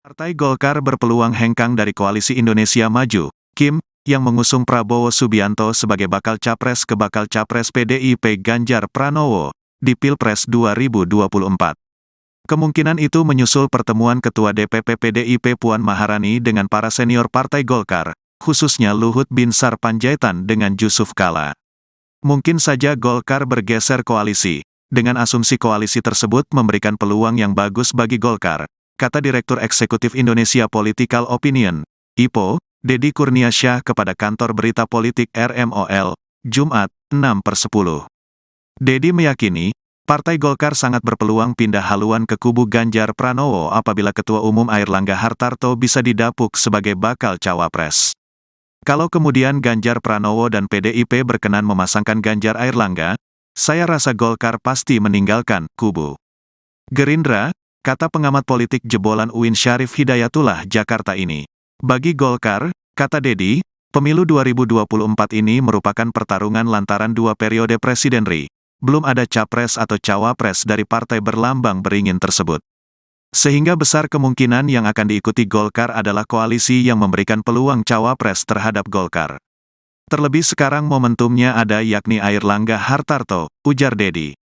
Partai Golkar berpeluang hengkang dari Koalisi Indonesia Maju, KIM, yang mengusung Prabowo Subianto sebagai bakal capres ke bakal capres PDIP Ganjar Pranowo di Pilpres 2024. Kemungkinan itu menyusul pertemuan Ketua DPP PDIP Puan Maharani dengan para senior Partai Golkar, khususnya Luhut Binsar Panjaitan dengan Jusuf Kalla. Mungkin saja Golkar bergeser koalisi. Dengan asumsi koalisi tersebut memberikan peluang yang bagus bagi Golkar, kata Direktur Eksekutif Indonesia Political Opinion, IPO, Deddy Kurniasyah kepada kantor berita politik RMOL, Jumat, 6/10. Deddy meyakini, Partai Golkar sangat berpeluang pindah haluan ke kubu Ganjar Pranowo apabila Ketua Umum Airlangga Hartarto bisa didapuk sebagai bakal cawapres. Kalau kemudian Ganjar Pranowo dan PDIP berkenan memasangkan Ganjar Airlangga, saya rasa Golkar pasti meninggalkan kubu Gerindra, kata pengamat politik jebolan UIN Syarif Hidayatullah Jakarta ini. Bagi Golkar, kata Deddy, pemilu 2024 ini merupakan pertarungan lantaran dua periode presiden RI. Belum ada capres atau cawapres dari partai berlambang beringin tersebut. Sehingga besar kemungkinan yang akan diikuti Golkar adalah koalisi yang memberikan peluang cawapres terhadap Golkar. Terlebih sekarang momentumnya ada yakni Airlangga Hartarto, ujar Deddy.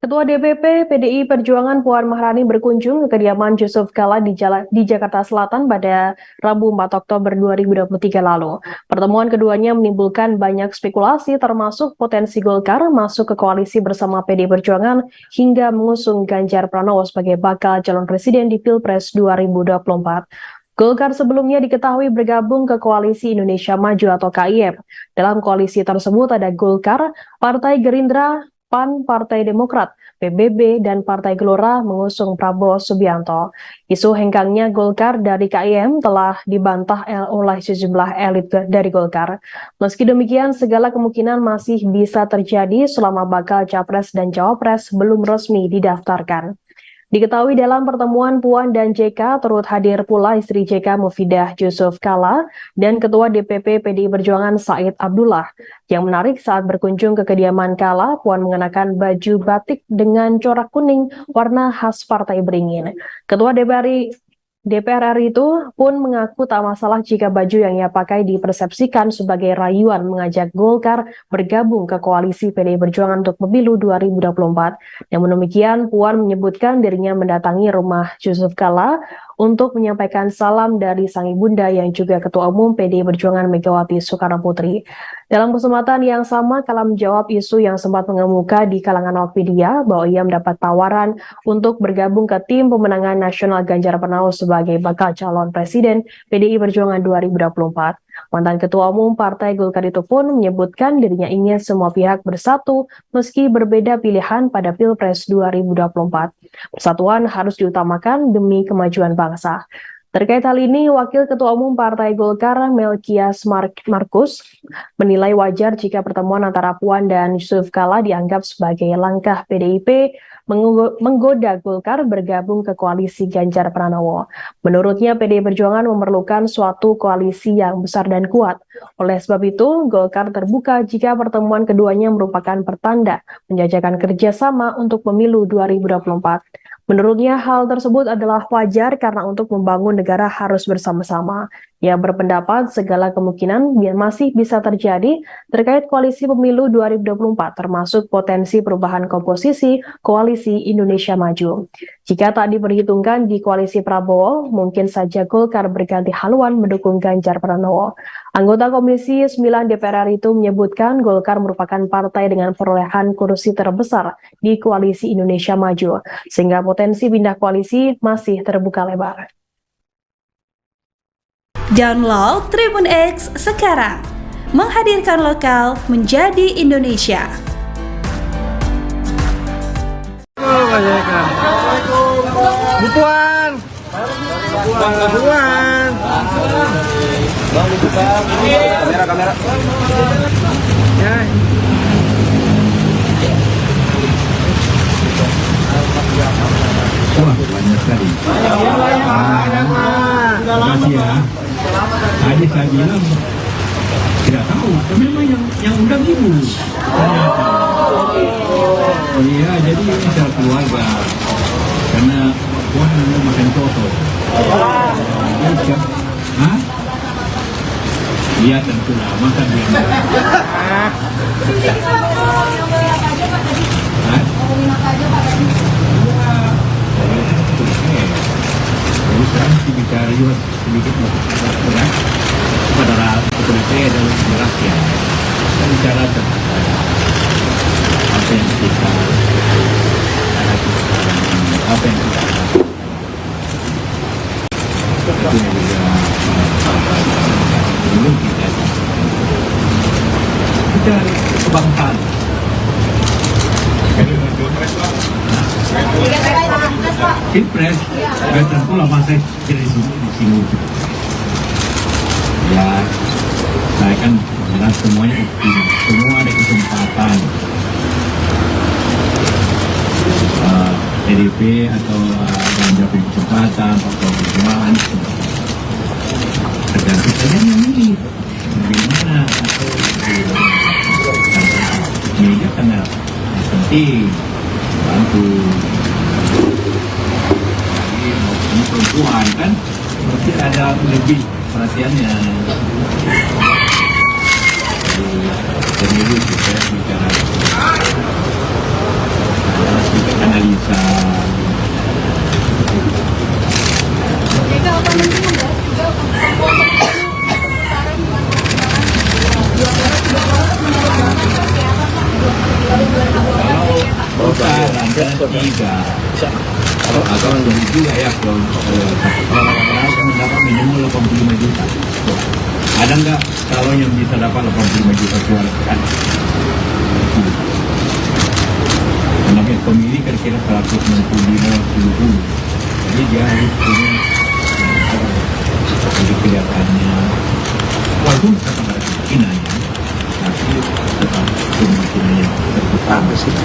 Ketua DPP PDI Perjuangan Puan Maharani berkunjung ke kediaman Jusuf Kalla di Jakarta Selatan pada Rabu 4 Oktober 2023 lalu. Pertemuan keduanya menimbulkan banyak spekulasi termasuk potensi Golkar masuk ke koalisi bersama PDI Perjuangan hingga mengusung Ganjar Pranowo sebagai bakal calon presiden di Pilpres 2024. Golkar sebelumnya diketahui bergabung ke Koalisi Indonesia Maju atau KIM. Dalam koalisi tersebut ada Golkar, Partai Gerindra, PAN, Partai Demokrat, PBB, dan Partai Gelora mengusung Prabowo Subianto. Isu hengkangnya Golkar dari KIM telah dibantah oleh sejumlah elit dari Golkar. Meski demikian, segala kemungkinan masih bisa terjadi selama bakal capres dan cawapres belum resmi didaftarkan. Diketahui dalam pertemuan Puan dan JK turut hadir pula istri JK Mufidah Jusuf Kalla dan Ketua DPP PDI Perjuangan Said Abdullah. Yang menarik saat berkunjung ke kediaman Kalla, Puan mengenakan baju batik dengan corak kuning warna khas Partai Beringin. Ketua DPR RI itu pun mengaku tak masalah jika baju yang ia pakai dipersepsikan sebagai rayuan mengajak Golkar bergabung ke koalisi PDI Perjuangan untuk pemilu 2024. Namun demikian, Puan menyebutkan dirinya mendatangi rumah Jusuf Kalla untuk menyampaikan salam dari sang ibunda yang juga Ketua Umum PDI Perjuangan Megawati Soekarno Putri. Dalam kesempatan yang sama, Kalla menjawab isu yang sempat mengemuka di kalangan awak media bahwa ia mendapat tawaran untuk bergabung ke tim pemenangan nasional Ganjar Pranowo sebagai bakal calon presiden PDI Perjuangan 2024. Mantan Ketua Umum Partai Golkar itu pun menyebutkan dirinya ingin semua pihak bersatu meski berbeda pilihan pada Pilpres 2024. Persatuan harus diutamakan demi kemajuan bangsa. Terkait hal ini, Wakil Ketua Umum Partai Golkar Melkias Markus menilai wajar jika pertemuan antara Puan dan Jusuf Kalla dianggap sebagai langkah PDIP menggoda Golkar bergabung ke koalisi Ganjar Pranowo. Menurutnya, PDI Perjuangan memerlukan suatu koalisi yang besar dan kuat. Oleh sebab itu, Golkar terbuka jika pertemuan keduanya merupakan pertanda menjajakan kerjasama untuk pemilu 2024. Menurutnya, hal tersebut adalah wajar karena untuk membangun negara harus bersama-sama. Ia berpendapat segala kemungkinan masih bisa terjadi terkait koalisi pemilu 2024, termasuk potensi perubahan komposisi Koalisi Indonesia Maju. Jika tak diperhitungkan di koalisi Prabowo, mungkin saja Golkar berganti haluan mendukung Ganjar Pranowo. Anggota Komisi 9 DPR RI itu menyebutkan Golkar merupakan partai dengan perolehan kursi terbesar di Koalisi Indonesia Maju, sehingga potensi pindah koalisi masih terbuka lebar. Download Tribun X sekarang, menghadirkan lokal menjadi Indonesia. Bu Puan. Kamera. Ya. Wah, banyak sekali. Terima kasih ya. Tadi saya bilang tidak tahu, tapi memang yang undang ibu. Ternyata. Oh iya, jadi ini secara keluarga. karena Puan mau makan soto. Hah? Iya tentulah, makan dia. Jadi sekarang bicara juga sedikit berat kepada saya dan rakyat. Kita bicara tentang apa yang kita hadapi sekarang ini, apa yang kita lakukan. Itu juga belum kita kebangsaan. Pilpres, nggak tentu lah masa di sini. Ya, saya kan jelas semuanya optimis, semua ada kesempatan. PDP atau Ganjar punya kesempatan, Pak Prabowo tergantung saja yang ini bagaimana atau media karena penting bantu. Ini perempuan kan pasti ada lebih perhatiannya. Pemilu kita bicara analisa. Kalau agak sulit juga ya kalau mendapat minimal 85 juta. Ada nggak calon yang bisa dapat 85 juta suara kan? Namanya pemilih kira-kira 165-70. Jadi dia harus punya jadi kelihatannya walaupun tetap ada kemungkinannya, tapi tetap kemungkinannya terbuka sih.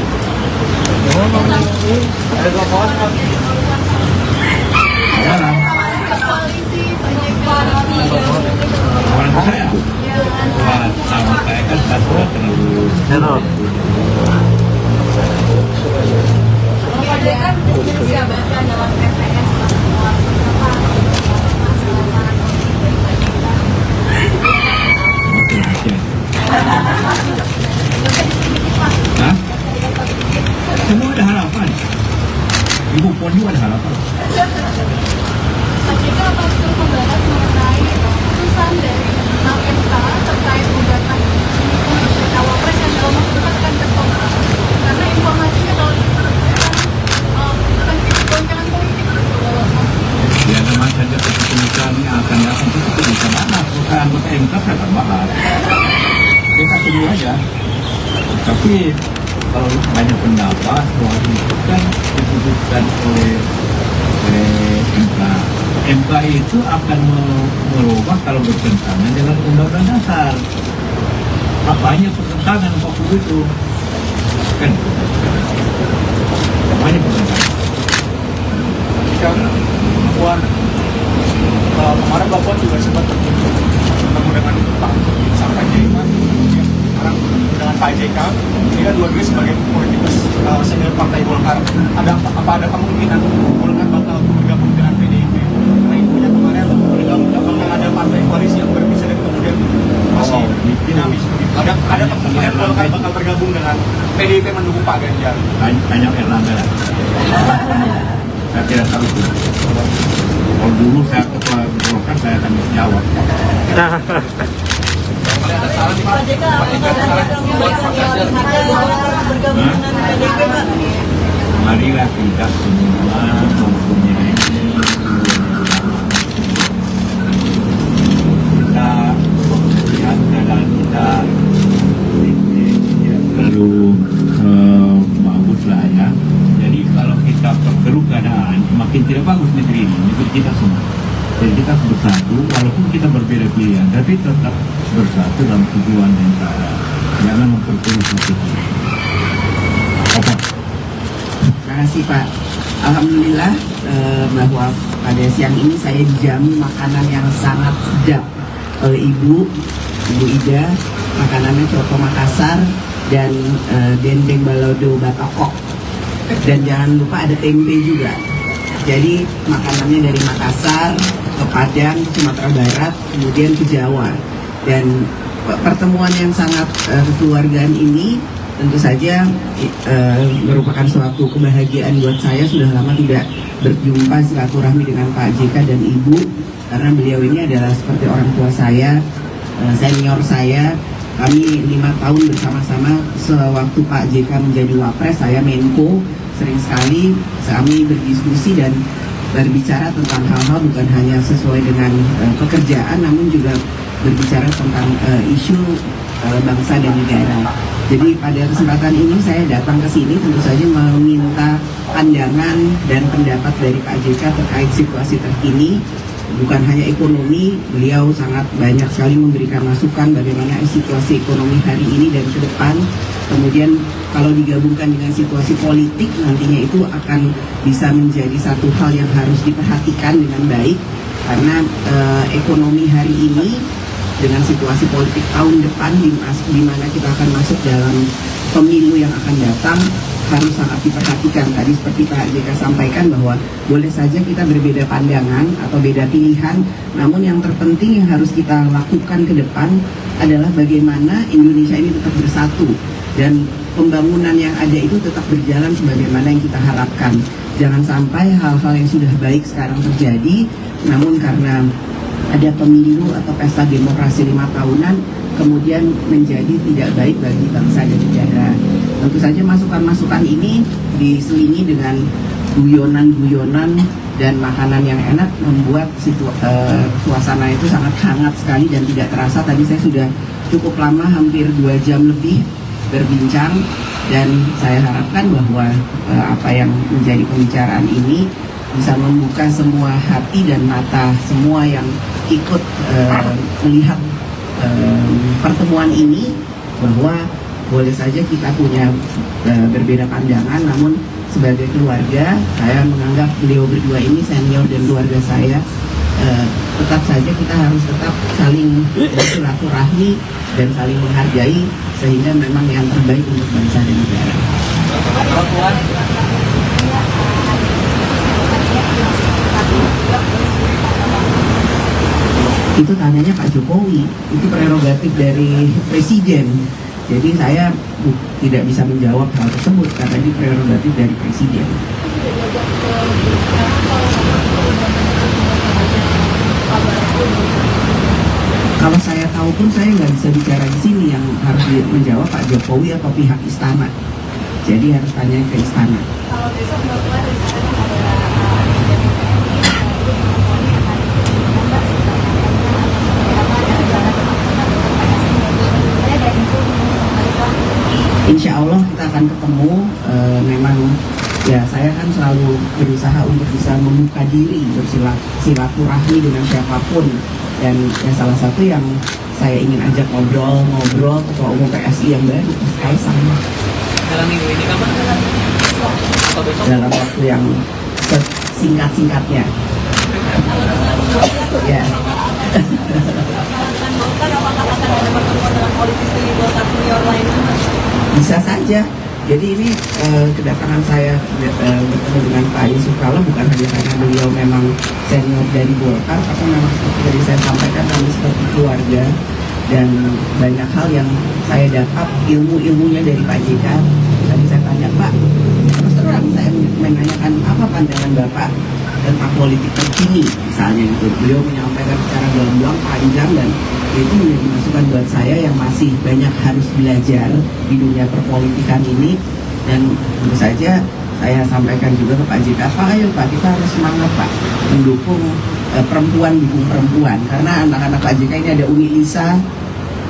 Sekarang orang saya sama saya kan sudah terlalu semua ada harapan. Ibu Puan juga ada harapan. Membahas mengenai putusan dari MK terkait gugatan cawapres yang dalam waktu dekat akan tertolak. Karena informasinya kalau bukan goncangan politik. Ya memang saja keputusan yang akan datang itu bisa bahas, bukan anggota MK akan bahas. Kita tunggu aja. Tapi kalau banyak pendapat soal itu kan diputuskan oleh MK. MK itu akan merubah kalau bertentangan dengan undang-undang dasar. Apanya pertentangan waktu itu? Kan? Apanya pertentangan? Puan, kemarin Bapak juga sempat bertemu dengan Pak Sampai Jaiman, sekarang dengan Pak JK. Ini kan dua-duanya sebagai politikus senior Partai Golkar. Apa ada kemungkinan Golkar bakal bergabung dengan PDIP? Karena infonya kemarin bakal ada partai koalisi yang berbisa dan kemudian masih dinamis. Ada kemungkinan Golkar bakal bergabung dengan PDIP mendukung Pak Ganjar. Banyak Erlangga. Saya tidak tahu itu. Kalau dulu saya ketua Golkar saya akan jawab. Marilah kita semua mempunyai kita lihat keadaan kita terlalu bagus lah ya. Jadi kalau kita perkeruh keadaan makin tidak bagus negeri ini, negeri kita semua. Jadi kita harus bersatu, walaupun kita berbeda pilihan, tapi tetap bersatu dalam tujuan yang sama. Jangan memperkeruh satu. Apa? Terima kasih Pak. Alhamdulillah bahwa pada siang ini saya dijamu makanan yang sangat sedap oleh Ibu Ida. Makanannya coto Makassar dan dendeng balado batokok. Dan jangan lupa ada tempe juga. Jadi makanannya dari Makassar ke Padang, ke Sumatera Barat, kemudian ke Jawa. Dan pertemuan yang sangat kekeluargaan ini tentu saja merupakan suatu kebahagiaan buat saya. Sudah lama tidak berjumpa silaturahmi dengan Pak JK dan Ibu, karena beliau ini adalah seperti orang tua saya, senior saya. Kami 5 tahun bersama-sama. Sewaktu Pak JK menjadi Wapres, saya Menko. Sering sekali kami berdiskusi dan berbicara tentang hal-hal bukan hanya sesuai dengan pekerjaan, namun juga berbicara tentang isu bangsa dan negara. Jadi pada kesempatan ini saya datang ke sini tentu saja meminta pandangan dan pendapat dari Pak JK terkait situasi terkini. Bukan hanya ekonomi, beliau sangat banyak sekali memberikan masukan bagaimana situasi ekonomi hari ini dan ke depan. Kemudian kalau digabungkan dengan situasi politik, nantinya itu akan bisa menjadi satu hal yang harus diperhatikan dengan baik. Karena ekonomi hari ini dengan situasi politik tahun depan di mana kita akan masuk dalam pemilu yang akan datang, harus sangat diperhatikan. Tadi seperti Pak JK sampaikan bahwa boleh saja kita berbeda pandangan atau beda pilihan, namun yang terpenting yang harus kita lakukan ke depan adalah bagaimana Indonesia ini tetap bersatu dan pembangunan yang ada itu tetap berjalan sebagaimana yang kita harapkan. Jangan sampai hal-hal yang sudah baik sekarang terjadi, namun karena ada pemilu atau pesta demokrasi 5 tahunan kemudian menjadi tidak baik bagi bangsa dan negara. Tentu saja masukan-masukan ini diselingi dengan guyonan-guyonan dan makanan yang enak membuat suasana itu sangat hangat sekali dan tidak terasa. Tadi saya sudah cukup lama, hampir 2 jam lebih berbincang, dan saya harapkan bahwa apa yang menjadi pembicaraan ini bisa membuka semua hati dan mata semua yang ikut melihat pertemuan ini, bahwa boleh saja kita punya berbeda pandangan, namun sebagai keluarga saya menganggap beliau berdua ini senior dan keluarga saya. Tetap saja kita harus tetap saling bersilaturahmi dan saling menghargai, sehingga memang yang terbaik untuk bangsa dan negara. Itu tanyanya Pak Jokowi, itu prerogatif dari Presiden. Jadi saya tidak bisa menjawab hal tersebut karena ini prerogatif dari Presiden. Kalau saya tahu pun saya nggak bisa bicara di sini, yang harus menjawab Pak Jokowi atau pihak istana. Jadi harus tanya ke istana. Kalau besok Mbak Puan Insya Allah kita akan ketemu. Memang ya saya kan selalu berusaha untuk bisa membuka diri, bersilaturahmi dengan siapapun, dan ya salah satu yang saya ingin ajak ngobrol Ketua Umum PSI yang baru, Mas Kaisang. Dalam minggu ini kapan? Atau besok? Dalam waktu yang singkat-singkatnya. Ya. Bisa saja. Jadi ini kedatangan saya bertemu dengan Pak Yusuf Kala bukan hanya karena beliau memang senior dari Golkar, tapi memang seperti tadi saya sampaikan, kami seperti keluarga, dan banyak hal yang saya dapat ilmunya dari Pak JK. Tadi saya tanya, Pak, terus terang saya menanyakan apa pandangan Bapak tentang politik terkini misalnya itu. Beliau menyampaikan secara gamblang panjang, dan itu menjadi masukan buat saya yang masih banyak harus belajar di dunia perpolitikan ini. Dan tentu saja saya sampaikan juga ke Pak JK, Pak, ayo Pak, kita harus semangat Pak mendukung perempuan, dukung perempuan, karena anak-anak Pak JK ini ada Umi Lisa.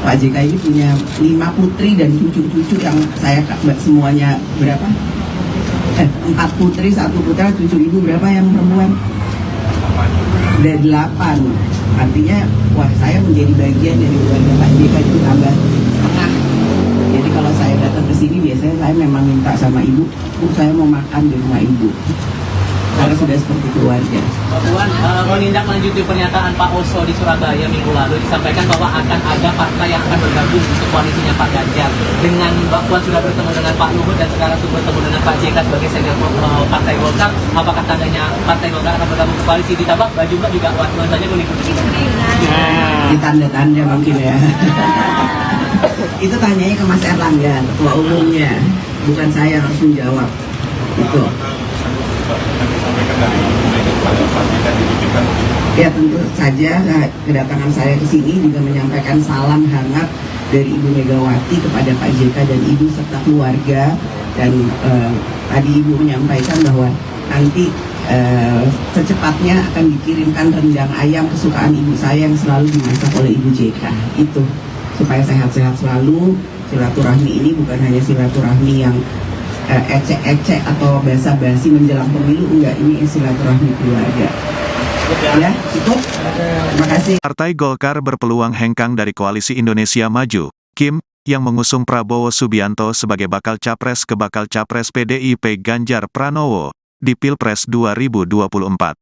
Pak JK ini punya 5 putri dan cucu-cucu yang saya semuanya berapa? 4 putri, 1 putra, cucu ibu berapa yang perempuan? Ada 8. Artinya, wah, saya menjadi bagian dari keluarga Pak JK itu tambah setengah. Jadi kalau saya datang ke sini biasanya saya memang minta sama ibu, Bu, saya mau makan di rumah ibu. karena sudah seperti keluarga. Mbak Puan, menindaklanjuti pernyataan Pak Oso di Surabaya minggu lalu disampaikan bahwa akan ada partai yang akan bergabung untuk koalisinya Pak Ganjar. Dengan Mbak Puan sudah bertemu dengan Pak Luhut dan sekarang sudah bertemu dengan Pak JK sebagai senior Partai Golkar, apakah tandanya Partai Golkar akan bergabung ke koalisi? Ditambah baju Mbak juga nuansanya mengikuti. Di tanda-tanda mungkin ya. Itu tanyanya ke Mas Erlangga, ketua umumnya, bukan saya yang harus menjawab. Itu. Ya tentu saja kedatangan saya ke sini juga menyampaikan salam hangat dari Ibu Megawati kepada Pak JK dan Ibu serta keluarga, dan tadi Ibu menyampaikan bahwa nanti secepatnya akan dikirimkan rendang ayam kesukaan ibu saya yang selalu dimasak oleh Ibu JK. Itu supaya sehat-sehat selalu. Silaturahmi ini bukan hanya silaturahmi yang ecek-ecek atau basa-basi menjelang pemilu, enggak, ini silaturahmi keluarga. Ya, cukup. Terima kasih. Partai Golkar berpeluang hengkang dari Koalisi Indonesia Maju, Kim, yang mengusung Prabowo Subianto sebagai bakal capres ke bakal capres PDIP Ganjar Pranowo di Pilpres 2024.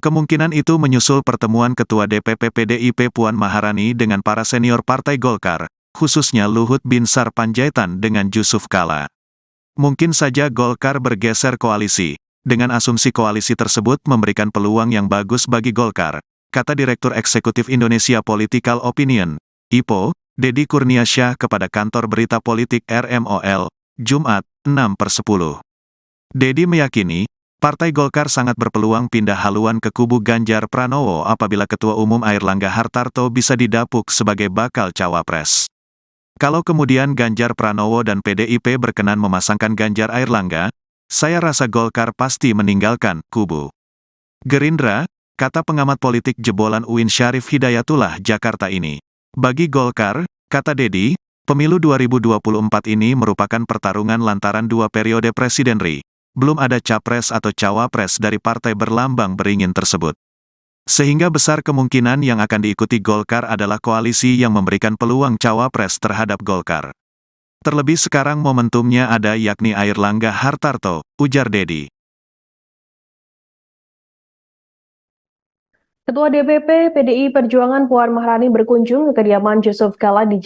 Kemungkinan itu menyusul pertemuan Ketua DPP PDIP Puan Maharani dengan para senior Partai Golkar, khususnya Luhut Binsar Panjaitan dengan Yusuf Kala. Mungkin saja Golkar bergeser koalisi. Dengan asumsi koalisi tersebut memberikan peluang yang bagus bagi Golkar, kata Direktur Eksekutif Indonesia Political Opinion, IPO, Deddy Kurniasyah kepada kantor berita politik RMOL, Jumat, 6/10. Deddy meyakini, Partai Golkar sangat berpeluang pindah haluan ke kubu Ganjar Pranowo apabila Ketua Umum Airlangga Hartarto bisa didapuk sebagai bakal cawapres. Kalau kemudian Ganjar Pranowo dan PDIP berkenan memasangkan Ganjar Airlangga, saya rasa Golkar pasti meninggalkan kubu Gerindra, kata pengamat politik jebolan UIN Syarif Hidayatullah Jakarta ini. Bagi Golkar, kata Deddy, pemilu 2024 ini merupakan pertarungan lantaran dua periode presidenri. Belum ada capres atau cawapres dari partai berlambang beringin tersebut. Sehingga besar kemungkinan yang akan diikuti Golkar adalah koalisi yang memberikan peluang cawapres terhadap Golkar. Terlebih sekarang momentumnya ada yakni Airlangga Hartarto, ujar Deddy. Ketua DPP PDI Perjuangan Puan Maharani berkunjung ke kediaman Yusuf Kala di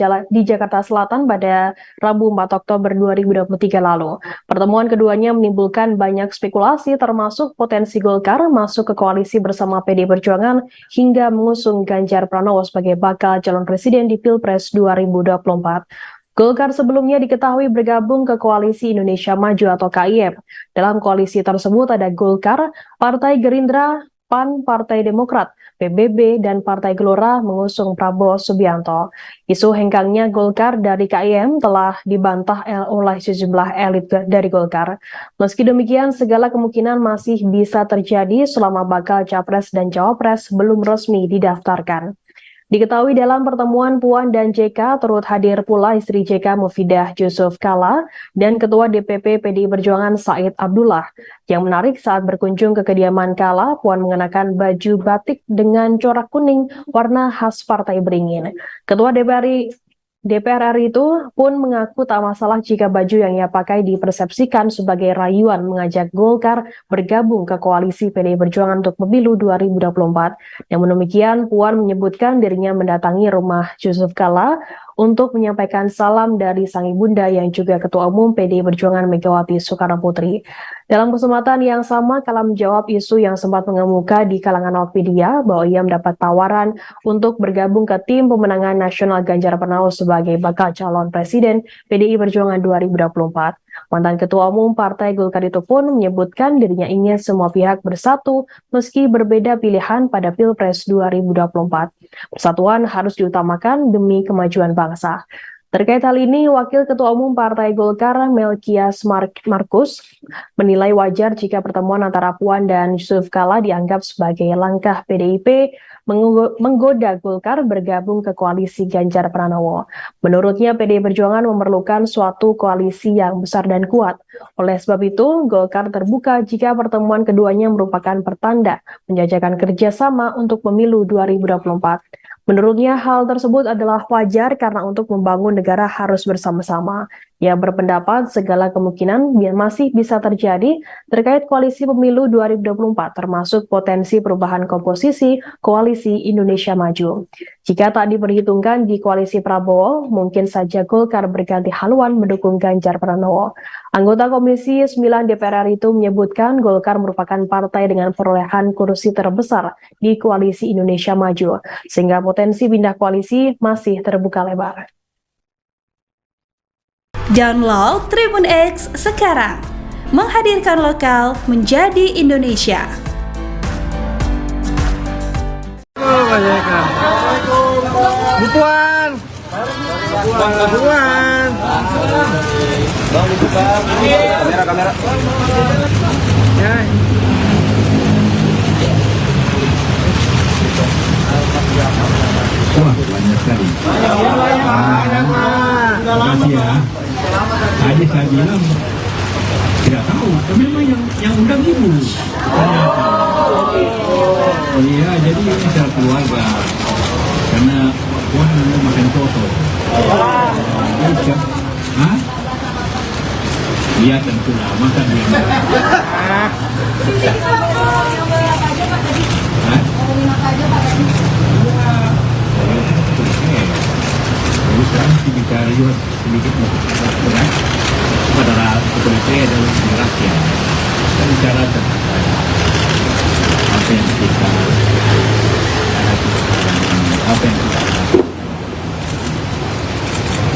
Jakarta Selatan pada Rabu 4 Oktober 2023 lalu. Pertemuan keduanya menimbulkan banyak spekulasi termasuk potensi Golkar masuk ke koalisi bersama PDI Perjuangan hingga mengusung Ganjar Pranowo sebagai bakal calon presiden di Pilpres 2024. Golkar sebelumnya diketahui bergabung ke Koalisi Indonesia Maju atau KIM. Dalam koalisi tersebut ada Golkar, Partai Gerindra, PAN, Partai Demokrat, PBB, dan Partai Gelora mengusung Prabowo Subianto. Isu hengkangnya Golkar dari KIM telah dibantah oleh sejumlah elit dari Golkar. Meski demikian, segala kemungkinan masih bisa terjadi selama bakal capres dan cawapres belum resmi didaftarkan. Diketahui dalam pertemuan Puan dan JK turut hadir pula istri JK Mufidah Yusuf Kala dan Ketua DPP PDI Perjuangan Said Abdullah. Yang menarik saat berkunjung ke kediaman Kala, Puan mengenakan baju batik dengan corak kuning warna khas Partai Beringin. Ketua DPR RI itu pun mengaku tak masalah jika baju yang ia pakai dipersepsikan sebagai rayuan mengajak Golkar bergabung ke koalisi PDI Perjuangan untuk pemilu 2024. Namun demikian, Puan menyebutkan dirinya mendatangi rumah Yusuf Kala untuk menyampaikan salam dari sang ibunda yang juga Ketua Umum PDI Perjuangan Megawati Soekarnoputri. Dalam kesempatan yang sama, Kala menjawab isu yang sempat mengemuka di kalangan awak media bahwa ia mendapat tawaran untuk bergabung ke tim pemenangan nasional Ganjar Pranowo sebagai bakal calon presiden PDI Perjuangan 2024. Mantan Ketua Umum Partai Golkar itu pun menyebutkan dirinya ingin semua pihak bersatu meski berbeda pilihan pada Pilpres 2024. Persatuan harus diutamakan demi kemajuan bangsa. Terkait hal ini, Wakil Ketua Umum Partai Golkar Melkias Markus menilai wajar jika pertemuan antara Puan dan Yusuf Kala dianggap sebagai langkah PDIP menggoda Golkar bergabung ke koalisi Ganjar Pranowo. Menurutnya, PDI Perjuangan memerlukan suatu koalisi yang besar dan kuat. Oleh sebab itu, Golkar terbuka jika pertemuan keduanya merupakan pertanda menjajakan kerjasama untuk pemilu 2024. Menurutnya, hal tersebut adalah wajar karena untuk membangun negara harus bersama-sama. Ia berpendapat segala kemungkinan masih bisa terjadi terkait koalisi pemilu 2024, termasuk potensi perubahan komposisi koalisi Indonesia Maju. Jika tak diperhitungkan di koalisi Prabowo, mungkin saja Golkar berganti haluan mendukung Ganjar Pranowo. Anggota Komisi 9 DPR RI itu menyebutkan Golkar merupakan partai dengan perolehan kursi terbesar di koalisi Indonesia Maju, sehingga potensi pindah koalisi masih terbuka lebar. Download Tribun X sekarang, menghadirkan lokal menjadi Indonesia. Butuan. Kamera. Ya. Wah, banyak sekali. Terima kasih ya. Tadi saya bilang tidak tahu, tapi memang yang undang ibu. Oh iya, jadi ini secara keluarga. Karena puan mau makan soto. Hah? Iya tentulah, makan dia. Hah? Jadi sekarang mesti bicara juga sedikit berat pada kepolisian dalam rakyat. Kita bicara tentang apa yang kita lakukan.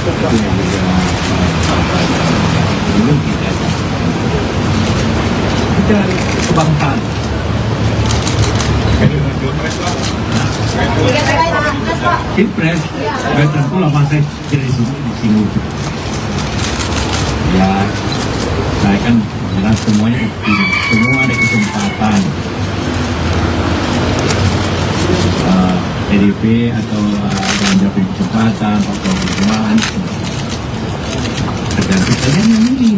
Itu yang juga belum kita kebangsaan. Pilpres, veteran pula masa dari sini. Ya, saya kan bilang semuanya semua ada kesempatan. PDP atau Ganjar punya kesempatan, Pak Prabowo kesempatan. Tergantung kalian yang milih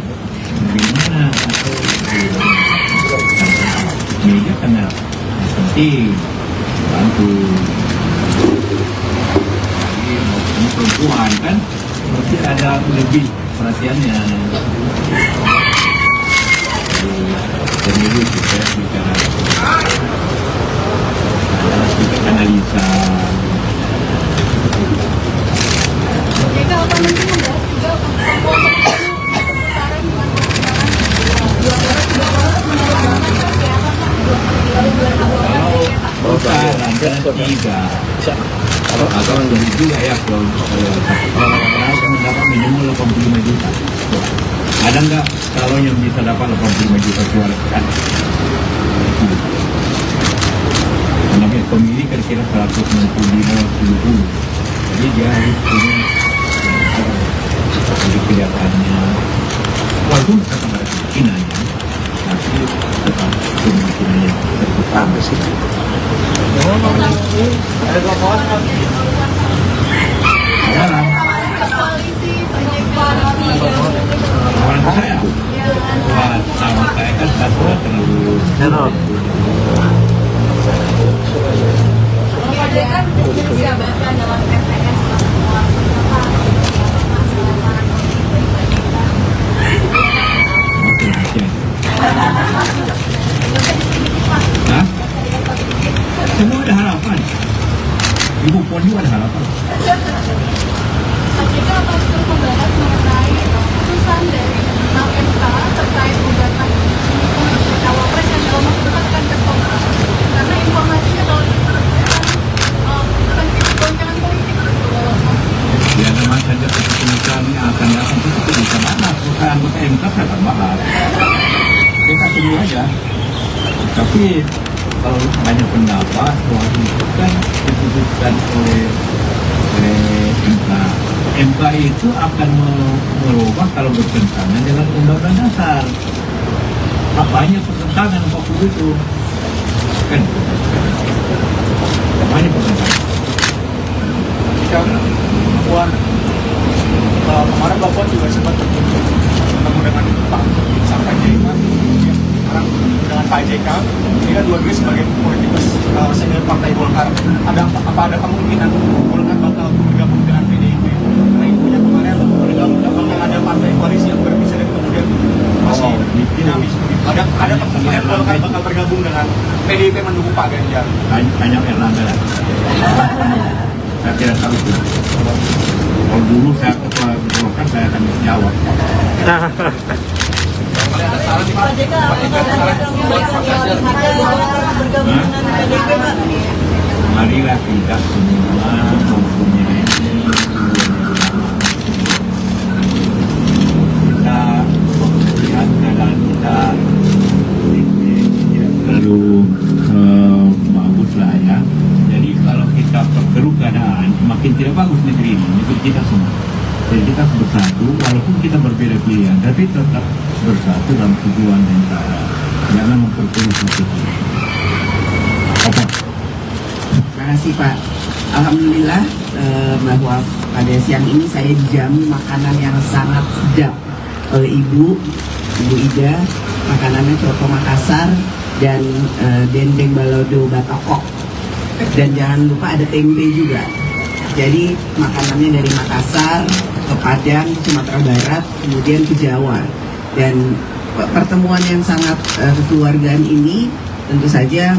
bagaimana atau media karena penting bantu. Ini perempuan kan mesti ada lebih perhatiannya. Pemilu kita bicara analisa. Jika apa mungkin membahas juga Kalau tiga atau dari juga ya kalau mendapat minimal 85 juta. Ada nggak kalau yang bisa dapat 85 juta suara kan? Namanya pemilih kira-kira 165-70. Jadi dia harus punya jadi kelihatannya walaupun kata mereka kemungkinannya tapi tetap kemungkinannya terbuka sih. Sekarang orang saya sama saya kan satu terlalu jabatan dalam TPS Hah? Semua ada harapan. Ibu Puan juga ada harapan. Jika akan terus membahas mengenai putusan dari MK terkait gugatan cawapres yang dalam waktu dekat akan ketemu, karena informasinya kalau akan goncangan politik. Ya memang saja keputusan yang akan datang itu bisa mana perusahaan anggota MK akan bahas. Kita tunggu aja. Tapi kalau banyak pendapat bahwa itu kan diputuskan oleh MK. MK itu akan merubah kalau bertentangan dengan Undang-Undang Dasar. Apanya pertentangan 40 itu? Kan? Apanya pertentangan? Puan, kemarin Mbak Puan juga sempat bertemu dengan Pak Sampai Jaiman, sekarang dengan Pak JK. Ini kan dua-duanya sebagai politikus senior Partai Golkar. Apa ada kemungkinan Golkar bakal bergabung dengan PDIP? Karena infonya kemarin bergabung ada Partai koalisi yang berpisah dan kemudian masih dinamis. Ada kemungkinan Golkar bakal bergabung dengan PDIP mendukung Pak Ganjar. Banyak Erlangga lah. Saya tidak tahu itu. Kalau dulu saya ketua Golkar saya akan jawab. Marilah kita semua mempunyai kita melihat keadaan kita tidak terlalu bagus lah ya. Jadi kalau kita perkeruh keadaan makin tidak bagus negeri ini untuk kita semua. Jadi kita harus bersatu walaupun kita berbeda pilihan, tapi tetap bersatu dalam tujuan dan cara. Jangan memperkeruh satu. Terima kasih Pak. Alhamdulillah bahwa pada siang ini saya dijamu makanan yang sangat sedap oleh Ibu Ida. Makanannya coto Makassar dan dendeng balado batokok. Dan jangan lupa ada tempe juga. Jadi makanannya dari Makassar ke Padang, Sumatera Barat, kemudian ke Jawa. Dan pertemuan yang sangat kekeluargaan ini tentu saja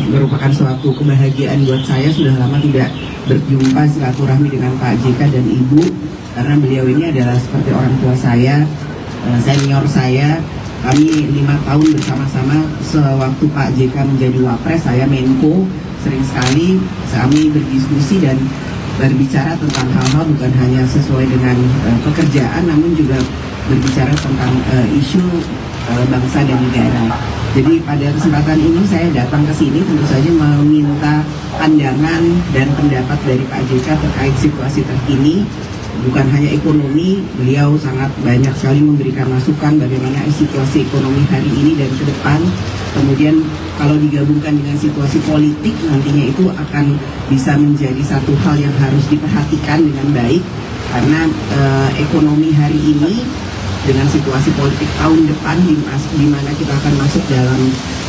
merupakan suatu kebahagiaan buat saya. Sudah lama tidak berjumpa silaturahmi dengan Pak JK dan Ibu, karena beliau ini adalah seperti orang tua saya, senior saya. Kami 5 tahun bersama-sama. Sewaktu Pak JK menjadi Wapres, saya Menko. Sering sekali kami berdiskusi dan berbicara tentang hal-hal bukan hanya sesuai dengan pekerjaan, namun juga berbicara tentang isu bangsa dan negara. Jadi pada kesempatan ini saya datang ke sini tentu saja meminta pandangan dan pendapat dari Pak JK terkait situasi terkini. Bukan hanya ekonomi, beliau sangat banyak sekali memberikan masukan bagaimana situasi ekonomi hari ini dan ke depan. Kemudian kalau digabungkan dengan situasi politik, nantinya itu akan bisa menjadi satu hal yang harus diperhatikan dengan baik. Karena ekonomi hari ini dengan situasi politik tahun depan di mana kita akan masuk dalam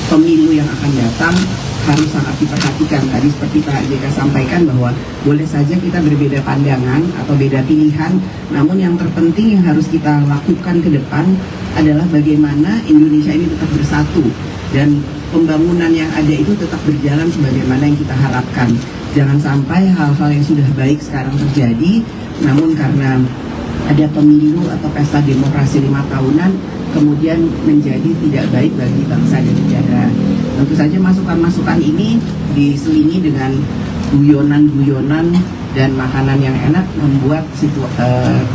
pemilu yang akan datang harus sangat diperhatikan. Tadi seperti Pak JK sampaikan bahwa boleh saja kita berbeda pandangan atau beda pilihan, namun yang terpenting yang harus kita lakukan ke depan adalah bagaimana Indonesia ini tetap bersatu dan pembangunan yang ada itu tetap berjalan sebagaimana yang kita harapkan. Jangan sampai hal-hal yang sudah baik sekarang terjadi, namun karena ada pemilu atau pesta demokrasi 5 tahunan kemudian menjadi tidak baik bagi bangsa dan negara. Tentu saja masukan-masukan ini diselingi dengan guyonan-guyonan dan makanan yang enak membuat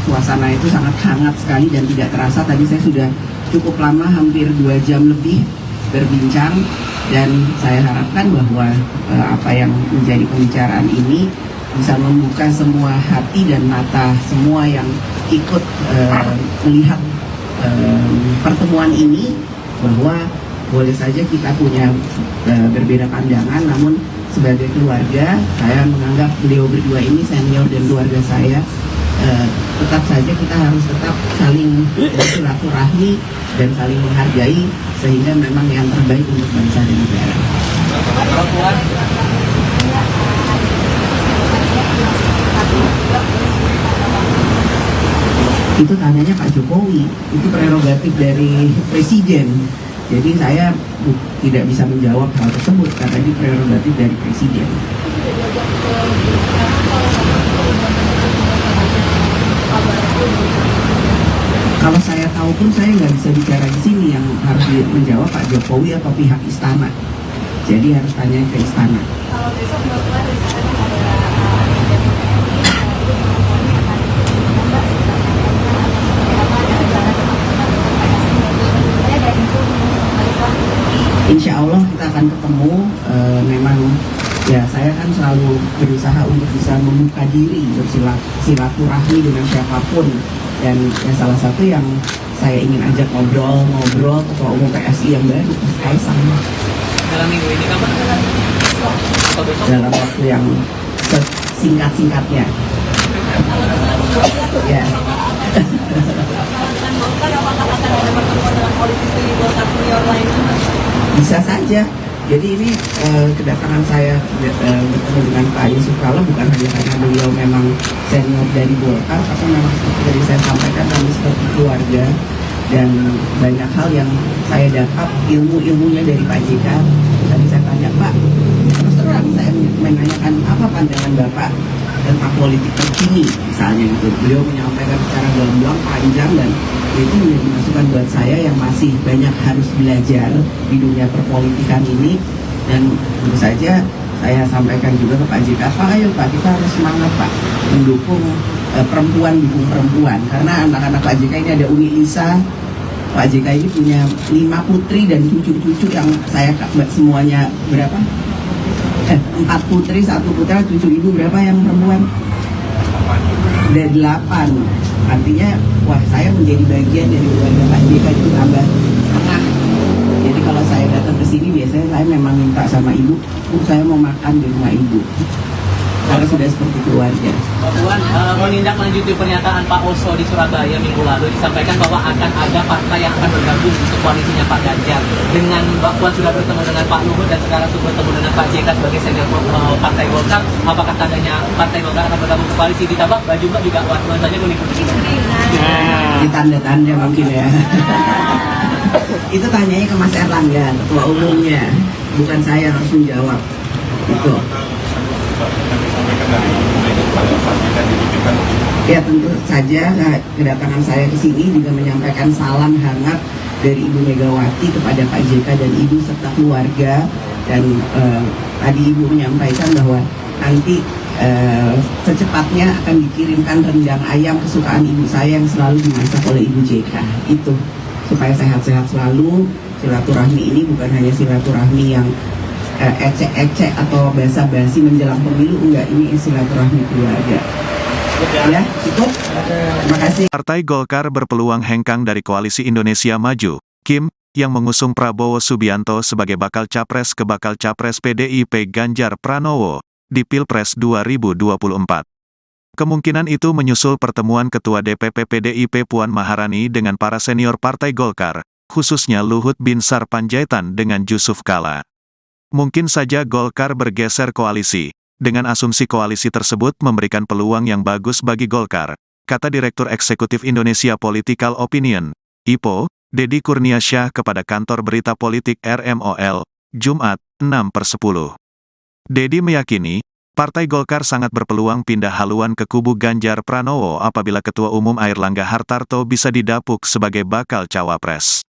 suasana itu sangat hangat sekali dan tidak terasa. Tadi saya sudah cukup lama, hampir 2 jam lebih berbincang, dan saya harapkan bahwa apa yang menjadi pembicaraan ini bisa membuka semua hati dan mata semua yang ikut melihat pertemuan ini, bahwa boleh saja kita punya berbeda pandangan, namun sebagai keluarga saya menganggap beliau berdua ini senior dan keluarga saya. Tetap saja kita harus tetap saling bersilaturahmi dan saling menghargai, sehingga memang yang terbaik untuk bangsa dan negara. Itu tanyanya Pak Jokowi, itu prerogatif dari Presiden. Jadi saya tidak bisa menjawab hal tersebut karena ini prerogatif dari Presiden. Kalau saya tahu pun saya nggak bisa bicara di sini, yang harus menjawab Pak Jokowi atau pihak istana. Jadi harus tanya ke istana. Kalau besok Bapak Insya Allah kita akan ketemu. Memang ya saya kan selalu berusaha untuk bisa membuka diri, bersilaturahmi dengan siapapun, dan ya, salah satu yang saya ingin ajak ngobrol Ketua Umum PSI yang baru, Mas Kaisang. Dalam minggu ini kapan? Dalam waktu yang singkat-singkatnya. Ya. Bisa saja. Jadi ini kedatangan saya bertemu dengan Pak Yusuf Kala bukan hanya karena beliau memang senior dari Golkar, tapi memang seperti tadi saya sampaikan kami seperti keluarga dan banyak hal yang saya dapat ilmunya dari Pak JK. Tadi saya tanya Pak, terus terang saya menanyakan apa pandangan Bapak tentang politik terkini misalnya gitu. Beliau menyampaikan secara gamblang panjang dan itu menjadi masukan buat saya yang masih banyak harus belajar di dunia perpolitikan ini. Dan tentu saja saya sampaikan juga ke Pak JK, Pak ayo Pak kita harus semangat Pak mendukung perempuan, dukung perempuan, karena anak-anak Pak JK ini ada Umi Lisa. Pak JK ini punya 5 putri dan cucu-cucu yang saya semuanya berapa? 4 putri, 1 putra, 7 ibu, berapa yang perempuan? Ada 8. Artinya, wah saya menjadi bagian dari keluarga Pak JK itu tambah setengah. Jadi kalau saya datang ke sini biasanya saya memang minta sama ibu, saya mau makan di rumah ibu. Karena sudah seperti keluarga. Mbak Puan, menindaklanjuti pernyataan Pak Oso di Surabaya minggu lalu disampaikan bahwa akan ada partai yang akan bergabung untuk koalisinya Pak Ganjar. Dengan Mbak Puan sudah bertemu dengan Pak Luhut dan sekarang sudah bertemu dengan Pak JK sebagai senior Partai Golkar, apakah tandanya Partai Golkar akan bergabung ke koalisi? Ditambah baju Mbak juga nuansanya kuning-kuning. Di tanda-tanda mungkin ya. Itu tanyanya ke Mas Erlangga, ketua umumnya, bukan saya yang harus menjawab. Itu. Ya tentu saja kedatangan saya ke sini juga menyampaikan salam hangat dari Ibu Megawati kepada Pak JK dan Ibu serta keluarga. Dan tadi Ibu menyampaikan bahwa nanti secepatnya akan dikirimkan rendang ayam kesukaan ibu saya yang selalu dimasak oleh Ibu JK. Itu supaya sehat-sehat selalu. Silaturahmi ini bukan hanya silaturahmi yang ecek-ecek atau basa-basi menjelang pemilu, enggak, ini silaturahmi keluarga. Ya, cukup. Terima kasih. Partai Golkar berpeluang hengkang dari Koalisi Indonesia Maju, Kim, yang mengusung Prabowo Subianto sebagai bakal capres ke bakal capres PDIP Ganjar Pranowo di Pilpres 2024. Kemungkinan itu menyusul pertemuan Ketua DPP PDIP Puan Maharani dengan para senior Partai Golkar, khususnya Luhut Binsar Panjaitan dengan Yusuf Kala. Mungkin saja Golkar bergeser koalisi. Dengan asumsi koalisi tersebut memberikan peluang yang bagus bagi Golkar, kata Direktur Eksekutif Indonesia Political Opinion, IPO, Deddy Kurniasyah kepada kantor berita politik RMOL, Jumat, 6/10. Deddy meyakini, Partai Golkar sangat berpeluang pindah haluan ke kubu Ganjar Pranowo apabila Ketua Umum Airlangga Hartarto bisa didapuk sebagai bakal cawapres.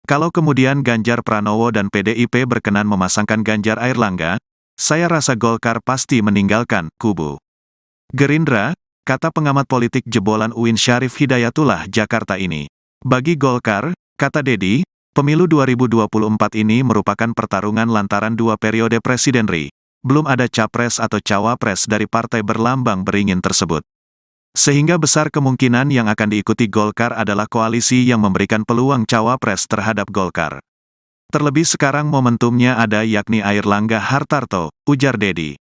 Kalau kemudian Ganjar Pranowo dan PDIP berkenan memasangkan Ganjar Airlangga, saya rasa Golkar pasti meninggalkan kubu Gerindra, kata pengamat politik jebolan UIN Syarif Hidayatullah Jakarta ini. Bagi Golkar, kata Deddy, pemilu 2024 ini merupakan pertarungan lantaran 2 periode presidenri. Belum ada capres atau cawapres dari partai berlambang beringin tersebut. Sehingga besar kemungkinan yang akan diikuti Golkar adalah koalisi yang memberikan peluang cawapres terhadap Golkar. Terlebih sekarang momentumnya ada yakni Airlangga Hartarto, ujar Deddy.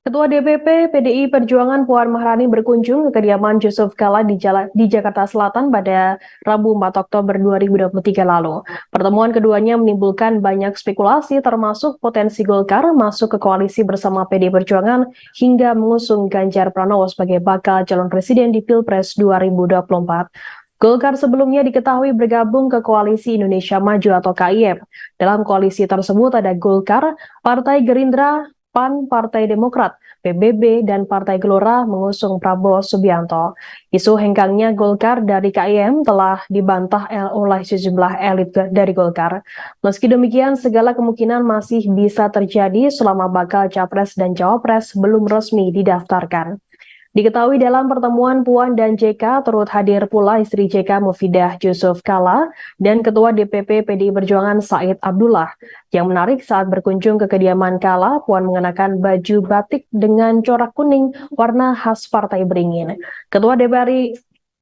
Ketua DPP PDI Perjuangan Puan Maharani berkunjung ke kediaman Yusuf Kala di Jakarta Selatan pada Rabu 4 Oktober 2023 lalu. Pertemuan keduanya menimbulkan banyak spekulasi termasuk potensi Golkar masuk ke koalisi bersama PDI Perjuangan hingga mengusung Ganjar Pranowo sebagai bakal calon presiden di Pilpres 2024. Golkar sebelumnya diketahui bergabung ke Koalisi Indonesia Maju atau KIM. Dalam koalisi tersebut ada Golkar, Partai Gerindra, PAN, Partai Demokrat, PBB, dan Partai Gelora mengusung Prabowo Subianto. Isu hengkangnya Golkar dari KIM telah dibantah oleh sejumlah elit dari Golkar. Meski demikian, segala kemungkinan masih bisa terjadi selama bakal capres dan cawapres belum resmi didaftarkan. Diketahui dalam pertemuan Puan dan JK turut hadir pula istri JK Mufidah Yusuf Kala dan Ketua DPP PDI Perjuangan Said Abdullah. Yang menarik saat berkunjung ke kediaman Kala, Puan mengenakan baju batik dengan corak kuning warna khas Partai Beringin. Ketua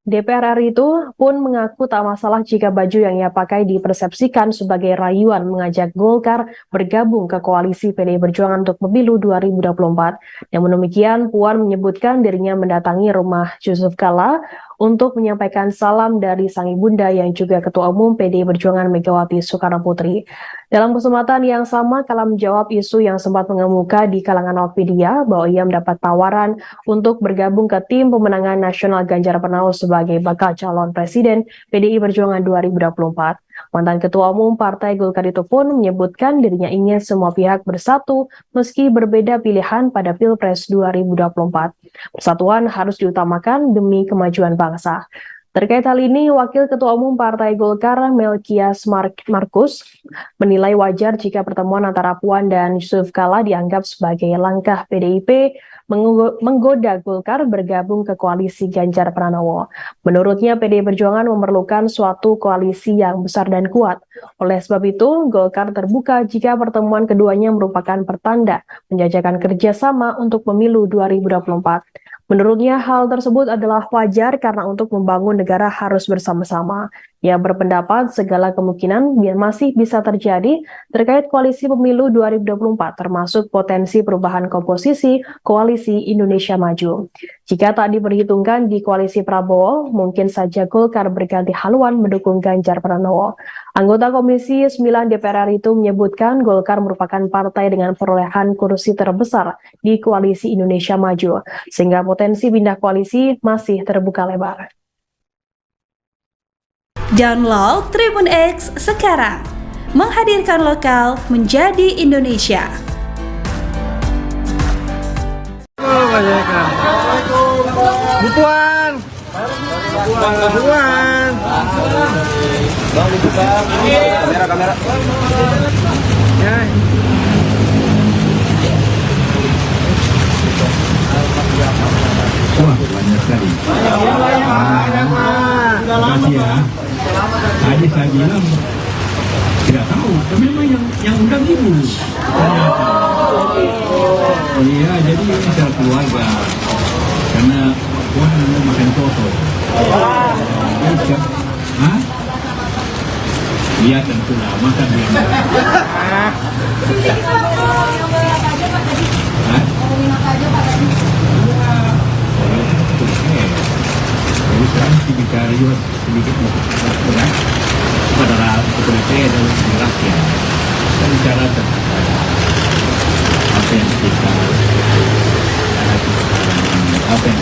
DPR RI itu pun mengaku tak masalah jika baju yang ia pakai dipersepsikan sebagai rayuan mengajak Golkar bergabung ke koalisi PDI Perjuangan untuk pemilu 2024. Namun demikian, Puan menyebutkan dirinya mendatangi rumah Yusuf Kala untuk menyampaikan salam dari sang ibunda yang juga Ketua Umum PDI Perjuangan Megawati Soekarno Putri. Dalam kesempatan yang sama, Kala menjawab isu yang sempat mengemuka di kalangan awak media bahwa ia mendapat tawaran untuk bergabung ke tim pemenangan nasional Ganjar Pranowo sebagai bakal calon presiden PDI Perjuangan 2024. Mantan Ketua Umum Partai Golkar itu pun menyebutkan dirinya ingin semua pihak bersatu meski berbeda pilihan pada Pilpres 2024. Persatuan harus diutamakan demi kemajuan bangsa. Terkait hal ini, Wakil Ketua Umum Partai Golkar Melkias Markus menilai wajar jika pertemuan antara Puan dan Yusuf Kala dianggap sebagai langkah PDIP menggoda Golkar bergabung ke koalisi Ganjar Pranowo. Menurutnya, PDI Perjuangan memerlukan suatu koalisi yang besar dan kuat. Oleh sebab itu, Golkar terbuka jika pertemuan keduanya merupakan pertanda menjajakan kerjasama untuk pemilu 2024. Menurutnya, hal tersebut adalah wajar karena untuk membangun negara harus bersama-sama. Ia berpendapat segala kemungkinan masih bisa terjadi terkait koalisi pemilu 2024, termasuk potensi perubahan komposisi koalisi Indonesia Maju. Jika tak diperhitungkan di koalisi Prabowo, mungkin saja Golkar berganti haluan mendukung Ganjar Pranowo. Anggota Komisi 9 DPR RI itu menyebutkan Golkar merupakan partai dengan perolehan kursi terbesar di koalisi Indonesia Maju, sehingga potensi pindah koalisi masih terbuka lebar. Download Tribun X sekarang, menghadirkan lokal menjadi Indonesia. Bu Puan. Kamera. Ya. Wah, banyak sekali. Terima kasih ya. Tadi saya bilang tidak tahu, tapi memang yang undang ibu. Oh iya, jadi ini secara keluarga. Karena Puan mau makan soto. Hah? Iya tentulah, makan dia. Jadi sekarang bicara juga sedikit berat kepada PDIP dan rakyat. Kita bicara tentang apa yang kita lakukan,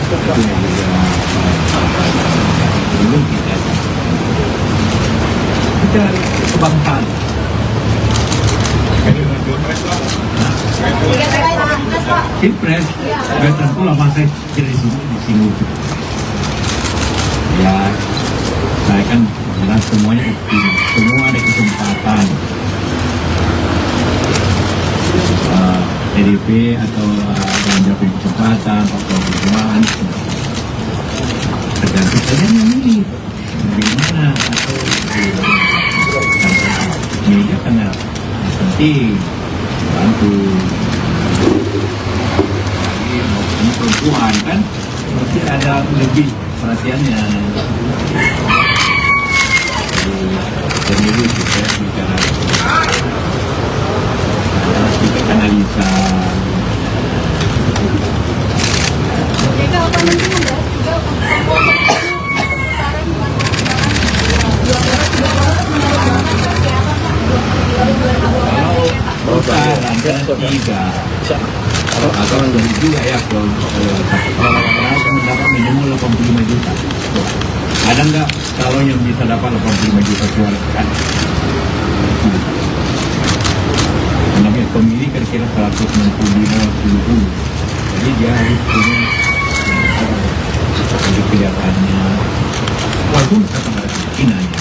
itu yang juga belum kita kebangsaan. Pilpres, tentu lah partai di sini. Ya, saya kan jelas semuanya optimis, semua ada kesempatan. PDIP atau Ganjar punya kesempatan, atau perjuangan, tergantung saja yang ini, bagaimana atau media karena penting bantu. Ini perempuan kan, berarti ada lebih perhatiannya. Pemilu kita bicara, kita analisa. Jika apa nanti membahas juga atau lebih juga ya kalau mendapat minimal 85 juta. Ada nggak kalau yang bisa dapat 85 juta suara kan? Namanya pemilih kira-kira 165-70. Jadi dia harus punya untuk kelihatannya walaupun tetap ada kemungkinannya,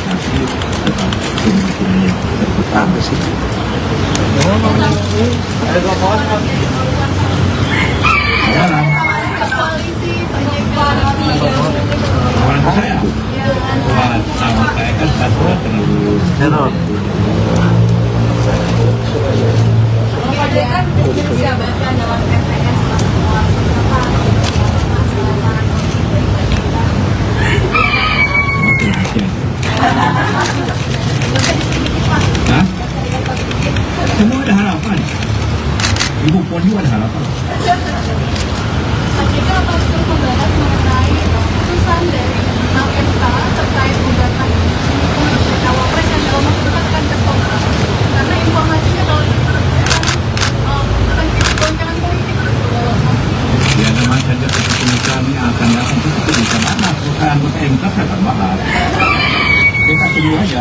tapi tetap kemungkinannya terbuka sih. Sekarang orang saya sama saya kan satu terlalu semua ada harapan. Ibu Puan juga ada harapan.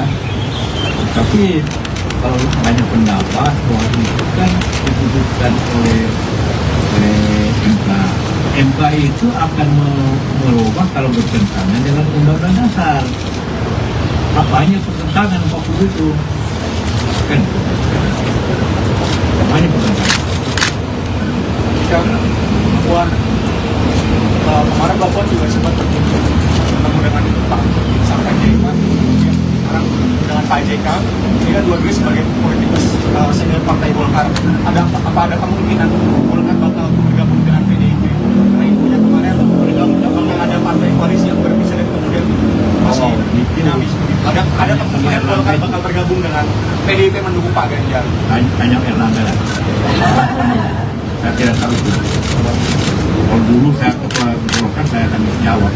aja. Tapi kalau banyak pendapat bahwa itu kan diputuskan oleh MK. MK itu akan merubah kalau bertentangan dengan Undang-Undang Dasar. Apanya pertentangan waktu itu? Kan? Apanya pertentangan? Puan, kemarin Bapak juga sempat bertemu dengan Pak sampai JK. Sekarang dengan Pak JK, ini kan dua-duanya sebagai politikus senior Partai Golkar. Apa ada kemungkinan Golkar bakal bergabung dengan PDIP? Karena infonya kemarin bakal ada partai koalisi yang berpisah dan kemudian masih dinamis. Ada kemungkinan Golkar bakal bergabung dengan PDIP mendukung Pak Ganjar. Banyak Erlangga lah. Saya tidak tahu itu. Kalau dulu saya ketua Golkar, saya akan jawab.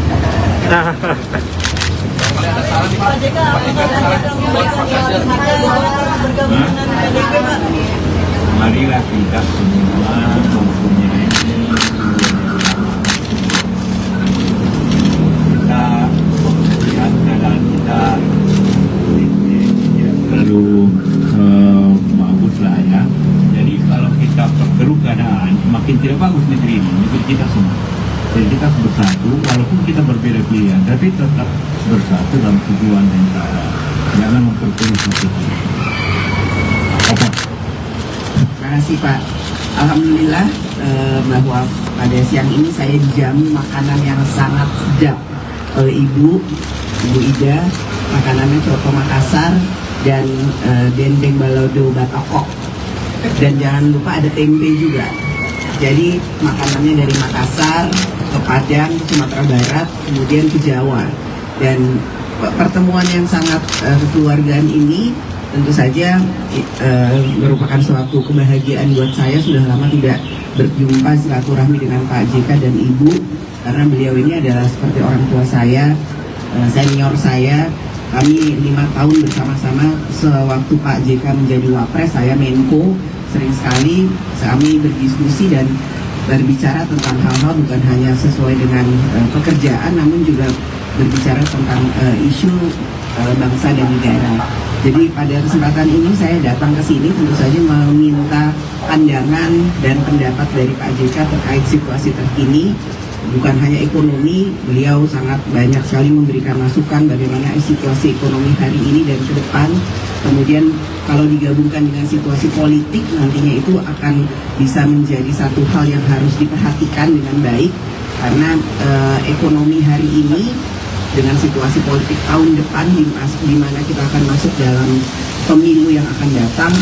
Marilah kita semua mempunyai kita melihat keadaan kita terlalu bagus lah ya. Jadi kalau kita perkeruh keadaan, makin tidak bagus negeri ini, negeri kita semua. Jadi kita harus bersatu, walaupun kita berbeda pilihan, tapi tetap bersatu dalam tujuan yang sama. Jangan memperkeruh satu. Apa? Terima kasih Pak. Alhamdulillah bahwa pada siang ini saya dijamu makanan yang sangat sedap oleh Ibu Ida. Makanannya coto Makassar dan dendeng balado Batokok. Dan jangan lupa ada tempe juga. Jadi makanannya dari Makassar ke Padang, ke Sumatera Barat, kemudian ke Jawa. Dan pertemuan yang sangat kekeluargaan ini tentu saja merupakan suatu kebahagiaan buat saya. Sudah lama tidak berjumpa silaturahmi dengan Pak JK dan Ibu, karena beliau ini adalah seperti orang tua saya, senior saya. Kami 5 tahun bersama-sama sewaktu Pak JK menjadi Wapres, saya Menko. Sering sekali kami berdiskusi dan berbicara tentang hal-hal bukan hanya sesuai dengan pekerjaan, namun juga berbicara tentang isu bangsa dan negara. Jadi pada kesempatan ini saya datang ke sini tentu saja meminta pandangan dan pendapat dari Pak JK terkait situasi terkini. Bukan hanya ekonomi, beliau sangat banyak sekali memberikan masukan bagaimana situasi ekonomi hari ini dan ke depan. Kemudian kalau digabungkan dengan situasi politik, nantinya itu akan bisa menjadi satu hal yang harus diperhatikan dengan baik. Karena ekonomi hari ini dengan situasi politik tahun depan di mana kita akan masuk dalam pemilu yang akan datang,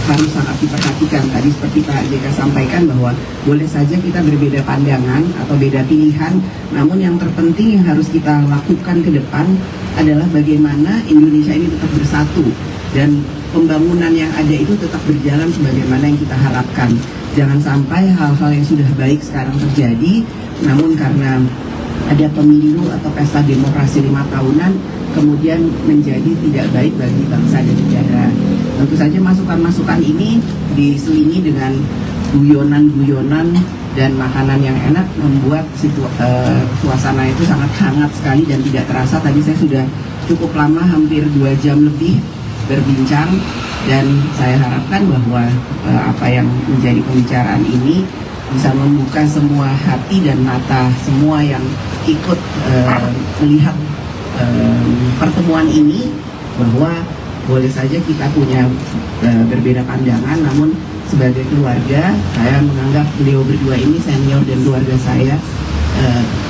harus sangat diperhatikan. Tadi seperti Pak JK sampaikan bahwa boleh saja kita berbeda pandangan atau beda pilihan, namun yang terpenting yang harus kita lakukan ke depan adalah bagaimana Indonesia ini tetap bersatu dan pembangunan yang ada itu tetap berjalan sebagaimana yang kita harapkan. Jangan sampai hal-hal yang sudah baik sekarang terjadi, namun karena ada pemilu atau pesta demokrasi 5 tahunan kemudian menjadi tidak baik bagi bangsa dan negara. Tentu saja masukan-masukan ini diselingi dengan guyonan-guyonan dan makanan yang enak membuat suasana itu sangat hangat sekali dan tidak terasa. Tadi saya sudah cukup lama, hampir 2 jam lebih berbincang, dan saya harapkan bahwa apa yang menjadi pembicaraan ini bisa membuka semua hati dan mata semua yang ikut melihat pertemuan ini, bahwa boleh saja kita punya berbeda pandangan, namun sebagai keluarga saya menganggap beliau berdua ini senior dan keluarga saya.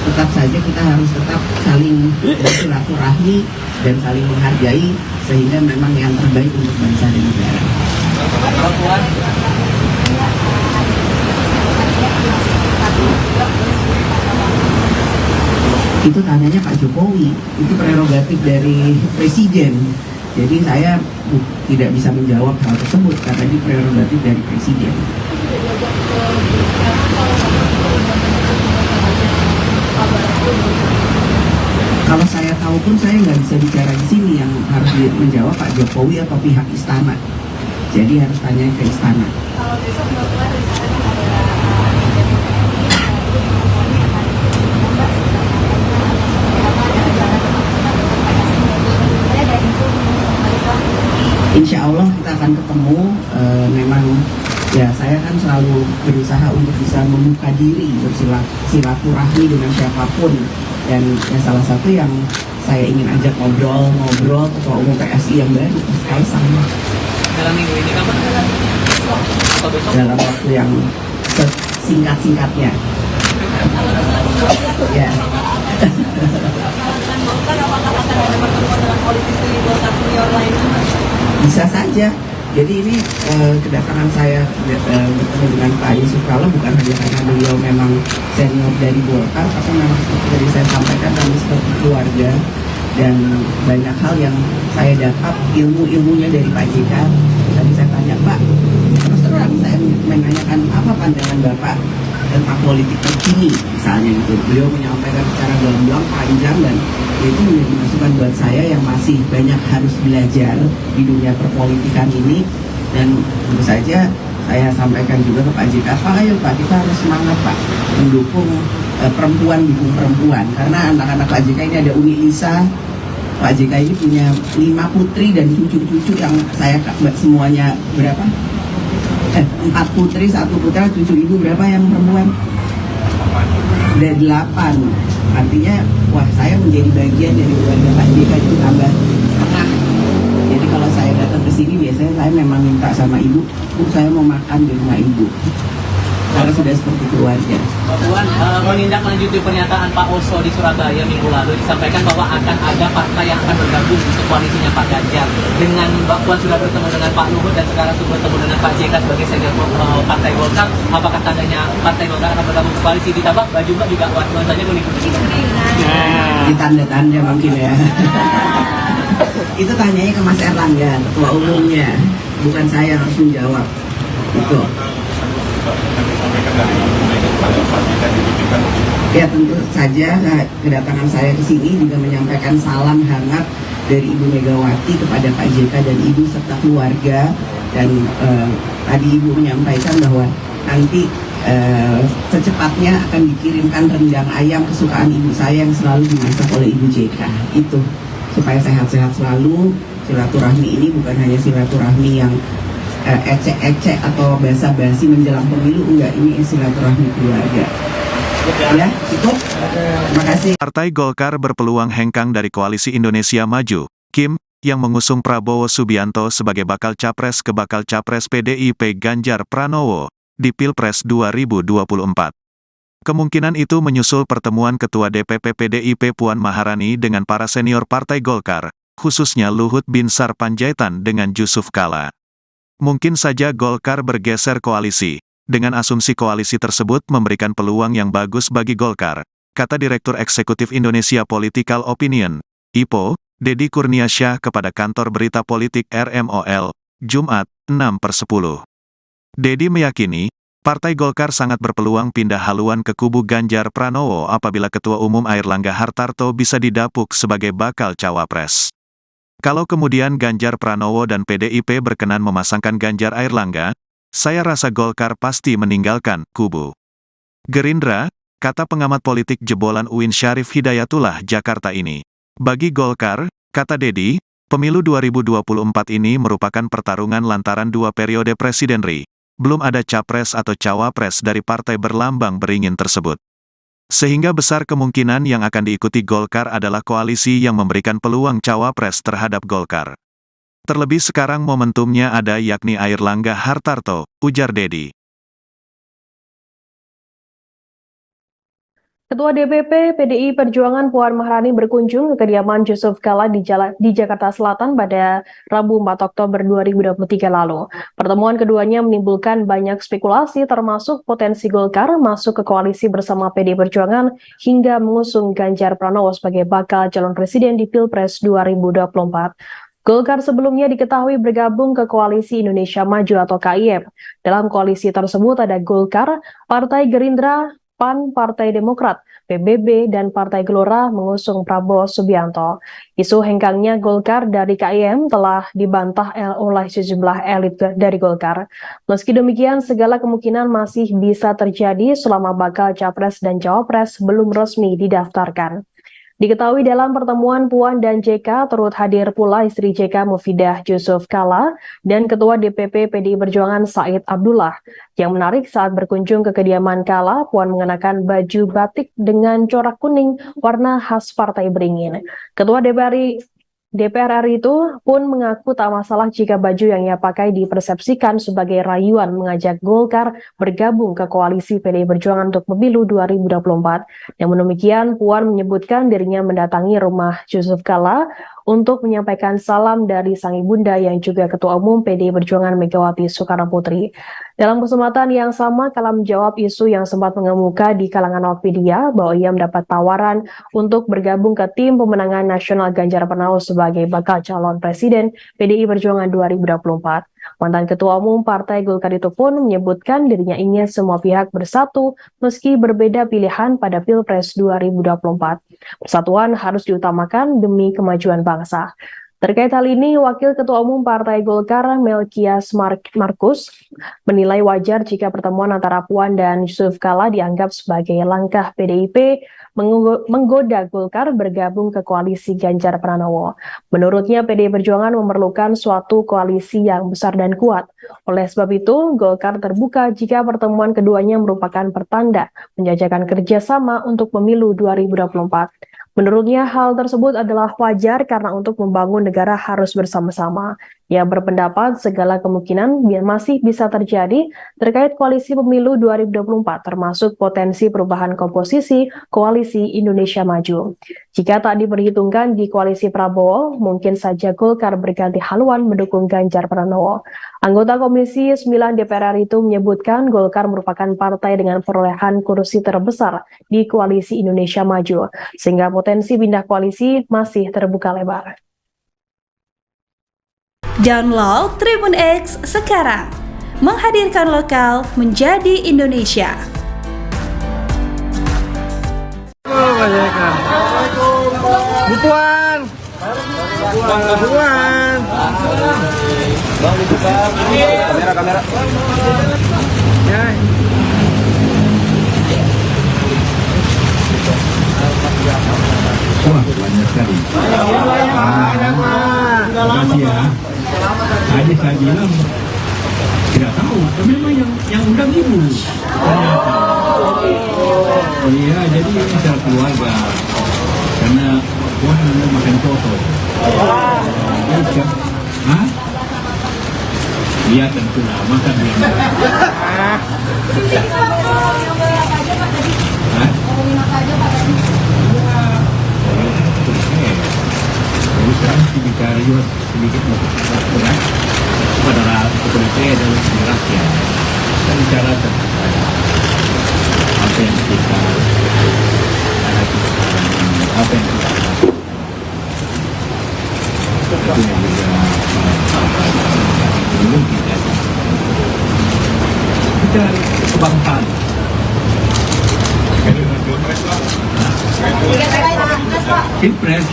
Tetap saja kita harus tetap saling bersilaturahmi dan saling menghargai, sehingga memang yang terbaik untuk bangsa dan negara. Itu tanyanya Pak Jokowi, itu prerogatif dari Presiden. Jadi saya tidak bisa menjawab hal tersebut karena ini prerogatif dari Presiden. Kalau saya tahu pun saya nggak bisa bicara di sini, yang harus menjawab Pak Jokowi atau pihak istana. Jadi harus tanya ke istana. Kalau besok Bapak insya Allah kita akan ketemu. Memang ya saya kan selalu berusaha untuk bisa membuka diri bersilaturahmi dengan siapapun, dan ya salah satu yang saya ingin ajak ngobrol Ketua Umum PSI yang baru, Mas Kaisang. Dalam minggu ini kapan? Atau besok? Dalam waktu yang singkat-singkatnya. Ya. Bisa saja. Jadi ini kedatangan saya bertemu dengan Pak Yusuf Kala bukan hanya karena beliau memang senior dari Golkar, tapi memang seperti tadi saya sampaikan kami seperti keluarga, dan banyak hal yang saya dapat ilmunya dari Pak JK. Tadi saya tanya, Pak, terus terang saya menanyakan apa pandangan Bapak tentang politik terkini misalnya itu. Beliau menyampaikan secara gamblang, panjang, dan itu menjadi masukan buat saya yang masih banyak harus belajar di dunia perpolitikan ini. Dan tentu saja saya sampaikan juga ke Pak JK, Pak, ayo Pak, kita harus semangat Pak mendukung perempuan, dukung perempuan, karena anak-anak Pak JK ini ada Uni Lisa. Pak JK ini punya 5 putri dan cucu-cucu yang saya semuanya berapa? 4 putri, 1 putra, 7 ibu, berapa yang perempuan? Ada 8. Artinya, wah, saya menjadi bagian dari keluarga Pak JK itu tambah setengah. Jadi kalau saya datang ke sini biasanya saya memang minta sama ibu, Bu, saya mau makan di rumah ibu. Karena sudah seperti keluarga. Mbak Puan, menindaklanjuti pernyataan Pak Oso di Surabaya minggu lalu, disampaikan bahwa akan ada partai yang akan bergabung untuk koalisinya Pak Ganjar. Dengan Mbak Puan sudah bertemu dengan Pak Luhut dan sekarang sudah bertemu dengan Pak JK sebagai senior Partai Golkar, apakah tandanya Partai Golkar akan bergabung ke koalisi? Ditambah baju Mbak juga nuansanya mengikuti. Ditanda-tanda mungkin ya. Itu tanyanya ke Mas Erlangga, ketua umumnya, bukan saya yang harus menjawab. Itu. Ya tentu saja kedatangan saya ke sini juga menyampaikan salam hangat dari Ibu Megawati kepada Pak JK dan Ibu serta keluarga. Dan tadi Ibu menyampaikan bahwa nanti secepatnya akan dikirimkan rendang ayam kesukaan ibu saya yang selalu dimasak oleh Ibu JK. Itu supaya sehat-sehat selalu. Silaturahmi ini bukan hanya silaturahmi yang ecek-ecek atau basa-basi menjelang pemilu, enggak, ini silaturahmi keluarga. Ya, cukup. Terima kasih. Partai Golkar berpeluang hengkang dari Koalisi Indonesia Maju, Kim, yang mengusung Prabowo Subianto sebagai bakal capres ke bakal capres PDIP Ganjar Pranowo di Pilpres 2024. Kemungkinan itu menyusul pertemuan Ketua DPP PDIP Puan Maharani dengan para senior Partai Golkar, khususnya Luhut Binsar Panjaitan dengan Yusuf Kala. Mungkin saja Golkar bergeser koalisi. Dengan asumsi koalisi tersebut memberikan peluang yang bagus bagi Golkar, kata Direktur Eksekutif Indonesia Political Opinion, IPO, Deddy Kurniasyah kepada kantor berita politik RMOL, Jumat, 6/10. Deddy meyakini, Partai Golkar sangat berpeluang pindah haluan ke kubu Ganjar Pranowo apabila Ketua Umum Airlangga Hartarto bisa didapuk sebagai bakal cawapres. Kalau kemudian Ganjar Pranowo dan PDIP berkenan memasangkan Ganjar Airlangga, saya rasa Golkar pasti meninggalkan kubu Gerindra, kata pengamat politik jebolan UIN Syarif Hidayatullah Jakarta ini. Bagi Golkar, kata Deddy, pemilu 2024 ini merupakan pertarungan lantaran 2 periode presidenri. Belum ada capres atau cawapres dari partai berlambang beringin tersebut. Sehingga besar kemungkinan yang akan diikuti Golkar adalah koalisi yang memberikan peluang cawapres terhadap Golkar. Terlebih sekarang momentumnya ada yakni Airlangga Hartarto, ujar Deddy. Ketua DPP PDI Perjuangan Puan Maharani berkunjung ke kediaman Yusuf Kala di Jakarta Selatan pada Rabu 4 Oktober 2023 lalu. Pertemuan keduanya menimbulkan banyak spekulasi termasuk potensi Golkar masuk ke koalisi bersama PDI Perjuangan hingga mengusung Ganjar Pranowo sebagai bakal calon presiden di Pilpres 2024. Golkar sebelumnya diketahui bergabung ke Koalisi Indonesia Maju atau KIM. Dalam koalisi tersebut ada Golkar, Partai Gerindra, PAN, Partai Demokrat, PBB, dan Partai Gelora mengusung Prabowo Subianto. Isu hengkangnya Golkar dari KIM telah dibantah oleh sejumlah elit dari Golkar. Meski demikian, segala kemungkinan masih bisa terjadi selama bakal capres dan cawapres belum resmi didaftarkan. Diketahui dalam pertemuan Puan dan JK turut hadir pula istri JK Mufidah Yusuf Kala dan Ketua DPP PDI Perjuangan Said Abdullah. Yang menarik saat berkunjung ke kediaman Kala, Puan mengenakan baju batik dengan corak kuning warna khas Partai Beringin. Ketua DPR RI itu pun mengaku tak masalah jika baju yang ia pakai dipersepsikan sebagai rayuan mengajak Golkar bergabung ke koalisi PDI Perjuangan untuk pemilu 2024. Namun demikian, Puan menyebutkan dirinya mendatangi rumah Yusuf Kala untuk menyampaikan salam dari sang ibunda yang juga Ketua Umum PDI Perjuangan Megawati Soekarno Putri. Dalam kesempatan yang sama, Kala menjawab isu yang sempat mengemuka di kalangan awak media bahwa ia mendapat tawaran untuk bergabung ke tim pemenangan nasional Ganjar Pranowo sebagai bakal calon presiden PDI Perjuangan 2024. Mantan Ketua Umum Partai Golkar itu pun menyebutkan dirinya ingin semua pihak bersatu meski berbeda pilihan pada Pilpres 2024. Persatuan harus diutamakan demi kemajuan bangsa. Terkait hal ini, Wakil Ketua Umum Partai Golkar Melkias Markus menilai wajar jika pertemuan antara Puan dan Yusuf Kala dianggap sebagai langkah PDIP menggoda Golkar bergabung ke koalisi Ganjar Pranowo. Menurutnya, PDI Perjuangan memerlukan suatu koalisi yang besar dan kuat. Oleh sebab itu, Golkar terbuka jika pertemuan keduanya merupakan pertanda menjajakan kerjasama untuk pemilu 2024. Menurutnya, hal tersebut adalah wajar karena untuk membangun negara harus bersama-sama. Ia berpendapat segala kemungkinan masih bisa terjadi terkait koalisi pemilu 2024, termasuk potensi perubahan komposisi koalisi Indonesia Maju. Jika tak diperhitungkan di koalisi Prabowo, mungkin saja Golkar berganti haluan mendukung Ganjar Pranowo. Anggota Komisi 9 DPR RI itu menyebutkan Golkar merupakan partai dengan perolehan kursi terbesar di koalisi Indonesia Maju, sehingga potensi pindah koalisi masih terbuka lebar. Download Tribun X sekarang, menghadirkan lokal menjadi Indonesia. Bu Puan. Kamera. Ya. Wah, banyak sekali. Terima kasih ya. Tadi saya bilang tidak tahu, memang yang undang ibu. Iya, jadi ini secara keluarga. Karena Puan makan soto. Hah? Iya tentu lah, makan dia. Jadi sekarang bicara juga sedikit kurang pada kepolisian adalah rakyat dan bicara tentang apa yang kita hadapi sekarang ini, apa yang kita lakukan. Itu yang juga belum kita kebangsaan. Pilpres,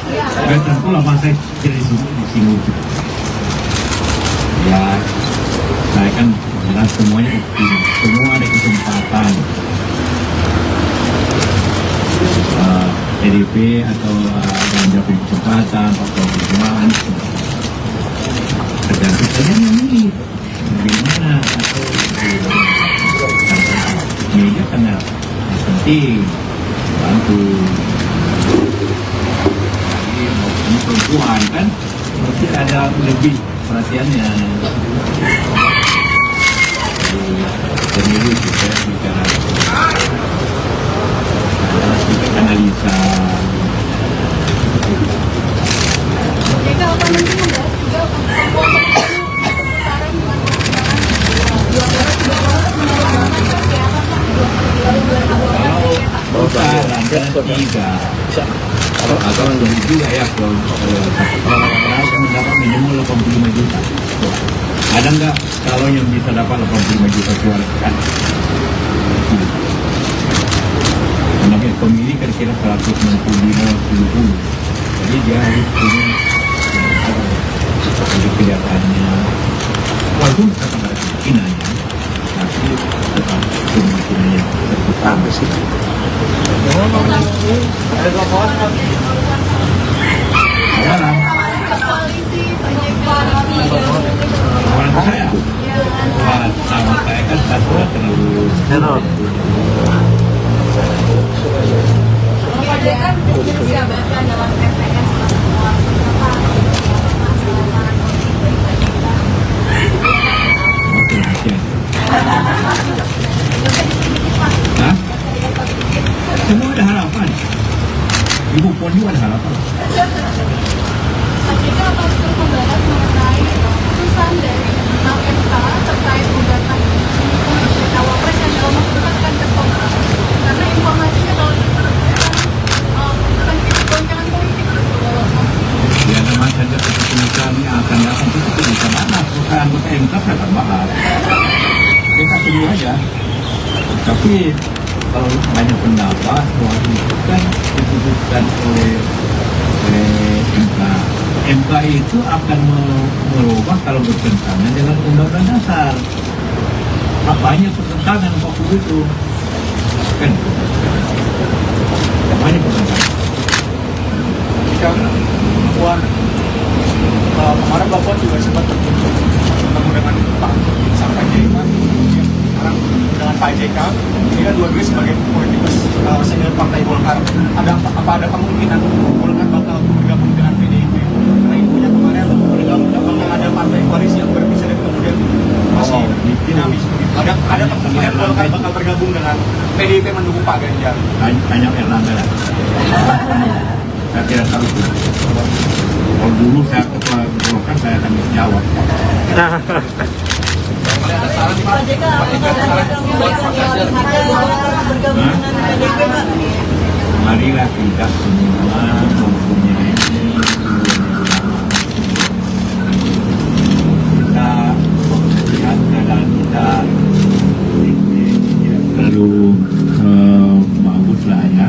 tentu lah masa jadi di sini. Ya, saya kan jelas semuanya semua ada kesempatan. PDIP atau Ganjar punya kesempatan, Pak Prabowo perjuangan. Tergantung saja ini bagaimana atau media karena penting bantu. Ini perempuan kan mesti ada lebih perhatiannya. Pemilu kita bicara analisa. Jika apa mungkin membahas juga atau jadi juga ya kalau mendapat minimal 85 juta. Ada nggak kalau yang bisa dapat 85 juta suara kan? Karena pemilih kira-kira 165-70, jadi dia harus punya jadi kelihatannya walaupun kata ada kemungkinannya, tapi tetap kemungkinannya terbuka sih. saya. Wah, sama saya kan satu terlalu. Pak JK menjabatkan dalam TPS Hah? Semua ada harapan. Ibu Puan juga ada harapan. Pak JK akan terus membahas mengenai putusan dari MK terkait gugatan cawapres yang dalam waktu dekat akan tertolak. Karena informasinya kalau akan goncangan politik. Ya memang saja keputusan yang akan datang itu bisa mana anggota MK akan bahas. Kita tunggu aja. Tapi kalau banyak pendapat bahwa itu kan diputuskan oleh MK. MK itu akan merubah kalau bertentangan dengan Undang-Undang Dasar. Apanya pertentangan waktu itu? Kan? Apanya pertentangan? Jika Puan kemarin Mbak Puan juga sempat bertemu dengan Pak sampai Jaiman, sekarang dengan Pak JK. Ini kan dua-duanya sebagai politikus senior Partai Golkar. Apa ada kemungkinan Golkar bakal bergabung dengan PDIP? Karena infonya kemarin bakal ada partai koalisi yang berpisah dan kemudian masih dinamis begitu. Ada kemungkinan Golkar bakal bergabung dengan PDIP mendukung Pak Ganjar. Banyak Erlangga lah. Saya tidak tahu. Kalau dulu saya ketua Golkar saya akan jawab. Pak JK Marilah kita semua mempunyai kita melihat keadaan kita terlalu bagus lah ya.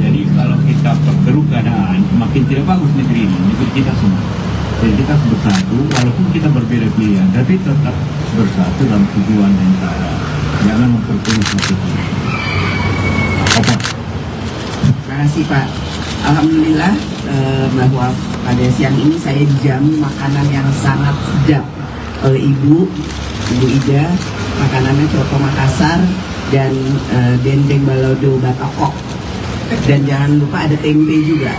Jadi kalau kita perkeruh keadaan makin tidak bagus negeri ini, negeri kita semua. Jadi kita harus bersatu walaupun kita berbeda pilihan, tapi tetap bersatu dalam tujuan yang sama. Jangan memperkeruh satu. Apa? Terima kasih Pak. Alhamdulillah bahwa pada siang ini saya dijamu makanan yang sangat sedap oleh Ibu Ida. Makanannya coto Makassar dan dendeng balado batokok. Dan jangan lupa ada tempe juga.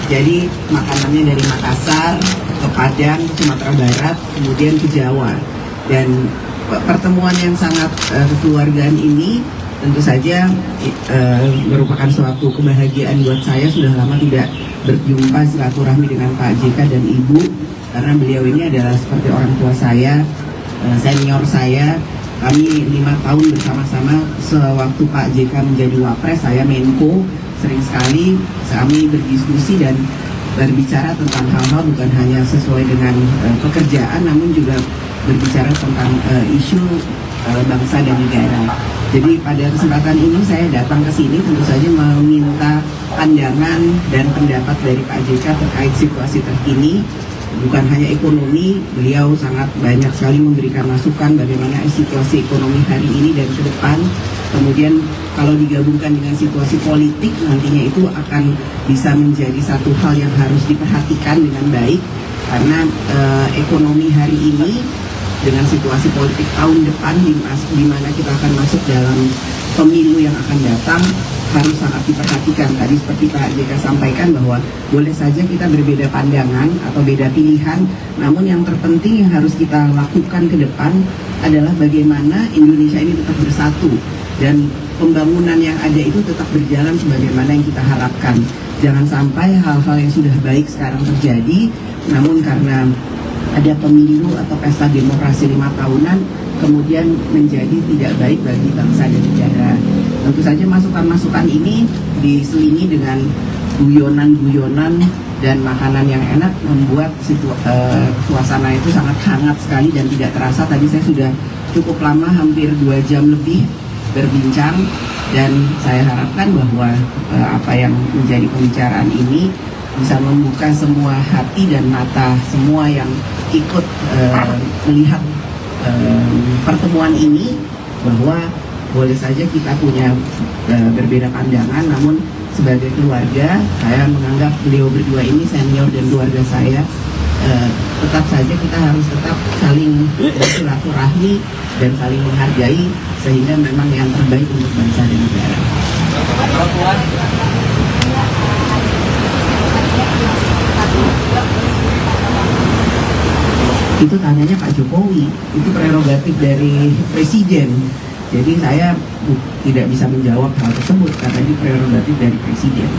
Jadi makanannya dari Makassar ke Padang, Sumatera Barat, kemudian ke Jawa. Dan pertemuan yang sangat kekeluargaan ini tentu saja merupakan suatu kebahagiaan buat saya. Sudah lama tidak berjumpa silaturahmi dengan Pak JK dan Ibu, karena beliau ini adalah seperti orang tua saya, senior saya. Kami 5 tahun bersama-sama. Sewaktu Pak JK menjadi Wapres, saya Menko. Sering sekali kami berdiskusi dan berbicara tentang hal-hal bukan hanya sesuai dengan pekerjaan, namun juga berbicara tentang isu bangsa dan negara. Jadi pada kesempatan ini saya datang ke sini tentu saja meminta pandangan dan pendapat dari Pak JK terkait situasi terkini. Bukan hanya ekonomi, beliau sangat banyak sekali memberikan masukan bagaimana situasi ekonomi hari ini dan ke depan. Kemudian kalau digabungkan dengan situasi politik, nantinya itu akan bisa menjadi satu hal yang harus diperhatikan dengan baik. Karena ekonomi hari ini dengan situasi politik tahun depan di mana kita akan masuk dalam pemilu yang akan datang harus sangat diperhatikan. Tadi seperti Pak JK sampaikan bahwa boleh saja kita berbeda pandangan atau beda pilihan, namun yang terpenting yang harus kita lakukan ke depan adalah bagaimana Indonesia ini tetap bersatu dan pembangunan yang ada itu tetap berjalan sebagaimana yang kita harapkan. Jangan sampai hal-hal yang sudah baik sekarang terjadi, namun karena ada pemilu atau pesta demokrasi 5 tahunan kemudian menjadi tidak baik bagi bangsa dan negara. Tentu saja masukan-masukan ini diselingi dengan guyonan-guyonan dan makanan yang enak membuat suasana itu sangat hangat sekali dan tidak terasa. Tadi saya sudah cukup lama, hampir 2 jam lebih berbincang, dan saya harapkan bahwa apa yang menjadi pembicaraan ini bisa membuka semua hati dan mata semua yang ikut melihat pertemuan ini, bahwa boleh saja kita punya berbeda pandangan, namun sebagai keluarga saya menganggap beliau berdua ini senior dan keluarga saya, tetap saja kita harus tetap saling bersilaturahmi dan saling menghargai sehingga memang yang terbaik untuk bangsa dan negara. Mbak Puan, Itu tanyanya Pak Jokowi, itu prerogatif dari Presiden. Jadi saya tidak bisa menjawab hal tersebut karena ini prerogatif dari Presiden.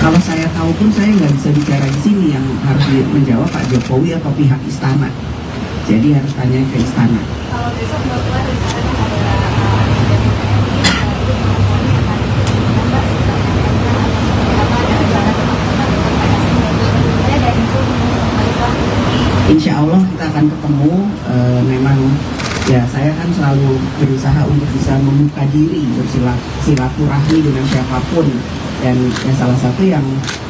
Kalau saya tahu pun saya nggak bisa bicara di sini, yang harus menjawab Pak Jokowi atau pihak istana. Jadi harus tanya ke istana. Kalau besok Mbak Puan rencananya Insya Allah kita akan ketemu. Memang ya saya kan selalu berusaha untuk bisa membuka diri bersilaturahmi dengan siapapun, dan ya salah satu yang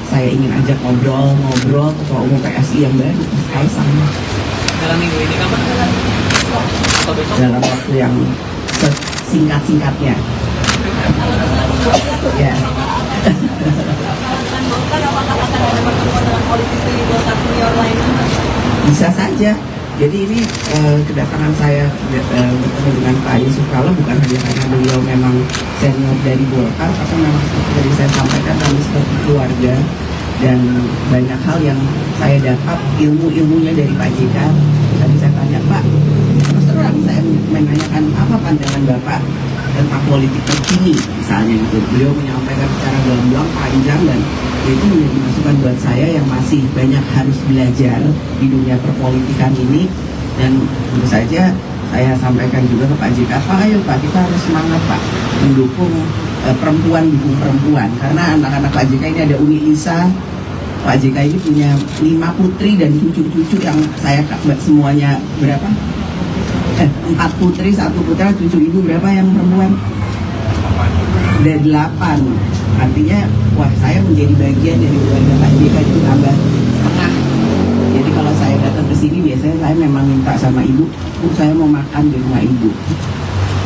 saya ingin ajak ngobrol Ketua Umum PSI yang baru, Mas Kaisang, dalam minggu ini kapan? Atau besok? dalam waktu yang singkat-singkatnya. Ya. Bisa saja. Jadi ini kedatangan saya bertemu dengan Pak Yusuf Kala bukan hanya karena beliau memang senior dari Golkar, tapi memang seperti tadi saya sampaikan kami seperti keluarga, dan banyak hal yang saya dapat ilmunya dari Pak JK. Tadi saya tanya, Pak, terus terang saya menanyakan apa pandangan Bapak tentang politik terkini misalnya gitu. Beliau menyampaikan secara gamblang panjang, dan itu menjadi masukan buat saya yang masih banyak harus belajar di dunia perpolitikan ini. Dan tentu saja saya sampaikan juga ke Pak JK, Pak ayo Pak, kita harus semangat Pak mendukung perempuan, dukung perempuan, karena anak-anak Pak JK ini ada Umi Lisa. Pak JK ini punya 5 putri dan cucu-cucu yang saya semuanya berapa? 4 putri, 1 putra, 7 ibu, berapa yang perempuan? Ada 8. Artinya, wah saya menjadi bagian dari keluarga Pak JK itu tambah setengah. Jadi kalau saya datang ke sini biasanya saya memang minta sama ibu, Bu saya mau makan di rumah ibu.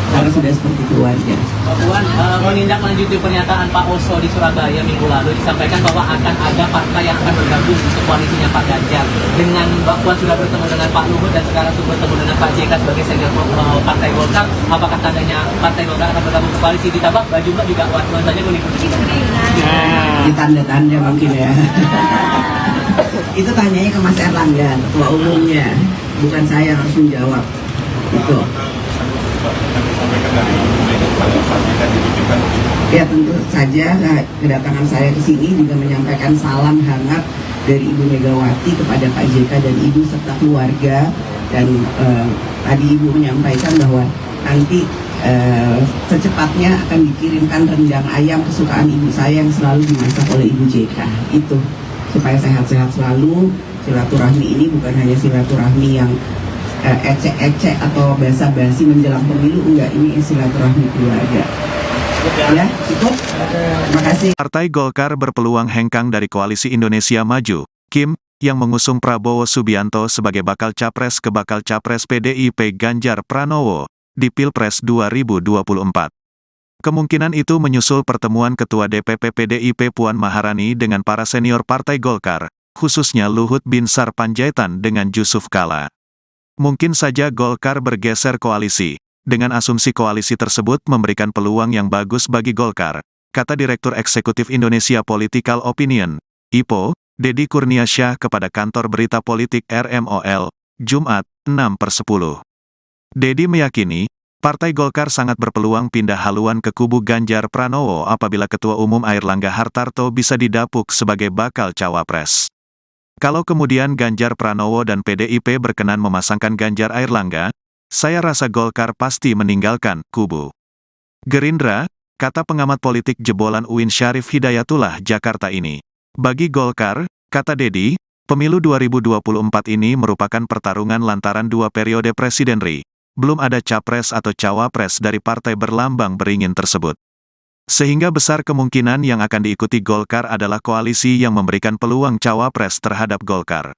Karena sudah seperti keluarga. Mbak Puan, menindaklanjuti pernyataan Pak Oso di Surabaya minggu lalu, disampaikan bahwa akan ada partai yang akan bergabung untuk koalisinya Pak Ganjar. Dengan Mbak Puan sudah bertemu dengan Pak Luhut dan sekarang sudah bertemu dengan Pak JK sebagai senior partai Golkar, apakah tandanya partai Golkar akan bergabung ke koalisi? Ditambah baju Mbak juga nuansanya kuning-kuning. Di tanda-tanda mungkin ya. Itu tanyanya ke Mas Erlangga, ketua umumnya, bukan saya yang harus menjawab. Itu. Ya tentu saja kedatangan saya ke sini juga menyampaikan salam hangat dari Ibu Megawati kepada Pak JK dan Ibu serta keluarga. Dan tadi Ibu menyampaikan bahwa nanti secepatnya akan dikirimkan rendang ayam kesukaan ibu saya yang selalu dimasak oleh Ibu JK. Itu supaya sehat-sehat selalu. Silaturahmi ini bukan hanya silaturahmi yang ecek-ecek atau basa-basi menjelang pemilu, enggak, ini silaturahmi keluarga. Ya, cukup. Terima kasih. Partai Golkar berpeluang hengkang dari Koalisi Indonesia Maju, Kim, yang mengusung Prabowo Subianto sebagai bakal capres ke bakal capres PDIP Ganjar Pranowo di Pilpres 2024. Kemungkinan itu menyusul pertemuan Ketua DPP PDIP Puan Maharani dengan para senior Partai Golkar, khususnya Luhut Binsar Panjaitan dengan Yusuf Kala. Mungkin saja Golkar bergeser koalisi. Dengan asumsi koalisi tersebut memberikan peluang yang bagus bagi Golkar, kata Direktur Eksekutif Indonesia Political Opinion, IPO, Deddy Kurniasyah kepada kantor berita politik RMOL, Jumat, 6/10. Deddy meyakini, Partai Golkar sangat berpeluang pindah haluan ke kubu Ganjar Pranowo apabila Ketua Umum Airlangga Hartarto bisa didapuk sebagai bakal cawapres. Kalau kemudian Ganjar Pranowo dan PDIP berkenan memasangkan Ganjar Airlangga, saya rasa Golkar pasti meninggalkan kubu Gerindra, kata pengamat politik jebolan UIN Syarif Hidayatullah Jakarta ini. Bagi Golkar, kata Deddy, pemilu 2024 ini merupakan pertarungan lantaran 2 periode presidenri. Belum ada capres atau cawapres dari partai berlambang beringin tersebut. Sehingga besar kemungkinan yang akan diikuti Golkar adalah koalisi yang memberikan peluang cawapres terhadap Golkar.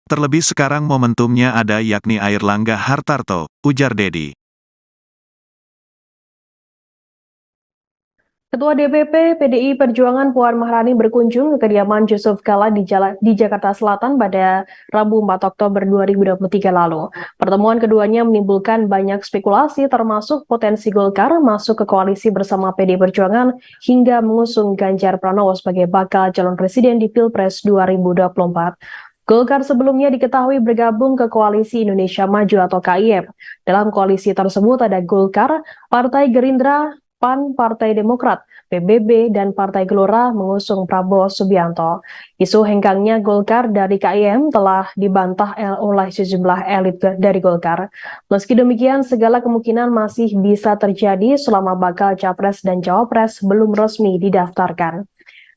Terlebih sekarang momentumnya ada yakni Airlangga Hartarto, ujar Deddy. Ketua DPP PDI Perjuangan Puan Maharani berkunjung ke kediaman Yusuf Kala di Jakarta Selatan pada Rabu 4 Oktober 2023 lalu. Pertemuan keduanya menimbulkan banyak spekulasi termasuk potensi Golkar masuk ke koalisi bersama PDI Perjuangan hingga mengusung Ganjar Pranowo sebagai bakal calon presiden di Pilpres 2024. Golkar sebelumnya diketahui bergabung ke Koalisi Indonesia Maju atau KIM. Dalam koalisi tersebut ada Golkar, Partai Gerindra, PAN, Partai Demokrat, PBB, dan Partai Gelora mengusung Prabowo Subianto. Isu hengkangnya Golkar dari KIM telah dibantah oleh sejumlah elit dari Golkar. Meski demikian, segala kemungkinan masih bisa terjadi selama bakal Capres dan Cawapres belum resmi didaftarkan.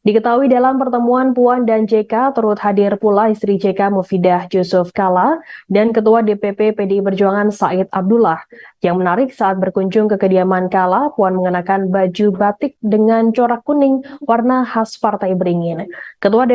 Diketahui dalam pertemuan Puan dan JK turut hadir pula istri JK Mufidah Yusuf Kala dan Ketua DPP PDI Perjuangan Said Abdullah. Yang menarik saat berkunjung ke kediaman Kala, Puan mengenakan baju batik dengan corak kuning warna khas Partai Beringin. Ketua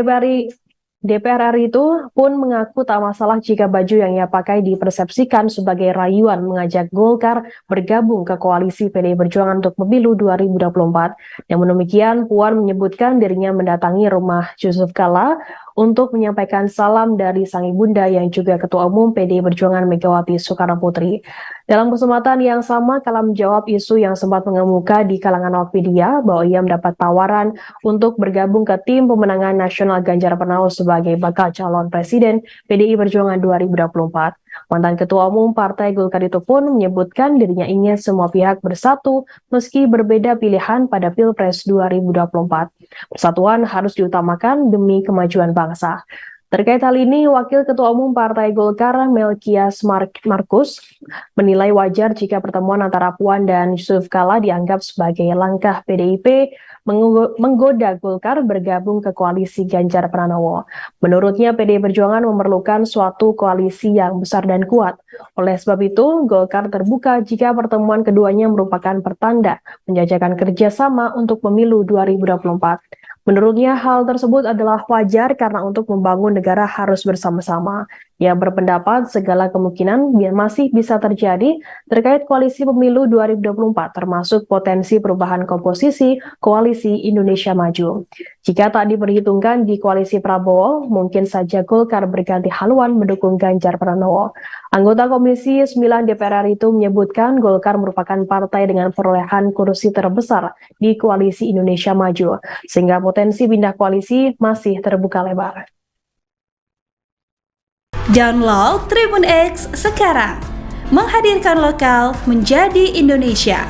DPR RI itu pun mengaku tak masalah jika baju yang ia pakai dipersepsikan sebagai rayuan mengajak Golkar bergabung ke koalisi PDI Perjuangan untuk pemilu 2024. Namun demikian, Puan menyebutkan dirinya mendatangi rumah Yusuf Kala untuk menyampaikan salam dari sang ibunda yang juga Ketua Umum PDI Perjuangan Megawati Soekarnoputri. Dalam kesempatan yang sama, Kala menjawab isu yang sempat mengemuka di kalangan awak media bahwa ia mendapat tawaran untuk bergabung ke tim pemenangan nasional Ganjar Pranowo sebagai bakal calon presiden PDI Perjuangan 2024. Mantan Ketua Umum Partai Golkar itu pun menyebutkan dirinya ingin semua pihak bersatu meski berbeda pilihan pada Pilpres 2024. Persatuan harus diutamakan demi kemajuan bangsa. Terkait hal ini, Wakil Ketua Umum Partai Golkar Melkias Markus menilai wajar jika pertemuan antara Puan dan Yusuf Kala dianggap sebagai langkah PDIP menggoda Golkar bergabung ke koalisi Ganjar Pranowo. Menurutnya, PDI Perjuangan memerlukan suatu koalisi yang besar dan kuat. Oleh sebab itu, Golkar terbuka jika pertemuan keduanya merupakan pertanda menjajakan kerjasama untuk pemilu 2024. Menurutnya, hal tersebut adalah wajar karena untuk membangun negara harus bersama-sama. Ia berpendapat segala kemungkinan masih bisa terjadi terkait koalisi pemilu 2024, termasuk potensi perubahan komposisi Koalisi Indonesia Maju. Jika tak diperhitungkan di koalisi Prabowo, mungkin saja Golkar berganti haluan mendukung Ganjar Pranowo. Anggota Komisi 9 DPR RI itu menyebutkan Golkar merupakan partai dengan perolehan kursi terbesar di Koalisi Indonesia Maju, sehingga potensi pindah koalisi masih terbuka lebar. Download Tribun X sekarang, menghadirkan lokal menjadi Indonesia.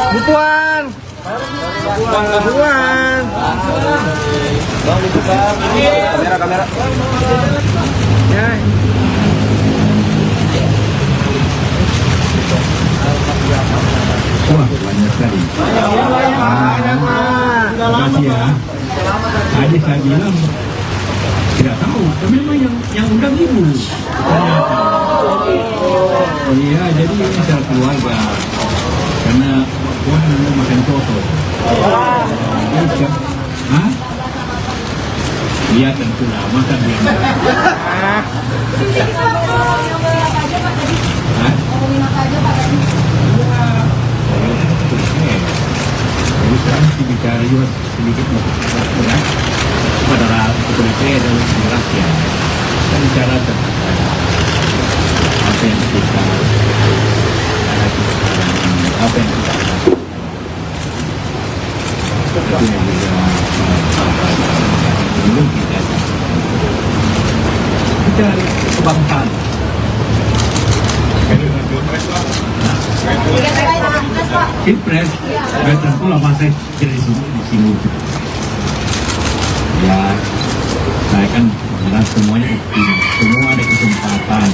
Bu Puan. Kamera. Ya. Wah, banyak sekali. Terima kasih ya. Tadi saya bilang tidak tahu, tapi memang yang undang ibu. Oh iya, jadi ini secara keluarga. Karena Puan mau makan soto. Hah? Iya tentu lah, makan dia. Jadi sekarang bicara juga sedikit kepada kepolisian dan rakyat. Kita bicara tentang apa yang kita apa yang kita itu yang juga belum kita kebangsaan. Pilpres, tentu lah partai dari sini. Ya, saya kan jelas semuanya semua ada kesempatan.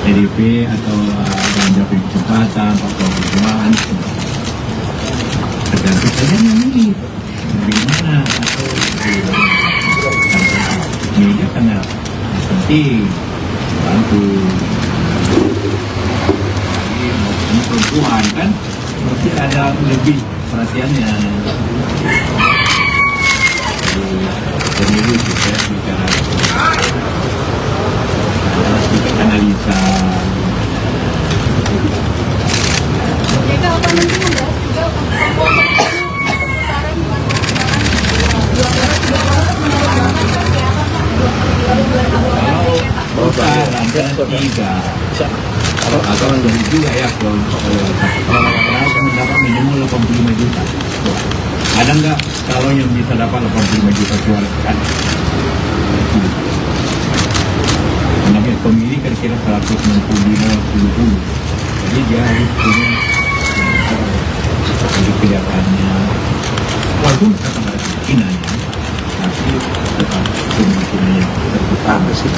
PDIP atau Ganjar punya kesempatan, atau Perjuangan tergantung saja yang ini bagaimana atau media karena penting bantu ini perempuan kan berarti ada lebih perhatiannya pemilu kita bicara tidak. Kalau agak lebih juga ya, kalau mendapat minimal 85 juta. Ada nggak kalau yang bisa dapat 85 juta suara kan? Namanya pemilih kira-kira 165-70. Jadi dia harus punya jadi kelihatannya walaupun kata ada kemungkinannya, tapi tetap kemungkinannya terbuka sih.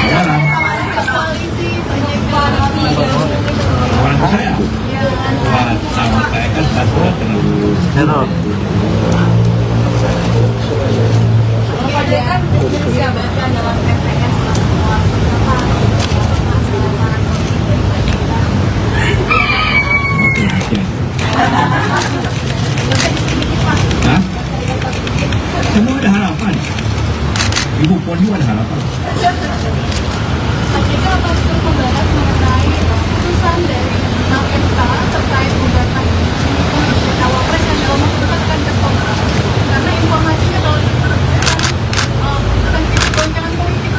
Sekarang orang saya sama saya kan sudah terlalu Hah? Semua ada harapan. Ibu Puan juga ada harapan. Jadi apakah membahas mengenai putusan dari MK terkait gugatan cawapres yang dalam waktu dekat akan tertolak? Karena informasinya kalau bukan goncangan politik.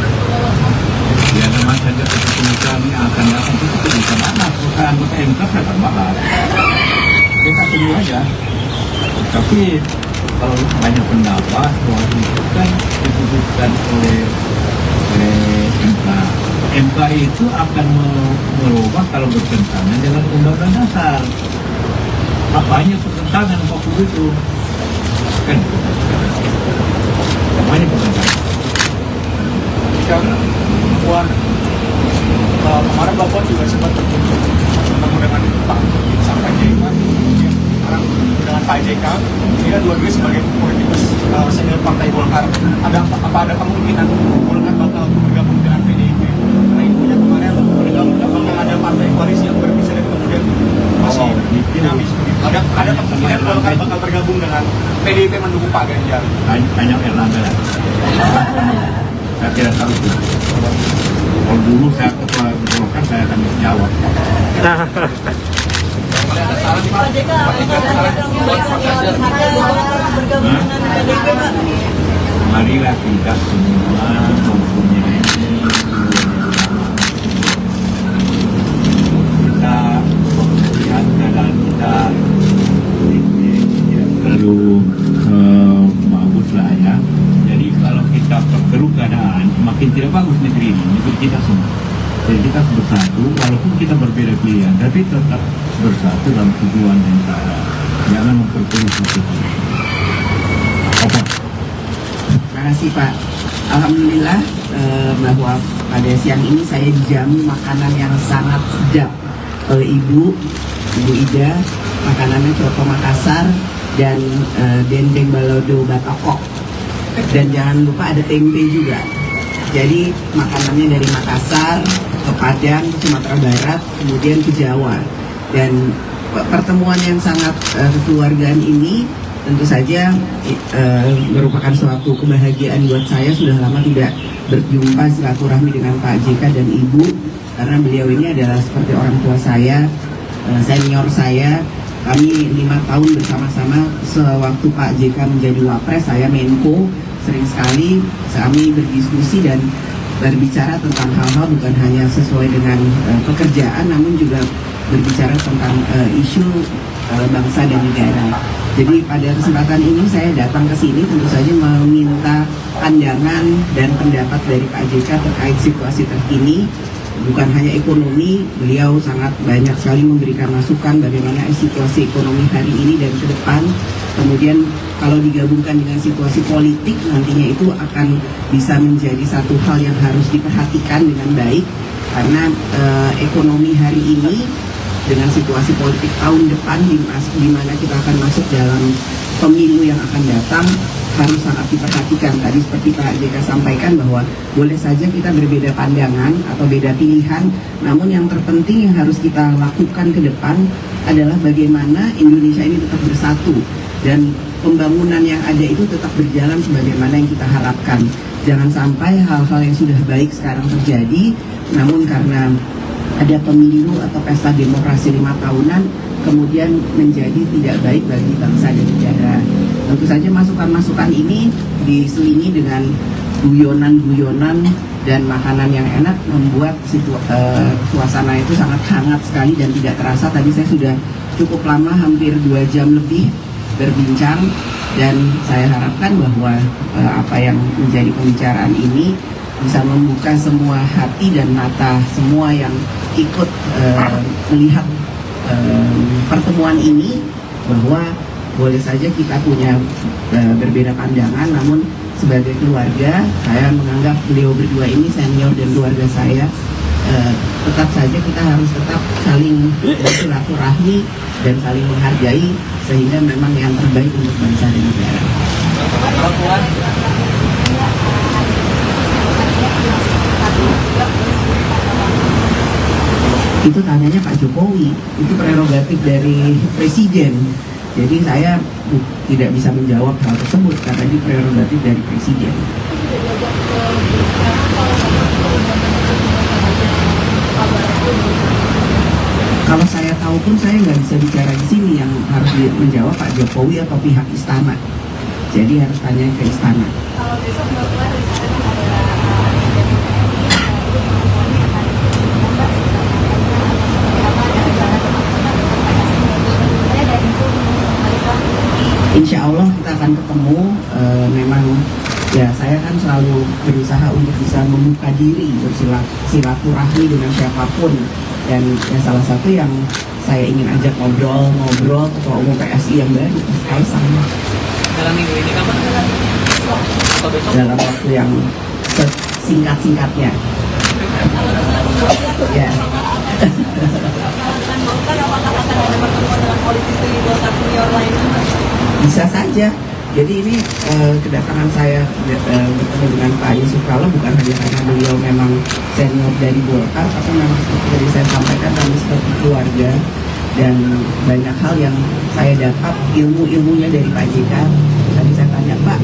Ya memang saja keputusan yang akan datang itu bisa mana bukan anggota MK akan bahas. Kita tunggu aja. Tapi kalau banyak pendapat bahwa itu kan diputuskan oleh MK. MK itu akan merubah kalau bertentangan dengan Undang-Undang Dasar. Apanya pertentangan waktu itu? Kan? Apanya pertentangan? Puan, kemarin Bapak juga sempat bertemu dengan Pak sampai JK. Sekarang dengan Pak JK, dia dua-duanya sebagai politikus senior Partai Golkar. Ada kemungkinan Golkar bakal bergabung dengan PDIP? Karena infonya kemarin bakal ada partai koalisi yang berpisah dan kemudian masih dinamis. Ada kemungkinan Golkar bakal bergabung dengan PDIP mendukung Pak Ganjar. Banyak Erlangga lah. Saya tidak tahu itu. Kalau dulu saya ketua Golkar saya akan jawab. Marilah kita semua mempunyai kita melihat keadaan kita tidak terlalu bagus lah ya. Jadi kalau kita perkeruh keadaan makin tidak bagus negeri ini, negeri kita semua. Jadi kita harus bersatu, walaupun kita berbeda pilihan, tapi tetap bersatu dalam tujuan yang sama. Jangan memperkeruh satu. Apa? Terima kasih Pak. Alhamdulillah bahwa pada siang ini saya dijamu makanan yang sangat sedap oleh Ibu Ida. Makanannya coto Makassar dan dendeng balado batokok. Dan jangan lupa ada tempe juga. Jadi makanannya dari Makassar ke Padang, ke Sumatera Barat, kemudian ke Jawa. Dan pertemuan yang sangat kekeluargaan ini tentu saja merupakan suatu kebahagiaan buat saya. Sudah lama tidak berjumpa silaturahmi dengan Pak JK dan Ibu, karena beliau ini adalah seperti orang tua saya, senior saya. Kami 5 tahun bersama-sama sewaktu Pak JK menjadi Wapres, saya Menko. Sering sekali kami berdiskusi dan berbicara tentang hal-hal bukan hanya sesuai dengan pekerjaan, namun juga berbicara tentang isu bangsa dan negara. Jadi pada kesempatan ini saya datang ke sini tentu saja meminta pandangan dan pendapat dari Pak JK terkait situasi terkini. Bukan hanya ekonomi, beliau sangat banyak sekali memberikan masukan bagaimana situasi ekonomi hari ini dan ke depan. Kemudian kalau digabungkan dengan situasi politik, nantinya itu akan bisa menjadi satu hal yang harus diperhatikan dengan baik. Karena ekonomi hari ini dengan situasi politik tahun depan di mana kita akan masuk dalam pemilu yang akan datang, harus sangat diperhatikan. Tadi seperti Pak JK sampaikan bahwa boleh saja kita berbeda pandangan atau beda pilihan, namun yang terpenting yang harus kita lakukan ke depan adalah bagaimana Indonesia ini tetap bersatu dan pembangunan yang ada itu tetap berjalan sebagaimana yang kita harapkan. Jangan sampai hal-hal yang sudah baik sekarang terjadi, namun karena ada pemilu atau pesta demokrasi 5 tahunan kemudian menjadi tidak baik bagi bangsa dan negara. tentu saja masukan-masukan ini diselingi dengan guyonan-guyonan dan makanan yang enak membuat suasana itu sangat hangat sekali dan tidak terasa. Tadi saya sudah cukup lama, hampir 2 jam lebih berbincang, dan saya harapkan bahwa apa yang menjadi pembicaraan ini bisa membuka semua hati dan mata semua yang ikut melihat pertemuan ini, bahwa boleh saja kita punya berbeda pandangan, namun sebagai keluarga saya menganggap beliau berdua ini senior dan keluarga saya. Tetap saja kita harus tetap saling bersilaturahmi dan saling menghargai, sehingga memang yang terbaik untuk bangsa dan negara. Itu tanyanya Pak Jokowi, itu prerogatif dari Presiden. Jadi saya tidak bisa menjawab hal tersebut karena ini prerogatif dari Presiden. Kalau saya tahu pun saya nggak bisa bicara di sini, yang harus menjawab Pak Jokowi atau pihak istana. Jadi harus tanya ke istana. Kalau besok Bapak Insya Allah kita akan ketemu. Memang ya saya kan selalu berusaha untuk bisa membuka diri, bersilaturahmi dengan siapapun, dan ya salah satu yang saya ingin ajak ngobrol Ketua Umum PSI yang baru, Mas Kaisang. Dalam minggu ini kapan? Atau besok? Dalam waktu yang singkat-singkatnya. Ya. Bisa saja. Jadi ini kedatangan saya bertemu dengan Pak Yusuf Kala bukan hanya karena beliau memang senior dari Golkar, tapi memang seperti tadi saya sampaikan, kami seperti keluarga, dan banyak hal yang saya dapat ilmunya dari Pak JK. Tadi saya tanya, Pak,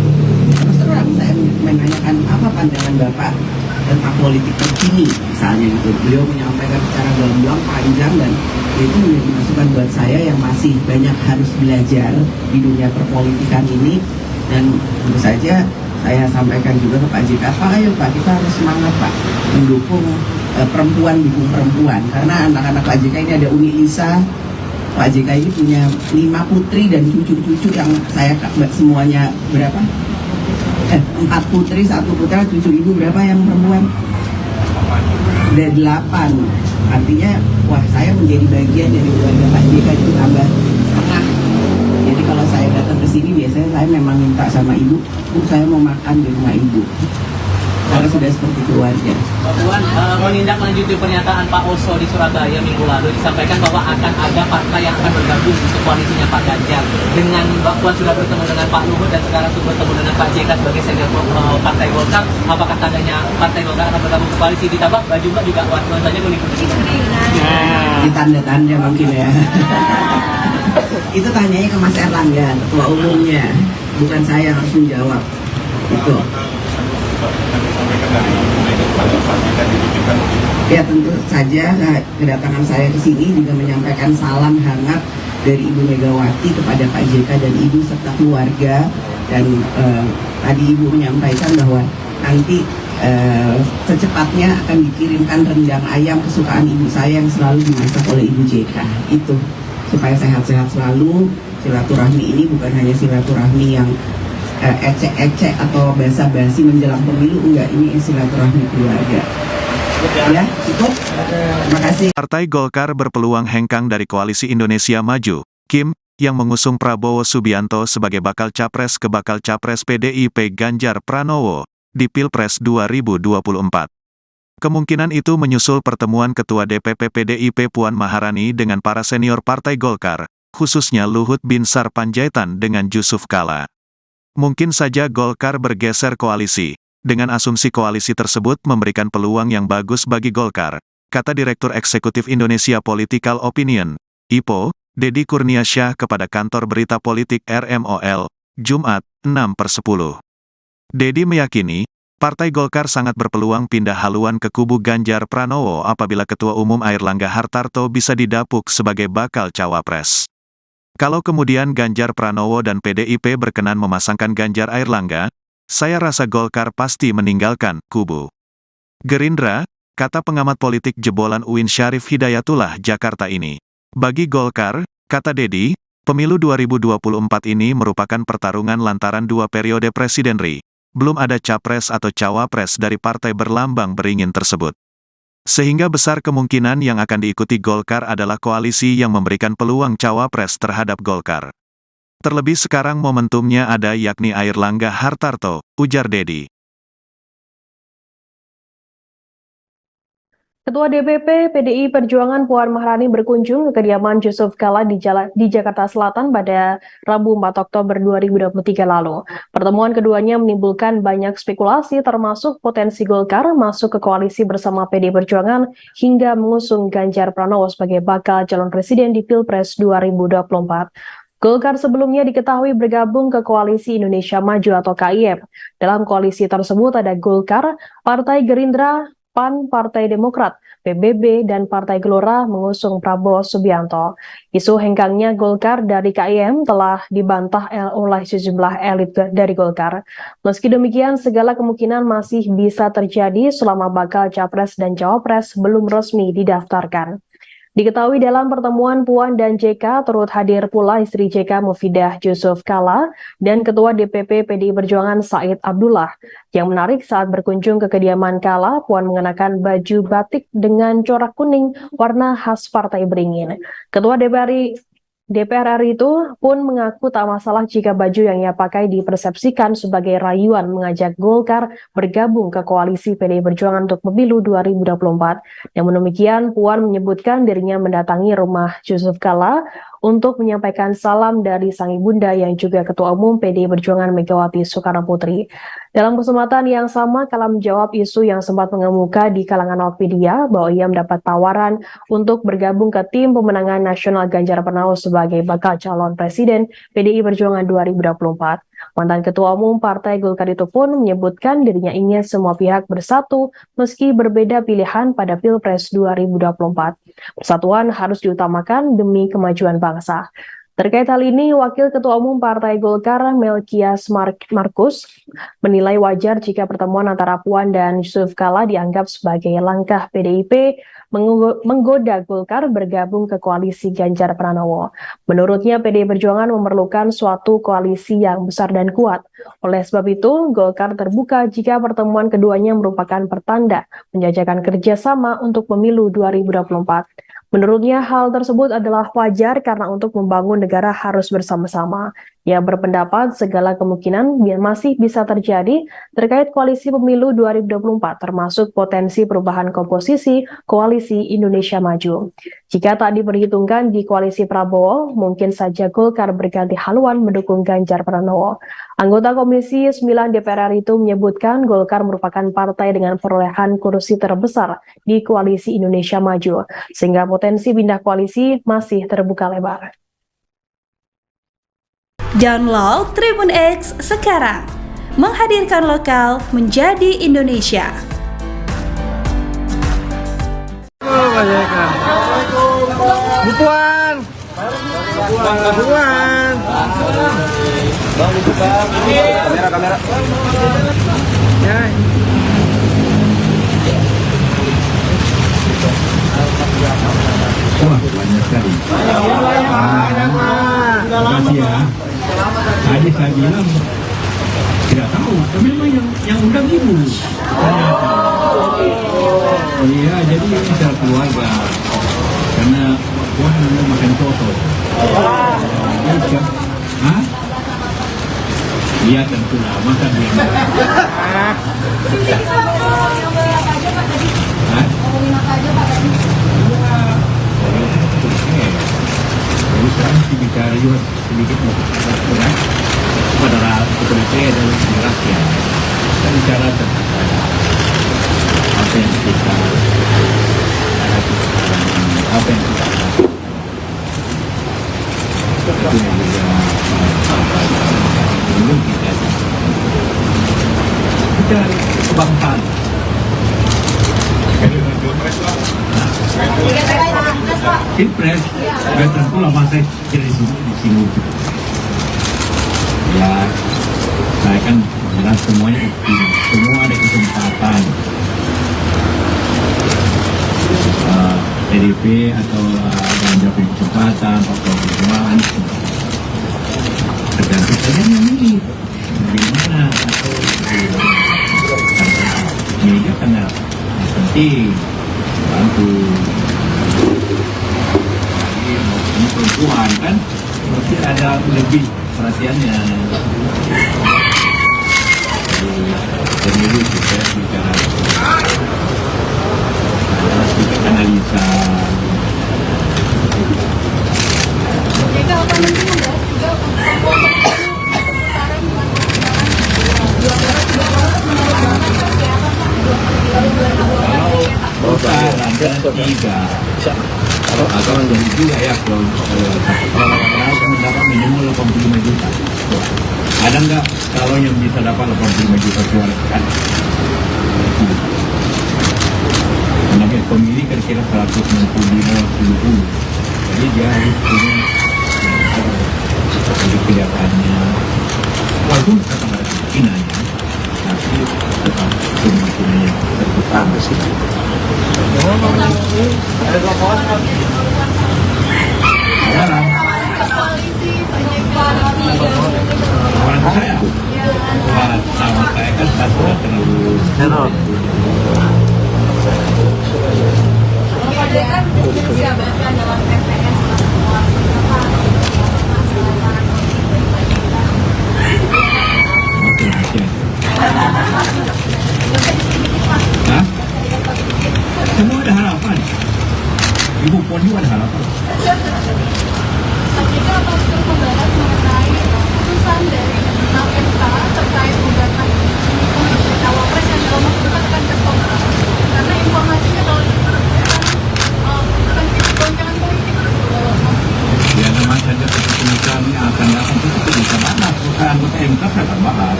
terus terang saya menanyakan apa pandangan Bapak tentang politik terkini misalnya gitu. Beliau menyampaikan secara gamblang, panjang, dan itu menjadi masukan buat saya yang masih banyak harus belajar di dunia perpolitikan ini. Dan tentu saja saya sampaikan juga ke Pak JK, Pak, ayo Pak, kita harus semangat Pak mendukung perempuan, dukung perempuan, karena anak-anak Pak JK ini ada Uni Lisa. Pak JK ini punya 5 putri dan cucu-cucu yang saya semuanya berapa? 4 putri, 1 putra, cucu ibu berapa yang perempuan? Ada 8. Artinya, wah, saya menjadi bagian dari keluarga Pak JK itu tambah setengah. Jadi kalau saya datang ke sini biasanya saya memang minta sama ibu, saya mau makan di rumah ibu. Karena sudah seperti keluarga. Mbak Puan, menindaklanjuti pernyataan Pak Oso di Surabaya minggu lalu, disampaikan bahwa akan ada partai yang akan bergabung untuk koalisinya Pak Ganjar. Dengan Mbak Puan sudah bertemu dengan Pak Luhut dan sekarang sudah bertemu dengan Pak JK sebagai senior Partai Golkar, apakah tandanya Partai Golkar akan bergabung ke koalisi? Ditambah baju Mbak juga nuansanya kuning-kuning. Di tanda-tanda mungkin ya. Itu tanyanya ke Mas Erlangga, ketua umumnya, bukan saya yang harus menjawab. Itu. Ya tentu saja kedatangan saya ke sini juga menyampaikan salam hangat dari Ibu Megawati kepada Pak JK dan Ibu serta keluarga. Dan tadi Ibu menyampaikan bahwa nanti secepatnya akan dikirimkan rendang ayam kesukaan ibu saya yang selalu dimasak oleh Ibu JK. Itu supaya sehat-sehat selalu. Silaturahmi ini bukan hanya silaturahmi yang ecek-ecek atau basa-basi menjelang pemilu, enggak, ini silaturahmi keluarga. Ya, cukup. Terima kasih. Partai Golkar berpeluang hengkang dari Koalisi Indonesia Maju, Kim, yang mengusung Prabowo Subianto sebagai bakal capres ke bakal capres PDIP Ganjar Pranowo di Pilpres 2024. Kemungkinan itu menyusul pertemuan Ketua DPP PDIP Puan Maharani dengan para senior Partai Golkar, khususnya Luhut Binsar Panjaitan dengan Yusuf Kala. Mungkin saja Golkar bergeser koalisi. Dengan asumsi koalisi tersebut memberikan peluang yang bagus bagi Golkar, kata Direktur Eksekutif Indonesia Political Opinion, IPO, Deddy Kurniasyah kepada kantor berita politik RMOL, Jumat, 6/10. Deddy meyakini, Partai Golkar sangat berpeluang pindah haluan ke kubu Ganjar Pranowo apabila Ketua Umum Airlangga Hartarto bisa didapuk sebagai bakal cawapres. Kalau kemudian Ganjar Pranowo dan PDIP berkenan memasangkan Ganjar Airlangga, saya rasa Golkar pasti meninggalkan kubu Gerindra, kata pengamat politik jebolan UIN Syarif Hidayatullah Jakarta ini. Bagi Golkar, kata Dedi, pemilu 2024 ini merupakan pertarungan lantaran 2 periode Presiden RI. Belum ada capres atau cawapres dari partai berlambang beringin tersebut. Sehingga besar kemungkinan yang akan diikuti Golkar adalah koalisi yang memberikan peluang cawapres terhadap Golkar. Terlebih sekarang momentumnya ada yakni Airlangga Hartarto, ujar Dedi. Ketua DPP PDI Perjuangan Puan Maharani berkunjung ke kediaman Yusuf Kala di Jakarta Selatan pada Rabu 4 Oktober 2023 lalu. Pertemuan keduanya menimbulkan banyak spekulasi termasuk potensi Golkar masuk ke koalisi bersama PDI Perjuangan hingga mengusung Ganjar Pranowo sebagai bakal calon presiden di Pilpres 2024. Golkar sebelumnya diketahui bergabung ke Koalisi Indonesia Maju atau KIM. Dalam koalisi tersebut ada Golkar, Partai Gerindra, PAN, Partai Demokrat, PBB, dan Partai Gelora mengusung Prabowo Subianto. Isu hengkangnya Golkar dari KIM telah dibantah oleh sejumlah elit dari Golkar. Meski demikian, segala kemungkinan masih bisa terjadi selama bakal capres dan cawapres belum resmi didaftarkan. Diketahui dalam pertemuan Puan dan JK turut hadir pula istri JK Mufidah Yusuf Kala dan Ketua DPP PDI Perjuangan Said Abdullah. Yang menarik saat berkunjung ke kediaman Kala, Puan mengenakan baju batik dengan corak kuning warna khas Partai Beringin. Ketua DPR RI itu pun mengaku tak masalah jika baju yang ia pakai dipersepsikan sebagai rayuan mengajak Golkar bergabung ke koalisi PDI Perjuangan untuk pemilu 2024. Namun demikian, Puan menyebutkan dirinya mendatangi rumah Yusuf Kala untuk menyampaikan salam dari sang ibunda yang juga Ketua Umum PDI Perjuangan Megawati Soekarno Putri. Dalam kesempatan yang sama, Kala menjawab isu yang sempat mengemuka di kalangan awak media bahwa ia mendapat tawaran untuk bergabung ke tim pemenangan nasional Ganjar Pranowo sebagai bakal calon presiden PDI Perjuangan 2024. Mantan Ketua Umum Partai Golkar itu pun menyebutkan dirinya ingin semua pihak bersatu meski berbeda pilihan pada Pilpres 2024. Persatuan harus diutamakan demi kemajuan bangsa. Terkait hal ini, Wakil Ketua Umum Partai Golkar Melkias Markus menilai wajar jika pertemuan antara Puan dan Yusuf Kala dianggap sebagai langkah PDIP menggoda Golkar bergabung ke koalisi Ganjar Pranowo. Menurutnya, PDI Perjuangan memerlukan suatu koalisi yang besar dan kuat. Oleh sebab itu, Golkar terbuka jika pertemuan keduanya merupakan pertanda menjajakan kerjasama untuk pemilu 2024. Menurutnya, hal tersebut adalah wajar karena untuk membangun negara harus bersama-sama. Ia berpendapat segala kemungkinan masih bisa terjadi terkait koalisi pemilu 2024, termasuk potensi perubahan komposisi koalisi Indonesia Maju. Jika tak diperhitungkan di koalisi Prabowo, mungkin saja Golkar berganti haluan mendukung Ganjar Pranowo. Anggota Komisi 9 DPR RI itu menyebutkan Golkar merupakan partai dengan perolehan kursi terbesar di koalisi Indonesia Maju, sehingga potensi pindah koalisi masih terbuka lebar. Download Tribun X sekarang, menghadirkan lokal menjadi Indonesia. Bu Puan. Kamera. Ya. Wah, banyak sekali. Terima kasih ya. Tadi saya bilang tidak tahu, tapi memang yang undang ibu. Oh iya, jadi ini secara keluarga. Karena Puan mau makan soto. Hah? Iya tentulah, makan dia. Jadi sekarang sih bicara juga sedikit kurang pada otoritas dan rakyat. Kita bicara tentang apa yang kita hadapi sekarang, apa yang kita lakukan. Itu yang juga belum kita kebangsaan. Pilpres Veteran pula masa jadi di sini. Ya, saya kan bilang semuanya semua ada kesempatan. PDP atau Ganjar punya kesempatan, Pak Prabowo tergantung saja ini bagaimana atau media karena penting bantu ini perempuan kan mesti ada lebih perhatiannya pemilu kita bicara analisa. Jika akan nanti membahas juga sekarang atau jadi juga ya kalau mendapat minimal 85 juta. Ada nggak kalau yang bisa dapat 85 juta suara kan? Namanya pemilih kira-kira 165-70. Jadi dia harus punya jadi kelihatannya walaupun tetap ada kemungkinannya tapi tetap kemungkinannya terbuka sih. Sekarang orang saya sama saya kan satu terlalu kan jabatan dalam TPS Hah? Semua ada harapan. Ibu Puan juga ada harapan. Jika akan terus membahas mengenai putusan dari MK terkait gugatan cawapres yang dalam waktu dekat akan stop karena informasinya kalau goncangan politik. Ya namanya saja keputusan yang akan datang itu bisa mana? Bukan anggota MK akan bahas.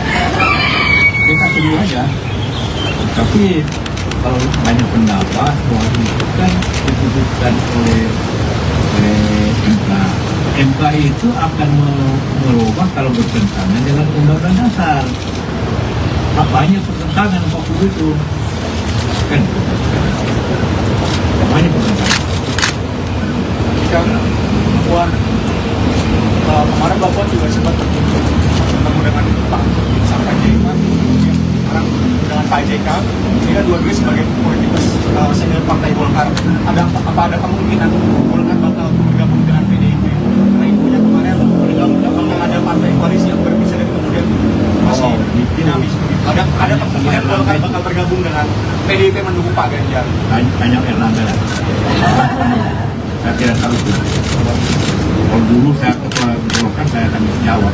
Kita tunggu aja. Tapi kalau banyak pendapat bahwa itu kan diputuskan oleh MK. MK itu akan merubah kalau bertentangan dengan Undang-Undang Dasar. Apanya pertentangan waktu itu? Kan? Apanya pertentangan? Puan, kemarin Bapak juga sempat bertemu dengan Pak sampai JK. Sekarang dengan Pak JK, ini kan dua-duanya sebagai politikus senior Partai Golkar. Apa ada kemungkinan Golkar bakal bergabung dengan PDIP? Karena infonya kemarin bakal ada partai koalisi yang berpisah dan kemudian masih dinamis. Ada kemungkinan Golkar bakal bergabung dengan PDIP mendukung Pak Ganjar. Banyak Erlangga lah. Saya tidak tahu itu. Kalau dulu saya ketua Golkar saya akan jawab.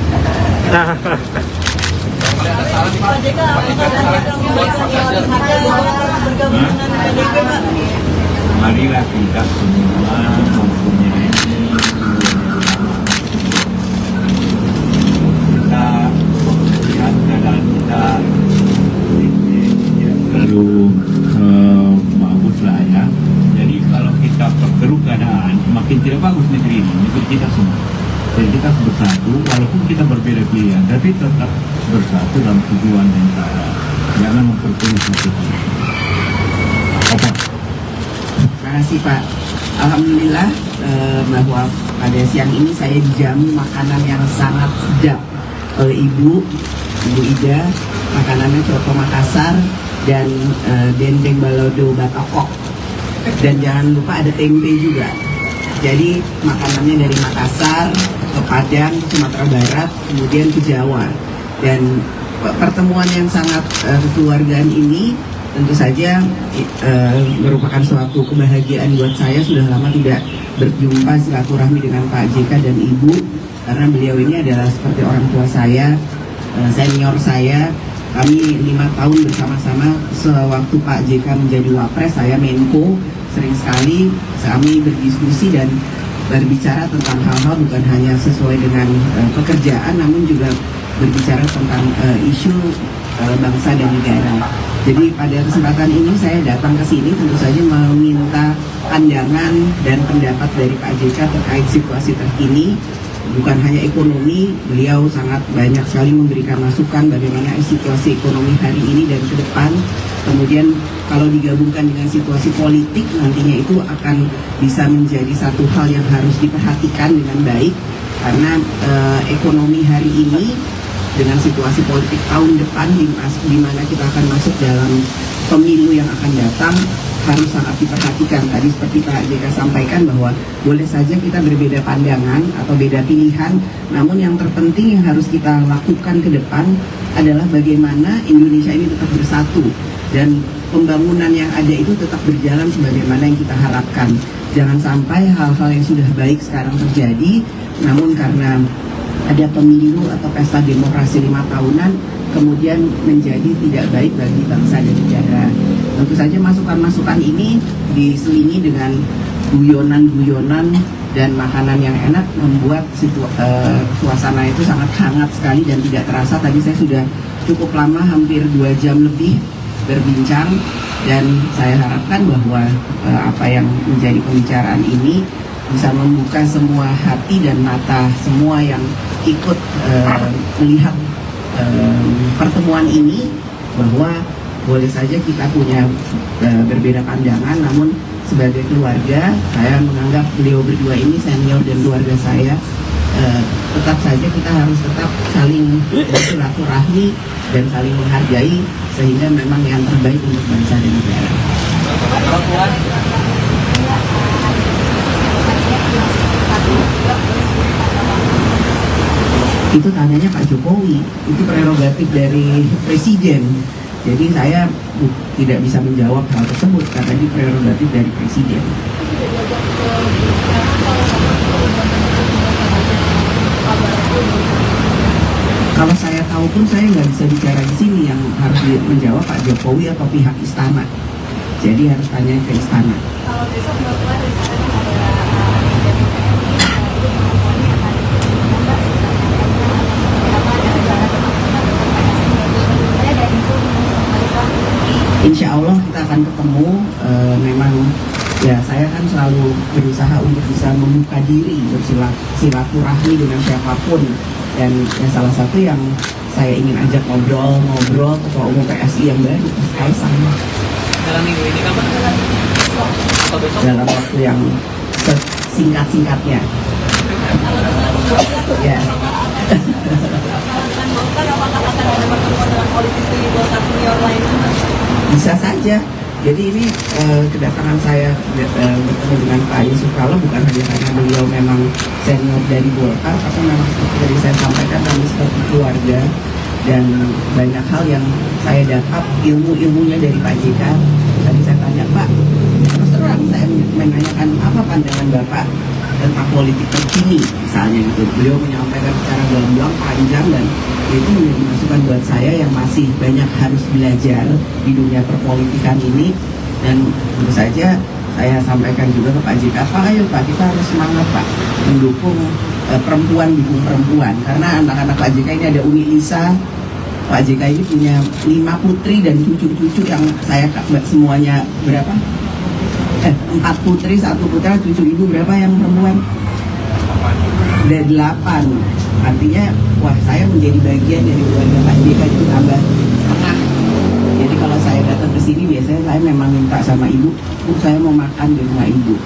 Marilah kita semua mempunyai kita lihat keadaan kita terlalu bagus lah ya. Jadi kalau kita perkeruh keadaan makin tidak bagus negeri ini kita semua. Jadi kita harus bersatu walaupun kita berbeda pilihan tapi tetap bersatu dalam tujuan yang sama. Jangan memperkeruh satu. Apa? Terima kasih Pak. Alhamdulillah bahwa pada siang ini saya dijamu makanan yang sangat sedap oleh Ibu Ida. Makanannya coto Makassar dan dendeng balado Batokok. Dan jangan lupa ada tempe juga. Jadi makanannya dari Makassar ke Padang, ke Sumatera Barat, kemudian ke Jawa. Dan pertemuan yang sangat kekeluargaan ini tentu saja merupakan suatu kebahagiaan buat saya. Sudah lama tidak berjumpa silaturahmi dengan Pak JK dan Ibu, karena beliau ini adalah seperti orang tua saya, senior saya. Kami 5 tahun bersama-sama sewaktu Pak JK menjadi Wapres, saya Menko. Sering sekali kami berdiskusi dan berbicara tentang hal-hal bukan hanya sesuai dengan pekerjaan, namun juga berbicara tentang isu bangsa dan negara. Jadi pada kesempatan ini saya datang ke sini tentu saja meminta pandangan dan pendapat dari Pak JK terkait situasi terkini. Bukan hanya ekonomi, beliau sangat banyak sekali memberikan masukan bagaimana situasi ekonomi hari ini dan ke depan. Kemudian kalau digabungkan dengan situasi politik nantinya itu akan bisa menjadi satu hal yang harus diperhatikan dengan baik. Karena ekonomi hari ini dengan situasi politik tahun depan di mana kita akan masuk dalam pemilu yang akan datang harus sangat diperhatikan. Tadi seperti Pak JK sampaikan bahwa boleh saja kita berbeda pandangan atau beda pilihan, namun yang terpenting yang harus kita lakukan ke depan adalah bagaimana Indonesia ini tetap bersatu dan pembangunan yang ada itu tetap berjalan sebagaimana yang kita harapkan. Jangan sampai hal-hal yang sudah baik sekarang terjadi, namun karena ada pemilu atau pesta demokrasi 5 tahunan kemudian menjadi tidak baik bagi bangsa dan negara. Tentu saja masukan-masukan ini diselingi dengan guyonan-guyonan dan makanan yang enak membuat suasana itu sangat hangat sekali dan tidak terasa. Tadi saya sudah cukup lama, hampir 2 jam lebih berbincang, dan saya harapkan bahwa apa yang menjadi pembicaraan ini bisa membuka semua hati dan mata semua yang ikut melihat pertemuan ini, bahwa boleh saja kita punya berbeda pandangan, namun sebagai keluarga saya menganggap beliau berdua ini senior dan keluarga saya. Tetap saja kita harus tetap saling bersilaturahmi dan saling menghargai sehingga memang yang terbaik untuk bangsa dan negara. Itu tanyanya Pak Jokowi, itu prerogatif dari Presiden. Jadi saya tidak bisa menjawab hal tersebut karena ini prerogatif dari Presiden. Kalau saya tahu pun saya nggak bisa bicara di sini, yang harus menjawab Pak Jokowi atau pihak istana. Jadi harus tanya ke istana. Kalau besok Bapak Insya Allah kita akan ketemu. Memang ya saya kan selalu berusaha untuk bisa membuka diri, bersilaturahmi dengan siapapun, dan ya, salah satu yang saya ingin ajak ngobrol Ketua Umum PSI yang baru, Mas Kaisang. Dalam minggu ini kapan? Dalam waktu yang singkat-singkatnya. Ya. Bisa saja. Jadi ini kedatangan saya bertemu dengan Pak Yusuf Kala bukan hanya karena beliau memang senior dari Golkar, tapi memang seperti tadi saya sampaikan kami seperti keluarga, dan banyak hal yang saya dapat ilmunya dari Pak JK. Tadi saya tanya, Pak, terus terang saya menanyakan apa pandangan Bapak tentang politik terkini misalnya itu. Beliau menyampaikan secara gamblang panjang, dan itu menjadi masukan buat saya yang masih banyak harus belajar di dunia perpolitikan ini. Dan tentu saja saya sampaikan juga ke Pak JK, Pak, ayo Pak, kita harus semangat Pak mendukung perempuan, dukung perempuan, karena anak-anak Pak JK ini ada Umi Lisa. Pak JK ini punya 5 putri dan cucu-cucu yang saya semuanya berapa? 4 putri, 1 putra, cucu ibu berapa yang perempuan? Ada 8. Artinya, wah, saya menjadi bagian dari keluarga Pak JK itu tambah setengah. Jadi kalau saya datang ke sini biasanya saya memang minta sama ibu, Bu, saya mau makan di rumah ibu.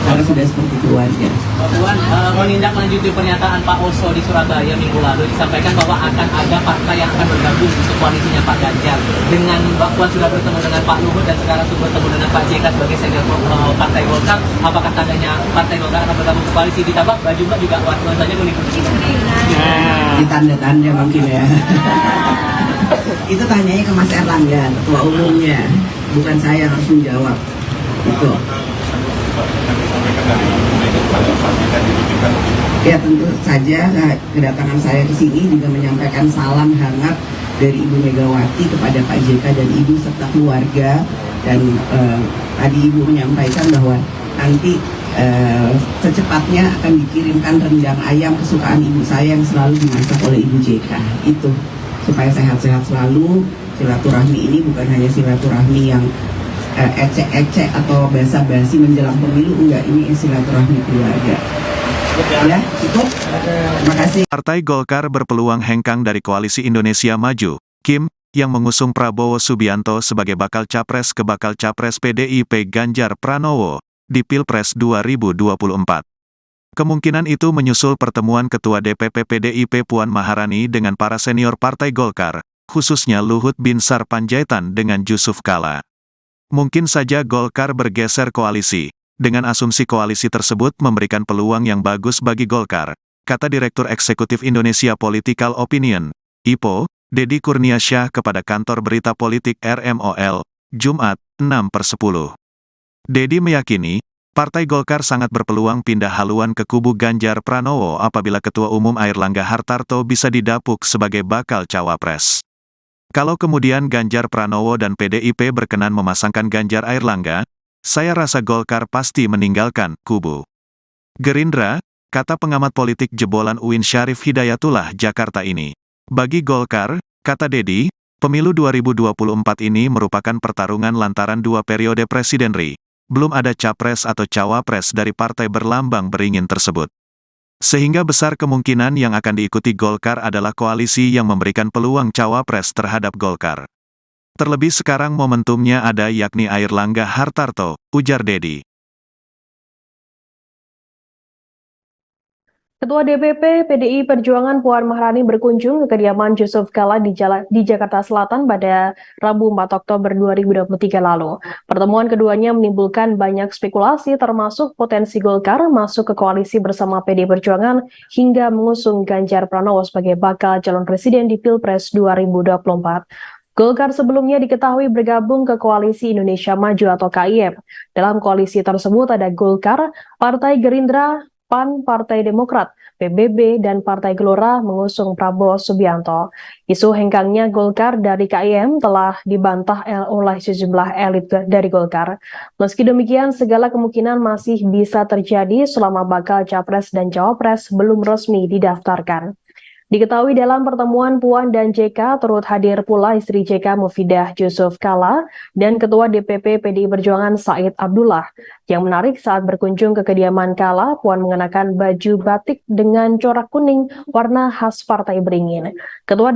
Karena sudah seperti keluarga. Mbak Puan, menindaklanjuti pernyataan Pak Oso di Surabaya minggu lalu, disampaikan bahwa akan ada partai yang akan bergabung untuk koalisinya Pak Ganjar. Dengan Mbak Puan sudah bertemu dengan Pak Luhut dan sekarang sudah bertemu dengan Pak JK sebagai senior Partai Golkar, apakah tandanya Partai Golkar akan bergabung ke koalisi? Ditambah baju Mbak juga warna saja mengikuti. Ditanda-tanda mungkin ya. Itu tanyanya ke Mas Erlangga, ketua umumnya, bukan saya yang harus menjawab. Itu. Ya, tentu saja kedatangan saya ke sini juga menyampaikan salam hangat dari Ibu Megawati kepada Pak JK dan Ibu serta keluarga. Dan tadi Ibu menyampaikan bahwa nanti secepatnya akan dikirimkan rendang ayam kesukaan ibu saya yang selalu dimasak oleh Ibu JK. Itu supaya sehat-sehat selalu, silaturahmi ini bukan hanya silaturahmi yang ecek-ecek atau basa-basi menjelang pemilu, enggak, ini silaturahmi keluarga. Ya, cukup. Terima kasih. Partai Golkar berpeluang hengkang dari Koalisi Indonesia Maju, Kim, yang mengusung Prabowo Subianto sebagai bakal capres ke bakal capres PDIP Ganjar Pranowo di Pilpres 2024. Kemungkinan itu menyusul pertemuan Ketua DPP PDIP Puan Maharani dengan para senior Partai Golkar, khususnya Luhut Binsar Panjaitan dengan Yusuf Kala. Mungkin saja Golkar bergeser koalisi. Dengan asumsi koalisi tersebut memberikan peluang yang bagus bagi Golkar, kata Direktur Eksekutif Indonesia Political Opinion, IPO, Deddy Kurniasyah kepada kantor berita politik RMOL, Jumat, 6/10. Deddy meyakini, Partai Golkar sangat berpeluang pindah haluan ke kubu Ganjar Pranowo apabila Ketua Umum Airlangga Hartarto bisa didapuk sebagai bakal cawapres. Kalau kemudian Ganjar Pranowo dan PDIP berkenan memasangkan Ganjar Airlangga, saya rasa Golkar pasti meninggalkan kubu Gerindra, kata pengamat politik jebolan UIN Syarif Hidayatullah Jakarta ini. Bagi Golkar, kata Deddy, pemilu 2024 ini merupakan pertarungan lantaran 2 periode presiden RI. Belum ada capres atau cawapres dari partai berlambang beringin tersebut. Sehingga besar kemungkinan yang akan diikuti Golkar adalah koalisi yang memberikan peluang cawapres terhadap Golkar. Terlebih sekarang momentumnya ada yakni Airlangga Hartarto, ujar Deddy. Ketua DPP PDI Perjuangan Puan Maharani berkunjung ke kediaman Yusuf Kala di Jakarta Selatan pada Rabu 4 Oktober 2023 lalu. Pertemuan keduanya menimbulkan banyak spekulasi termasuk potensi Golkar masuk ke koalisi bersama PDI Perjuangan hingga mengusung Ganjar Pranowo sebagai bakal calon presiden di Pilpres 2024. Golkar sebelumnya diketahui bergabung ke Koalisi Indonesia Maju atau KIM. Dalam koalisi tersebut ada Golkar, Partai Gerindra, PAN, Partai Demokrat, PBB, dan Partai Gelora mengusung Prabowo Subianto. Isu hengkangnya Golkar dari KIM telah dibantah oleh sejumlah elit dari Golkar. Meski demikian, segala kemungkinan masih bisa terjadi selama bakal capres dan cawapres belum resmi didaftarkan. Diketahui dalam pertemuan Puan dan JK turut hadir pula istri JK Mufidah Yusuf Kala dan Ketua DPP PDI Perjuangan Said Abdullah. Yang menarik saat berkunjung ke kediaman Kala, Puan mengenakan baju batik dengan corak kuning warna khas Partai Beringin. Ketua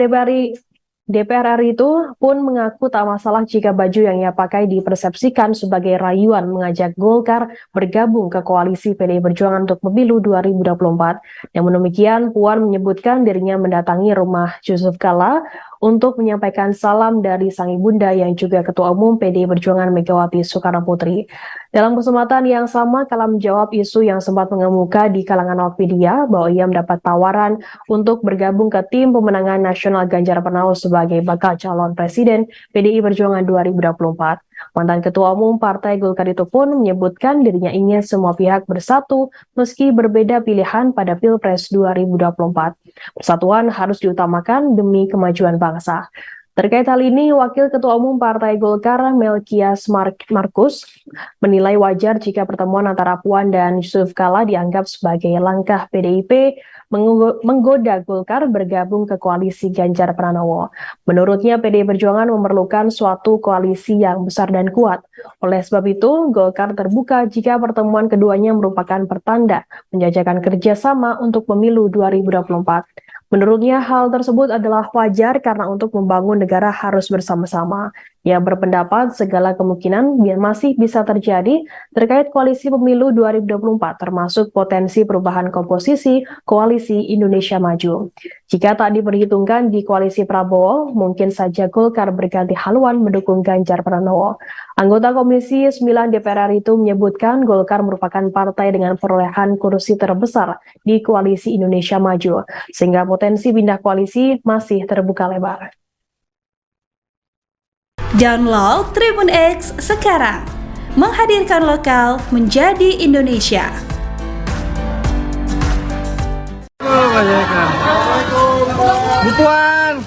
DPR RI itu pun mengaku tak masalah jika baju yang ia pakai dipersepsikan sebagai rayuan mengajak Golkar bergabung ke koalisi PDI Perjuangan untuk pemilu 2024. Namun demikian, Puan menyebutkan dirinya mendatangi rumah Yusuf Kala untuk menyampaikan salam dari sang ibunda yang juga Ketua Umum PDI Perjuangan Megawati Soekarnoputri. Dalam kesempatan yang sama, Kala menjawab isu yang sempat mengemuka di kalangan awak media bahwa ia mendapat tawaran untuk bergabung ke tim pemenangan nasional Ganjar Pranowo sebagai bakal calon presiden PDI Perjuangan 2024. Mantan Ketua Umum Partai Golkar itu pun menyebutkan dirinya ingin semua pihak bersatu meski berbeda pilihan pada Pilpres 2024. Persatuan harus diutamakan demi kemajuan bangsa. Terkait hal ini, Wakil Ketua Umum Partai Golkar Melkias Markus menilai wajar jika pertemuan antara Puan dan Yusuf Kala dianggap sebagai langkah PDIP menggoda Golkar bergabung ke koalisi Ganjar Pranowo. Menurutnya, PDI Perjuangan memerlukan suatu koalisi yang besar dan kuat. Oleh sebab itu, Golkar terbuka jika pertemuan keduanya merupakan pertanda menjajakan kerjasama untuk pemilu 2024. Menurutnya, hal tersebut adalah wajar karena untuk membangun negara harus bersama-sama. Ia berpendapat segala kemungkinan masih bisa terjadi terkait koalisi pemilu 2024, termasuk potensi perubahan komposisi Koalisi Indonesia Maju. Jika tak diperhitungkan di koalisi Prabowo, mungkin saja Golkar berganti haluan mendukung Ganjar Pranowo. Anggota Komisi 9 DPR RI itu menyebutkan Golkar merupakan partai dengan perolehan kursi terbesar di Koalisi Indonesia Maju, sehingga potensi pindah koalisi masih terbuka lebar. Download Tribun X sekarang, menghadirkan lokal menjadi Indonesia. Butuan.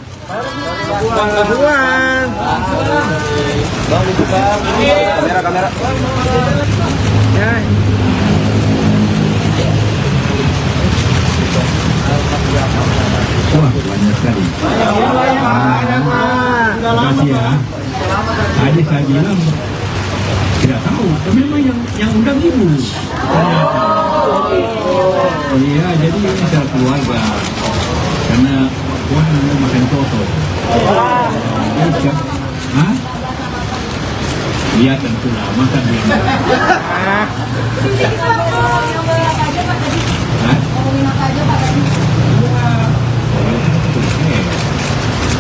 Kamera. Ya. Wah, banyak sekali. Ya, tadi saya bilang tidak tahu, tapi memang yang undang ibu. Ternyata. Iya, jadi ini secara keluarga. Karena Puan mau makan soto. Iya. Hah? Iya tentu lah, makan dia. Hah?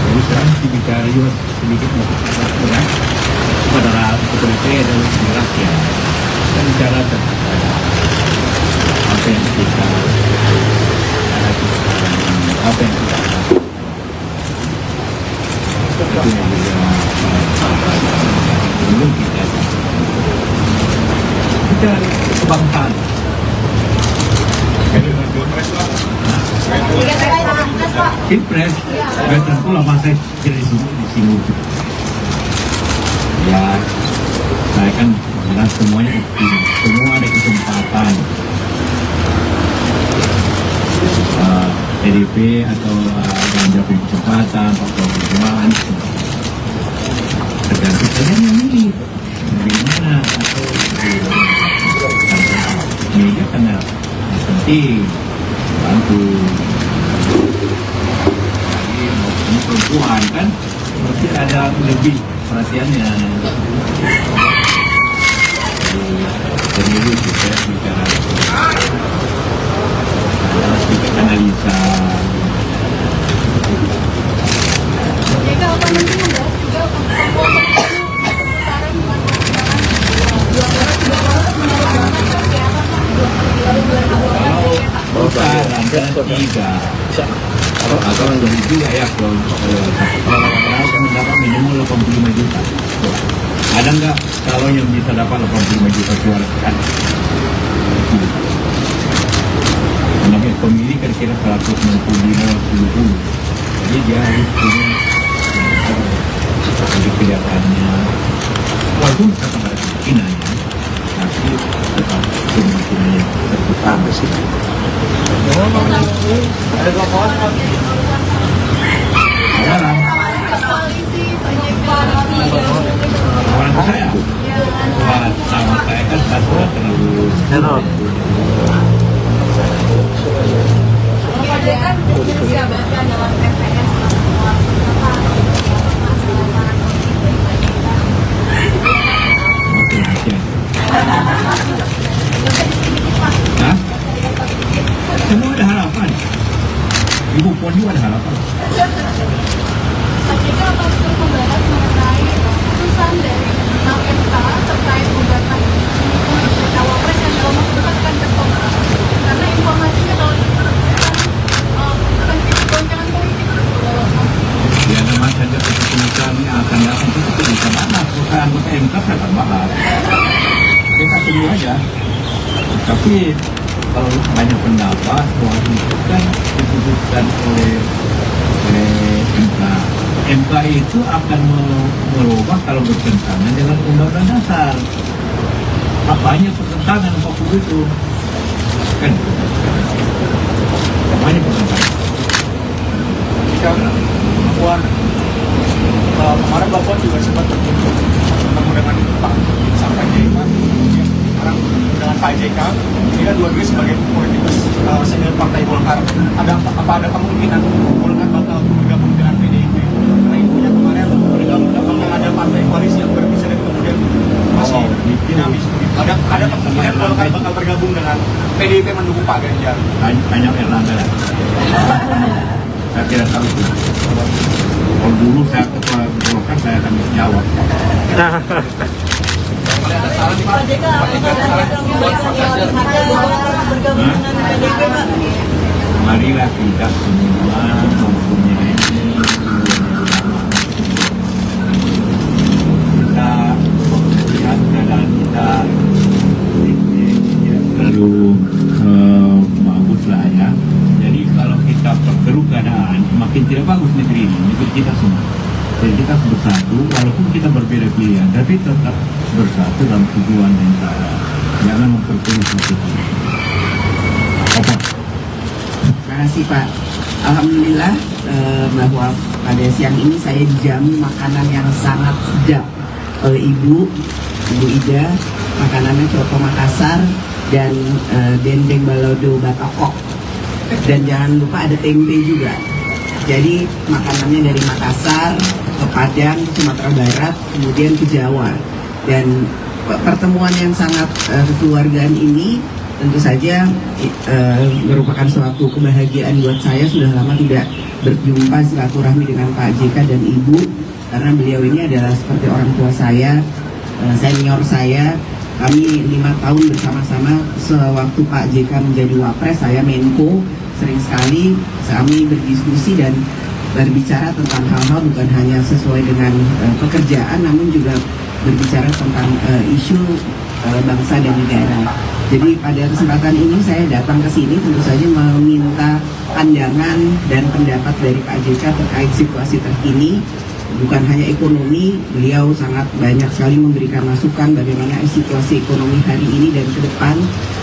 Jadi sekarang bicara juga sedikit kepada kepolisian dan rakyat dan bicara tentang apa yang kita apa yang kita itu yang juga belum kita kebangsaan. Pilpres, tentu lah masa di sini. Ya, saya kan bilang semuanya semua ada kesempatan. PDP atau Ganjar punya kesempatan, Pak Prabowo tergantung saja yang milih bagaimana atau media karena penting bantu ini perempuan kan berarti ada lebih perhatiannya pemilu kita bicara sedikit analisa. Jadi apa mungkin membahas juga kalau tiga atau dari juga ya kalau mendapat minimal 85 juta. Ada nggak kalau yang bisa dapat 85 juta suara kan? Namanya pemilih kira-kira 165-70. Jadi dia harus punya jadi kelihatannya walaupun tetap ada kemungkinan ya, tapi tetap kemungkinannya terbuka sih. Sekarang orang saya sama saya kan satu terlalu jabatan dalam PPS Hah? Semua ada harapan. Ibu Puan juga ada harapan. Pak JK akan terus membahas mengenai putusan dari MK terkait gugatan cawapres yang dalam waktu dekat akan tertolak. Karena informasinya kalau akan jadi goncangan politik. Ya memang saja keputusan yang akan datang itu bisa mana bukan anggota MK akan bahas. Kita tunggu aja. Tapi kalau banyak pendapat bahwa itu kan diputuskan oleh MK. MK itu akan merubah kalau bertentangan dengan Undang-Undang Dasar. Apanya pertentangan 40 itu? Kan? Apanya pertentangan? Bicara Puan, kemarin Mbak Puan juga sempat bertemu dengan Pak sampai Jaiman, sekarang dengan Pak JK. Ini kan dua-duanya sebagai politikus senior Partai Golkar. Apa ada kemungkinan Golkar bakal bergabung dengan PDIP? Karena infonya kemarin bakal ada partai koalisi yang berpisah dan kemudian masih dinamis. Ada kemungkinan Golkar bakal bergabung dengan PDIP mendukung Pak Ganjar. Banyak Erlangga lah. Saya tidak tahu itu. Kalau dulu saya ketua Golkar saya akan jawab. Marilah kita semua mempunyai kita melihat keadaan kita terlalu bagus lah ya. Jadi kalau kita perkeruh keadaan makin tidak bagus negeri ini, negeri kita semua. Jadi kita harus bersatu, walaupun kita berbeda pilihan, tapi tetap bersatu dalam tujuan yang sama. Jangan memperkeruh satu. Terima kasih Pak. Alhamdulillah bahwa pada siang ini saya dijamu makanan yang sangat sedap oleh Ibu Ida. Makanannya coto Makassar dan dendeng balado batokok. Dan jangan lupa ada tempe juga. Jadi makanannya dari Makassar ke Padang, Sumatera Barat, kemudian ke Jawa. Dan pertemuan yang sangat kekeluargaan ini tentu saja merupakan suatu kebahagiaan buat saya. Sudah lama tidak berjumpa silaturahmi dengan Pak JK dan Ibu, karena beliau ini adalah seperti orang tua saya, senior saya. Kami 5 tahun bersama-sama. Sewaktu Pak JK menjadi Wapres, saya Menko. Sering sekali kami berdiskusi dan berbicara tentang hal-hal bukan hanya sesuai dengan pekerjaan, namun juga berbicara tentang isu bangsa dan negara. Jadi pada kesempatan ini saya datang ke sini tentu saja meminta pandangan dan pendapat dari Pak JK terkait situasi terkini. Bukan hanya ekonomi, beliau sangat banyak sekali memberikan masukan bagaimana situasi ekonomi hari ini dan ke depan.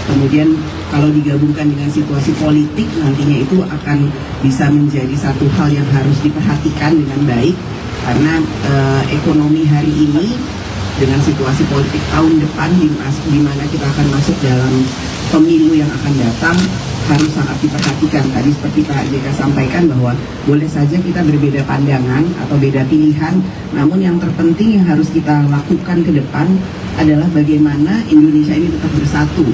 Kemudian kalau digabungkan dengan situasi politik, nantinya itu akan bisa menjadi satu hal yang harus diperhatikan dengan baik. Karena ekonomi hari ini dengan situasi politik tahun depan di mana kita akan masuk dalam pemilu yang akan datang, harus sangat diperhatikan. Tadi seperti Pak JK sampaikan bahwa boleh saja kita berbeda pandangan atau beda pilihan, namun yang terpenting yang harus kita lakukan ke depan adalah bagaimana Indonesia ini tetap bersatu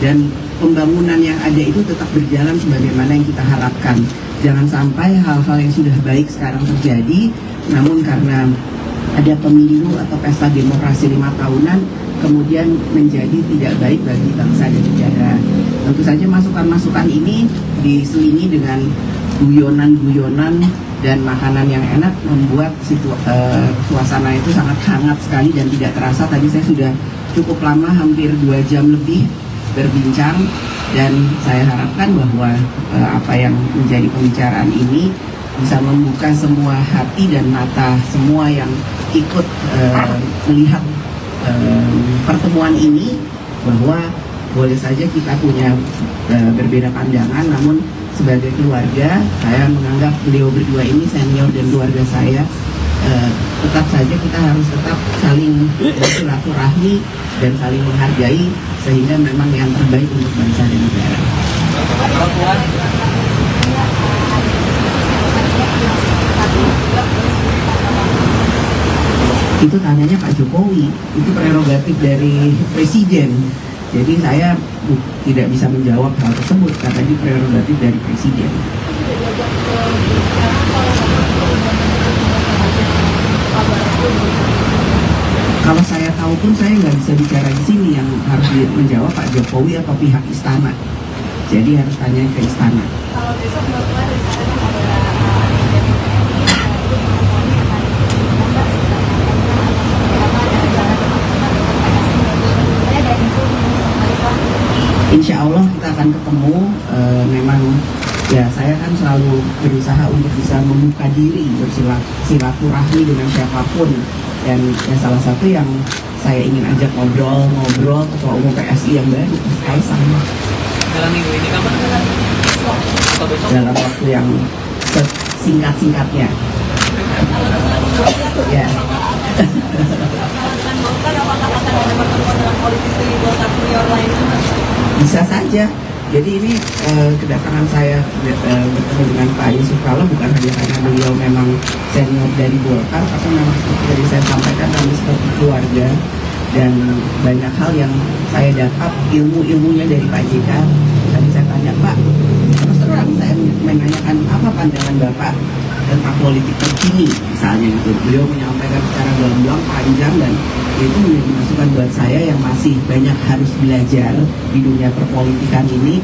dan pembangunan yang ada itu tetap berjalan sebagaimana yang kita harapkan. Jangan sampai hal-hal yang sudah baik sekarang terjadi, namun karena ada pemilu atau pesta demokrasi 5 tahunan kemudian menjadi tidak baik bagi bangsa dan negara. Tentu saja masukan-masukan ini diselingi dengan guyonan-guyonan dan makanan yang enak membuat suasana itu sangat hangat sekali dan tidak terasa. Tadi saya sudah cukup lama, hampir 2 jam lebih berbincang, dan saya harapkan bahwa apa yang menjadi pembicaraan ini bisa membuka semua hati dan mata semua yang ikut melihat pertemuan ini, bahwa boleh saja kita punya berbeda pandangan, namun sebagai keluarga saya menganggap beliau berdua ini senior dan keluarga saya. Tetap saja kita harus tetap saling bersilaturahmi dan saling menghargai, sehingga memang yang terbaik untuk bangsa dan negara. Itu tanyanya Pak Jokowi, itu prerogatif dari Presiden. Jadi saya tidak bisa menjawab hal tersebut karena itu prerogatif dari Presiden. Kalau saya tahu pun saya nggak bisa bicara di sini, yang harus menjawab Pak Jokowi atau pihak istana. Jadi harus tanya ke istana. Kalau besok Bapak Insya Allah kita akan ketemu. Memang ya saya kan selalu berusaha untuk bisa membuka diri, bersilaturahmi dengan siapapun. Dan salah satu yang saya ingin ajak ngobrol Ketua Umum PSI yang baru, Kaisang. Dalam minggu ini kapan? Dalam waktu yang singkat-singkatnya. Ya. Bisa saja. Jadi ini kedatangan saya bertemu dengan Pak Yusuf Kala bukan hanya karena beliau memang senior dari Golkar, tapi memang seperti tadi saya sampaikan, kami seperti keluarga, dan banyak hal yang saya dapat ilmunya dari Pak JK. Tadi saya tanya, Pak, terus terang saya menanyakan apa pandangan Bapak tentang politik terkini misalnya gitu. Beliau menyampaikan secara gamblang, panjang, dan itu menjadi masukan buat saya yang masih banyak harus belajar di dunia perpolitikan ini.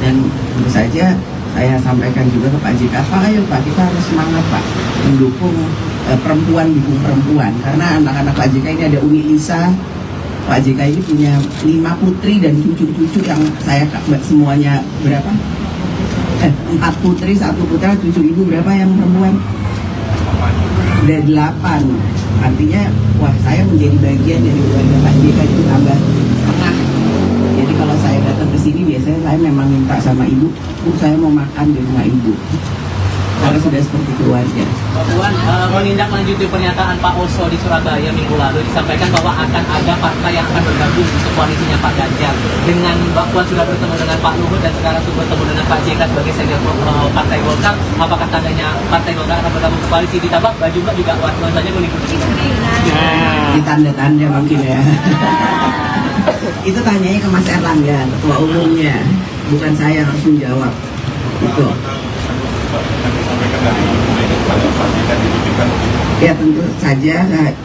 Dan tentu saja saya sampaikan juga ke Pak JK, Pak, ayo Pak, kita harus semangat Pak mendukung perempuan, dukung perempuan, karena anak-anak Pak JK ini ada Umi Lisa. Pak JK ini punya 5 putri dan cucu-cucu yang saya semuanya berapa? 4 putri, 1 putra, cucu ibu berapa yang perempuan? Ada 8. Artinya, wah, saya menjadi bagian dari keluarga Pak JK itu tambah setengah. Jadi kalau saya datang ke sini biasanya saya memang minta sama ibu, Bu, saya mau makan di rumah ibu. karena sudah seperti keluarga. Mbak Puan, menindaklanjuti pernyataan Pak Oso di Surabaya minggu lalu disampaikan bahwa akan ada partai yang akan bergabung untuk koalisinya Pak Ganjar. Dengan Mbak Puan sudah bertemu dengan Pak Luhut dan sekarang sudah bertemu dengan Pak JK sebagai senior Partai Golkar, apakah tandanya Partai Golkar akan bergabung ke koalisi? Ditambah baju Mbak juga nuansanya mengikuti. Di tanda-tanda mungkin ya. Itu tanyanya ke Mas Erlangga, ketua umumnya, bukan saya yang harus menjawab. Itu. Ya tentu saja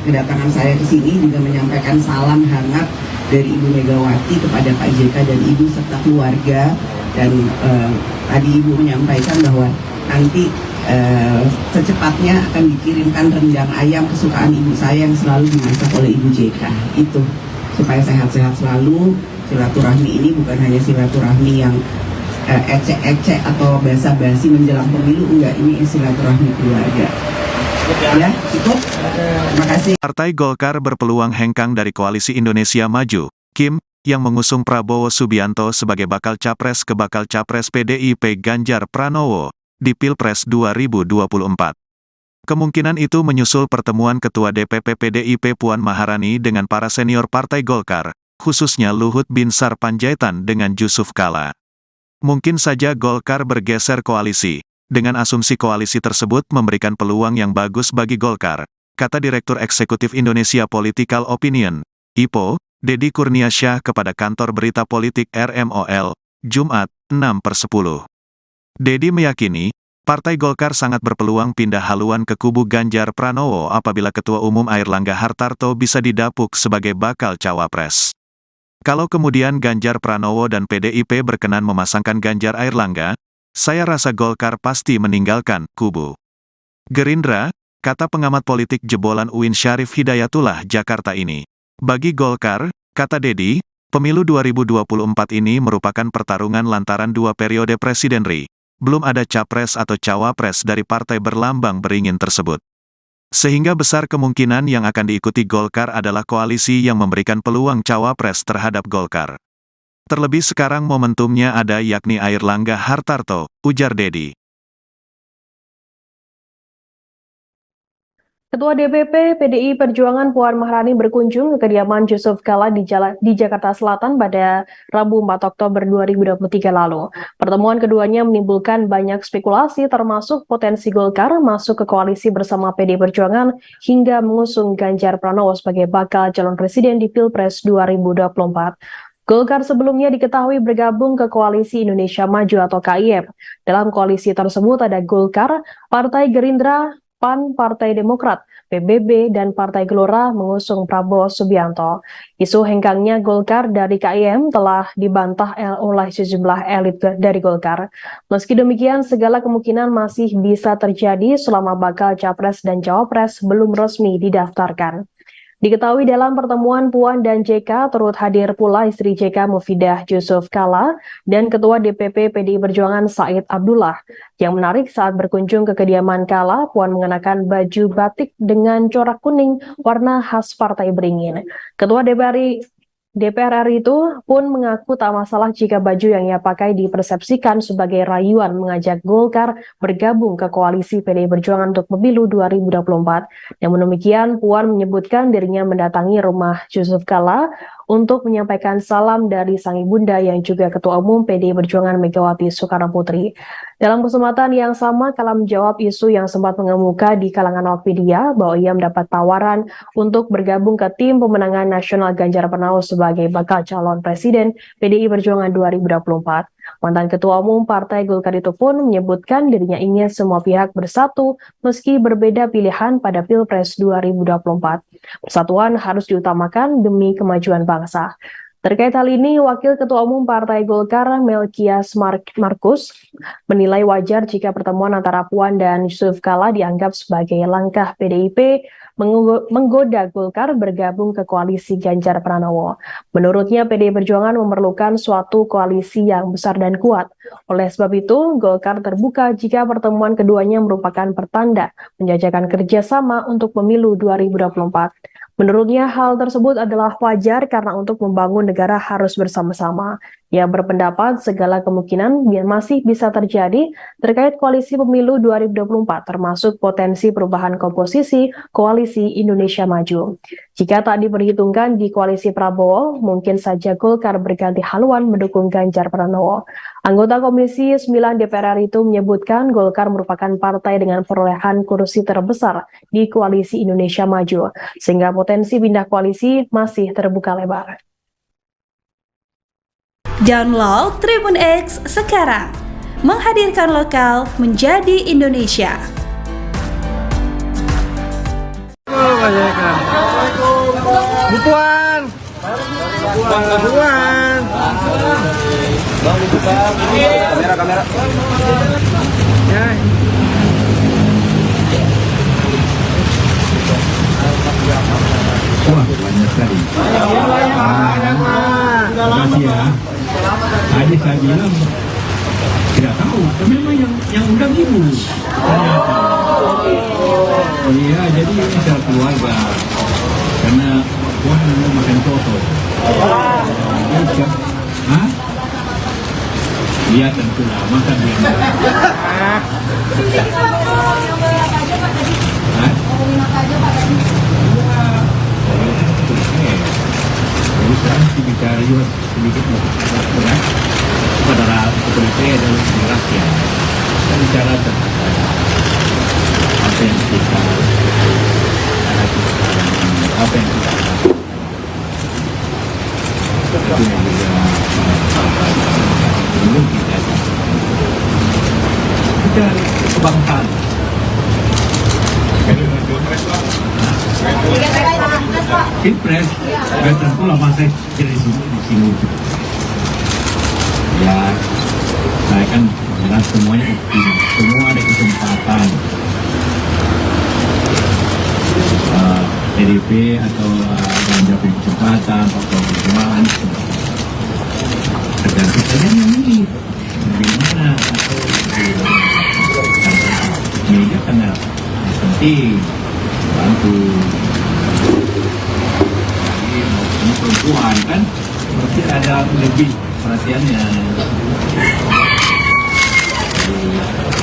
kedatangan saya ke sini juga menyampaikan salam hangat dari Ibu Megawati kepada Pak JK dan Ibu serta keluarga, dan tadi Ibu menyampaikan bahwa nanti secepatnya akan dikirimkan rendang ayam kesukaan ibu saya yang selalu dimasak oleh Ibu JK. Itu supaya sehat-sehat selalu. Silaturahmi ini bukan hanya silaturahmi yang ecek-ecek atau basa-basi menjelang pemilu, enggak, ini silaturahmi keluarga. Ya, cukup. Terima kasih. Partai Golkar berpeluang hengkang dari Koalisi Indonesia Maju, Kim, yang mengusung Prabowo Subianto sebagai bakal capres ke bakal capres PDIP Ganjar Pranowo di Pilpres 2024. Kemungkinan itu menyusul pertemuan Ketua DPP PDIP Puan Maharani dengan para senior Partai Golkar, khususnya Luhut Binsar Panjaitan dengan Jusuf Kalla. Mungkin saja Golkar bergeser koalisi. Dengan asumsi koalisi tersebut memberikan peluang yang bagus bagi Golkar, kata Direktur Eksekutif Indonesia Political Opinion, IPO, Deddy Kurniasyah kepada kantor berita politik RMOL, Jumat, 6/10. Deddy meyakini, Partai Golkar sangat berpeluang pindah haluan ke kubu Ganjar Pranowo apabila Ketua Umum Airlangga Hartarto bisa didapuk sebagai bakal cawapres. Kalau kemudian Ganjar Pranowo dan PDIP berkenan memasangkan Ganjar Airlangga, saya rasa Golkar pasti meninggalkan kubu Gerindra, kata pengamat politik jebolan UIN Syarif Hidayatullah Jakarta ini. Bagi Golkar, kata Deddy, pemilu 2024 ini merupakan pertarungan lantaran dua periode presidenri. Belum ada capres atau cawapres dari partai berlambang beringin tersebut. Sehingga besar kemungkinan yang akan diikuti Golkar adalah koalisi yang memberikan peluang cawapres terhadap Golkar. Terlebih sekarang momentumnya ada yakni Airlangga Hartarto, ujar Deddy. Ketua DPP PDI Perjuangan Puan Maharani berkunjung ke kediaman Jusuf Kalla di Jakarta Selatan pada Rabu 4 Oktober 2023 lalu. Pertemuan keduanya menimbulkan banyak spekulasi termasuk potensi Golkar masuk ke koalisi bersama PDI Perjuangan hingga mengusung Ganjar Pranowo sebagai bakal calon presiden di Pilpres 2024. Golkar sebelumnya diketahui bergabung ke Koalisi Indonesia Maju atau KIM. Dalam koalisi tersebut ada Golkar, Partai Gerindra, PAN, Partai Demokrat, PBB, dan Partai Gelora mengusung Prabowo Subianto. Isu hengkangnya Golkar dari KIM telah dibantah oleh sejumlah elit dari Golkar. Meski demikian, segala kemungkinan masih bisa terjadi selama bakal capres dan cawapres belum resmi didaftarkan. Diketahui dalam pertemuan Puan dan JK turut hadir pula istri JK Mufidah Jusuf Kalla dan Ketua DPP PDI Perjuangan Said Abdullah. Yang menarik saat berkunjung ke kediaman Kalla, Puan mengenakan baju batik dengan corak kuning warna khas Partai Beringin. Ketua DPR RI itu pun mengaku tak masalah jika baju yang ia pakai dipersepsikan sebagai rayuan mengajak Golkar bergabung ke koalisi PDI Perjuangan untuk pemilu 2024. Namun demikian, Puan menyebutkan dirinya mendatangi rumah Jusuf Kalla untuk menyampaikan salam dari sang ibunda yang juga Ketua Umum PDI Perjuangan Megawati Soekarnoputri. Dalam kesempatan yang sama, Kalla menjawab isu yang sempat mengemuka di kalangan awak media bahwa ia mendapat tawaran untuk bergabung ke tim pemenangan nasional Ganjar Pranowo sebagai bakal calon presiden PDI Perjuangan 2024. Mantan Ketua Umum Partai Golkar itu pun menyebutkan dirinya ingin semua pihak bersatu meski berbeda pilihan pada Pilpres 2024. Persatuan harus diutamakan demi kemajuan bangsa. Terkait hal ini, Wakil Ketua Umum Partai Golkar Melkias Markus menilai wajar jika pertemuan antara Puan dan Jusuf Kalla dianggap sebagai langkah PDIP menggoda Golkar bergabung ke koalisi Ganjar Pranowo. Menurutnya, PDI Perjuangan memerlukan suatu koalisi yang besar dan kuat. Oleh sebab itu, Golkar terbuka jika pertemuan keduanya merupakan pertanda menjajakan kerjasama untuk pemilu 2024. Menurutnya, hal tersebut adalah wajar karena untuk membangun negara harus bersama-sama. Ia berpendapat segala kemungkinan masih bisa terjadi terkait koalisi pemilu 2024, termasuk potensi perubahan komposisi koalisi Indonesia Maju. Jika tak diperhitungkan di koalisi Prabowo, mungkin saja Golkar berganti haluan mendukung Ganjar Pranowo. Anggota Komisi 9 DPR RI itu menyebutkan Golkar merupakan partai dengan perolehan kursi terbesar di koalisi Indonesia Maju, sehingga potensi pindah koalisi masih terbuka lebar. Download Tribun X sekarang, menghadirkan lokal menjadi Indonesia. Bu Puan. Kamera. Ya. Wah, banyak sekali. Terima kasih ya. Tadi saya bilang tidak tahu, tapi memang yang undang ibu. Ternyata. Oh iya, jadi ini secara keluarga. Karena Puan mau makan soto. Hah? Iya tentulah, makan dia. Jadi sekarang bicara juga sedikit berat kepada otoritas dan rakyat. Kita bicara tentang apa yang kita apa yang kita itu yang juga belum kita kebangsaan. Pilpres, Pilpres pula masa jadi di sini. Ya, saya kan jelas semuanya optimis, semua ada kesempatan. PDP atau Ganjar kesempatan, atau perjuangan, tergantung saja yang ini, bagaimana atau media karena penting bantu. Ini perempuan kan pasti ada lebih perhatiannya.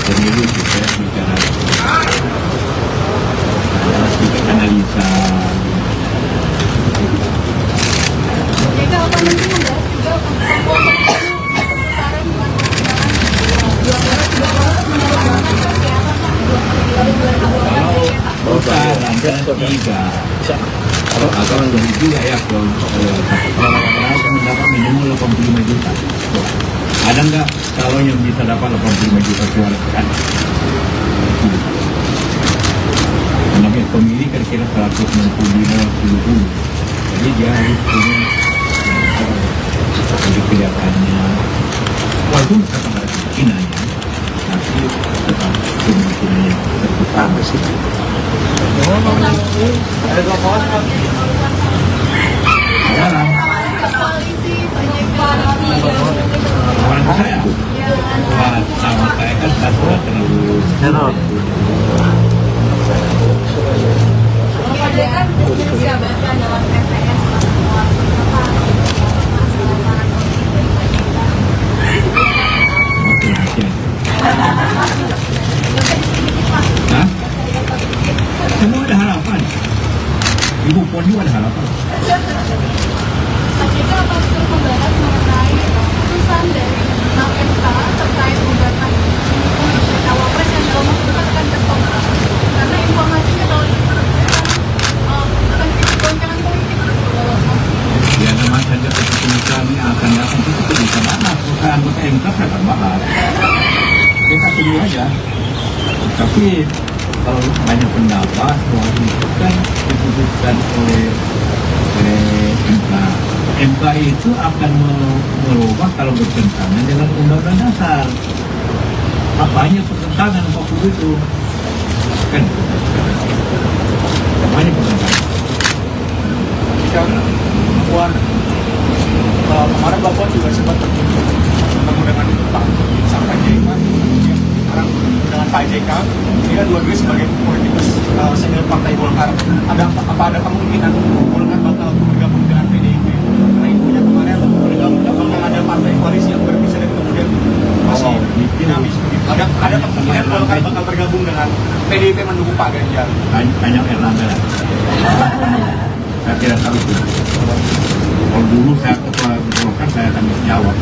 Pemilu kita bicara analisa. Jika apa nanti membahas juga Kalau tiga, kalau agak lebih juga ya kalau mendapat minimal 85 juta. Ada nggak kalau yang bisa dapat 85 juta suara kan? Namanya pemilih kira-kira 165-70. Jadi dia harus punya jadi kelihatannya walaupun kata ada kemungkinannya tapi tetap kemungkinannya terbuka sih. Sekarang orang saya sama saya kan sudah terlalu Hah? Semua ada harapan. Ibu Puan juga ada harapan. Jika apakah membahas mengenai putusan dari MK terkait gugatan cawapres yang dalam waktu dekat akan tertolak karena informasinya kalau goncangan politik Ya namanya saja keputusan yang akan datang itu bisa bahas. Bukan anggota MK akan bahas. Kita tunggu aja. Tapi kalau banyak pendapat bahwa itu kan diputuskan oleh MK. MK itu akan merubah kalau bertentangan dengan undang-undang dasar. Apanya pertentangan waktu itu? Kan? Apanya pertentangan? Puan, kemarin Bapak juga sempat bertemu dengan Pak sampai JK. Sekarang dengan Pak JK, ini kan dua-duanya sebagai politikus senior Partai Golkar. Apa ada kemungkinan Golkar bakal bergabung dengan PDIP? Karena ibunya kemarin bergabung ada partai Golkar bakal bergabung dengan PDIP mendukung Pak Ganjar? Banyak Erlangga. Saya tidak tahu itu. Kalau dulu saya ketua Golkar, saya akan jawab.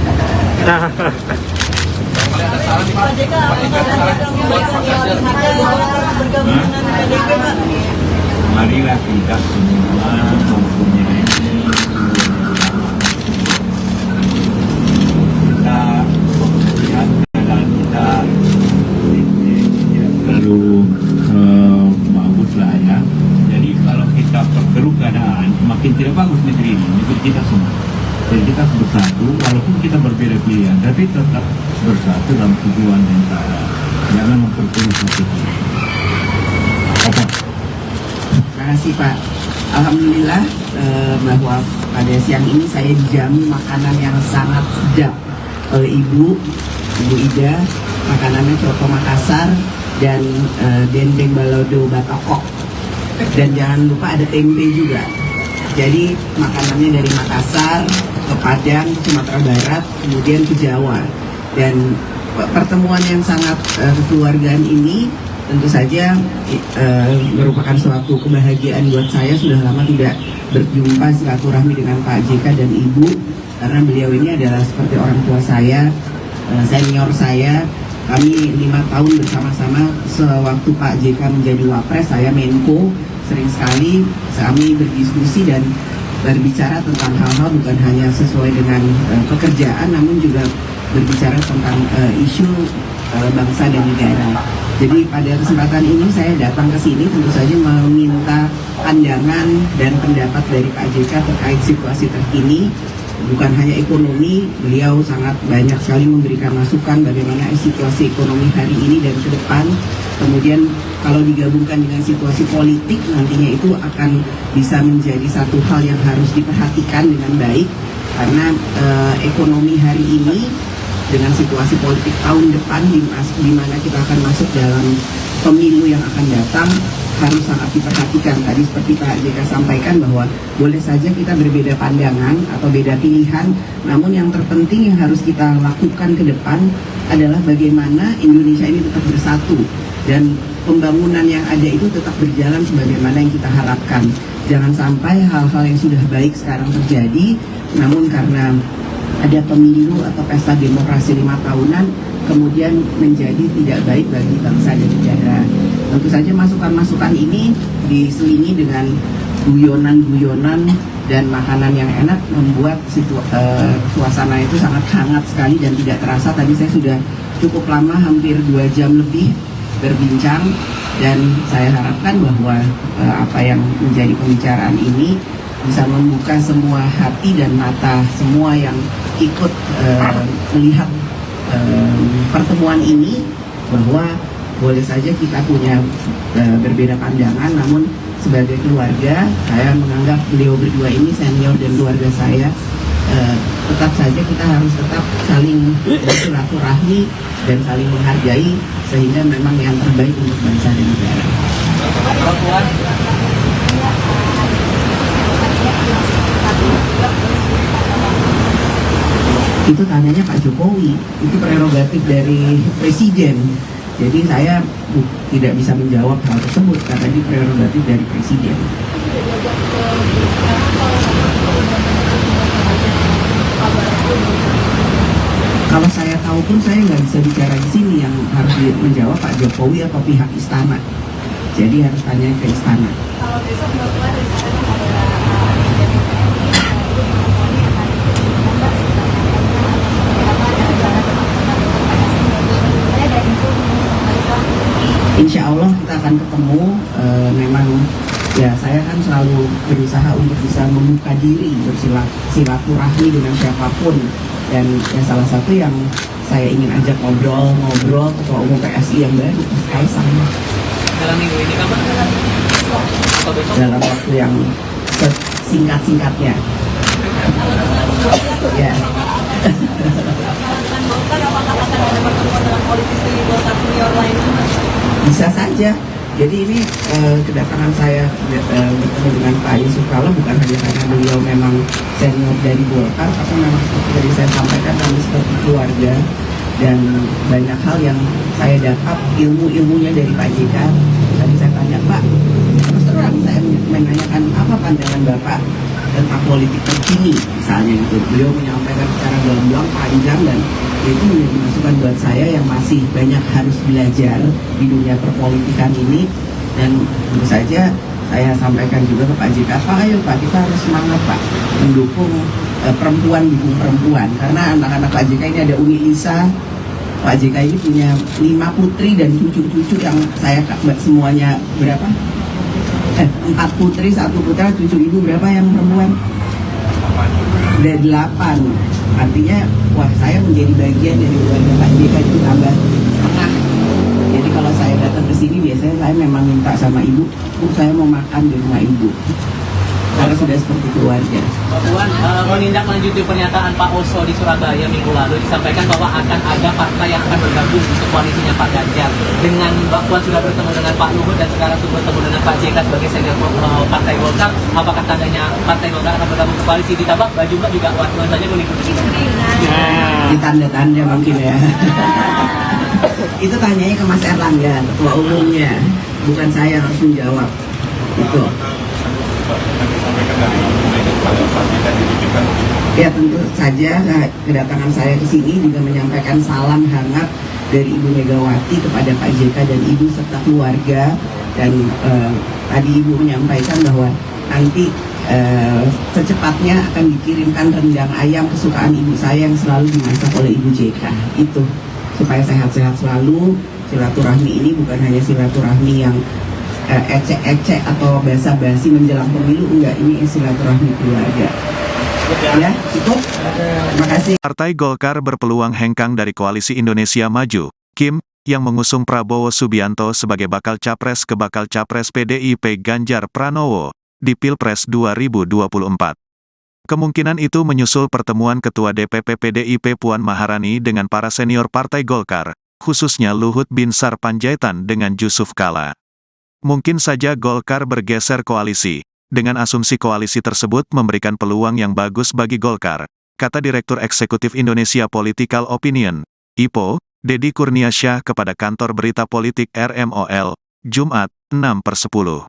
Marilah kita semua mempunyai kita melihat keadaan kita terlalu bagus lah ya. Jadi kalau kita perkeruh keadaan, makin tidak bagus negeri ini, negeri kita semua. Jadi kita harus bersatu, walaupun kita berbeda pilihan, tapi tetap bersatu dalam tujuan yang sama. Jangan memperkeruh satu. Terima kasih Pak. Alhamdulillah bahwa pada siang ini saya dijamu makanan yang sangat sedap oleh Ibu Ida. Makanannya coto Makassar dan dendeng balado Batokok. Dan jangan lupa ada tempe juga. Jadi makanannya dari Makassar ke Padang, ke Sumatera Barat, kemudian ke Jawa. Dan pertemuan yang sangat kekeluargaan ini tentu saja merupakan suatu kebahagiaan buat saya. Sudah lama tidak berjumpa silaturahmi dengan Pak JK dan Ibu, karena beliau ini adalah seperti orang tua saya, senior saya. Kami 5 tahun bersama-sama sewaktu Pak JK menjadi Wapres, saya Menko. Sering sekali kami berdiskusi dan berbicara tentang hal-hal bukan hanya sesuai dengan pekerjaan, namun juga berbicara tentang isu bangsa dan negara. Jadi pada kesempatan ini saya datang ke sini tentu saja meminta pandangan dan pendapat dari Pak JK terkait situasi terkini. Bukan hanya ekonomi, beliau sangat banyak sekali memberikan masukan bagaimana situasi ekonomi hari ini dan ke depan. Kemudian kalau digabungkan dengan situasi politik, nantinya itu akan bisa menjadi satu hal yang harus diperhatikan dengan baik. Karena ekonomi hari ini dengan situasi politik tahun depan di mana kita akan masuk dalam pemilu yang akan datang harus sangat diperhatikan. Tadi seperti Pak JK sampaikan bahwa boleh saja kita berbeda pandangan atau beda pilihan, namun yang terpenting yang harus kita lakukan ke depan adalah bagaimana Indonesia ini tetap bersatu dan pembangunan yang ada itu tetap berjalan sebagaimana yang kita harapkan. Jangan sampai hal-hal yang sudah baik sekarang terjadi, namun karena ada pemilu atau pesta demokrasi 5 tahunan kemudian menjadi tidak baik bagi bangsa dan negara. Tentu saja masukan-masukan ini diselingi dengan guyonan-guyonan dan makanan yang enak membuat suasana itu sangat hangat sekali dan tidak terasa. Tadi saya sudah cukup lama, hampir 2 jam lebih berbincang, dan saya harapkan bahwa apa yang menjadi pembicaraan ini bisa membuka semua hati dan mata semua yang ikut melihat pertemuan ini, bahwa boleh saja kita punya berbeda pandangan, namun sebagai keluarga saya menganggap beliau berdua ini senior dan keluarga saya. Tetap saja kita harus tetap saling bersilaturahmi dan saling menghargai, sehingga memang yang terbaik untuk bangsa dan negara. Itu tanyanya Pak Jokowi, itu prerogatif dari Presiden. Jadi saya tidak bisa menjawab hal tersebut karena ini prerogatif dari Presiden. Kalau saya tahu pun saya nggak bisa bicara di sini, yang harus menjawab Pak Jokowi atau pihak istana. Jadi harus tanya ke istana. Kalau besok Mbak Puan Insya Allah kita akan ketemu. Memang ya saya kan selalu berusaha untuk bisa membuka diri, bersilaturahmi dengan siapapun. Dan yang salah satu yang saya ingin ajak ngobrol Ketua Umum PSI yang baru, Mas Kaisang. Dalam minggu ini kapan? Atau besok? Dalam waktu yang singkat-singkatnya. Ya. Bisa saja. Jadi ini kedatangan saya bertemu dengan Pak Yusuf Kala bukan hanya karena beliau memang senior dari Golkar, tapi memang seperti tadi saya sampaikan, kami seperti keluarga. dan banyak hal yang saya dapat ilmunya dari Pak JK. Tadi saya tanya, Pak, terus terang saya menanyakan apa pandangan Bapak tentang politik terkini misalnya itu. Beliau menyampaikan secara gamblang panjang dan itu menjadi masukan buat saya yang masih banyak harus belajar di dunia perpolitikan ini. Dan tentu saja saya sampaikan juga ke Pak JK, Pak ayo Pak, kita harus semangat Pak mendukung perempuan dukung perempuan, karena anak-anak Pak JK ini ada Umi Lisa. Pak JK ini punya 5 putri dan cucu-cucu yang saya semuanya berapa? 4 putri, 1 putra, cucu ibu berapa yang perempuan? Ada 8. Artinya, wah saya menjadi bagian dari keluarga Pak JK itu tambah setengah. Jadi kalau saya datang ke sini biasanya saya memang minta sama ibu, saya mau makan di rumah ibu. Karena sudah seperti keluarga. Mbak Puan, menindaklanjuti pernyataan Pak Oso di Surabaya minggu lalu disampaikan bahwa akan ada partai yang akan bergabung untuk koalisinya Pak Ganjar. Dengan Mbak Puan sudah bertemu dengan Pak Luhut dan sekarang sudah bertemu dengan Pak JK sebagai senior Partai Golkar, apakah tandanya Partai Golkar akan bergabung ke koalisi? Ditambah baju Mbak juga wartawan saja mengikuti. Di tanda-tanda mungkin ya. Itu tanyanya ke Mas Erlangga, ketua umumnya, bukan saya yang harus menjawab. Itu. Ya tentu saja kedatangan saya ke sini juga menyampaikan salam hangat dari Ibu Megawati kepada Pak JK dan Ibu serta keluarga. Dan tadi Ibu menyampaikan bahwa nanti secepatnya akan dikirimkan rendang ayam kesukaan ibu saya yang selalu dimasak oleh Ibu JK. Itu supaya sehat-sehat selalu. Silaturahmi ini bukan hanya silaturahmi yang ecek-ecek atau basa-basi menjelang pemilu, enggak, ini silaturahmi keluarga. Ya, cukup. Terima kasih. Partai Golkar berpeluang hengkang dari Koalisi Indonesia Maju, Kim, yang mengusung Prabowo Subianto sebagai bakal capres ke bakal capres PDIP Ganjar Pranowo di Pilpres 2024. Kemungkinan itu menyusul pertemuan Ketua DPP PDIP Puan Maharani dengan para senior Partai Golkar, khususnya Luhut Binsar Panjaitan dengan Yusuf Kala. Mungkin saja Golkar bergeser koalisi. Dengan asumsi koalisi tersebut memberikan peluang yang bagus bagi Golkar, kata Direktur Eksekutif Indonesia Political Opinion, IPO, Deddy Kurniasyah kepada kantor berita politik RMOL, Jumat, 6/10.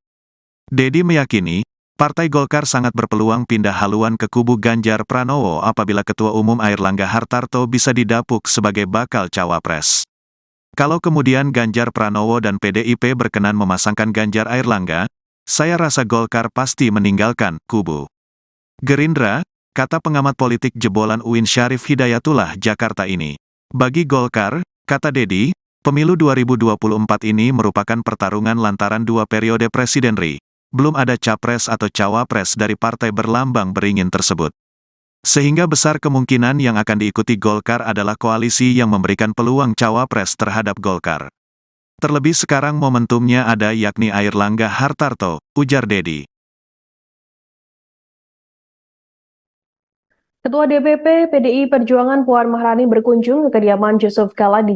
Deddy meyakini, Partai Golkar sangat berpeluang pindah haluan ke kubu Ganjar Pranowo apabila Ketua Umum Airlangga Hartarto bisa didapuk sebagai bakal cawapres. Kalau kemudian Ganjar Pranowo dan PDIP berkenan memasangkan Ganjar Airlangga, saya rasa Golkar pasti meninggalkan kubu Gerindra, kata pengamat politik jebolan UIN Syarif Hidayatullah Jakarta ini. Bagi Golkar, kata Deddy, pemilu 2024 ini merupakan pertarungan lantaran 2 periode presidenri. Belum ada capres atau cawapres dari partai berlambang beringin tersebut. Sehingga besar kemungkinan yang akan diikuti Golkar adalah koalisi yang memberikan peluang cawapres terhadap Golkar. Terlebih sekarang momentumnya ada yakni Airlangga Hartarto, ujar Deddy. Ketua DPP PDI Perjuangan Puan Maharani berkunjung ke kediaman Yusuf Kala di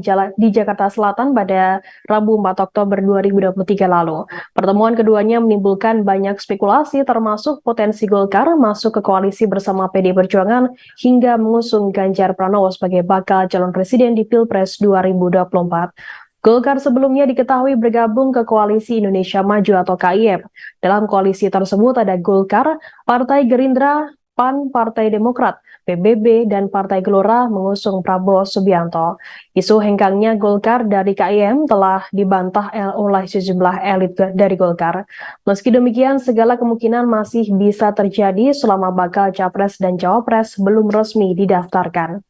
Jakarta Selatan pada Rabu 4 Oktober 2023 lalu. Pertemuan keduanya menimbulkan banyak spekulasi termasuk potensi Golkar masuk ke koalisi bersama PDI Perjuangan hingga mengusung Ganjar Pranowo sebagai bakal calon presiden di Pilpres 2024. Golkar sebelumnya diketahui bergabung ke Koalisi Indonesia Maju atau KIM. Dalam koalisi tersebut ada Golkar, Partai Gerindra, PAN, Partai Demokrat, PBB, dan Partai Gelora mengusung Prabowo Subianto. Isu hengkangnya Golkar dari KIM telah dibantah oleh sejumlah elit dari Golkar. Meski demikian, segala kemungkinan masih bisa terjadi selama bakal capres dan cawapres belum resmi didaftarkan.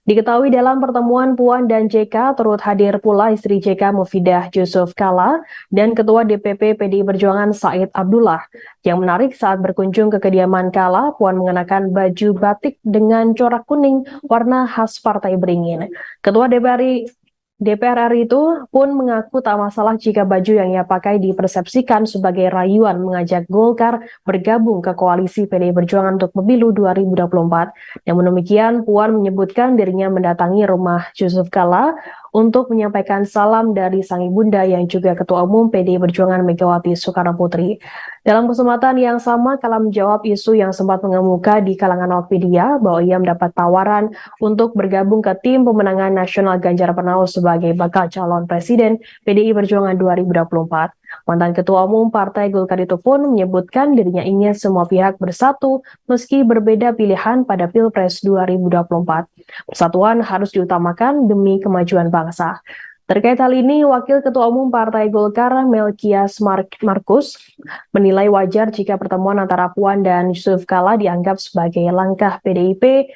Diketahui dalam pertemuan Puan dan JK turut hadir pula istri JK Mufidah Yusuf Kala dan Ketua DPP PDI Perjuangan Said Abdullah. Yang menarik saat berkunjung ke kediaman Kala, Puan mengenakan baju batik dengan corak kuning warna khas Partai Beringin. Ketua DPR RI itu pun mengaku tak masalah jika baju yang ia pakai dipersepsikan sebagai rayuan mengajak Golkar bergabung ke koalisi PDI Perjuangan untuk pemilu 2024. Namun demikian, Puan menyebutkan dirinya mendatangi rumah Yusuf Kala untuk menyampaikan salam dari sang ibunda yang juga Ketua Umum PDI Perjuangan Megawati Soekarno Putri. Dalam kesempatan yang sama, Kala menjawab isu yang sempat mengemuka di kalangan awak media bahwa ia mendapat tawaran untuk bergabung ke tim pemenangan nasional Ganjar Pranowo sebagai bakal calon presiden PDI Perjuangan 2024. Mantan Ketua Umum Partai Golkar itu pun menyebutkan dirinya ingin semua pihak bersatu meski berbeda pilihan pada Pilpres 2024. Persatuan harus diutamakan demi kemajuan bangsa. Terkait hal ini, Wakil Ketua Umum Partai Golkar Melkias Markus menilai wajar jika pertemuan antara Puan dan Yusuf Kala dianggap sebagai langkah PDIP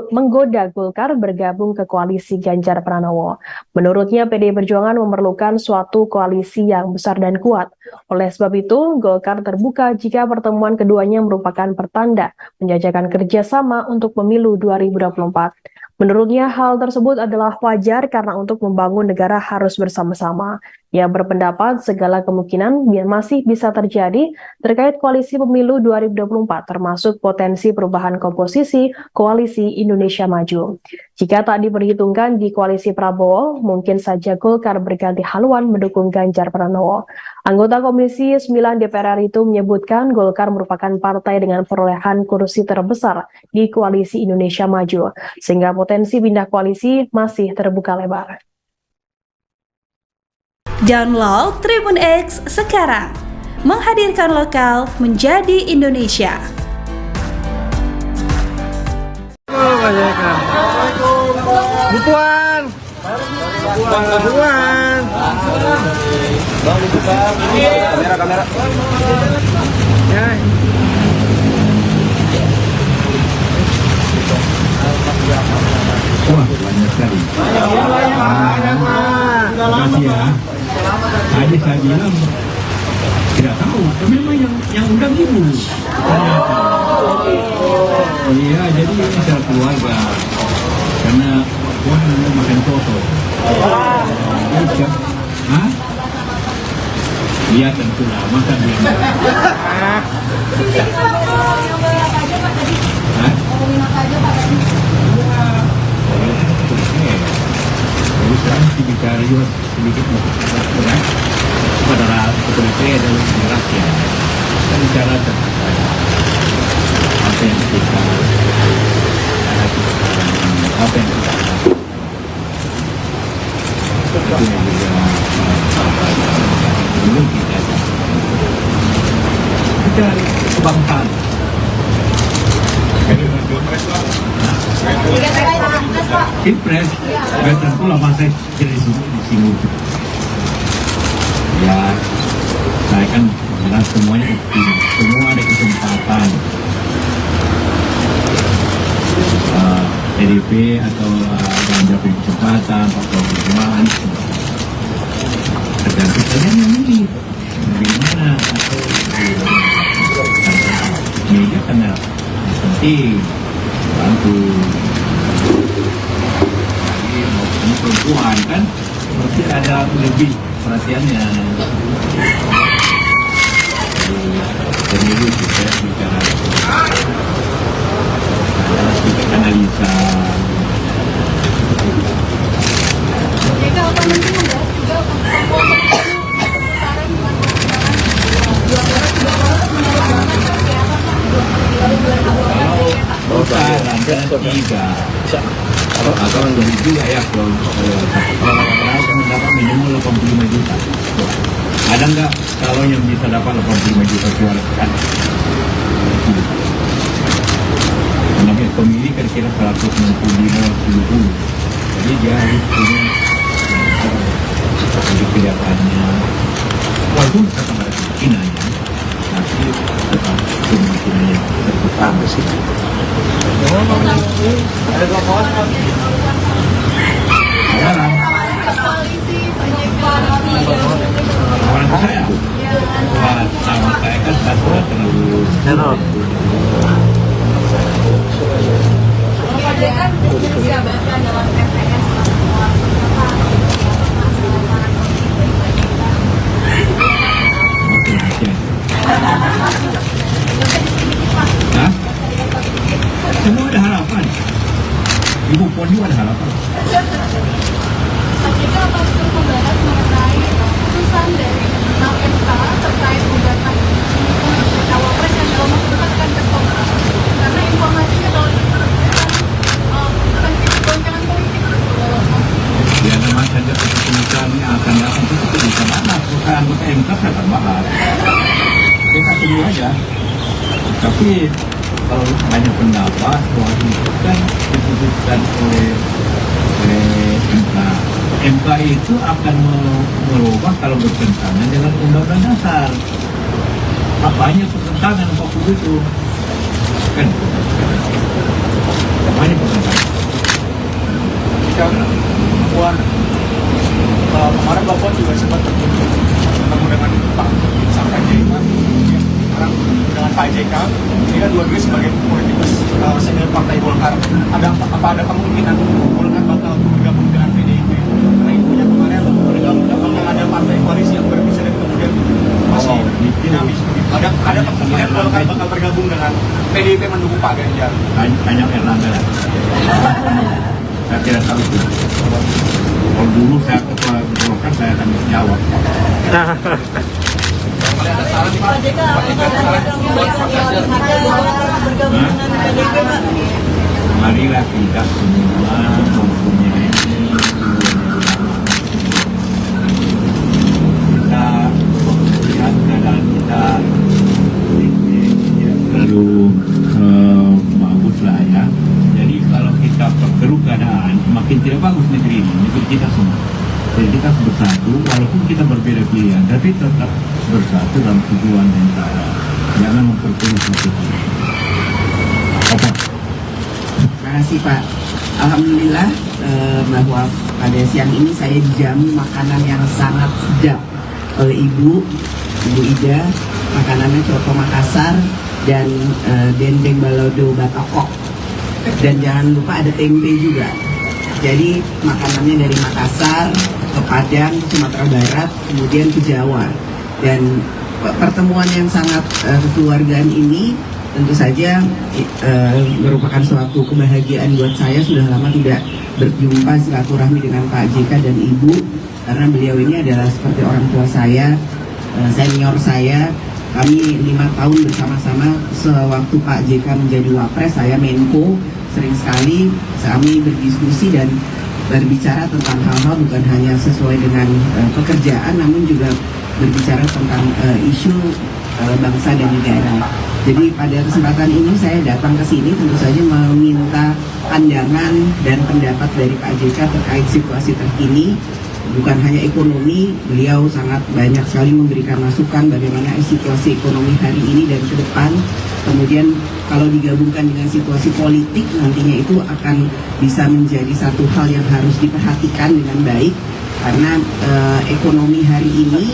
menggoda Golkar bergabung ke koalisi Ganjar Pranowo. Menurutnya, PDI Perjuangan memerlukan suatu koalisi yang besar dan kuat. Oleh sebab itu, Golkar terbuka jika pertemuan keduanya merupakan pertanda menjajakan kerjasama untuk pemilu 2024. Menurutnya, hal tersebut adalah wajar karena untuk membangun negara harus bersama-sama. Ia berpendapat segala kemungkinan masih bisa terjadi terkait koalisi pemilu 2024, termasuk potensi perubahan komposisi koalisi Indonesia Maju. Jika tak diperhitungkan di koalisi Prabowo, mungkin saja Golkar berganti haluan mendukung Ganjar Pranowo. Anggota Komisi 9 DPR RI itu menyebutkan Golkar merupakan partai dengan perolehan kursi terbesar di koalisi Indonesia Maju, sehingga potensi pindah koalisi masih terbuka lebar. Download Tribun X sekarang, menghadirkan lokal menjadi Indonesia. Bu Puan. Kamera. Ya. Wah, banyak sekali. Terima kasih ya. Tadi saya bilang tidak tahu, memang yang undang ibu. Iya, jadi ini secara keluarga. Karena Puan mau makan soto. Hah? Iya tentulah, masa dia. Hah? Jadi sekarang bicara juga sedikit kurang pada kepolisian dan rakyat. Kita bicara tentang apa yang kita hadapi sekarang, apa yang kita lakukan. Itu yang juga belum kita kebangsaan. Pilpres, tentu lah masa jadi di sini. Ya, saya kan bilang semuanya semua ada kesempatan. PDIP atau Ganjar punya kesempatan, Pak Prabowo kesempatan. Tergantung kalian yang milih. Bagaimana atau media karena penting bantu. Ini perempuan kan mesti ada lebih perhatiannya. Pemilu kita bicara analisa. Jika apa mungkin membahas juga atau dari juga ya kalau mendapat minimal 85 juta. Ada nggak kalau yang bisa dapat 85 juta suara kan? Namanya pemilih kira-kira 165-70. Jadi dia harus punya jadi kelihatannya walaupun kata mereka kinanya tapi tetap kemungkinannya terbuka sih. Ada dua kawan. Sekarang orang saya sama saya kan satu terlalu kan jabatan dalam TPS Hah? Semua ada harapan. Ibu Puan juga ada harapan. Jika apa membahas mengenai putusan dari MK terkait gugatan tunggu aja. Tapi kalau banyak pendapat soal itu kan diputuskan oleh MK. MK itu akan merubah kalau bertentangan dengan Undang-Undang Dasar. Apanya pertentangan waktu itu? Kan? Apanya pertentangan? Puan, kemarin Bapak juga sempat bertemu dengan Pak Panjaitan, sekarang dengan Pak JK. Ini kan dua-duanya sebagai politikus senior Partai Golkar. Apa ada kemungkinan Golkar bakal bergabung dengan PDIP? Karena infonya kemarin bakal ada partai koalisi yang berpisah dan kemudian masih dinamis. Ada kemungkinan Golkar bakal bergabung dengan PDIP mendukung Pak Ganjar. Banyak Erlangga lah. Saya tidak tahu itu. Kalau dulu saya ketua Golkar saya akan jawab. Marilah kita semua mempunyai kita melihat keadaan kita lalu bagus lah ya. Jadi kalau kita perkeruh keadaan makin tidak bagus negeri ini, negeri kita semua. Jadi kita harus bersatu walaupun kita berbeda pilihan, tapi tetap bersatu dalam tujuan yang sama. Jangan memperkeruh satu. Terima kasih Pak. Alhamdulillah bahwa pada siang ini saya dijamu makanan yang sangat sedap oleh Ibu Ida. Makanannya coto Makassar dan dendeng balado batokok. Dan jangan lupa ada tempe juga. Jadi makanannya dari Makassar ke Padang, Sumatera Barat, kemudian ke Jawa. Dan pertemuan yang sangat kekeluargaan ini tentu saja merupakan suatu kebahagiaan buat saya. Sudah lama tidak berjumpa silaturahmi dengan Pak JK dan Ibu, karena beliau ini adalah seperti orang tua saya, senior saya. Kami 5 tahun bersama-sama sewaktu Pak JK menjadi Wapres, saya Menko. Sering sekali kami berdiskusi dan berbicara tentang hal-hal bukan hanya sesuai dengan pekerjaan, namun juga berbicara tentang isu bangsa dan negara. Jadi pada kesempatan ini saya datang ke sini tentu saja meminta pandangan dan pendapat dari Pak JK terkait situasi terkini. Bukan hanya ekonomi, beliau sangat banyak sekali memberikan masukan bagaimana situasi ekonomi hari ini dan ke depan. Kemudian kalau digabungkan dengan situasi politik, nantinya itu akan bisa menjadi satu hal yang harus diperhatikan dengan baik. Karena ekonomi hari ini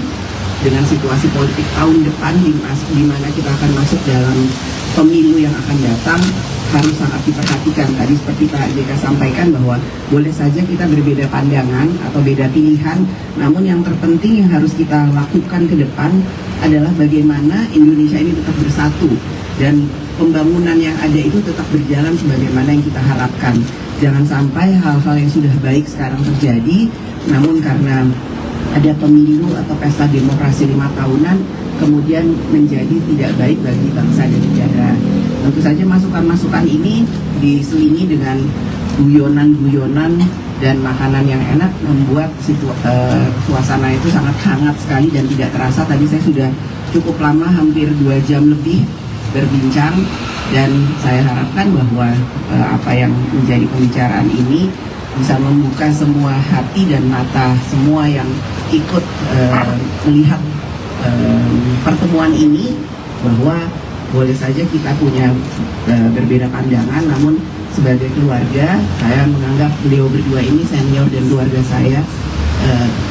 dengan situasi politik tahun depan di mana kita akan masuk dalam pemilu yang akan datang harus sangat diperhatikan. Tadi seperti Pak JK sampaikan bahwa boleh saja kita berbeda pandangan atau beda pilihan, namun yang terpenting yang harus kita lakukan ke depan adalah bagaimana Indonesia ini tetap bersatu dan pembangunan yang ada itu tetap berjalan sebagaimana yang kita harapkan. Jangan sampai hal-hal yang sudah baik sekarang terjadi, namun karena ada pemilu atau pesta demokrasi 5 tahunan kemudian menjadi tidak baik bagi bangsa dan negara. Tentu saja masukan-masukan ini diselingi dengan guyonan-guyonan dan makanan yang enak membuat suasana itu sangat hangat sekali dan tidak terasa. Tadi saya sudah cukup lama, hampir 2 jam lebih berbincang, dan saya harapkan bahwa apa yang menjadi pembicaraan ini bisa membuka semua hati dan mata semua yang ikut melihat pertemuan ini, bahwa boleh saja kita punya berbeda pandangan, namun sebagai keluarga saya menganggap beliau berdua ini senior dan keluarga saya.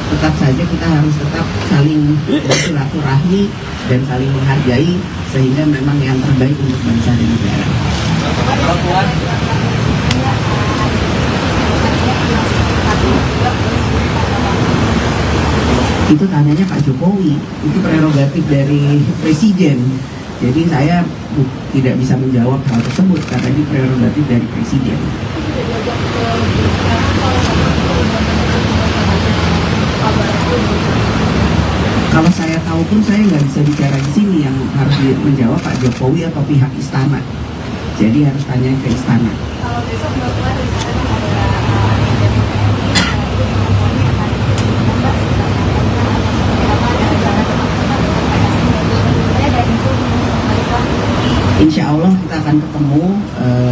Tetap saja kita harus tetap saling bersilaturahmi dan saling menghargai, sehingga memang yang terbaik untuk bangsa dan negara. Itu tanyanya Pak Jokowi, itu prerogatif dari Presiden. Jadi saya tidak bisa menjawab hal tersebut karena ini prerogatif dari Presiden. Kalau saya tahu pun saya nggak bisa bicara di sini, yang harus menjawab Pak Jokowi atau pihak istana. Jadi harus tanya ke istana. Kalau besok Mbak Puan ada Insya Allah kita akan ketemu.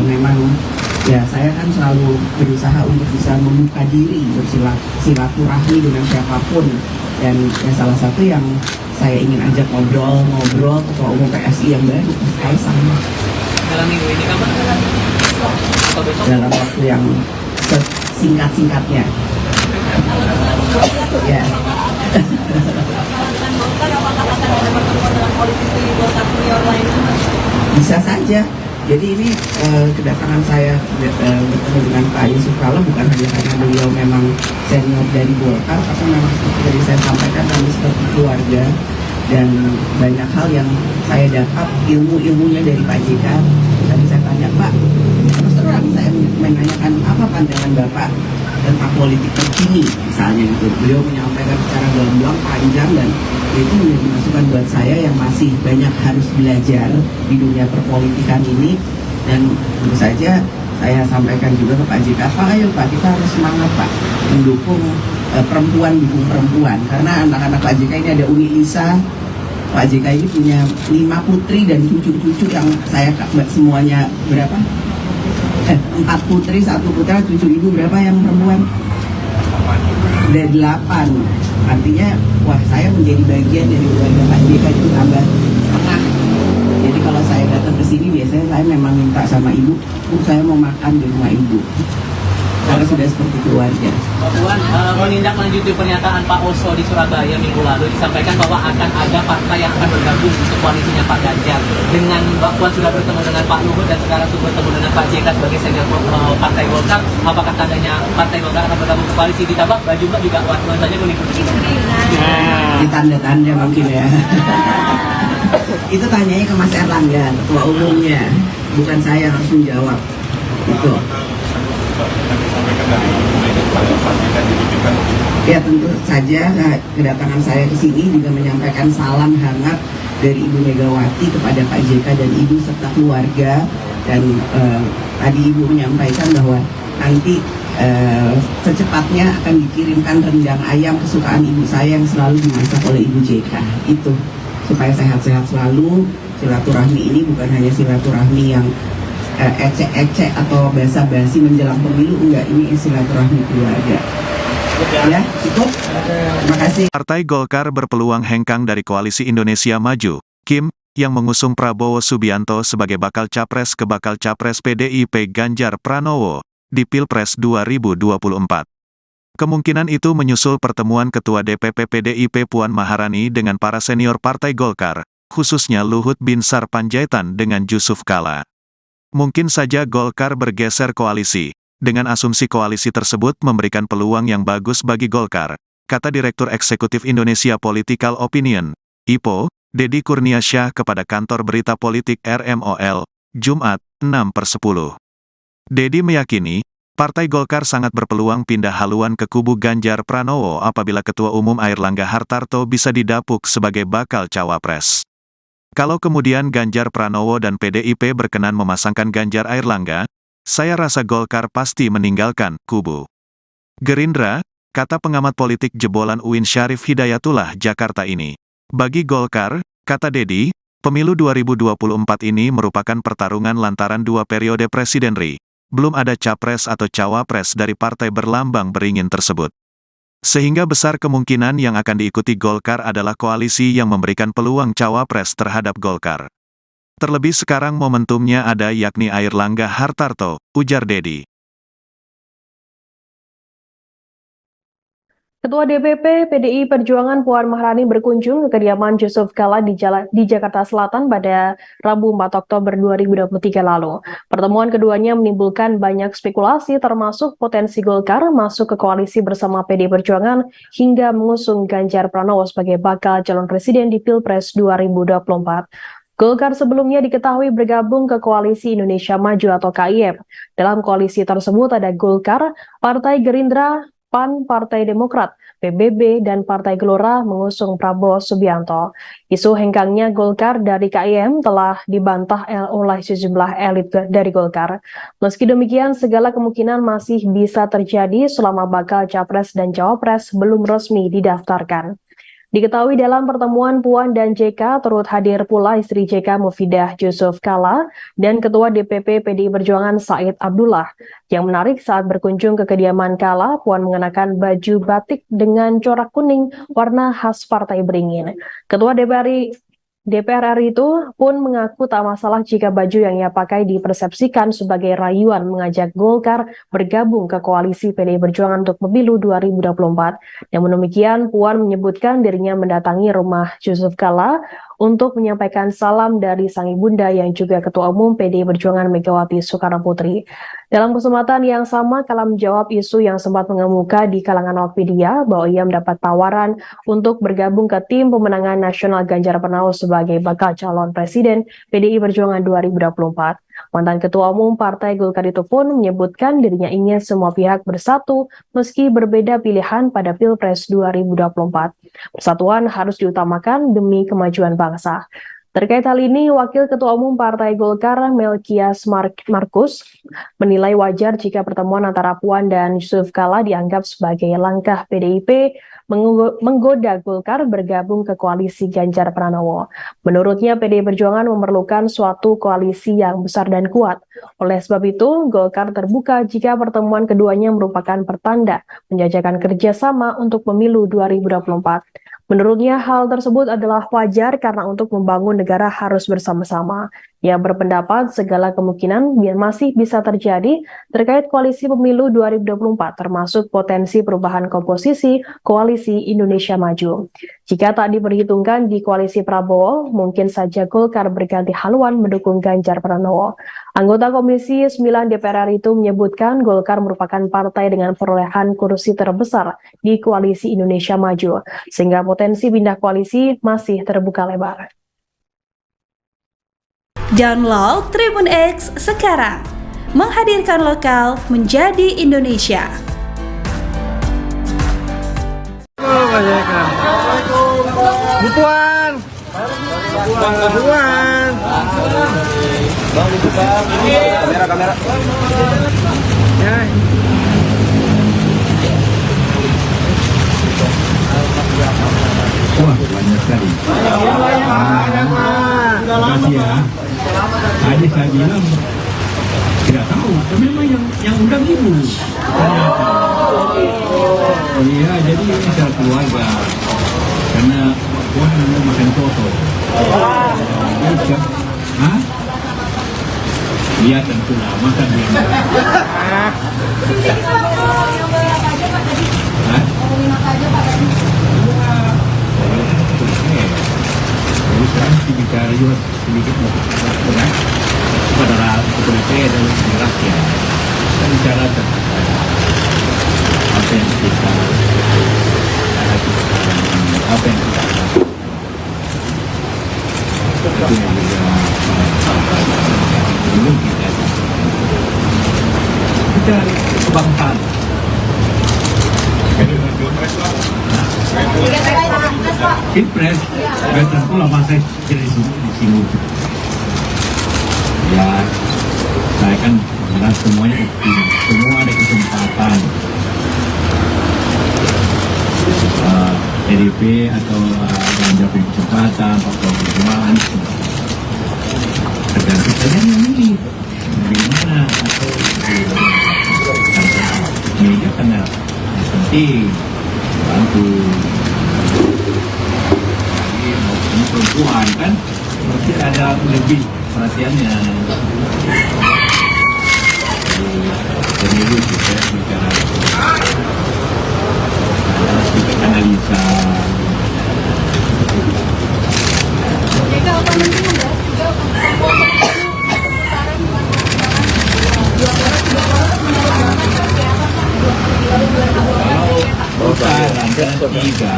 Memang ya saya kan selalu berusaha untuk bisa membuka diri bersilaturahmi dengan siapapun, dan ya salah satu yang saya ingin ajak ngobrol Ketua Umum PSI yang baru, Mas Kaisang. Dalam minggu ini kapan? Atau besok? Dalam waktu yang singkat-singkatnya. Ya. Bisa saja. Jadi ini kedatangan saya bertemu dengan Pak Yusuf Kala bukan hanya karena beliau memang senior dari Golkar, tapi memang seperti tadi saya sampaikan kami seperti keluarga, dan banyak hal yang saya dapat ilmunya dari Pak JK. Tadi saya tanya, Pak, terus terang saya menanyakan apa pandangan Bapak tentang politik terkini misalnya gitu. Beliau menyampaikan secara gamblang panjang, dan itu menjadi masukan buat saya yang masih banyak harus belajar di dunia perpolitikan ini. Dan tentu saja saya sampaikan juga ke Pak JK, Pak ayo Pak, kita harus semangat Pak mendukung perempuan, dukung perempuan, karena anak-anak Pak JK ini ada Umi Lisa. Pak JK ini punya 5 putri dan cucu-cucu yang saya semuanya berapa? 4 putri, 1 putra, 7 ibu, berapa yang perempuan? Ada 8. Artinya, wah saya menjadi bagian dari keluarga Pak JK itu tambah setengah. Jadi kalau saya datang ke sini biasanya saya memang minta sama ibu, Bu saya mau makan di rumah ibu. Karena sudah seperti keluarga. Pak Puan, menindaklanjuti pernyataan Pak Oso di Surabaya minggu lalu, disampaikan bahwa akan ada partai yang akan bergabung untuk koalisinya Pak Ganjar. Dengan Pak Puan sudah bertemu dengan Pak Luhut dan sekarang sudah bertemu dengan Pak JK sebagai senior partai Golkar, apakah tandanya partai Golkar akan bergabung ke koalisi? Ditambah baju Mbak juga nuansanya kuning-kuning. Di tanda-tanda mungkin ya. Itu tanyanya ke Mas Erlangga, ketua umumnya, bukan saya yang harus menjawab. Itu. Ya tentu saja kedatangan saya ke sini juga menyampaikan salam hangat dari Ibu Megawati kepada Pak JK dan Ibu serta keluarga. Dan tadi Ibu menyampaikan bahwa nanti secepatnya akan dikirimkan rendang ayam kesukaan ibu saya yang selalu dimasak oleh Ibu JK. Itu supaya sehat-sehat selalu. Silaturahmi ini bukan hanya silaturahmi yang ecek-ecek atau basa-basi menjelang pemilu, enggak, ini silaturahmi keluarga. Ya, cukup. Terima kasih. Partai Golkar berpeluang hengkang dari Koalisi Indonesia Maju, Kim, yang mengusung Prabowo Subianto sebagai bakal capres ke bakal capres PDIP Ganjar Pranowo di Pilpres 2024. Kemungkinan itu menyusul pertemuan Ketua DPP PDIP Puan Maharani dengan para senior Partai Golkar, khususnya Luhut Binsar Panjaitan dengan Yusuf Kala. Mungkin saja Golkar bergeser koalisi. Dengan asumsi koalisi tersebut memberikan peluang yang bagus bagi Golkar, kata Direktur Eksekutif Indonesia Political Opinion, IPO, Deddy Kurniasyah kepada kantor berita politik RMOL, Jumat, 6/10. Deddy meyakini, Partai Golkar sangat berpeluang pindah haluan ke kubu Ganjar Pranowo apabila Ketua Umum Airlangga Hartarto bisa didapuk sebagai bakal cawapres. Kalau kemudian Ganjar Pranowo dan PDIP berkenan memasangkan Ganjar Airlangga, saya rasa Golkar pasti meninggalkan kubu Gerindra, kata pengamat politik jebolan UIN Syarif Hidayatullah Jakarta ini. Bagi Golkar, kata Deddy, pemilu 2024 ini merupakan pertarungan lantaran 2 periode presidenri. Belum ada capres atau cawapres dari partai berlambang beringin tersebut. Sehingga besar kemungkinan yang akan diikuti Golkar adalah koalisi yang memberikan peluang cawapres terhadap Golkar. Terlebih sekarang momentumnya ada yakni Airlangga Hartarto, ujar Deddy. Ketua DPP PDI Perjuangan Puan Maharani berkunjung ke kediaman Yusuf Kala di Jakarta Selatan pada Rabu 4 Oktober 2023 lalu. Pertemuan keduanya menimbulkan banyak spekulasi termasuk potensi Golkar masuk ke koalisi bersama PDI Perjuangan hingga mengusung Ganjar Pranowo sebagai bakal calon presiden di Pilpres 2024. Golkar sebelumnya diketahui bergabung ke Koalisi Indonesia Maju atau KIM. Dalam koalisi tersebut ada Golkar, Partai Gerindra, PAN, Partai Demokrat, PBB, dan Partai Gelora mengusung Prabowo Subianto. Isu hengkangnya Golkar dari KIM telah dibantah oleh sejumlah elit dari Golkar. Meski demikian, segala kemungkinan masih bisa terjadi selama bakal capres dan cawapres belum resmi didaftarkan. Diketahui dalam pertemuan Puan dan JK turut hadir pula istri JK Mufidah Yusuf Kala dan Ketua DPP PDI Perjuangan Said Abdullah. Yang menarik saat berkunjung ke kediaman Kala, Puan mengenakan baju batik dengan corak kuning warna khas Partai Beringin. Ketua DPR RI itu pun mengaku tak masalah jika baju yang ia pakai dipersepsikan sebagai rayuan mengajak Golkar bergabung ke koalisi PDI Perjuangan untuk pemilu 2024. Namun demikian, Puan menyebutkan dirinya mendatangi rumah Yusuf Kala untuk menyampaikan salam dari sang ibunda yang juga Ketua Umum PDI Perjuangan Megawati Soekarnoputri. Dalam kesempatan yang sama, Kala menjawab isu yang sempat mengemuka di kalangan awak media bahwa ia mendapat tawaran untuk bergabung ke tim pemenangan nasional Ganjar Pranowo sebagai bakal calon presiden PDI Perjuangan 2024. Mantan Ketua Umum Partai Golkar itu pun menyebutkan dirinya ingin semua pihak bersatu meski berbeda pilihan pada Pilpres 2024. Persatuan harus diutamakan demi kemajuan bangsa. Terkait hal ini, Wakil Ketua Umum Partai Golkar Melkias Markus menilai wajar jika pertemuan antara Puan dan Yusuf Kala dianggap sebagai langkah PDIP menggoda Golkar bergabung ke koalisi Ganjar Pranowo. Menurutnya, PDI Perjuangan memerlukan suatu koalisi yang besar dan kuat. Oleh sebab itu, Golkar terbuka jika pertemuan keduanya merupakan pertanda menjajakan kerjasama untuk pemilu 2024. Menurutnya, hal tersebut adalah wajar karena untuk membangun negara harus bersama-sama. Ia berpendapat segala kemungkinan masih bisa terjadi terkait koalisi pemilu 2024, termasuk potensi perubahan komposisi koalisi Indonesia Maju. Jika tak diperhitungkan di koalisi Prabowo, mungkin saja Golkar berganti haluan mendukung Ganjar Pranowo. Anggota Komisi 9 DPR RI itu menyebutkan Golkar merupakan partai dengan perolehan kursi terbesar di koalisi Indonesia Maju, sehingga potensi pindah koalisi masih terbuka lebar. Download Tribun X sekarang, menghadirkan lokal menjadi Indonesia. Bu Puan. Kamera. Ya. Wah, banyak sekali. Terima kasih ya. Tadi saya bilang tidak tahu, tapi memang yang undang ibu. Ternyata. Oh iya, jadi ini secara keluarga. Karena Puan mau makan soto. Hah? Iya tentu lah, makan dia. Jadi sekarang bicara juga sedikit kepada saya dan rakyat. Kita bicara tentang apa yang kita apa yang kita itu yang juga belum kita kebangsaan. Pilpres, tentu lah masa disinggung. Ya, saya kan merasa semuanya semua ada kesempatan. PDIP atau Ganjar punya kesempatan, atau perjuangan, tergantung saja yang milih bagaimana atau media karena penting bantu. Ini perempuan kan pasti ada lebih perhatiannya. Pemilu kita bicara analisa. Jika apa mungkin membahas juga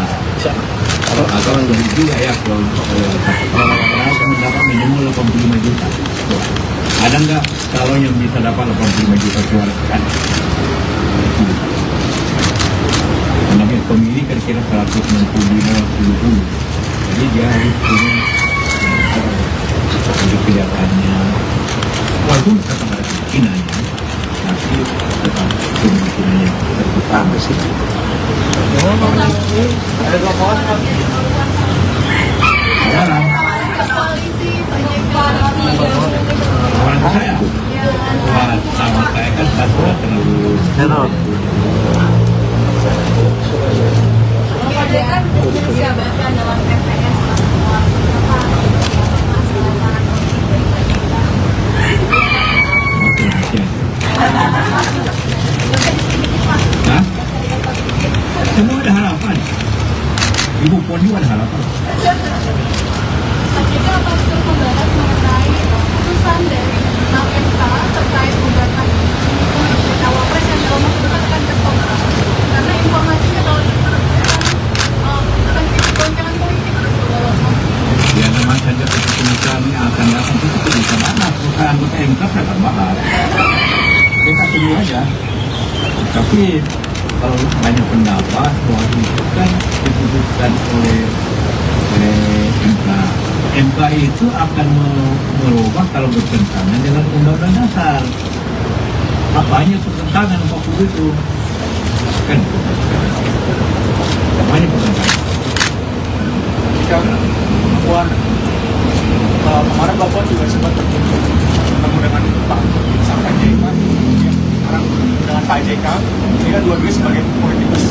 kalau agak lebih juga ya kalau mendapat minimal 85 juta. Ada nggak calon yang bisa dapat 85 juta suara kan? Namanya pemilih kira-kira 165-170. Jadi dia harus punya untuk kelihatannya walaupun tetap ada kemungkinannya, tapi tetap kemungkinannya terbuka besar. sekarang koalisi Pak JK orang ke saya. Wah, sama saya kan sudah terlalu. Pak JK menjabatkan dalam PPS Hah? Semua ada harapan. Ibu Puan juga ada harapan. Pak JK apakah membahas mengenai putusan dari MK terkait gugatan cawapres yang dalam waktu dekat akan tertolak karena informasinya kalau akan jadi goncangan politik Ya memang saja keputusan yang akan datang itu bisa mana bukan anggota MK akan bahas. Kita tunggu aja. Tapi kalau banyak pendapat bahwa itu kan diputuskan oleh MK. MK itu akan merubah kalau bertentangan dengan Undang-Undang Dasar. Apanya pertentangan waktu itu? Kan? Apanya pertentangan? Puan, kemarin Bapak juga sempat bertemu dengan Pak sampai JK, sekarang dengan Pak JK, ini kan dua-duanya sebagai politikus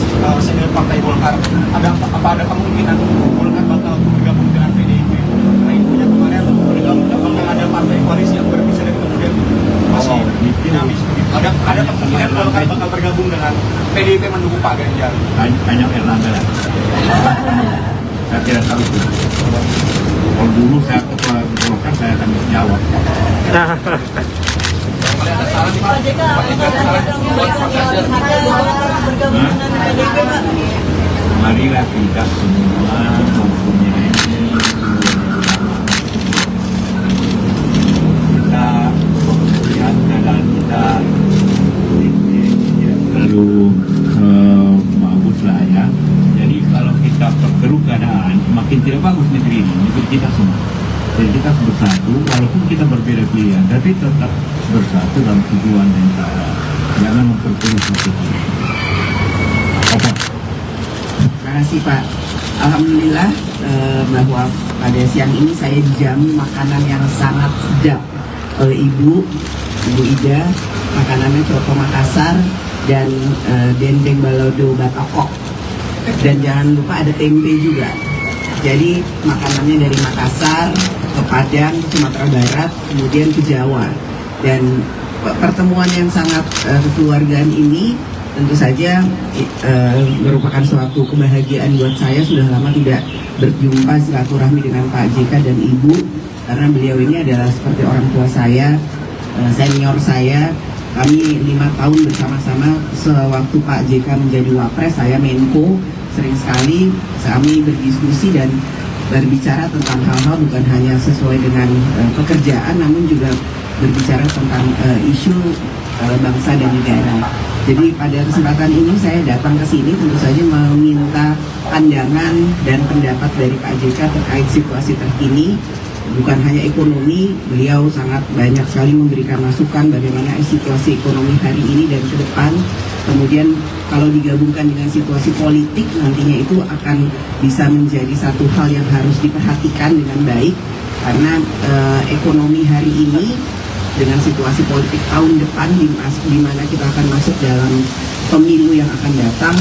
senior Partai Golkar. Ada kemungkinan Golkar bakal bergabung dengan PDIP? Karena infonya kemarin bakal ada partai koalisi yang berpisah dan kemudian masih dinamis. Ada kemungkinan Golkar bakal bergabung dengan PDIP mendukung Pak Ganjar. Banyak Erlangga lah. Saya tidak tahu itu. Kalau dulu saya ketua Golkar saya akan jawab. Pak JK Marilah kita semua mempunyai kita melihat keadaan kita tidak terlalu bagus lah ya. Jadi kalau kita perkeruh keadaan makin tidak bagus negeri ini untuk kita semua. Jadi kita harus bersatu walaupun kita berbeda pilihan, tapi tetap bersatu dalam tujuan yang sama. Jangan memperkeruh satu hal. Apa? Terima kasih Pak. Alhamdulillah bahwa pada siang ini saya dijamu makanan yang sangat sedap oleh Ibu Ida. Makanannya coto Makassar dan dendeng balado batokok. Dan jangan lupa ada tempe juga. Jadi makanannya dari Makassar ke Padang, ke Sumatera Barat, kemudian ke Jawa. Dan pertemuan yang sangat kekeluargaan ini tentu saja merupakan suatu kebahagiaan buat saya. Sudah lama tidak berjumpa silaturahmi dengan Pak JK dan Ibu, karena beliau ini adalah seperti orang tua saya, senior saya. Kami 5 tahun bersama-sama sewaktu Pak JK menjadi Wapres, saya Menko. Sering sekali kami berdiskusi dan berbicara tentang hal-hal bukan hanya sesuai dengan pekerjaan, namun juga berbicara tentang isu bangsa dan negara. Jadi pada kesempatan ini saya datang ke sini tentu saja meminta pandangan dan pendapat dari Pak JK terkait situasi terkini. Bukan hanya ekonomi, beliau sangat banyak sekali memberikan masukan bagaimana situasi ekonomi hari ini dan ke depan. Kemudian kalau digabungkan dengan situasi politik, nantinya itu akan bisa menjadi satu hal yang harus diperhatikan dengan baik. Karena ekonomi hari ini dengan situasi politik tahun depan di mana kita akan masuk dalam pemilu yang akan datang,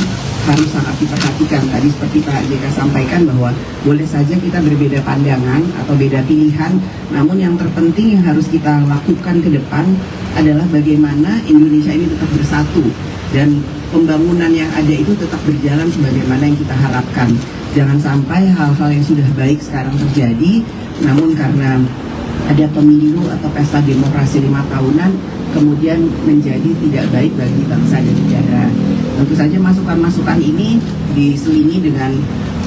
harus sangat diperhatikan. Tadi seperti Pak JK sampaikan bahwa boleh saja kita berbeda pandangan atau beda pilihan, namun yang terpenting yang harus kita lakukan ke depan adalah bagaimana Indonesia ini tetap bersatu dan pembangunan yang ada itu tetap berjalan sebagaimana yang kita harapkan. Jangan sampai hal-hal yang sudah baik sekarang terjadi, namun karena ada pemilu atau pesta demokrasi 5 tahunan kemudian menjadi tidak baik bagi bangsa dan negara. Tentu saja masukan-masukan ini diselingi dengan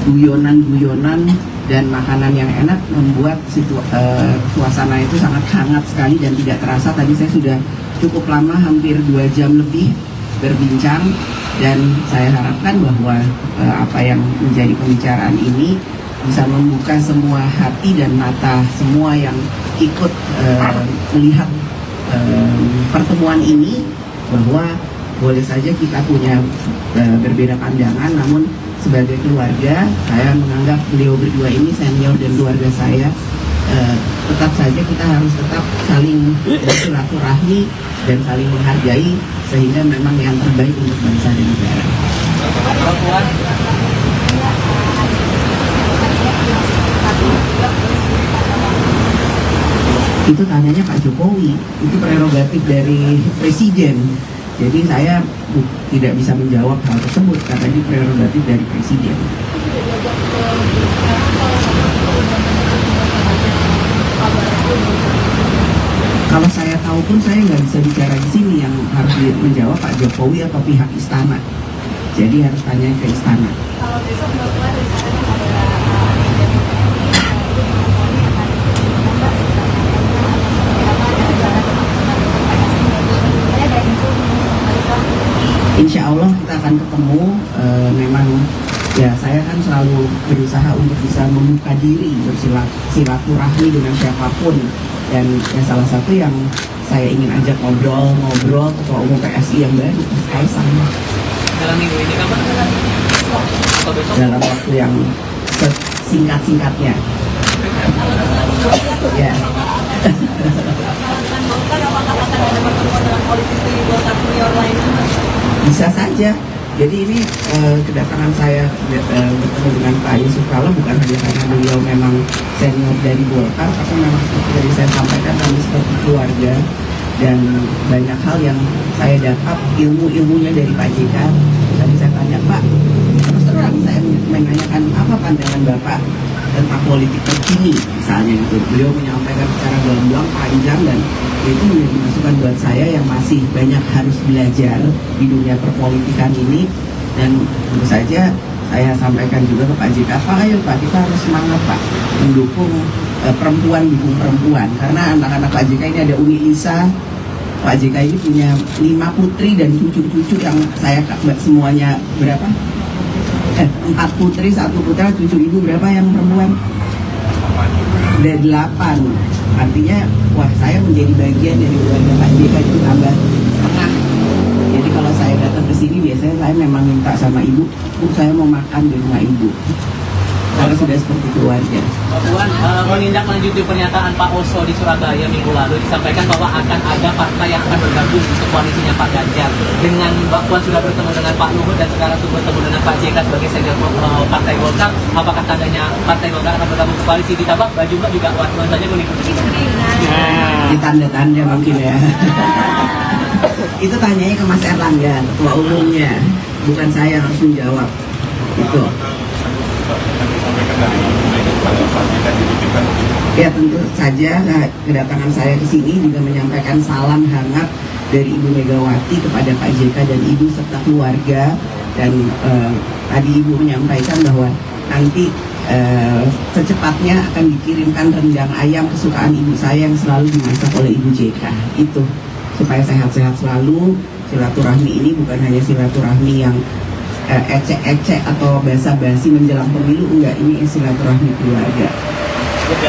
guyonan-guyonan dan makanan yang enak membuat suasana itu sangat hangat sekali dan tidak terasa. Tadi saya sudah cukup lama, hampir 2 jam lebih berbincang, dan saya harapkan bahwa apa yang menjadi pembicaraan ini bisa membuka semua hati dan mata semua yang ikut melihat pertemuan ini, bahwa boleh saja kita punya berbeda pandangan, namun sebagai keluarga, saya menganggap beliau berdua ini senior dan keluarga saya. Tetap saja kita harus tetap saling bersilaturahmi dan saling menghargai, sehingga memang yang terbaik untuk bangsa dan negara. Itu tanyanya Pak Jokowi, itu prerogatif dari Presiden. Jadi saya tidak bisa menjawab hal tersebut karena ini prerogatif dari Presiden. Kalau saya tahu pun saya nggak bisa bicara di sini, yang harus menjawab Pak Jokowi atau pihak istana. Jadi harus tanya ke istana. Kalau besok Bapak Insya Allah kita akan ketemu. Memang ya saya kan selalu berusaha untuk bisa membuka diri, bersilaturahmi dengan siapapun. Dan ya, salah satu yang saya ingin ajak ngobrol Ketua Umum PSI yang baru, Mas Kaisang. Dalam minggu ini kapan? Atau besok? Dalam waktu yang singkat-singkatnya. Ya. Bisa saja. Jadi ini kedatangan saya bertemu dengan Pak Yusuf Kala bukan hanya karena beliau memang senior dari Golkar, tapi memang seperti tadi saya sampaikan, kami seperti keluarga, dan banyak hal yang saya dapat ilmunya dari Pak JK. Tadi saya tanya, Pak, terus terang saya menanyakan apa pandangan Bapak tentang politik terkini, misalnya itu. Beliau menyampaikan secara gamblang, panjang, dan itu menjadi masukan buat saya yang masih banyak harus belajar di dunia perpolitikan ini. Dan tentu saja saya sampaikan juga ke Pak JK, Pak, ayo Pak, kita harus semangat Pak, mendukung perempuan, dukung perempuan. Karena anak-anak Pak JK ini ada Umi Lisa, Pak JK ini punya 5 putri dan cucu-cucu yang saya semuanya berapa? 4 putri, 1 putra, cucu ibu berapa yang perempuan? Ada 8. Artinya, wah, saya menjadi bagian dari keluarga Pak JK itu tambah setengah. Jadi kalau saya datang ke sini biasanya saya memang minta sama ibu, saya mau makan di rumah ibu. Karena sudah seperti keluarga. Mbak Puan, menindaklanjuti pernyataan Pak Oso di Surabaya minggu lalu, disampaikan bahwa akan ada partai yang akan bergabung untuk koalisinya Pak Ganjar. Dengan Mbak Puan sudah bertemu dengan Pak Luhut dan sekarang sudah bertemu dengan Pak JK sebagai senior Partai Golkar, apakah tandanya Partai Golkar akan bergabung ke koalisi? Ditambah baju Mbak juga nuansanya mengikuti. Di tanda-tanda mungkin ya. Itu tanyanya ke Mas Erlangga, ketua umumnya, bukan saya yang harus menjawab. Itu. Ya tentu saja kedatangan saya ke sini juga menyampaikan salam hangat dari Ibu Megawati kepada Pak JK dan Ibu serta keluarga. Dan tadi Ibu menyampaikan bahwa nanti secepatnya akan dikirimkan rendang ayam kesukaan ibu saya yang selalu dimasak oleh Ibu JK. Itu supaya sehat-sehat selalu. Silaturahmi ini bukan hanya silaturahmi yang ecek-ecek atau basa-basi menjelang pemilu, enggak, ini silaturahmi keluarga.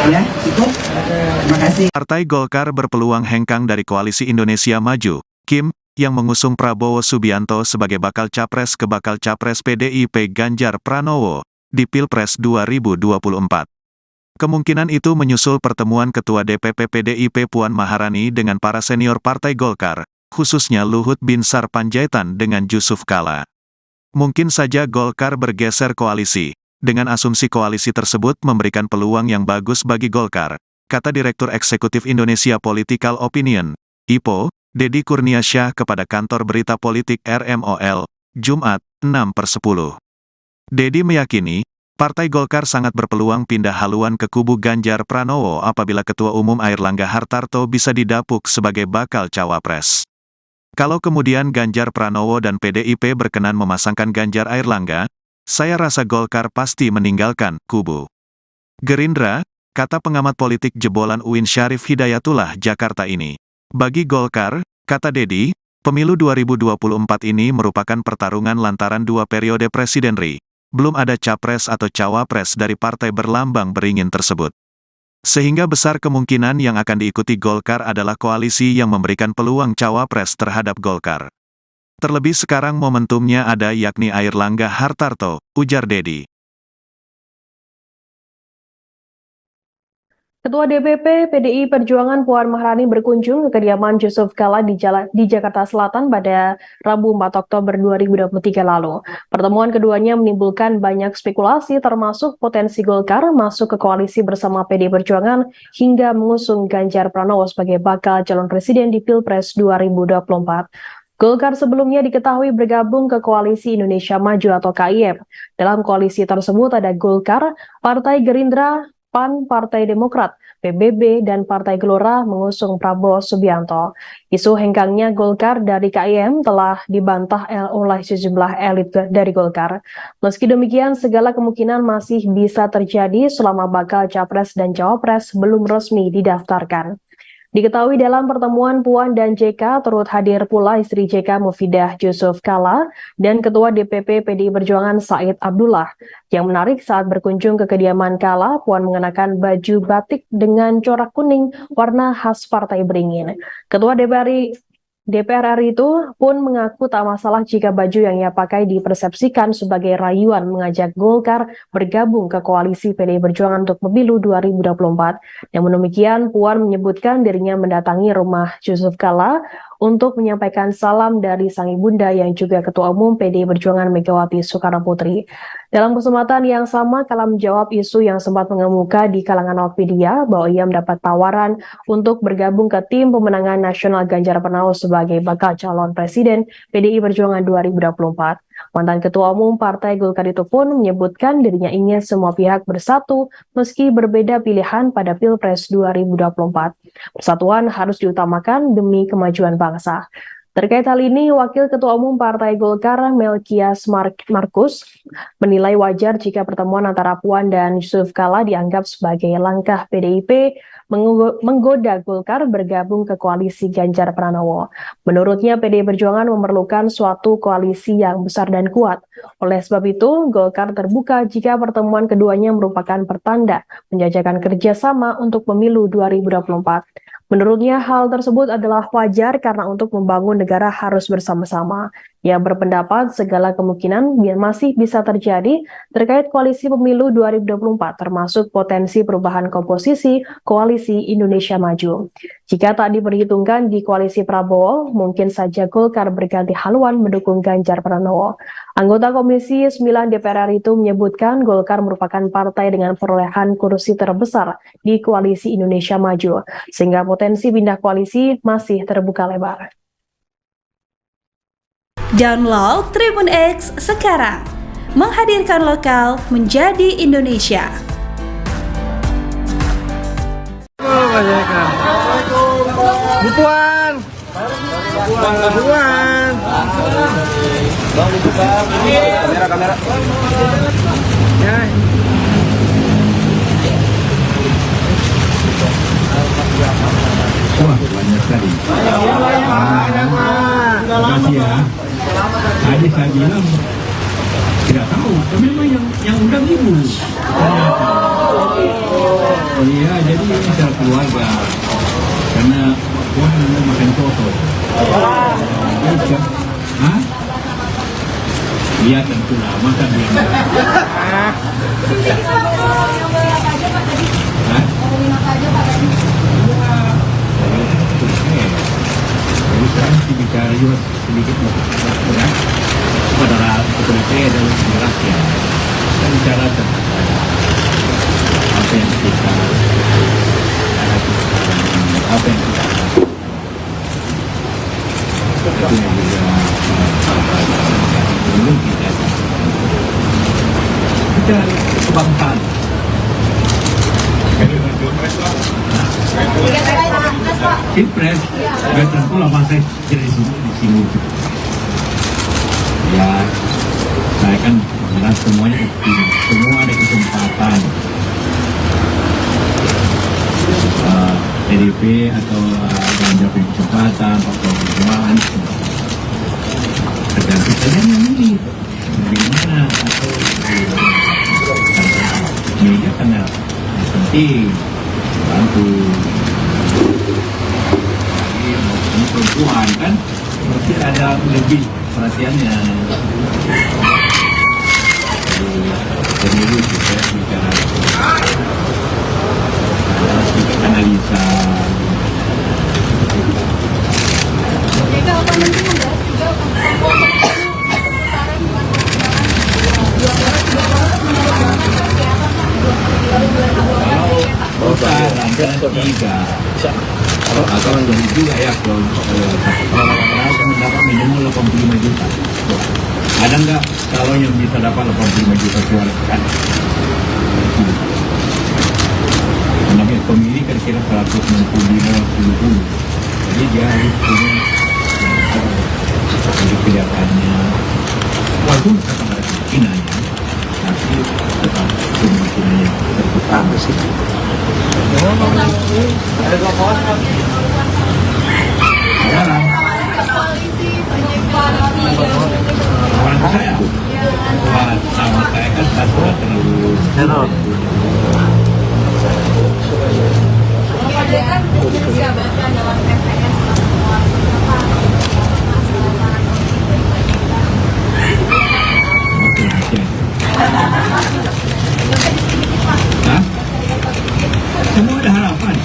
Ya, cukup. Terima kasih. Partai Golkar berpeluang hengkang dari Koalisi Indonesia Maju, Kim, yang mengusung Prabowo Subianto sebagai bakal capres ke bakal capres PDIP Ganjar Pranowo di Pilpres 2024. Kemungkinan itu menyusul pertemuan Ketua DPP PDIP Puan Maharani dengan para senior Partai Golkar, khususnya Luhut Binsar Panjaitan dengan Yusuf Kala. Mungkin saja Golkar bergeser koalisi. Dengan asumsi koalisi tersebut memberikan peluang yang bagus bagi Golkar, kata Direktur Eksekutif Indonesia Political Opinion, IPO, Deddy Kurniasyah kepada kantor berita politik RMOL, Jumat, 6/10. Deddy meyakini, Partai Golkar sangat berpeluang pindah haluan ke kubu Ganjar Pranowo apabila Ketua Umum Airlangga Hartarto bisa didapuk sebagai bakal cawapres. Kalau kemudian Ganjar Pranowo dan PDIP berkenan memasangkan Ganjar Airlangga, saya rasa Golkar pasti meninggalkan kubu Gerindra, kata pengamat politik jebolan UIN Syarif Hidayatullah Jakarta ini. Bagi Golkar, kata Deddy, pemilu 2024 ini merupakan pertarungan lantaran 2 periode presiden RI. Belum ada capres atau cawapres dari partai berlambang beringin tersebut. Sehingga besar kemungkinan yang akan diikuti Golkar adalah koalisi yang memberikan peluang cawapres terhadap Golkar. Terlebih sekarang momentumnya ada yakni Airlangga Hartarto, ujar Dedi. Ketua DPP PDI Perjuangan Puan Maharani berkunjung ke kediaman Yusuf Kala di Jakarta Selatan pada Rabu 4 Oktober 2023 lalu. Pertemuan keduanya menimbulkan banyak spekulasi termasuk potensi Golkar masuk ke koalisi bersama PDI Perjuangan hingga mengusung Ganjar Pranowo sebagai bakal calon presiden di Pilpres 2024. Golkar sebelumnya diketahui bergabung ke Koalisi Indonesia Maju atau KIM. Dalam koalisi tersebut ada Golkar, Partai Gerindra, PAN, Partai Demokrat, PBB, dan Partai Gelora mengusung Prabowo Subianto. Isu hengkangnya Golkar dari KIM telah dibantah oleh sejumlah elit dari Golkar. Meski demikian, segala kemungkinan masih bisa terjadi selama bakal Capres dan Cawapres belum resmi didaftarkan. Diketahui dalam pertemuan Puan dan JK turut hadir pula istri JK Mufidah Yusuf Kala dan Ketua DPP PDI Perjuangan Said Abdullah. Yang menarik saat berkunjung ke kediaman Kala, Puan mengenakan baju batik dengan corak kuning warna khas Partai Beringin. Ketua DPR RI itu pun mengaku tak masalah jika baju yang ia pakai dipersepsikan sebagai rayuan mengajak Golkar bergabung ke koalisi PDI Perjuangan untuk pemilu 2024. Namun demikian, Puan menyebutkan dirinya mendatangi rumah Yusuf Kala untuk menyampaikan salam dari sang ibunda yang juga Ketua Umum PDI Perjuangan Megawati Soekarno Putri. Dalam kesempatan yang sama, Kala menjawab isu yang sempat mengemuka di kalangan awak media bahwa ia mendapat tawaran untuk bergabung ke tim pemenangan nasional Ganjar Pranowo sebagai bakal calon presiden PDI Perjuangan 2024. Mantan Ketua Umum Partai Golkar itu pun menyebutkan dirinya ingin semua pihak bersatu meski berbeda pilihan pada Pilpres 2024. Persatuan harus diutamakan demi kemajuan bangsa. Terkait hal ini, Wakil Ketua Umum Partai Golkar Melkias Markus menilai wajar jika pertemuan antara Puan dan Yusuf Kala dianggap sebagai langkah PDIP menggoda Golkar bergabung ke koalisi Ganjar Pranowo. Menurutnya, PDI Perjuangan memerlukan suatu koalisi yang besar dan kuat. Oleh sebab itu, Golkar terbuka jika pertemuan keduanya merupakan pertanda menjajakan kerjasama untuk pemilu 2024. Menurutnya, hal tersebut adalah wajar karena untuk membangun negara harus bersama-sama. Ia berpendapat segala kemungkinan masih bisa terjadi terkait koalisi pemilu 2024, termasuk potensi perubahan komposisi koalisi Indonesia Maju. Jika tak diperhitungkan di koalisi Prabowo, mungkin saja Golkar berganti haluan mendukung Ganjar Pranowo. Anggota Komisi 9 DPR RI itu menyebutkan Golkar merupakan partai dengan perolehan kursi terbesar di koalisi Indonesia Maju, sehingga potensi pindah koalisi masih terbuka lebar. Download Tribun X sekarang, menghadirkan lokal menjadi Indonesia. Bu Puan. Kamera. Ya. Wah, banyak sekali. Terima kasih ya. Tadi saya bilang tidak tahu, tapi memang yang undang ibu. Oh iya, jadi ini secara keluarga. Karena Puan mau makan soto. Hah? Iya tentulah, masa dia. Jadi sekarang bicara juga sedikit kurang pada otorite dan rakyat dan bicara tentang apa yang kita apa yang kita itu yang juga belum kita kebangsaan. Pilpres, gak tentu lah masa jadi di sini. Ya, saya kan bilang semuanya semua ada kesempatan. PDIP atau Ganjar punya kesempatan, Pak Perjuangan tergantung saja yang ini bagaimana atau media karena penting bantu ini perempuan kan mesti ada lebih perhatiannya. Pemilu kita bicara analisa. Jika apa nanti membahas juga putaran bukan Putaran ketiga atau juga ya kalau mendapat minimal 85 juta. Ada nggak kalau yang bisa dapat 85 juta suara kan? Namanya pemilih kira-kira 165-70. Jadi dia harus punya jadi kelihatannya walaupun tetap ada kemungkinannya, tapi tetap kemungkinannya terbuka sih. Ada laporan kan? Sekarang koalisi PJK laporan ke saya. Wah, sama saya kan satu terlalu. kan jabatan dalam TPS Hah? Semua ada harapan.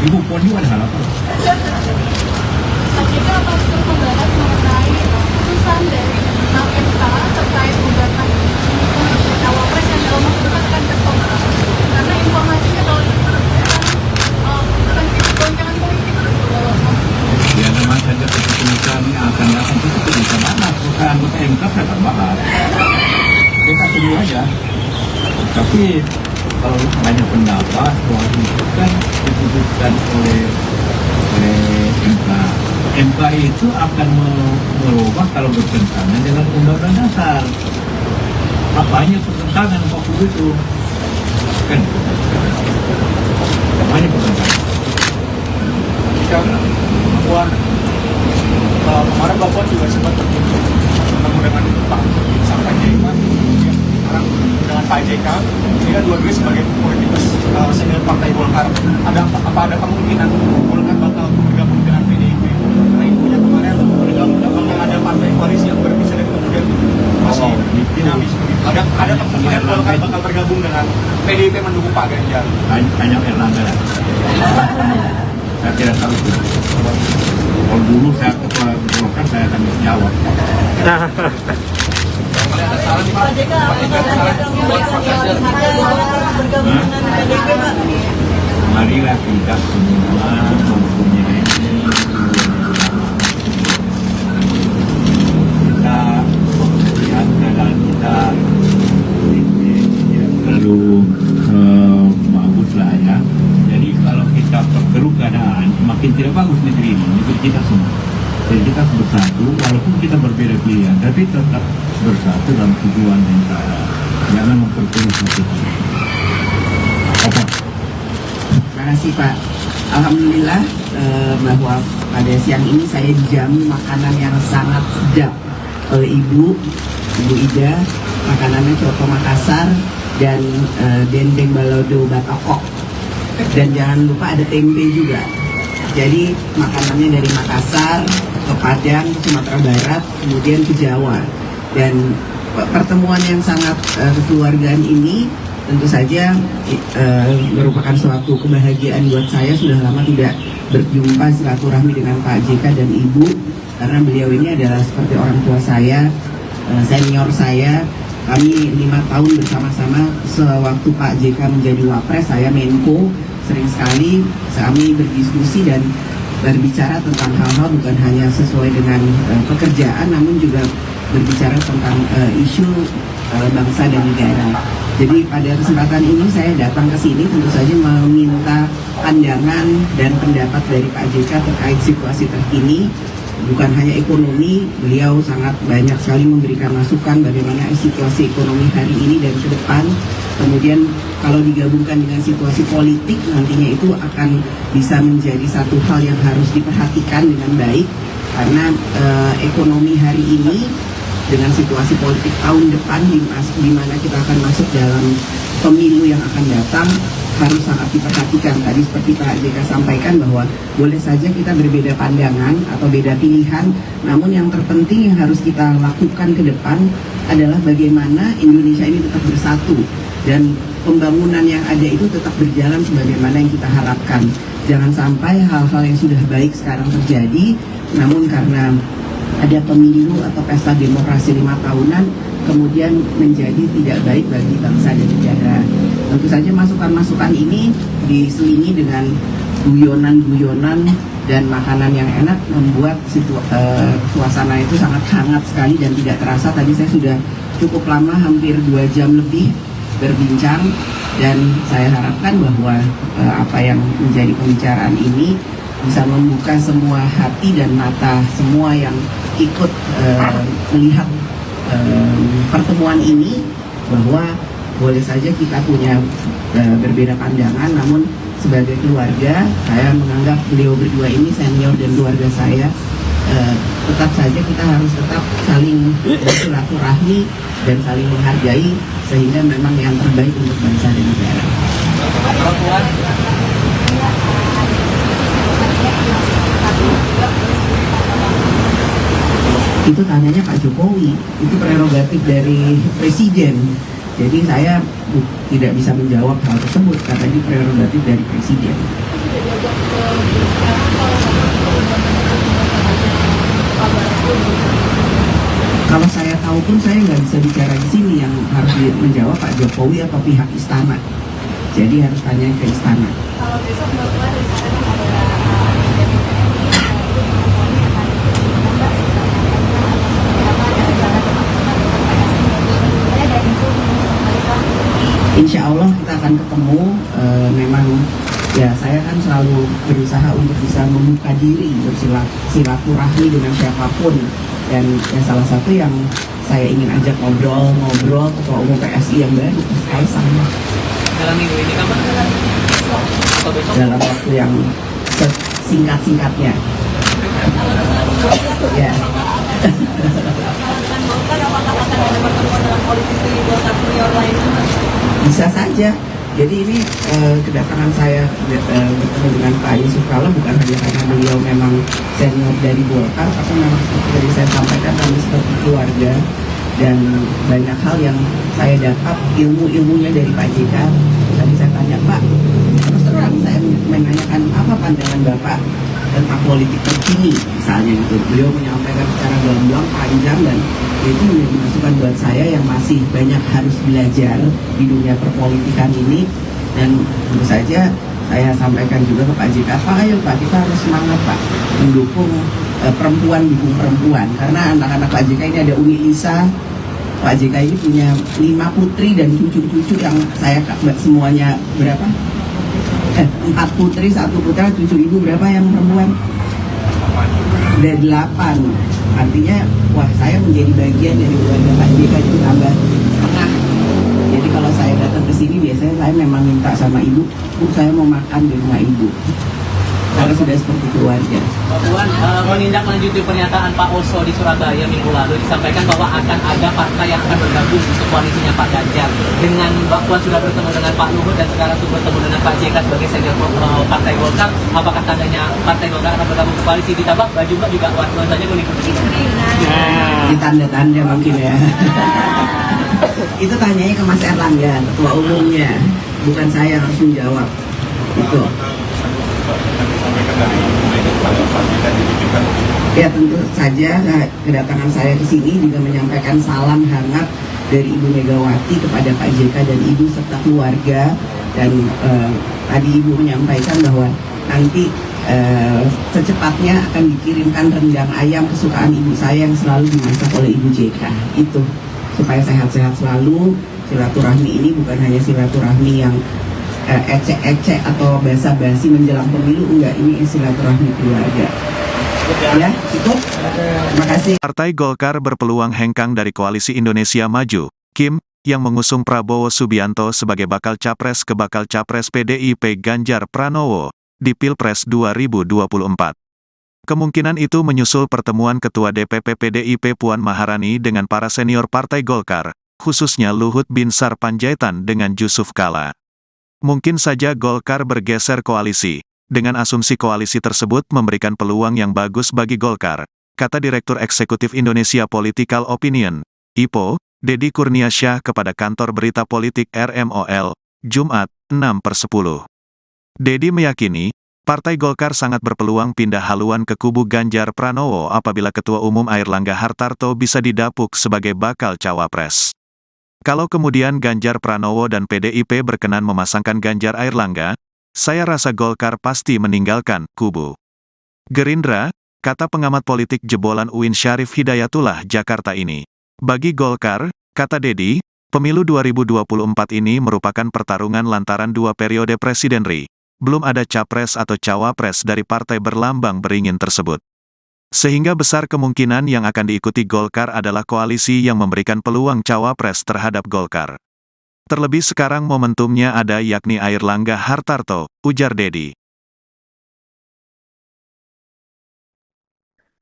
Ibu Puan juga ada harapan. Jika akan membahas mengenai putusan dari MK terkait gugatan cawapres yang dalam waktu dekat akan bertolak karena informasinya kalau goncangan politik Ya memang saja keputusan yang akan datang itu bisa mana bukan MK akan bahas. Kita tunggu aja. Tapi kalau banyak pendapat soal itu kan diputuskan oleh MK. MK itu akan merubah kalau bertentangan dengan Undang-Undang Dasar. Apanya pertentangan waktu itu? Kan? Apanya pertentangan? Puan, kemarin Bapak juga sempat bertemu dengan Pak sampai Jaiman, sekarang dengan Pak JK. Ini kan dua-duanya sebagai politikus senior Partai Golkar. Apa ada kemungkinan Golkar bakal bergabung dengan PDIP? Karena infonya kemarin bergabung bakal ada partai koalisi yang berbisa dan kemudian masih dinamis. Ada kemungkinan Golkar bakal bergabung dengan PDIP mendukung Pak Ganjar. Banyak Erlangga lah. Saya tidak tahu itu. Kalau dulu saya ketua Golkar saya akan jawab. Marilah kita semua mempunyai kita melihat keadaan kita terlalu bagus lah ya. Jadi kalau kita perkeruh keadaan makin tidak bagus negeri ini, negeri kita semua. Jadi kita harus bersatu, walaupun kita berbeda pilihan, tapi tetap bersatu dalam tujuan yang sama. Jangan memperkeruh satu. Apa? Terima kasih Pak. Alhamdulillah bahwa pada siang ini saya dijamu makanan yang sangat sedap oleh Ibu Ida. Makanannya coto Makassar dan dendeng balado Batokok. Dan jangan lupa ada tempe juga. Jadi makanannya dari Makassar ke Padang, ke Sumatera Barat, kemudian ke Jawa. Dan pertemuan yang sangat kekeluargaan ini tentu saja merupakan suatu kebahagiaan buat saya. Sudah lama tidak berjumpa silaturahmi dengan Pak JK dan Ibu, karena beliau ini adalah seperti orang tua saya, senior saya. Kami 5 tahun bersama-sama sewaktu Pak JK menjadi Wapres, saya Menko. Sering sekali kami berdiskusi dan berbicara tentang hal-hal bukan hanya sesuai dengan pekerjaan, namun juga berbicara tentang isu bangsa dan negara. Jadi pada kesempatan ini saya datang ke sini tentu saja meminta pandangan dan pendapat dari Pak JK terkait situasi terkini. Bukan hanya ekonomi, beliau sangat banyak sekali memberikan masukan bagaimana situasi ekonomi hari ini dan ke depan. Kemudian kalau digabungkan dengan situasi politik nantinya itu akan bisa menjadi satu hal yang harus diperhatikan dengan baik. Karena ekonomi hari ini dengan situasi politik tahun depan di mana kita akan masuk dalam pemilu yang akan datang, harus sangat diperhatikan. Tadi seperti Pak JK sampaikan bahwa boleh saja kita berbeda pandangan atau beda pilihan, namun yang terpenting yang harus kita lakukan ke depan adalah bagaimana Indonesia ini tetap bersatu dan pembangunan yang ada itu tetap berjalan sebagaimana yang kita harapkan. Jangan sampai hal-hal yang sudah baik sekarang terjadi, namun karena ada pemilu atau pesta demokrasi 5 tahunan kemudian menjadi tidak baik bagi bangsa dan negara. Tentu saja masukan-masukan ini diselingi dengan guyonan-guyonan dan makanan yang enak membuat suasana itu sangat hangat sekali dan tidak terasa. Tadi saya sudah cukup lama, hampir 2 jam lebih berbincang, dan saya harapkan bahwa apa yang menjadi pembicaraan ini bisa membuka semua hati dan mata semua yang ikut melihat pertemuan ini, bahwa boleh saja kita punya berbeda pandangan, namun sebagai keluarga saya menganggap beliau berdua ini senior dan keluarga saya. Tetap saja kita harus tetap saling bersilaturahmi dan saling menghargai, sehingga memang yang terbaik untuk bangsa dan negara. Itu tanyanya Pak Jokowi, itu prerogatif dari Presiden. Jadi saya tidak bisa menjawab hal tersebut karena ini prerogatif dari Presiden. Kalau saya tahu pun saya nggak bisa bicara di sini, yang harus menjawab Pak Jokowi atau pihak istana. Jadi harus tanya ke istana. Kalau besok Bapak ada Insya Allah kita akan ketemu. Memang ya saya kan selalu berusaha untuk bisa membuka diri, bersilaturahmi dengan siapapun, dan salah satu yang saya ingin ajak ngobrol Ketua Umum PSI yang baru, Mas Kaisang. Dalam minggu ini kapan? Atau besok? Dalam waktu yang singkat-singkatnya. Ya. Bisa saja. Jadi ini kedatangan saya bertemu dengan Pak Yusuf Kala bukan hanya karena beliau memang senior dari Golkar, tapi memang seperti tadi saya sampaikan, kami seperti keluarga, dan banyak hal yang saya dapat ilmunya dari Pak JK. Tadi saya tanya, Pak, terus terang saya menanyakan apa pandangan Bapak tentang politik terkini, misalnya itu. Beliau menyampaikan secara gamblang, panjang, dan itu menjadi masukan buat saya yang masih banyak harus belajar di dunia perpolitikan ini. Dan tentu saja saya sampaikan juga ke Pak JK, Pak, ayo Pak, kita harus semangat Pak, mendukung perempuan, dukung perempuan. Karena anak-anak Pak JK ini ada Umi Lisa, Pak JK ini punya 5 putri dan cucu-cucu yang saya semuanya berapa? 4 putri, 1 putra, 7 ibu, berapa yang perempuan? Ada 8. Artinya, wah, saya menjadi bagian dari keluarga Pak JK itu tambah setengah. Jadi kalau saya datang ke sini biasanya saya memang minta sama ibu, Bu, saya mau makan di rumah ibu. Karena sudah seperti keluarga. Mbak Puan, menindaklanjuti pernyataan Pak Oso di Surabaya minggu lalu, disampaikan bahwa akan ada partai yang akan bergabung untuk koalisinya Pak Ganjar. Dengan Mbak Puan sudah bertemu dengan Pak Luhut dan sekarang sudah bertemu dengan Pak JK sebagai senior Partai Golkar, apakah tandanya Partai Golkar akan bergabung ke koalisi? Ditambah baju Mbak juga warnanya kuning. Di tanda-tanda mungkin ya. Itu tanyanya ke Mas Erlangga, ketua umumnya, bukan saya yang harus menjawab. Itu. Ya, tentu saja kedatangan saya ke sini juga menyampaikan salam hangat dari Ibu Megawati kepada Pak JK dan Ibu serta keluarga. Dan tadi Ibu menyampaikan bahwa nanti secepatnya akan dikirimkan rendang ayam kesukaan ibu saya yang selalu dimasak oleh Ibu JK. Itu supaya sehat-sehat selalu. Silaturahmi ini bukan hanya silaturahmi yang ecek-ecek atau basa-basi menjelang pemilu, enggak, ini silaturahmi keluarga. Ya, cukup. Terima kasih. Partai Golkar berpeluang hengkang dari Koalisi Indonesia Maju, Kim, yang mengusung Prabowo Subianto sebagai bakal capres ke bakal capres PDIP Ganjar Pranowo di Pilpres 2024. Kemungkinan itu menyusul pertemuan Ketua DPP PDIP Puan Maharani dengan para senior Partai Golkar, khususnya Luhut Binsar Panjaitan dengan Yusuf Kala. Mungkin saja Golkar bergeser koalisi. Dengan asumsi koalisi tersebut memberikan peluang yang bagus bagi Golkar, kata Direktur Eksekutif Indonesia Political Opinion, IPO, Deddy Kurniasyah kepada kantor berita politik RMOL, Jumat, 6/10. Deddy meyakini, Partai Golkar sangat berpeluang pindah haluan ke kubu Ganjar Pranowo apabila Ketua Umum Airlangga Hartarto bisa didapuk sebagai bakal cawapres. Kalau kemudian Ganjar Pranowo dan PDIP berkenan memasangkan Ganjar Airlangga, saya rasa Golkar pasti meninggalkan kubu Gerindra, kata pengamat politik jebolan UIN Syarif Hidayatullah Jakarta ini. Bagi Golkar, kata Deddy, pemilu 2024 ini merupakan pertarungan lantaran 2 periode presiden RI. Belum ada capres atau cawapres dari partai berlambang beringin tersebut. Sehingga besar kemungkinan yang akan diikuti Golkar adalah koalisi yang memberikan peluang cawapres terhadap Golkar. Terlebih sekarang momentumnya ada yakni Airlangga Hartarto, ujar Deddy.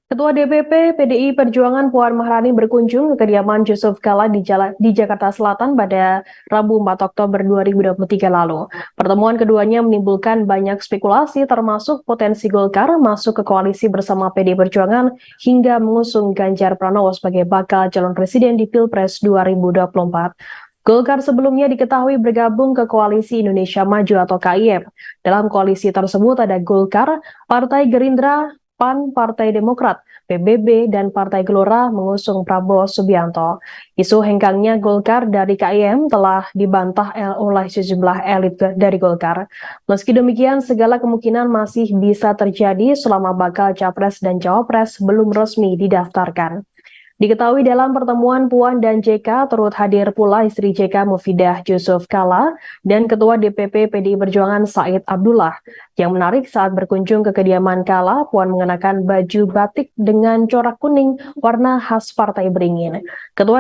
Ketua DPP PDI Perjuangan Puan Maharani berkunjung ke kediaman Yusuf Kala di Jakarta Selatan pada Rabu 4 Oktober 2023 lalu. Pertemuan keduanya menimbulkan banyak spekulasi termasuk potensi Golkar masuk ke koalisi bersama PDI Perjuangan hingga mengusung Ganjar Pranowo sebagai bakal calon presiden di Pilpres 2024. Golkar sebelumnya diketahui bergabung ke Koalisi Indonesia Maju atau KIM. Dalam koalisi tersebut ada Golkar, Partai Gerindra, PAN, Partai Demokrat, PBB, dan Partai Gelora mengusung Prabowo Subianto. Isu hengkangnya Golkar dari KIM telah dibantah oleh sejumlah elit dari Golkar. Meski demikian, segala kemungkinan masih bisa terjadi selama bakal capres dan cawapres belum resmi didaftarkan. Diketahui dalam pertemuan Puan dan JK turut hadir pula istri JK Mufidah Yusuf Kala dan Ketua DPP PDI Perjuangan Said Abdullah. Yang menarik saat berkunjung ke kediaman Kala, Puan mengenakan baju batik dengan corak kuning warna khas Partai Beringin. Ketua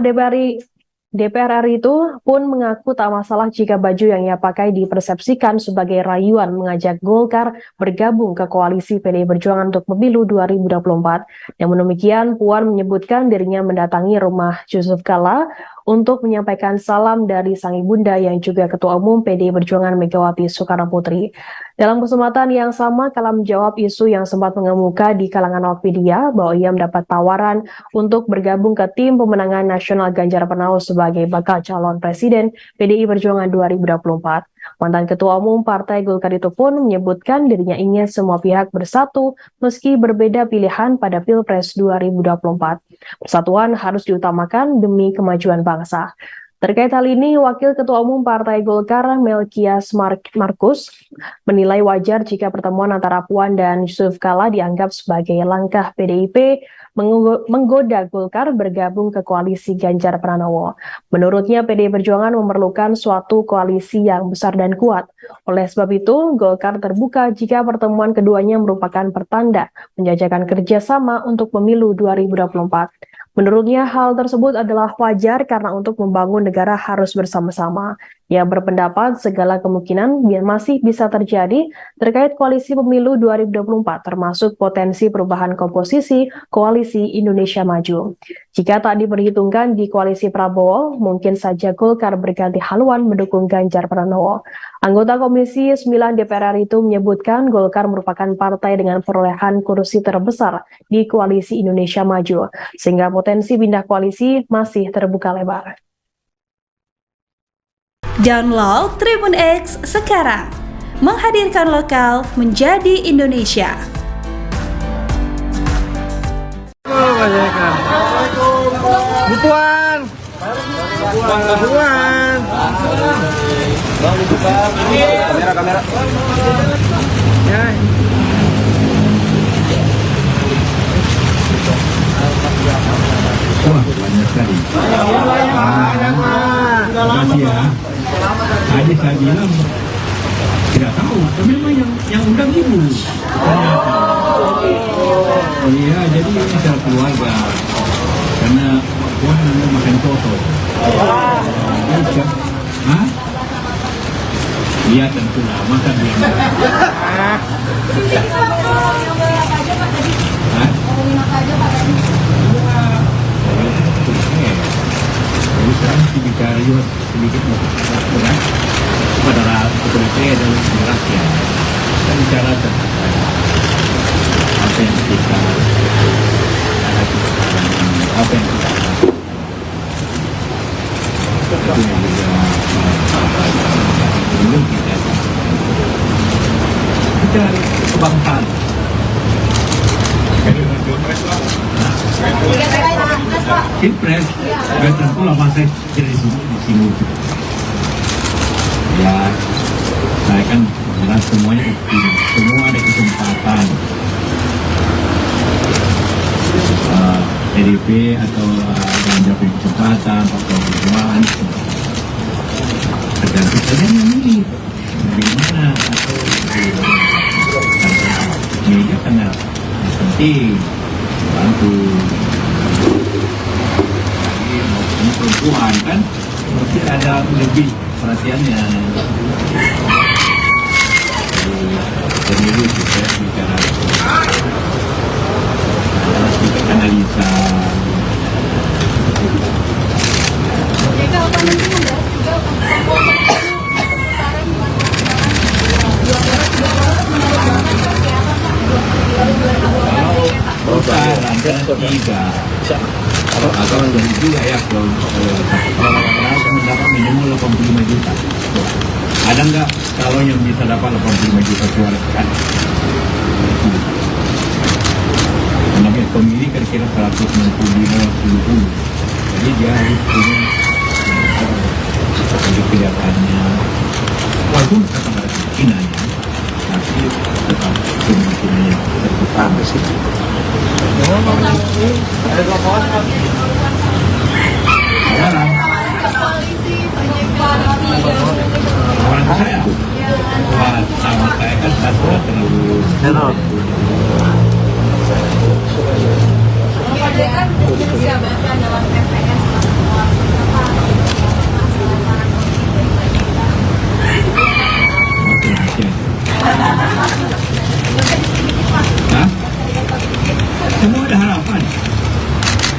DPR RI itu pun mengaku tak masalah jika baju yang ia pakai dipersepsikan sebagai rayuan mengajak Golkar bergabung ke koalisi PDI Perjuangan untuk pemilu 2024. Namun demikian, Puan menyebutkan dirinya mendatangi rumah Yusuf Kala untuk menyampaikan salam dari sang ibunda yang juga Ketua Umum PDI Perjuangan Megawati Soekarnoputri. Dalam kesempatan yang sama, Kala menjawab isu yang sempat mengemuka di kalangan awak media bahwa ia mendapat tawaran untuk bergabung ke tim pemenangan nasional Ganjar Pranowo sebagai bakal calon presiden PDI Perjuangan 2024. Mantan Ketua Umum Partai Golkar itu pun menyebutkan dirinya ingin semua pihak bersatu meski berbeda pilihan pada Pilpres 2024. Persatuan harus diutamakan demi kemajuan bangsa. Terkait hal ini, Wakil Ketua Umum Partai Golkar Melkias Markus menilai wajar jika pertemuan antara Puan dan Yusuf Kala dianggap sebagai langkah PDIP menggoda Golkar bergabung ke koalisi Ganjar Pranowo. Menurutnya, PDI Perjuangan memerlukan suatu koalisi yang besar dan kuat. Oleh sebab itu, Golkar terbuka jika pertemuan keduanya merupakan pertanda menjajakan kerjasama untuk pemilu 2024. Menurutnya, hal tersebut adalah wajar karena untuk membangun negara harus bersama-sama. Ia berpendapat segala kemungkinan masih bisa terjadi terkait koalisi pemilu 2024, termasuk potensi perubahan komposisi Koalisi Indonesia Maju. Jika tak diperhitungkan di koalisi Prabowo, mungkin saja Golkar berganti haluan mendukung Ganjar Pranowo. Anggota Komisi 9 DPR RI itu menyebutkan Golkar merupakan partai dengan perolehan kursi terbesar di Koalisi Indonesia Maju, sehingga potensi pindah koalisi masih terbuka lebar. Download Tribun X sekarang, menghadirkan lokal menjadi Indonesia. Puan. Kamera. Ya. Wah, banyak sekali. Terima kasih ya. Tadi saya bilang tidak tahu, tapi memang yang undang ibu. Oh iya, jadi ini secara keluarga. Karena Puan mau makan soto. Hah? Iya tentu lah, makan dia. Jadi sekarang mesti bicara juga sedikit laporan kepada PDIP dan rakyat. Kita bicara tentang apa yang kita apa yang kita itu yang juga kita kebangsaan. Pilpres, sudah tentu lama saya di sini. Ya, saya kan jelas semuanya semua ada kesempatan. PDIP atau Ganjar punya kesempatan, Pak Prabowo tergantung saja yang memilih bagaimana atau media karena penting bantu ini perempuan kan mesti ada lebih perhatiannya pemilu kita bicara sedikit analisa. Jadi apa mungkin membahas juga kalau tiga atau jadi juga ya kalau mendapat minimal 85 juta ada nggak kalau yang bisa dapat 85 juta suara kan namanya pemilih kira-kira 165 jadi dia harus punya jadi kelihatannya walaupun tetap ada kemungkinannya tapi tetap kemungkinannya terbuka sih. Orang saya sama saya kan sudah terlalu dalam TPS semua ada harapan.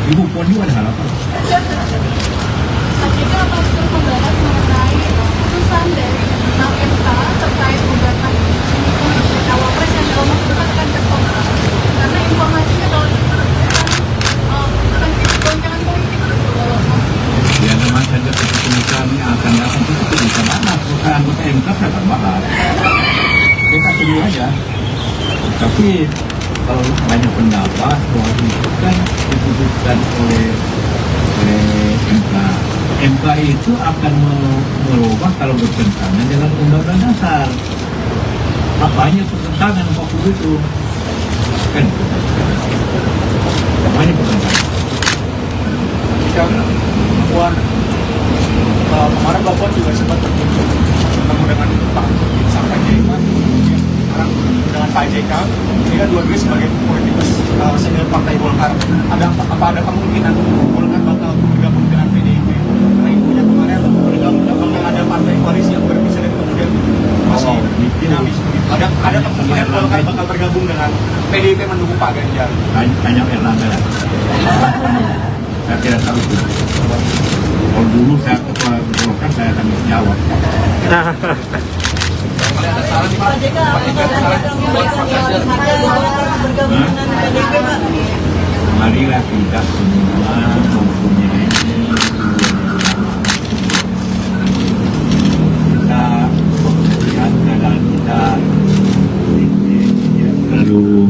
Ibu Puan juga ada harapan. Jadi apa betul membahas mengenai putusan dari MK terkait gugatan cawapres yang dilakukan akan tertolak karena informasinya kalau akan goncangan politik. Ya memang saja keputusan yang akan datang itu bisa mana bukan anggota MK akan bahas. Kita tunggu aja. Tapi kalau banyak pendapat bahwa itu kan diputuskan oleh MK. MK itu akan merubah kalau bertentangan dengan Undang-Undang Dasar. Apanya pertentangan 40 itu? Kan? Apanya pertentangan? Puan, kemarin Mbak Puan juga sempat bertemu dengan Pak sampai Jaiman, sekarang dengan Pak JK. Ini kan dua-duanya sebagai politikus senior Partai Golkar. Apa ada kemungkinan Golkar bakal bergabung dengan PDIP? Karena infonya kemarin bakal ada partai koalisi yang berpisah dan kemudian masih dinamis. Ada kemungkinan Golkar bakal bergabung dengan PDIP mendukung Pak Ganjar. Banyak Erlangga lah. Saya tidak tahu itu. Kalau dulu saya ketua Golkar saya akan jawab. Marilah kita semua mempunyai kita melihat keadaan kita terlalu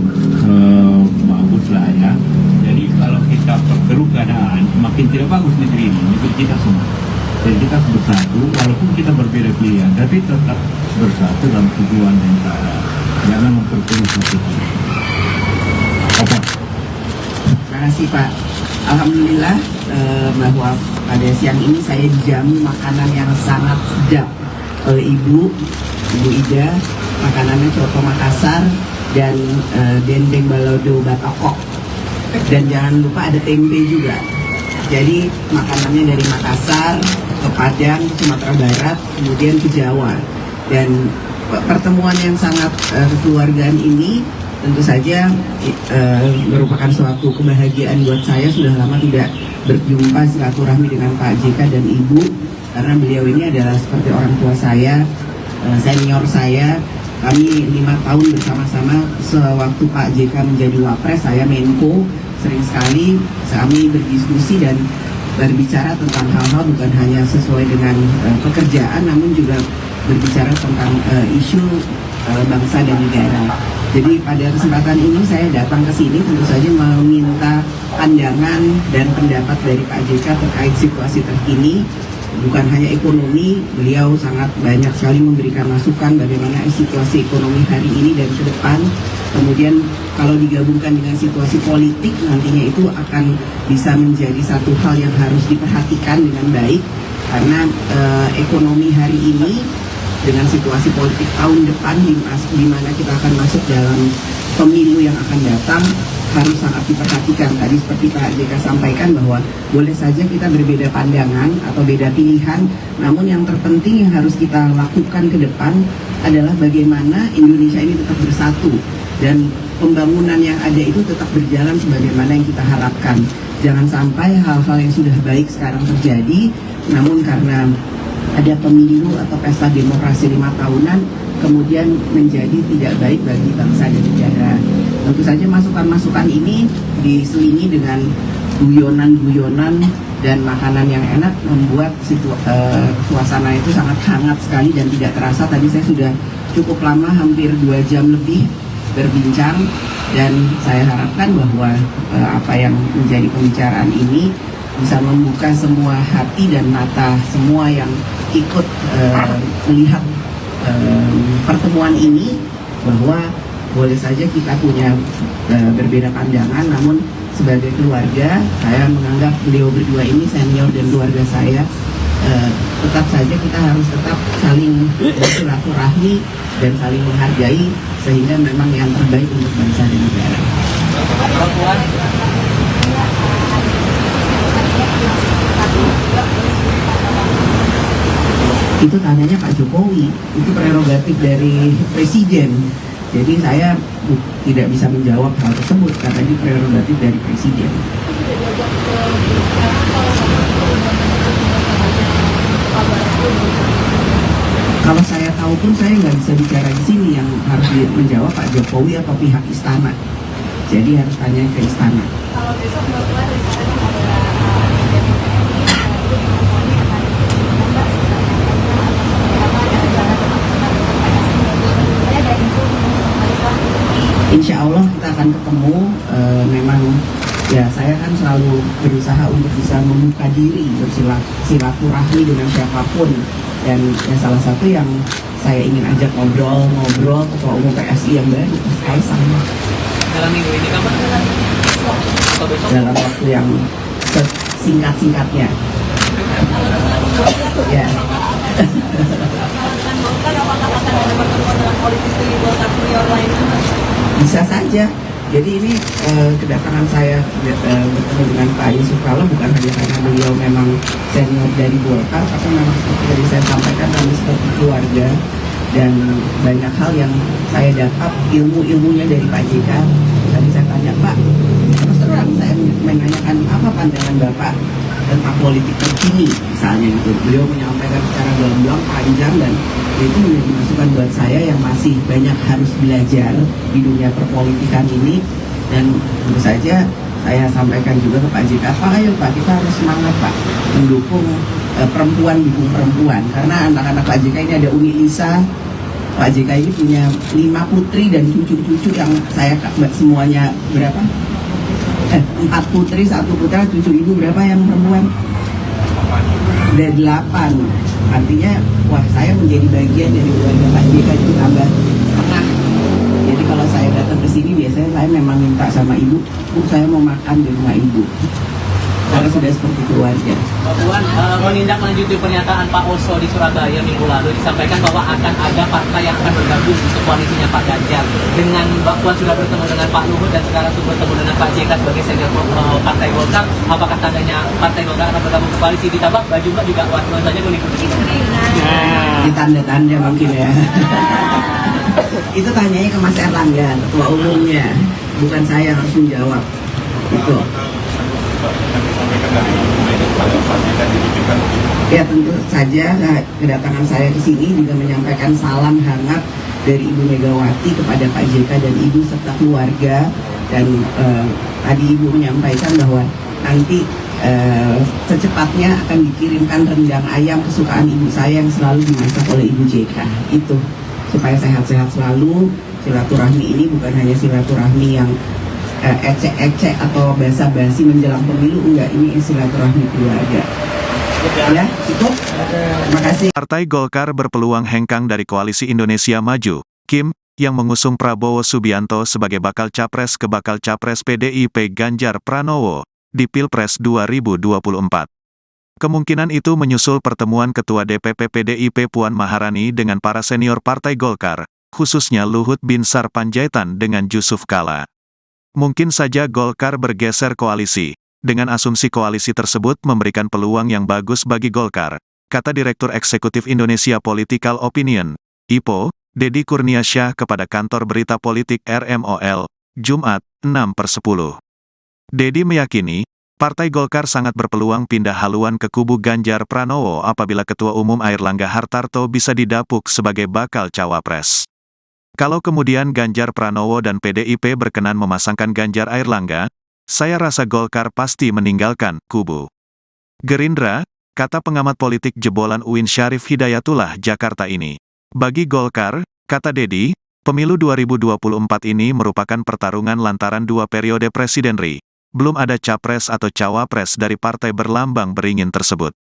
bagus lah ya. Jadi kalau kita perkeruh keadaan makin tidak bagus negeri ini untuk kita semua. Jadi kita harus bersatu walaupun kita berbeda pilihan tapi tetap bersatu dalam tujuan yang sama. Jangan memperkeruh satu. Apa? Terima kasih Pak. Alhamdulillah bahwa pada siang ini saya dijamu makanan yang sangat sedap oleh Ibu Ida. Makanannya coto Makassar dan dendeng balado batokok. Dan jangan lupa ada tempe juga. Jadi makanannya dari Makassar ke Padang, Sumatera Barat, kemudian ke Jawa. Dan pertemuan yang sangat kekeluargaan ini tentu saja merupakan suatu kebahagiaan buat saya. Sudah lama tidak berjumpa silaturahmi dengan Pak JK dan Ibu, karena beliau ini adalah seperti orang tua saya, senior saya. Kami 5 tahun bersama-sama. Sewaktu Pak JK menjadi Wapres, saya Menko. Sering sekali kami berdiskusi dan berbicara tentang hal-hal bukan hanya sesuai dengan pekerjaan, namun juga berbicara tentang isu bangsa dan negara. Jadi pada kesempatan ini saya datang ke sini tentu saja meminta pandangan dan pendapat dari Pak JK terkait situasi terkini. Bukan hanya ekonomi, beliau sangat banyak sekali memberikan masukan bagaimana situasi ekonomi hari ini dan ke depan. Kemudian kalau digabungkan dengan situasi politik, nantinya itu akan bisa menjadi satu hal yang harus diperhatikan dengan baik. Karena ekonomi hari ini dengan situasi politik tahun depan di mana kita akan masuk dalam pemilu yang akan datang, harus sangat diperhatikan. Tadi seperti Pak JK sampaikan bahwa boleh saja kita berbeda pandangan atau beda pilihan, namun yang terpenting yang harus kita lakukan ke depan adalah bagaimana Indonesia ini tetap bersatu dan pembangunan yang ada itu tetap berjalan sebagaimana yang kita harapkan. Jangan sampai hal-hal yang sudah baik sekarang terjadi, namun karena ada pemilu atau pesta demokrasi 5 tahunan kemudian menjadi tidak baik bagi bangsa dan negara. Tentu saja masukan-masukan ini diselingi dengan guyonan-guyonan dan makanan yang enak membuat suasana itu sangat hangat sekali dan tidak terasa. Tadi saya sudah cukup lama, hampir 2 jam lebih berbincang, dan saya harapkan bahwa apa yang menjadi pembicaraan ini bisa membuka semua hati dan mata semua yang ikut melihat pertemuan ini, bahwa boleh saja kita punya berbeda pandangan, namun sebagai keluarga saya menganggap beliau berdua ini senior dan keluarga saya. Tetap saja kita harus tetap saling bersilaturahmi dan saling menghargai, sehingga memang yang terbaik untuk bangsa dan negara. Itu tanyanya Pak Jokowi, itu prerogatif dari Presiden. Jadi saya tidak bisa menjawab hal tersebut karena ini prerogatif dari Presiden. Kalau saya tahu pun saya nggak bisa bicara di sini, yang harus menjawab Pak Jokowi atau pihak istana. Jadi harus tanya ke istana. Kalau besok Mbak Puan rencananya Insya Allah kita akan ketemu. Memang ya saya kan selalu berusaha untuk bisa membuka diri, bersilaturahmi dengan siapapun, dan ya, salah satu yang saya ingin ajak ngobrol Ketua Umum PSI yang baru, Mas Kaisang. Dalam minggu ini kapan? Dalam waktu yang singkat-singkatnya. Ya. Bisa saja. Jadi ini kedatangan saya bertemu dengan Pak Yusuf Kala bukan hanya karena beliau memang senior dari Golkar, tapi memang seperti tadi saya sampaikan, kami seperti keluarga, dan banyak hal yang saya dapat ilmunya dari Pak JK. Tadi saya tanya, Pak, terus terang saya menanyakan apa pandangan Bapak tentang politik terkini misalnya gitu. Beliau menyampaikan secara gamblang, panjang, dan itu menjadi masukan buat saya yang masih banyak harus belajar di dunia perpolitikan ini. Dan tentu saja saya sampaikan juga ke Pak JK, Pak, ayo Pak, kita harus semangat Pak mendukung perempuan, dukung perempuan, karena anak-anak Pak JK ini ada Uni Lisa. Pak JK ini punya 5 putri dan cucu-cucu yang saya semuanya berapa? 4 putri, 1 putra, cucu ibu berapa yang perempuan? Ada 8. Artinya, wah, saya menjadi bagian dari keluarga Pak JK itu tambah setengah. Jadi kalau saya datang ke sini biasanya saya memang minta sama ibu, Bu, saya mau makan di rumah ibu. Karena sudah seperti keluarga. Mbak Puan menindaklanjuti pernyataan Pak Oso di Surabaya minggu lalu, disampaikan bahwa akan ada partai yang akan bergabung ke koalisinya Pak Ganjar. Dengan Mbak Puan sudah bertemu dengan Pak Luhut dan sekarang sudah bertemu dengan Pak JK sebagai senior partai Golkar, apakah tandanya partai Golkar akan bergabung ke koalisi? Ditambah baju Mbak juga nuansanya kuning. Di tanda-tanda mungkin ya. Itu tanyanya ke Mas Erlangga, ketua umumnya, bukan saya yang harus menjawab. Itu. Ya tentu saja kedatangan saya ke sini juga menyampaikan salam hangat dari Ibu Megawati kepada Pak JK dan Ibu serta keluarga, dan tadi Ibu menyampaikan bahwa nanti secepatnya akan dikirimkan rendang ayam kesukaan ibu saya yang selalu dimasak oleh Ibu JK. Itu supaya sehat-sehat selalu. Silaturahmi ini bukan hanya silaturahmi yang ecek-ecek atau basa-basi menjelang pemilu, enggak, ini silaturahmi keluarga. Ya, cukup. Terima kasih. Partai Golkar berpeluang hengkang dari Koalisi Indonesia Maju, Kim, yang mengusung Prabowo Subianto sebagai bakal capres ke bakal capres PDIP Ganjar Pranowo di Pilpres 2024. Kemungkinan itu menyusul pertemuan Ketua DPP PDIP Puan Maharani dengan para senior Partai Golkar, khususnya Luhut Binsar Panjaitan dengan Jusuf Kalla. Mungkin saja Golkar bergeser koalisi. Dengan asumsi koalisi tersebut memberikan peluang yang bagus bagi Golkar, kata Direktur Eksekutif Indonesia Political Opinion, IPO, Deddy Kurniasyah kepada kantor berita politik RMOL, Jumat, 6/10. Deddy meyakini, Partai Golkar sangat berpeluang pindah haluan ke kubu Ganjar Pranowo apabila Ketua Umum Airlangga Hartarto bisa didapuk sebagai bakal cawapres. Kalau kemudian Ganjar Pranowo dan PDIP berkenan memasangkan Ganjar Airlangga, saya rasa Golkar pasti meninggalkan kubu Gerindra, kata pengamat politik jebolan UIN Syarif Hidayatullah Jakarta ini. Bagi Golkar, kata Deddy, pemilu 2024 ini merupakan pertarungan lantaran dua periode Presiden RI. Belum ada capres atau cawapres dari partai berlambang beringin tersebut.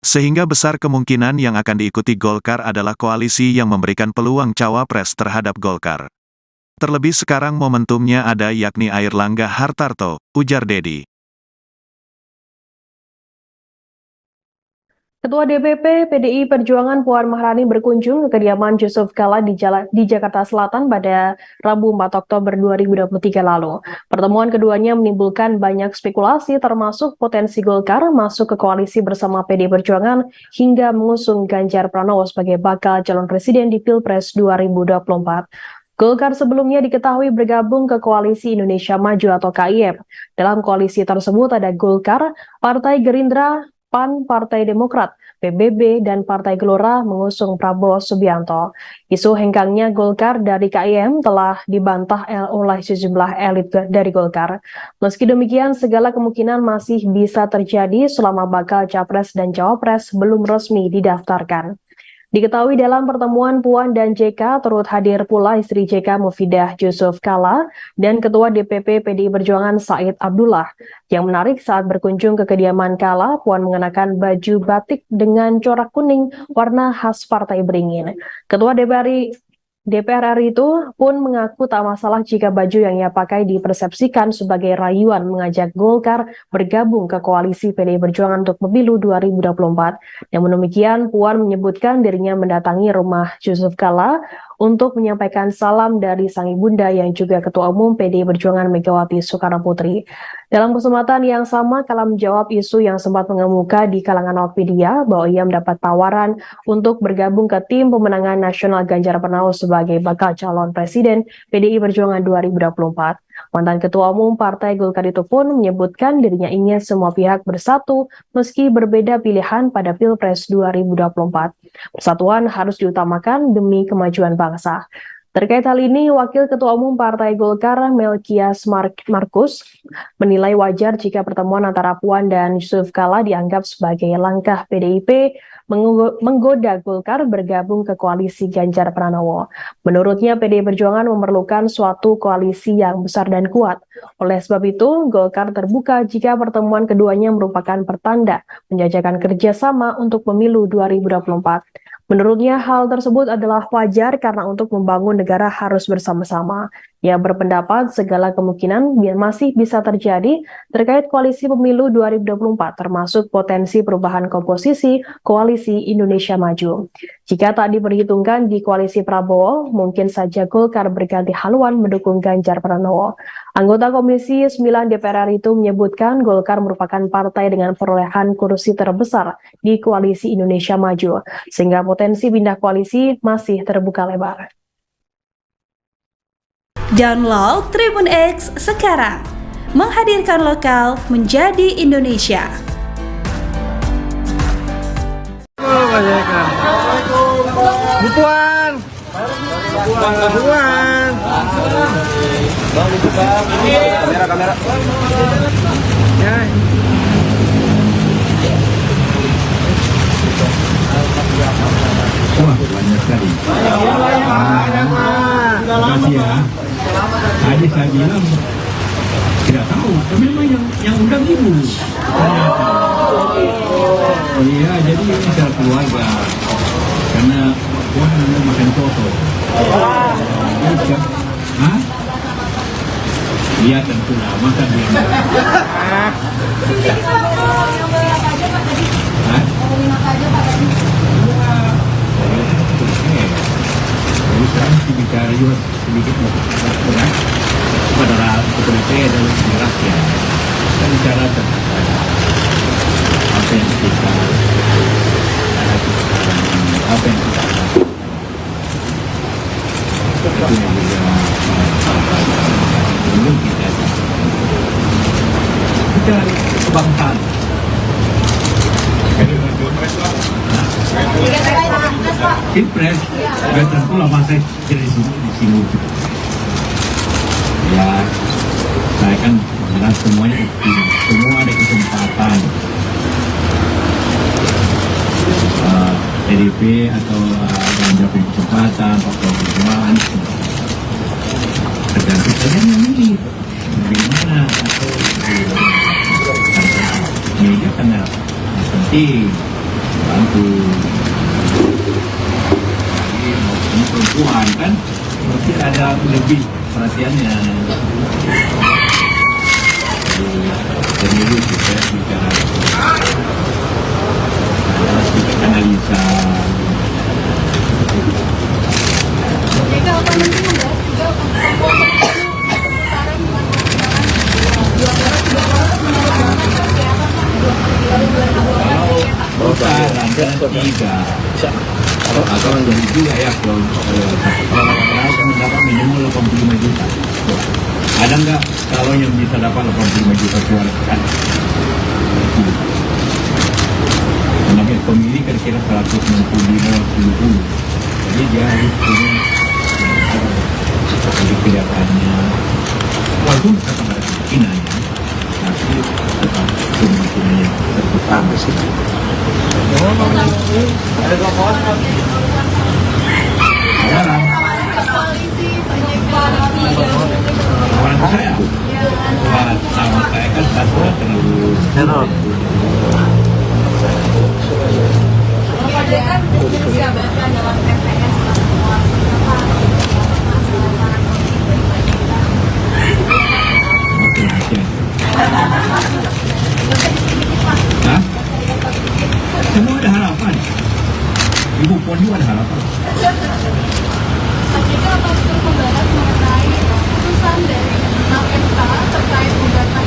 Sehingga besar kemungkinan yang akan diikuti Golkar adalah koalisi yang memberikan peluang cawapres terhadap Golkar. Terlebih sekarang momentumnya ada yakni Airlangga Hartarto, ujar Deddy. Ketua DPP PDI Perjuangan Puan Maharani berkunjung ke kediaman Jusuf Kalla di Jakarta Selatan pada Rabu 4 Oktober 2023 lalu. Pertemuan keduanya menimbulkan banyak spekulasi termasuk potensi Golkar masuk ke koalisi bersama PDI Perjuangan hingga mengusung Ganjar Pranowo sebagai bakal calon presiden di Pilpres 2024. Golkar sebelumnya diketahui bergabung ke Koalisi Indonesia Maju atau KIM. Dalam koalisi tersebut ada Golkar, Partai Gerindra, PAN, Partai Demokrat, PBB, dan Partai Gelora mengusung Prabowo Subianto. Isu hengkangnya Golkar dari KIM telah dibantah oleh sejumlah elit dari Golkar. Meski demikian, segala kemungkinan masih bisa terjadi selama bakal capres dan cawapres belum resmi didaftarkan. Diketahui dalam pertemuan Puan dan JK turut hadir pula istri JK Mufidah Jusuf Kalla dan Ketua DPP PDI Perjuangan Said Abdullah. Yang menarik saat berkunjung ke kediaman Kalla, Puan mengenakan baju batik dengan corak kuning warna khas Partai Beringin. Ketua DPR RI itu pun mengaku tak masalah jika baju yang ia pakai dipersepsikan sebagai rayuan mengajak Golkar bergabung ke koalisi PDI Perjuangan untuk pemilu 2024. Namun demikian, Puan menyebutkan dirinya mendatangi rumah Jusuf Kalla untuk menyampaikan salam dari sang ibunda yang juga Ketua Umum PDI Perjuangan Megawati Soekarnoputri. Dalam kesempatan yang sama, Kalla menjawab isu yang sempat mengemuka di kalangan awak media bahwa ia mendapat tawaran untuk bergabung ke tim pemenangan nasional Ganjar Pranowo sebagai bakal calon presiden PDI Perjuangan 2024. Mantan Ketua Umum Partai Golkar itu pun menyebutkan dirinya ingin semua pihak bersatu meski berbeda pilihan pada Pilpres 2024. Persatuan harus diutamakan demi kemajuan bangsa. Terkait hal ini, Wakil Ketua Umum Partai Golkar Melkias Markus menilai wajar jika pertemuan antara Puan dan Jusuf Kalla dianggap sebagai langkah PDIP menggoda Golkar bergabung ke koalisi Ganjar Pranowo. Menurutnya, PDI Perjuangan memerlukan suatu koalisi yang besar dan kuat. Oleh sebab itu, Golkar terbuka jika pertemuan keduanya merupakan pertanda menjajakan kerjasama untuk pemilu 2024. Menurutnya, hal tersebut adalah wajar karena untuk membangun negara harus bersama-sama. Ia berpendapat segala kemungkinan masih bisa terjadi terkait koalisi pemilu 2024, termasuk potensi perubahan komposisi koalisi Indonesia Maju. Jika tak diperhitungkan di koalisi Prabowo, mungkin saja Golkar berganti haluan mendukung Ganjar Pranowo. Anggota Komisi 9 DPR RI itu menyebutkan Golkar merupakan partai dengan perolehan kursi terbesar di koalisi Indonesia Maju, sehingga potensi pindah koalisi masih terbuka lebar. Download Tribun X sekarang. Menghadirkan lokal menjadi Indonesia. Bu Puan. Kamera. Ya. Wah, banyak sekali. Terima kasih ya. Tadi saya bilang tidak tahu, tapi memang yang undang ibu. Ternyata. Oh iya, jadi ini secara keluarga. Karena Puan mau makan soto. Hah? Iya tentulah, masa dia. Hah? Jadi sekarang sih bicara juga sedikit berat pada PDIP dan rakyat. Kita bicara tentang apa yang kita hadapi sekarang ini, apa yang kita lakukan. Itu yang juga belum kita kebangsaan. Pilpres, gak tentu lah masa jadi di sini. Ya, saya kan bilang semuanya semua ada kesempatan. PDIP atau Ganjar punya kesempatan, Pak Prabowo kesempatan. Tergantung saja yang milih bagaimana atau media karena penting bantu. Ini perempuan kan mungkin ada lebih perhatiannya. Pemilu kita bicara analisa. Jika apa mungkin membahas juga Kalau tiga atau lebih juga ya kalau mendapat minimal 85 juta. Ada nggak kalau yang bisa dapat 85 juta suara kan? Namanya pemilih kira-kira 165-70. Jadi dia harus punya jadi kelihatannya walaupun tetap ada kemungkinannya, tapi tetap kemungkinannya terbuka besar. Ada telepon. Sekarang kawan saya, sama saya kan satu terlalu Hah? Semua ada harapan. Ibu Puan juga ada harapan. Jika apa terus membahas mengenai putusan dari MK terkait gugatan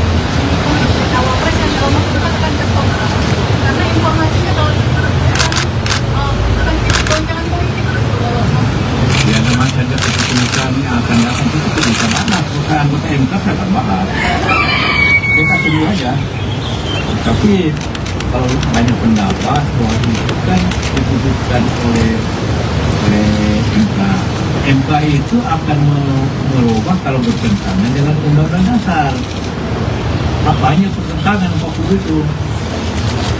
cawapres yang dalam waktu dekat akan ke karena informasinya kalau akan goncangan politik. Ya namanya saja keputusan yang akan datang itu bisa bahas. Bukan anggota MK saya akan bahas. Kita tunggu aja. Tapi kalau banyak pendapat bahwa itu kan diputuskan oleh MK. MK itu akan merubah kalau bertentangan dengan Undang-Undang Dasar. Apanya pertentangan waktu itu?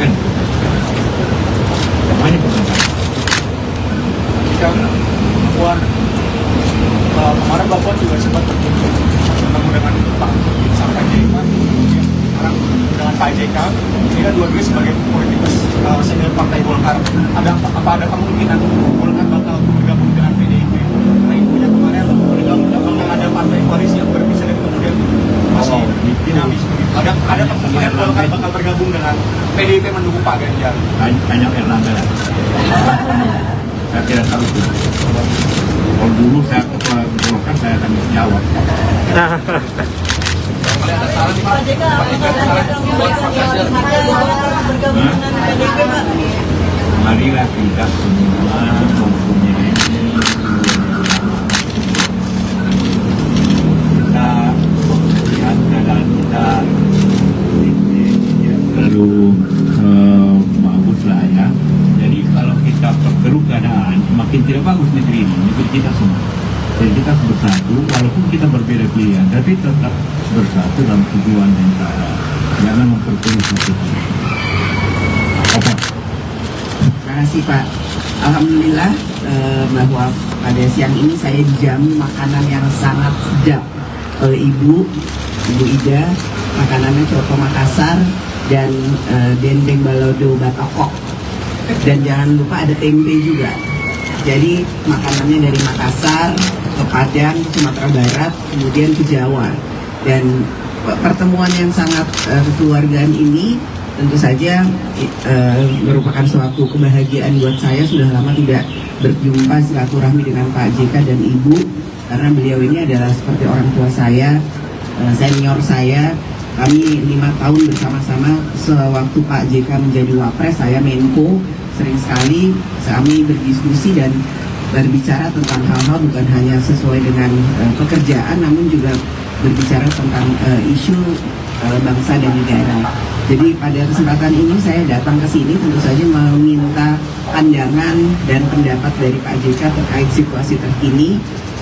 Kan? Apanya pertentangan? Puan, kemarin Bapak juga sempat bertemu dengan Pak sampai JK. Sekarang dengan Pak JK, ini kan dua-duanya sebagai politikus senior Partai Golkar. Apa ada kemungkinan Golkar bakal bergabung dengan PDIP? Karena infonya kemarin bakal ada partai koalisi yang berpisah dan kemudian masih dinamis. Ada kemungkinan Golkar bakal bergabung dengan PDIP mendukung Pak Ganjar. Banyak Erlangga lah. Saya tidak tahu itu. Kalau dulu saya ketua Golkar saya akan jawab. Marilah kita semua mempunyai semakin tidak bagus negeri ini, negeri kita semua. Jadi kita harus bersatu, walaupun kita berbeda pilihan, tapi tetap bersatu dalam tujuan yang sama. Jangan memperkeruh satu. Terima kasih Pak. Alhamdulillah bahwa pada siang ini saya dijamu makanan yang sangat sedap oleh Ibu Ida. Makanannya coto Makassar dan dendeng balado batokok. Dan jangan lupa ada tempe juga. Jadi makanannya dari Makassar ke Padang, ke Sumatera Barat, kemudian ke Jawa. Dan pertemuan yang sangat kekeluargaan ini tentu saja merupakan suatu kebahagiaan buat saya. Sudah lama tidak berjumpa silaturahmi dengan Pak JK dan Ibu, karena beliau ini adalah seperti orang tua saya, senior saya. Kami 5 tahun bersama-sama. Sewaktu Pak JK menjadi Wapres, saya Menko. Sering sekali kami berdiskusi dan berbicara tentang hal-hal bukan hanya sesuai dengan pekerjaan, namun juga berbicara tentang isu bangsa dan negara. Jadi pada kesempatan ini saya datang ke sini tentu saja meminta pandangan dan pendapat dari Pak JK terkait situasi terkini.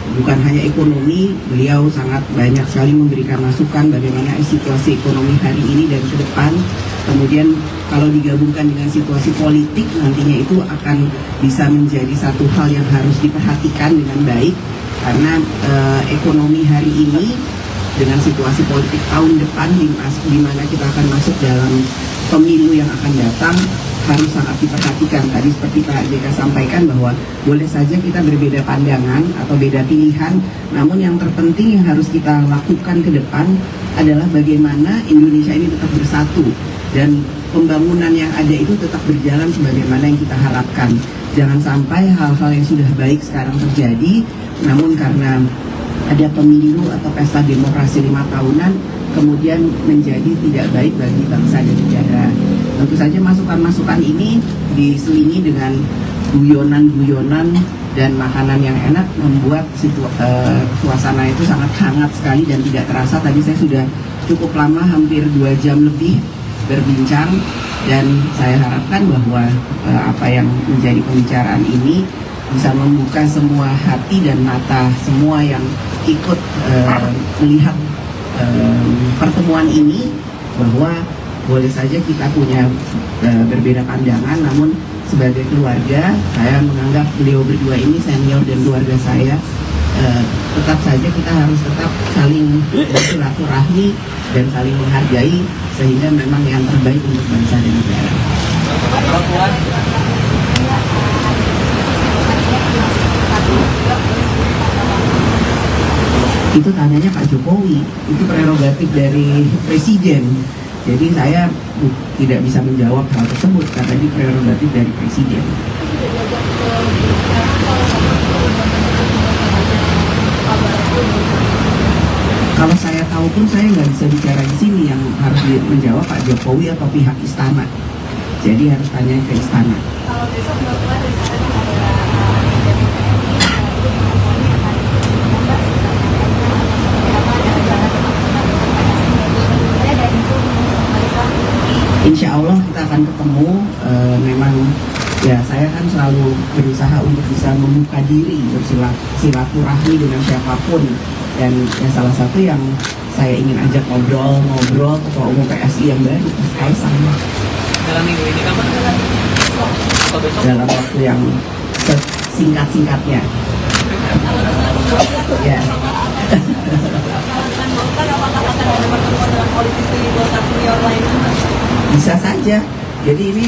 Bukan hanya ekonomi, beliau sangat banyak sekali memberikan masukan bagaimana situasi ekonomi hari ini dan ke depan. Kemudian kalau digabungkan dengan situasi politik, nantinya itu akan bisa menjadi satu hal yang harus diperhatikan dengan baik. Karena ekonomi hari ini dengan situasi politik tahun depan di mana kita akan masuk dalam pemilu yang akan datang harus sangat diperhatikan. Tadi seperti Pak JK sampaikan bahwa boleh saja kita berbeda pandangan atau beda pilihan, namun yang terpenting yang harus kita lakukan ke depan adalah bagaimana Indonesia ini tetap bersatu dan pembangunan yang ada itu tetap berjalan sebagaimana yang kita harapkan. Jangan sampai hal-hal yang sudah baik sekarang terjadi, namun karena ada pemilu atau pesta demokrasi 5 tahunan kemudian menjadi tidak baik bagi bangsa dan negara. Tentu saja masukan-masukan ini diselingi dengan guyonan-guyonan dan makanan yang enak membuat suasana itu sangat hangat sekali dan tidak terasa. Tadi saya sudah cukup lama, hampir 2 jam lebih berbincang, dan saya harapkan bahwa apa yang menjadi pembicaraan ini bisa membuka semua hati dan mata semua yang ikut melihat pertemuan ini, bahwa boleh saja kita punya berbeda pandangan, namun sebagai keluarga saya menganggap beliau berdua ini senior dan keluarga saya. Tetap saja kita harus tetap saling bersilaturahmi dan saling menghargai, sehingga memang yang terbaik untuk bangsa dan negara. Itu tanyanya Pak Jokowi, itu prerogatif dari Presiden. Jadi saya tidak bisa menjawab hal tersebut karena ini prerogatif dari Presiden. Kalau saya tahu pun saya nggak bisa bicara di sini, yang harus menjawab Pak Jokowi atau pihak istana. Jadi harus tanya ke istana. Kalau besok Bapak Insya Allah kita akan ketemu. Memang ya saya kan selalu berusaha untuk bisa membuka diri, bersilaturahmi dengan siapapun, dan ya salah satu yang saya ingin ajak ngobrol Ketua Umum PSI yang baru, Mas Kaisang. Dalam minggu ini kapan? Dalam waktu yang singkat-singkatnya. Ya. Bisa saja. Jadi ini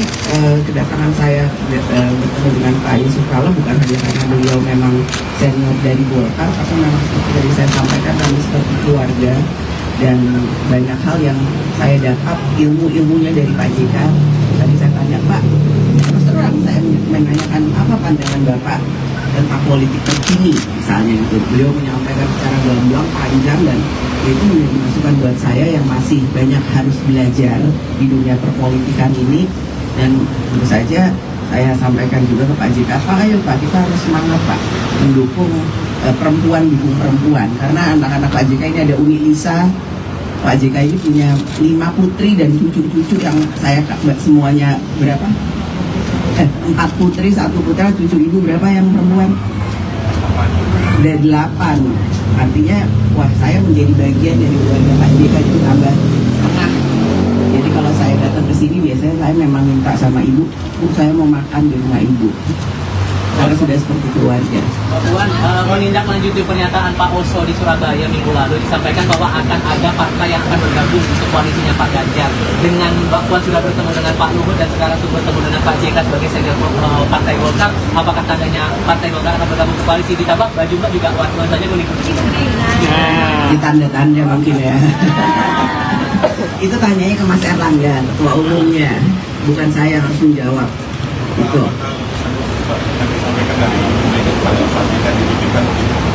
kedatangan saya bertemu dengan Pak Yusuf Kala bukan hanya karena beliau memang senior dari Golkar, tapi memang seperti tadi saya sampaikan kami seperti keluarga, dan banyak hal yang saya dapat ilmunya dari Pak JK. Tadi saya tanya, Pak, terus terang saya menanyakan apa pandangan Bapak tentang politik terkini misalnya, itu beliau menyampaikan secara gamblang panjang, dan itu menjadi masukan buat saya yang masih banyak harus belajar di dunia perpolitikan ini. Dan tentu saja saya sampaikan juga ke Pak JK, Pak, ayo Pak, kita harus semangat Pak mendukung perempuan, dukung perempuan, karena anak-anak Pak JK ini ada Umi Lisa. Pak JK ini punya 5 putri dan cucu-cucu yang saya semuanya berapa? 4 putri, 1 putra, 7 ibu, berapa yang perempuan? Ada 8. Artinya, wah, saya menjadi bagian dari keluarga Pak JK itu tambah setengah. Jadi kalau saya datang ke sini biasanya saya memang minta sama ibu, Bu, saya mau makan di rumah ibu. Karena sudah seperti keluarga. Mbak Puan, menindaklanjuti pernyataan Pak Oso di Surabaya minggu lalu disampaikan bahwa akan ada partai yang akan bergabung untuk koalisinya Pak Ganjar. Dengan Mbak Puan sudah bertemu dengan Pak Luhut dan sekarang sudah bertemu dengan Pak JK sebagai senior Partai Golkar, apakah tandanya Partai Golkar akan bergabung ke koalisi? Ditambah baju Mbak juga warnanya mengikuti. Ditanda-tanda mungkin ya. Itu tanyanya ke Mas Erlangga, ketua umumnya, bukan saya yang harus menjawab. Itu.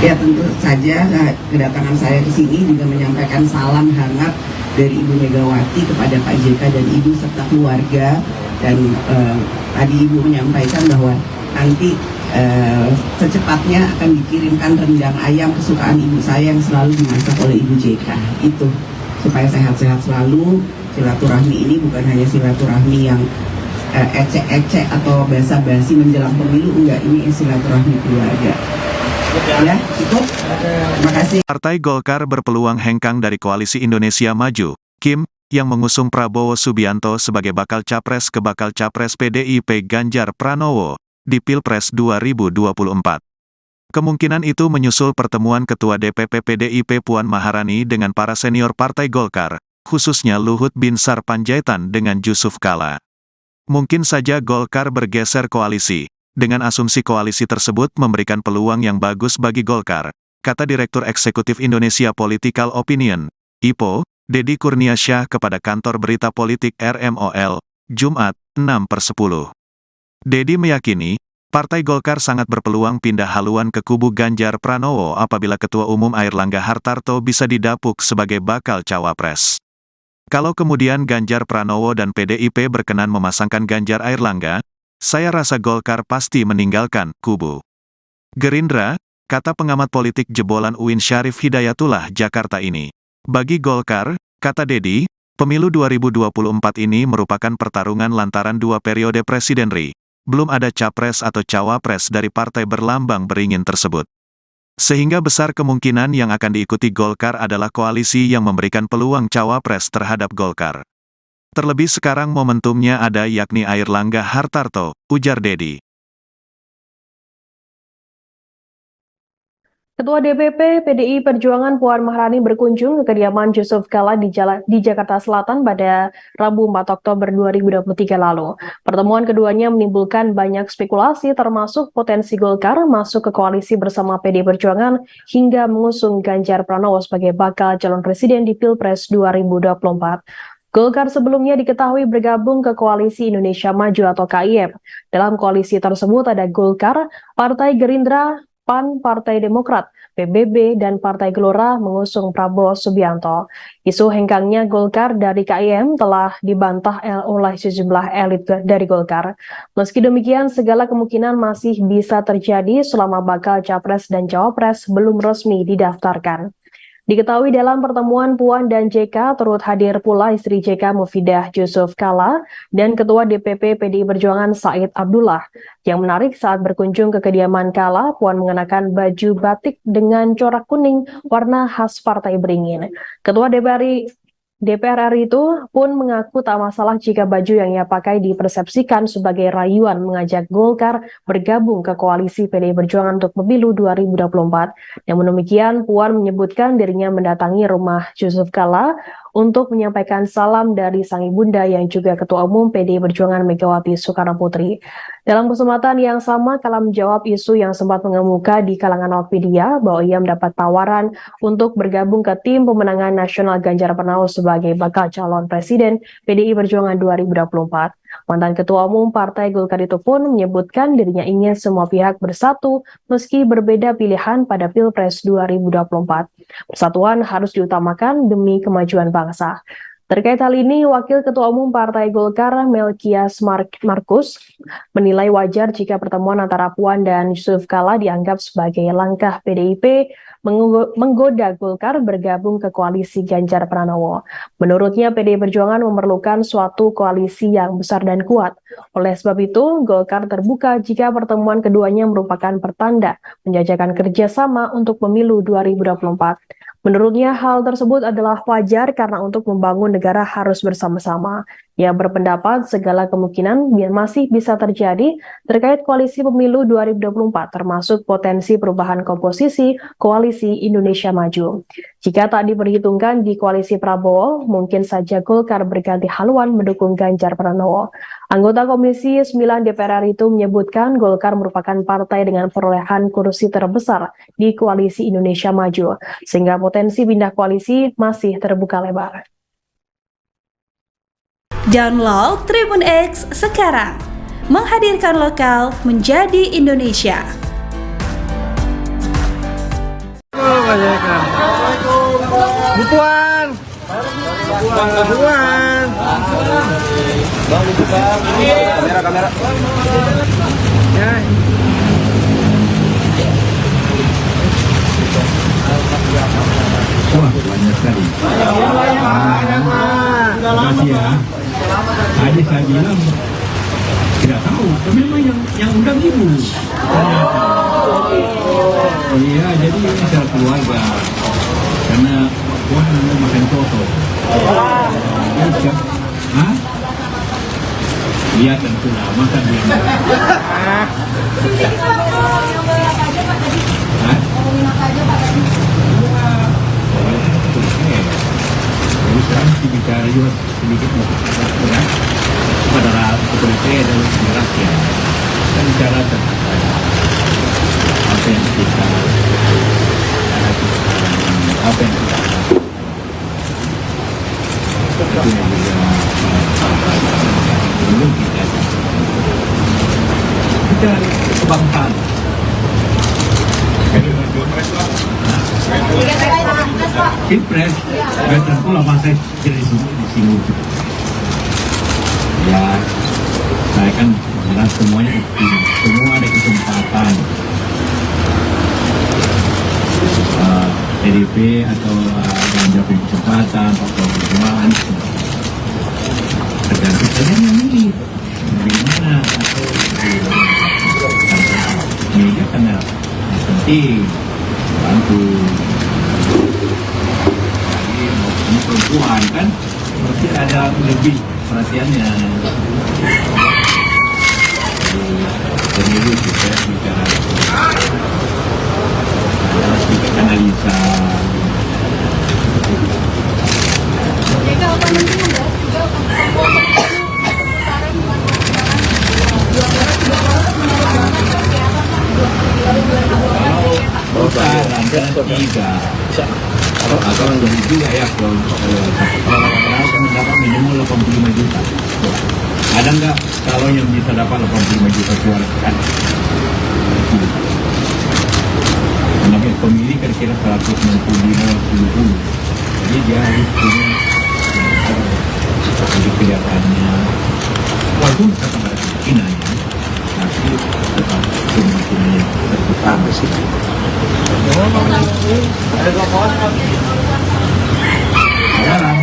Ya tentu saja kedatangan saya ke sini juga menyampaikan salam hangat dari Ibu Megawati kepada Pak JK dan Ibu serta keluarga, dan tadi Ibu menyampaikan bahwa nanti secepatnya akan dikirimkan rendang ayam kesukaan ibu saya yang selalu dimasak oleh Ibu JK. Itu supaya sehat-sehat selalu. Silaturahmi ini bukan hanya silaturahmi yang ecek-ecek atau basa-basi menjelang pemilu, enggak, ini silaturahmi keluarga. Ya, cukup. Terima kasih. Partai Golkar berpeluang hengkang dari Koalisi Indonesia Maju, Kim, yang mengusung Prabowo Subianto sebagai bakal capres ke bakal capres PDIP Ganjar Pranowo di Pilpres 2024. Kemungkinan itu menyusul pertemuan Ketua DPP PDIP Puan Maharani dengan para senior Partai Golkar, khususnya Luhut Binsar Panjaitan dengan Yusuf Kala. Mungkin saja Golkar bergeser koalisi. Dengan asumsi koalisi tersebut memberikan peluang yang bagus bagi Golkar, kata Direktur Eksekutif Indonesia Political Opinion, IPO, Deddy Kurniasyah kepada kantor berita politik RMOL, Jumat, 6/10. Deddy meyakini, Partai Golkar sangat berpeluang pindah haluan ke kubu Ganjar Pranowo apabila Ketua Umum Airlangga Hartarto bisa didapuk sebagai bakal cawapres. Kalau kemudian Ganjar Pranowo dan PDIP berkenan memasangkan Ganjar Airlangga, saya rasa Golkar pasti meninggalkan kubu Gerindra, kata pengamat politik jebolan UIN Syarif Hidayatullah Jakarta ini. Bagi Golkar, kata Deddy, pemilu 2024 ini merupakan pertarungan lantaran 2 periode presidenri. Belum ada capres atau cawapres dari partai berlambang beringin tersebut. Sehingga besar kemungkinan yang akan diikuti Golkar adalah koalisi yang memberikan peluang cawapres terhadap Golkar. Terlebih sekarang momentumnya ada yakni Airlangga Hartarto, ujar Deddy. Ketua DPP PDI Perjuangan Puan Maharani berkunjung ke kediaman Yusuf Kala di Jakarta Selatan pada Rabu 4 Oktober 2023 lalu. Pertemuan keduanya menimbulkan banyak spekulasi termasuk potensi Golkar masuk ke koalisi bersama PDI Perjuangan hingga mengusung Ganjar Pranowo sebagai bakal calon presiden di Pilpres 2024. Golkar sebelumnya diketahui bergabung ke Koalisi Indonesia Maju atau KIM. Dalam koalisi tersebut ada Golkar, Partai Gerindra, PAN, Partai Demokrat, PBB, dan Partai Gelora mengusung Prabowo Subianto. Isu hengkangnya Golkar dari KIM telah dibantah oleh sejumlah elit dari Golkar. Meski demikian, segala kemungkinan masih bisa terjadi selama bakal capres dan cawapres belum resmi didaftarkan. Diketahui dalam pertemuan Puan dan JK turut hadir pula istri JK Mufidah Yusuf Kala dan Ketua DPP PDI Perjuangan Said Abdullah. Yang menarik saat berkunjung ke kediaman Kala, Puan mengenakan baju batik dengan corak kuning warna khas Partai Beringin. Ketua DPR RI itu pun mengaku tak masalah jika baju yang ia pakai dipersepsikan sebagai rayuan mengajak Golkar bergabung ke koalisi PDI Perjuangan untuk pemilu 2024. Namun demikian, Puan menyebutkan dirinya mendatangi rumah Yusuf Kala untuk menyampaikan salam dari sang ibunda yang juga Ketua Umum PDI Perjuangan Megawati Soekarnoputri. Dalam kesempatan yang sama, Kala menjawab isu yang sempat mengemuka di kalangan awak media bahwa ia mendapat tawaran untuk bergabung ke tim pemenangan nasional Ganjar Pranowo sebagai bakal calon presiden PDI Perjuangan 2024. Mantan Ketua Umum Partai Golkar itu pun menyebutkan dirinya ingin semua pihak bersatu meski berbeda pilihan pada Pilpres 2024. Persatuan harus diutamakan demi kemajuan bangsa. Terkait hal ini, Wakil Ketua Umum Partai Golkar Melkias Markus menilai wajar jika pertemuan antara Puan dan Yusuf Kala dianggap sebagai langkah PDIP menggoda Golkar bergabung ke koalisi Ganjar Pranowo. Menurutnya, PDI Perjuangan memerlukan suatu koalisi yang besar dan kuat. Oleh sebab itu, Golkar terbuka jika pertemuan keduanya merupakan pertanda menjajakan kerjasama untuk pemilu 2024. Menurutnya, hal tersebut adalah wajar karena untuk membangun negara harus bersama-sama. Ia berpendapat segala kemungkinan masih bisa terjadi terkait koalisi pemilu 2024, termasuk potensi perubahan komposisi koalisi Indonesia Maju. Jika tak diperhitungkan di koalisi Prabowo, mungkin saja Golkar berganti haluan mendukung Ganjar Pranowo. Anggota Komisi 9 DPR RI itu menyebutkan Golkar merupakan partai dengan perolehan kursi terbesar di koalisi Indonesia Maju, sehingga potensi pindah koalisi masih terbuka lebar. Download Tribun X sekarang, menghadirkan lokal menjadi Indonesia. Bukuan. Kamera. Ya. Wah, banyak sekali. Terima kasih ya. Tadi saya bilang tidak tahu, tapi memang yang undang ibu. Iya, jadi ini secara keluarga. Karena wah mau makan soto. Hah? Iya tentu lah, makan dia. Jadi sekarang bicara juga sedikit kepada kepolisian dan rakyat. Kita bicara tentang apa yang kita apa yang kita itu yang juga belum kita kebangsaan. Pilpres, tentu lah masa di sini. Ya, saya kan jelas semuanya semua ada kesempatan. PDIP atau Ganjar punya kesempatan, Pak Prabowo tergantung saja yang milih bagaimana atau media karena penting bantu. Ini perempuan kan berarti ada lebih perhatiannya. Pemilu kita bicara sedikit analisa. Jadi apa mungkin membahas juga atau jadi juga ya kalau mendapat minimal 85 juta. Ada nggak kalau yang bisa dapat 85 juta suara kan? Namanya pemilih kira-kira 165-70. Jadi dia harus punya jadi kelihatannya walaupun tetap ada kemungkinan ya, tapi tetap kemungkinannya terbuka sih. Sekarang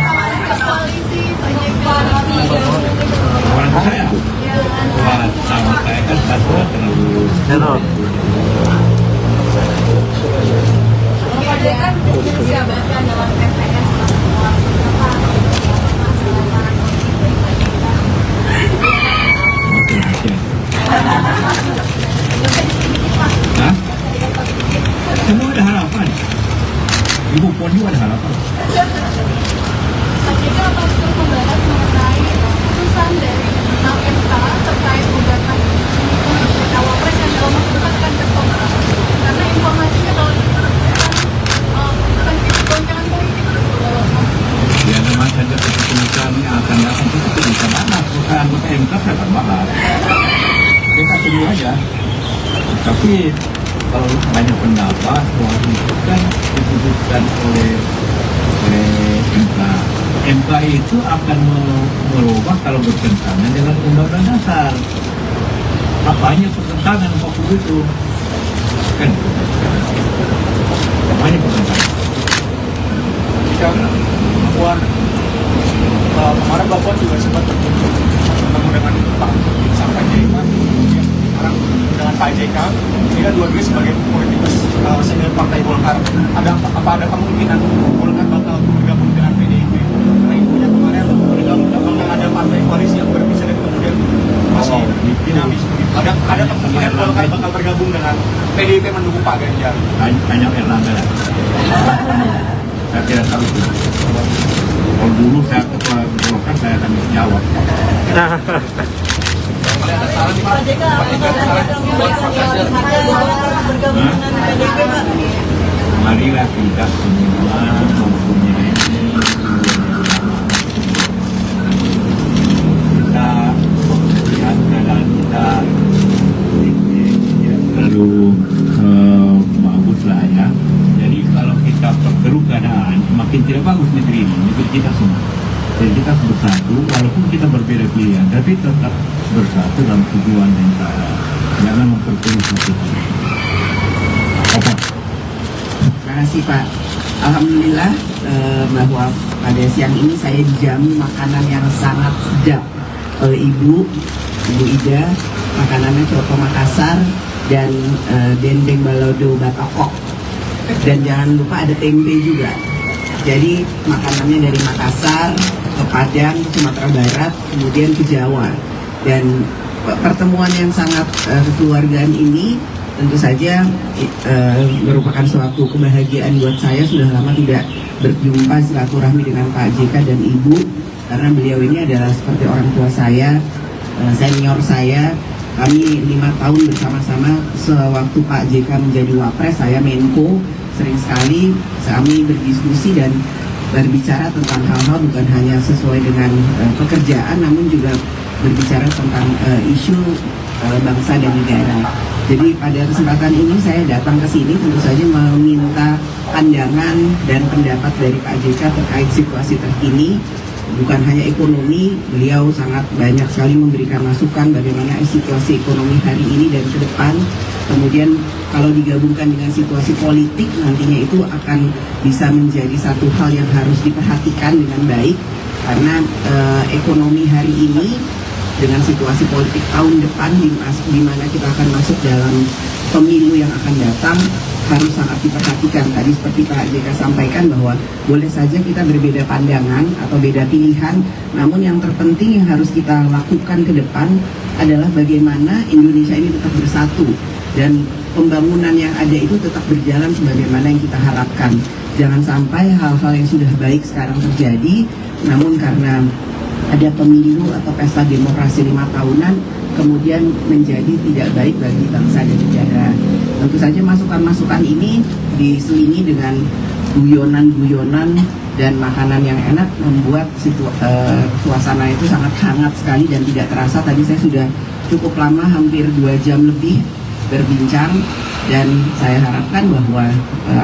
orang saya sama saya kan satu terlalu jabatan dalam PPS semua ada harapan. Ibu Puan juga ada harapan. Jadi apa untuk membahas mengenai putusan dari MK terkait gugatan cawapres yang dalam waktu dekat akan tertolak karena informasinya kalau akan jadi goncangan politik. Ya memang saja keputusan yang akan datang itu bisa mana bukan anggota MK akan bahas. Kita tunggu aja. Tapi kalau banyak pendapat bahwa itu kan diputuskan oleh MK. MK itu akan merubah kalau bertentangan dengan Undang-Undang Dasar. Apanya pertentangan 40 itu? Kan? banyak pertanyaan. Jika Puan kemarin Mbak Puan juga sempat bertemu dengan Pak Panjaitan, sekarang dengan Pak JK, ini kan dua-duanya sebagai politikus senior Partai Golkar. Apa ada kemungkinan Golkar bakal bergabung dengan PDIP? Karena infonya kemarin bakal ada partai koalisi yang berbisa dan kemudian masih dinamis. Ada kemungkinan Golkar bakal bergabung dengan PDIP mendukung Pak Ganjar. Banyak Erlangga lah. Saya tidak tahu itu. Kalau dulu saya ketua Golkar, saya akan jawab. Marilah kita semua mempunyai kita melihat keadaan kita terlalu bagus lah ya. Jadi kalau kita perkeruh keadaan, makin tidak bagus negeri ini, negeri kita semua. Jadi kita harus bersatu, walaupun kita berbeda pilihan, tapi tetap bersatu dalam tujuan yang sama. Jangan memperkeruh satu. Apa? Terima kasih Pak. Alhamdulillah bahwa pada siang ini saya dijamu makanan yang sangat sedap oleh Ibu Ida. Makanannya coto Makassar dan dendeng balado batokok. Dan jangan lupa ada tempe juga. Jadi makanannya dari Makassar ke Padang, Sumatera Barat, kemudian ke Jawa. Dan pertemuan yang sangat kekeluargaan ini tentu saja merupakan suatu kebahagiaan buat saya. Sudah lama tidak berjumpa silaturahmi dengan Pak JK dan Ibu, karena beliau ini adalah seperti orang tua saya, senior saya. Kami 5 tahun bersama-sama sewaktu Pak JK menjadi Wapres, saya Menko. Sering sekali kami berdiskusi dan berbicara tentang hal-hal bukan hanya sesuai dengan pekerjaan, namun juga berbicara tentang isu bangsa dan negara. Jadi pada kesempatan ini saya datang ke sini tentu saja meminta pandangan dan pendapat dari Pak JK terkait situasi terkini. Bukan hanya ekonomi, beliau sangat banyak sekali memberikan masukan bagaimana situasi ekonomi hari ini dan ke depan. Kemudian kalau digabungkan dengan situasi politik, nantinya itu akan bisa menjadi satu hal yang harus diperhatikan dengan baik. Karena ekonomi hari ini dengan situasi politik tahun depan di mana kita akan masuk dalam pemilu yang akan datang, harus sangat diperhatikan. Tadi seperti Pak JK sampaikan bahwa boleh saja kita berbeda pandangan atau beda pilihan, namun yang terpenting yang harus kita lakukan ke depan adalah bagaimana Indonesia ini tetap bersatu dan pembangunan yang ada itu tetap berjalan sebagaimana yang kita harapkan. Jangan sampai hal-hal yang sudah baik sekarang terjadi, namun karena ada pemilu atau pesta demokrasi 5 tahunan kemudian menjadi tidak baik bagi bangsa dan negara. Tentu saja masukan-masukan ini diselingi dengan guyonan-guyonan dan makanan yang enak membuat suasana itu sangat hangat sekali dan tidak terasa. Tadi saya sudah cukup lama, hampir 2 jam lebih berbincang, dan saya harapkan bahwa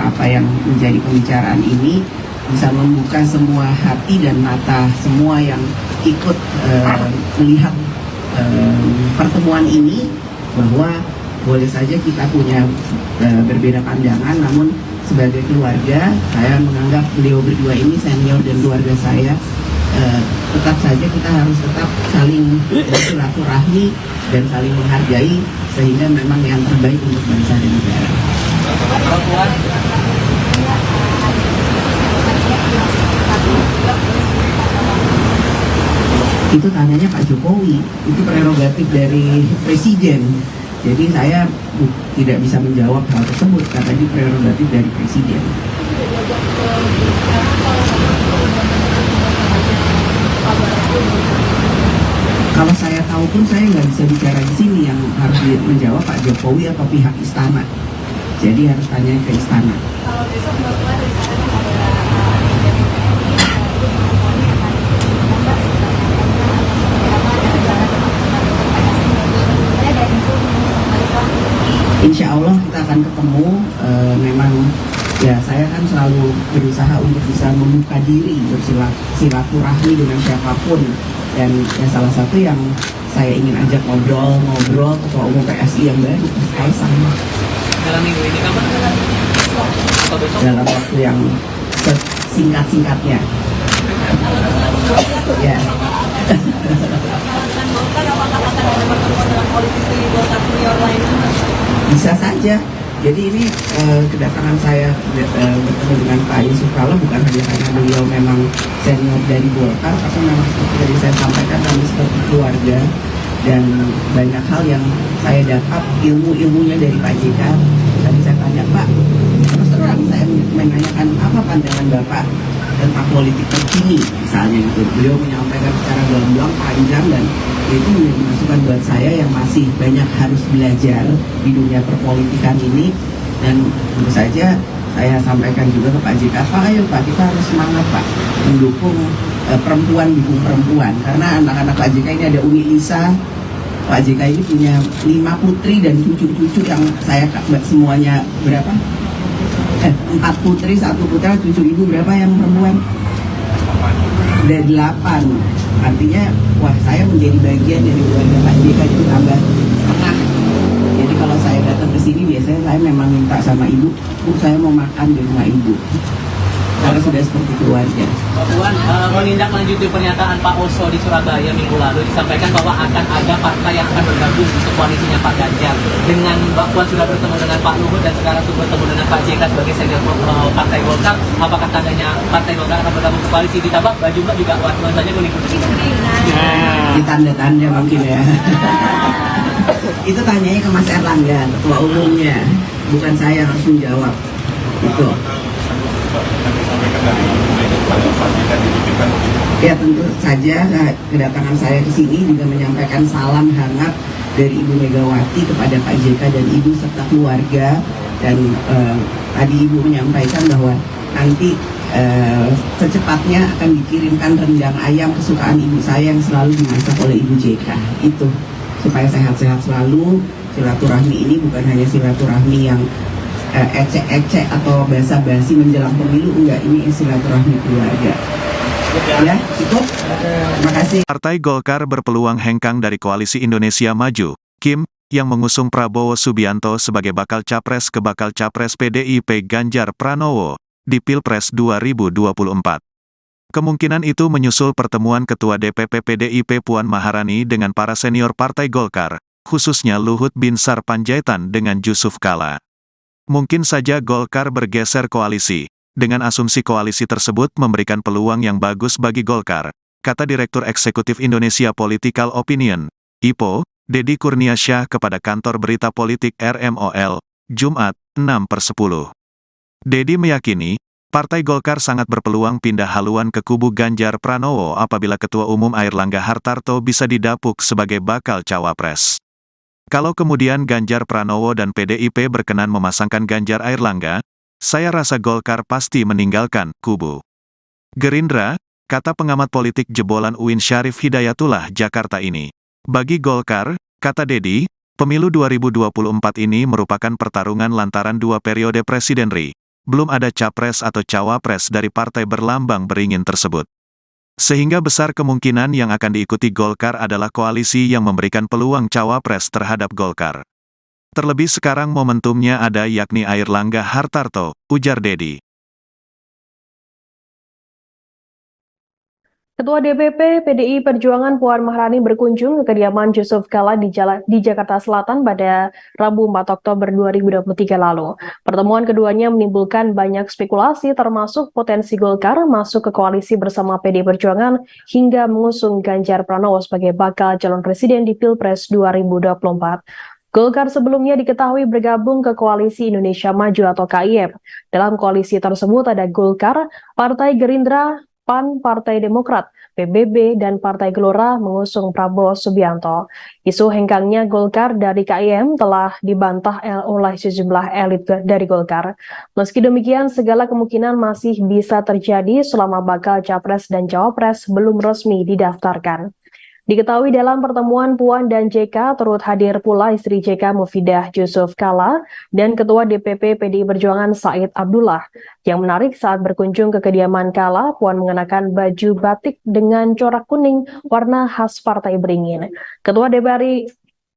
apa yang menjadi pembicaraan ini bisa membuka semua hati dan mata semua yang ikut melihat pertemuan ini, bahwa boleh saja kita punya berbeda pandangan, namun sebagai keluarga saya menganggap beliau berdua ini senior dan keluarga saya. Tetap saja kita harus tetap saling bersilaturahmi dan saling menghargai, sehingga memang yang terbaik untuk bangsa dan negara. Itu tanyanya Pak Jokowi, itu prerogatif dari Presiden. Jadi saya tidak bisa menjawab hal tersebut karena itu prerogatif dari Presiden. Kalau saya tahu pun saya nggak bisa bicara di sini, yang harus menjawab Pak Jokowi atau pihak istana. Jadi harus tanya ke istana. Kalau besok Mbak Puan Insya Allah kita akan ketemu. Memang ya saya kan selalu berusaha untuk bisa membuka diri, bersilaturahmi dengan siapapun. Dan ya, salah satu yang saya ingin ajak ngobrol Ketua Umum PSI yang baru, Mas Kaisang. Dalam minggu ini kapan? atau besok? dalam waktu yang singkat-singkatnya. Ya. Bisa saja. Jadi ini kedatangan saya bertemu dengan Pak Yusuf Kala bukan hanya karena beliau memang senior dari Golkar, tapi memang seperti tadi saya sampaikan kami seperti keluarga dan banyak hal yang saya dapat ilmunya dari Pak JK. Tadi saya tanya, Pak, terus terang saya menanyakan apa pandangan Bapak tentang politik terkini misalnya gitu. Beliau menyampaikan secara gamblang panjang dan itu menjadi masukan buat saya yang masih banyak harus belajar di dunia perpolitikan ini. Dan tentu saja saya sampaikan juga ke Pak JK, Pak ayo Pak kita harus semangat Pak mendukung perempuan dukung perempuan, karena anak-anak Pak JK ini ada Umi Lisa. Pak JK ini punya 5 putri dan cucu-cucu yang saya semuanya berapa? 4 putri, 1 putra, cucu ibu berapa yang perempuan? Ada 8. Artinya, wah saya menjadi bagian dari keluarga Pak JK itu tambah setengah. Jadi kalau saya datang ke sini biasanya saya memang minta sama ibu, Bu saya mau makan di rumah ibu. Karena sudah seperti keluarga. Mbak Puan, menindaklanjuti pernyataan Pak Oso di Surabaya minggu lalu disampaikan bahwa akan ada partai yang akan bergabung untuk koalisinya Pak Ganjar. Dengan Mbak Puan sudah bertemu dengan Pak Luhut dan sekarang sudah bertemu dengan Pak JK sebagai senior partai Golkar, apakah tandanya partai Golkar akan bergabung ke koalisi? Ditambah baju Mbak juga nuansanya kuning. Di tanda-tanda mungkin ya. Itu tanyanya ke Mas Erlangga, ketua umumnya, bukan saya yang harus menjawab. Itu. Ya tentu saja kedatangan saya ke sini juga menyampaikan salam hangat dari Ibu Megawati kepada Pak JK dan Ibu serta keluarga. Dan tadi Ibu menyampaikan bahwa nanti secepatnya akan dikirimkan rendang ayam kesukaan ibu saya yang selalu dimasak oleh Ibu JK. Itu supaya sehat-sehat selalu. Silaturahmi ini bukan hanya silaturahmi yang ecek-ecek atau basa-basi menjelang pemilu, enggak, ini silaturahmi keluarga. Ya, cukup. Terima kasih. Partai Golkar berpeluang hengkang dari Koalisi Indonesia Maju, Kim, yang mengusung Prabowo Subianto sebagai bakal capres ke bakal capres PDIP Ganjar Pranowo di Pilpres 2024. Kemungkinan itu menyusul pertemuan Ketua DPP PDIP Puan Maharani dengan para senior Partai Golkar, khususnya Luhut Binsar Panjaitan dengan Yusuf Kala. Mungkin saja Golkar bergeser koalisi. Dengan asumsi koalisi tersebut memberikan peluang yang bagus bagi Golkar, kata Direktur Eksekutif Indonesia Political Opinion, IPO, Deddy Kurniasyah kepada kantor berita politik RMOL, Jumat, 6/10. Deddy meyakini, Partai Golkar sangat berpeluang pindah haluan ke kubu Ganjar Pranowo apabila Ketua Umum Airlangga Hartarto bisa didapuk sebagai bakal cawapres. Kalau kemudian Ganjar Pranowo dan PDIP berkenan memasangkan Ganjar Airlangga, saya rasa Golkar pasti meninggalkan kubu Gerindra, kata pengamat politik jebolan UIN Syarif Hidayatullah Jakarta ini. Bagi Golkar, kata Deddy, pemilu 2024 ini merupakan pertarungan lantaran 2 periode presidenri. Belum ada capres atau cawapres dari partai berlambang beringin tersebut. Sehingga besar kemungkinan yang akan diikuti Golkar adalah koalisi yang memberikan peluang cawapres terhadap Golkar. Terlebih sekarang momentumnya ada yakni Airlangga Hartarto, ujar Deddy. Ketua DPP PDI Perjuangan Puan Maharani berkunjung ke kediaman Yusuf Kala di Jakarta Selatan pada Rabu 4 Oktober 2023 lalu. Pertemuan keduanya menimbulkan banyak spekulasi termasuk potensi Golkar masuk ke koalisi bersama PDI Perjuangan hingga mengusung Ganjar Pranowo sebagai bakal calon presiden di Pilpres 2024. Golkar sebelumnya diketahui bergabung ke Koalisi Indonesia Maju atau KIM. Dalam koalisi tersebut ada Golkar, Partai Gerindra, PAN, Partai Demokrat, PBB, dan Partai Gelora mengusung Prabowo Subianto. Isu hengkangnya Golkar dari KIM telah dibantah oleh sejumlah elit dari Golkar. Meski demikian, segala kemungkinan masih bisa terjadi selama bakal capres dan cawapres belum resmi didaftarkan. Diketahui dalam pertemuan Puan dan JK turut hadir pula istri JK Mufidah Yusuf Kala dan Ketua DPP PDI Perjuangan Said Abdullah. Yang menarik saat berkunjung ke kediaman Kala, Puan mengenakan baju batik dengan corak kuning warna khas Partai Beringin. Ketua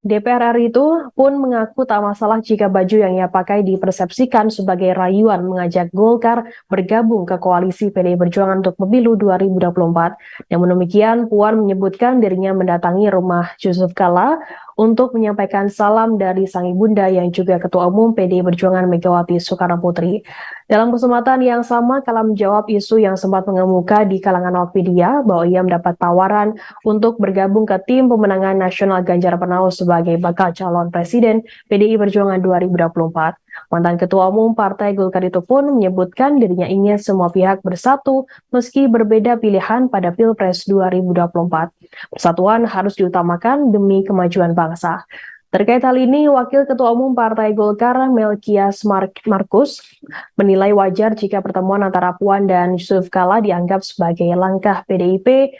DPR RI itu pun mengaku tak masalah jika baju yang ia pakai dipersepsikan sebagai rayuan mengajak Golkar bergabung ke koalisi PDI Perjuangan untuk pemilu 2024. Namun demikian, Puan menyebutkan dirinya mendatangi rumah Yusuf Kala untuk menyampaikan salam dari sang ibunda yang juga Ketua Umum PDI Perjuangan Megawati Soekarno Putri. Dalam kesempatan yang sama, Kala menjawab isu yang sempat mengemuka di kalangan awak media bahwa ia mendapat tawaran untuk bergabung ke tim pemenangan nasional Ganjar Pranowo sebagai bakal calon presiden PDI Perjuangan 2024. Mantan Ketua Umum Partai Golkar itu pun menyebutkan dirinya ingin semua pihak bersatu meski berbeda pilihan pada Pilpres 2024. Persatuan harus diutamakan demi kemajuan bangsa. Terkait hal ini, Wakil Ketua Umum Partai Golkar Melkias Markus menilai wajar jika pertemuan antara Puan dan Yusuf Kala dianggap sebagai langkah PDIP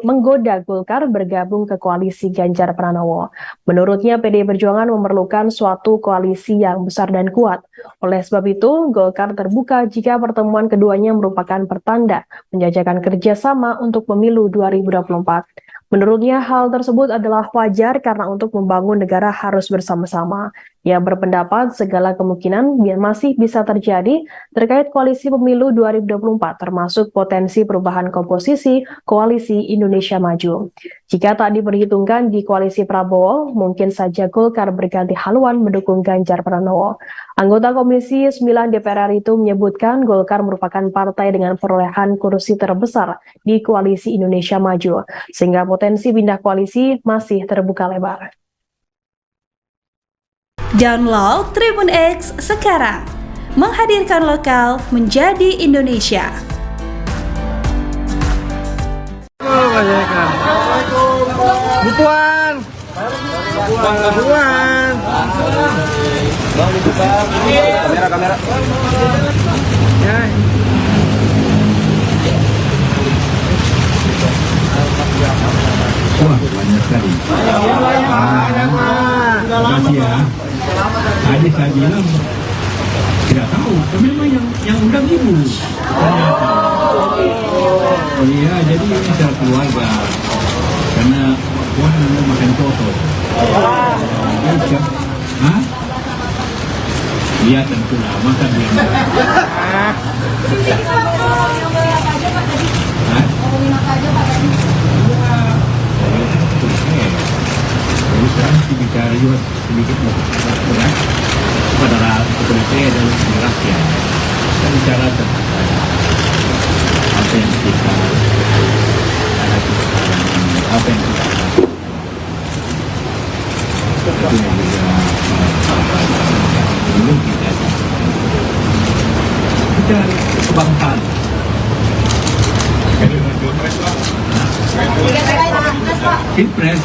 menggoda Golkar bergabung ke koalisi Ganjar Pranowo. Menurutnya, PDI Perjuangan memerlukan suatu koalisi yang besar dan kuat. Oleh sebab itu, Golkar terbuka jika pertemuan keduanya merupakan pertanda menjajakan kerjasama untuk pemilu 2024. Menurutnya, hal tersebut adalah wajar karena untuk membangun negara harus bersama-sama. Ia berpendapat segala kemungkinan masih bisa terjadi terkait koalisi pemilu 2024, termasuk potensi perubahan komposisi koalisi Indonesia Maju. Jika tak diperhitungkan di koalisi Prabowo, mungkin saja Golkar berganti haluan mendukung Ganjar Pranowo. Anggota Komisi 9 DPR RI itu menyebutkan Golkar merupakan partai dengan perolehan kursi terbesar di koalisi Indonesia Maju, sehingga potensi pindah koalisi masih terbuka lebar. Download Tribun X sekarang, menghadirkan lokal menjadi Indonesia. Bu Puan. Kamera. Ya. Wah, banyak sekali. Terima kasih ya. Tadi saya bilang tidak tahu, memang yang undang ibu. Ternyata. Oh iya, jadi ini secara keluarga. Karena Puan mau makan soto. Hah? Iya tentu lah, makan dia. Jadi sekarang bicara juga sedikit berat kepada rakyat dan rakyat. Kita bicara tentang apa yang kita hadapi sekarang ini, apa yang kita lakukan. Itu juga belum kita kebangsaan. Pilpres,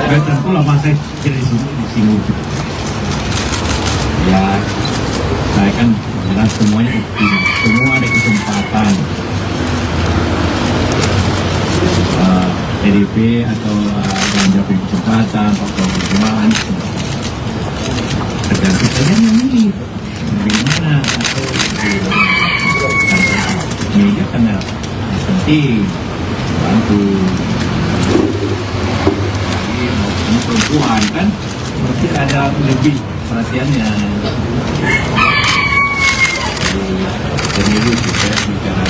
nggak tentu lah masa jadi di sini. Ya, saya kan jelas semuanya optimis, semua ada kesempatan. PDIP atau Ganjar punya kesempatan, Pak Perjuangan, tergantung saja yang ini, bagaimana atau media karena penting bantu. Ini perempuan kan berarti ada lebih perhatiannya. Pemilu kita bicara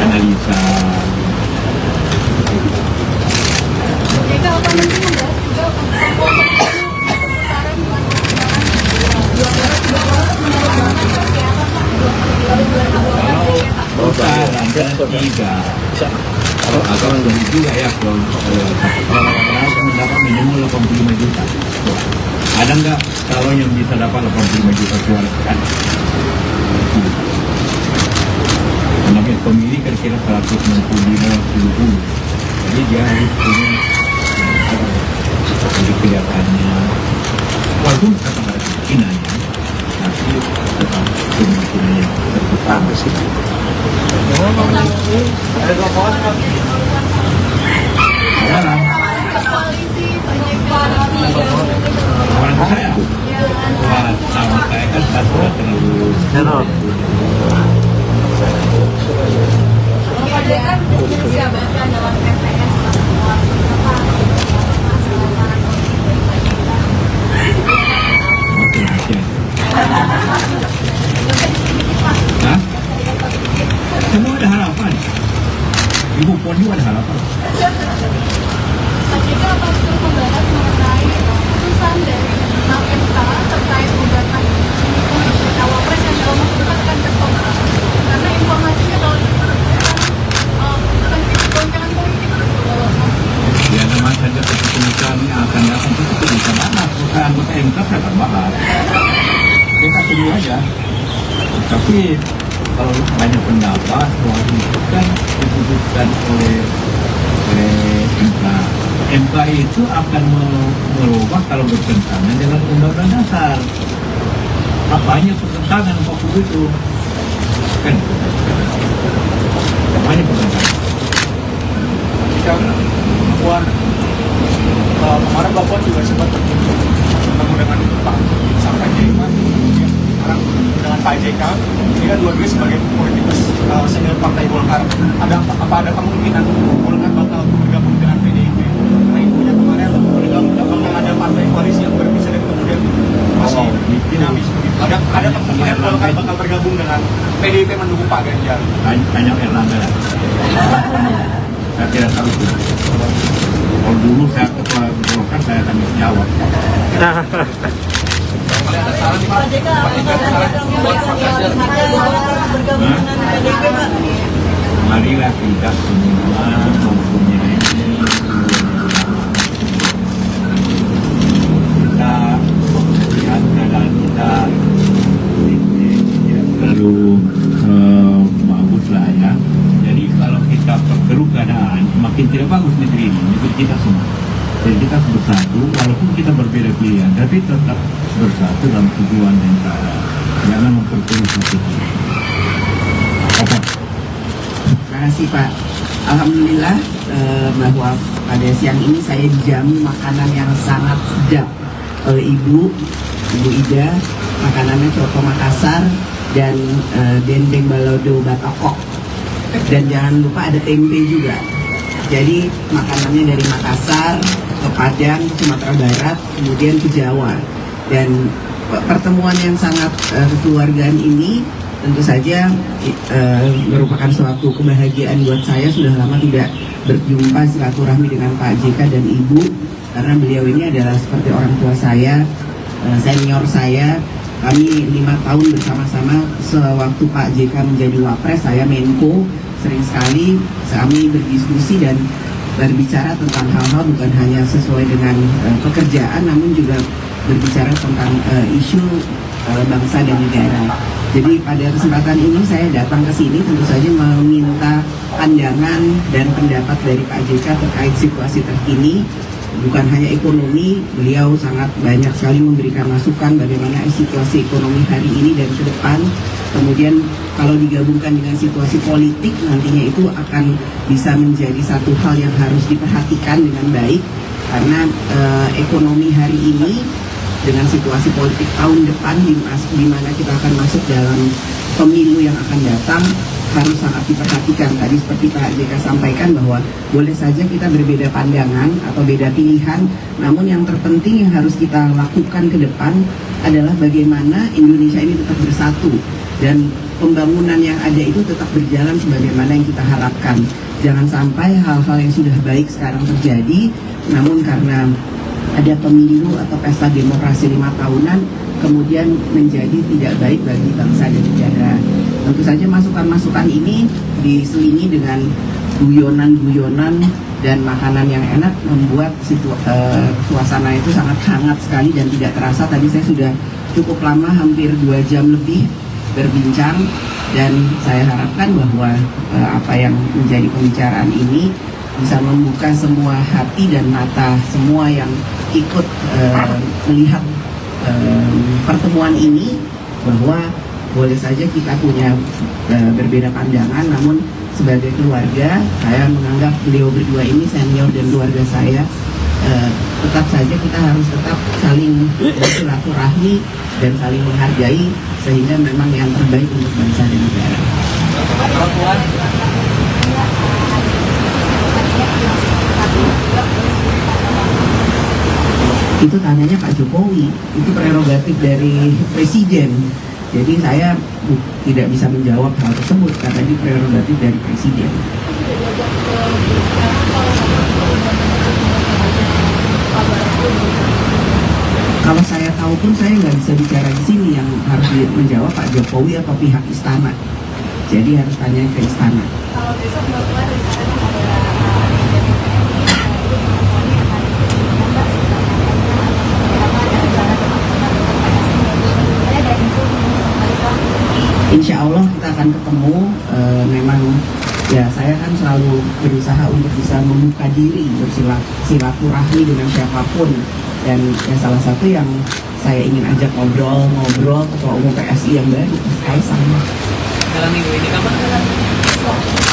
analisa. Jika apa nanti membahas juga Kalau tiga, atau lebih juga ya kalau mendapat minimal 85 juta. Ada nggak kalau yang bisa dapat 85 juta suara kan? Namanya pemilih kira-kira 165-70. Jadi dia harus punya jadi kelihatannya walaupun kata ada kemungkinannya tapi tetap kemungkinannya terbuka sih. Sekarang orang saya sama saya kan satu terlalu Pak JK bisa dalam PPS Puan juga ada hal apa? Pak JK apa betul membahas mengenai putusan dari MK terkait gugatan cawapres yang dalam waktu dekat akan bertolak? Karena informasinya kalau bukan goncangan politik Ya namanya saja keputusan yang akan datang itu keputusan mana? Bukan anggota MK saya akan bahas. Kita tunggu aja. Tapi kalau banyak pendapat soal itu kan diputuskan oleh MK. MK itu akan merubah kalau bertentangan dengan undang-undang dasar. Apanya pertentangan waktu itu? Kan? Apanya pertentangan? Puan, kemarin Bapak juga sempat bertemu dengan Pak sampai Jaiman, sekarang dengan Pak JK. Ini kan dua-duanya sebagai politikus senior Partai Golkar. Apa ada kemungkinan Golkar bakal bergabung dengan PDIP? Karena infonya kemarin bakal ada partai koalisi yang berbisa dan kemudian masih dinamis. Ada kemungkinan Golkar bakal bergabung dengan PDIP mendukung Pak Ganjar. Banyak Erlangga. Saya tidak tahu itu. Kalau dulu saya ketua Golkar saya akan jawab. Marilah kita semua mempunyai kita melihat keadaan kita tidak terlalu bagus lah ya. Jadi kalau kita perkeruh keadaan makin tidak bagus negeri ini, negeri kita semua. Jadi kita harus bersatu, walaupun kita berbeda pilihan, tapi tetap bersatu dalam tujuan yang sama. Jangan memperkeruh satu. Terima kasih Pak. Alhamdulillah bahwa pada siang ini saya dijamu makanan yang sangat sedap oleh Ibu Ida. Makanannya coto Makassar dan dendeng balado Batakok. Dan jangan lupa ada tempe juga. Jadi makanannya dari Makassar ke Padang, ke Sumatera Barat, kemudian ke Jawa. Dan pertemuan yang sangat kekeluargaan ini tentu saja merupakan suatu kebahagiaan buat saya. Sudah lama tidak berjumpa silaturahmi dengan Pak JK dan Ibu, karena beliau ini adalah seperti orang tua saya, senior saya. Kami 5 tahun bersama-sama sewaktu Pak JK menjadi Wapres, saya Menko. Sering sekali kami berdiskusi dan berbicara tentang hal-hal bukan hanya sesuai dengan pekerjaan, namun juga berbicara tentang isu bangsa dan negara. Jadi pada kesempatan ini saya datang ke sini tentu saja meminta pandangan dan pendapat dari Pak JK terkait situasi terkini. Bukan hanya ekonomi, beliau sangat banyak sekali memberikan masukan bagaimana situasi ekonomi hari ini dan ke depan. Kemudian kalau digabungkan dengan situasi politik, nantinya itu akan bisa menjadi satu hal yang harus diperhatikan dengan baik. Karena ekonomi hari ini dengan situasi politik tahun depan di mana kita akan masuk dalam pemilu yang akan datang, harus sangat diperhatikan. Tadi seperti Pak JK sampaikan bahwa boleh saja kita berbeda pandangan atau beda pilihan, namun yang terpenting yang harus kita lakukan ke depan adalah bagaimana Indonesia ini tetap bersatu dan pembangunan yang ada itu tetap berjalan sebagaimana yang kita harapkan. Jangan sampai hal-hal yang sudah baik sekarang terjadi, namun karena ada pemilu atau pesta demokrasi 5 tahunan kemudian menjadi tidak baik bagi bangsa dan negara. Tentu saja masukan-masukan ini diselingi dengan guyonan-guyonan dan makanan yang enak membuat suasana itu sangat hangat sekali dan tidak terasa. Tadi saya sudah cukup lama, hampir 2 jam lebih berbincang, dan saya harapkan bahwa apa yang menjadi pembicaraan ini bisa membuka semua hati dan mata semua yang ikut melihat pertemuan ini, bahwa boleh saja kita punya berbeda pandangan, namun sebagai keluarga saya menganggap beliau berdua ini senior dan keluarga saya. Tetap saja kita harus tetap saling bersilaturahmi dan saling menghargai, sehingga memang yang terbaik untuk bangsa dan negara. Itu tanyanya Pak Jokowi, itu prerogatif dari Presiden. Jadi saya tidak bisa menjawab hal tersebut karena ini prerogatif dari Presiden. Kalau saya tahu pun saya nggak bisa bicara di sini, yang harus menjawab Pak Jokowi atau pihak istana. Jadi harus tanya ke istana. Kalau besok Mbak Puan rencananya Insya Allah kita akan ketemu. Memang ya saya kan selalu berusaha untuk bisa membuka diri bersilaturahmi dengan siapapun, dan ya salah satu yang saya ingin ajak ngobrol Ketua Umum PSI yang baru, Mas Kaisang. Dalam minggu ini kapan?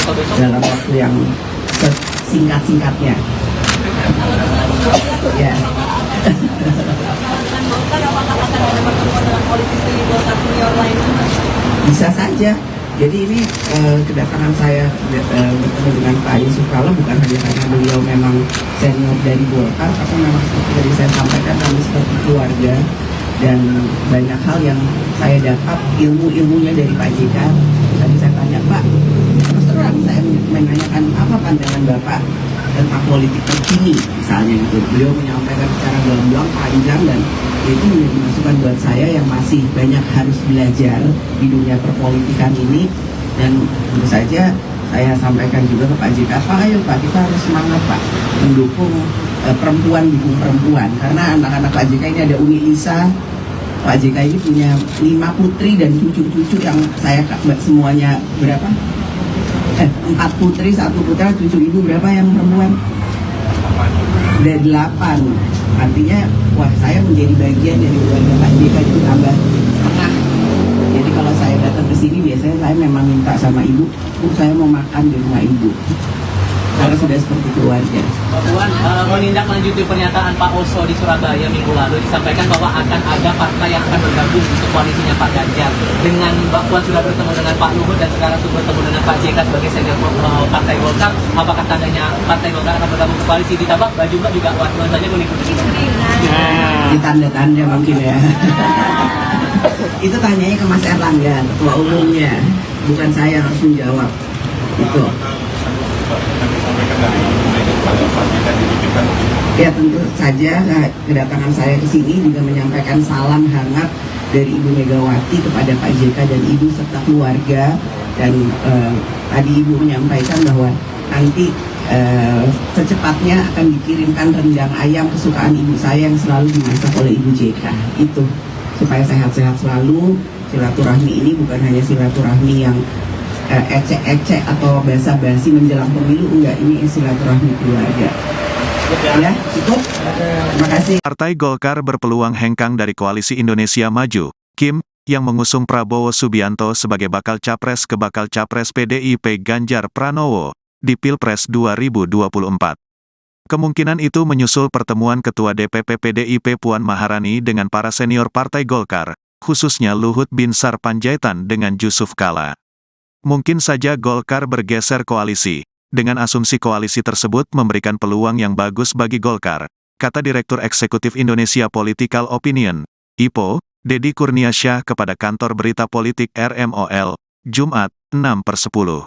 Atau besok? Dalam waktu yang singkat-singkatnya. Ya. Bisa saja. Jadi ini kedatangan saya bertemu dengan Pak Yusuf Kala bukan hanya karena beliau memang senior dari Golkar, tapi memang seperti tadi saya sampaikan, kami seperti keluarga, dan banyak hal yang saya dapat ilmunya dari Pak JK. Tadi saya tanya, Pak, terus terang saya menanyakan apa pandangan Bapak tentang politik terkini misalnya gitu. Beliau menyampaikan secara gamblang panjang, dan itu menjadi masukan buat saya yang masih banyak harus belajar di dunia perpolitikan ini. Dan tentu saja saya sampaikan juga ke Pak JK, Pak, ayo Pak, kita harus semangat Pak mendukung perempuan, dukung perempuan, karena anak-anak Pak JK ini ada Uni Lisa. Pak JK ini punya 5 putri dan cucu-cucu yang saya semuanya berapa? 4 putri, 1 putra, cucu ibu berapa yang perempuan? Ada 8. Artinya, wah, saya menjadi bagian dari keluarga Pak JK itu tambah setengah. Jadi kalau saya datang ke sini biasanya saya memang minta sama ibu, saya mau makan di rumah ibu. Karena sudah seperti keluarga. Mbak Puan, menindaklanjuti pernyataan Pak Oso di Surabaya minggu lalu, disampaikan bahwa akan ada partai yang akan bergabung untuk koalisinya Pak Ganjar. Dengan Mbak Puan sudah bertemu dengan Pak Luhut dan sekarang sudah bertemu dengan Pak JK sebagai senior Partai Golkar, apakah tandanya Partai Golkar akan bergabung ke koalisi? Ditambah baju Mbak juga wartawan saja mengikuti. Di tanda-tanda mungkin ya. Itu tanyanya ke Mas Erlangga, ketua umumnya, bukan saya yang harus menjawab. Itu. Ya tentu saja kedatangan saya ke sini juga menyampaikan salam hangat dari Ibu Megawati kepada Pak JK dan Ibu serta keluarga. Dan tadi Ibu menyampaikan bahwa nanti secepatnya akan dikirimkan rendang ayam kesukaan ibu saya yang selalu dimasak oleh Ibu JK. Itu supaya sehat-sehat selalu. Silaturahmi ini bukan hanya silaturahmi yang ecek-ecek atau basa-basi menjelang pemilu, enggak, ini silaturahmi keluarga. Ya, cukup. Terima kasih. Partai Golkar berpeluang hengkang dari Koalisi Indonesia Maju, Kim, yang mengusung Prabowo Subianto sebagai bakal capres ke bakal capres PDIP Ganjar Pranowo di Pilpres 2024. Kemungkinan itu menyusul pertemuan Ketua DPP PDIP Puan Maharani dengan para senior Partai Golkar, khususnya Luhut Binsar Panjaitan dengan Yusuf Kala. Mungkin saja Golkar bergeser koalisi. Dengan asumsi koalisi tersebut memberikan peluang yang bagus bagi Golkar, kata Direktur Eksekutif Indonesia Political Opinion, IPO, Deddy Kurniasyah kepada kantor berita politik RMOL, Jumat, 6/10.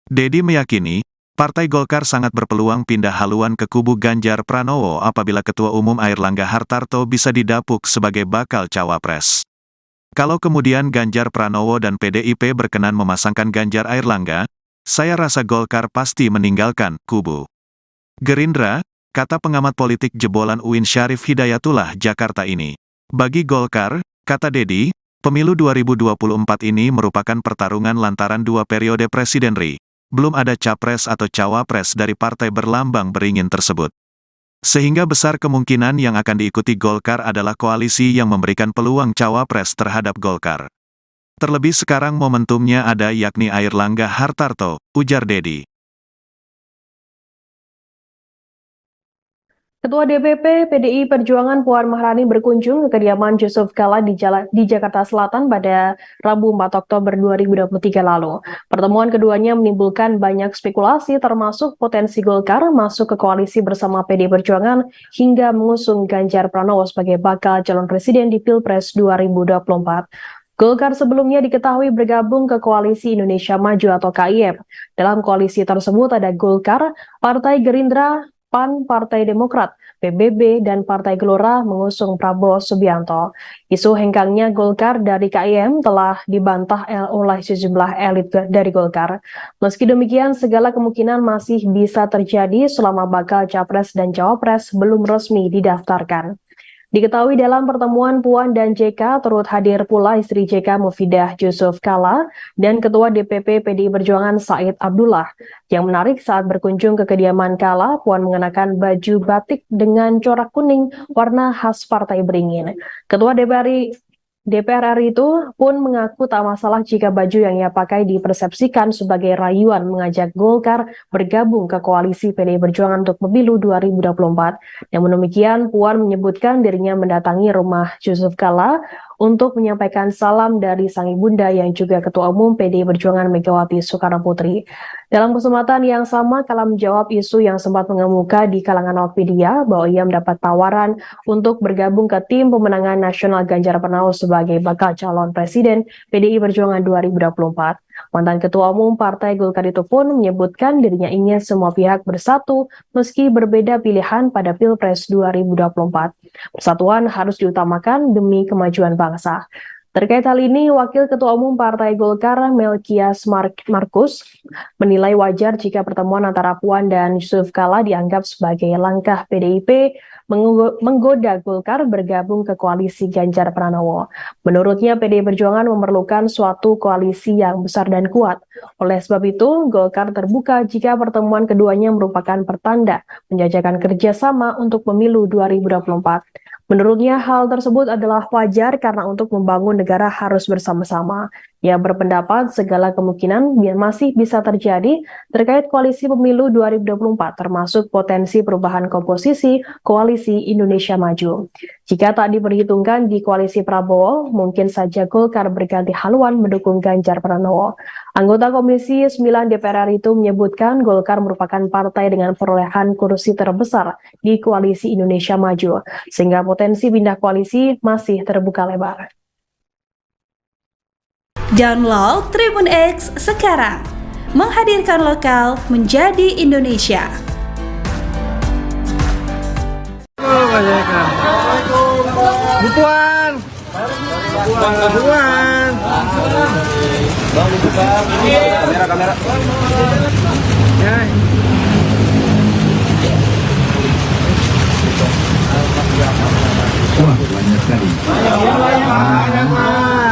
Deddy meyakini, Partai Golkar sangat berpeluang pindah haluan ke kubu Ganjar Pranowo apabila Ketua Umum Airlangga Hartarto bisa didapuk sebagai bakal cawapres. Kalau kemudian Ganjar Pranowo dan PDIP berkenan memasangkan Ganjar Airlangga, saya rasa Golkar pasti meninggalkan kubu Gerindra, kata pengamat politik jebolan UIN Syarif Hidayatullah Jakarta ini. Bagi Golkar, kata Deddy, pemilu 2024 ini merupakan pertarungan lantaran 2 periode presidenri. Belum ada capres atau cawapres dari partai berlambang beringin tersebut. Sehingga besar kemungkinan yang akan diikuti Golkar adalah koalisi yang memberikan peluang cawapres terhadap Golkar. Terlebih sekarang momentumnya ada yakni Airlangga Hartarto, ujar Deddy. Ketua DPP PDI Perjuangan Puan Maharani berkunjung ke kediaman Yusuf Kala di Jakarta Selatan pada Rabu 4 Oktober 2023 lalu. Pertemuan keduanya menimbulkan banyak spekulasi termasuk potensi Golkar masuk ke koalisi bersama PDI Perjuangan hingga mengusung Ganjar Pranowo sebagai bakal calon presiden di Pilpres 2024. Golkar sebelumnya diketahui bergabung ke Koalisi Indonesia Maju atau KIM. Dalam koalisi tersebut ada Golkar, Partai Gerindra, PAN, Partai Demokrat, PBB, dan Partai Gelora mengusung Prabowo Subianto. Isu hengkangnya Golkar dari KIM telah dibantah oleh sejumlah elit dari Golkar. Meski demikian, segala kemungkinan masih bisa terjadi selama bakal Capres dan Cawapres belum resmi didaftarkan. Diketahui dalam pertemuan Puan dan JK turut hadir pula istri JK Mufidah Yusuf Kala dan Ketua DPP PDI Perjuangan Said Abdullah. Yang menarik saat berkunjung ke kediaman Kala, Puan mengenakan baju batik dengan corak kuning warna khas Partai Beringin. Ketua DPR RI itu pun mengaku tak masalah jika baju yang ia pakai dipersepsikan sebagai rayuan mengajak Golkar bergabung ke koalisi PDI Perjuangan untuk pemilu 2024. Namun demikian, Puan menyebutkan dirinya mendatangi rumah Yusuf Kala untuk menyampaikan salam dari sang ibunda yang juga Ketua Umum PDI Perjuangan Megawati Soekarnoputri. Dalam kesempatan yang sama, Kala menjawab isu yang sempat mengemuka di kalangan awak media bahwa ia mendapat tawaran untuk bergabung ke tim pemenangan nasional Ganjar Pranowo sebagai bakal calon presiden PDI Perjuangan 2024. Mantan Ketua Umum Partai Golkar itu pun menyebutkan dirinya ingin semua pihak bersatu meski berbeda pilihan pada Pilpres 2024. Persatuan harus diutamakan demi kemajuan bangsa. Terkait hal ini, Wakil Ketua Umum Partai Golkar Melkias Markus menilai wajar jika pertemuan antara Puan dan Yusuf Kala dianggap sebagai langkah PDIP menggoda Golkar bergabung ke koalisi Ganjar Pranowo. Menurutnya, PDI Perjuangan memerlukan suatu koalisi yang besar dan kuat. Oleh sebab itu, Golkar terbuka jika pertemuan keduanya merupakan pertanda menjajakan kerjasama untuk pemilu 2024. Menurutnya, hal tersebut adalah wajar karena untuk membangun negara harus bersama-sama. Ia berpendapat segala kemungkinan masih bisa terjadi terkait koalisi pemilu 2024, termasuk potensi perubahan komposisi koalisi Indonesia Maju. Jika tak diperhitungkan di koalisi Prabowo, mungkin saja Golkar berganti haluan mendukung Ganjar Pranowo. Anggota Komisi 9 DPR RI itu menyebutkan Golkar merupakan partai dengan perolehan kursi terbesar di koalisi Indonesia Maju, sehingga potensi pindah koalisi masih terbuka lebar. Download Tribun X sekarang, menghadirkan lokal menjadi Indonesia. Bu Puan. Kamera. Ya. Wah, banyak sekali.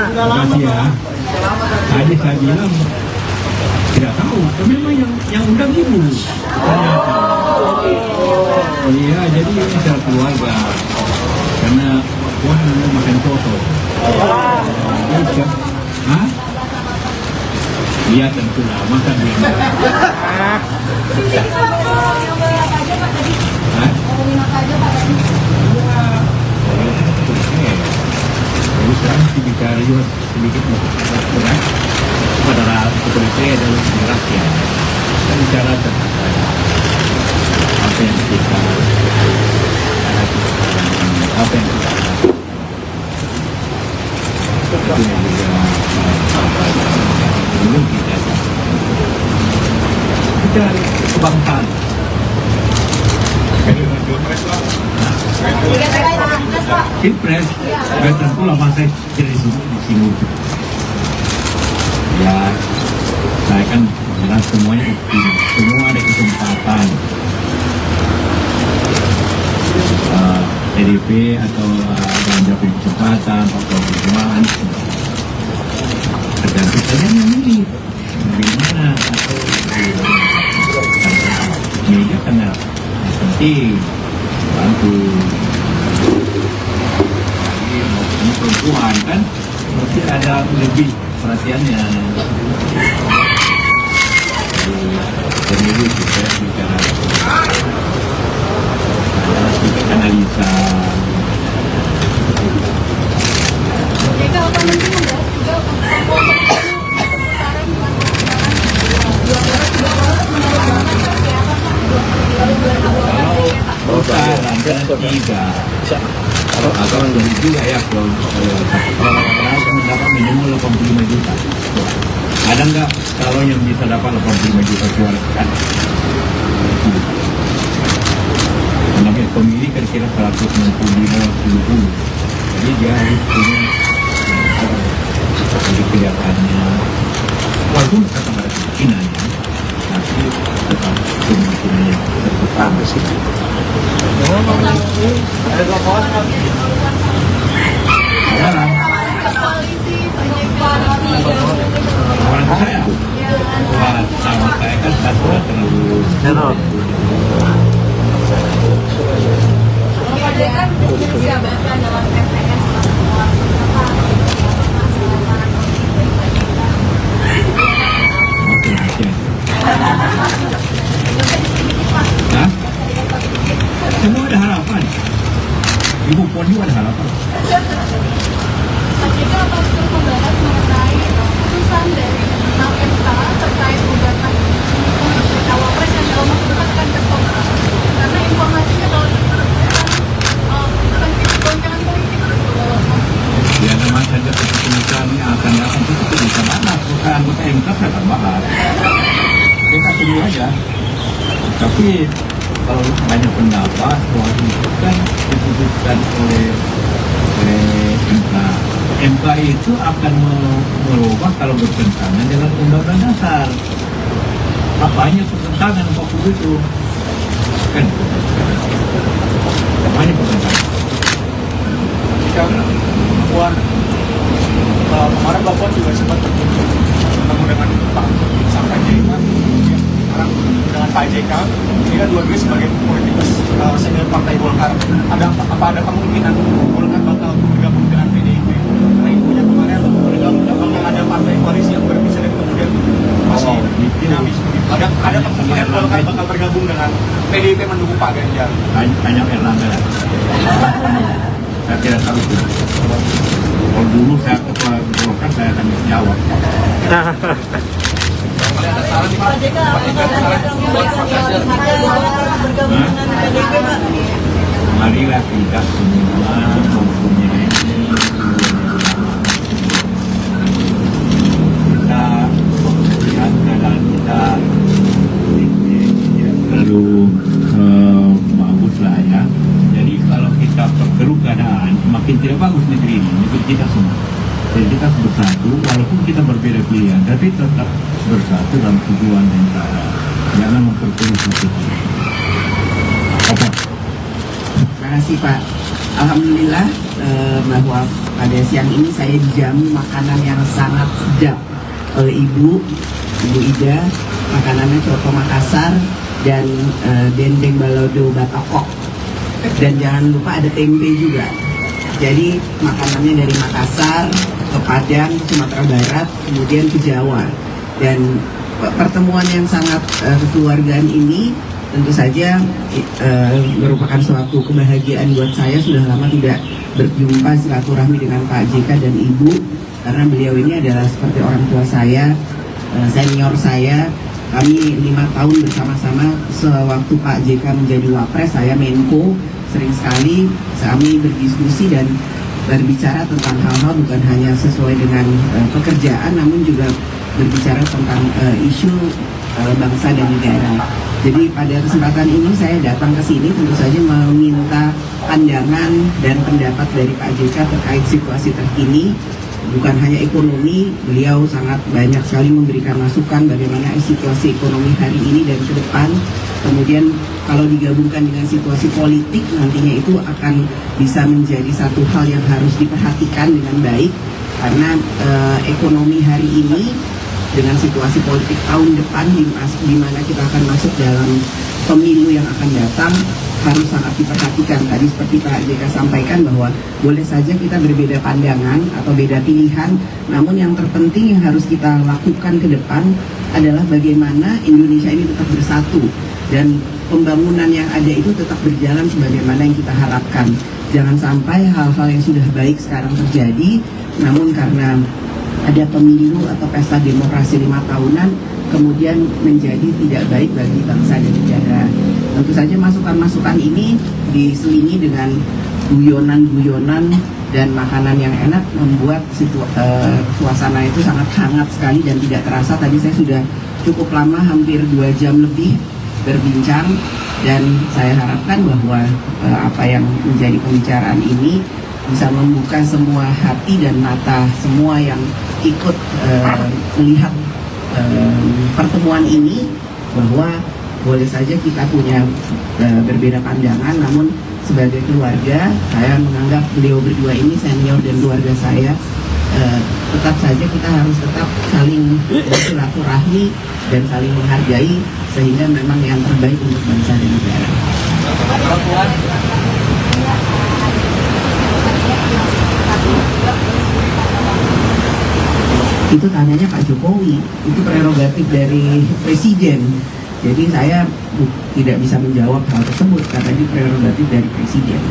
Terima kasih ya. Tadi saya bilang tidak tahu, memang yang undang ibu. Iya, jadi ini secara keluarga. Karena Puan mau makan soto. Hah? Iya tentulah, makan dia. Jadi sekarang bicara juga sedikit berat pada kepolisian adalah rakyat. Kita bicara tentang apa yang kita apa yang kita lakukan. Itu yang juga belum kita kebangsaan. Pilpres, nggak tentu lah masa jadi di sini. Ya, saya kan bilang semuanya semua ada kesempatan. PDIP atau Ganjar punya kesempatan, Pak Perjuangan, tergantung saja yang ini bagaimana atau media karena penting bantu. Ini perempuan kan mesti ada lebih perhatiannya. Pemilu kita bicara analisa. Jika apa mungkin membahas juga Kalau saran dan tidak Atau lebih juga ya kalau rata-rata mendapat minimal 85 juta. Ada nggak kalau yang bisa dapat 85 juta suara kan? Namanya pemilih kira-kira 165-70. Jadi dia harus punya jadi kelihatannya walaupun kata pada kemungkinannya tapi tetap kemungkinannya terbuka sih. Ada dua kawan kan? Sekarang orang saya buat sama saya kan satu terlalu Kan jabatan dalam TPS Hah? Semua ada harapan. Ibu Puan juga ada harapan. Pak JK apa turut membahas mengenai putusan dari MK terkait gugatan cawapres yang dalam waktu dekat akan ketemu karena informasinya kalau akan goncangan politik Ya memang saja keputusan yang akan datang itu bisa mana bukan anggota MK saya akan bahas. Kita tunggu aja. Tapi kalau banyak pendapat bahwa itu kan diputuskan oleh MK. MK itu akan merubah kalau bertentangan dengan Undang-Undang Dasar. Apanya pertentangan waktu itu? Kan? Apanya pertentangan? Puan, kemarin Mbak Puan juga sempat bertemu dengan Pak sampai Jaiman, sekarang dengan Pak JK. Ini kan dua-duanya sebagai politikus senior Partai Golkar. Apa ada kemungkinan Golkar bakal bergabung dengan PDIP? Karena infonya kemarin bakal ada partai koalisi yang berpisah dan kemudian masih dinamis. Ada kemungkinan Golkar bakal bergabung dengan PDIP mendukung Pak Ganjar. Banyak Erlangga. Saya tidak tahu itu. Kalau dulu saya ketua Golkar saya akan jawab. Marilah kita semua mempunyai kita melihat keadaan kita terlalu bagus lah ya. Jadi kalau kita perkeruh keadaan makin tidak bagus negeri ini, negeri kita semua. Jadi kita harus bersatu walaupun kita berbeda pilihan, tapi tetap bersatu dalam tujuan dan cara. Jangan memperkeruh satu. Apa? Terima kasih Pak. Alhamdulillah bahwa pada siang ini saya dijamu makanan yang sangat sedap oleh Ibu Ida. Makanannya coto Makassar dan dendeng balado batokok. Dan jangan lupa ada tempe juga. Jadi makanannya dari Makassar ke Padang, Sumatera Barat, kemudian ke Jawa. Dan pertemuan yang sangat kekeluargaan ini tentu saja merupakan suatu kebahagiaan buat saya. Sudah lama tidak berjumpa silaturahmi dengan Pak JK dan Ibu, karena beliau ini adalah seperti orang tua saya, senior saya. Kami 5 tahun bersama-sama sewaktu Pak JK menjadi Wapres, saya Menko. Sering sekali kami berdiskusi dan berbicara tentang hal-hal bukan hanya sesuai dengan pekerjaan, namun juga berbicara tentang isu bangsa dan negara. Jadi pada kesempatan ini saya datang ke sini tentu saja meminta pandangan dan pendapat dari Pak JK terkait situasi terkini. Bukan hanya ekonomi, beliau sangat banyak sekali memberikan masukan bagaimana situasi ekonomi hari ini dan ke depan. Kemudian kalau digabungkan dengan situasi politik, nantinya itu akan bisa menjadi satu hal yang harus diperhatikan dengan baik. Karena ekonomi hari ini dengan situasi politik tahun depan di mana kita akan masuk dalam pemilu yang akan datang, harus sangat diperhatikan. Tadi seperti Pak JK sampaikan bahwa boleh saja kita berbeda pandangan atau beda pilihan, namun yang terpenting yang harus kita lakukan ke depan adalah bagaimana Indonesia ini tetap bersatu dan pembangunan yang ada itu tetap berjalan sebagaimana yang kita harapkan. Jangan sampai hal-hal yang sudah baik sekarang terjadi, namun karena ada pemilu atau pesta demokrasi 5 tahunan kemudian menjadi tidak baik bagi bangsa dan negara. Tentu saja masukan-masukan ini diselingi dengan guyonan-guyonan dan makanan yang enak membuat suasana itu sangat hangat sekali dan tidak terasa. Tadi saya sudah cukup lama, hampir 2 jam lebih berbincang, dan saya harapkan bahwa apa yang menjadi pembicaraan ini bisa membuka semua hati dan mata semua yang ikut melihat pertemuan ini, bahwa boleh saja kita punya berbeda pandangan, namun sebagai keluarga saya menganggap beliau berdua ini senior dan keluarga saya. Tetap saja kita harus tetap saling bersilaturahmi dan saling menghargai, sehingga memang yang terbaik untuk bangsa dan negara. Itu tanyanya Pak Jokowi, itu prerogatif dari Presiden. Jadi saya tidak bisa menjawab hal tersebut karena ini prerogatif dari Presiden.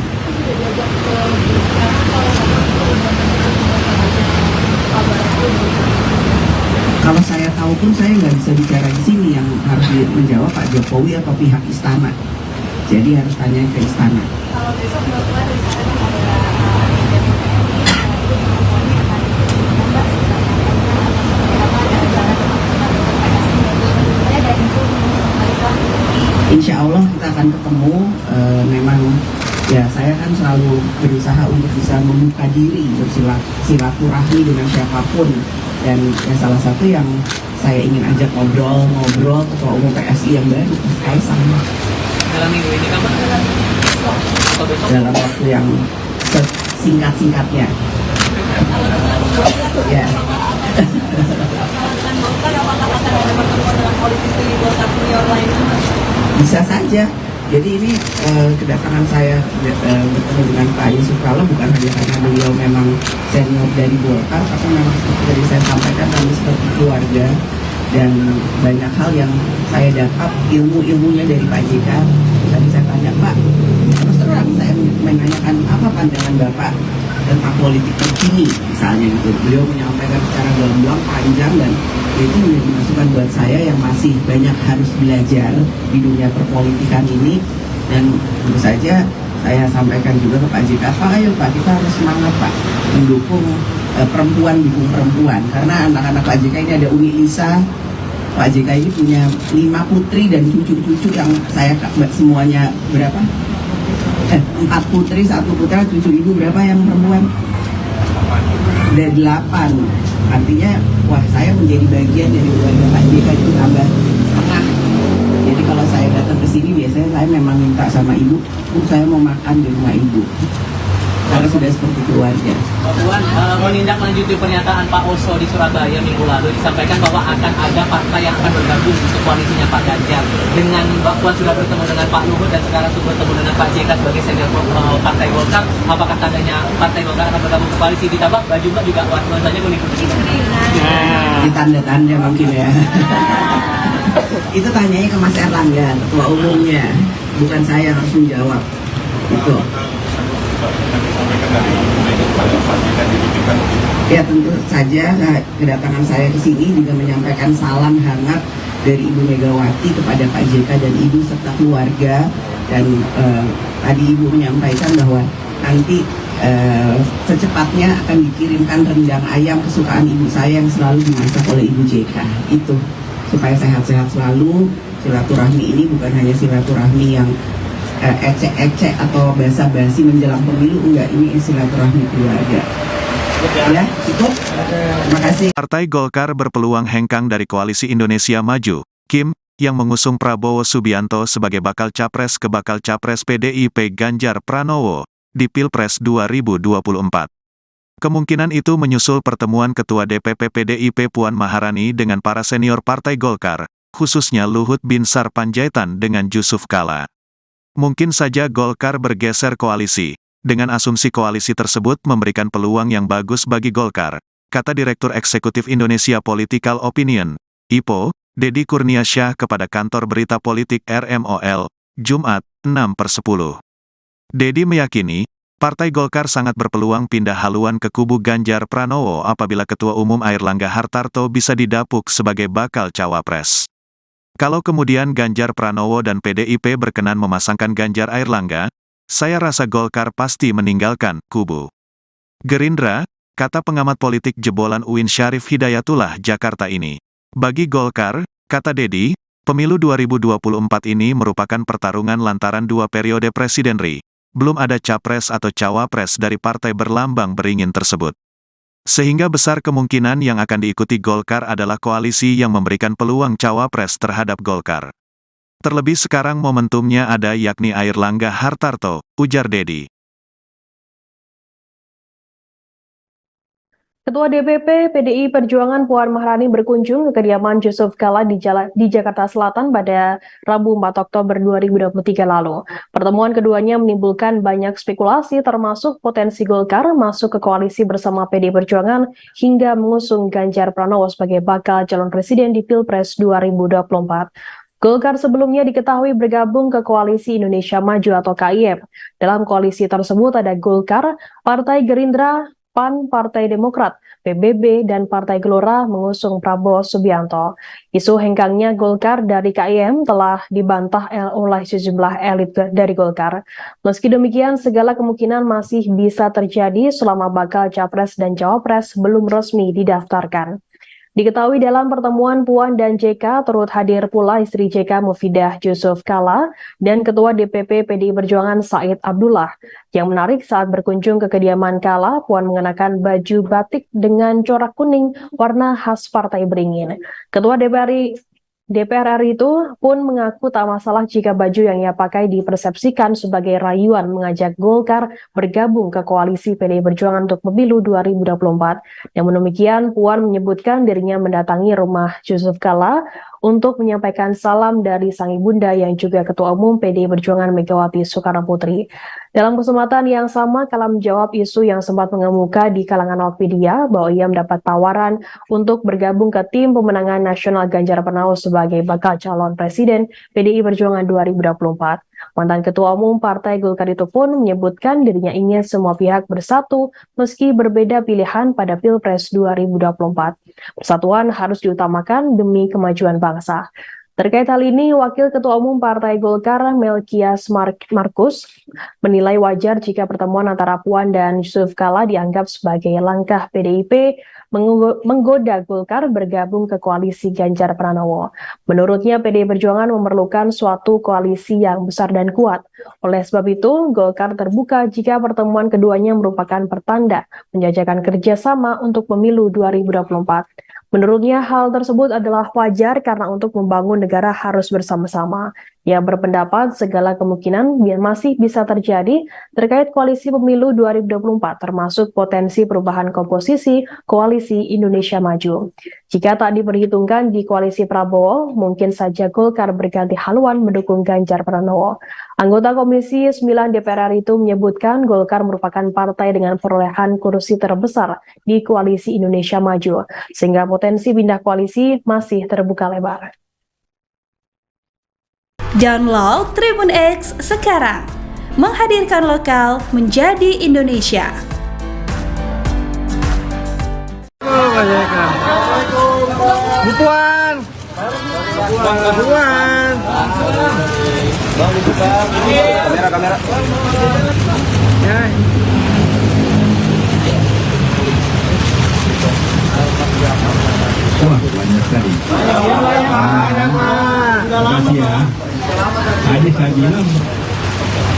Kalau saya tahu pun saya nggak bisa bicara di sini, yang harus menjawab Pak Jokowi atau pihak istana. Jadi harus tanya ke istana. Kalau besok Bapak dari sana ada Insya Allah kita akan ketemu. Memang ya saya kan selalu berusaha untuk bisa membuka diri, bersilaturahmi dengan siapapun, dan ya salah satu yang saya ingin ajak ngobrol Ketua Umum PSI yang baru, Mas Kaisang. Dalam minggu ini kapan? Atau besok? Dalam waktu yang singkat-singkatnya. Ya. Bisa saja. Jadi ini kedatangan saya bertemu dengan Pak Yusuf Kala bukan hanya karena beliau memang senior dari Golkar, tapi memang seperti tadi saya sampaikan, kami seperti keluarga, dan banyak hal yang saya dapat ilmunya dari Pak JK. Tadi saya tanya, Pak, terus terang saya menanyakan apa pandangan Bapak tentang politik terkini misalnya gitu. Beliau menyampaikan secara gamblang, panjang, dan itu menjadi masukan buat saya yang masih banyak harus belajar di dunia perpolitikan ini. Dan tentu saja saya sampaikan juga ke Pak JK, Pak, ayo Pak, kita harus semangat Pak mendukung perempuan, dukung perempuan, karena anak-anak Pak JK ini ada Umi Lisa. Pak JK ini punya 5 putri dan cucu-cucu yang saya semuanya berapa? 4 putri, 1 putra, 7 ibu, berapa yang perempuan? Ada 8. Artinya, wah, saya menjadi bagian dari keluarga Pak JK itu tambah setengah. Jadi kalau saya datang ke sini biasanya saya memang minta sama ibu, saya mau makan di rumah ibu. Karena sudah seperti keluarga. Pak Puan, menindaklanjuti pernyataan Pak Oso di Surabaya minggu lalu, disampaikan bahwa akan ada partai yang akan bergabung untuk koalisinya Pak Ganjar. Dengan Mbak Puan sudah bertemu dengan Pak Luhut dan sekarang sudah bertemu dengan Pak JK sebagai senior Partai Golkar, apakah tandanya Partai Golkar akan bergabung ke koalisi? Ditambah baju Mbak juga warnanya kuning-kuning. Di tanda-tanda mungkin ya. Itu tanyanya ke Mas Erlangga, ketua umumnya, bukan saya yang harus menjawab. Itu. Ya tentu saja kedatangan saya ke sini juga menyampaikan salam hangat dari Ibu Megawati kepada Pak JK dan Ibu serta keluarga. Dan tadi Ibu menyampaikan bahwa nanti secepatnya akan dikirimkan rendang ayam kesukaan ibu saya yang selalu dimasak oleh Ibu JK. Itu supaya sehat-sehat selalu. Silaturahmi ini bukan hanya silaturahmi yang ecek-ecek atau basa-basi menjelang pemilu, enggak, ini silaturahmi keluarga. Ya, cukup. Terima kasih. Partai Golkar berpeluang hengkang dari Koalisi Indonesia Maju, Kim, yang mengusung Prabowo Subianto sebagai bakal capres ke bakal capres PDIP Ganjar Pranowo di Pilpres 2024. Kemungkinan itu menyusul pertemuan Ketua DPP PDIP Puan Maharani dengan para senior Partai Golkar, khususnya Luhut Binsar Panjaitan dengan Yusuf Kala. Mungkin saja Golkar bergeser koalisi. Dengan asumsi koalisi tersebut memberikan peluang yang bagus bagi Golkar, kata Direktur Eksekutif Indonesia Political Opinion, IPO, Deddy Kurniasyah kepada kantor berita politik RMOL, Jumat, 6/10. Deddy meyakini, Partai Golkar sangat berpeluang pindah haluan ke kubu Ganjar Pranowo apabila Ketua Umum Airlangga Hartarto bisa didapuk sebagai bakal cawapres. Kalau kemudian Ganjar Pranowo dan PDIP berkenan memasangkan Ganjar Airlangga, Saya rasa Golkar pasti meninggalkan kubu Gerindra, kata pengamat politik jebolan UIN Syarif Hidayatullah Jakarta ini. Bagi Golkar, kata Dedi, pemilu 2024 ini merupakan pertarungan lantaran 2 periode presiden RI. Belum ada capres atau cawapres dari partai berlambang beringin tersebut. Sehingga besar kemungkinan yang akan diikuti Golkar adalah koalisi yang memberikan peluang cawapres terhadap Golkar. Terlebih sekarang momentumnya ada yakni Airlangga Hartarto, ujar Dedi. Ketua DPP PDI Perjuangan Puan Maharani berkunjung ke kediaman Yusuf Kala di Jakarta Selatan pada Rabu 4 Oktober 2023 lalu. Pertemuan keduanya menimbulkan banyak spekulasi termasuk potensi Golkar masuk ke koalisi bersama PDI Perjuangan hingga mengusung Ganjar Pranowo sebagai bakal calon presiden di Pilpres 2024. Golkar sebelumnya diketahui bergabung ke Koalisi Indonesia Maju atau KIM. Dalam koalisi tersebut ada Golkar, Partai Gerindra, PAN, Partai Demokrat, PBB, dan Partai Gelora mengusung Prabowo Subianto. Isu hengkangnya Golkar dari KIM telah dibantah oleh sejumlah elit dari Golkar. Meski demikian, segala kemungkinan masih bisa terjadi selama bakal capres dan cawapres belum resmi didaftarkan. Diketahui dalam pertemuan Puan dan JK turut hadir pula istri JK Mufidah Yusuf Kala dan Ketua DPP PDI Perjuangan Said Abdullah. Yang menarik saat berkunjung ke kediaman Kala, Puan mengenakan baju batik dengan corak kuning warna khas Partai Beringin. Ketua DPR RI itu pun mengaku tak masalah jika baju yang ia pakai dipersepsikan sebagai rayuan mengajak Golkar bergabung ke koalisi PDI Perjuangan untuk pemilu 2024. Namun demikian, Puan menyebutkan dirinya mendatangi rumah Yusuf Kala untuk menyampaikan salam dari sang ibunda yang juga Ketua Umum PDI Perjuangan Megawati Soekarnoputri. Dalam kesempatan yang sama, Kala menjawab isu yang sempat mengemuka di kalangan awak media bahwa ia mendapat tawaran untuk bergabung ke tim pemenangan nasional Ganjar Pranowo sebagai bakal calon presiden PDI Perjuangan 2024. Mantan Ketua Umum Partai Golkar itu pun menyebutkan dirinya ingin semua pihak bersatu meski berbeda pilihan pada Pilpres 2024. Persatuan harus diutamakan demi kemajuan bangsa. Terkait hal ini, Wakil Ketua Umum Partai Golkar Melkias Markus menilai wajar jika pertemuan antara Puan dan Yusuf Kala dianggap sebagai langkah PDIP menggoda Golkar bergabung ke koalisi Ganjar Pranowo. Menurutnya, PDI Perjuangan memerlukan suatu koalisi yang besar dan kuat. Oleh sebab itu, Golkar terbuka jika pertemuan keduanya merupakan pertanda menjajakan kerjasama untuk pemilu 2024. Menurutnya, hal tersebut adalah wajar karena untuk membangun negara harus bersama-sama. Ia berpendapat segala kemungkinan masih bisa terjadi terkait koalisi pemilu 2024, termasuk potensi perubahan komposisi Koalisi Indonesia Maju. Jika tak diperhitungkan di koalisi Prabowo, mungkin saja Golkar berganti haluan mendukung Ganjar Pranowo. Anggota Komisi 9 DPR RI itu menyebutkan Golkar merupakan partai dengan perolehan kursi terbesar di Koalisi Indonesia Maju, sehingga potensi pindah koalisi masih terbuka lebar. Download Tribun X sekarang, menghadirkan lokal menjadi Indonesia. Bu Puan. Kamera. Ya. Wah, banyak sekali. Terima kasih ya. Tadi saya bilang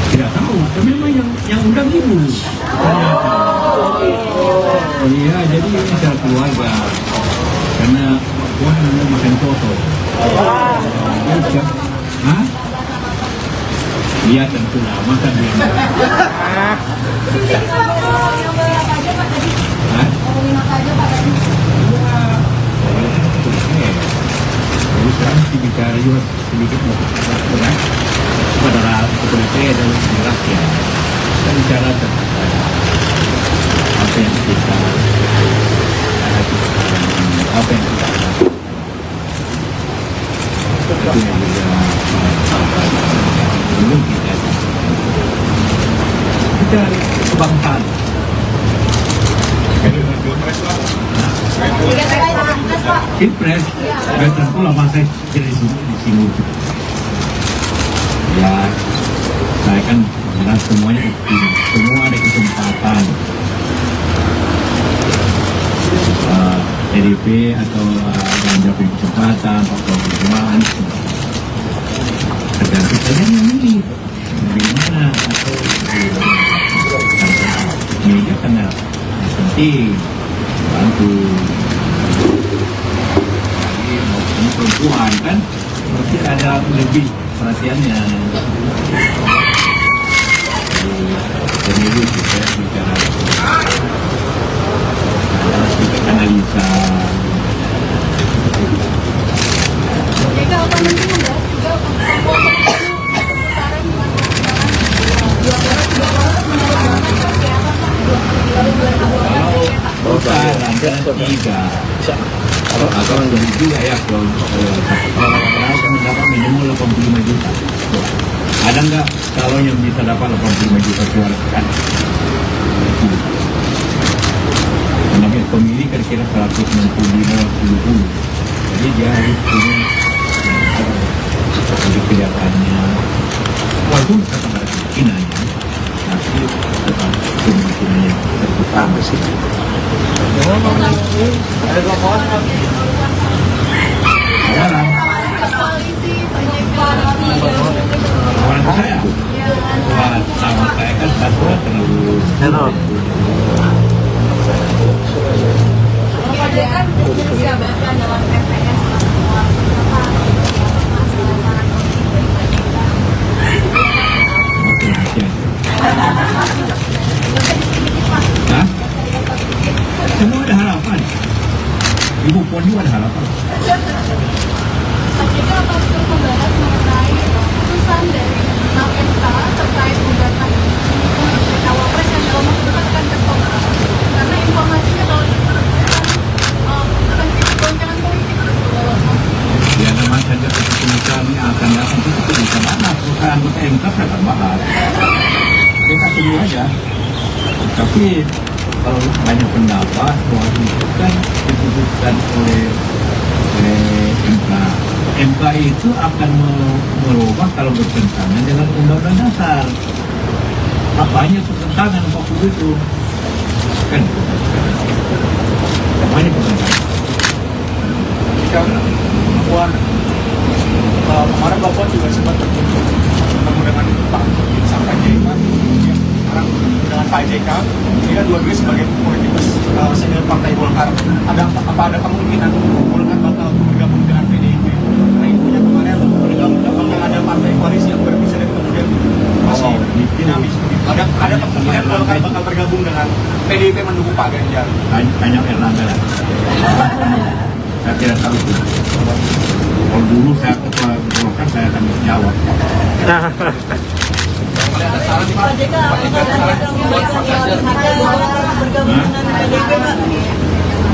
tidak tahu, tapi memang yang undang ibu. Ternyata. Oh iya, jadi ini secara keluarga. Karena Puan mau makan soto. Hah? Iya tentu lah, makan dia. Jadi sekarang bicara juga sedikit berat kepada saya dan rakyat. Kita bicara tentang apa yang kita apa yang kita itu yang juga belum kita kebangsaan. Pilpres, tentu lah masa dari sini. Ya, saya kan karena semuanya semua ada kesempatan. PDP atau Ganjar punya kesempatan, Pak Perjuangan tergantung saja yang milih bagaimana atau media karena penting bantu maupun perempuan kan pasti ada lebih perhatiannya. Pemilu kita bicara analisa. Jika apa nanti membahas juga untuk sekarang dengan dua poros menyalahkan seperti apa Pak? Kalau tiga, kalau agak lebih juga ya kalau mendapat minimal 85 juta. Ada nggak calon yang bisa dapat 85 juta suara kan? Namanya pemilih kira-kira 165-170. Jadi dia harus punya jadi kelihatannya walaupun tetap ada kemungkinannya, tapi tetap kemungkinannya terbuka sih. Sekarang Koalisi Pak JK orang saya, sama saya kan satu terlalu. Pak JK menjabatkan dalam PPS Hah? Semua ada harapan. Ibu Puan juga ada harapan. Pak JK akan membahas mengenai putusan dari MK terkait gugatan cawapres yang dalam waktu dekat akan tertolak karena informasinya kalau akan jadi goncangan politik. Ya namanya saja keputusan yang akan datang itu bisa bahas, bukan anggota MK akan bahas. Kita tunggu aja. Tapi kalau banyak pendapat bahwa itu kan diputuskan oleh MK. MK itu akan merubah kalau bertentangan dengan Undang-Undang Dasar. Apanya pertentangan waktu itu? Kan? Apanya pertentangan? Puan, kemarin Bapak juga sempat bertemu dengan Pak sampai JK, sekarang dengan Pak JK, ini kan dua-duanya sebagai politikus senior Partai Golkar. Ada kemungkinan Golkar bakal bergabung dengan PDIP? Karena infonya kemarin bakal ada partai koalisi yang berpisah dan kemudian masih dinamis. Ada kemungkinan Golkar bakal bergabung dengan PDIP mendukung Pak Ganjar. Banyak Erlangga lah. Saya tidak tahu itu. Kalau dulu saya ketua Golkar saya akan jawab. Pak JK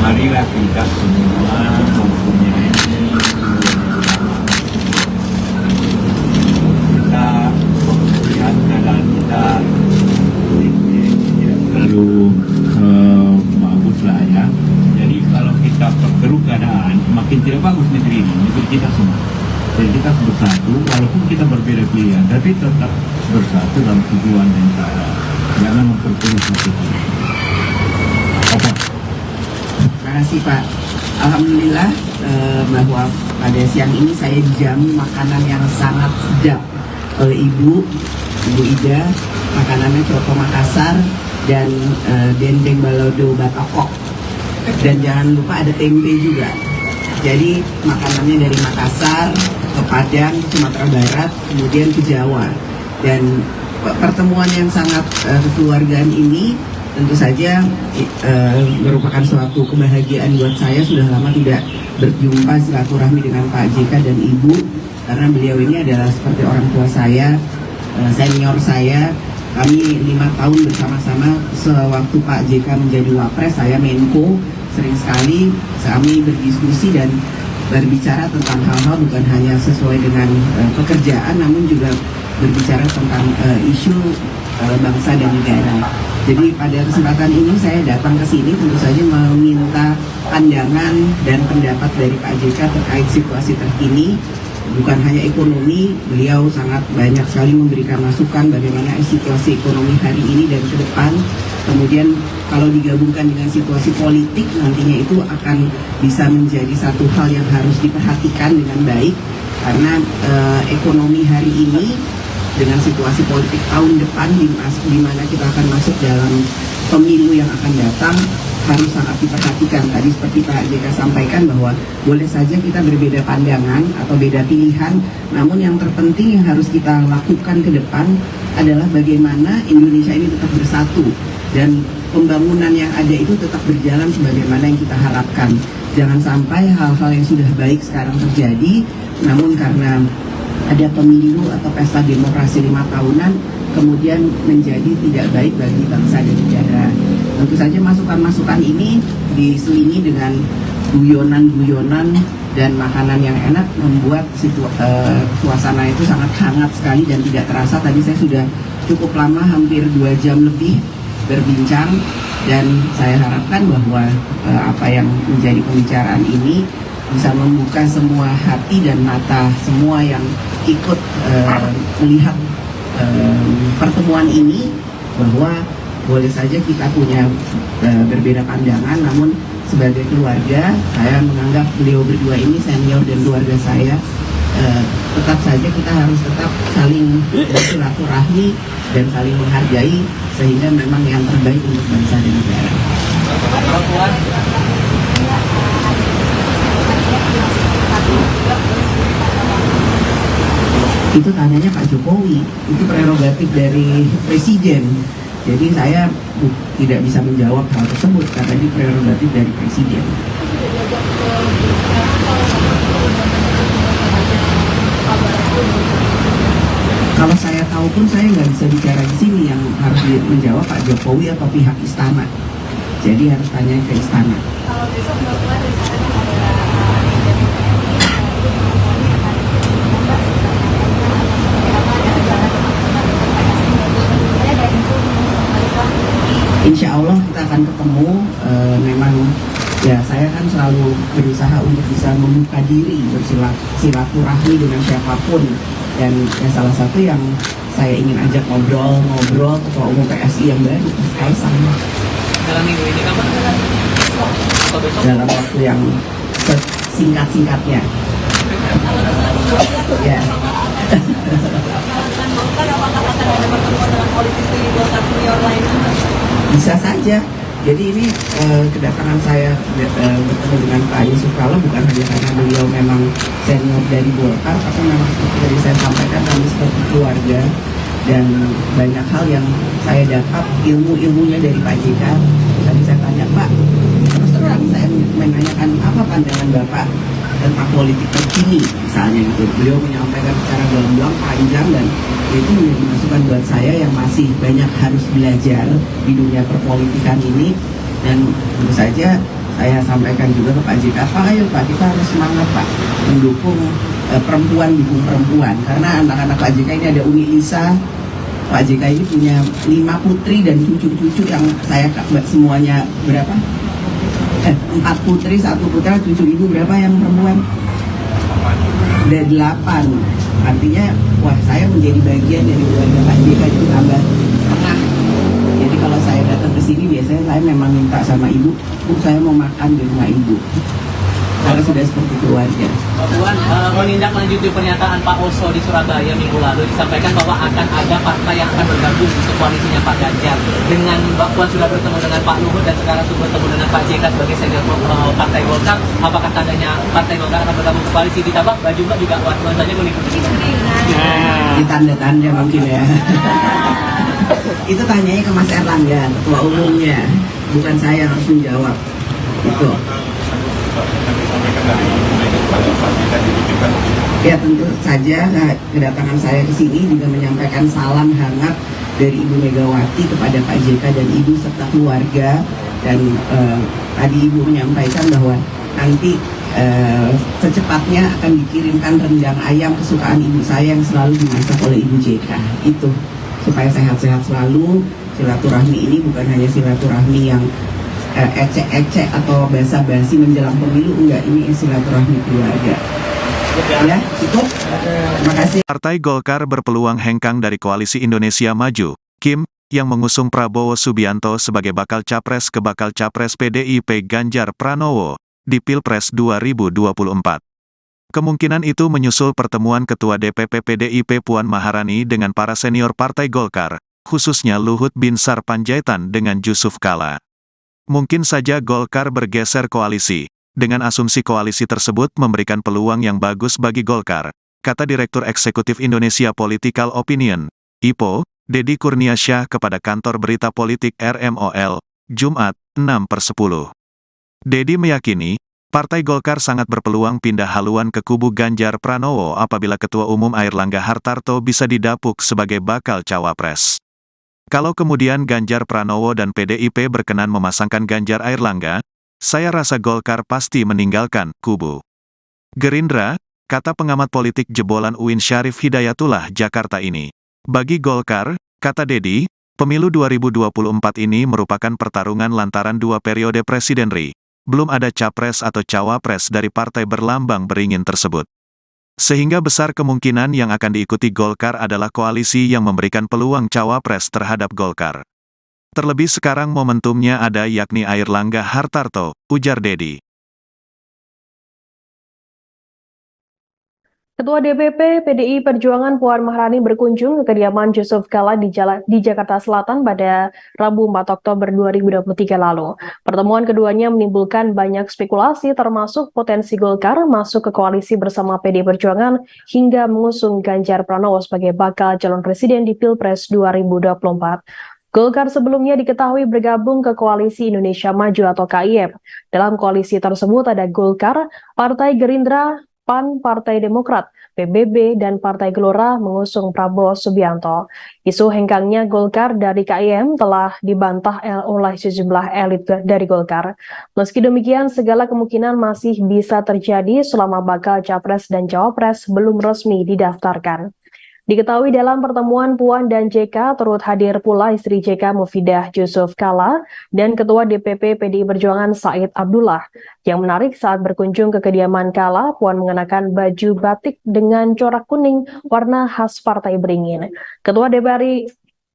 Marilah kita semua mempunyai kita melihat keadaan kita tidak terlalu bagus lah ya. Jadi kalau kita perkeruh keadaan makin tidak bagus negeri ini, negeri kita semua. Jadi kita harus bersatu, walaupun kita berbeda pilihan, tapi tetap bersatu dalam tujuan dan cara. Jangan memperkeruh satu. Apa? Terima kasih Pak. Alhamdulillah bahwa pada siang ini saya dijamu makanan yang sangat sedap oleh Ibu Ida. Makanannya coto Makassar dan dendeng balado batokok. Dan jangan lupa ada tempe juga. Jadi makanannya dari Makassar ke Padang, Sumatera Barat, kemudian ke Jawa. Dan pertemuan yang sangat kekeluargaan ini tentu saja merupakan suatu kebahagiaan buat saya. Sudah lama tidak berjumpa silaturahmi dengan Pak JK dan Ibu, karena beliau ini adalah seperti orang tua saya, senior saya. Kami 5 tahun bersama-sama sewaktu Pak JK menjadi Wapres, saya Menko. Sering sekali kami berdiskusi dan berbicara tentang hal-hal bukan hanya sesuai dengan pekerjaan, namun juga berbicara tentang isu bangsa dan negara. Jadi pada kesempatan ini saya datang ke sini tentu saja meminta pandangan dan pendapat dari Pak JK terkait situasi terkini bukan hanya ekonomi, beliau sangat banyak sekali memberikan masukan bagaimana situasi ekonomi hari ini dan ke depan. Kemudian kalau digabungkan dengan situasi politik nantinya itu akan bisa menjadi satu hal yang harus diperhatikan dengan baik, karena ekonomi hari ini dengan situasi politik tahun depan di mana kita akan masuk dalam pemilu yang akan datang harus sangat diperhatikan. Tadi seperti Pak JK sampaikan bahwa boleh saja kita berbeda pandangan atau beda pilihan, namun yang terpenting yang harus kita lakukan ke depan adalah bagaimana Indonesia ini tetap bersatu dan pembangunan yang ada itu tetap berjalan sebagaimana yang kita harapkan. Jangan sampai hal-hal yang sudah baik sekarang terjadi, namun karena ada pemilu atau pesta demokrasi 5 tahunan kemudian menjadi tidak baik bagi bangsa dan negara. Tentu saja masukan-masukan ini diselingi dengan guyonan-guyonan dan makanan yang enak membuat suasana itu sangat hangat sekali dan tidak terasa. Tadi saya sudah cukup lama, hampir 2 jam lebih berbincang, dan saya harapkan bahwa apa yang menjadi pembicaraan ini bisa membuka semua hati dan mata semua yang ikut melihat pertemuan ini, bahwa boleh saja kita punya berbeda pandangan, namun sebagai keluarga saya menganggap beliau berdua ini senior dan keluarga saya. Tetap saja kita harus tetap saling bersilaturahmi dan saling menghargai, sehingga memang yang terbaik untuk bangsa dan negara. Itu tanyanya Pak Jokowi, itu prerogatif dari Presiden. Jadi saya tidak bisa menjawab hal tersebut karena ini prerogatif dari Presiden. Kalau saya tahu pun saya nggak bisa bicara di sini, yang harus menjawab Pak Jokowi atau pihak istana. Jadi harus tanya ke istana. Kalau besok Bapak Insya Allah kita akan ketemu. Memang ya saya kan selalu berusaha untuk bisa membuka diri, bersilaturahmi dengan siapapun, dan ya salah satu yang saya ingin ajak ngobrol Ketua Umum PSI yang baru, Mas Kaisang. Dalam minggu ini kapan? Atau besok? Dalam waktu yang singkat-singkatnya. Ya. Bisa saja. Jadi ini kedatangan saya bertemu dengan Pak Yusuf Kala bukan hanya karena beliau memang senior dari Golkar, tapi memang seperti tadi saya sampaikan, kami seperti keluarga, dan banyak hal yang saya dapat ilmunya dari Pak JK. Tadi saya tanya, Pak, terus terang saya menanyakan apa pandangan Bapak tentang politik terkini misalnya gitu. Beliau menyampaikan secara gamblang panjang, dan itu menjadi masukan buat saya yang masih banyak harus belajar di dunia perpolitikan ini. Dan tentu saja saya sampaikan juga ke Pak JK, Pak, ayo Pak, kita harus semangat Pak mendukung perempuan, dukung perempuan, karena anak-anak Pak JK ini ada Umi Lisa. Pak JK ini punya 5 putri dan cucu-cucu yang saya semuanya berapa? 4 putri, 1 putra, cucu ibu berapa yang perempuan? Ada 8. Artinya, wah, saya menjadi bagian dari keluarga Pak JK itu tambah setengah. Jadi kalau saya datang ke sini biasanya saya memang minta sama ibu, saya mau makan di rumah ibu. Karena sudah seperti keluarga. Pak Puan, menindaklanjuti pernyataan Pak Oso di Surabaya minggu lalu, disampaikan bahwa akan ada partai yang akan bergabung untuk koalisinya Pak Ganjar. Dengan Mbak Puan sudah bertemu dengan Pak Luhut dan sekarang sudah bertemu dengan Pak JK sebagai senior Partai Golkar, apakah tandanya Partai Golkar akan bergabung ke koalisi? Ditambah baju Mbak juga Puan saja mengikuti. Di tanda-tanda mungkin ya. Itu tanyanya ke Mas Erlangga, ketua umumnya, bukan saya yang harus menjawab. Itu. Ya, tentu saja kedatangan saya ke sini juga menyampaikan salam hangat dari Ibu Megawati kepada Pak JK dan Ibu serta keluarga. Dan tadi Ibu menyampaikan bahwa nanti secepatnya akan dikirimkan rendang ayam kesukaan ibu saya yang selalu dimasak oleh Ibu JK. Itu supaya sehat-sehat selalu. Silaturahmi ini bukan hanya silaturahmi yang ecek-ecek atau basa-basi menjelang pemilu, enggak, ini silaturahmi keluarga. Ya, cukup. Terima kasih. Partai Golkar berpeluang hengkang dari Koalisi Indonesia Maju, Kim, yang mengusung Prabowo Subianto sebagai bakal capres ke bakal capres PDIP Ganjar Pranowo di Pilpres 2024. Kemungkinan itu menyusul pertemuan Ketua DPP PDIP Puan Maharani dengan para senior Partai Golkar, khususnya Luhut Binsar Panjaitan dengan Yusuf Kala. Mungkin saja Golkar bergeser koalisi. Dengan asumsi koalisi tersebut memberikan peluang yang bagus bagi Golkar, kata Direktur Eksekutif Indonesia Political Opinion, IPO, Deddy Kurniasyah kepada kantor berita politik RMOL, Jumat, 6/10. Deddy meyakini, Partai Golkar sangat berpeluang pindah haluan ke kubu Ganjar Pranowo apabila Ketua Umum Airlangga Hartarto bisa didapuk sebagai bakal cawapres. Kalau kemudian Ganjar Pranowo dan PDIP berkenan memasangkan Ganjar Airlangga, saya rasa Golkar pasti meninggalkan kubu Gerindra, kata pengamat politik jebolan UIN Syarif Hidayatullah Jakarta ini. Bagi Golkar, kata Deddy, pemilu 2024 ini merupakan pertarungan lantaran 2 periode Presiden RI. Belum ada capres atau cawapres dari partai berlambang beringin tersebut. Sehingga besar kemungkinan yang akan diikuti Golkar adalah koalisi yang memberikan peluang cawapres terhadap Golkar. Terlebih sekarang momentumnya ada yakni Airlangga Hartarto, ujar Deddy. Ketua DPP PDI Perjuangan Puan Maharani berkunjung ke kediaman Yusuf Kala di Jakarta Selatan pada Rabu 4 Oktober 2023 lalu. Pertemuan keduanya menimbulkan banyak spekulasi termasuk potensi Golkar masuk ke koalisi bersama PDI Perjuangan hingga mengusung Ganjar Pranowo sebagai bakal calon presiden di Pilpres 2024. Golkar sebelumnya diketahui bergabung ke Koalisi Indonesia Maju atau KIM. Dalam koalisi tersebut ada Golkar, Partai Gerindra, PAN, Partai Demokrat, PBB, dan Partai Gelora mengusung Prabowo Subianto. Isu hengkangnya Golkar dari KIM telah dibantah oleh sejumlah elit dari Golkar. Meski demikian, segala kemungkinan masih bisa terjadi selama bakal capres dan cawapres belum resmi didaftarkan. Diketahui dalam pertemuan Puan dan JK turut hadir pula istri JK Mufidah Yusuf Kala dan Ketua DPP PDI Perjuangan Said Abdullah. Yang menarik saat berkunjung ke kediaman Kala, Puan mengenakan baju batik dengan corak kuning warna khas Partai Beringin. Ketua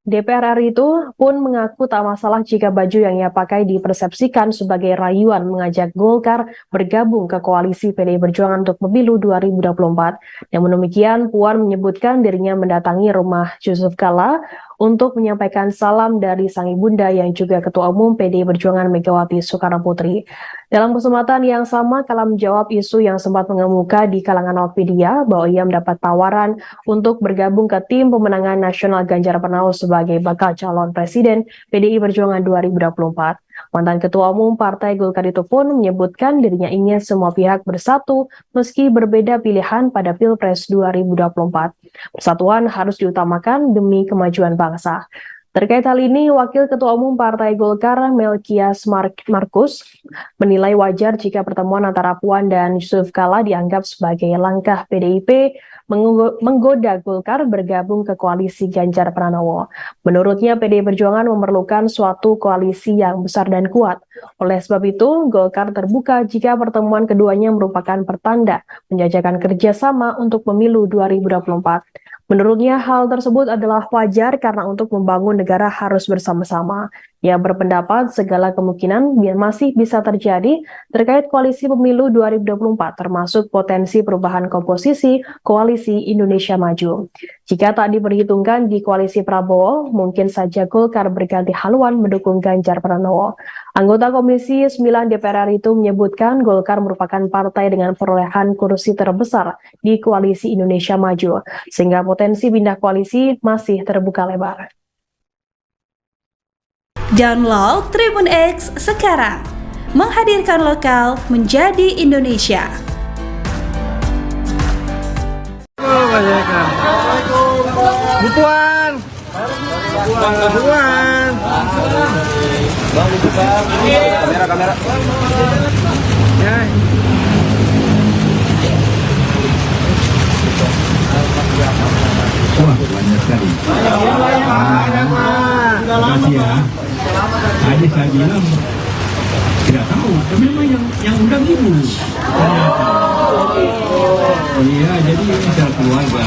DPR RI itu pun mengaku tak masalah jika baju yang ia pakai dipersepsikan sebagai rayuan mengajak Golkar bergabung ke koalisi PDI Perjuangan untuk pemilu 2024. Namun demikian, Puan menyebutkan dirinya mendatangi rumah Yusuf Kala untuk menyampaikan salam dari sang ibunda yang juga Ketua Umum PDI Perjuangan Megawati Soekarnoputri. Dalam kesempatan yang sama, Kala menjawab isu yang sempat mengemuka di kalangan awak media bahwa ia mendapat tawaran untuk bergabung ke tim pemenangan nasional Ganjar Pranowo sebagai bakal calon presiden PDI Perjuangan 2024. Mantan Ketua Umum Partai Golkar itu pun menyebutkan dirinya ingin semua pihak bersatu meski berbeda pilihan pada Pilpres 2024. Persatuan harus diutamakan demi kemajuan bangsa. Terkait hal ini, Wakil Ketua Umum Partai Golkar Melkias Markus menilai wajar jika pertemuan antara Puan dan Yusuf Kala dianggap sebagai langkah PDIP menggoda Golkar bergabung ke koalisi Ganjar Pranowo. Menurutnya, PDI Perjuangan memerlukan suatu koalisi yang besar dan kuat. Oleh sebab itu, Golkar terbuka jika pertemuan keduanya merupakan pertanda menjajakan kerjasama untuk pemilu 2024. Menurutnya, hal tersebut adalah wajar karena untuk membangun negara harus bersama-sama. Ia berpendapat segala kemungkinan masih bisa terjadi terkait koalisi pemilu 2024, termasuk potensi perubahan komposisi Koalisi Indonesia Maju. Jika tak diperhitungkan di koalisi Prabowo, mungkin saja Golkar berganti haluan mendukung Ganjar Pranowo. Anggota Komisi 9 DPR RI itu menyebutkan Golkar merupakan partai dengan perolehan kursi terbesar di Koalisi Indonesia Maju, sehingga potensi pindah koalisi masih terbuka lebar. Download Tribun X sekarang, menghadirkan lokal menjadi Indonesia. Bu Puan. Kamera. Ya. Wah, banyak sekali. Terima kasih ya. Tadi saya bilang Tidak tahu, tapi memang yang undang ibu. Ternyata. Iya, jadi ini secara keluarga.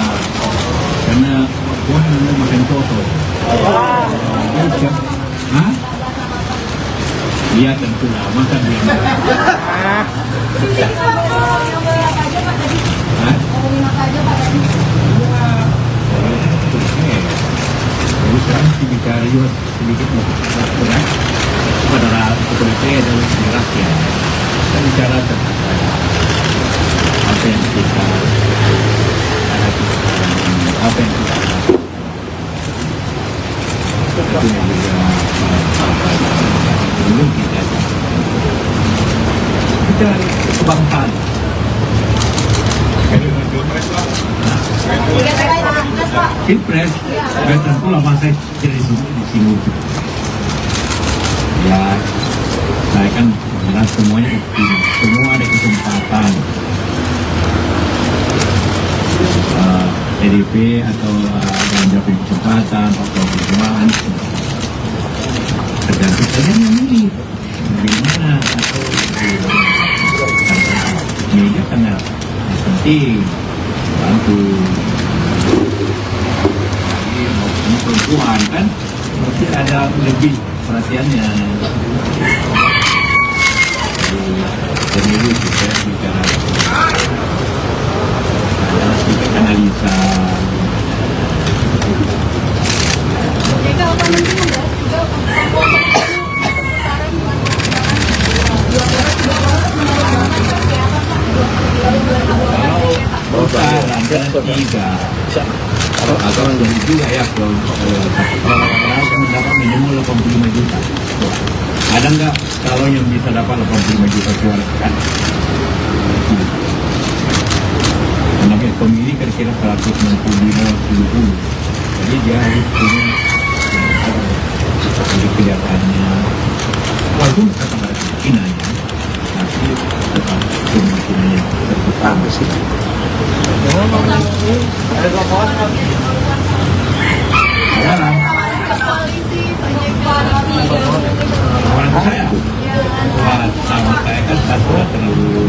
Karena puan makan soto. Hah? Iya tentulah, makan dia. Hah? Jadi sekarang bicara juga sedikit berat pada kepolisian dan rakyat. Kita bicara tentang apa yang kita hadapi sekarang ini, apa yang kita lakukan. Itu yang juga belum kita kebangsaan. Pilpres, tentu lah masa jadi di sini. Ya, saya kan bilang semuanya semua ada kesempatan. PDP atau Ganjar punya kesempatan, Pak Prabowo perjuangan, tergantung saja yang memilih bagaimana atau media karena penting bantu. Ini perempuan kan mesti ada lebih perhatiannya. Pemilu kita bicara sedikit analisa. Jika apa mungkin membahas juga Kalau saran dan tiga atau jadi juga ya kalau mendapat minimal 85 juta. Ada nggak kalau yang bisa dapat 85 juta suara kan? Karena pemilih kira-kira 165-70, jadi dia harus punya jadi kelihatannya walaupun kata pada kemungkinannya tapi tetap kemungkinannya terbuka sih. Sekarang orang saya sama saya kan satu terlalu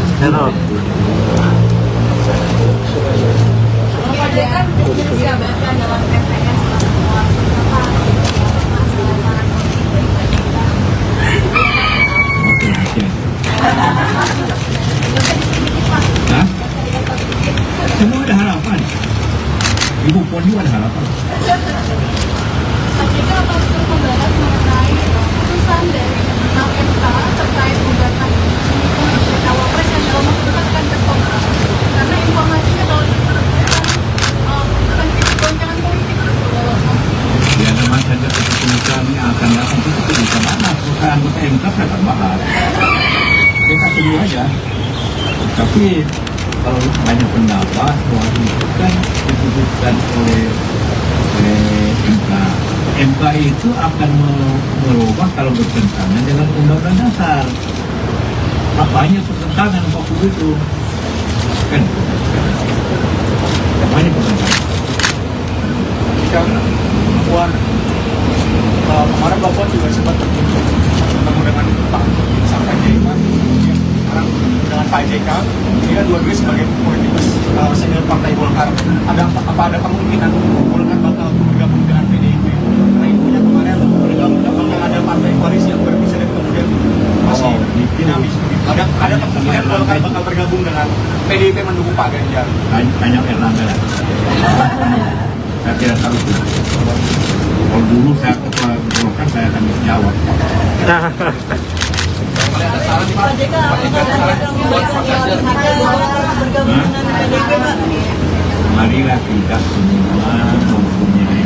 Hah? Semua ada harapan. Ibu Puan juga ada harapan. Jika apa membahas mengenai putusan dari MK terkait gugatan cawapres yang dalam waktu dekat akan tertolak karena informasinya kalau akan goncangan politik Ya memang saja keputusan yang akan datang itu bisa mana perusahaan anggota MK akan bahas. Kita tunggu aja. Tapi kalau banyak pendapat bahwa itu kan diputuskan oleh MK. MK itu akan merubah kalau bertentangan dengan Undang-Undang Dasar. Apanya pertentangan waktu itu? Kan? Apanya pertentangan? Puan kemarin Mbak Puan juga sempat bertemu dengan Pak sampai Jaiman, sekarang dengan Pak JK. Ini kan dua-duanya sebagai politikus senior Partai Golkar. Apa ada kemungkinan Golkar bakal bergabung dengan PDIP? Karena infonya kemarin bakal ada partai koalisi yang berpisah dan kemudian masih dinamis. Ada kemungkinan Golkar bakal bergabung dengan PDIP mendukung Pak Ganjar. Banyak Erlangga lah. Saya tidak tahu. Kalau dulu saya ketua Golkar saya akan jawab. Marilah kita semua mempunyai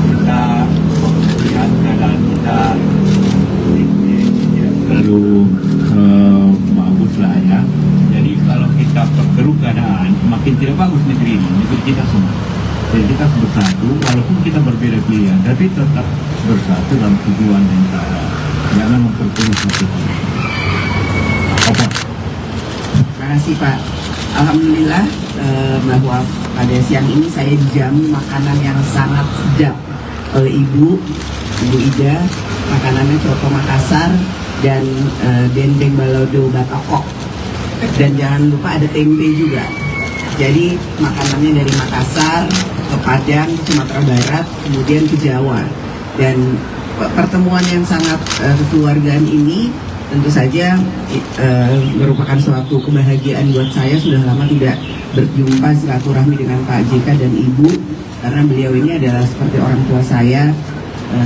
kita melihat keadaan kita terlalu bagus lah ya. Jadi kalau kita perkeruh keadaan makin tidak bagus negeri ini, negeri kita semua. Jadi kita harus bersatu, walaupun kita berbeda pilihan, tapi tetap bersatu dalam tujuan yang sama. Jangan memperkeruh satu. Apa? Terima kasih Pak. Alhamdulillah bahwa pada siang ini saya dijamu makanan yang sangat sedap oleh Ibu Ibu Ida, makanannya coto Makassar dan dendeng balado batokok. Dan jangan lupa ada tempe juga. Jadi makanannya dari Makassar ke Padang, Sumatera Barat, kemudian ke Jawa. Dan pertemuan yang sangat kekeluargaan ini tentu saja merupakan suatu kebahagiaan buat saya. Sudah lama tidak berjumpa silaturahmi dengan Pak JK dan Ibu, karena beliau ini adalah seperti orang tua saya,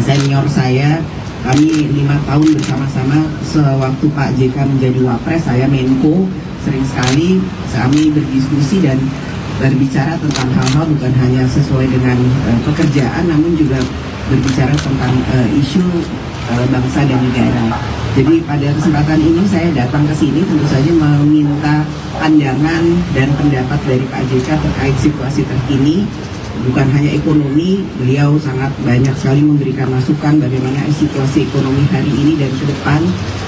senior saya. Kami 5 tahun bersama-sama. Sewaktu Pak JK menjadi Wapres, saya Menko. Sering sekali kami berdiskusi dan berbicara tentang hal-hal bukan hanya sesuai dengan pekerjaan, namun juga berbicara tentang isu bangsa dan negara. Jadi pada kesempatan ini saya datang ke sini tentu saja meminta pandangan dan pendapat dari Pak JK terkait situasi terkini. Bukan hanya ekonomi, beliau sangat banyak sekali memberikan masukan bagaimana situasi ekonomi hari ini dan ke depan.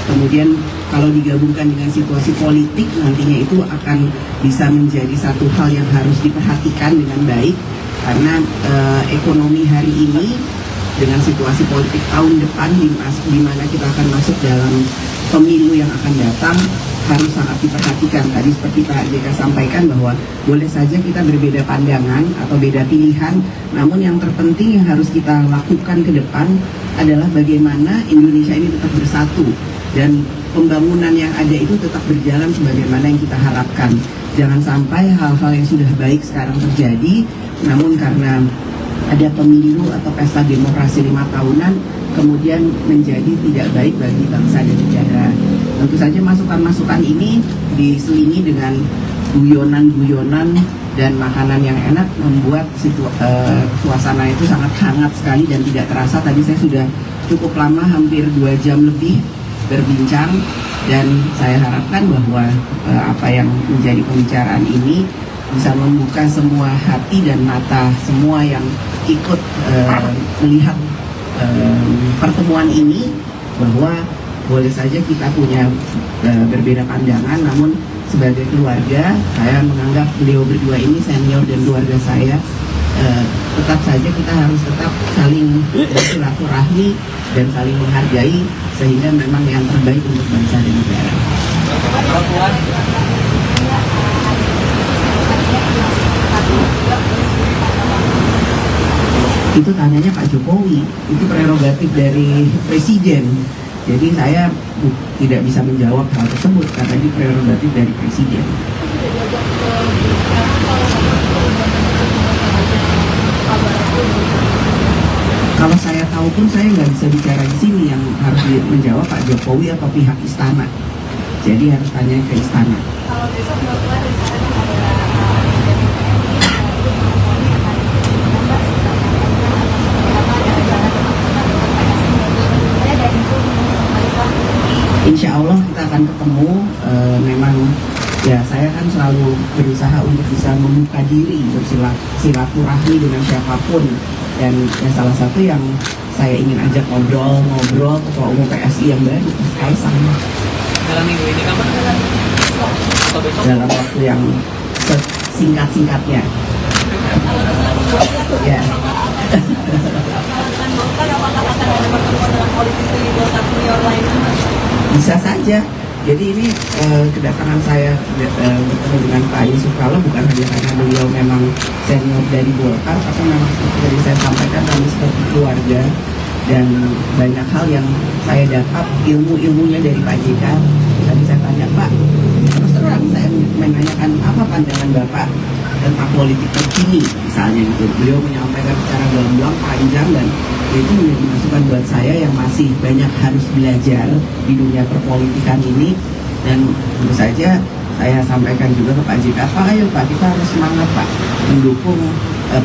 Kemudian kalau digabungkan dengan situasi politik, nantinya itu akan bisa menjadi satu hal yang harus diperhatikan dengan baik. Karena ekonomi hari ini dengan situasi politik tahun depan di mana kita akan masuk dalam pemilu yang akan datang harus sangat diperhatikan. Tadi seperti Pak JK sampaikan bahwa boleh saja kita berbeda pandangan atau beda pilihan, namun yang terpenting yang harus kita lakukan ke depan adalah bagaimana Indonesia ini tetap bersatu dan pembangunan yang ada itu tetap berjalan sebagaimana yang kita harapkan. Jangan sampai hal-hal yang sudah baik sekarang terjadi, namun karena ada pemilu atau pesta demokrasi 5 tahunan kemudian menjadi tidak baik bagi bangsa dan negara. Tentu saja masukan-masukan ini diselingi dengan guyonan-guyonan dan makanan yang enak membuat suasana itu sangat hangat sekali dan tidak terasa. Tadi saya sudah cukup lama, hampir 2 jam lebih berbincang, dan saya harapkan bahwa apa yang menjadi pembicaraan ini bisa membuka semua hati dan mata semua yang ikut melihat pertemuan ini, bahwa boleh saja kita punya berbeda pandangan, namun sebagai keluarga saya menganggap beliau berdua ini senior dan keluarga saya. Tetap saja kita harus tetap saling bersilaturahmi dan saling menghargai, sehingga memang yang terbaik untuk bangsa dan negara. Itu tanyanya Pak Jokowi, itu prerogatif dari Presiden. Jadi saya tidak bisa menjawab hal tersebut karena ini prerogatif dari Presiden. Kalau saya tahu pun saya nggak bisa bicara di sini, yang harus menjawab Pak Jokowi atau pihak istana. Jadi harus tanya ke istana. Kalau besok Bapak Insya Allah kita akan ketemu. Memang ya saya kan selalu berusaha untuk bisa membuka diri, bersilaturahmi dengan siapapun, dan salah satu yang saya ingin ajak ngobrol Ketua Umum PSI yang baru, Mas Kaisang. Dalam minggu ini kapan? Dalam waktu yang singkat-singkatnya. Ya. Bisa saja. Jadi ini kedatangan saya bertemu dengan Pak Yusuf Kala bukan hanya karena beliau memang senior dari Golkar, tapi memang seperti saya sampaikan kami seperti keluarga, dan banyak hal yang saya dapat ilmunya dari Pak JK. Tadi saya tanya, Pak, terus terang saya menanyakan apa pandangan Bapak tentang politik terkini misalnya gitu. Beliau menyampaikan secara gamblang panjang, dan itu menjadi masukan buat saya yang masih banyak harus belajar di dunia perpolitikan ini. Dan tentu saja saya sampaikan juga ke Pak JK, Pak, ayo Pak, kita harus semangat Pak mendukung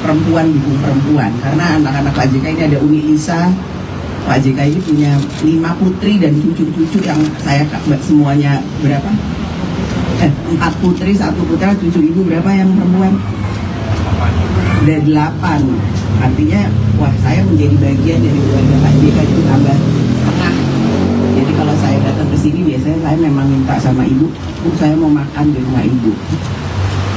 perempuan, dukung perempuan, karena anak-anak Pak JK ini ada Umi Lisa. Pak JK ini punya 5 putri dan cucu-cucu yang saya semuanya berapa? 4 putri, 1 putra, 7 ibu, berapa yang perempuan? Ada 8. Artinya, wah, saya menjadi bagian dari keluarga Pak JK itu tambah setengah. Jadi kalau saya datang ke sini biasanya saya memang minta sama ibu, Bu, saya mau makan di rumah ibu.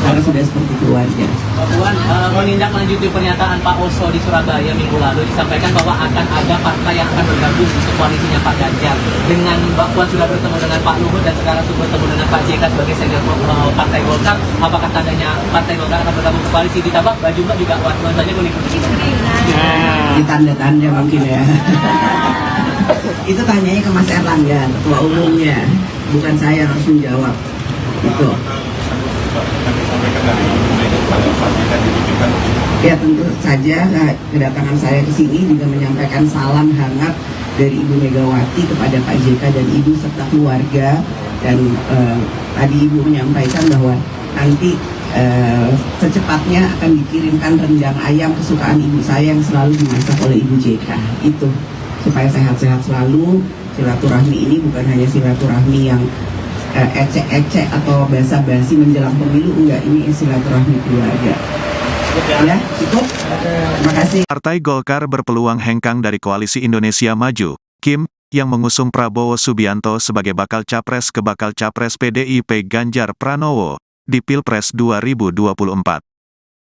Karena Golkar sudah seperti keluarga. Mbak Puan, menindaklanjuti pernyataan Pak Oso di Surabaya minggu lalu disampaikan bahwa akan ada partai yang akan bergabung untuk koalisinya Pak Ganjar. Dengan Mbak Puan sudah bertemu dengan Pak Luhut dan sekarang sudah bertemu dengan Pak JK sebagai senior partai Golkar, apakah tandanya partai Golkar akan bergabung ke koalisi? Ditambah baju Mbak juga nuansanya kuning. Di tanda-tanda mungkin ya. Itu tanyanya ke Mas Erlangga, ketua umumnya, bukan saya yang harus menjawab. Itu. Ya tentu saja kedatangan saya ke sini juga menyampaikan salam hangat dari Ibu Megawati kepada Pak JK dan Ibu serta keluarga, dan tadi Ibu menyampaikan bahwa nanti secepatnya akan dikirimkan rendang ayam kesukaan ibu saya yang selalu dimasak oleh Ibu JK. Itu supaya sehat-sehat selalu. Silaturahmi ini bukan hanya silaturahmi yang ecek-ecek atau basa-basi menjelang pemilu, enggak, ini silaturahmi keluarga. Ya, cukup. Terima kasih. Partai Golkar berpeluang hengkang dari Koalisi Indonesia Maju, Kim, yang mengusung Prabowo Subianto sebagai bakal capres ke bakal capres PDIP Ganjar Pranowo di Pilpres 2024.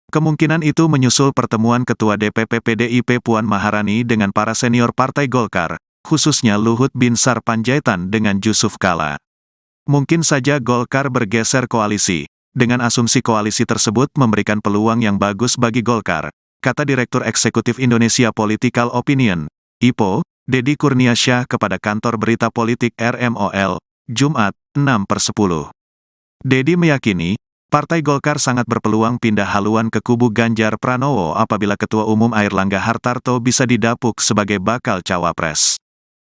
Kemungkinan itu menyusul pertemuan Ketua DPP PDIP Puan Maharani dengan para senior Partai Golkar, khususnya Luhut Binsar Panjaitan dengan Jusuf Kalla. Mungkin saja Golkar bergeser koalisi. Dengan asumsi koalisi tersebut memberikan peluang yang bagus bagi Golkar, kata Direktur Eksekutif Indonesia Political Opinion, IPO, Deddy Kurniasyah kepada kantor berita politik RMOL, Jumat, 6/10. Deddy meyakini, Partai Golkar sangat berpeluang pindah haluan ke kubu Ganjar Pranowo apabila Ketua Umum Airlangga Hartarto bisa didapuk sebagai bakal cawapres.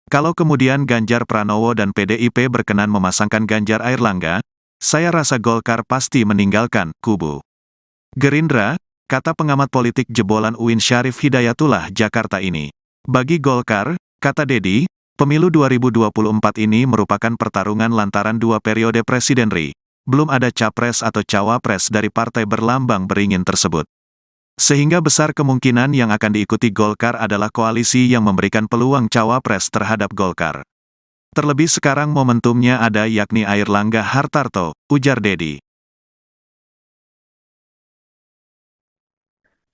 Kalau kemudian Ganjar Pranowo dan PDIP berkenan memasangkan Ganjar Airlangga, saya rasa Golkar pasti meninggalkan kubu Gerindra, kata pengamat politik jebolan UIN Syarif Hidayatullah Jakarta ini. Bagi Golkar, kata Deddy, pemilu 2024 ini merupakan pertarungan lantaran dua periode presiden RI. Belum ada capres atau cawapres dari partai berlambang beringin tersebut. Sehingga besar kemungkinan yang akan diikuti Golkar adalah koalisi yang memberikan peluang cawapres terhadap Golkar. Terlebih sekarang momentumnya ada yakni Airlangga Hartarto, ujar Deddy.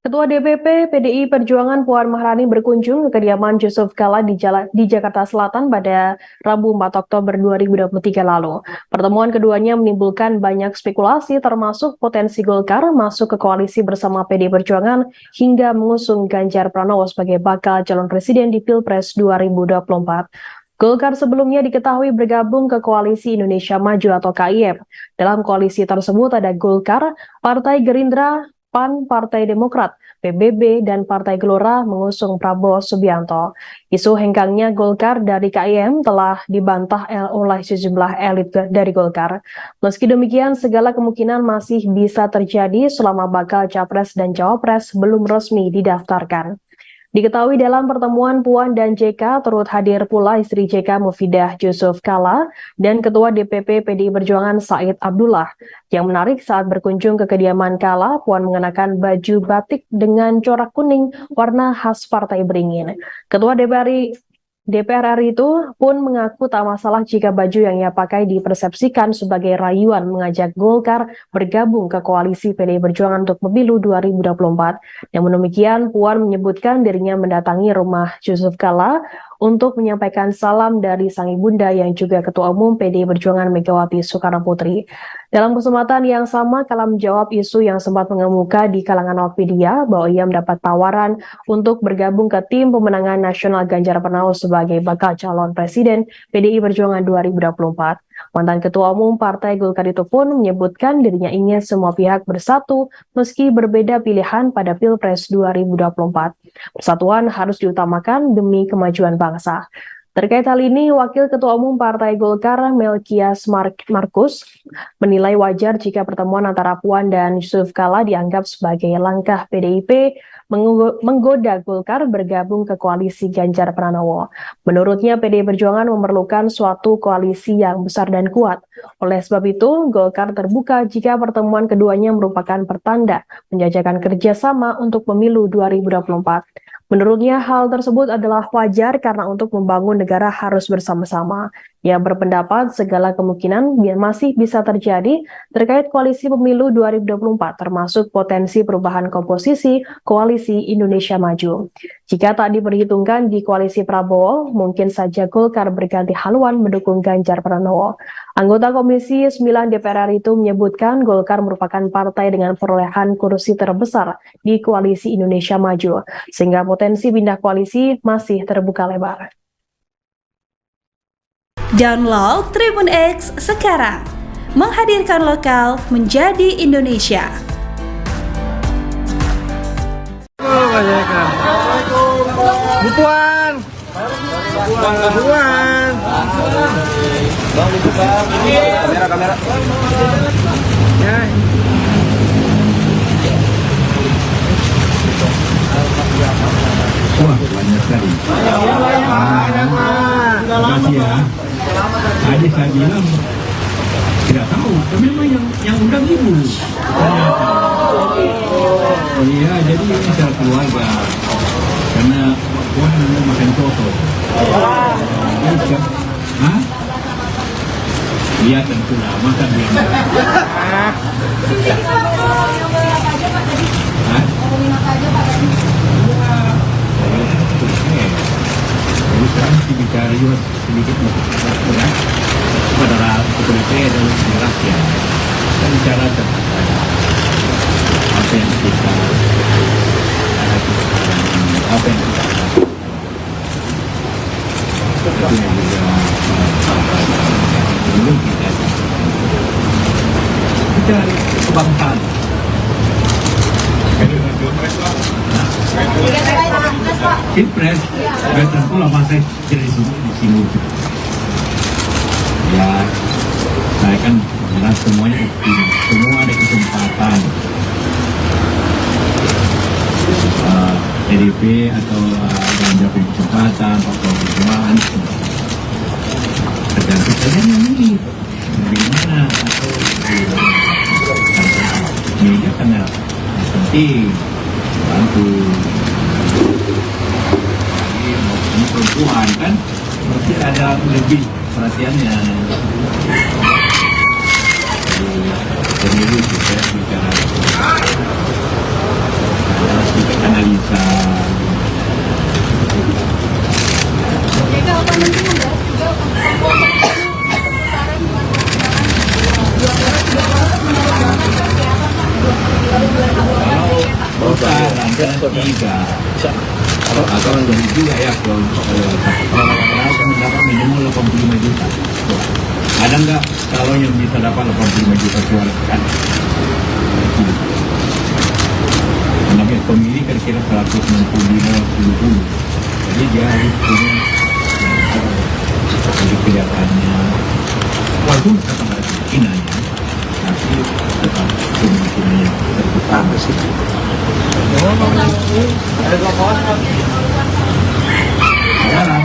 Ketua DPP PDI Perjuangan Puan Maharani berkunjung ke kediaman Jusuf Kalla di Jakarta Selatan pada Rabu 4 Oktober 2023 lalu. Pertemuan keduanya menimbulkan banyak spekulasi termasuk potensi Golkar masuk ke koalisi bersama PDI Perjuangan hingga mengusung Ganjar Pranowo sebagai bakal calon presiden di Pilpres 2024. Golkar sebelumnya diketahui bergabung ke Koalisi Indonesia Maju atau KIM. Dalam koalisi tersebut ada Golkar, Partai Gerindra, PAN, Partai Demokrat, PBB, dan Partai Gelora mengusung Prabowo Subianto. Isu hengkangnya Golkar dari KIM telah dibantah oleh sejumlah elit dari Golkar. Meski demikian, segala kemungkinan masih bisa terjadi selama bakal capres dan cawapres belum resmi didaftarkan. Diketahui dalam pertemuan Puan dan JK turut hadir pula istri JK Mufidah Jusuf Kalla dan Ketua DPP PDI Perjuangan Said Abdullah. Yang menarik saat berkunjung ke kediaman Kalla, Puan mengenakan baju batik dengan corak kuning warna khas Partai Beringin. Ketua DPR RI itu pun mengaku tak masalah jika baju yang ia pakai dipersepsikan sebagai rayuan mengajak Golkar bergabung ke koalisi PDI Perjuangan untuk pemilu 2024. Namun demikian, Puan menyebutkan dirinya mendatangi rumah Jusuf Kalla untuk menyampaikan salam dari sang ibunda yang juga Ketua Umum PDI Perjuangan Megawati Soekarnoputri. Dalam kesempatan yang sama, Kalla menjawab isu yang sempat mengemuka di kalangan awak media bahwa ia mendapat tawaran untuk bergabung ke tim pemenangan nasional Ganjar Pranowo sebagai bakal calon presiden PDI Perjuangan 2024. Mantan Ketua Umum Partai Golkar itu pun menyebutkan dirinya ingin semua pihak bersatu meski berbeda pilihan pada Pilpres 2024. Persatuan harus diutamakan demi kemajuan bangsa. Terkait hal ini, Wakil Ketua Umum Partai Golkar Melkias Markus menilai wajar jika pertemuan antara Puan dan Jusuf Kalla dianggap sebagai langkah PDIP menggoda Golkar bergabung ke koalisi Ganjar Pranowo. Menurutnya, PDI Perjuangan memerlukan suatu koalisi yang besar dan kuat. Oleh sebab itu, Golkar terbuka jika pertemuan keduanya merupakan pertanda menjajakan kerjasama untuk pemilu 2024. Menurutnya, hal tersebut adalah wajar karena untuk membangun negara harus bersama-sama. Ia berpendapat segala kemungkinan masih bisa terjadi terkait koalisi pemilu 2024, termasuk potensi perubahan komposisi koalisi Indonesia Maju. Jika tak diperhitungkan di koalisi Prabowo, mungkin saja Golkar berganti haluan mendukung Ganjar Pranowo. Anggota Komisi 9 DPR RI itu menyebutkan Golkar merupakan partai dengan perolehan kursi terbesar di koalisi Indonesia Maju, sehingga potensi pindah koalisi masih terbuka lebar. Download Tribun X sekarang, menghadirkan lokal menjadi Indonesia. Bukuan. Kamera. Ya. Wah, banyak sekali. Terima kasih ya. Tadi saya bilang tidak tahu, tapi memang yang undang ibu. Ternyata. Oh iya, jadi ini secara keluarga. Karena Puan mau makan soto. Hah? Iya tentu lah, makan dia. Jadi sekarang bicara juga sedikit berat pada kepolisian dan rakyat. Kita bicara tentang apa yang kita itu yang juga belum kita kebangsaan. Pilpres, tentu lah masa jadi singgung. Ya, saya kan jelas semuanya optimis, semua ada kesempatan. PDIP atau Ganjar punya kesempatan, Pak Prabowo tergantung saja yang ini bagaimana atau media karena penting bantu. Ini perempuan kan berarti ada lebih perhatiannya. Pemilu kita bicara analisa. Jadi apa nanti membahas juga kalau agak dari juga ya kalau mendapat minimal 85 juta. Ada nggak kalau yang bisa dapat 85 juta suara kan? Namanya pemilih kira-kira 165-170. Jadi dia harus punya jadi kelihatannya walaupun tetap ada kemungkinannya, tapi tetap kemungkinannya terbuka bersih. Sekarang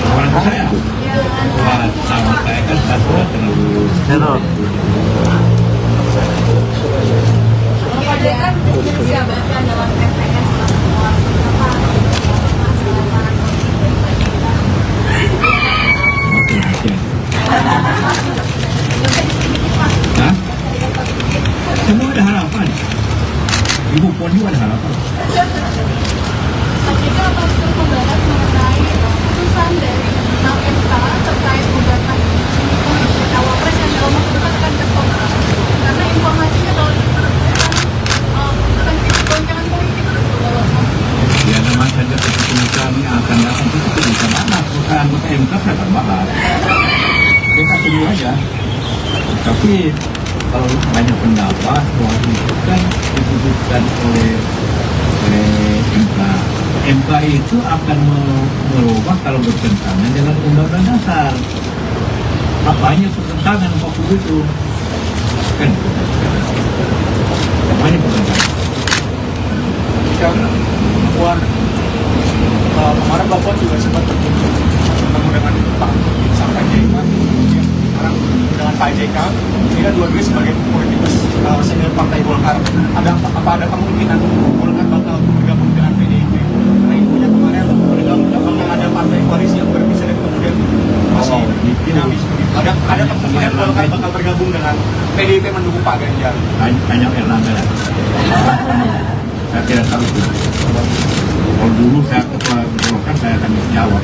orang saya sama saya kan satu terlalu semua ada harapan. Ibu Puan juga ada harapan. Jika apakah membahas mengenai putusan dari MK terkait gugatan cawapres yang dalam waktu dekat akan tertolak, karena informasinya kalau bukan goncangan politik. Ya namanya saja keputusan yang akan datang itu bisa bahas, bukan anggota MK akan bahas. Kita tunggu aja. Tapi kalau banyak pendapat bahwa itu kan diputuskan oleh MK. MK itu akan merubah kalau bertentangan dengan Undang-Undang Dasar. Apanya pertentangan waktu itu? Kan? Apanya pertentangan? Puan, kemarin Bapak juga sempat berkunjung bertemu dengan Pak sampai JK. Sekarang dengan Pak JK, dia dua-duanya sebagai politikus senior Partai Golkar. Ada kemungkinan Golkar bakal bergabung dengan PDIP? Karena infonya kemarin bakal ada partai koalisi yang berbisa dan kemudian masih dinamis. Ada kemungkinan Golkar bakal bergabung dengan PDIP mendukung Pak Ganjar. Banyak Erlangga lah. Saya tidak tahu itu. Kalau dulu saya ketua Golkar, saya akan jawab.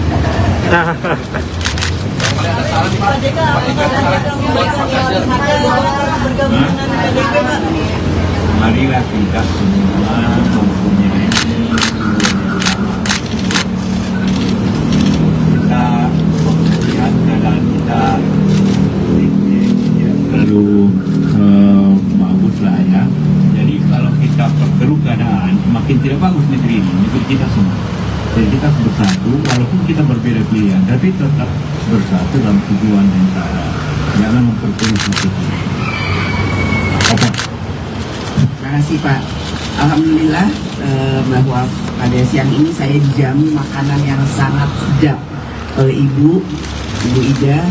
Marilah kita semua mempunyai kita melihat keadaan kita terlalu bagus lah ya. Jadi kalau kita perkeruh keadaan, makin tidak bagus negeri ini, negeri kita semua. Jadi kita harus bersatu, walaupun kita berbeda pilihan, tapi tetap bersatu dalam tujuan yang sama. Jangan memperkeruh satu. Apa? Terima kasih Pak. Alhamdulillah bahwa pada siang ini saya dijamu makanan yang sangat sedap oleh Ibu Ida.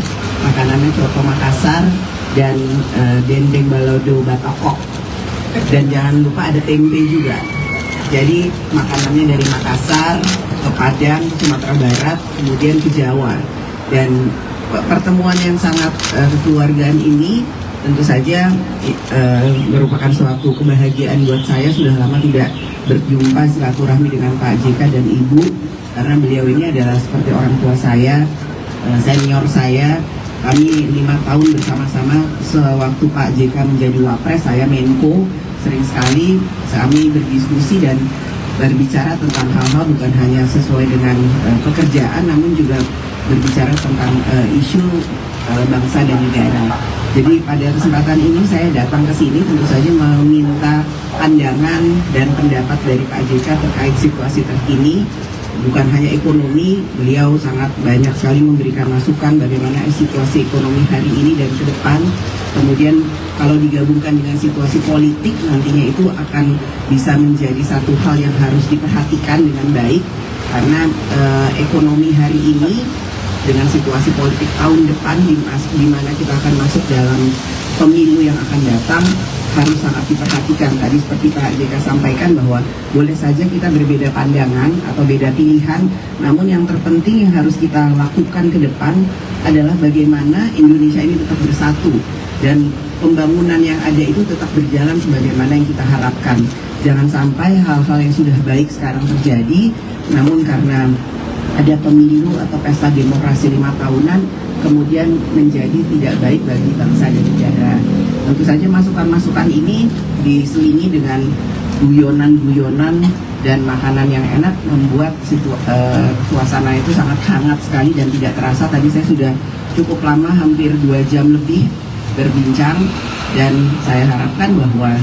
Makanannya coto Makassar dan dendeng balado batokok. Dan jangan lupa ada tempe juga. Jadi makanannya dari Makassar ke Padang, ke Sumatera Barat, kemudian ke Jawa. Dan pertemuan yang sangat kekeluargaan ini tentu saja merupakan suatu kebahagiaan buat saya. Sudah lama tidak berjumpa silaturahmi dengan Pak JK dan Ibu, karena beliau ini adalah seperti orang tua saya, senior saya. Kami 5 tahun bersama-sama sewaktu Pak JK menjadi Wapres, saya Menko. Sering sekali kami berdiskusi dan berbicara tentang hal-hal bukan hanya sesuai dengan pekerjaan, namun juga berbicara tentang isu bangsa dan negara. Jadi pada kesempatan ini saya datang ke sini tentu saja meminta pandangan dan pendapat dari Pak JK terkait situasi terkini. Bukan hanya ekonomi, beliau sangat banyak sekali memberikan masukan bagaimana situasi ekonomi hari ini dan ke depan. Kemudian kalau digabungkan dengan situasi politik, nantinya itu akan bisa menjadi satu hal yang harus diperhatikan dengan baik. Karena ekonomi hari ini dengan situasi politik tahun depan di mana kita akan masuk dalam pemilu yang akan datang, harus sangat diperhatikan. Tadi seperti Pak JK sampaikan bahwa boleh saja kita berbeda pandangan atau beda pilihan, namun yang terpenting yang harus kita lakukan ke depan adalah bagaimana Indonesia ini tetap bersatu dan pembangunan yang ada itu tetap berjalan sebagaimana yang kita harapkan. Jangan sampai hal-hal yang sudah baik sekarang terjadi, namun karena ada pemilu atau pesta demokrasi 5 tahunan kemudian menjadi tidak baik bagi bangsa dan negara. Tentu saja masukan-masukan ini diselingi dengan guyonan-guyonan dan makanan yang enak membuat suasana itu sangat hangat sekali dan tidak terasa. Tadi saya sudah cukup lama, hampir 2 jam lebih berbincang, dan saya harapkan bahwa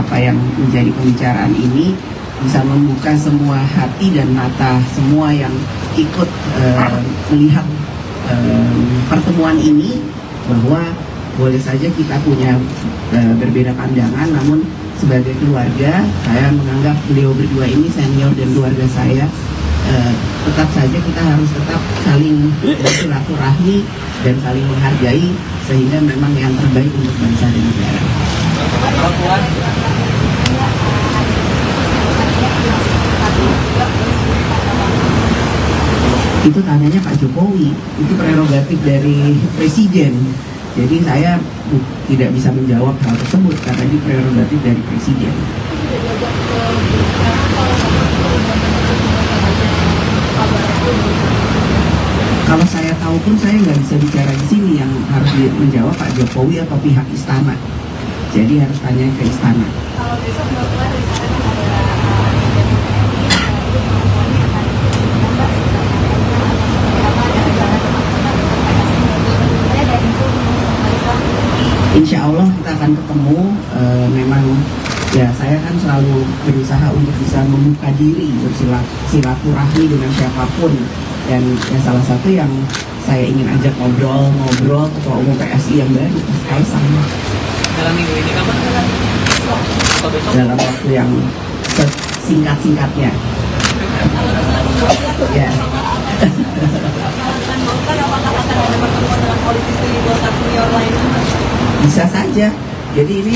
apa yang menjadi pembicaraan ini bisa membuka semua hati dan mata semua yang ikut melihat pertemuan ini, bahwa boleh saja kita punya berbeda pandangan, namun sebagai keluarga saya menganggap beliau berdua ini senior dan keluarga saya. Tetap saja kita harus tetap saling bersilaturahmi dan saling menghargai, sehingga memang yang terbaik untuk bangsa dan negara. Itu tanyanya Pak Jokowi, itu prerogatif dari Presiden. Jadi saya tidak bisa menjawab hal tersebut karena ini prerogatif dari Presiden. Kalau saya tahu pun saya nggak bisa bicara di sini, yang harus menjawab Pak Jokowi atau pihak istana. Jadi harus tanya ke istana. Kalau besok Bapak dari sana Insya Allah kita akan ketemu. Memang ya saya kan selalu berusaha untuk bisa membuka diri, bersilaturahmi dengan siapapun. Dan ya salah satu yang saya ingin ajak ngobrol Ketua Umum PSI yang baru, Mas Kaisang. Dalam minggu ini kapan? Atau besok? Dalam waktu yang singkat-singkatnya. Ya. Bisa saja. Jadi ini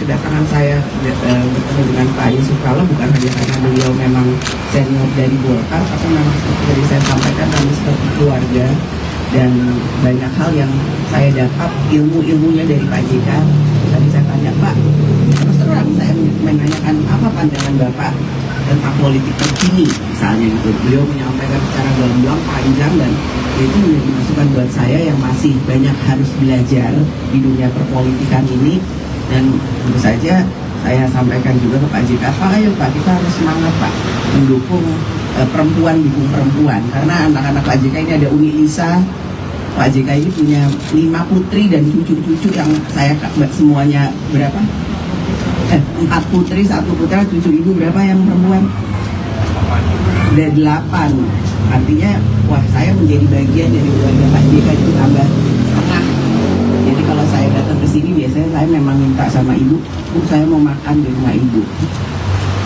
kedatangan saya bertemu dengan Pak Yusuf Kala bukan hanya karena beliau memang senior dari Golkar, tapi memang seperti tadi saya sampaikan kami seperti keluarga, dan banyak hal yang saya dapat ilmunya dari Pak JK. Tadi saya tanya, Pak, terus terang saya menanyakan apa pandangan Bapak tentang politik terkini misalnya gitu. Beliau menyampaikan secara gamblang, panjang, dan itu menjadi masukan buat saya yang masih banyak harus belajar di dunia perpolitikan ini. Dan tentu saja saya sampaikan juga ke Pak JK, Pak, ayo Pak, kita harus semangat Pak mendukung perempuan dukung perempuan, karena anak-anak Pak JK ini ada Uni Lisa. Pak JK ini punya 5 putri dan cucu-cucu yang saya semuanya berapa? 4 putri, 1 putra, cucu ibu berapa yang perempuan? Ada 8. Artinya, wah, saya menjadi bagian dari keluarga Pak JK itu tambah setengah. Jadi kalau saya datang ke sini biasanya saya memang minta sama ibu, saya mau makan di rumah ibu.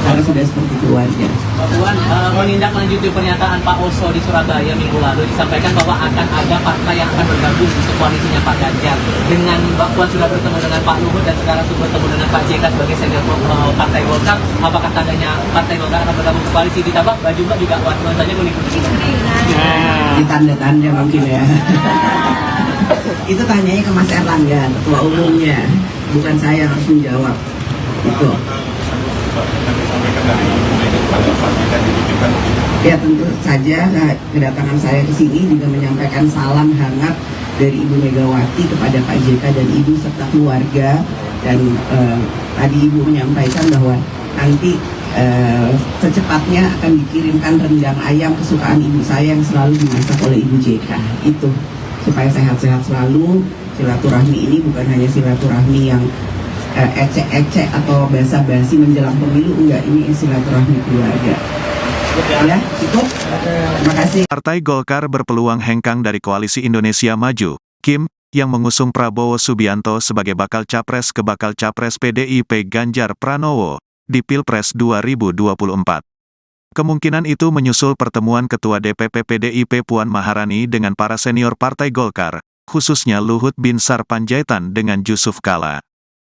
Karena sudah seperti keluarga. Mbak Puan, menindaklanjuti pernyataan Pak Oso di Surabaya minggu lalu disampaikan bahwa akan ada partai yang akan bergabung untuk koalisinya Pak Ganjar. Dengan Mbak Puan sudah bertemu dengan Pak Luhut dan sekarang sudah bertemu dengan Pak JK sebagai senior Partai Golkar, apakah tandanya Partai Golkar akan bergabung ke koalisi? Ditambah baju Mbak juga warna-warnanya kuning-kuning. Di tanda-tanda mungkin ya. Itu tanyanya ke Mas Erlangga, ketua umumnya, bukan saya yang harus menjawab. Itu. Ya, tentu saja kedatangan saya ke sini juga menyampaikan salam hangat dari Ibu Megawati kepada Pak JK dan Ibu serta keluarga. Dan tadi Ibu menyampaikan bahwa nanti secepatnya akan dikirimkan rendang ayam kesukaan ibu saya yang selalu dimasak oleh Ibu JK. Itu supaya sehat-sehat selalu. Silaturahmi ini bukan hanya silaturahmi yang ecek-ecek atau basa-basi menjelang pemilu, enggak, ini silaturahmi keluarga. Ya, cukup. Terima kasih. Partai Golkar berpeluang hengkang dari Koalisi Indonesia Maju, Kim, yang mengusung Prabowo Subianto sebagai bakal capres ke bakal capres PDIP Ganjar Pranowo di Pilpres 2024. Kemungkinan itu menyusul pertemuan Ketua DPP PDIP Puan Maharani dengan para senior Partai Golkar, khususnya Luhut Binsar Panjaitan dengan Jusuf Kalla.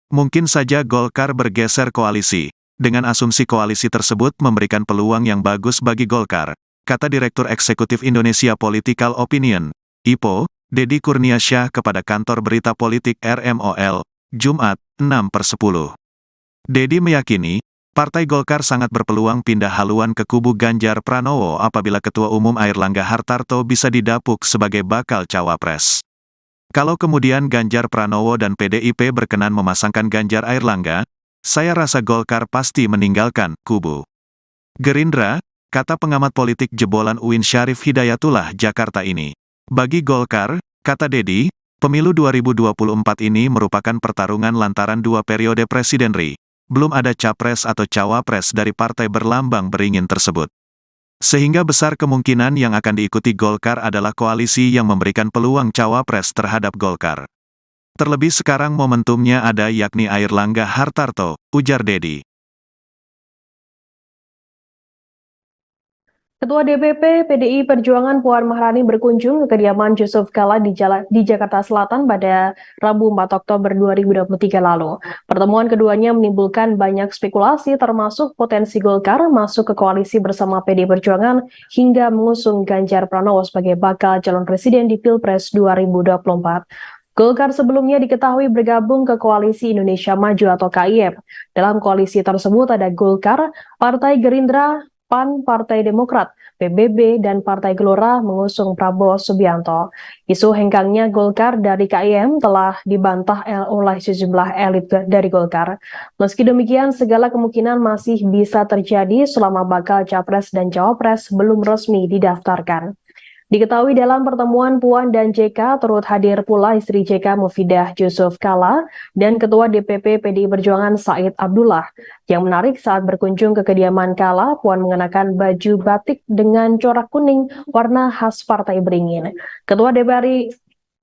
Mungkin saja Golkar bergeser koalisi. Dengan asumsi koalisi tersebut memberikan peluang yang bagus bagi Golkar, kata Direktur Eksekutif Indonesia Political Opinion, IPO, Deddy Kurniasyah kepada kantor berita politik RMOL, Jumat, 6/10. Deddy meyakini, Partai Golkar sangat berpeluang pindah haluan ke kubu Ganjar Pranowo apabila Ketua Umum Airlangga Hartarto bisa didapuk sebagai bakal cawapres. Kalau kemudian Ganjar Pranowo dan PDIP berkenan memasangkan Ganjar Airlangga, saya rasa Golkar pasti meninggalkan kubu Gerindra, kata pengamat politik jebolan UIN Syarif Hidayatullah Jakarta ini. Bagi Golkar, kata Deddy, pemilu 2024 ini merupakan pertarungan lantaran 2 periode presidenri. Belum ada capres atau cawapres dari partai berlambang beringin tersebut. Sehingga besar kemungkinan yang akan diikuti Golkar adalah koalisi yang memberikan peluang cawapres terhadap Golkar. Terlebih sekarang momentumnya ada yakni Airlangga Hartarto, ujar Deddy. Ketua DPP PDI Perjuangan Puan Maharani berkunjung ke kediaman Jusuf Kalla di Jakarta Selatan pada Rabu 4 Oktober 2023 lalu. Pertemuan keduanya menimbulkan banyak spekulasi termasuk potensi Golkar masuk ke koalisi bersama PDI Perjuangan hingga mengusung Ganjar Pranowo sebagai bakal calon presiden di Pilpres 2024. Golkar sebelumnya diketahui bergabung ke Koalisi Indonesia Maju atau KIM. Dalam koalisi tersebut ada Golkar, Partai Gerindra, PAN, Partai Demokrat, PBB, dan Partai Gelora mengusung Prabowo Subianto. Isu hengkangnya Golkar dari KIM telah dibantah oleh sejumlah elit dari Golkar. Meski demikian, segala kemungkinan masih bisa terjadi selama bakal capres dan cawapres belum resmi didaftarkan. Diketahui dalam pertemuan Puan dan JK turut hadir pula istri JK Mufidah Jusuf Kalla dan Ketua DPP PDI Perjuangan Said Abdullah. Yang menarik saat berkunjung ke kediaman Kalla, Puan mengenakan baju batik dengan corak kuning warna khas Partai Beringin. Ketua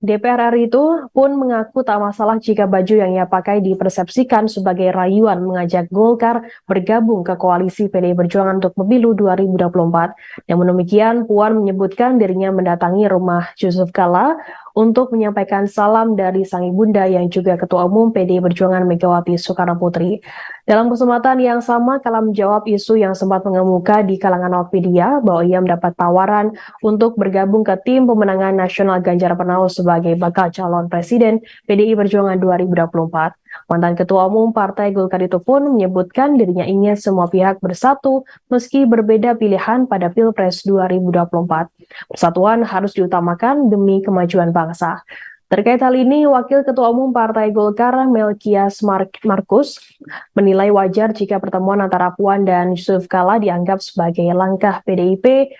DPR RI itu pun mengaku tak masalah jika baju yang ia pakai dipersepsikan sebagai rayuan mengajak Golkar bergabung ke koalisi PDI Perjuangan untuk pemilu 2024. Namun demikian, Puan menyebutkan dirinya mendatangi rumah Jusuf Kalla untuk menyampaikan salam dari sang ibunda yang juga Ketua Umum PDI Perjuangan Megawati Soekarno Putri. Dalam kesempatan yang sama, Kala menjawab isu yang sempat mengemuka di kalangan awak media bahwa ia mendapat tawaran untuk bergabung ke tim pemenangan nasional Ganjar Pranowo sebagai bakal calon presiden PDI Perjuangan 2024. Mantan Ketua Umum Partai Golkar itu pun menyebutkan dirinya ingin semua pihak bersatu meski berbeda pilihan pada Pilpres 2024. Persatuan harus diutamakan demi kemajuan bangsa. Terkait hal ini, Wakil Ketua Umum Partai Golkar Melkias Markus menilai wajar jika pertemuan antara Puan dan Yusuf Kala dianggap sebagai langkah PDIP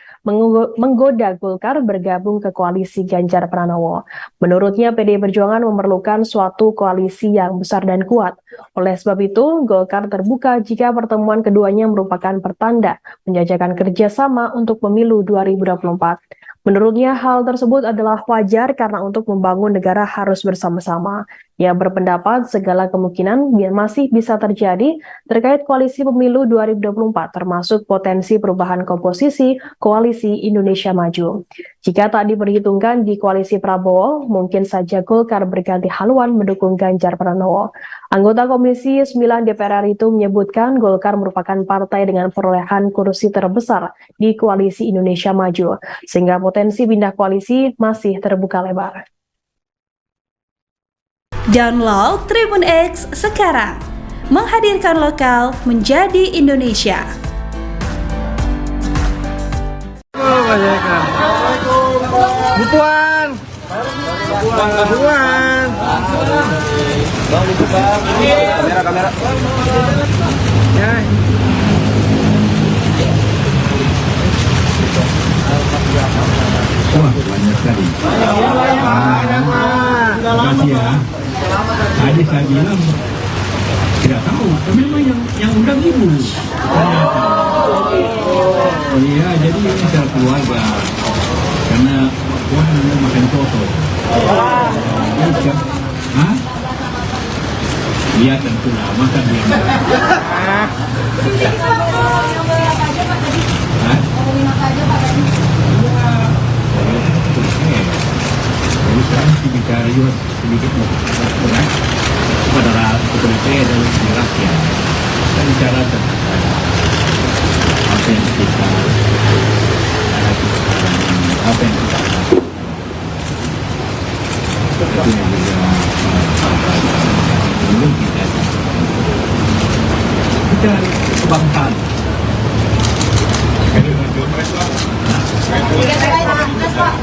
menggoda Golkar bergabung ke koalisi Ganjar Pranowo. Menurutnya, PDI Perjuangan memerlukan suatu koalisi yang besar dan kuat. Oleh sebab itu, Golkar terbuka jika pertemuan keduanya merupakan pertanda menjajakan kerjasama untuk pemilu 2024. Menurutnya, hal tersebut adalah wajar karena untuk membangun negara harus bersama-sama. Ia berpendapat segala kemungkinan masih bisa terjadi terkait koalisi pemilu 2024, termasuk potensi perubahan komposisi koalisi Indonesia Maju. Jika tak diperhitungkan di koalisi Prabowo, mungkin saja Golkar berganti haluan mendukung Ganjar Pranowo. Anggota Komisi 9 DPR RI itu menyebutkan Golkar merupakan partai dengan perolehan kursi terbesar di koalisi Indonesia Maju, sehingga potensi pindah koalisi masih terbuka lebar. Download Tribun X sekarang, menghadirkan lokal menjadi Indonesia. Bu Puan. Kamera. Ya. Wah, banyak sekali. Terima kasih ya. Tadi saya bilang tidak tahu, memang yang undang ibu. Oh iya, jadi ini secara keluarga. Karena Puan makan soto. Hah? Dia tentu lah, makan dia. Jadi sekarang sih bicara juga sedikit kurang pada otoritas dan rakyat. Kita bicara tentang apa yang kita lakukan. Itu yang juga belum kita kebangsaan.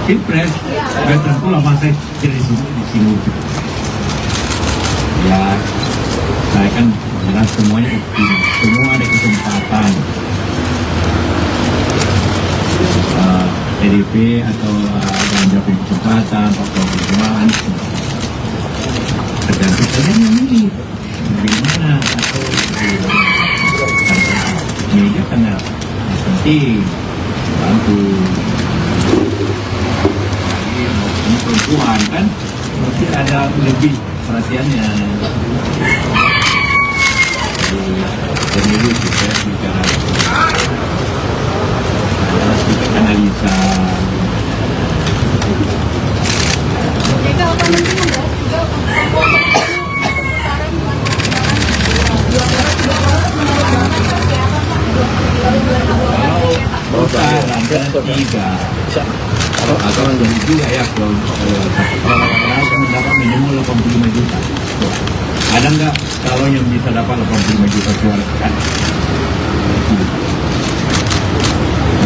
Pilpres, Ganjar pula masih jadi di sini. Ya, saya kan dengan semuanya semua ada kesempatan. PDIP atau Ganjar punya kesempatan, Pak Prabowo tergantung kalian yang milih bagaimana atau media karena penting bantu ini perempuan kan mesti ada lebih perhatiannya pemilu kita bicara analisa Jika apa nanti membahas juga atau jadi juga ya kalau mendapat minimal 85 juta. Ada nggak kalau yang bisa dapat 85 juta suara kan?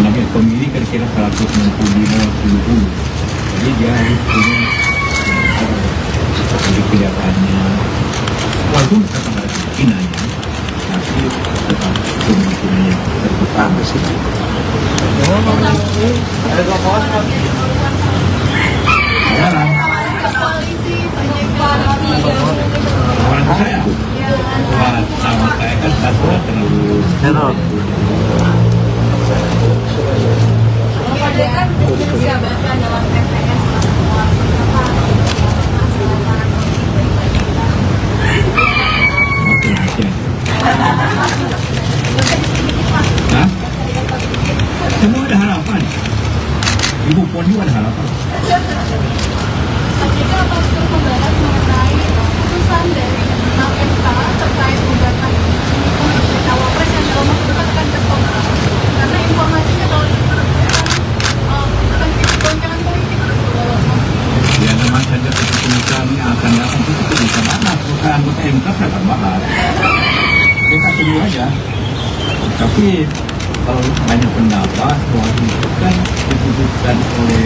Namanya pemilih kira-kira 165-70. Jadi dia harus punya jadi kelihatannya walaupun kata nggak ada kemungkinannya tapi tetap kemungkinannya terbuka bersih. Sekarang orang saya sama saya kan satu terlalu kan jabatan dalam TPS Hah? Semua ada harapan. Ibu Puan juga ada harapan. MK saya akan bahas. Kita tunggu aja. Tapi kalau banyak pendapat bahwa itu kan diputuskan oleh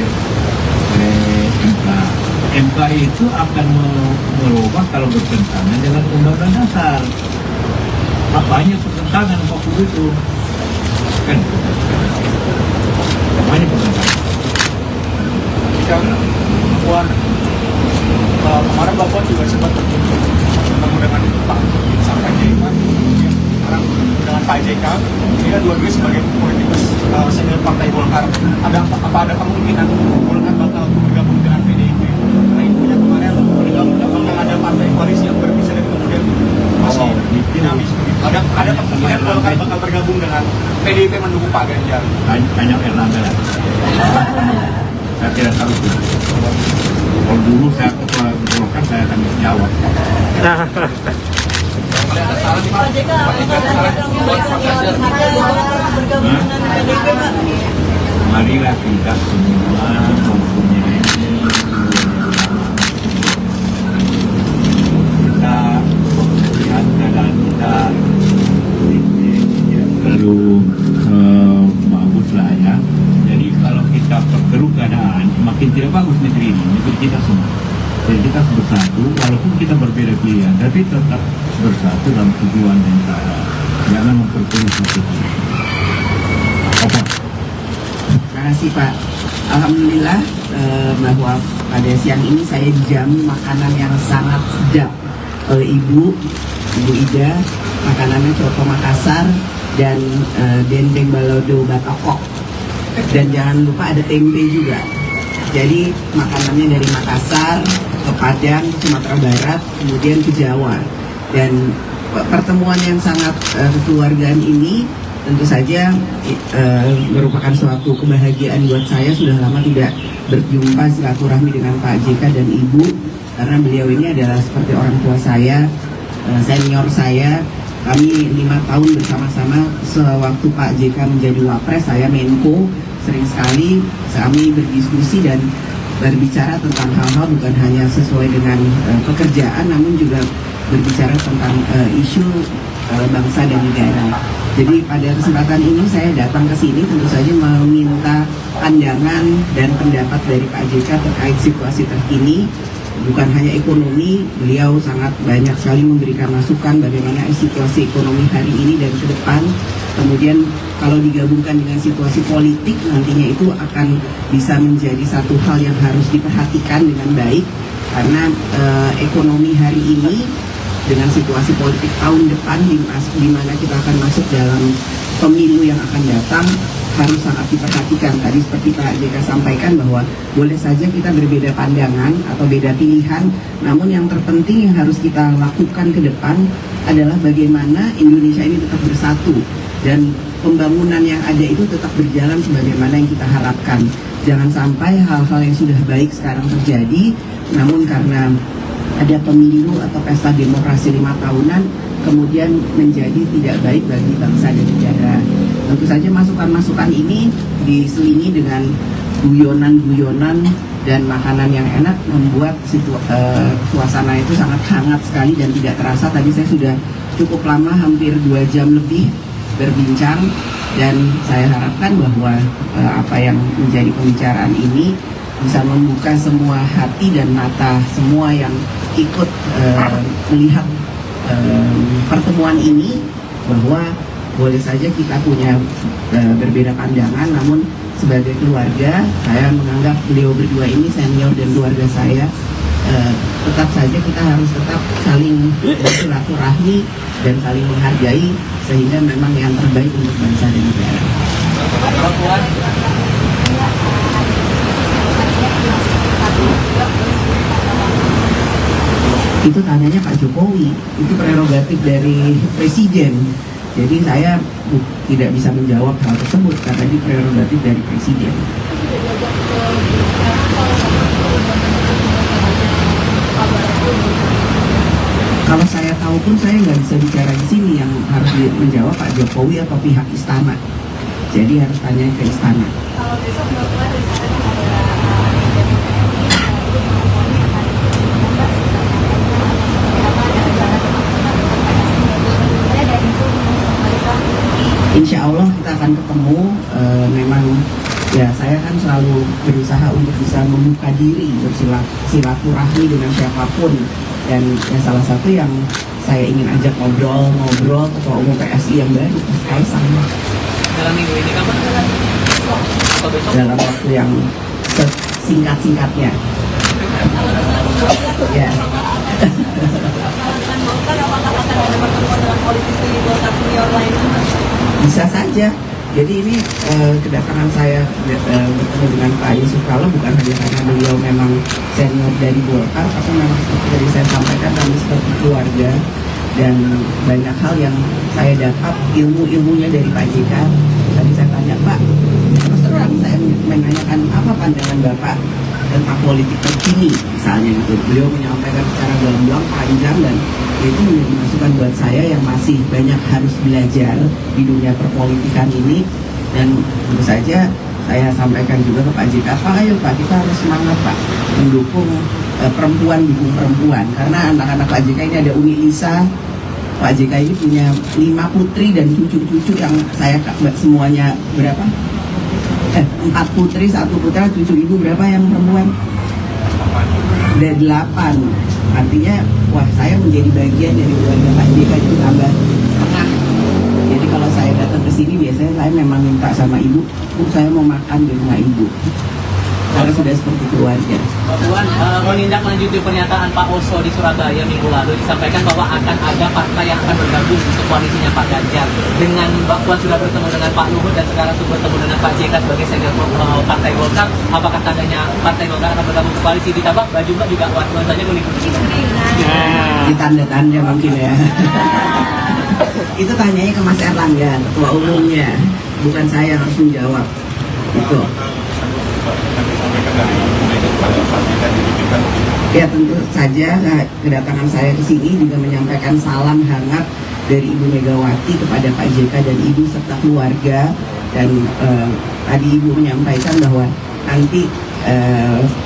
MK. MK itu akan merubah kalau bertentangan dengan Undang-Undang Dasar. Apanya pertentangan waktu itu? Kan? Apanya pertentangan? Puan, kemarin Bapak juga sempat bertemu dengan Pak sampai JK. Sekarang dengan Pak JK, ini kan dua-duanya sebagai politikus senior Partai Golkar. Apa ada kemungkinan Golkar bakal bergabung dengan PDIP? Karena infonya kemarin bakal ada partai koalisi yang berpisah dan kemudian masih dinamis. Ada kemungkinan Golkar bakal bergabung dengan PDIP mendukung Pak Ganjar. Banyak Erlangga lah. Saya tidak tahu itu. Kalau dulu saya ketua Golkar saya akan jawab. Marilah kita semua mempunyai kita melihat keadaan kita perlu bagus lah ya. Jadi kalau kita perkeruh keadaan makin tidak bagus negeri ini, negeri kita semua. Jadi kita harus bersatu, walaupun kita berbeda pilihan, tapi tetap bersatu dalam tujuan yang sama. Jangan memperkeruh satu. Apa? Terima kasih Pak. Alhamdulillah bahwa pada siang ini saya dijamu makanan yang sangat sedap oleh Ibu Ida. Makanannya coto Makassar dan dendeng balado batokok. Dan jangan lupa ada tempe juga. Jadi makanannya dari Makassar ke Padang, Sumatera Barat, kemudian ke Jawa. Dan pertemuan yang sangat kekeluargaan ini tentu saja merupakan suatu kebahagiaan buat saya. Sudah lama tidak berjumpa silaturahmi dengan Pak JK dan Ibu, karena beliau ini adalah seperti orang tua saya, senior saya. Kami 5 tahun bersama-sama sewaktu Pak JK menjadi Wapres, saya Menko. Sering sekali kami berdiskusi dan berbicara tentang hal-hal bukan hanya sesuai dengan pekerjaan, namun juga berbicara tentang isu bangsa dan negara. Jadi pada kesempatan ini saya datang ke sini tentu saja meminta pandangan dan pendapat dari Pak JK terkait situasi terkini. Bukan hanya ekonomi, beliau sangat banyak sekali memberikan masukan bagaimana situasi ekonomi hari ini dan ke depan. Kemudian kalau digabungkan dengan situasi politik, nantinya itu akan bisa menjadi satu hal yang harus diperhatikan dengan baik. Karena ekonomi hari ini dengan situasi politik tahun depan di mana kita akan masuk dalam pemilu yang akan datang harus sangat diperhatikan. Tadi seperti Pak JK sampaikan bahwa boleh saja kita berbeda pandangan atau beda pilihan, namun yang terpenting yang harus kita lakukan ke depan adalah bagaimana Indonesia ini tetap bersatu dan pembangunan yang ada itu tetap berjalan sebagaimana yang kita harapkan. Jangan sampai hal-hal yang sudah baik sekarang terjadi, namun karena ada pemilu atau pesta demokrasi 5 tahunan kemudian menjadi tidak baik bagi bangsa dan negara. Tentu saja masukan-masukan ini diselingi dengan guyonan-guyonan dan makanan yang enak membuat suasana itu sangat hangat sekali dan tidak terasa. Tadi saya sudah cukup lama, hampir 2 jam lebih berbincang, dan saya harapkan bahwa apa yang menjadi pembicaraan ini bisa membuka semua hati dan mata semua yang ikut melihat pertemuan ini, bahwa boleh saja kita punya berbeda pandangan, namun sebagai keluarga saya menganggap beliau berdua ini senior dan keluarga saya. Tetap saja kita harus tetap saling bersilaturahmi dan saling menghargai, sehingga memang yang terbaik untuk bangsa dan negara. Itu tanyanya Pak Jokowi, itu prerogatif dari Presiden. Jadi saya tidak bisa menjawab hal tersebut karena ini prerogatif dari Presiden. Kalau saya tahu pun saya nggak bisa bicara di sini, yang harus menjawab Pak Jokowi atau pihak istana. Jadi harus tanya ke istana. Kalau besok Bapak kesempatan ketemu, memang ya saya kan selalu berusaha untuk bisa membuka diri bersilaturahmi dengan siapapun, dan ya salah satu yang saya ingin ajak ngobrol Ketua Umum PSI yang baru, Mas Kaisang. Dalam minggu ini kapan? Atau besok? Dalam waktu yang singkat-singkatnya. Ya. Bisa saja. Jadi ini kedatangan saya bertemu dengan Pak Yusuf Kala bukan hanya karena beliau memang senior dari Golkar, tapi memang seperti tadi saya sampaikan kami seperti keluarga, dan banyak hal yang saya dapat ilmunya dari Pak JK. Tadi saya tanya, Pak, terus terang saya menanyakan apa pandangan Bapak tentang politik terkini misalnya itu. Beliau menyampaikan secara gamblang, panjang, dan itu menjadi masukan buat saya yang masih banyak harus belajar di dunia perpolitikan ini. Dan tentu saja saya sampaikan juga ke Pak JK, Pak, ayo Pak, kita harus semangat Pak mendukung perempuan, dukung perempuan, karena anak-anak Pak JK ini ada Umi Lisa. Pak JK ini punya 5 putri dan cucu-cucu yang saya semuanya berapa? 4 putri, 1 putra, cucu ibu berapa yang perempuan? Ada 8. Artinya, wah, saya menjadi bagian dari keluarga Pak JK itu tambah setengah. Jadi kalau saya datang ke sini biasanya saya memang minta sama ibu, Bu, saya mau makan di rumah ibu. Karena sudah seperti keluarga. Mbak Puan, menindaklanjuti pernyataan Pak Oso di Surabaya minggu lalu, disampaikan bahwa akan ada partai yang akan bergabung untuk koalisinya Pak Ganjar. Dengan Mbak Puan sudah bertemu dengan Pak Luhut dan sekarang sudah bertemu dengan Pak JK sebagai senior Partai Golkar, apakah tandanya Partai Golkar akan bergabung ke koalisi? Ditambah baju Mbak juga Puan saja mengikuti. Ditanda-tanda mungkin ya. Itu tanyanya ke Mas Erlangga, Ketua Umumnya, bukan saya yang harus menjawab. Itu. Ya, tentu saja kedatangan saya ke sini juga menyampaikan salam hangat dari Ibu Megawati kepada Pak JK dan Ibu serta keluarga. Dan tadi Ibu menyampaikan bahwa nanti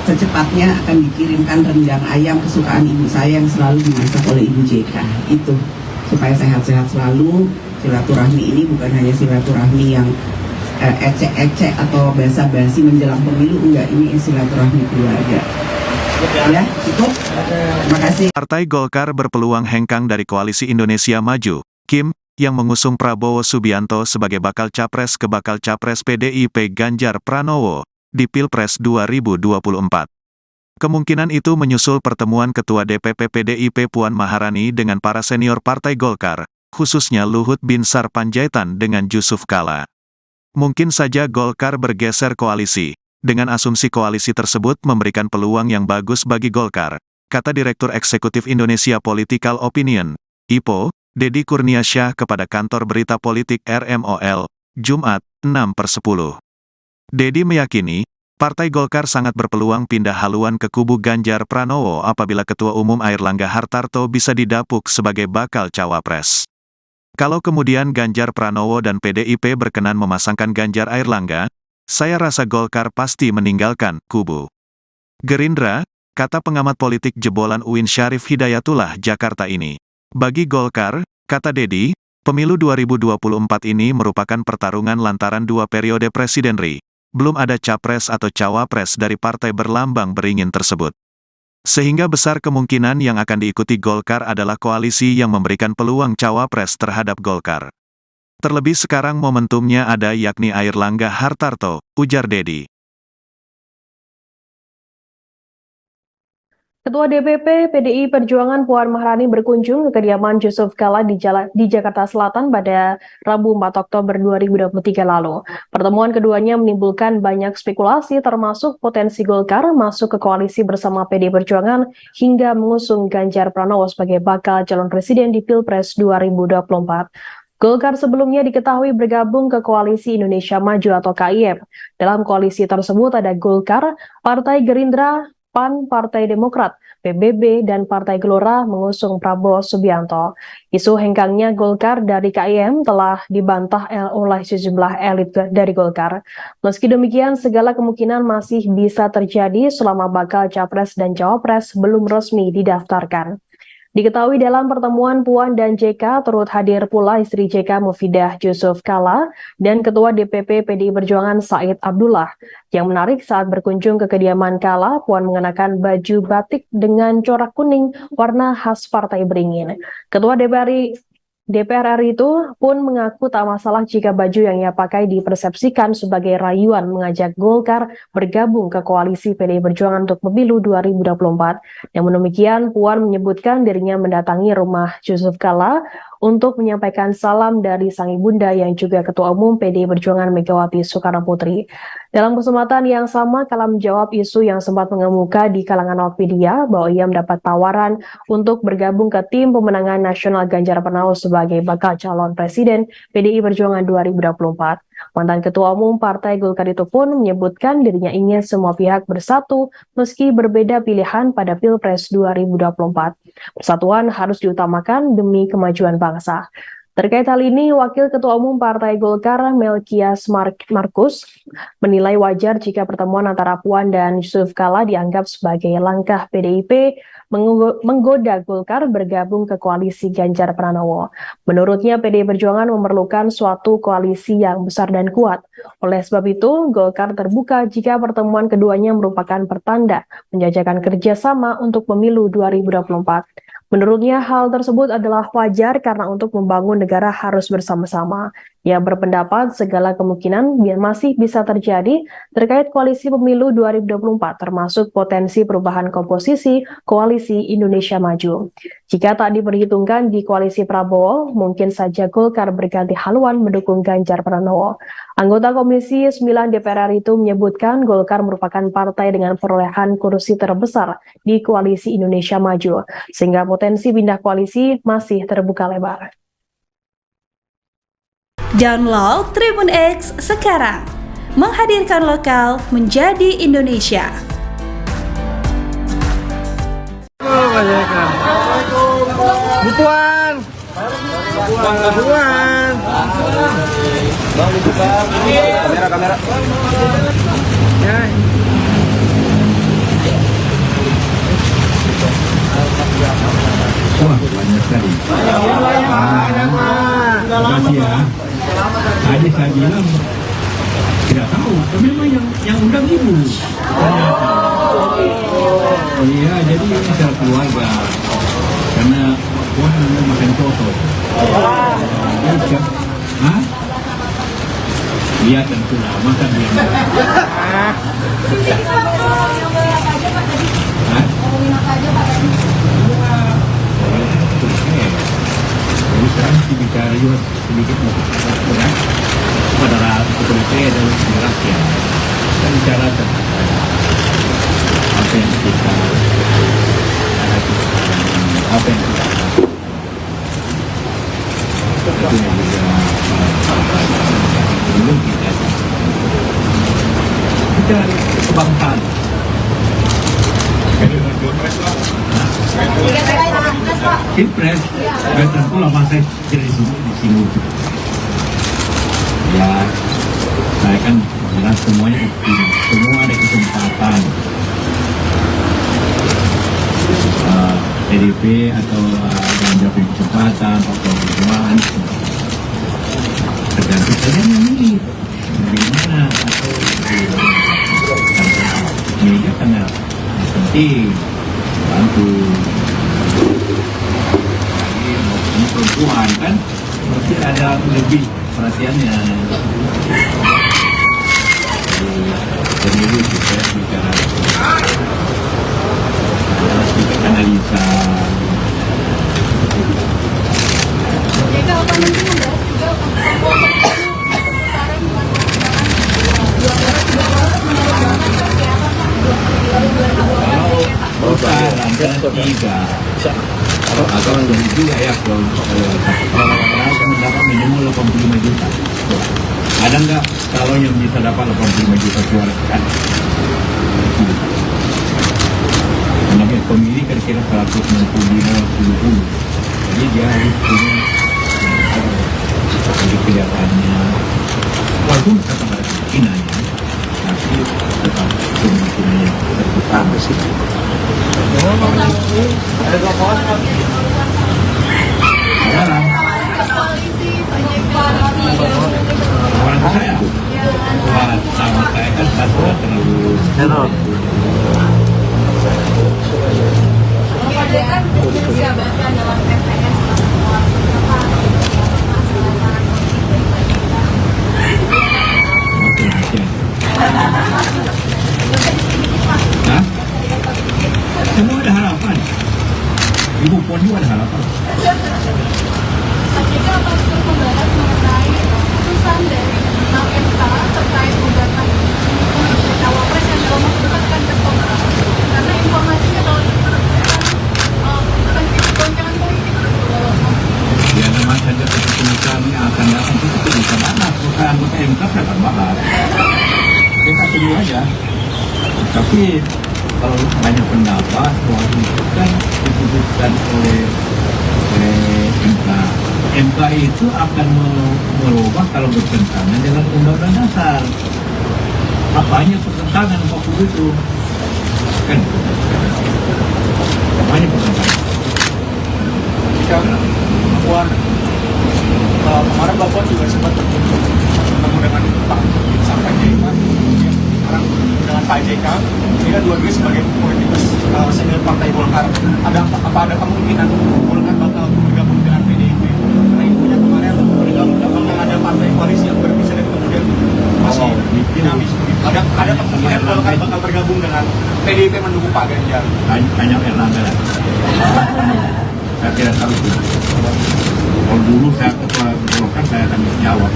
secepatnya akan dikirimkan rendang ayam kesukaan ibu saya yang selalu dimasak oleh Ibu JK. Itu supaya sehat-sehat selalu. Silaturahmi ini bukan hanya silaturahmi yang ecek-ecek atau basa-basi menjelang pemilu, enggak, ini silaturahmi keluarga. Ya, cukup. Terima kasih. Partai Golkar berpeluang hengkang dari Koalisi Indonesia Maju, Kim, yang mengusung Prabowo Subianto sebagai bakal capres ke bakal capres PDIP Ganjar Pranowo di Pilpres 2024. Kemungkinan itu menyusul pertemuan Ketua DPP PDIP Puan Maharani dengan para senior Partai Golkar, khususnya Luhut Binsar Panjaitan dengan Yusuf Kala. Mungkin saja Golkar bergeser koalisi. Dengan asumsi koalisi tersebut memberikan peluang yang bagus bagi Golkar, kata Direktur Eksekutif Indonesia Political Opinion, IPO, Deddy Kurniasyah kepada kantor berita politik RMOL, Jumat, 6/10. Deddy meyakini, Partai Golkar sangat berpeluang pindah haluan ke kubu Ganjar Pranowo apabila Ketua Umum Airlangga Hartarto bisa didapuk sebagai bakal cawapres. Kalau kemudian Ganjar Pranowo dan PDIP berkenan memasangkan Ganjar Airlangga, saya rasa Golkar pasti meninggalkan kubu Gerindra, kata pengamat politik jebolan UIN Syarif Hidayatullah Jakarta ini. Bagi Golkar, kata Deddy, pemilu 2024 ini merupakan pertarungan lantaran 2 periode presidenri. Belum ada capres atau cawapres dari partai berlambang beringin tersebut. Sehingga besar kemungkinan yang akan diikuti Golkar adalah koalisi yang memberikan peluang cawapres terhadap Golkar. Terlebih sekarang momentumnya ada yakni Airlangga Hartarto, ujar Deddy. Ketua DPP PDI Perjuangan Puan Maharani berkunjung ke kediaman Yusuf Kala di Jakarta Selatan pada Rabu 4 Oktober 2023 lalu. Pertemuan keduanya menimbulkan banyak spekulasi termasuk potensi Golkar masuk ke koalisi bersama PDI Perjuangan hingga mengusung Ganjar Pranowo sebagai bakal calon presiden di Pilpres 2024. Golkar sebelumnya diketahui bergabung ke Koalisi Indonesia Maju atau KIM. Dalam koalisi tersebut ada Golkar, Partai Gerindra, PAN, Partai Demokrat, PBB, dan Partai Gelora mengusung Prabowo Subianto. Isu hengkangnya Golkar dari KIM telah dibantah oleh sejumlah elit dari Golkar. Meski demikian, segala kemungkinan masih bisa terjadi selama bakal capres dan cawapres belum resmi didaftarkan. Diketahui dalam pertemuan Puan dan JK turut hadir pula istri JK Mufidah Yusuf Kala dan Ketua DPP PDI Perjuangan Said Abdullah. Yang menarik saat berkunjung ke kediaman Kala, Puan mengenakan baju batik dengan corak kuning warna khas Partai Beringin. Ketua DPR RI itu pun mengaku tak masalah jika baju yang ia pakai dipersepsikan sebagai rayuan mengajak Golkar bergabung ke koalisi PDI Perjuangan untuk pemilu 2024. Namun demikian, Puan menyebutkan dirinya mendatangi rumah Yusuf Kala untuk menyampaikan salam dari sang ibunda yang juga Ketua Umum PDI Perjuangan Megawati Soekarnoputri. Dalam kesempatan yang sama, Kala menjawab isu yang sempat mengemuka di kalangan awak media bahwa ia mendapat tawaran untuk bergabung ke tim pemenangan nasional Ganjar Pranowo sebagai bakal calon presiden PDI Perjuangan 2024. Mantan Ketua Umum Partai Golkar itu pun menyebutkan dirinya ingin semua pihak bersatu meski berbeda pilihan pada Pilpres 2024. Persatuan harus diutamakan demi kemajuan bangsa. Terkait hal ini, Wakil Ketua Umum Partai Golkar Melkias Markus menilai wajar jika pertemuan antara Puan dan Yusuf Kala dianggap sebagai langkah PDIP menggoda Golkar bergabung ke koalisi Ganjar Pranowo. Menurutnya, PDI Perjuangan memerlukan suatu koalisi yang besar dan kuat. Oleh sebab itu, Golkar terbuka jika pertemuan keduanya merupakan pertanda menjajakan kerjasama untuk pemilu 2024. Menurutnya, hal tersebut adalah wajar karena untuk membangun negara harus bersama-sama. Ia berpendapat segala kemungkinan masih bisa terjadi terkait koalisi pemilu 2024, termasuk potensi perubahan komposisi koalisi Indonesia Maju. Jika tak diperhitungkan di koalisi Prabowo, mungkin saja Golkar berganti haluan mendukung Ganjar Pranowo. Anggota Komisi 9 DPR RI itu menyebutkan Golkar merupakan partai dengan perolehan kursi terbesar di koalisi Indonesia Maju, sehingga potensi pindah koalisi masih terbuka lebar. Download Tribun X sekarang, menghadirkan lokal menjadi Indonesia. Butuan. Kamera. Ya. Wah, banyak sekali. Terima kasih ya. Tadi saya bilang tidak tahu, tapi memang yang undang ibu. Iya, jadi ini secara keluarga. Karena Puan makan soto. Hah? Iya tentu lah, makan dia. Jadi sekarang bicara juga sedikit pada rakyat dan rakyat. Kita bicara tentang apa yang kita itu yang juga belum kita kebangsaan. Pilpres, tentu lah masa di sini. Ya, saya kan jelas semuanya semua ada kesempatan. PDIP atau Ganjar punya kesempatan, atau Perjuangan, tergantung saja memilih bagaimana atau ini karena penting bantu. Ini perempuan kan pasti ada lebih perhatiannya. Pemilu kita bicara analisa. Jadi apa mungkin membahas juga atau jadi juga ya kalau mendapat minimal 85 juta. Ada nggak kalau yang bisa dapat 85 juta suara kan? Namanya pemilih kira-kira 165-70. Jadi dia harus punya jadi kelihatannya walaupun kata pada kemungkinannya tapi tetap kemungkinan terbuka sih. Sekarang orang saya buat sama saya kan satu terlalu Pak JK disiapkan dalam TPS Hah? Semua ada harapan. Ibu Puan juga ada harapan. Pak JK akan membahas mengenai putusan dari MK terkait gugatan cawapres yang dalam waktu dekat akan tertolak. Karena informasinya kalau akan jadi goncangan politik. Ya memang saja keputusan yang akan datang itu bisa bahas. Bukan anggota MK akan bahas. Kita tunggu aja. Tapi kalau banyak pendapat bahwa itu kan diputuskan oleh MK. MK itu akan merubah kalau bertentangan dengan Undang-Undang Dasar. Apanya pertentangan 40 itu? Kan? Apanya pertentangan? Jika Puan kemarin Mbak Puan juga sempat bertemu dengan Pak sampai Jaiman, sekarang dengan Pak JK, ini kan dua-duanya sebagai politikus senior Partai Golkar. Apa ada kemungkinan Golkar bakal bergabung dengan PDIP? Karena infonya kemarin bakal ada partai koalisi yang berbisa dan kemudian masih dinamis. Ada kemungkinan Golkar bakal bergabung dengan PDIP mendukung Pak Ganjar. Banyak Erlangga lah. Saya kira tahu itu. Kalau dulu saya ketua Golkar saya akan jawab.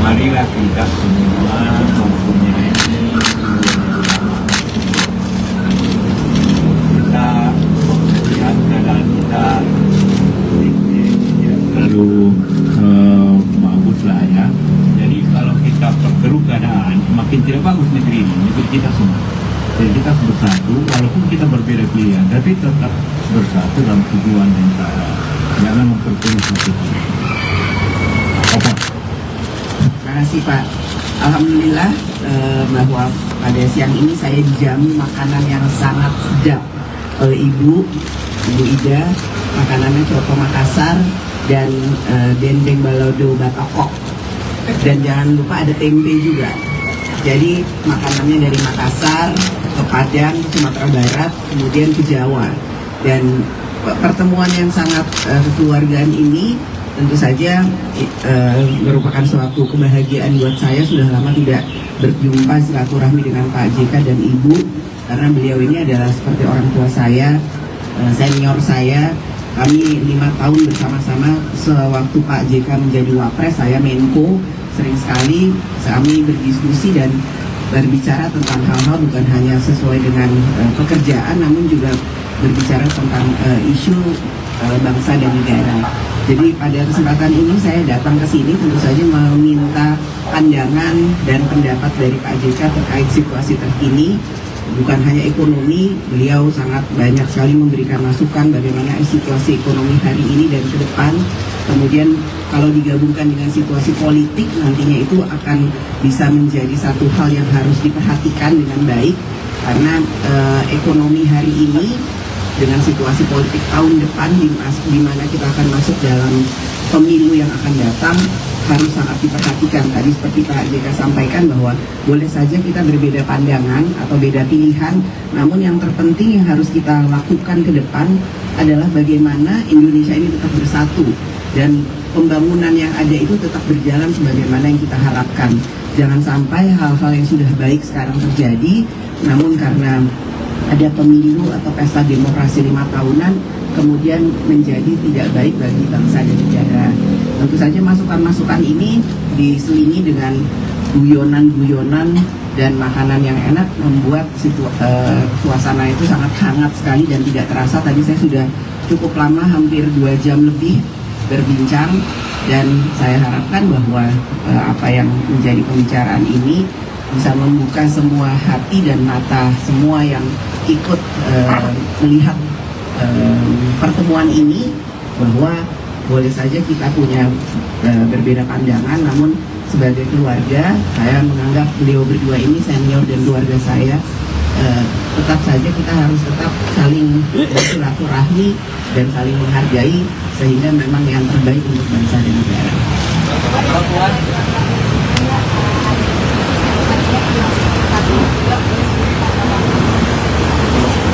Marilah kita semua mempunyai kita melihat keadaan kita tidak terlalu bagus lah ya. Jadi kalau kita perkeruh keadaan makin tidak bagus negeri ini, negeri kita semua. Jadi kita harus bersatu, walaupun kita berbeda pilihan, tapi tetap bersatu dalam tujuan yang sama. Jangan memperkeruh satu. Apa? Terima kasih Pak. Alhamdulillah bahwa pada siang ini saya dijamu makanan yang sangat sedap oleh Ibu Ida. Makanannya coto Makassar dan dendeng balado batokok. Dan jangan lupa ada tempe juga. Jadi makanannya dari Makassar ke Padang, Sumatera Barat, kemudian ke Jawa. Dan pertemuan yang sangat kekeluargaan ini tentu saja merupakan suatu kebahagiaan buat saya. Sudah lama tidak berjumpa silaturahmi dengan Pak JK dan Ibu, karena beliau ini adalah seperti orang tua saya, senior saya. Kami 5 tahun bersama-sama sewaktu Pak JK menjadi Wapres, saya Menko. Sering sekali kami berdiskusi dan berbicara tentang hal-hal bukan hanya sesuai dengan pekerjaan, namun juga berbicara tentang isu bangsa dan negara. Jadi pada kesempatan ini saya datang ke sini tentu saja meminta pandangan dan pendapat dari Pak JK terkait situasi terkini. Bukan hanya ekonomi, beliau sangat banyak sekali memberikan masukan bagaimana situasi ekonomi hari ini dan ke depan. Kemudian kalau digabungkan dengan situasi politik nantinya itu akan bisa menjadi satu hal yang harus diperhatikan dengan baik. Karena ekonomi hari ini dengan situasi politik tahun depan di mana kita akan masuk dalam pemilu yang akan datang harus sangat diperhatikan. Tadi seperti Pak JK sampaikan bahwa boleh saja kita berbeda pandangan atau beda pilihan, namun yang terpenting yang harus kita lakukan ke depan adalah bagaimana Indonesia ini tetap bersatu dan pembangunan yang ada itu tetap berjalan sebagaimana yang kita harapkan. Jangan sampai hal-hal yang sudah baik sekarang terjadi, namun karena ada pemilu atau pesta demokrasi 5 tahunan kemudian menjadi tidak baik bagi bangsa dan negara. Tentu saja masukan-masukan ini diselingi dengan guyonan-guyonan dan makanan yang enak membuat suasana itu sangat hangat sekali dan tidak terasa. Tadi saya sudah cukup lama, hampir 2 jam lebih berbincang, dan saya harapkan bahwa apa yang menjadi pembicaraan ini bisa membuka semua hati dan mata semua yang ikut melihat pertemuan ini, bahwa boleh saja kita punya berbeda pandangan, namun sebagai keluarga saya menganggap beliau berdua ini senior dan keluarga saya. Tetap saja kita harus tetap saling bersilaturahmi dan saling menghargai sehingga memang yang terbaik untuk bangsa dan negara.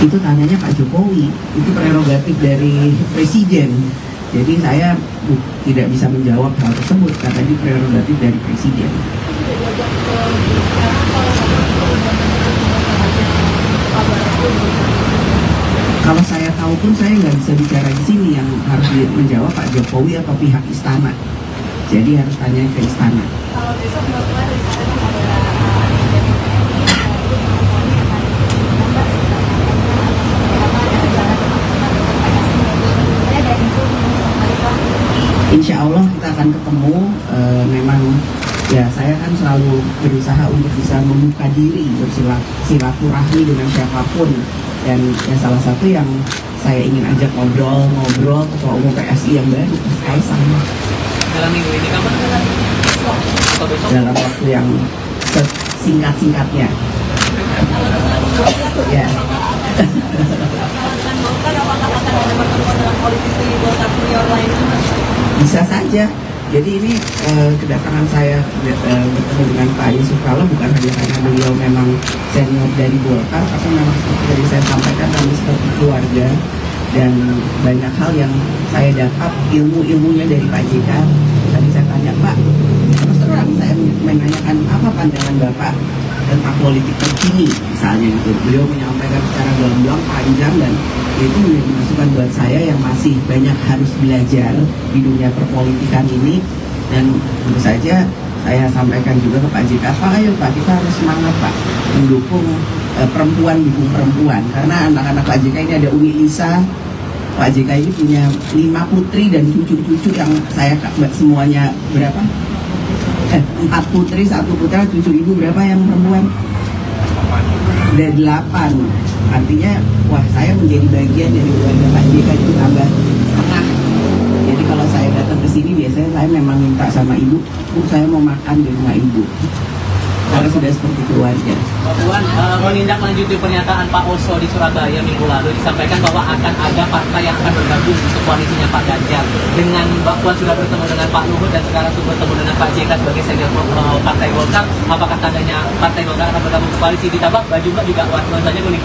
Itu tanyanya Pak Jokowi, itu prerogatif dari Presiden. Jadi saya tidak bisa menjawab hal tersebut karena ini prerogatif dari Presiden. Kalau saya tahu pun saya nggak bisa bicara di sini, yang harus menjawab Pak Jokowi atau pihak istana. Jadi harus tanya ke istana. Kalau besok Mbak Puan Insya Allah kita akan ketemu. Memang ya saya kan selalu berusaha untuk bisa membuka diri, bersilaturahmi dengan siapapun. Dan ya salah satu yang saya ingin ajak ngobrol Ketua Umum PSI yang baru, Mas Kaisang. Dalam minggu ini kapan? Dalam waktu yang singkat-singkatnya. Ya. Bisa saja. Jadi ini kedatangan saya bertemu dengan Pak Yusuf Kala bukan hanya karena beliau memang senior dari Golkar, tapi memang seperti tadi saya sampaikan kami seperti keluarga, dan banyak hal yang saya dapat ilmunya dari Pak JK. Tadi saya tanya, Pak, terus terang saya menanyakan apa pandangan Bapak tentang politik terkini misalnya gitu. Beliau menyampaikan secara gamblang panjang dan itu menjadi masukan buat saya yang masih banyak harus belajar di dunia perpolitikan ini. Dan tentu saja saya sampaikan juga ke Pak JK, Pak ayo Pak kita harus semangat Pak mendukung perempuan, dukung perempuan, karena anak-anak Pak JK ini ada Umi Lisa. Pak JK ini punya 5 putri dan cucu-cucu yang saya semuanya berapa? 4 putri, 1 putra, cucu ibu berapa yang perempuan? Ada 8. Artinya, wah saya menjadi bagian dari keluarga Pak JK itu tambah setengah. Jadi kalau saya datang ke sini biasanya saya memang minta sama ibu, Bu saya mau makan di rumah ibu. Karena sudah seperti keluarga. Mbak Puan menindaklanjuti pernyataan Pak Oso di Surabaya minggu lalu, disampaikan bahwa akan ada partai yang akan bergabung untuk koalisinya Pak Ganjar. Dengan Mbak Puan sudah bertemu dengan Pak Luhut dan sekarang sudah bertemu dengan Pak JK sebagai senior partai Golkar, apakah tandanya partai Golkar akan bergabung ke koalisi? Ditambah baju Mbak juga nuansanya kuning.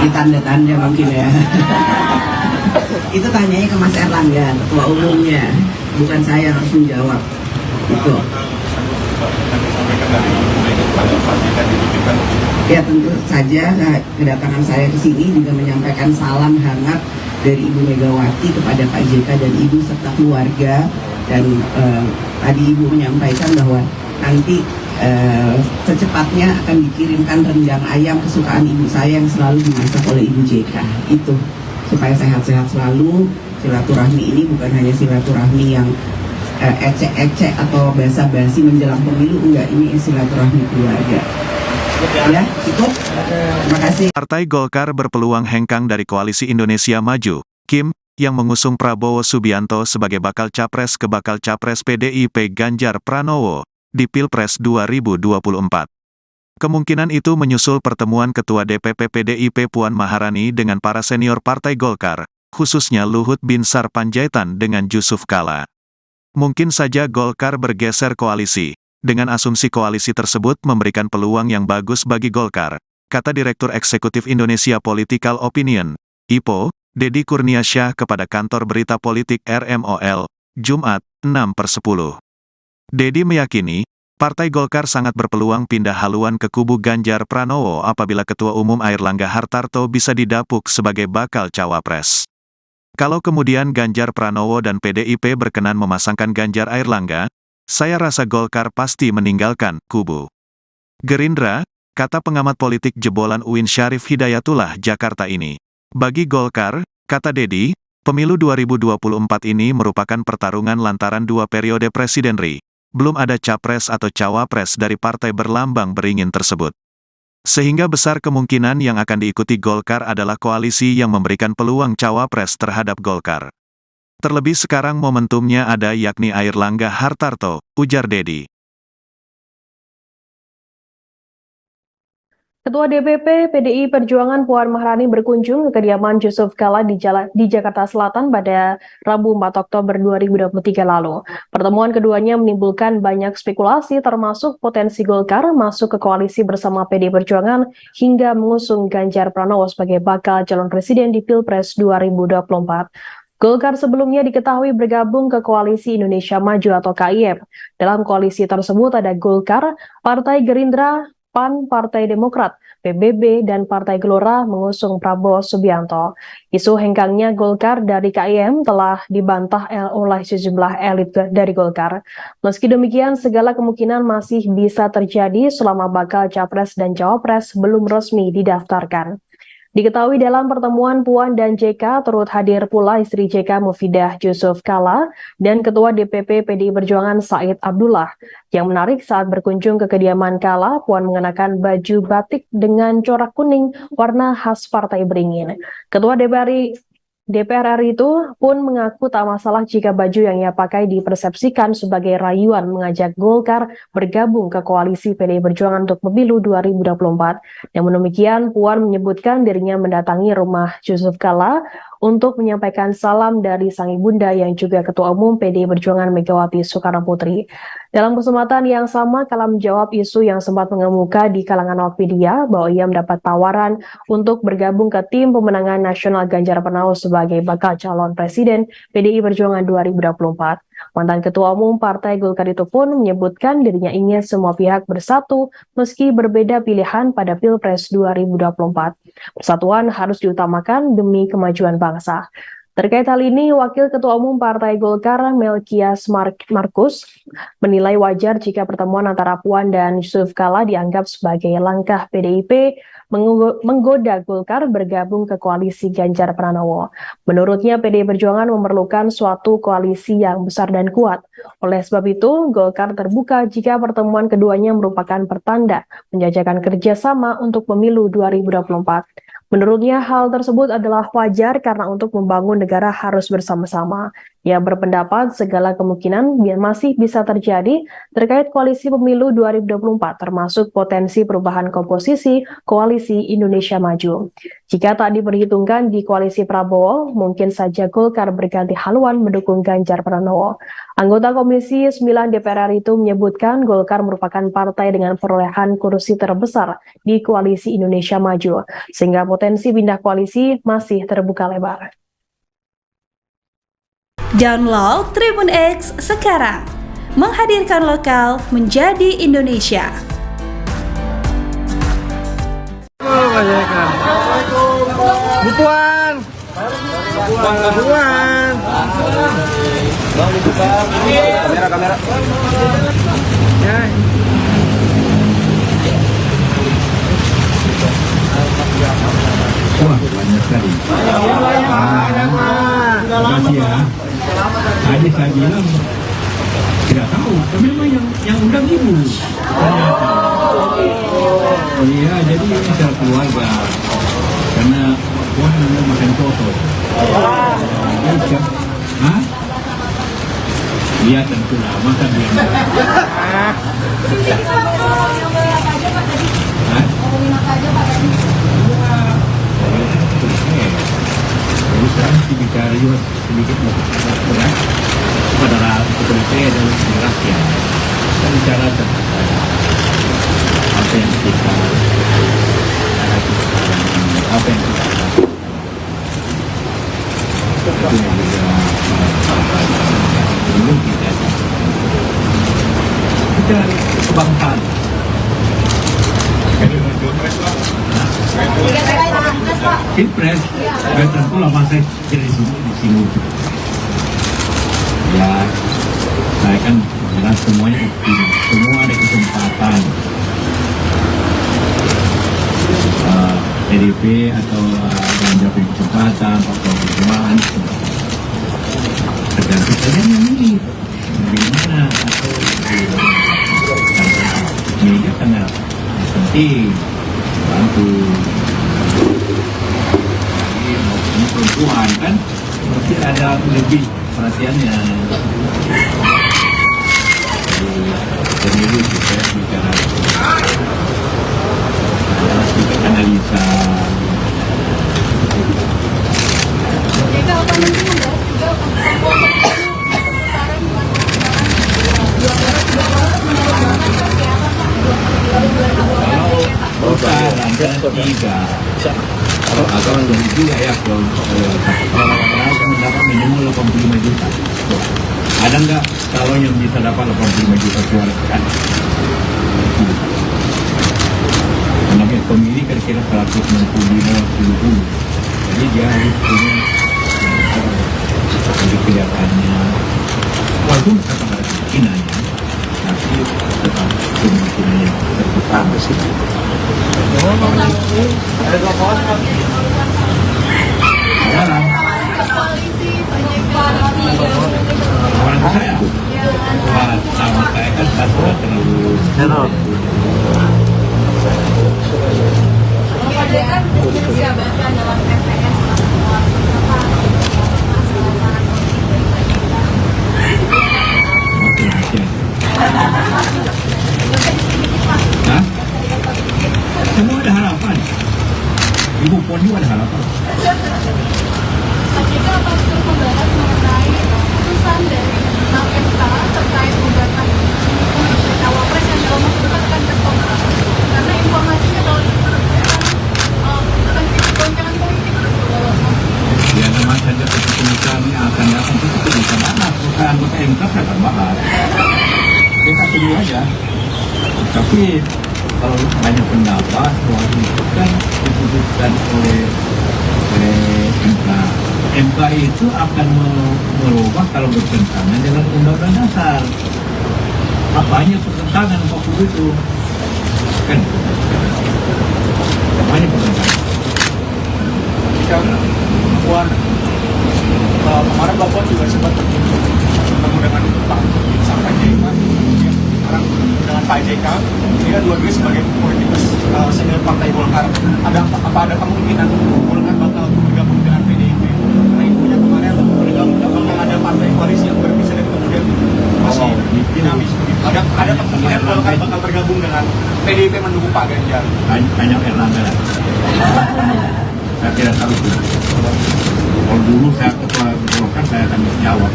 Di tanda-tanda mungkin ya. Itu tanyanya ke Mas Erlangga, ketua umumnya, bukan saya harus menjawab. Itu. Ya tentu saja kedatangan saya ke sini juga menyampaikan salam hangat dari Ibu Megawati kepada Pak JK dan Ibu serta keluarga. Dan tadi Ibu menyampaikan bahwa nanti secepatnya akan dikirimkan rendang ayam kesukaan ibu saya yang selalu dimasak oleh Ibu JK. Itu supaya sehat-sehat selalu. Silaturahmi ini bukan hanya silaturahmi yang ecek-ecek atau basa-basi menjelang pemilu, enggak, ini silaturahmi keluarga. Ya, cukup. Terima kasih. Partai Golkar berpeluang hengkang dari Koalisi Indonesia Maju, Kim, yang mengusung Prabowo Subianto sebagai bakal capres ke bakal capres PDIP Ganjar Pranowo di Pilpres 2024. Kemungkinan itu menyusul pertemuan Ketua DPP PDIP Puan Maharani dengan para senior Partai Golkar, khususnya Luhut Binsar Panjaitan dengan Yusuf Kala. Mungkin saja Golkar bergeser koalisi. Dengan asumsi koalisi tersebut memberikan peluang yang bagus bagi Golkar, kata Direktur Eksekutif Indonesia Political Opinion, IPO, Deddy Kurniasyah kepada kantor berita politik RMOL, Jumat, 6/10. Deddy meyakini, Partai Golkar sangat berpeluang pindah haluan ke kubu Ganjar Pranowo apabila Ketua Umum Airlangga Hartarto bisa didapuk sebagai bakal cawapres. Kalau kemudian Ganjar Pranowo dan PDIP berkenan memasangkan Ganjar Airlangga, saya rasa Golkar pasti meninggalkan kubu Gerindra, kata pengamat politik jebolan UIN Syarif Hidayatullah Jakarta ini. Bagi Golkar, kata Deddy, pemilu 2024 ini merupakan pertarungan lantaran 2 periode presidenri. Belum ada capres atau cawapres dari partai berlambang beringin tersebut. Sehingga besar kemungkinan yang akan diikuti Golkar adalah koalisi yang memberikan peluang cawapres terhadap Golkar. Terlebih sekarang momentumnya ada yakni Airlangga Hartarto, ujar Dedi. Ketua DPP PDI Perjuangan Puan Maharani berkunjung ke kediaman Yusuf Kala di Jakarta Selatan pada Rabu 4 Oktober 2023 lalu. Pertemuan keduanya menimbulkan banyak spekulasi termasuk potensi Golkar masuk ke koalisi bersama PDI Perjuangan hingga mengusung Ganjar Pranowo sebagai bakal calon presiden di Pilpres 2024. Golkar sebelumnya diketahui bergabung ke Koalisi Indonesia Maju atau KIM. Dalam koalisi tersebut ada Golkar, Partai Gerindra, PAN, Partai Demokrat, PBB, dan Partai Gelora mengusung Prabowo Subianto. Isu hengkangnya Golkar dari KIM telah dibantah oleh sejumlah elit dari Golkar. Meski demikian, segala kemungkinan masih bisa terjadi selama bakal capres dan cawapres belum resmi didaftarkan. Diketahui dalam pertemuan Puan dan JK turut hadir pula istri JK Mufidah Yusuf Kala dan Ketua DPP PDI Perjuangan Said Abdullah. Yang menarik saat berkunjung ke kediaman Kala, Puan mengenakan baju batik dengan corak kuning warna khas Partai Beringin. Ketua DPR RI itu pun mengaku tak masalah jika baju yang ia pakai dipersepsikan sebagai rayuan mengajak Golkar bergabung ke koalisi PDI Perjuangan untuk pemilu 2024. Namun demikian, Puan menyebutkan dirinya mendatangi rumah Yusuf Kala untuk menyampaikan salam dari sang ibunda yang juga Ketua Umum PDI Perjuangan Megawati Soekarno Putri. Dalam kesempatan yang sama, Kala menjawab isu yang sempat mengemuka di kalangan awak media bahwa ia mendapat tawaran untuk bergabung ke tim pemenangan nasional Ganjar Pranowo sebagai bakal calon presiden PDI Perjuangan 2024. Mantan Ketua Umum Partai Golkar itu pun menyebutkan dirinya ingin semua pihak bersatu meski berbeda pilihan pada Pilpres 2024. Persatuan harus diutamakan demi kemajuan bangsa. Terkait hal ini, Wakil Ketua Umum Partai Golkar Melkias Markus menilai wajar jika pertemuan antara Puan dan Yusuf Kala dianggap sebagai langkah PDIP menggoda Golkar bergabung ke koalisi Ganjar Pranowo. Menurutnya, PDI Perjuangan memerlukan suatu koalisi yang besar dan kuat. Oleh sebab itu, Golkar terbuka jika pertemuan keduanya merupakan pertanda menjajakan kerjasama untuk pemilu 2024. Menurutnya, hal tersebut adalah wajar karena untuk membangun negara harus bersama-sama. Ia berpendapat segala kemungkinan masih bisa terjadi terkait koalisi pemilu 2024, termasuk potensi perubahan komposisi Koalisi Indonesia Maju. Jika tak diperhitungkan di koalisi Prabowo, mungkin saja Golkar berganti haluan mendukung Ganjar Pranowo. Anggota Komisi 9 DPR RI itu menyebutkan Golkar merupakan partai dengan perolehan kursi terbesar di Koalisi Indonesia Maju, sehingga potensi pindah koalisi masih terbuka lebar. Download Tribun X sekarang, menghadirkan lokal menjadi Indonesia. Bu Puan. Kamera. Ya. Wah, banyak sekali. Terima kasih ya. Tadi saya bilang tidak tahu, tapi memang yang undang ibu. Ternyata. Oh iya, jadi ini secara keluarga. Karena Puan mau makan soto. Hah? Iya tentulah, makan dia. Jadi sekarang bicara juga sedikit berat kepada rakyat dan rakyat. Kita bicara tentang apa yang kita apa yang kita lakukan. Itu yang juga belum kita kebangsaan. Pilpres, pula masa jadi di sini. Ya, saya kan bilang semuanya optimis, semua ada kesempatan. PDIP atau Ganjar punya kesempatan, atau Perjuangan tergantung kalian yang ini bagaimana atau media karena penting bantu. Jadi ini perempuan kan pasti ada lebih perhatiannya. Pemilu kita bicara analisa. Jika apa nanti membahas juga untuk sekarang Kalau tiga, kalau agak lebih juga ya kalau mendapat minimal 85 juta. Ada nggak kalau yang bisa dapat 85 juta suara kan? Namanya pemilih kira-kira 165-70. Jadi dia harus punya jadi kelihatannya walaupun tetap ada kemungkinannya, tapi tetap kemungkinannya terbuka sih. Sekarang orang saya sama saya kan sudah terlalu Hah? Semua ada harapan. Ibu Puan juga ada harapan. Jika apa untuk membahas mengenai putusan dari MK terkait gugatan cawapres yang dalam waktu dekat akan tertolak, karena informasinya kalau bukan goncangan politik Ya memang saja keputusan yang akan datang itu keputusan anak, bukan anggota MK akan bahas. Kita tunggu aja. Tapi kalau banyak pendapat soal itu kan diputuskan oleh MK. MK itu akan merubah kalau bertentangan dengan undang-undang dasar. Apanya pertentangan waktu itu? Kan? Apanya pertentangan? Puan, kemarin Bapak juga sempat bertemu dengan Pak sampai JK, sekarang dengan Pak JK. Ini kan dua-duanya sebagai politikus senior Partai Golkar. Apa ada kemungkinan Golkar bakal bergabung dengan PDIP? Karena infonya kemarin bakal ada partai koalisi yang berbisa dan kemudian masih dinamis. Ada kemungkinan Golkar bakal bergabung dengan PDIP mendukung Pak Ganjar. Banyak Erlangga. Saya tidak tahu itu. Kalau dulu saya ketua Golkar saya akan jawab.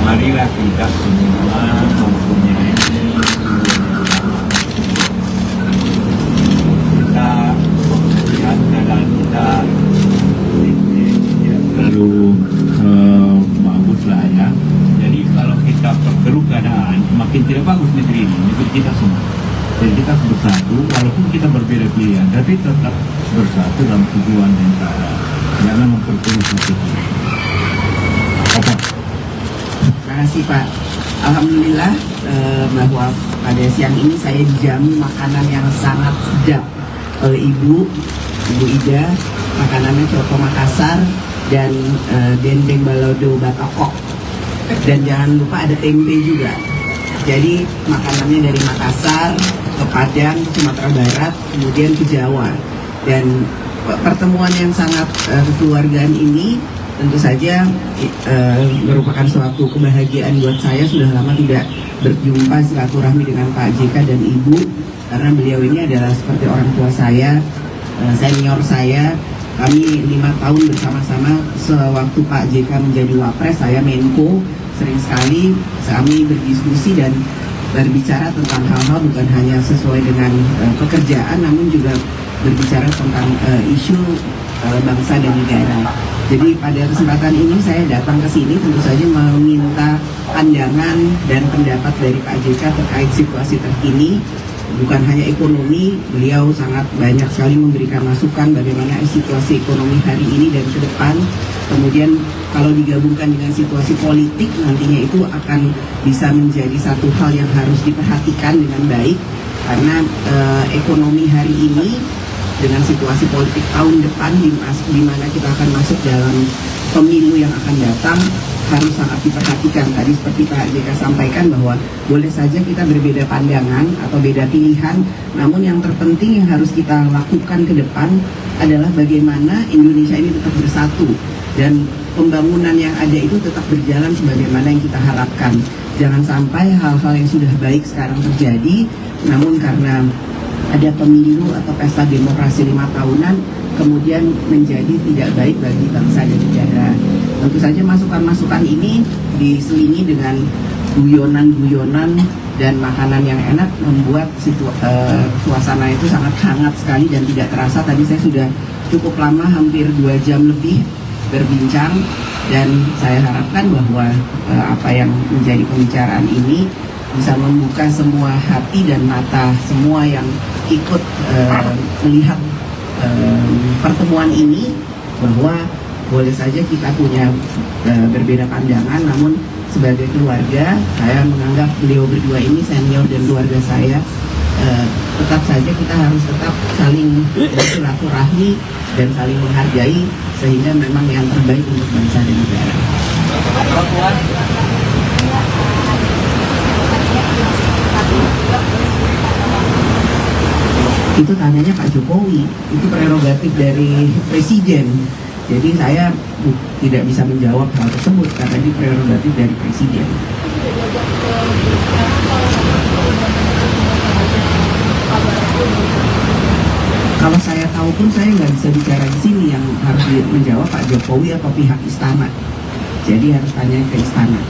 Marilah kita semua mempunyai kita lihat keadaan kita terlalu bagus lah ya. Jadi kalau kita perkeruh keadaan makin tidak bagus negeri ini, negeri kita semua. Jadi kita harus bersatu, walaupun kita berbeda pilihan, tapi tetap bersatu dalam tujuan yang sama. Jangan memperkeruh satu. Apa? Terima kasih Pak. Alhamdulillah bahwa pada siang ini saya dijamu makanan yang sangat sedap oleh Ibu Ida. Makanannya coto Makassar dan dendeng balado Batokok. Dan jangan lupa ada tempe juga. Jadi makanannya dari Makassar ke Padang, ke Sumatera Barat, kemudian ke Jawa. Dan pertemuan yang sangat kekeluargaan ini tentu saja merupakan suatu kebahagiaan buat saya. Sudah lama tidak berjumpa silaturahmi dengan Pak JK dan Ibu, karena beliau ini adalah seperti orang tua saya, senior saya. Kami 5 tahun bersama-sama sewaktu Pak JK menjadi Wapres, saya Menko. Sering sekali kami berdiskusi dan berbicara tentang hal-hal bukan hanya sesuai dengan pekerjaan, namun juga berbicara tentang isu bangsa dan negara. Jadi pada kesempatan ini saya datang ke sini tentu saja meminta pandangan dan pendapat dari Pak JK terkait situasi terkini. Bukan hanya ekonomi, beliau sangat banyak sekali memberikan masukan bagaimana situasi ekonomi hari ini dan ke depan. Kemudian kalau digabungkan dengan situasi politik nantinya itu akan bisa menjadi satu hal yang harus diperhatikan dengan baik. Karena ekonomi hari ini dengan situasi politik tahun depan di mana kita akan masuk dalam pemilu yang akan datang, harus sangat diperhatikan. Tadi seperti Pak JK sampaikan bahwa boleh saja kita berbeda pandangan atau beda pilihan, namun yang terpenting yang harus kita lakukan ke depan adalah bagaimana Indonesia ini tetap bersatu dan pembangunan yang ada itu tetap berjalan sebagaimana yang kita harapkan. Jangan sampai hal-hal yang sudah baik sekarang terjadi, namun karena ada pemilu atau pesta demokrasi 5 tahunan kemudian menjadi tidak baik bagi bangsa dan negara. Tentu saja masukan-masukan ini diselingi dengan guyonan-guyonan dan makanan yang enak membuat suasana itu sangat hangat sekali dan tidak terasa. Tadi saya sudah cukup lama, hampir 2 jam lebih berbincang, dan saya harapkan bahwa apa yang menjadi pembicaraan ini bisa membuka semua hati dan mata semua yang ikut melihat pertemuan ini, bahwa boleh saja kita punya berbeda pandangan, namun sebagai keluarga saya menganggap beliau berdua ini senior dan keluarga saya. Tetap saja kita harus tetap saling bersilaturahmi dan saling menghargai, sehingga memang yang terbaik untuk bangsa dan negara. Itu tanyanya Pak Jokowi, itu prerogatif dari Presiden. Jadi saya tidak bisa menjawab hal tersebut karena ini prerogatif dari Presiden. Kalau saya tahu pun saya nggak bisa bicara di sini, yang harus menjawab Pak Jokowi atau pihak istana. Jadi harus tanya ke istana.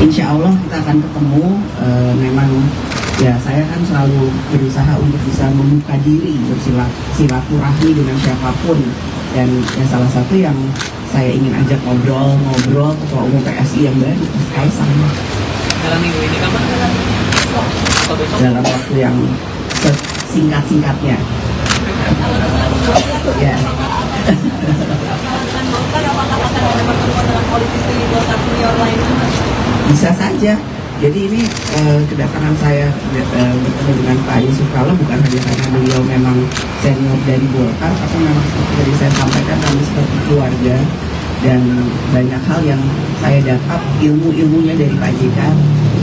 Insya Allah kita akan ketemu. Memang ya saya kan selalu berusaha untuk bisa membuka diri, bersilaturahmi dengan siapapun. Dan yang salah satu yang saya ingin ajak ngobrol Ketua Umum PSI yang baru, Mas Kaisang. Dalam minggu ini kapan? Atau besok? Dalam waktu yang singkat-singkatnya. Ya. Bisa saja. Jadi ini kedatangan saya bertemu dengan Pak Yusuf Kala bukan hanya karena beliau memang senior dari Golkar, tapi memang seperti tadi saya sampaikan kami seperti keluarga, dan banyak hal yang saya dapat ilmunya dari Pak JK.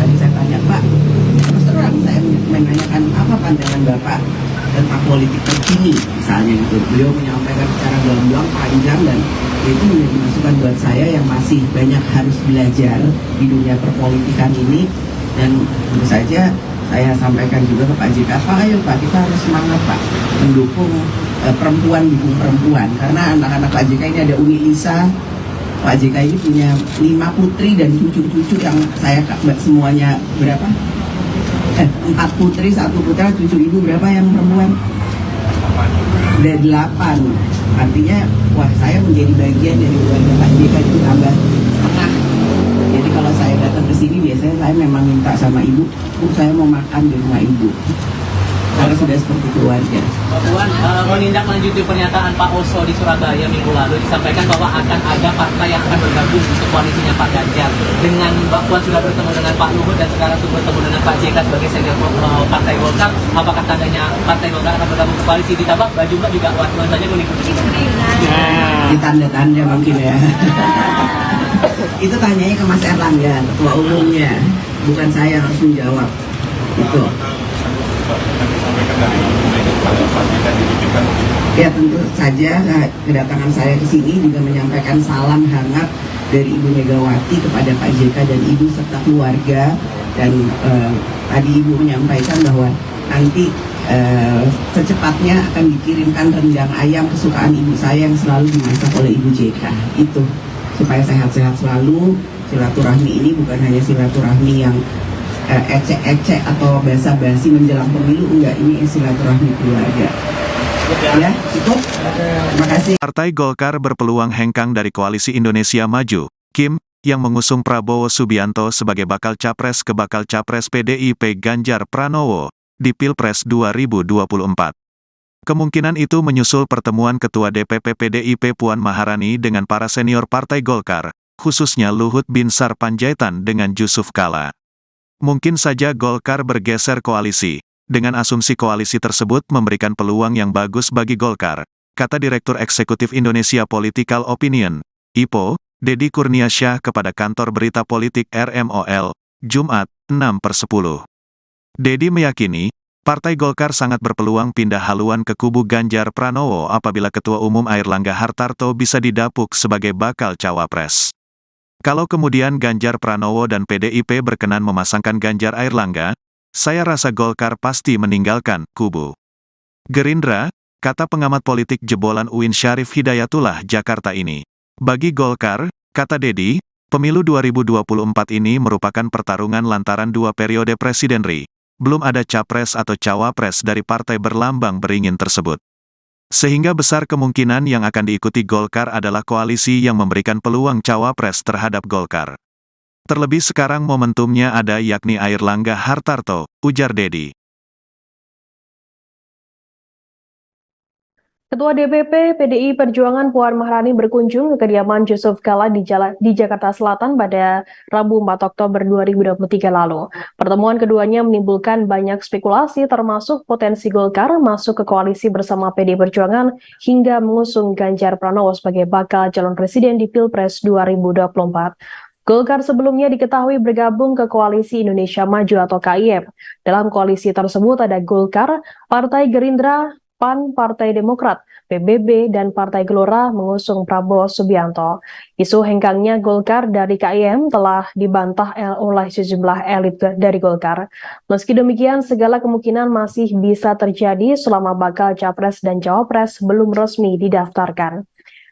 Tadi saya tanya, Pak, terus terang saya menanyakan apa pandangan Bapak tentang politik terkini misalnya itu. Beliau menyampaikan secara gamblang panjang, dan itu menjadi masukan buat saya yang masih banyak harus belajar di dunia perpolitikan ini. Dan tentu saja saya sampaikan juga ke Pak JK, Pak, ayo Pak, kita harus semangat Pak mendukung perempuan, dukung perempuan, karena anak-anak Pak JK ini ada Uni Lisa. Pak JK ini punya 5 putri dan cucu-cucu yang saya semuanya berapa? 4 putri, 1 putra, cucu ibu berapa yang perempuan? Ada 8. Artinya, wah, saya menjadi bagian dari keluarga Pak JK itu tambah setengah. Jadi kalau saya datang ke sini biasanya saya memang minta sama ibu, saya mau makan di rumah ibu. Karena sudah seperti keluarga. Pak Puan, menindaklanjuti pernyataan Pak Oso di Surabaya minggu lalu, disampaikan bahwa akan ada partai yang akan bergabung untuk koalisinya Pak Ganjar. Dengan Mbak Puan sudah bertemu dengan Pak Luhut dan sekarang sudah bertemu dengan Pak JK sebagai senior Partai Golkar, apakah tandanya Partai Golkar akan bergabung ke koalisi? Ditambah baju Mbak juga Puan saja mengikuti. Di tanda-tanda mungkin ya. Itu tanyanya ke Mas Erlangga, ketua umumnya, bukan saya yang harus menjawab. Itu. Ya, tentu saja kedatangan saya ke sini juga menyampaikan salam hangat dari Ibu Megawati kepada Pak JK dan Ibu serta keluarga. Dan tadi Ibu menyampaikan bahwa nanti secepatnya akan dikirimkan rendang ayam kesukaan ibu saya yang selalu dimasak oleh Ibu JK. Itu supaya sehat-sehat selalu. Silaturahmi ini bukan hanya silaturahmi yang ecek-ecek atau basa-basi menjelang pemilu, enggak, ini silaturahmi keluarga. Ya, cukup. Terima kasih. Partai Golkar berpeluang hengkang dari Koalisi Indonesia Maju, Kim, yang mengusung Prabowo Subianto sebagai bakal capres ke bakal capres PDIP Ganjar Pranowo di Pilpres 2024. Kemungkinan itu menyusul pertemuan Ketua DPP PDIP Puan Maharani dengan para senior Partai Golkar, khususnya Luhut Binsar Panjaitan dengan Yusuf Kala. Mungkin saja Golkar bergeser koalisi. Dengan asumsi koalisi tersebut memberikan peluang yang bagus bagi Golkar, kata Direktur Eksekutif Indonesia Political Opinion, IPO, Deddy Kurniasyah kepada kantor berita politik RMOL, Jumat, 6/10. Deddy meyakini, Partai Golkar sangat berpeluang pindah haluan ke kubu Ganjar Pranowo apabila Ketua Umum Airlangga Hartarto bisa didapuk sebagai bakal cawapres. Kalau kemudian Ganjar Pranowo dan PDIP berkenan memasangkan Ganjar Airlangga, saya rasa Golkar pasti meninggalkan kubu Gerindra, kata pengamat politik jebolan UIN Syarif Hidayatullah Jakarta ini. Bagi Golkar, kata Deddy, pemilu 2024 ini merupakan pertarungan lantaran 2 periode presiden RI. Belum ada capres atau cawapres dari partai berlambang beringin tersebut. Sehingga besar kemungkinan yang akan diikuti Golkar adalah koalisi yang memberikan peluang cawapres terhadap Golkar. Terlebih sekarang momentumnya ada yakni Airlangga Hartarto, ujar Deddy. Ketua DPP PDI Perjuangan Puan Maharani berkunjung ke kediaman Yusuf Kala di Jakarta Selatan pada Rabu 4 Oktober 2023 lalu. Pertemuan keduanya menimbulkan banyak spekulasi termasuk potensi Golkar masuk ke koalisi bersama PDI Perjuangan hingga mengusung Ganjar Pranowo sebagai bakal calon presiden di Pilpres 2024. Golkar sebelumnya diketahui bergabung ke Koalisi Indonesia Maju atau KIM. Dalam koalisi tersebut ada Golkar, Partai Gerindra, PAN, Partai Demokrat, PBB, dan Partai Gelora mengusung Prabowo Subianto. Isu hengkangnya Golkar dari KIM telah dibantah oleh sejumlah elit dari Golkar. Meski demikian, segala kemungkinan masih bisa terjadi selama bakal capres dan cawapres belum resmi didaftarkan.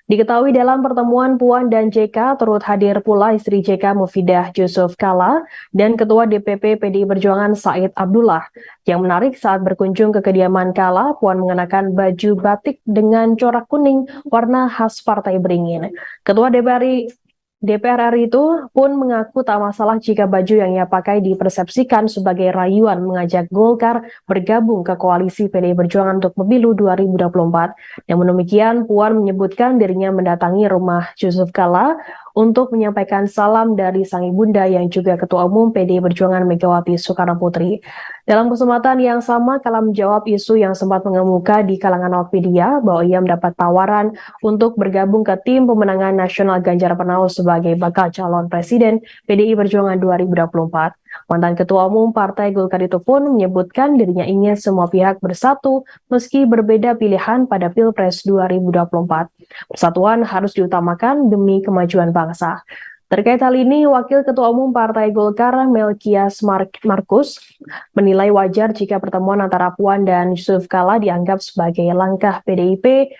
Diketahui dalam pertemuan Puan dan JK turut hadir pula istri JK Mufidah Yusuf Kala dan Ketua DPP PDI Perjuangan Said Abdullah. Yang menarik saat berkunjung ke kediaman Kala, Puan mengenakan baju batik dengan corak kuning warna khas Partai Beringin. Ketua DPR RI itu pun mengaku tak masalah jika baju yang ia pakai dipersepsikan sebagai rayuan mengajak Golkar bergabung ke koalisi PDI Perjuangan untuk pemilu 2024. Namun demikian, Puan menyebutkan dirinya mendatangi rumah Yusuf Kala untuk menyampaikan salam dari sang ibunda yang juga Ketua Umum PDI Perjuangan Megawati Soekarnoputri. Dalam kesempatan yang sama, Kala menjawab isu yang sempat mengemuka di kalangan awak media bahwa ia mendapat tawaran untuk bergabung ke tim pemenangan nasional Ganjar Pranowo sebagai bakal calon presiden PDI Perjuangan 2024. Mantan Ketua Umum Partai Golkar itu pun menyebutkan dirinya ingin semua pihak bersatu meski berbeda pilihan pada Pilpres 2024. Persatuan harus diutamakan demi kemajuan bangsa. Terkait hal ini, Wakil Ketua Umum Partai Golkar Melkias Markus menilai wajar jika pertemuan antara Puan dan Yusuf Kala dianggap sebagai langkah PDIP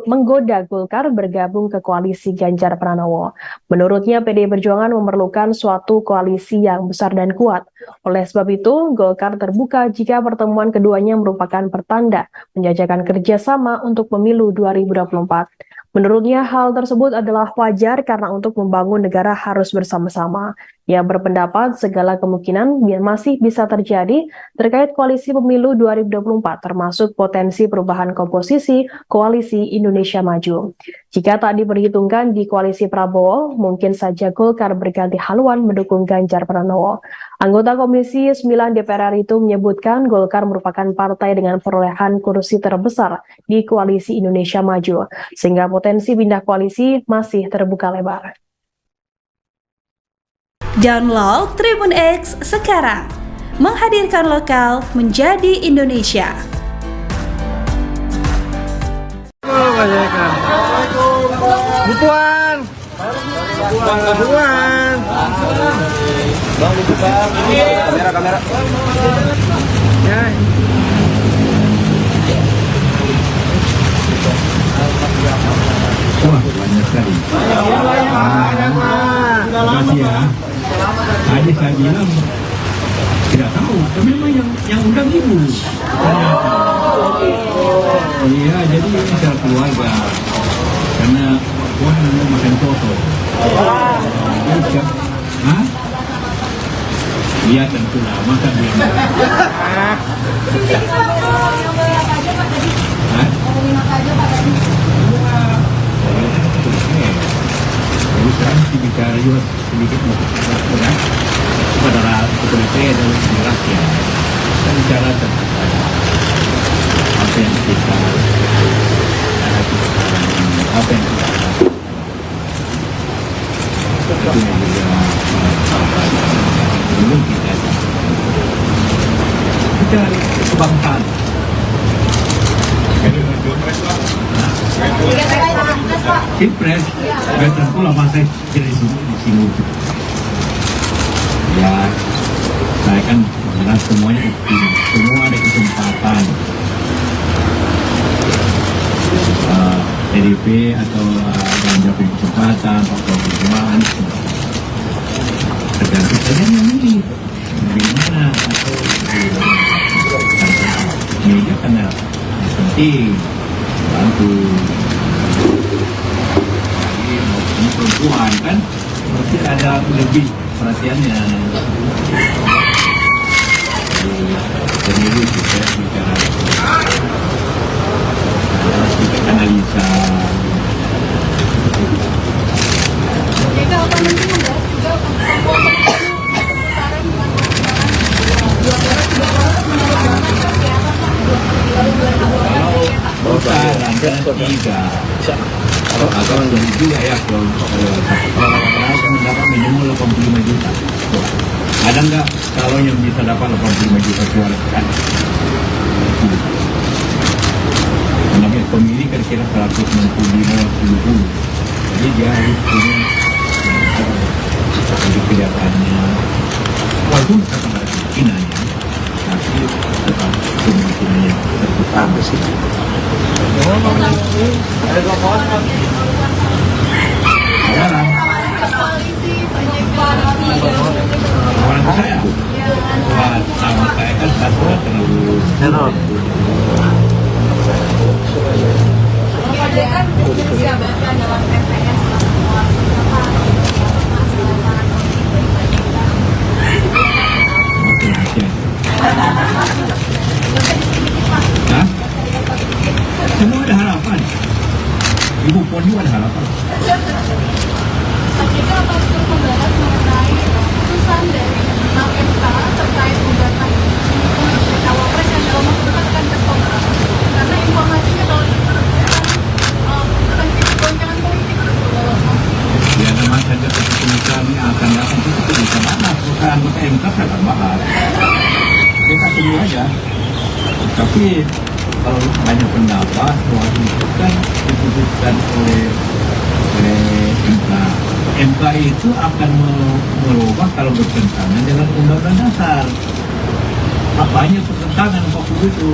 menggoda Golkar bergabung ke koalisi Ganjar Pranowo. Menurutnya, PDI Perjuangan memerlukan suatu koalisi yang besar dan kuat. Oleh sebab itu, Golkar terbuka jika pertemuan keduanya merupakan pertanda menjajakan kerjasama untuk pemilu 2024. Menurutnya, hal tersebut adalah wajar karena untuk membangun negara harus bersama-sama. Ia berpendapat segala kemungkinan masih bisa terjadi terkait koalisi pemilu 2024, termasuk potensi perubahan komposisi Koalisi Indonesia Maju. Jika tak diperhitungkan di koalisi Prabowo, mungkin saja Golkar berganti haluan mendukung Ganjar Pranowo. Anggota Komisi 9 DPR RI itu menyebutkan Golkar merupakan partai dengan perolehan kursi terbesar di Koalisi Indonesia Maju, sehingga potensi pindah koalisi masih terbuka lebar. Download Tribun X sekarang, menghadirkan lokal menjadi Indonesia. Bukuan. Kamera. Ya. Wah, banyak sekali. Terima kasih ya. Tadi saya bilang tidak tahu, tapi memang yang undang ibu. Iya, jadi ini secara keluarga. Karena Puan mau makan soto. Hah? Iya tentulah, makan dia. Terus sekarang bicara juga sedikit kepada DPP dan rakyat. Kita bicara tentang apa yang kita apa yang kita itu yang juga belum kita kebangsaan. Pilpres, veteran pula masa di sini. Ya, saya kan jelas semuanya semua ada kesempatan. PDIP atau Ganjar punya kesempatan, Pak Prabowo tergantung saja yang memilih bagaimana atau media karena penting bantu ini perempuan kan pasti ada lebih perhatiannya pemilu kita bicara sedikit analisa. Jadi apa mungkin membahas juga perempuan sekarang dengan kalau tiga kalau agak menjadi juga ya kalau mendapat minimal 85 juta ada nggak kalau yang bisa dapat 85 juta suara kan namanya pemilih kira-kira 165-70 jadi dia harus punya jadi kelihatannya walaupun akan ada kemungkinannya tapi tetap kemungkinannya terbuka sih. Sekarang orang saya sama saya kan satu terlalu jabatan dalam PPS semua ada harapan. Ibu Puan juga ada harapan. Jika untuk membahas mengenai putusan dari MK terkait gugatan cawapres yang dalam waktu dekat akan tertolak karena informasinya kalau akan jadi goncangan politik Ya memang saja keputusan yang akan datang itu bisa mana bukan anggota MK akan bahas. Kita tunggu aja. Tapi kalau banyak pendapat bahwa itu kan diputuskan oleh MK. MK itu akan merubah kalau bertentangan dengan Undang-Undang Dasar. Apanya pertentangan 40 itu?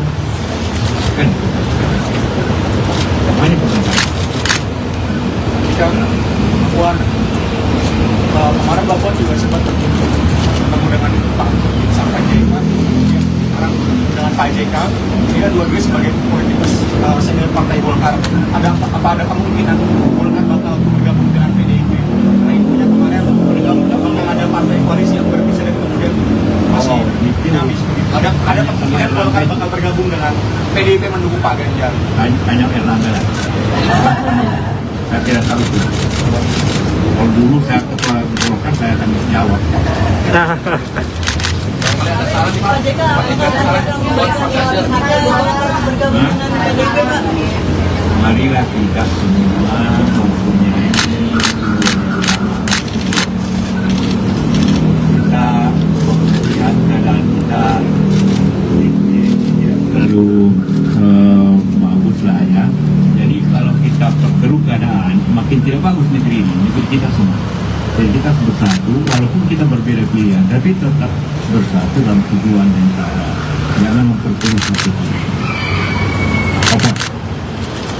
Kan? Apanya pertentangan? Puan kemarin Mbak Puan juga sempat bertemu dengan Pak sampai Jaiman sekarang dengan Pak JK ini kan dua-duanya sebagai politikus senior Partai Golkar ada kemungkinan Golkar bakal bergabung dengan PDIP karena infonya kemarin bakal ada partai koalisi yang berpisah dan kemudian masih dinamis ada kemungkinan Golkar bakal bergabung dengan PDIP mendukung Pak Ganjar Banyak Erlangga lah. Saya tidak tahu itu. Kalau dulu saya ketua Golkar saya akan jawab. Marilah kita semua mempunyai kita melihat keadaan kita tidak terlalu bagus lah ya. Jadi kalau kita perkeruh keadaan makin tidak bagus negeri kita semua. Jadi kita harus bersatu walaupun kita berbeda pilihan tapi tetap bersatu dalam tujuan yang sama. Jangan memperkeruh satu.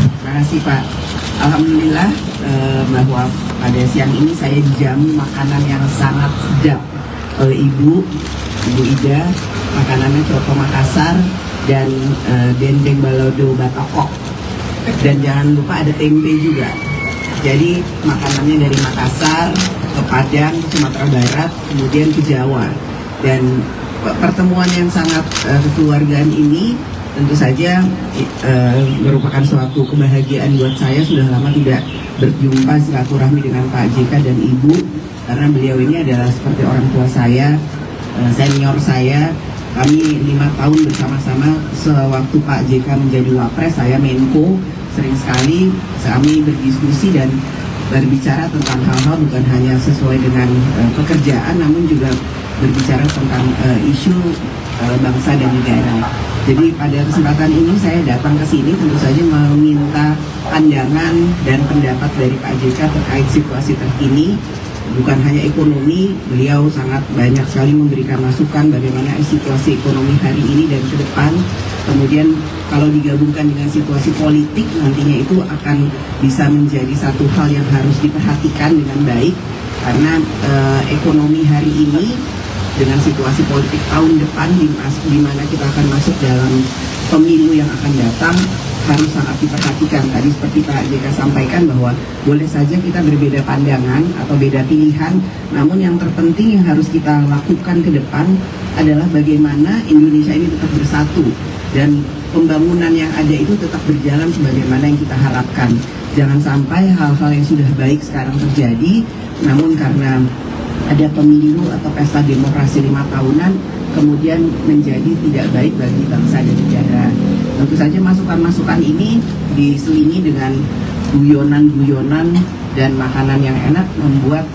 Terima kasih Pak. Alhamdulillah bahwa pada siang ini saya dijamu makanan yang sangat sedap oleh Ibu Ida. Makanannya coto Makassar dan dendeng balado batokok. Dan jangan lupa ada tempe juga. Jadi makanannya dari Makassar ke Padang, Sumatera Barat, kemudian ke Jawa. Dan pertemuan yang sangat kekeluargaan ini tentu saja merupakan suatu kebahagiaan buat saya. Sudah lama tidak berjumpa silaturahmi dengan Pak JK dan Ibu, karena beliau ini adalah seperti orang tua saya, senior saya. Kami 5 tahun bersama-sama sewaktu Pak JK menjadi Wapres, saya Menko. Sering sekali kami berdiskusi dan berbicara tentang hal-hal bukan hanya sesuai dengan pekerjaan, namun juga berbicara tentang isu bangsa dan negara. Jadi pada kesempatan ini saya datang ke sini tentu saja meminta pandangan dan pendapat dari Pak JK terkait situasi terkini. Bukan hanya ekonomi, beliau sangat banyak sekali memberikan masukan bagaimana situasi ekonomi hari ini dan ke depan. Kemudian kalau digabungkan dengan situasi politik, nantinya itu akan bisa menjadi satu hal yang harus diperhatikan dengan baik. Karena ekonomi hari ini dengan situasi politik tahun depan di mana kita akan masuk dalam pemilu yang akan datang, harus sangat diperhatikan. Tadi seperti Pak JK sampaikan bahwa boleh saja kita berbeda pandangan atau beda pilihan, namun yang terpenting yang harus kita lakukan ke depan adalah bagaimana Indonesia ini tetap bersatu dan pembangunan yang ada itu tetap berjalan sebagaimana yang kita harapkan. Jangan sampai hal-hal yang sudah baik sekarang terjadi, namun karena ada pemilu atau pesta demokrasi 5 tahunan kemudian menjadi tidak baik bagi bangsa dan negara. Tentu saja masukan-masukan ini diselingi dengan guyonan-guyonan dan makanan yang enak membuat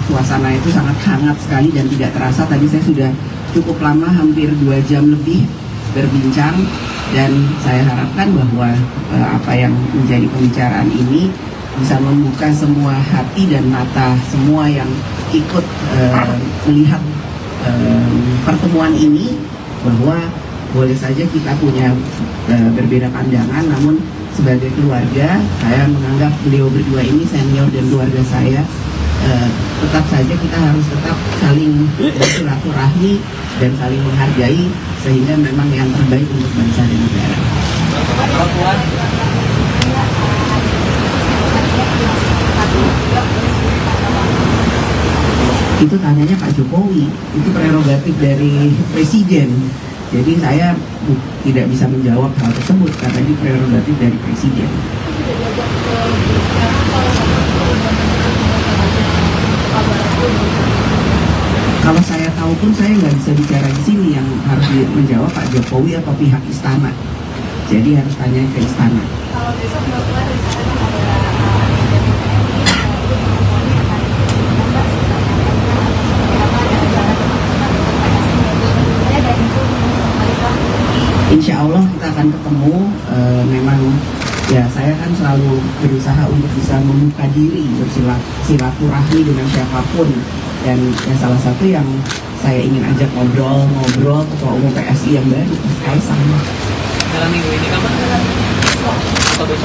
suasana itu sangat hangat sekali dan tidak terasa. Tadi saya sudah cukup lama, hampir 2 jam lebih berbincang, dan saya harapkan bahwa apa yang menjadi pembicaraan ini bisa membuka semua hati dan mata semua yang ikut melihat pertemuan ini, bahwa boleh saja kita punya berbeda pandangan, namun sebagai keluarga saya menganggap beliau berdua ini senior dan keluarga saya. Tetap saja kita harus tetap saling bersilaturahmi dan saling menghargai, sehingga memang yang terbaik untuk bangsa dan negara. Itu tanyanya Pak Jokowi, itu prerogatif dari Presiden. Jadi saya tidak bisa menjawab hal tersebut karena ini prerogatif dari Presiden. Kalau saya tahu pun saya nggak bisa bicara di sini, yang harus menjawab Pak Jokowi atau pihak istana. Jadi harus tanya ke istana. Kalau besok Bapak Insya Allah kita akan ketemu. Memang ya saya kan selalu berusaha untuk bisa membuka diri, bersilaturahmi dengan siapapun, dan salah satu yang saya ingin ajak ngobrol Ketua Umum PSI yang baru, Mas Kaisang. Dalam minggu ini kapan?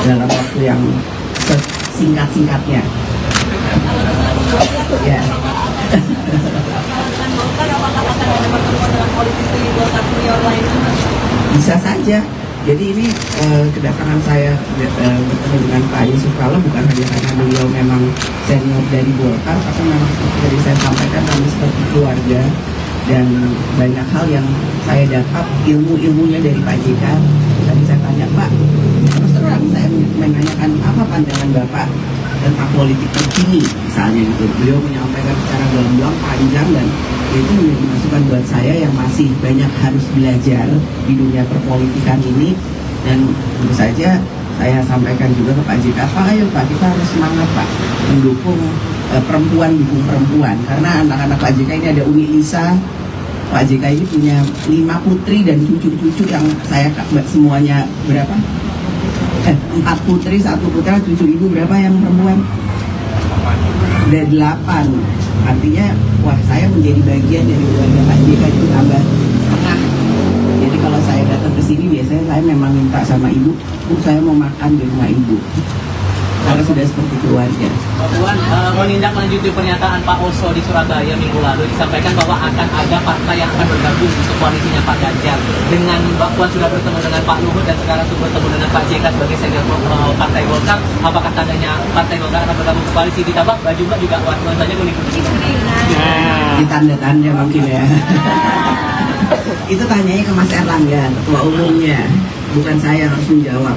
Dalam waktu yang singkat-singkatnya. Ya. Bisa saja. Jadi ini kedatangan saya bertemu dengan Pak Yusuf Kala bukan hanya karena beliau memang senior dari Golkar, tapi memang seperti tadi saya sampaikan, kami seperti keluarga, dan banyak hal yang saya dapat ilmunya dari Pak JK. Tadi saya tanya, Pak, terus terang saya menanyakan apa pandangan Bapak tentang politik terkini misalnya gitu. Beliau menyampaikan secara gamblang, panjang, dan itu menjadi masukan buat saya yang masih banyak harus belajar di dunia perpolitikan ini. Dan tentu saja saya sampaikan juga ke Pak JK, Pak, ayo Pak, kita harus semangat Pak mendukung perempuan, dukung perempuan, karena anak-anak Pak JK ini ada Umi Lisa. Pak JK ini punya 5 putri dan cucu-cucu yang saya semuanya berapa? 4 putri, 1 putra, cucu ibu berapa yang perempuan? Ada 8. Artinya, wah, saya menjadi bagian dari keluarga Pak JK itu tambah setengah. Jadi kalau saya datang ke sini biasanya saya memang minta sama ibu, Bu, saya mau makan di rumah ibu. Karena sudah seperti keluarga. Pak Puan, menindaklanjuti pernyataan Pak Oso di Surabaya minggu lalu, disampaikan bahwa akan ada partai yang akan bergabung untuk koalisinya Pak Ganjar. Dengan Mbak Puan sudah bertemu dengan Pak Luhut dan sekarang sudah bertemu dengan Pak JK sebagai senior partai Golkar, apakah tandanya partai Golkar akan bergabung ke koalisi? Ditambah baju Mbak juga nuansanya kuning. Di tanda-tanda mungkin ya. Itu tanyanya ke Mas Erlangga, ketua umumnya, bukan saya harus menjawab.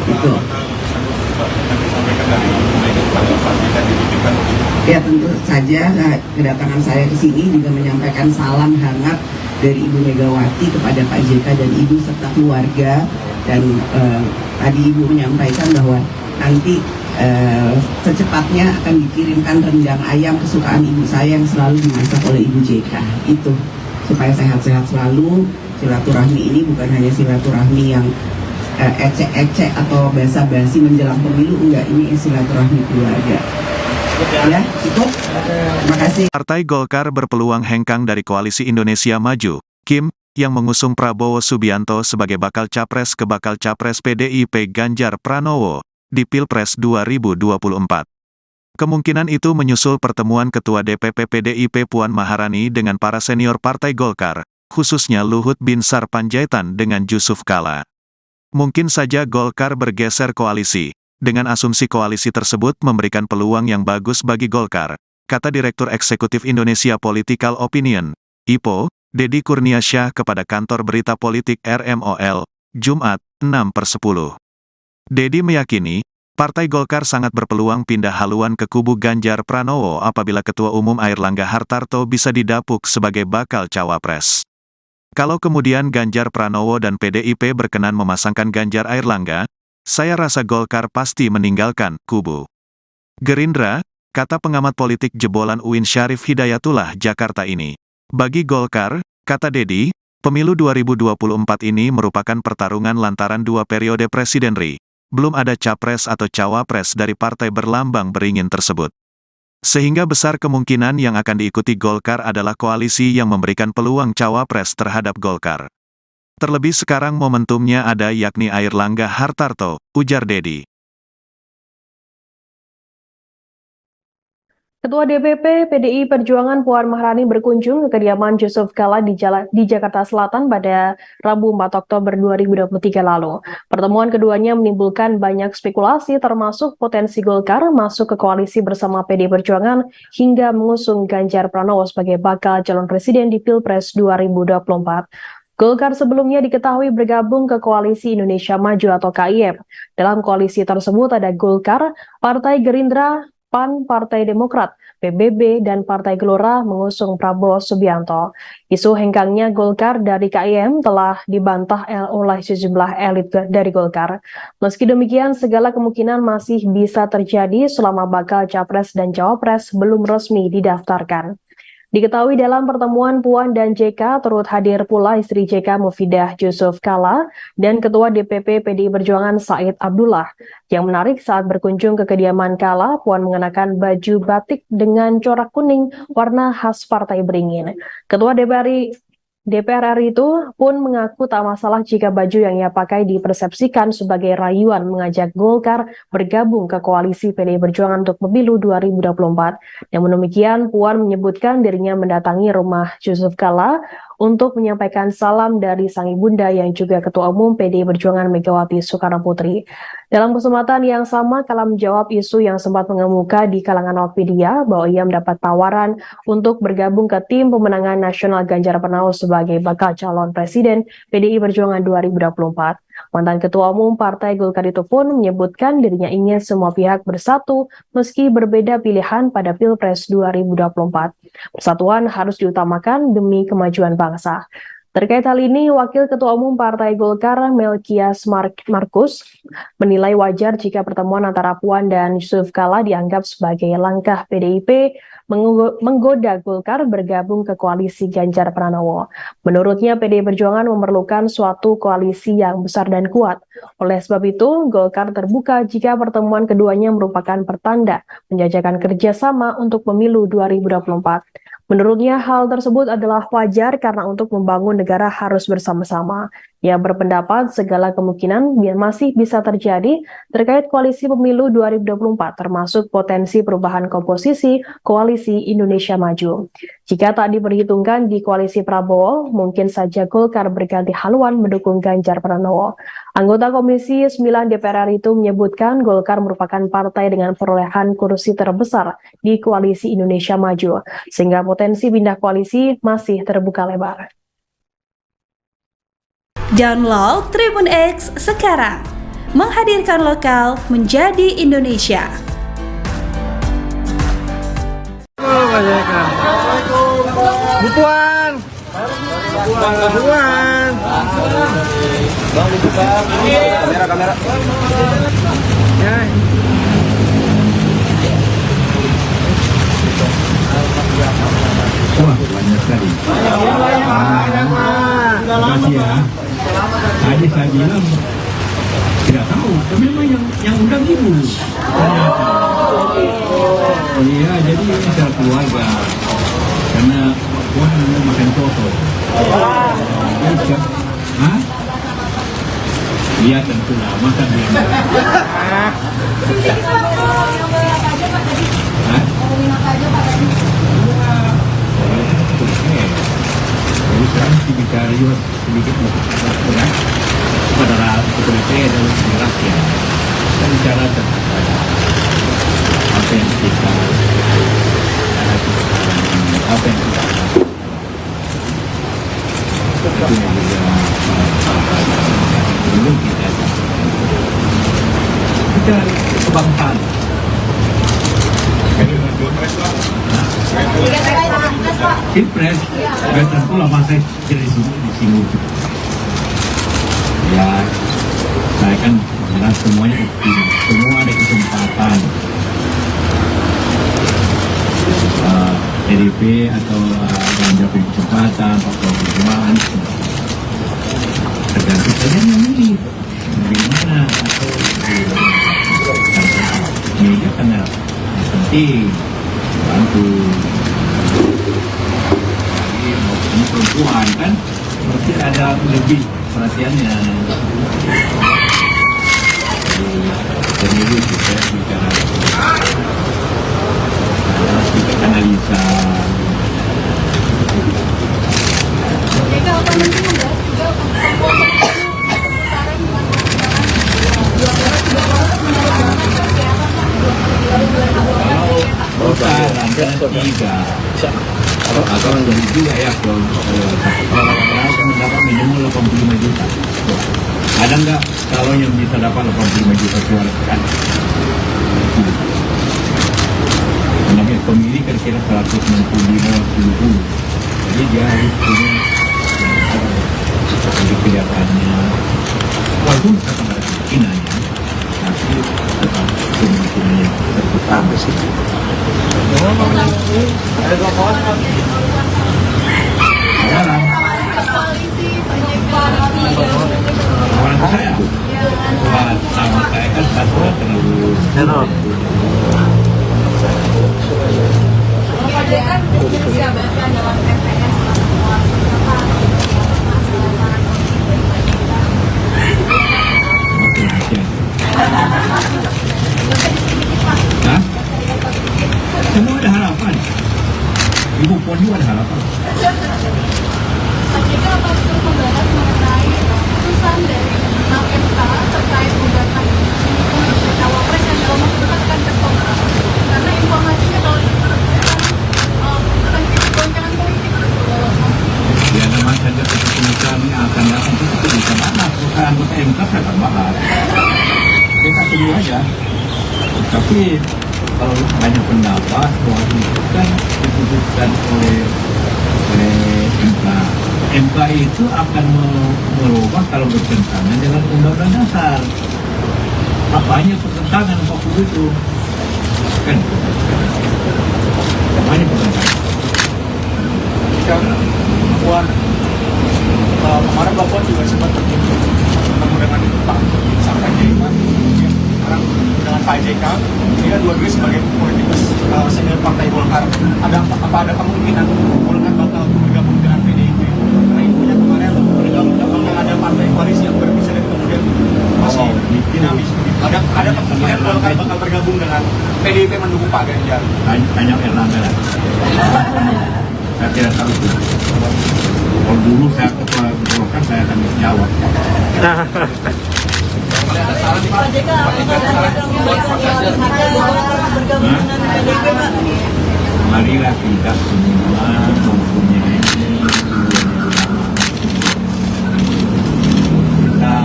Itu. disampaikan dari Ibu Mega kepada Pak JK dititipkan untuk Ibu? Ya tentu saja kedatangan saya ke sini juga menyampaikan salam hangat dari Ibu Megawati kepada Pak JK dan Ibu serta keluarga, dan tadi Ibu menyampaikan bahwa nanti secepatnya akan dikirimkan rendang ayam kesukaan ibu saya yang selalu dimasak oleh Ibu JK. Itu supaya sehat-sehat selalu. Silaturahmi ini bukan hanya silaturahmi yang ecek-ecek atau basa-basi menjelang pemilu, enggak, ini silaturahmi keluarga. Ya, cukup. Terima kasih. Partai Golkar berpeluang hengkang dari Koalisi Indonesia Maju, Kim, yang mengusung Prabowo Subianto sebagai bakal capres ke bakal capres PDIP Ganjar Pranowo di Pilpres 2024. Kemungkinan itu menyusul pertemuan Ketua DPP PDIP Puan Maharani dengan para senior Partai Golkar, khususnya Luhut Binsar Panjaitan dengan Jusuf Kalla. Mungkin saja Golkar bergeser koalisi. Dengan asumsi koalisi tersebut memberikan peluang yang bagus bagi Golkar, kata Direktur Eksekutif Indonesia Political Opinion, IPO, Deddy Kurniasyah kepada kantor berita politik RMOL, Jumat, 6/10. Deddy meyakini, Partai Golkar sangat berpeluang pindah haluan ke kubu Ganjar Pranowo apabila Ketua Umum Airlangga Hartarto bisa didapuk sebagai bakal cawapres. Kalau kemudian Ganjar Pranowo dan PDIP berkenan memasangkan Ganjar Airlangga, saya rasa Golkar pasti meninggalkan kubu Gerindra, kata pengamat politik jebolan UIN Syarif Hidayatullah Jakarta ini. Bagi Golkar, kata Deddy, pemilu 2024 ini merupakan pertarungan lantaran dua periode presiden RI. Belum ada capres atau cawapres dari partai berlambang beringin tersebut. Sehingga besar kemungkinan yang akan diikuti Golkar adalah koalisi yang memberikan peluang cawapres terhadap Golkar. Terlebih sekarang momentumnya ada yakni Airlangga Hartarto, ujar Deddy. Ketua DPP PDI Perjuangan Puan Maharani berkunjung ke kediaman Jusuf Kalla di Jakarta Selatan pada Rabu 4 Oktober 2023 lalu. Pertemuan keduanya menimbulkan banyak spekulasi termasuk potensi Golkar masuk ke koalisi bersama PDI Perjuangan hingga mengusung Ganjar Pranowo sebagai bakal calon presiden di Pilpres 2024. Golkar sebelumnya diketahui bergabung ke Koalisi Indonesia Maju atau KIM. Dalam koalisi tersebut ada Golkar, Partai Gerindra, PAN, Partai Demokrat, PBB, dan Partai Gelora mengusung Prabowo Subianto. Isu hengkangnya Golkar dari KIM telah dibantah oleh sejumlah elit dari Golkar. Meski demikian, segala kemungkinan masih bisa terjadi selama bakal capres dan cawapres belum resmi didaftarkan. Diketahui dalam pertemuan Puan dan JK turut hadir pula istri JK Mufidah Jusuf Kalla dan Ketua DPP PDI Perjuangan Said Abdullah. Yang menarik saat berkunjung ke kediaman Kalla, Puan mengenakan baju batik dengan corak kuning warna khas Partai Beringin. Ketua DPR RI itu pun mengaku tak masalah jika baju yang ia pakai dipersepsikan sebagai rayuan mengajak Golkar bergabung ke koalisi PDI Perjuangan untuk pemilu 2024. Namun demikian, Puan menyebutkan dirinya mendatangi rumah Jusuf Kalla untuk menyampaikan salam dari sang ibunda yang juga Ketua Umum PDI Perjuangan Megawati Soekarno Putri. Dalam kesempatan yang sama, Kalla menjawab isu yang sempat mengemuka di kalangan awak media bahwa ia mendapat tawaran untuk bergabung ke tim pemenangan nasional Ganjar Pranowo sebagai bakal calon presiden PDI Perjuangan 2024. Mantan Ketua Umum Partai Golkar itu pun menyebutkan dirinya ingin semua pihak bersatu meski berbeda pilihan pada Pilpres 2024. Persatuan harus diutamakan demi kemajuan bangsa. Terkait hal ini, Wakil Ketua Umum Partai Golkar Melkias Markus menilai wajar jika pertemuan antara Puan dan Jusuf Kalla dianggap sebagai langkah PDIP menggoda Golkar bergabung ke koalisi Ganjar Pranowo. Menurutnya, PDI Perjuangan memerlukan suatu koalisi yang besar dan kuat. Oleh sebab itu, Golkar terbuka jika pertemuan keduanya merupakan pertanda menjajakan kerjasama untuk pemilu 2024. Menurutnya, hal tersebut adalah wajar karena untuk membangun negara harus bersama-sama. Ia berpendapat segala kemungkinan masih bisa terjadi terkait koalisi pemilu 2024, termasuk potensi perubahan komposisi Koalisi Indonesia Maju. Jika tak diperhitungkan di koalisi Prabowo, mungkin saja Golkar berganti haluan mendukung Ganjar Pranowo. Anggota Komisi 9 DPR RI itu menyebutkan Golkar merupakan partai dengan perolehan kursi terbesar di Koalisi Indonesia Maju, sehingga potensi pindah koalisi masih terbuka lebar. Download Tribun X sekarang, menghadirkan lokal menjadi Indonesia. Bu Puan. Kamera. Ya. Wah, banyak sekali. Terima kasih ya. Tadi saya bilang tidak tahu, tapi memang yang undang ibu. Ternyata. Iya, jadi ini secara keluarga. Karena wah mau makan soto. Hah? Iya tentulah, makan dia. Hah? Jadi sekarang bicara juga sedikit berat kepada rakyat dan rakyat. Kita bicara tentang apa yang kita apa yang kita itu yang juga belum kita kebangsaan. Pilpres, tentu lah masa jadi di sini. Ya, saya kan bilang semuanya optimis, semua ada kesempatan. PDP atau Ganjar Percepatan atau Perjuangan, tergantung kalian yang milih dari mana atau media karena penting bantu. Ini perempuan kan berarti ada lebih perhatiannya. Pemilu kita bicara kita analisa. Jika apa nanti membahas juga Kalau tiga atau lebih juga ya kalau mendapat minimal 85 juta. Ada nggak kalau yang bisa dapat 85 juta suara kan? Namanya pemilih kira-kira 165-70. Jadi dia harus punya jadi kelihatannya walaupun tetap ada kemungkinannya tapi tetap kemungkinannya terbuka besar. Sekarang orang saya sama saya kan satu terlalu Hah? Semua ada harapan. Ibu Puan juga ada harapan. Jika apa untuk membahas mengenai putusan dari MK terkait gugatan cawapres yang dalam waktu dekat akan tertolak karena informasinya kalau bukan goncangan politik Ya namanya saja keputusan yang akan datang itu bisa bahas, bukan anggota MK akan bahas. Kita tunggu aja. Tapi kalau banyak pendapat bahwa itu kan diputuskan oleh MK. MK itu akan merubah kalau bertentangan dengan undang-undang dasar. Apanya pertentangan waktu itu? Kan? Apanya pertentangan? Puan, kemarin Mbak Puan juga sempat bertemu dengan Pak sampai Jaiman. Sekarang dengan Pak JK, ini kan dua-duanya sebagai politikus senior Partai Golkar. Apa ada kemungkinan Golkar bakal bergabung dengan PDIP? Karena infonya kemarin bergabung ada partai koalisi yang berbisa dan kemudian masih dinamis. Ada kemungkinan Golkar bakal bergabung dengan PDIP mendukung Pak Ganjar. Banyak Erlangga. Saya tidak tahu itu. Kalau dulu saya ketua Golkar saya akan jawab. Marilah kita semua mempunyai kita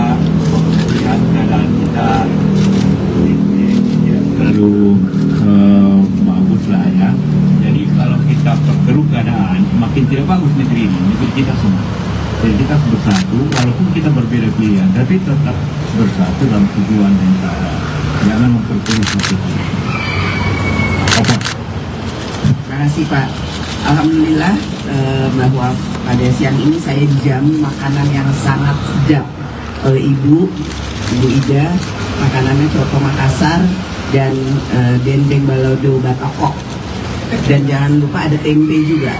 lihat keadaan kita Jadi kita harus bersatu, walaupun kita berbeda pilihan, tapi tetap bersatu dalam tujuan yang sama. Jangan memperkeruh satu. Apa? Terima kasih Pak. Alhamdulillah bahwa pada siang ini saya dijamu makanan yang sangat sedap oleh Ibu Ida. Makanannya coto Makassar dan dendeng balado Batokok. Dan jangan lupa ada tempe juga.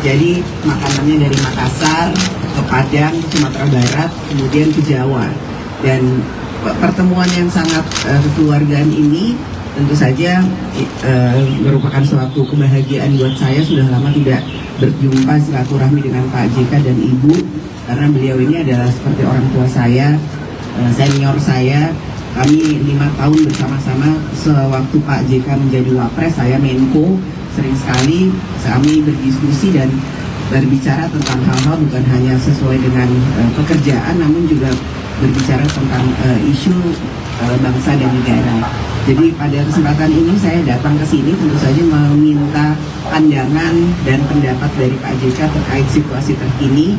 Jadi makanannya dari Makassar ke Padang, ke Sumatera Barat, kemudian ke Jawa. Dan pertemuan yang sangat kekeluargaan ini tentu saja merupakan suatu kebahagiaan buat saya. Sudah lama tidak berjumpa silaturahmi dengan Pak JK dan Ibu, karena beliau ini adalah seperti orang tua saya, senior saya. Kami 5 tahun bersama-sama sewaktu Pak JK menjadi Wapres, saya Menko. Sering sekali kami berdiskusi dan berbicara tentang hal-hal bukan hanya sesuai dengan pekerjaan, namun juga berbicara tentang isu bangsa dan negara. Jadi pada kesempatan ini saya datang ke sini tentu saja meminta pandangan dan pendapat dari Pak JK terkait situasi terkini.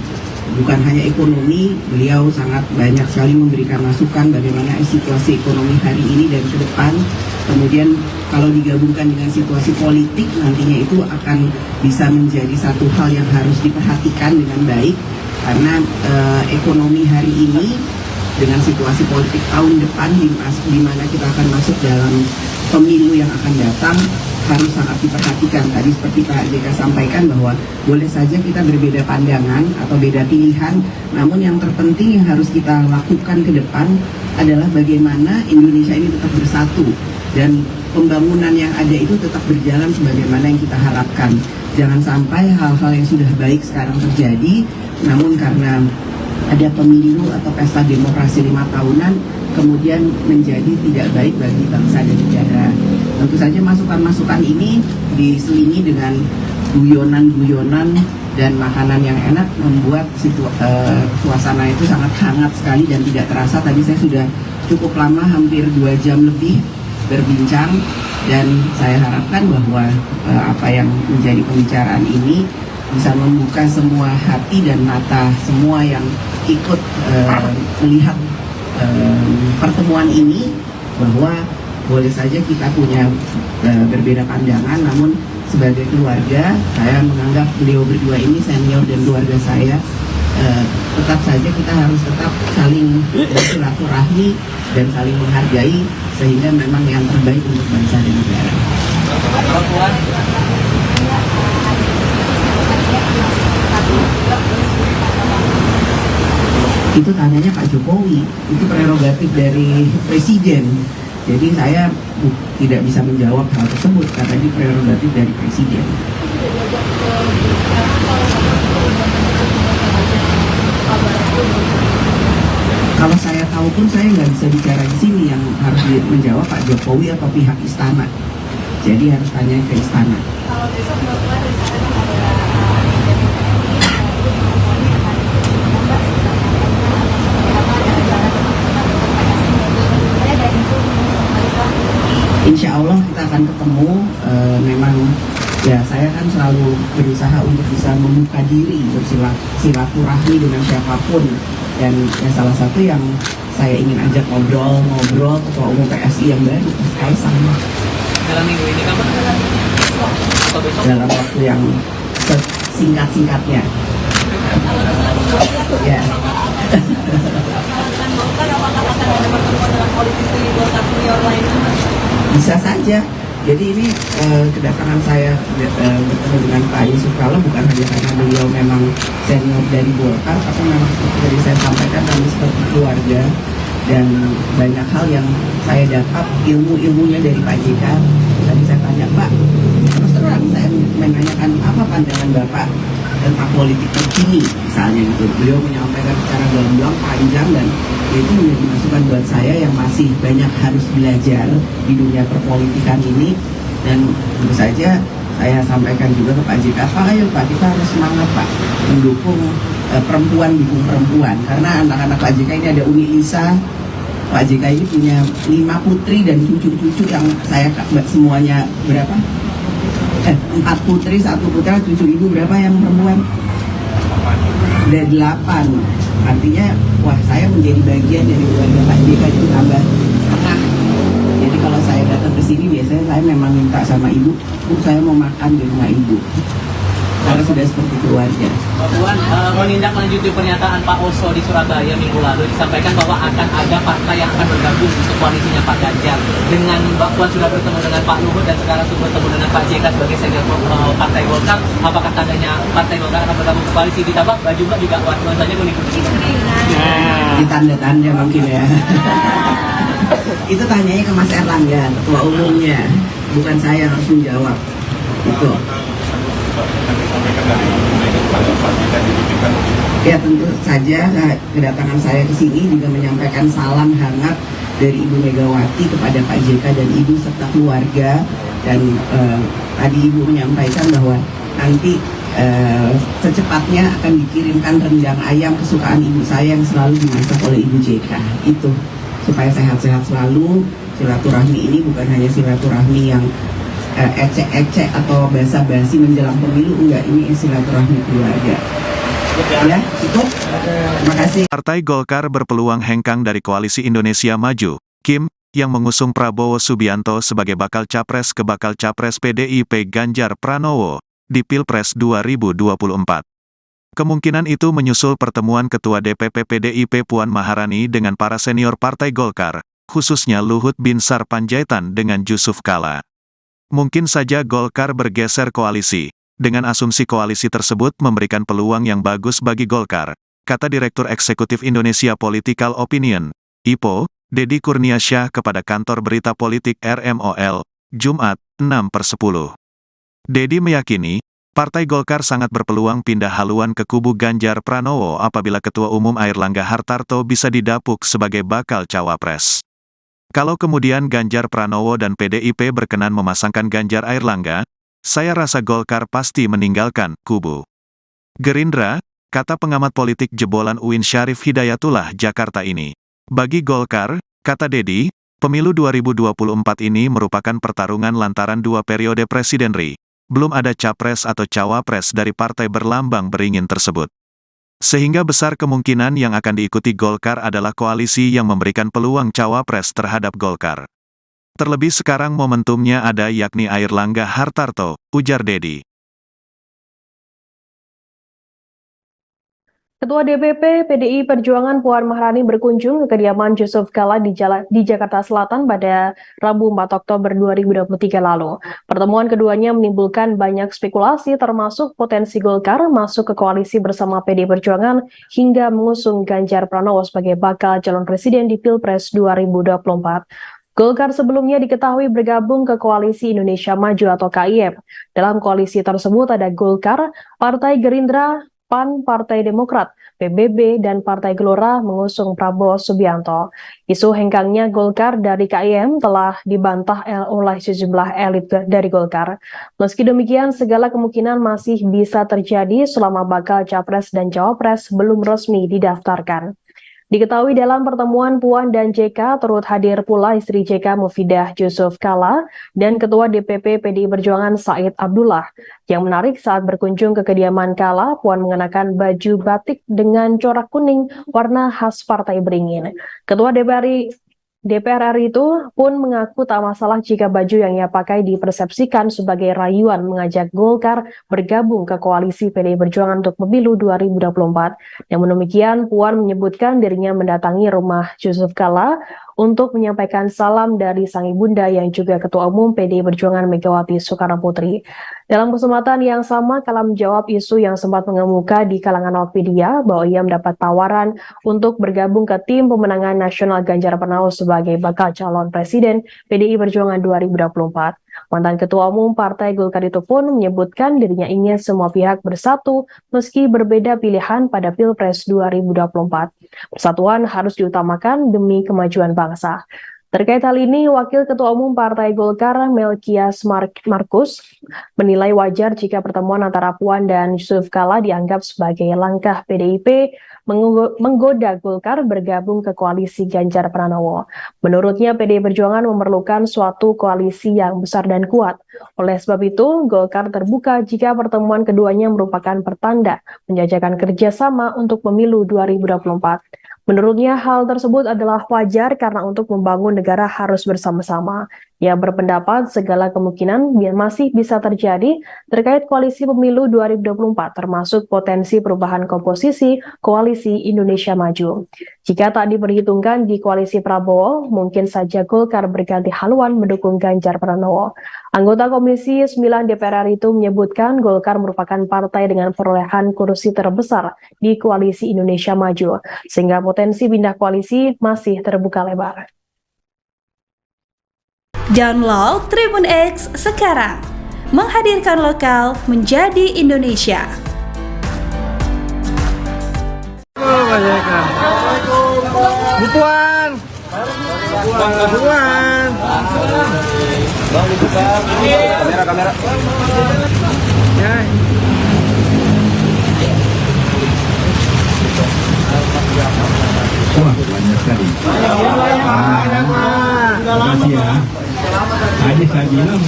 Bukan hanya ekonomi, beliau sangat banyak sekali memberikan masukan bagaimana situasi ekonomi hari ini dan ke depan. Kemudian kalau digabungkan dengan situasi politik, nantinya itu akan bisa menjadi satu hal yang harus diperhatikan dengan baik. Karena ekonomi hari ini dengan situasi politik tahun depan di mana kita akan masuk dalam pemilu yang akan datang, harus sangat diperhatikan. Tadi seperti Pak JK sampaikan bahwa boleh saja kita berbeda pandangan atau beda pilihan, namun yang terpenting yang harus kita lakukan ke depan adalah bagaimana Indonesia ini tetap bersatu dan pembangunan yang ada itu tetap berjalan sebagaimana yang kita harapkan. Jangan sampai hal-hal yang sudah baik sekarang terjadi, namun karena ada pemilu atau pesta demokrasi 5 tahunan kemudian menjadi tidak baik bagi bangsa dan negara. Tentu saja masukan-masukan ini diselingi dengan guyonan-guyonan dan makanan yang enak membuat suasana itu sangat hangat sekali dan tidak terasa. Tadi saya sudah cukup lama, hampir 2 jam lebih berbincang, dan saya harapkan bahwa apa yang menjadi pembicaraan ini bisa membuka semua hati dan mata semua yang ikut melihat pertemuan ini, bahwa boleh saja kita punya berbeda pandangan, namun sebagai keluarga saya menganggap beliau berdua ini senior dan keluarga saya. Tetap saja kita harus tetap saling bersilaturahmi dan saling menghargai, sehingga memang yang terbaik untuk bangsa dan negara. Itu tanyanya Pak Jokowi, itu prerogatif dari Presiden. Jadi saya tidak bisa menjawab hal tersebut karena ini prerogatif dari Presiden. Kalau saya tahu pun saya nggak bisa bicara di sini, yang harus menjawab Pak Jokowi atau pihak istana. Jadi harus tanya ke istana. Kalau besok Bapak Insya Allah kita akan ketemu. Memang ya saya kan selalu berusaha untuk bisa membuka diri, bersilaturahmi dengan siapapun. Dan ya, salah satu yang saya ingin ajak ngobrol Ketua Umum PSI yang baru, Mas Kaisang. Dalam minggu ini kapan? Atau besok? Dalam waktu yang singkat-singkatnya. Ya. Bisa saja. Jadi ini kedatangan saya bertemu dengan Pak Yusuf Kala bukan hanya karena beliau memang senior dari Golkar, tapi memang seperti tadi saya sampaikan kami seperti keluarga, dan banyak hal yang saya dapat ilmunya dari Pak JK. Tadi saya tanya, Pak, terus terang saya menanyakan apa pandangan Bapak tentang politik terkini misalnya itu. Beliau menyampaikan secara gamblang panjang, dan itu menjadi masukan buat saya yang masih banyak harus belajar di dunia perpolitikan ini. Dan tentu saja saya sampaikan juga ke Pak JK, Pak, ayo Pak, kita harus semangat Pak mendukung perempuan, dukung perempuan, karena anak-anak Pak JK ini ada Uni Lisa. Pak JK ini punya 5 putri dan cucu-cucu yang saya semuanya berapa? 4 putri, 1 putra, 7 ibu, berapa yang perempuan? Ada 8. Artinya, wah saya menjadi bagian dari keluarga Pak JK itu tambah setengah. Jadi kalau saya datang ke sini biasanya saya memang minta sama ibu, Bu saya mau makan di rumah ibu. Karena sudah seperti keluarga. Mbak Puan, menindaklanjuti pernyataan Pak Oso di Surabaya minggu lalu disampaikan bahwa akan ada partai yang akan bergabung untuk koalisinya Pak Ganjar. Dengan Mbak Puan sudah bertemu dengan Pak Luhut dan sekarang sudah bertemu dengan Pak JK sebagai senior Partai Golkar, apakah tandanya Partai Golkar akan bergabung ke koalisi? Ditambah baju Mbak juga Puan saja mengikuti. Di tanda-tanda mungkin ya. Itu tanyanya ke Mas Erlangga, ketua umumnya, bukan saya yang harus menjawab. Itu. Ya tentu saja kedatangan saya ke sini juga menyampaikan salam hangat dari Ibu Megawati kepada Pak JK dan Ibu serta keluarga, dan tadi Ibu menyampaikan bahwa nanti secepatnya akan dikirimkan rendang ayam kesukaan ibu saya yang selalu dimasak oleh Ibu JK. Itu supaya sehat-sehat selalu. Silaturahmi ini bukan hanya silaturahmi yang ecek-ecek atau basa-basi menjelang pemilu, enggak, ini silaturahmi keluarga. Ya, cukup. Terima kasih. Partai Golkar berpeluang hengkang dari Koalisi Indonesia Maju, Kim, yang mengusung Prabowo Subianto sebagai bakal capres ke bakal capres PDIP Ganjar Pranowo di Pilpres 2024. Kemungkinan itu menyusul pertemuan Ketua DPP PDIP Puan Maharani dengan para senior Partai Golkar, khususnya Luhut Binsar Panjaitan dengan Yusuf Kala. Mungkin saja Golkar bergeser koalisi. Dengan asumsi koalisi tersebut memberikan peluang yang bagus bagi Golkar, kata Direktur Eksekutif Indonesia Political Opinion, IPO, Deddy Kurniasyah kepada kantor berita politik RMOL, Jumat, 6/10. Deddy meyakini, Partai Golkar sangat berpeluang pindah haluan ke kubu Ganjar Pranowo apabila Ketua Umum Airlangga Hartarto bisa didapuk sebagai bakal cawapres. Kalau kemudian Ganjar Pranowo dan PDIP berkenan memasangkan Ganjar Airlangga, saya rasa Golkar pasti meninggalkan kubu Gerindra, kata pengamat politik jebolan UIN Syarif Hidayatullah Jakarta ini. Bagi Golkar, kata Deddy, pemilu 2024 ini merupakan pertarungan lantaran 2 periode Presiden RI. Belum ada capres atau cawapres dari partai berlambang beringin tersebut. Sehingga besar kemungkinan yang akan diikuti Golkar adalah koalisi yang memberikan peluang cawapres terhadap Golkar. Terlebih sekarang momentumnya ada yakni Airlangga Hartarto, ujar Deddy. Ketua DPP PDI Perjuangan Puan Maharani berkunjung ke kediaman Yusuf Kala di Jakarta Selatan pada Rabu 4 Oktober 2023 lalu. Pertemuan keduanya menimbulkan banyak spekulasi termasuk potensi Golkar masuk ke koalisi bersama PDI Perjuangan hingga mengusung Ganjar Pranowo sebagai bakal calon presiden di Pilpres 2024. Golkar sebelumnya diketahui bergabung ke Koalisi Indonesia Maju atau KIM. Dalam koalisi tersebut ada Golkar, Partai Gerindra, PAN, Partai Demokrat, PBB, dan Partai Gelora mengusung Prabowo Subianto. Isu hengkangnya Golkar dari KIM telah dibantah oleh sejumlah elit dari Golkar. Meski demikian, segala kemungkinan masih bisa terjadi selama bakal capres dan cawapres belum resmi didaftarkan. Diketahui dalam pertemuan Puan dan JK turut hadir pula istri JK Mufidah Yusuf Kala dan Ketua DPP PDI Perjuangan Said Abdullah. Yang menarik saat berkunjung ke kediaman Kala, Puan mengenakan baju batik dengan corak kuning warna khas Partai Beringin. Ketua DPR RI itu pun mengaku tak masalah jika baju yang ia pakai dipersepsikan sebagai rayuan mengajak Golkar bergabung ke koalisi PDI Perjuangan untuk pemilu 2024. Namun demikian, Puan menyebutkan dirinya mendatangi rumah Yusuf Kala untuk menyampaikan salam dari sang ibunda yang juga Ketua Umum PDI Perjuangan Megawati Soekarnoputri. Dalam kesempatan yang sama, Kala menjawab isu yang sempat mengemuka di kalangan awak media bahwa ia mendapat tawaran untuk bergabung ke tim pemenangan nasional Ganjar Pranowo sebagai bakal calon presiden PDI Perjuangan 2024. Mantan Ketua Umum Partai Golkar itu pun menyebutkan dirinya ingin semua pihak bersatu meski berbeda pilihan pada Pilpres 2024. Persatuan harus diutamakan demi kemajuan bangsa. Terkait hal ini, Wakil Ketua Umum Partai Golkar Melkias Markus menilai wajar jika pertemuan antara Puan dan Yusuf Kala dianggap sebagai langkah PDIP menggoda Golkar bergabung ke koalisi Ganjar Pranowo. Menurutnya, PDI Perjuangan memerlukan suatu koalisi yang besar dan kuat. Oleh sebab itu, Golkar terbuka jika pertemuan keduanya merupakan pertanda menjajakan kerjasama untuk pemilu 2024. Menurutnya, hal tersebut adalah wajar karena untuk membangun negara harus bersama-sama. Ia berpendapat segala kemungkinan masih bisa terjadi terkait koalisi pemilu 2024, termasuk potensi perubahan komposisi koalisi Indonesia Maju. Jika tak diperhitungkan di koalisi Prabowo, mungkin saja Golkar berganti haluan mendukung Ganjar Pranowo. Anggota Komisi 9 DPR RI itu menyebutkan Golkar merupakan partai dengan perolehan kursi terbesar di koalisi Indonesia Maju, sehingga potensi pindah koalisi masih terbuka lebar. Download Tribun X sekarang, menghadirkan lokal menjadi Indonesia. Bu Puan. Kamera. Ya. Wah, banyak sekali. Terima kasih ya. Tadi saya bilang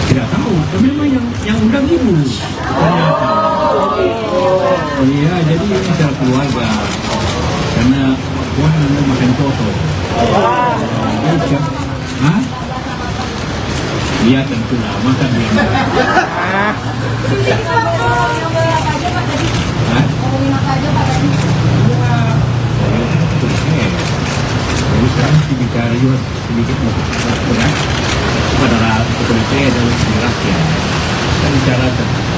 tidak tahu, tapi memang yang undang ibu. Iya, jadi ini secara keluarga. Karena Puan makan soto. Hah? Iya tentu lah, makan dia. Jadi sekarang bicara juga sedikit berat pada kepolisian dan rakyat. Kita bicara tentang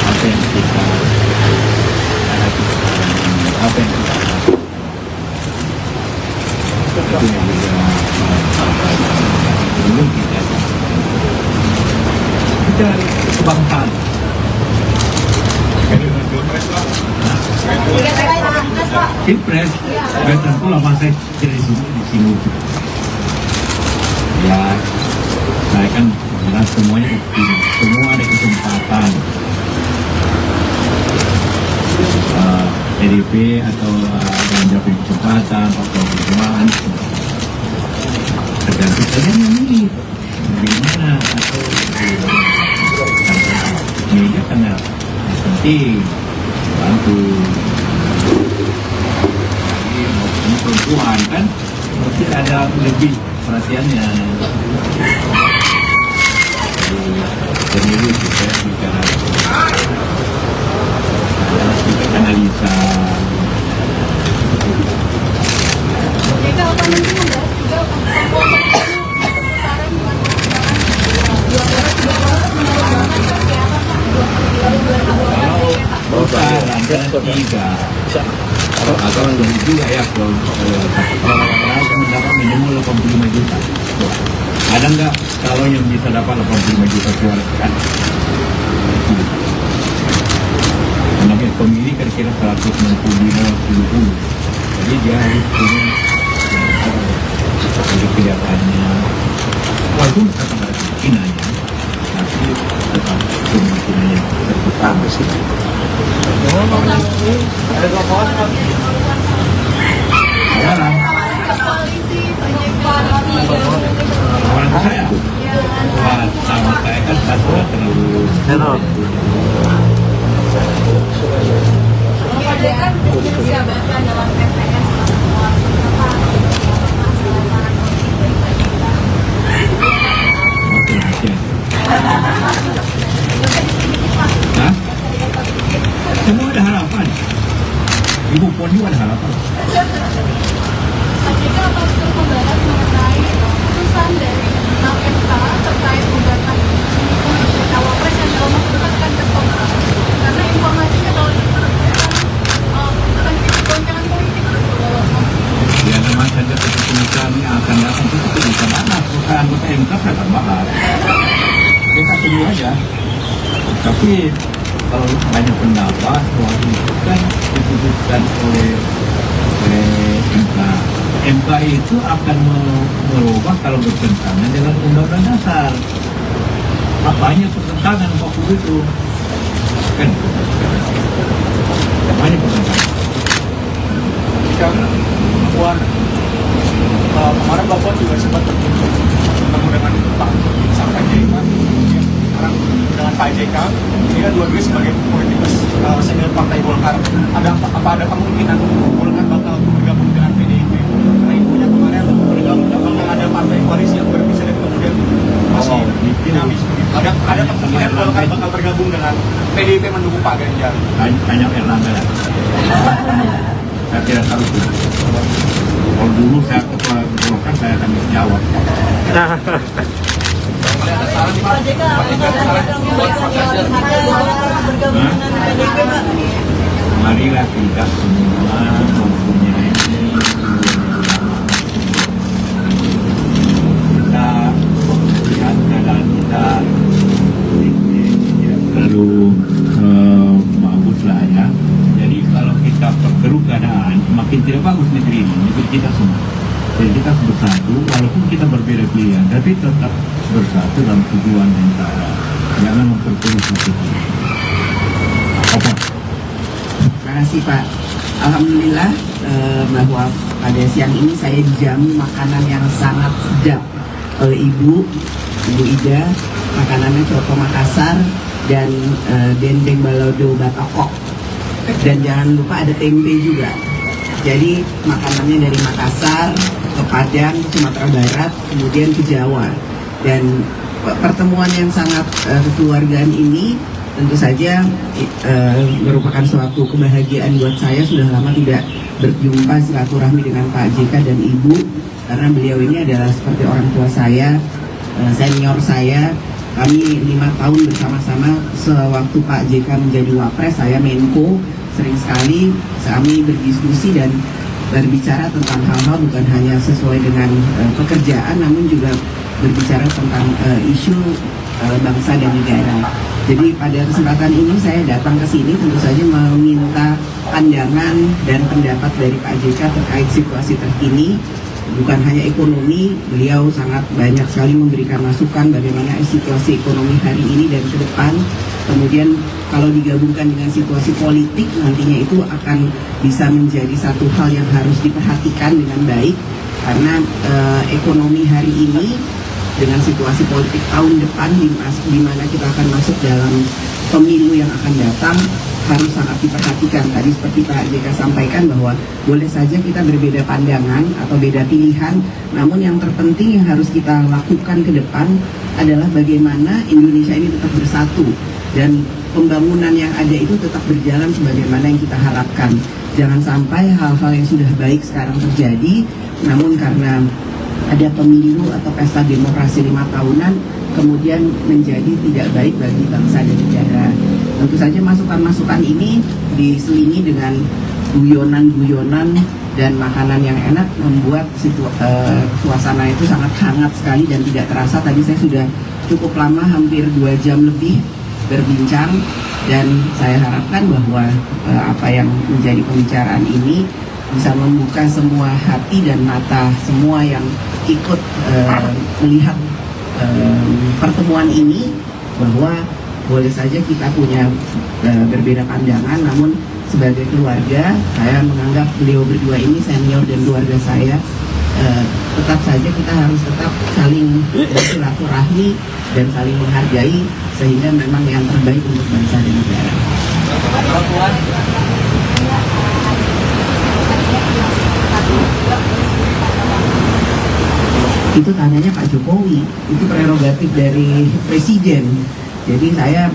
apa yang kita hadapi sekarang ini, apa yang kita lakukan. Itu yang juga belum kita kebangsaan. Pilpres, tentu lah masa dari sini. Ya, saya kan bilang semuanya semua ada kesempatan. PDIP atau Ganjar punya kesempatan, Pak Perjuangan, tergantung saja memilih bagaimana atau media karena penting bantu. Ini perempuan kan mesti ada lebih perhatiannya. Pemilu kita bicara analisa. Jika apa nanti membahas juga atau dari juga ya kalau mendapat minimal 85 juta. Ada nggak kalau yang bisa dapat 85 juta suara kan? Karena pemilih kira-kira 165-70, jadi dia harus punya jadi kelihatannya walaupun kata pada kemungkinannya tapi tetap kemungkinannya terbuka sih. Sekarang orang saya sama saya kan satu terlalu jabatan dalam PPS Hah? Semua ada harapan. Ibu Puan juga ada harapan. Jika apa membahas mengenai putusan dari MK terkait gugatan cawapres yang kalau akan tertolak karena informasinya kalau akan goncangan politik. Ya memang saja keputusan yang akan datang itu bisa mana perusahaan anggota MK akan bahas. Kita tunggu aja. Tapi kalau banyak pendapat soal itu kan diputuskan oleh MK. MK itu akan merubah kalau bertentangan dengan Undang-Undang Dasar. Apanya pertentangan waktu itu? Kan? Apanya pertentangan? Jika Puan kemarin Bapak juga sempat bertemu dengan Pak Panjaitan, sekarang dengan Pak JK. Ini kan dua-duanya sebagai politikus senior Partai Golkar. Apa ada kemungkinan Golkar bakal bergabung dengan PDIP? Karena infonya kemarin bakal ada partai koalisi yang berpisah dan kemudian masih dinamis. Ada kemungkinan Golkar bakal bergabung dengan PDIP mendukung Pak Ganjar. Banyak Erlangga ya. Saya tidak tahu itu. Kalau dulu saya ketua Golkar saya akan jawab. Marilah kita semua mempunyai kita melihat keadaan kita terlalu bagus lah ya. Jadi kalau kita perkeruh keadaan makin tidak bagus negeri ini untuk kita semua. Jadi kita harus bersatu walaupun kita berbeda pilihan, tapi tetap bersatu dalam tujuan yang sama. Jangan memperkeruh satu. Terima kasih Pak. Alhamdulillah bahwa pada siang ini saya dijamu makanan yang sangat sedap oleh Ibu Ida. Makanannya coto Makassar dan dendeng balado batokok. Dan jangan lupa ada tempe juga. Jadi makanannya dari Makassar ke Padang, Sumatera Barat, kemudian ke Jawa. Dan pertemuan yang sangat kekeluargaan ini tentu saja merupakan suatu kebahagiaan buat saya. Sudah lama tidak berjumpa silaturahmi dengan Pak JK dan Ibu, karena beliau ini adalah seperti orang tua saya, senior saya. Kami 5 tahun bersama-sama sewaktu Pak JK menjadi Wapres, saya Menko. Sering sekali kami berdiskusi dan berbicara tentang hal-hal bukan hanya sesuai dengan pekerjaan, namun juga berbicara tentang isu bangsa dan negara. Jadi pada kesempatan ini saya datang ke sini tentu saja meminta pandangan dan pendapat dari Pak JK terkait situasi terkini. Bukan hanya ekonomi, beliau sangat banyak sekali memberikan masukan bagaimana situasi ekonomi hari ini dan ke depan. Kemudian kalau digabungkan dengan situasi politik, nantinya itu akan bisa menjadi satu hal yang harus diperhatikan dengan baik. Karena ekonomi hari ini dengan situasi politik tahun depan di mana kita akan masuk dalam pemilu yang akan datang harus sangat diperhatikan. Tadi seperti Pak JK sampaikan bahwa boleh saja kita berbeda pandangan atau beda pilihan, namun yang terpenting yang harus kita lakukan ke depan adalah bagaimana Indonesia ini tetap bersatu dan pembangunan yang ada itu tetap berjalan sebagaimana yang kita harapkan. Jangan sampai hal-hal yang sudah baik sekarang terjadi, namun karena ada pemilu atau pesta demokrasi 5 tahunan kemudian menjadi tidak baik bagi bangsa dan negara. Tentu saja masukan-masukan ini diselingi dengan guyonan-guyonan dan makanan yang enak membuat suasana itu sangat hangat sekali dan tidak terasa. Tadi saya sudah cukup lama, hampir 2 jam lebih berbincang, dan saya harapkan bahwa apa yang menjadi pembicaraan ini bisa membuka semua hati dan mata semua yang ikut melihat pertemuan ini, bahwa boleh saja kita punya berbeda pandangan, namun sebagai keluarga saya menganggap beliau berdua ini senior dan keluarga saya. Tetap saja kita harus tetap saling bersilaturahmi dan saling menghargai, sehingga memang yang terbaik untuk bangsa dan negara. Itu tanyanya Pak Jokowi, itu prerogatif dari Presiden. Jadi saya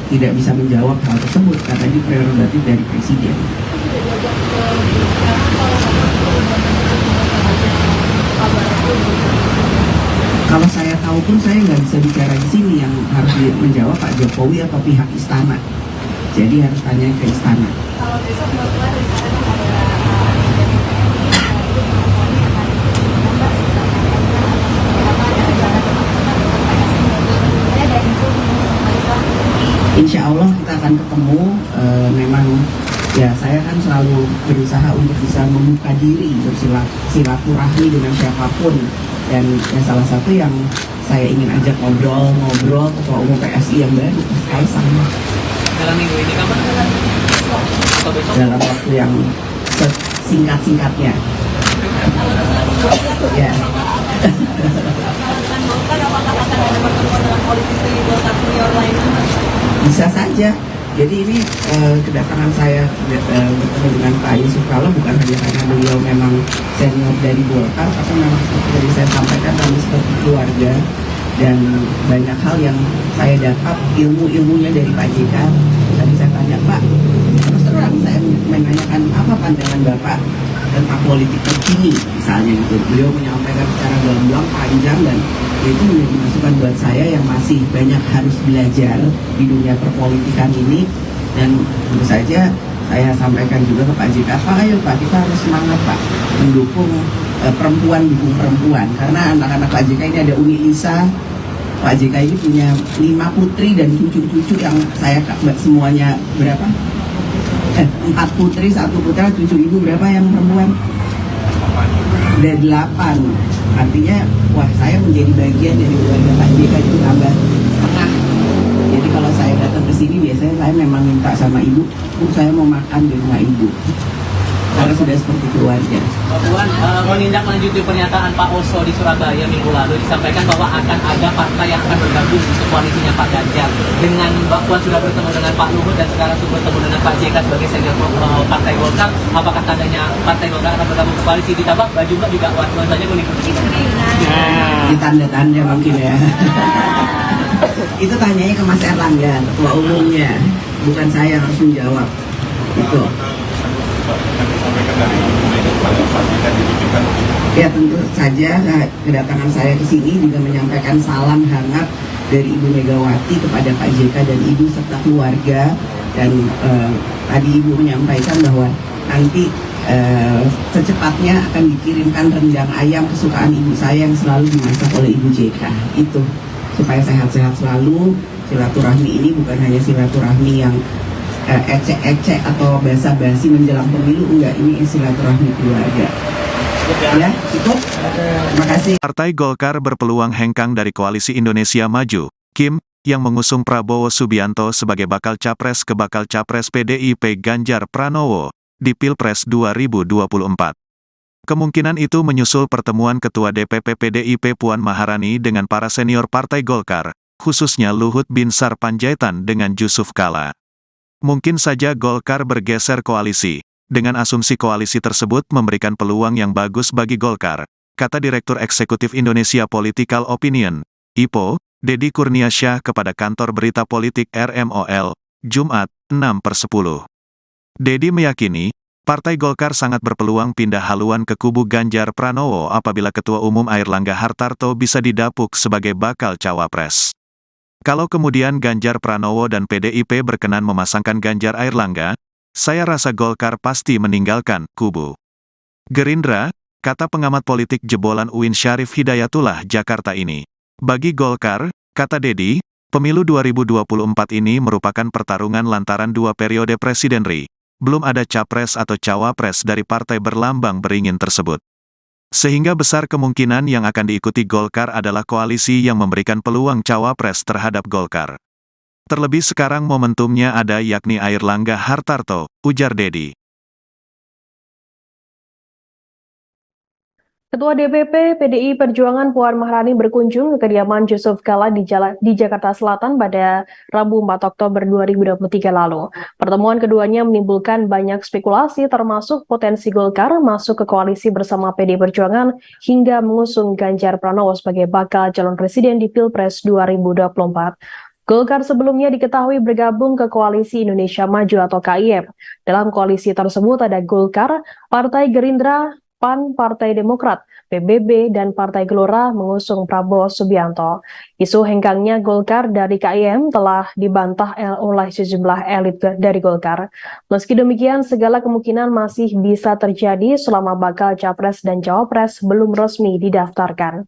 tidak bisa menjawab hal tersebut karena ini prerogatif dari Presiden. Kalau saya tahu pun saya nggak bisa bicara di sini, yang harus menjawab Pak Jokowi atau pihak istana. Jadi harus tanya ke istana. Kalau besok Bapak Insya Allah kita akan ketemu. Memang Ya, saya kan selalu berusaha untuk bisa membuka diri, bersilaturahmi dengan siapapun. Dan salah satu yang saya ingin ajak ngobrol Ketua Umum PSI yang baru, Mas Kaisang. Dalam minggu ini kapan? Atau besok? Dalam waktu yang singkat-singkatnya. Ya. Bisa saja. Jadi ini kedatangan saya bertemu dengan Pak Yusuf Kala bukan hanya karena beliau memang senior dari Golkar, tapi memang seperti tadi saya sampaikan kami seperti keluarga, dan banyak hal yang saya dapat ilmunya dari Pak JK. Tadi saya tanya, Pak, terus terang saya menanyakan apa pandangan Bapak tentang politik terkini misalnya gitu. Beliau menyampaikan secara gamblang panjang, dan itu menjadi masukan buat saya yang masih banyak harus belajar di dunia perpolitikan ini. Dan tentu saja saya sampaikan juga ke Pak JK, Pak, ayo Pak, kita harus semangat Pak mendukung perempuan, dukung perempuan, karena anak-anak Pak JK ini ada Umi Lisa. Pak JK ini punya 5 putri dan cucu-cucu yang saya semuanya berapa? 4 putri, 1 putra, 7 ibu, berapa yang perempuan? Ada 8. Artinya, wah, saya menjadi bagian dari keluarga Pak JK itu tambah setengah. Jadi kalau saya datang ke sini biasanya saya memang minta sama ibu, Bu, saya mau makan di rumah ibu. Karena sudah seperti keluarga. Pak Puan, menindaklanjuti pernyataan Pak Oso di Surabaya minggu lalu, disampaikan bahwa akan ada partai yang akan bergabung untuk koalisinya Pak Ganjar. Dengan Mbak Puan sudah bertemu dengan Pak Luhut dan sekarang sudah bertemu dengan Pak JK sebagai senior partai Golkar, apakah tandanya partai Golkar akan bergabung ke koalisi? Ditambah baju Mbak juga warnanya kuning. Di tanda-tanda mungkin ya. Itu tanyanya ke Mas Erlangga, ketua umumnya, bukan saya yang harus menjawab. Itu. Ya, tentu saja kedatangan saya ke sini juga menyampaikan salam hangat dari Ibu Megawati kepada Pak JK dan Ibu serta keluarga. Dan tadi Ibu menyampaikan bahwa nanti secepatnya akan dikirimkan rendang ayam kesukaan ibu saya yang selalu dimasak oleh Ibu JK. Itu supaya sehat-sehat selalu. Silaturahmi ini bukan hanya silaturahmi yang ecek-ecek atau basa-basi menjelang pemilu, enggak, ini silaturahmi keluarga. Ya, cukup. Terima kasih. Partai Golkar berpeluang hengkang dari Koalisi Indonesia Maju, Kim, yang mengusung Prabowo Subianto sebagai bakal capres ke bakal capres PDIP Ganjar Pranowo di Pilpres 2024. Kemungkinan itu menyusul pertemuan Ketua DPP PDIP Puan Maharani dengan para senior Partai Golkar, khususnya Luhut Binsar Panjaitan dengan Yusuf Kala. Mungkin saja Golkar bergeser koalisi. Dengan asumsi koalisi tersebut memberikan peluang yang bagus bagi Golkar, kata Direktur Eksekutif Indonesia Political Opinion, IPO, Deddy Kurniasyah kepada kantor berita politik RMOL, Jumat, 6/10. Deddy meyakini, Partai Golkar sangat berpeluang pindah haluan ke kubu Ganjar Pranowo apabila Ketua Umum Airlangga Hartarto bisa didapuk sebagai bakal cawapres. Kalau kemudian Ganjar Pranowo dan PDIP berkenan memasangkan Ganjar Airlangga, saya rasa Golkar pasti meninggalkan kubu Gerindra, kata pengamat politik jebolan UIN Syarif Hidayatullah Jakarta ini. Bagi Golkar, kata Deddy, pemilu 2024 ini merupakan pertarungan lantaran 2 periode presidenri. Belum ada capres atau cawapres dari partai berlambang beringin tersebut. Sehingga besar kemungkinan yang akan diikuti Golkar adalah koalisi yang memberikan peluang cawapres terhadap Golkar. Terlebih sekarang momentumnya ada yakni Airlangga Hartarto, ujar Deddy. Ketua DPP PDI Perjuangan Puan Maharani berkunjung ke kediaman Yusuf Kala di Jakarta Selatan pada Rabu 4 Oktober 2023 lalu. Pertemuan keduanya menimbulkan banyak spekulasi termasuk potensi Golkar masuk ke koalisi bersama PDI Perjuangan hingga mengusung Ganjar Pranowo sebagai bakal calon presiden di Pilpres 2024. Golkar sebelumnya diketahui bergabung ke Koalisi Indonesia Maju atau KIM. Dalam koalisi tersebut ada Golkar, Partai Gerindra, PAN, Partai Demokrat, PBB, dan Partai Gelora mengusung Prabowo Subianto. Isu hengkangnya Golkar dari KIM telah dibantah oleh sejumlah elit dari Golkar. Meski demikian, segala kemungkinan masih bisa terjadi selama bakal capres dan cawapres belum resmi didaftarkan.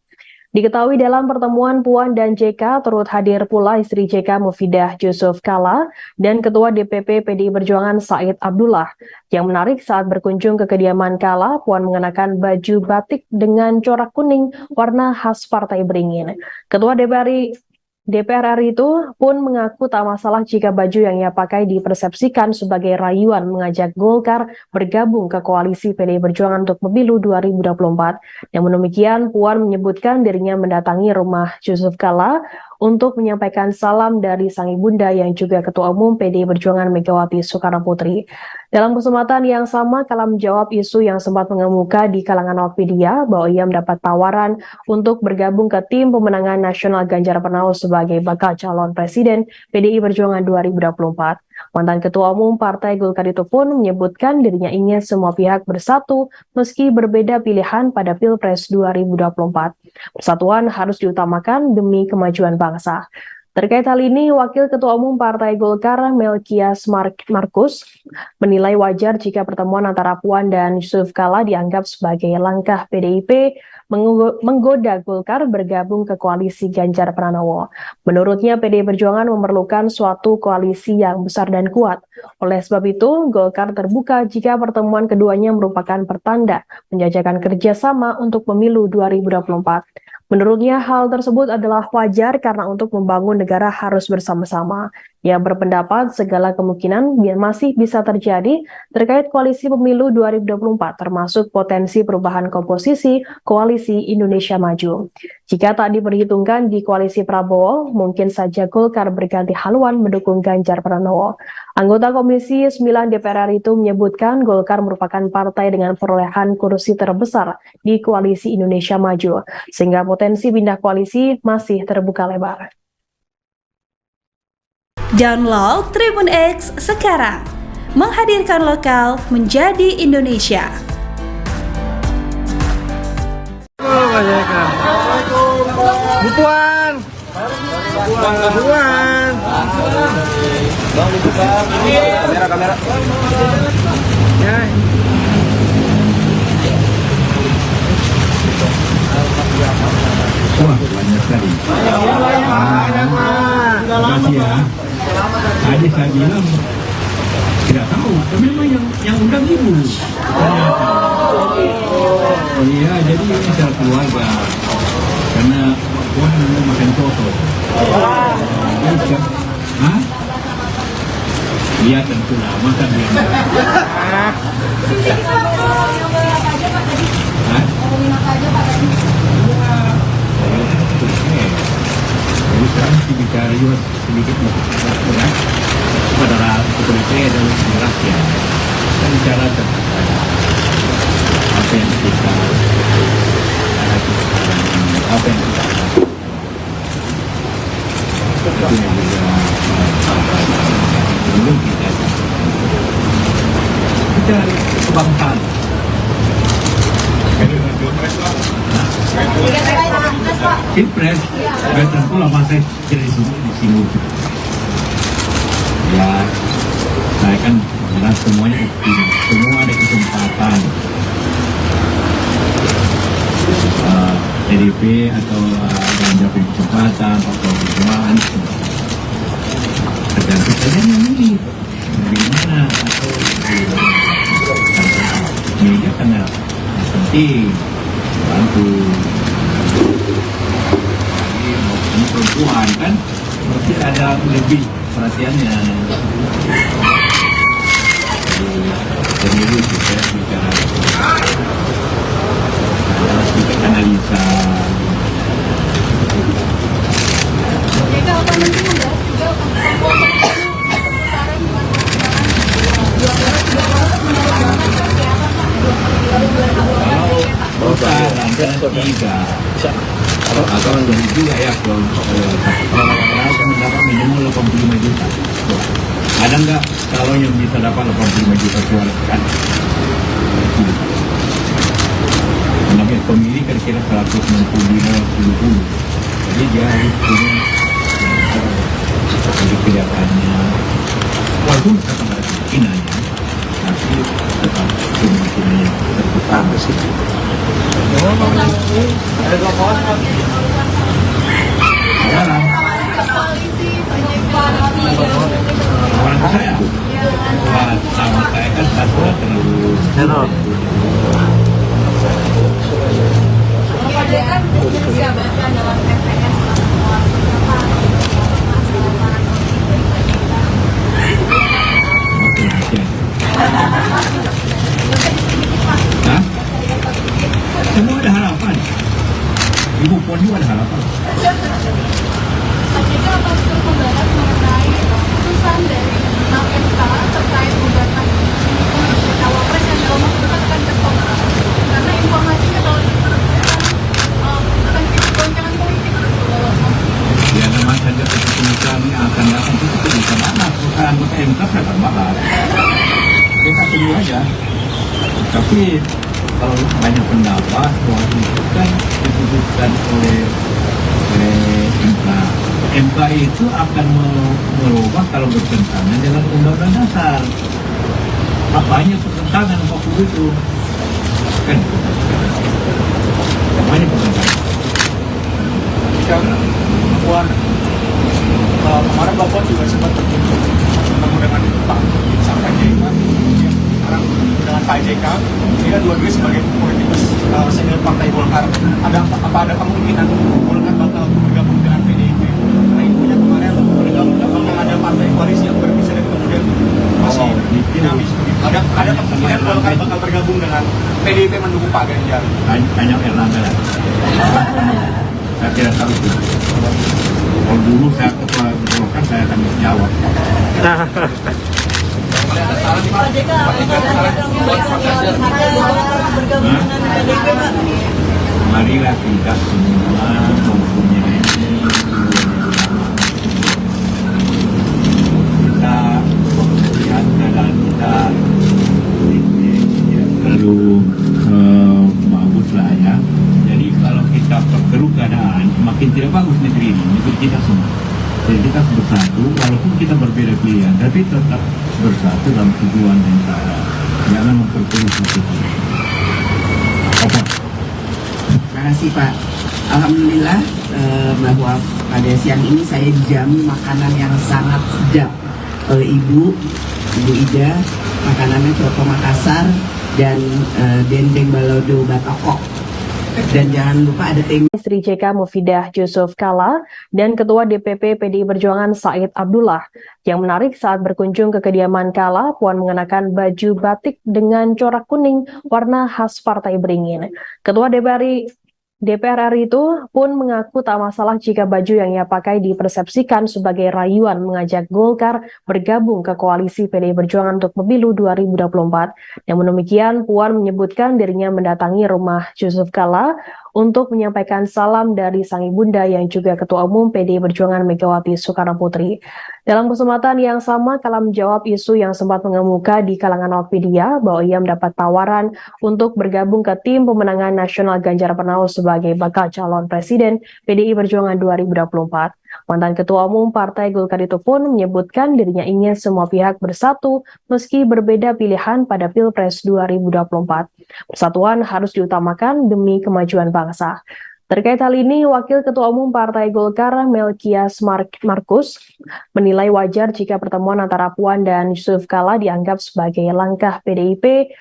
Diketahui dalam pertemuan Puan dan JK turut hadir pula istri JK Mufidah Yusuf Kala dan Ketua DPP PDI Perjuangan Said Abdullah. Yang menarik saat berkunjung ke kediaman Kala, Puan mengenakan baju batik dengan corak kuning warna khas Partai Beringin. Ketua DPR RI itu pun mengaku tak masalah jika baju yang ia pakai dipersepsikan sebagai rayuan mengajak Golkar bergabung ke koalisi PDI Perjuangan untuk pemilu 2024. Namun demikian, Puan menyebutkan dirinya mendatangi rumah Yusuf Kala untuk menyampaikan salam dari sang ibunda yang juga Ketua Umum PDI Perjuangan Megawati Soekarnoputri. Dalam kesempatan yang sama, Kala menjawab isu yang sempat mengemuka di kalangan awak media bahwa ia mendapat tawaran untuk bergabung ke tim pemenangan nasional Ganjar Pranowo sebagai bakal calon presiden PDI Perjuangan 2024. Mantan Ketua Umum Partai Golkar itu pun menyebutkan dirinya ingin semua pihak bersatu meski berbeda pilihan pada Pilpres 2024. Persatuan harus diutamakan demi kemajuan bangsa. Terkait hal ini, Wakil Ketua Umum Partai Golkar Melkias Markus menilai wajar jika pertemuan antara Puan dan Yusuf Kala dianggap sebagai langkah PDIP menggoda Golkar bergabung ke koalisi Ganjar Pranowo. Menurutnya, PDI Perjuangan memerlukan suatu koalisi yang besar dan kuat. Oleh sebab itu, Golkar terbuka jika pertemuan keduanya merupakan pertanda menjajakan kerjasama untuk pemilu 2024. Menurutnya, hal tersebut adalah wajar karena untuk membangun negara harus bersama-sama. Ia berpendapat segala kemungkinan masih bisa terjadi terkait koalisi pemilu 2024, termasuk potensi perubahan komposisi koalisi Indonesia Maju. Jika tak diperhitungkan di koalisi Prabowo, mungkin saja Golkar berganti haluan mendukung Ganjar Pranowo. Anggota Komisi 9 DPR RI itu menyebutkan Golkar merupakan partai dengan perolehan kursi terbesar di koalisi Indonesia Maju, sehingga potensi pindah koalisi masih terbuka lebar. Download Tribun X sekarang, menghadirkan lokal menjadi Indonesia. Bu Puan. Kamera. Ya. Wah, banyak sekali. Terima kasih ya. Tadi saya bilang tidak tahu, tapi memang yang undang ibu. Oh iya, jadi ini secara keluarga. Karena Puan mau makan soto. Hah? Iya tentu lah, makan dia. Jadi sekarang bicara juga sedikit berat kepada kepolisian dan rakyat. Kita bicara tentang apa yang kita apa yang kita itu yang juga belum kita kebangsaan. Pilpres, tentu lah masa jadi disinggung. Ya, saya kan jelas semuanya semua ada kesempatan. PDIP atau Ganjar punya kesempatan atau Perjuangan tergantung saja yang ini bagaimana atau media karena penting bantu ini perempuan kan berarti ada lebih perhatiannya pemilu kita bicara analisa Jika apa nanti membahas juga kalau agak dari juga ya kalau mendapat minimal 85 juta ada nggak kalau yang bisa dapat 85 juta suara kan namanya pemilih kira-kira 165 jadi dia harus punya jadi kelihatannya walaupun kata nggak ada kemungkinannya tapi tetap kemungkinannya terbuka. Apa sih? Ada dua kawan Pak. Jalan. koalisi Pak JK Orang ke saya. Wah, sama saya kan satu terus. Pak JK siapa dalam TPS Hah? Semua ada harapan. Ibu Puan juga ada harapan. Pak JK akan membahas mengenai putusan dari MK terkait gugatan cawapres yang dalam waktu dekat akan tertolak karena informasinya kalau akan jadi goncangan politik. Ya memang saja keputusan yang akan datang itu keputusan anak, bukan anggota MK akan bahas. Kita tunggu aja. Tapi kalau banyak pendapat bahwa itu kan diputuskan oleh MK. MK itu akan merubah kalau bertentangan dengan undang-undang dasar. Apanya pertentangan waktu itu? Kan? Apanya pertentangan? Puan, kemarin Bapak juga sempat bertemu dengan Pak sampai JK. Sekarang dengan Pak JK, ini kan dua-duanya sebagai politikus senior Partai Golkar. Ada kemungkinan Golkar bakal bergabung dengan PDIP? Karena infonya kemarin bakal ada partai koalisi yang berpisah dan kemudian masih dinamis. Ada kemungkinan Golkar bakal bergabung dengan PDIP mendukung Pak Ganjar. Banyak Erlangga lah. Saya tidak tahu itu. Kalau dulu saya ketua Golkar saya akan jawab. Marilah kita semua mempunyai kita melihat keadaan kita terlalu bagus lah ya. Jadi kalau kita perkeruh keadaan makin tidak bagus negeri ini, negeri kita semua. Jadi kita harus bersatu, walaupun kita berbeda pilihan, tapi tetap bersatu dalam tujuan yang sama. Jangan memperkeruh satu. Apa? Terima kasih Pak. Alhamdulillah bahwa pada siang ini saya dijamu makanan yang sangat sedap oleh Ibu Ida. Makanannya coto Makassar dan dendeng balado batokok. Dan jangan lupa ada tempe. Istri JK Mufidah Yusuf Kala dan Ketua DPP PDI Perjuangan Said Abdullah. Yang menarik saat berkunjung ke kediaman Kala, Puan mengenakan baju batik dengan corak kuning warna khas Partai Beringin. Ketua DPR RI itu pun mengaku tak masalah jika baju yang ia pakai dipersepsikan sebagai rayuan mengajak Golkar bergabung ke koalisi PDI Perjuangan untuk pemilu 2024. Namun demikian, Puan menyebutkan dirinya mendatangi rumah Yusuf Kala untuk menyampaikan salam dari sang ibunda yang juga Ketua Umum PDI Perjuangan Megawati Soekarnoputri. Dalam kesempatan yang sama, Kala menjawab isu yang sempat mengemuka di kalangan awak media bahwa ia mendapat tawaran untuk bergabung ke tim pemenangan nasional Ganjar Pranowo sebagai bakal calon presiden PDI Perjuangan 2024. Mantan Ketua Umum Partai Golkar itu pun menyebutkan dirinya ingin semua pihak bersatu meski berbeda pilihan pada Pilpres 2024. Persatuan harus diutamakan demi kemajuan bangsa. Terkait hal ini, Wakil Ketua Umum Partai Golkar Melkias Markus menilai wajar jika pertemuan antara Puan dan Yusuf Kala dianggap sebagai langkah PDIP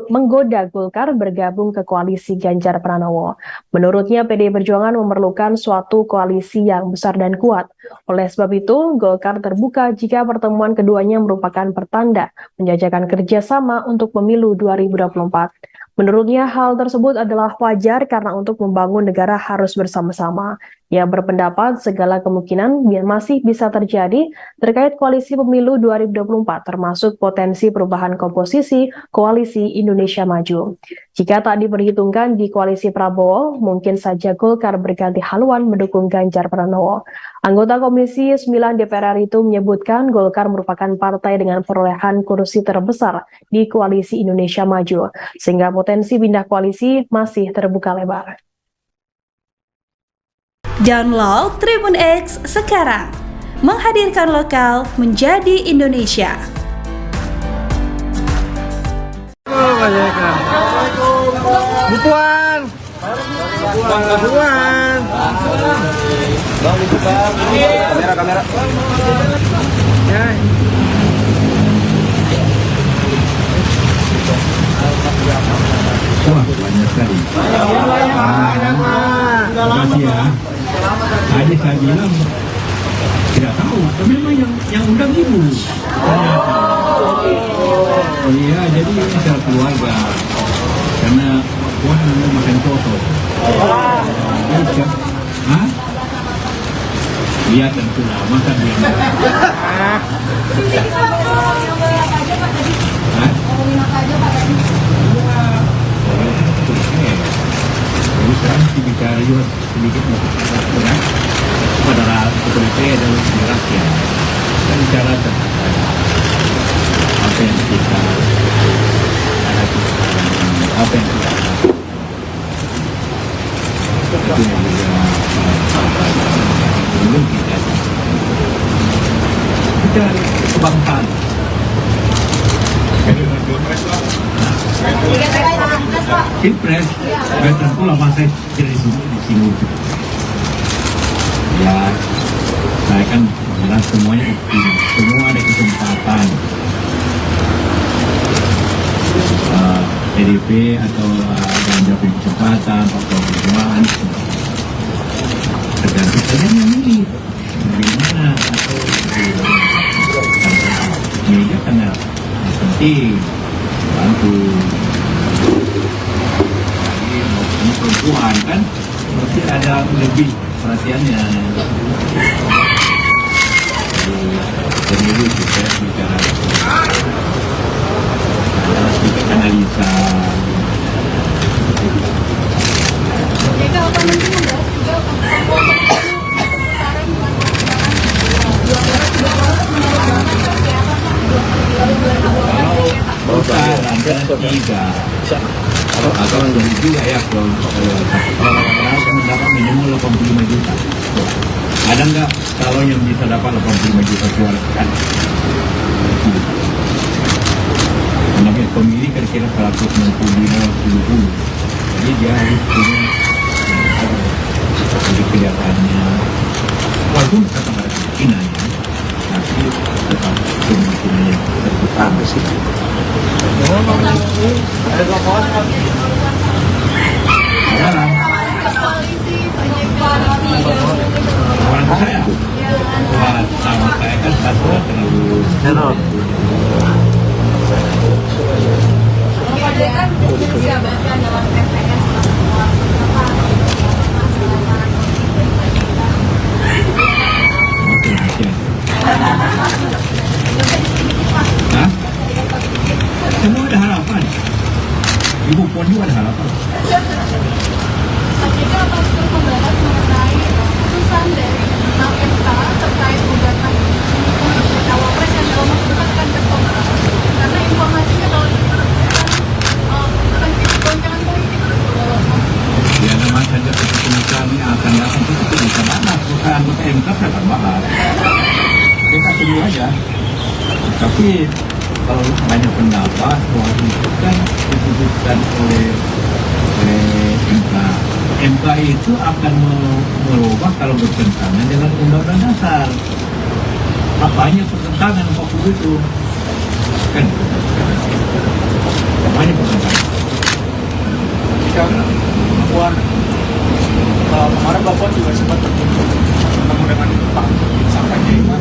menggoda Golkar bergabung ke koalisi Ganjar Pranowo. Menurutnya, PDI Perjuangan memerlukan suatu koalisi yang besar dan kuat. Oleh sebab itu, Golkar terbuka jika pertemuan keduanya merupakan pertanda menjajakan kerjasama untuk pemilu 2024. Menurutnya, hal tersebut adalah wajar karena untuk membangun negara harus bersama-sama. Ia berpendapat segala kemungkinan masih bisa terjadi terkait koalisi pemilu 2024, termasuk potensi perubahan komposisi koalisi Indonesia Maju. Jika tak diperhitungkan di koalisi Prabowo, mungkin saja Golkar berganti haluan mendukung Ganjar Pranowo. Anggota Komisi 9 DPR RI itu menyebutkan Golkar merupakan partai dengan perolehan kursi terbesar di koalisi Indonesia Maju, sehingga potensi pindah koalisi masih terbuka lebar. Download Tribun X sekarang, menghadirkan lokal menjadi Indonesia. Bu Puan. Kamera. Ya. Wah, banyak sekali. Terima kasih ya. Tadi saya bilang tidak tahu, memang yang undang ibu. Ternyata. Oh iya, jadi ini secara keluarga. Karena Puan mau makan soto. Hah? Lihat dan sudah makan dia. Hah? Jadi sekarang bicara juga sedikit kurang pada ketua dan rakyat dan bicara tentang apa yang kita hadapi sekarang, apa yang kita lakukan. Itu yang juga belum kita kebangsaan. Pilpres, veteran pula masa jadi di sini. Ya, saya kan bilang semuanya semua ada kesempatan. PDP atau Ganjar punya kesempatan, Pak Prabowo perjuangan, tergantung saja yang memilih bagaimana atau media karena penting bantu. Ini perempuan kan mesti ada lebih perhatiannya. Pemilu kita bicara sedikit analisa. Jika apa mungkin membahas juga Kalau tiga atau dari juga ya kalau mendapat minimal 85 juta. Ada nggak kalau yang bisa dapat 85 juta suara kan? Namanya pemilih kira-kira 165-70. Jadi dia harus punya jadi kelihatannya walaupun kata mereka kemungkinan ya, tapi tetap kemungkinannya terbuka sih. Sekarang orang saya sama saya kan satu terlalu kan dijabatkan dalam TPS Hah? Semua ada harapan. Ibu Puan juga ada harapan. Jika akan terus membahas mengenai putusan dari MK terkait gugatan cawapres yang dalam waktu dekat akan bertolak karena informasinya kalau akan goncangan politik. Ya memang saja keputusan ini akan datang itu bisa mana perusahaan MK akan bahas. Kita tunggu aja. Tapi kalau banyak pendapat bahwa itu kan diputuskan oleh MK. MK itu akan merubah kalau bertentangan dengan Undang-Undang Dasar. Apanya pertentangan waktu itu? Kan? Apanya pertentangan? Puan, kemarin Bapak juga sempat bertemu dengan Pak sampai Jaiman,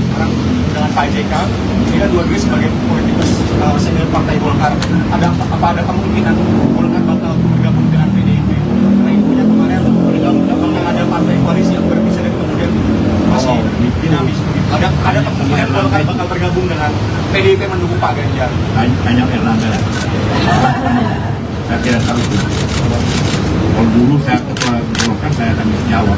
sekarang dengan Pak JK. Ini kan dua-duanya sebagai politikus senior Partai Golkar. Apa ada kemungkinan Golkar bakal bergabung dengan PDIP? Karena ibunya kemarin bergabung ada partai koalisi yang berpisah dan kemudian masih dinamis. Ada kemungkinan Golkar bakal bergabung dengan PDIP mendukung Pak Ganjar. Hanya Erlangga lah. Saya tidak tahu itu. Kalau dulu saya ketua Golkar saya akan jawab.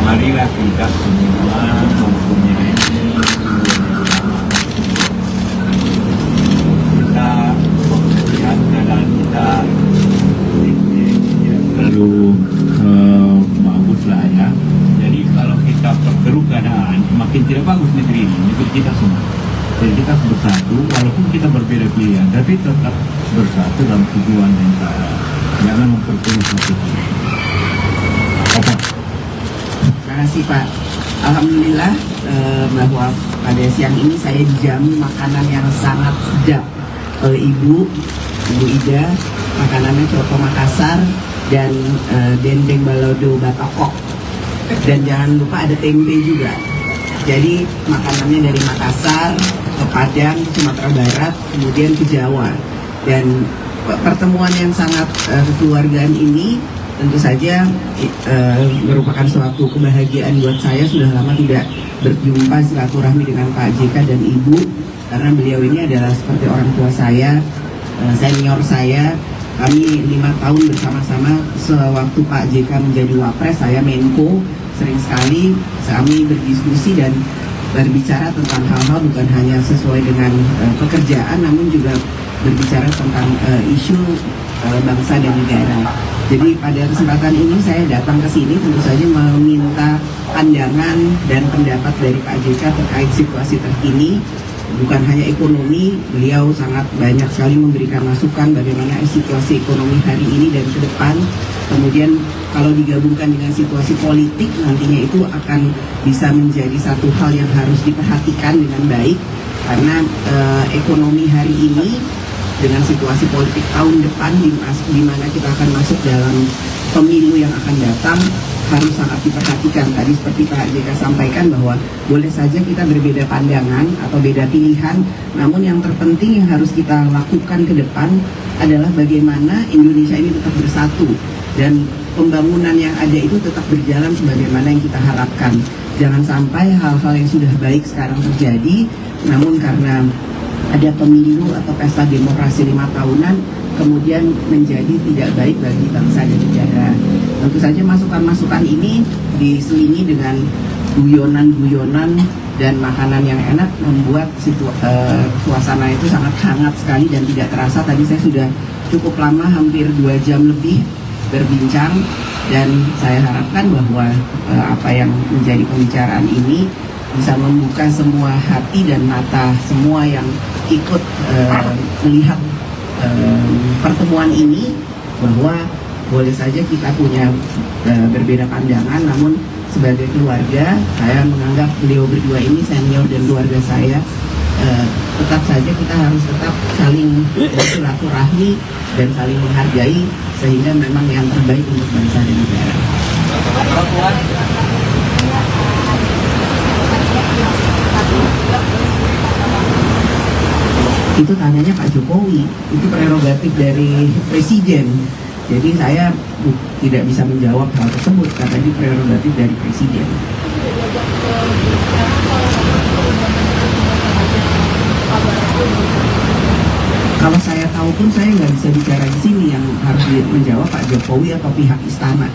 Marilah kita semua mempunyai kita melihat keadaan kita lalu bagus lah ya. Jadi keadaan makin tidak bagus negeri ini, negeri kita semua. Jadi kita harus bersatu, walaupun kita berbeda pilihan, tapi tetap bersatu dalam tujuan yang sama. Jangan memperkeruh satu. Terima kasih Pak. Alhamdulillah bahwa pada siang ini saya dijamu makanan yang sangat sedap oleh Ibu Ida. Makanannya coto Makassar dan dendeng balado batokok. Dan jangan lupa ada tempe juga. Jadi makanannya dari Makassar ke Padang, Sumatera Barat, kemudian ke Jawa. Dan pertemuan yang sangat kekeluargaan ini tentu saja merupakan suatu kebahagiaan buat saya. Sudah lama tidak berjumpa silaturahmi dengan Pak JK dan Ibu, karena beliau ini adalah seperti orang tua saya, senior saya. Kami 5 tahun bersama-sama sewaktu Pak JK menjadi Wapres, saya Menko. Sering sekali kami berdiskusi dan berbicara tentang hal-hal bukan hanya sesuai dengan pekerjaan, namun juga berbicara tentang isu bangsa dan negara. Jadi pada kesempatan ini saya datang ke sini tentu saja meminta pandangan dan pendapat dari Pak JK terkait situasi terkini. Bukan hanya ekonomi, beliau sangat banyak sekali memberikan masukan bagaimana situasi ekonomi hari ini dan ke depan. Kemudian kalau digabungkan dengan situasi politik, nantinya itu akan bisa menjadi satu hal yang harus diperhatikan dengan baik. Karena ekonomi hari ini dengan situasi politik tahun depan di mana kita akan masuk dalam pemilu yang akan datang harus sangat diperhatikan. Tadi seperti Pak JK sampaikan bahwa boleh saja kita berbeda pandangan atau beda pilihan, namun yang terpenting yang harus kita lakukan ke depan adalah bagaimana Indonesia ini tetap bersatu dan pembangunan yang ada itu tetap berjalan sebagaimana yang kita harapkan. Jangan sampai hal-hal yang sudah baik sekarang terjadi, namun karena ada pemilu atau pesta demokrasi 5 tahunan kemudian menjadi tidak baik bagi bangsa dan negara. Tentu saja masukan-masukan ini diselingi dengan guyonan-guyonan dan makanan yang enak membuat suasana itu sangat hangat sekali dan tidak terasa. Tadi saya sudah cukup lama, hampir 2 jam lebih berbincang, dan saya harapkan bahwa apa yang menjadi pembicaraan ini bisa membuka semua hati dan mata semua yang ikut melihat pertemuan ini, bahwa boleh saja kita punya berbeda pandangan, namun sebagai keluarga saya menganggap beliau berdua ini senior dan keluarga saya. Tetap saja kita harus tetap saling bersilaturahmi dan saling menghargai, sehingga memang yang terbaik untuk bangsa dan negara. Itu tanyanya Pak Jokowi, itu prerogatif dari Presiden. Jadi saya tidak bisa menjawab hal tersebut karena ini prerogatif dari Presiden. Kalau saya tahu pun saya nggak bisa bicara di sini, yang harus menjawab Pak Jokowi atau pihak istana.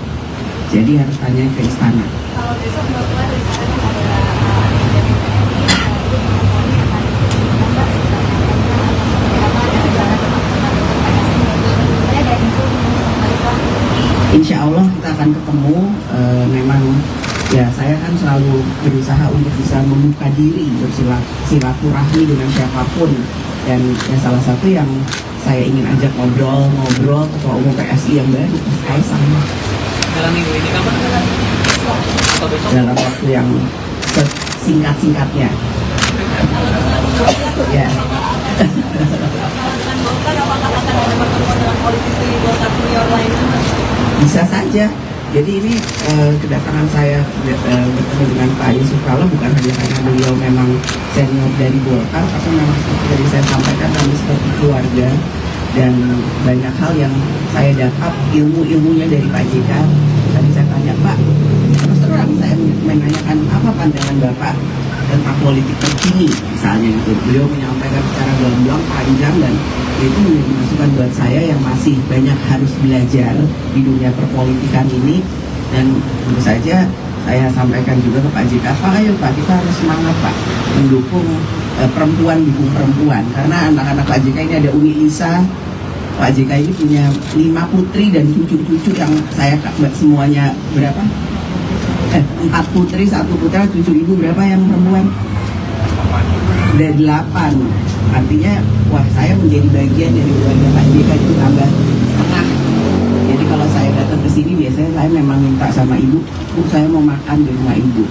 Jadi harus tanya ke istana. Kalau besok Bapak Insya Allah kita akan ketemu. Memang ya saya kan selalu berusaha untuk bisa membuka diri, bersilaturahmi dengan siapapun, dan ya salah satu yang saya ingin ajak ngobrol Ketua Umum PSI yang baru, Mas Kaisang. Dalam minggu ini kapan? Dalam waktu yang singkat-singkatnya. Ya. Bisa saja. Jadi ini kedatangan saya bertemu dengan Pak Yusuf Kala bukan hanya karena beliau memang senior dari Golkar, tapi memang seperti tadi saya sampaikan kami seperti keluarga, dan banyak hal yang saya dapat ilmunya dari Pak JK. Tadi saya tanya, Pak, terus terang saya menanyakan apa pandangan Bapak tentang politik terkini misalnya gitu. Beliau menyampaikan secara gamblang panjang, dan itu menjadi masukan buat saya yang masih banyak harus belajar di dunia perpolitikan ini. Dan tentu saja saya sampaikan juga ke Pak JK, Pak, ayo Pak, kita harus semangat Pak mendukung perempuan, dukung perempuan, karena anak-anak Pak JK ini ada Umi Lisa. Pak JK ini punya 5 putri dan cucu-cucu yang saya semuanya berapa? 4 putri, 1 putra, 7 ibu, berapa yang perempuan? Udah 8. Artinya, wah saya menjadi bagian dari keluarga Pak JK itu tambah setengah. Jadi kalau saya datang ke sini biasanya saya memang minta sama ibu, Bu saya mau makan di rumah ibu.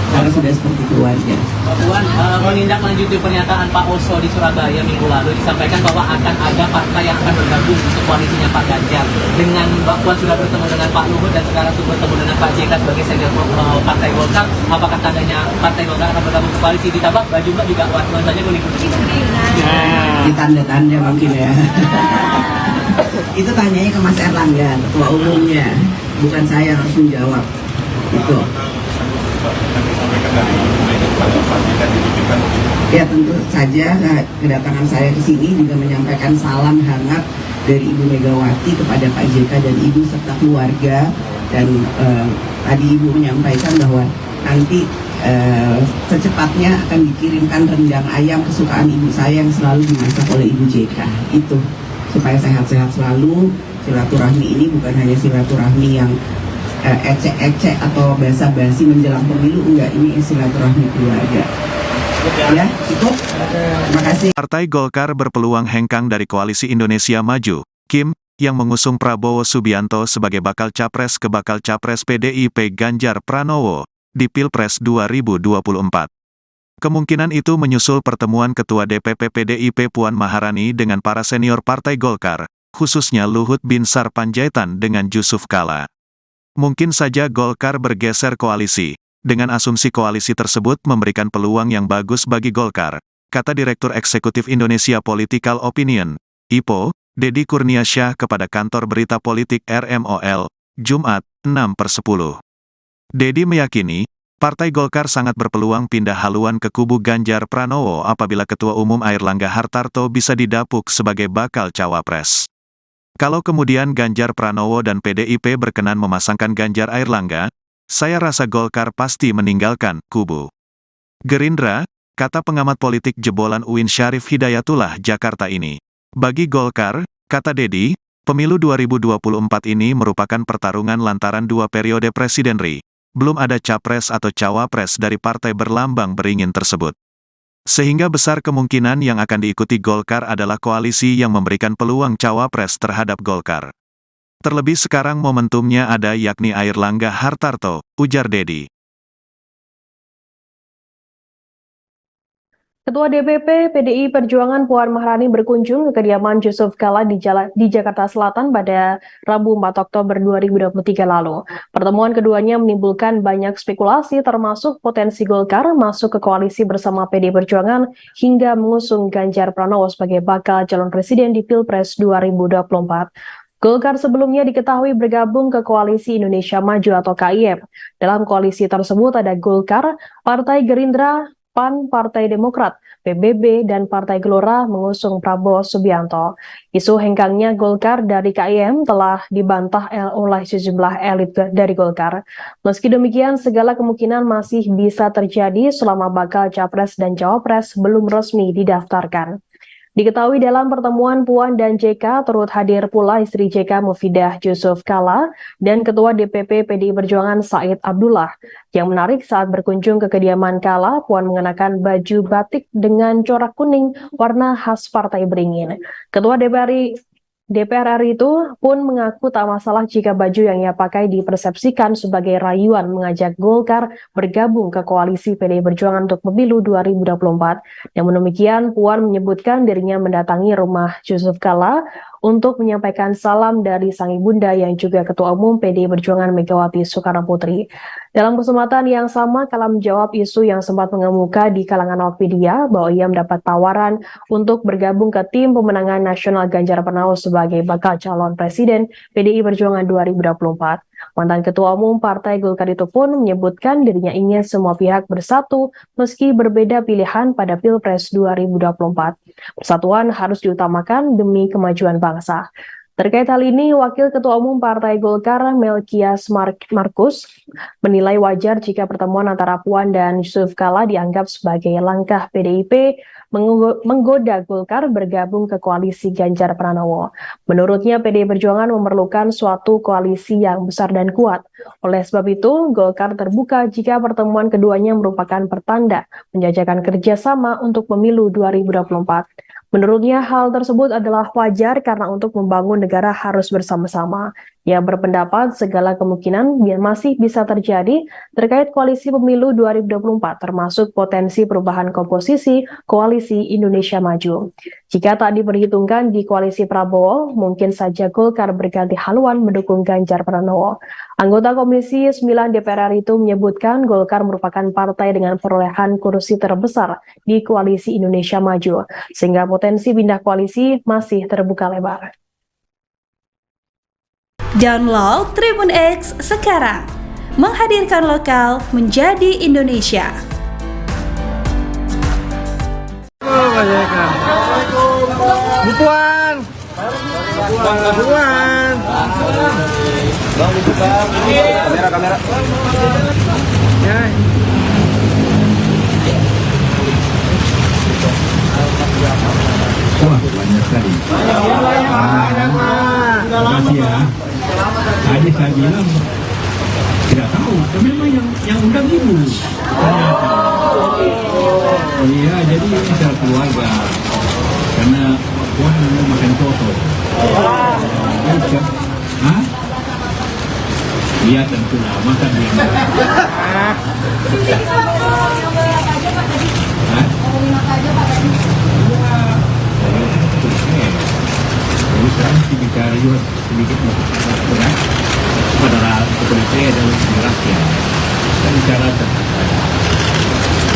Karena sudah seperti keluarga. Mbak Puan, menindaklanjuti pernyataan Pak Oso di Surabaya minggu lalu disampaikan bahwa akan ada partai yang akan bergabung untuk koalisinya Pak Ganjar. Dengan Mbak Puan sudah bertemu dengan Pak Luhut dan sekarang sudah bertemu dengan Pak JK sebagai senior Partai Golkar, apakah tandanya Partai Golkar akan bergabung ke koalisi? Ditambah baju Mbak juga nuansanya kuning-kuning. Ditanda-tanda mungkin ya. Itu tanyanya ke Mas Erlangga, ketua umumnya, bukan saya yang harus menjawab. Itu. Ya tentu saja kedatangan saya ke sini juga menyampaikan salam hangat dari Ibu Megawati kepada Pak JK dan Ibu serta keluarga, dan tadi Ibu menyampaikan bahwa nanti secepatnya akan dikirimkan rendang ayam kesukaan ibu saya yang selalu dimasak oleh Ibu JK. Itu supaya sehat-sehat selalu. Silaturahmi ini bukan hanya silaturahmi yang ecek-ecek atau basa-basi menjelang pemilu, enggak, ini silaturahmi keluarga. Ya, cukup. Terima kasih. Partai Golkar berpeluang hengkang dari Koalisi Indonesia Maju, Kim, yang mengusung Prabowo Subianto sebagai bakal capres ke bakal capres PDIP Ganjar Pranowo di Pilpres 2024. Kemungkinan itu menyusul pertemuan Ketua DPP PDIP Puan Maharani dengan para senior Partai Golkar, khususnya Luhut Binsar Panjaitan dengan Jusuf Kalla. Mungkin saja Golkar bergeser koalisi. Dengan asumsi koalisi tersebut memberikan peluang yang bagus bagi Golkar, kata Direktur Eksekutif Indonesia Political Opinion, IPO, Deddy Kurniasyah kepada kantor berita politik RMOL, Jumat, 6/10. Deddy meyakini, Partai Golkar sangat berpeluang pindah haluan ke kubu Ganjar Pranowo apabila Ketua Umum Airlangga Hartarto bisa didapuk sebagai bakal cawapres. Kalau kemudian Ganjar Pranowo dan PDIP berkenan memasangkan Ganjar Airlangga, saya rasa Golkar pasti meninggalkan kubu Gerindra, kata pengamat politik jebolan UIN Syarif Hidayatullah Jakarta ini. Bagi Golkar, kata Deddy, pemilu 2024 ini merupakan pertarungan lantaran 2 periode presidenri. Belum ada capres atau cawapres dari partai berlambang beringin tersebut. Sehingga besar kemungkinan yang akan diikuti Golkar adalah koalisi yang memberikan peluang cawapres terhadap Golkar. Terlebih sekarang momentumnya ada yakni Airlangga Hartarto, ujar Deddy. Ketua DPP PDI Perjuangan Puan Maharani berkunjung ke kediaman Jusuf Kalla di Jakarta Selatan pada Rabu 4 Oktober 2023 lalu. Pertemuan keduanya menimbulkan banyak spekulasi termasuk potensi Golkar masuk ke koalisi bersama PDI Perjuangan hingga mengusung Ganjar Pranowo sebagai bakal calon presiden di Pilpres 2024. Golkar sebelumnya diketahui bergabung ke Koalisi Indonesia Maju atau KIM. Dalam koalisi tersebut ada Golkar, Partai Gerindra, PAN, Partai Demokrat, PBB, dan Partai Gelora mengusung Prabowo Subianto. Isu hengkangnya Golkar dari KIM telah dibantah oleh sejumlah elit dari Golkar. Meski demikian, segala kemungkinan masih bisa terjadi selama bakal capres dan cawapres belum resmi didaftarkan. Diketahui dalam pertemuan Puan dan JK turut hadir pula istri JK Mufidah Jusuf Kalla dan Ketua DPP PDI Perjuangan Said Abdullah. Yang menarik saat berkunjung ke kediaman Kalla, Puan mengenakan baju batik dengan corak kuning warna khas Partai Beringin. Ketua DPR RI itu pun mengaku tak masalah jika baju yang ia pakai dipersepsikan sebagai rayuan mengajak Golkar bergabung ke koalisi PDI Perjuangan untuk pemilu 2024. Namun demikian, Puan menyebutkan dirinya mendatangi rumah Jusuf Kalla untuk menyampaikan salam dari sang ibunda yang juga Ketua Umum PDI Perjuangan Megawati Soekarnoputri. Dalam kesempatan yang sama, Kalla menjawab isu yang sempat mengemuka di kalangan awak media bahwa ia mendapat tawaran untuk bergabung ke tim pemenangan nasional Ganjar Pranowo sebagai bakal calon presiden PDI Perjuangan 2024. Mantan Ketua Umum Partai Golkar itu pun menyebutkan dirinya ingin semua pihak bersatu meski berbeda pilihan pada Pilpres 2024. Persatuan harus diutamakan demi kemajuan bangsa. Terkait hal ini, Wakil Ketua Umum Partai Golkar Melkias Markus menilai wajar jika pertemuan antara Puan dan Yusuf Kala dianggap sebagai langkah PDIP menggoda Golkar bergabung ke koalisi Ganjar Pranowo. Menurutnya, PDI Perjuangan memerlukan suatu koalisi yang besar dan kuat. Oleh sebab itu, Golkar terbuka jika pertemuan keduanya merupakan pertanda menjajakan kerjasama untuk pemilu 2024. Menurutnya, hal tersebut adalah wajar karena untuk membangun negara harus bersama-sama. Ia berpendapat segala kemungkinan masih bisa terjadi terkait koalisi pemilu 2024, termasuk potensi perubahan komposisi koalisi Indonesia Maju. Jika tak diperhitungkan di koalisi Prabowo, mungkin saja Golkar berganti haluan mendukung Ganjar Pranowo. Anggota Komisi 9 DPR RI itu menyebutkan Golkar merupakan partai dengan perolehan kursi terbesar di koalisi Indonesia Maju, sehingga potensi pindah koalisi masih terbuka lebar. Download Tribun X sekarang, menghadirkan lokal menjadi Indonesia. Bu Puan. Kamera. Ya. Wah, banyak sekali. Terima kasih ya. Tadi saya bilang tidak tahu, tapi memang yang undang ibu. Ternyata. Iya, jadi ini secara keluarga. Karena Puan mau makan soto. Hah? Iya tentulah, makan dia. Jadi sekarang mesti bicara juga sedikit berat pada kepolisian dan rakyat. Kita bicara tentang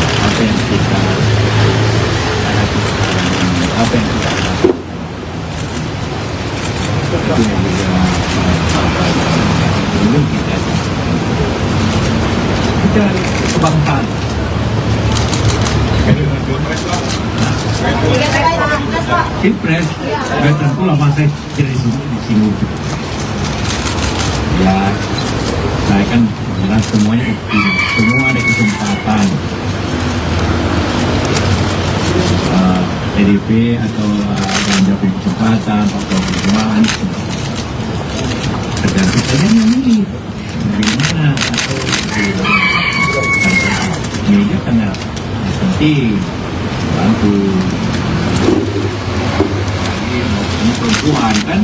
apa yang kita hadapi sekarang, apa yang kita lakukan. Itu yang juga belum kita kebangsaan. Pilpres, nggak tentu lah masa jadi di sini. Ya, saya kan bilang semuanya semua ada kesempatan. PDIP atau Ganjar punya kesempatan, atau perjuangan tergantung saja yang ini dari mana atau media karena penting bantu. Ini perempuan kan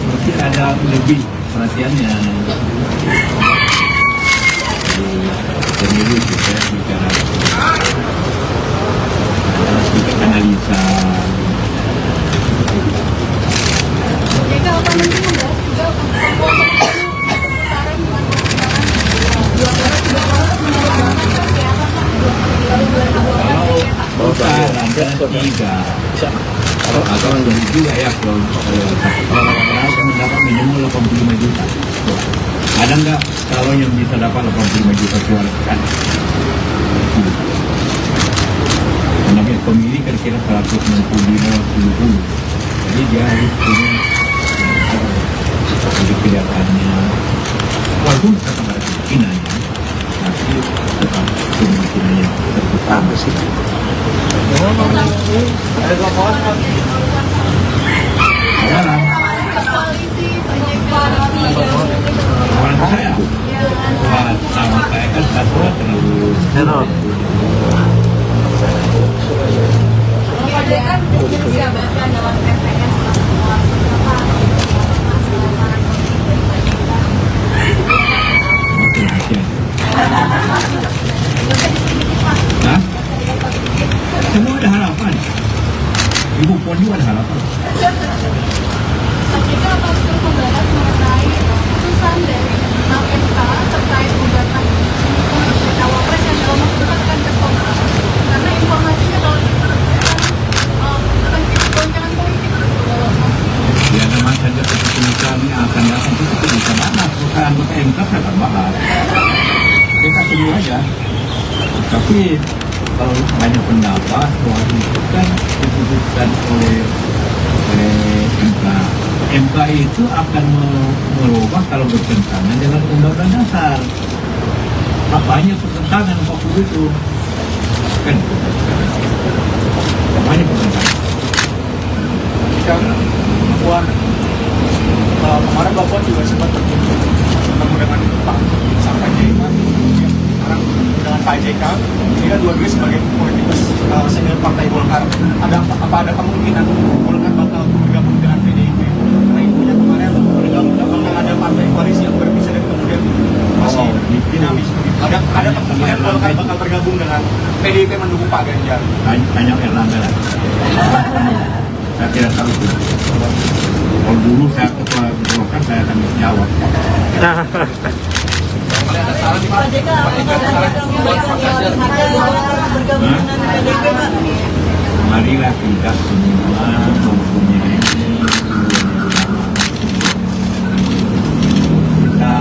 berarti ada lebih perhatiannya. Pemilu kita bicara analisa. Jika apa nanti membahas juga atau juga ya kalau mendapat minimal 85 juta. Ada nggak kalau yang bisa dapat 85 juta suara kan? Namanya pemilih kira-kira 165-70. Jadi dia harus punya untuk kelihatannya walaupun tetap ada kemungkinannya, tapi tetap kemungkinannya terbuka sih. Sekarang orang saya sama saya kan satu terlalu nah, semua ada harapan. Ibu Puan juga ada harapan. Jika Bapak membahas mengenai putusan dari MK terkait gugatan cawapres yang dalam waktu dekat akan tertolak, karena informasinya kalau goncangan politik Ya memang saja keputusan yang akan datang itu bisa bahas, bukan MK akan bahas. Kita tunggu aja. Tapi kalau banyak pendapat soal itu kan diputuskan oleh MK. MK itu akan merubah kalau bertentangan dengan Undang-Undang Dasar. Apanya pertentangan waktu itu? Kan? Apanya pertentangan? Puan, kemarin Bapak juga sempat bertemu dengan Pak Sampaikan, sekarang dengan Pak JK. Ini kan dua-duanya sebagai politikus senior Partai Golkar. Apa ada kemungkinan Golkar bakal bergabung dengan PDIP? Karena infonya kemarin bakal ada partai koalisi yang berpisah dan kemudian masih dinamis. Ada kemungkinan Golkar bakal bergabung dengan PDIP mendukung Pak Ganjar. Tanya Erlangga lah. Saya tidak tahu itu. Kalau dulu saya ketua Golkar, saya akan jawab. Marilah kita semua mempunyai kita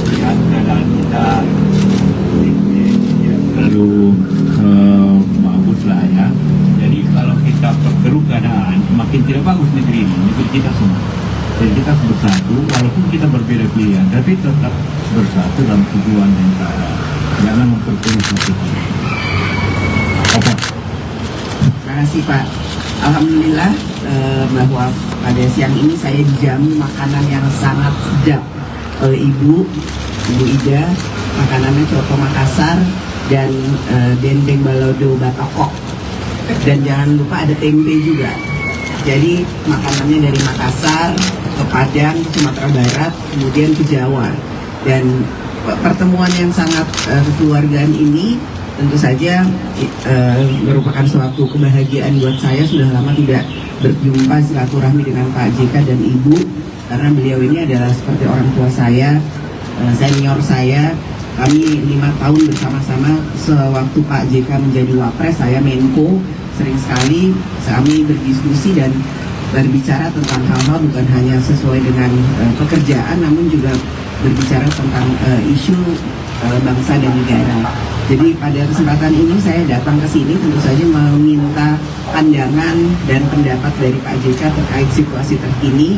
melihat keadaan kita terlalu bagus lah ya. Jadi kalau kita perkeruh keadaan, makin tidak bagus negeri ini, negeri kita semua. Jadi kita harus bersatu, walaupun kita berbeda pilihan, tapi tetap bersatu dalam tujuan yang sama. Jangan memperkeruh satu. Apa? Terima kasih Pak. Alhamdulillah bahwa pada siang ini saya dijamu makanan yang sangat sedap oleh Ibu Ida. Makanannya coto Makassar dan dendeng balado Batokok. Dan jangan lupa ada tempe juga. Jadi makanannya dari Makassar ke Padang, ke Sumatera Barat, kemudian ke Jawa. Dan pertemuan yang sangat kekeluargaan ini tentu saja merupakan suatu kebahagiaan buat saya. Sudah lama tidak berjumpa silaturahmi dengan Pak JK dan Ibu, karena beliau ini adalah seperti orang tua saya, senior saya. Kami 5 tahun bersama-sama sewaktu Pak JK menjadi Wapres, saya Menko. Sering sekali kami berdiskusi dan berbicara tentang hal-hal bukan hanya sesuai dengan pekerjaan, namun juga berbicara tentang isu bangsa dan negara. Jadi pada kesempatan ini saya datang ke sini tentu saja meminta pandangan dan pendapat dari Pak JK terkait situasi terkini.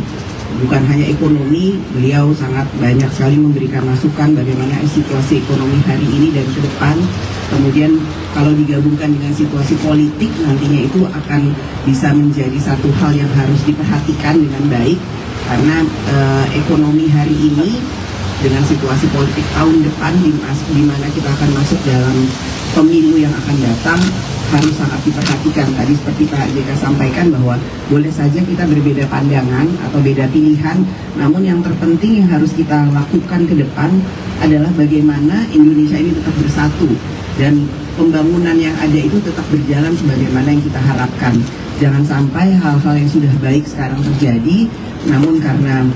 Bukan hanya ekonomi, beliau sangat banyak sekali memberikan masukan bagaimana situasi ekonomi hari ini dan ke depan. Kemudian kalau digabungkan dengan situasi politik, nantinya itu akan bisa menjadi satu hal yang harus diperhatikan dengan baik. Karena ekonomi hari ini dengan situasi politik tahun depan di mana kita akan masuk dalam pemilu yang akan datang, harus sangat diperhatikan. Tadi seperti Pak JK sampaikan bahwa boleh saja kita berbeda pandangan atau beda pilihan, namun yang terpenting yang harus kita lakukan ke depan adalah bagaimana Indonesia ini tetap bersatu dan pembangunan yang ada itu tetap berjalan sebagaimana yang kita harapkan. Jangan sampai hal-hal yang sudah baik sekarang terjadi, namun karena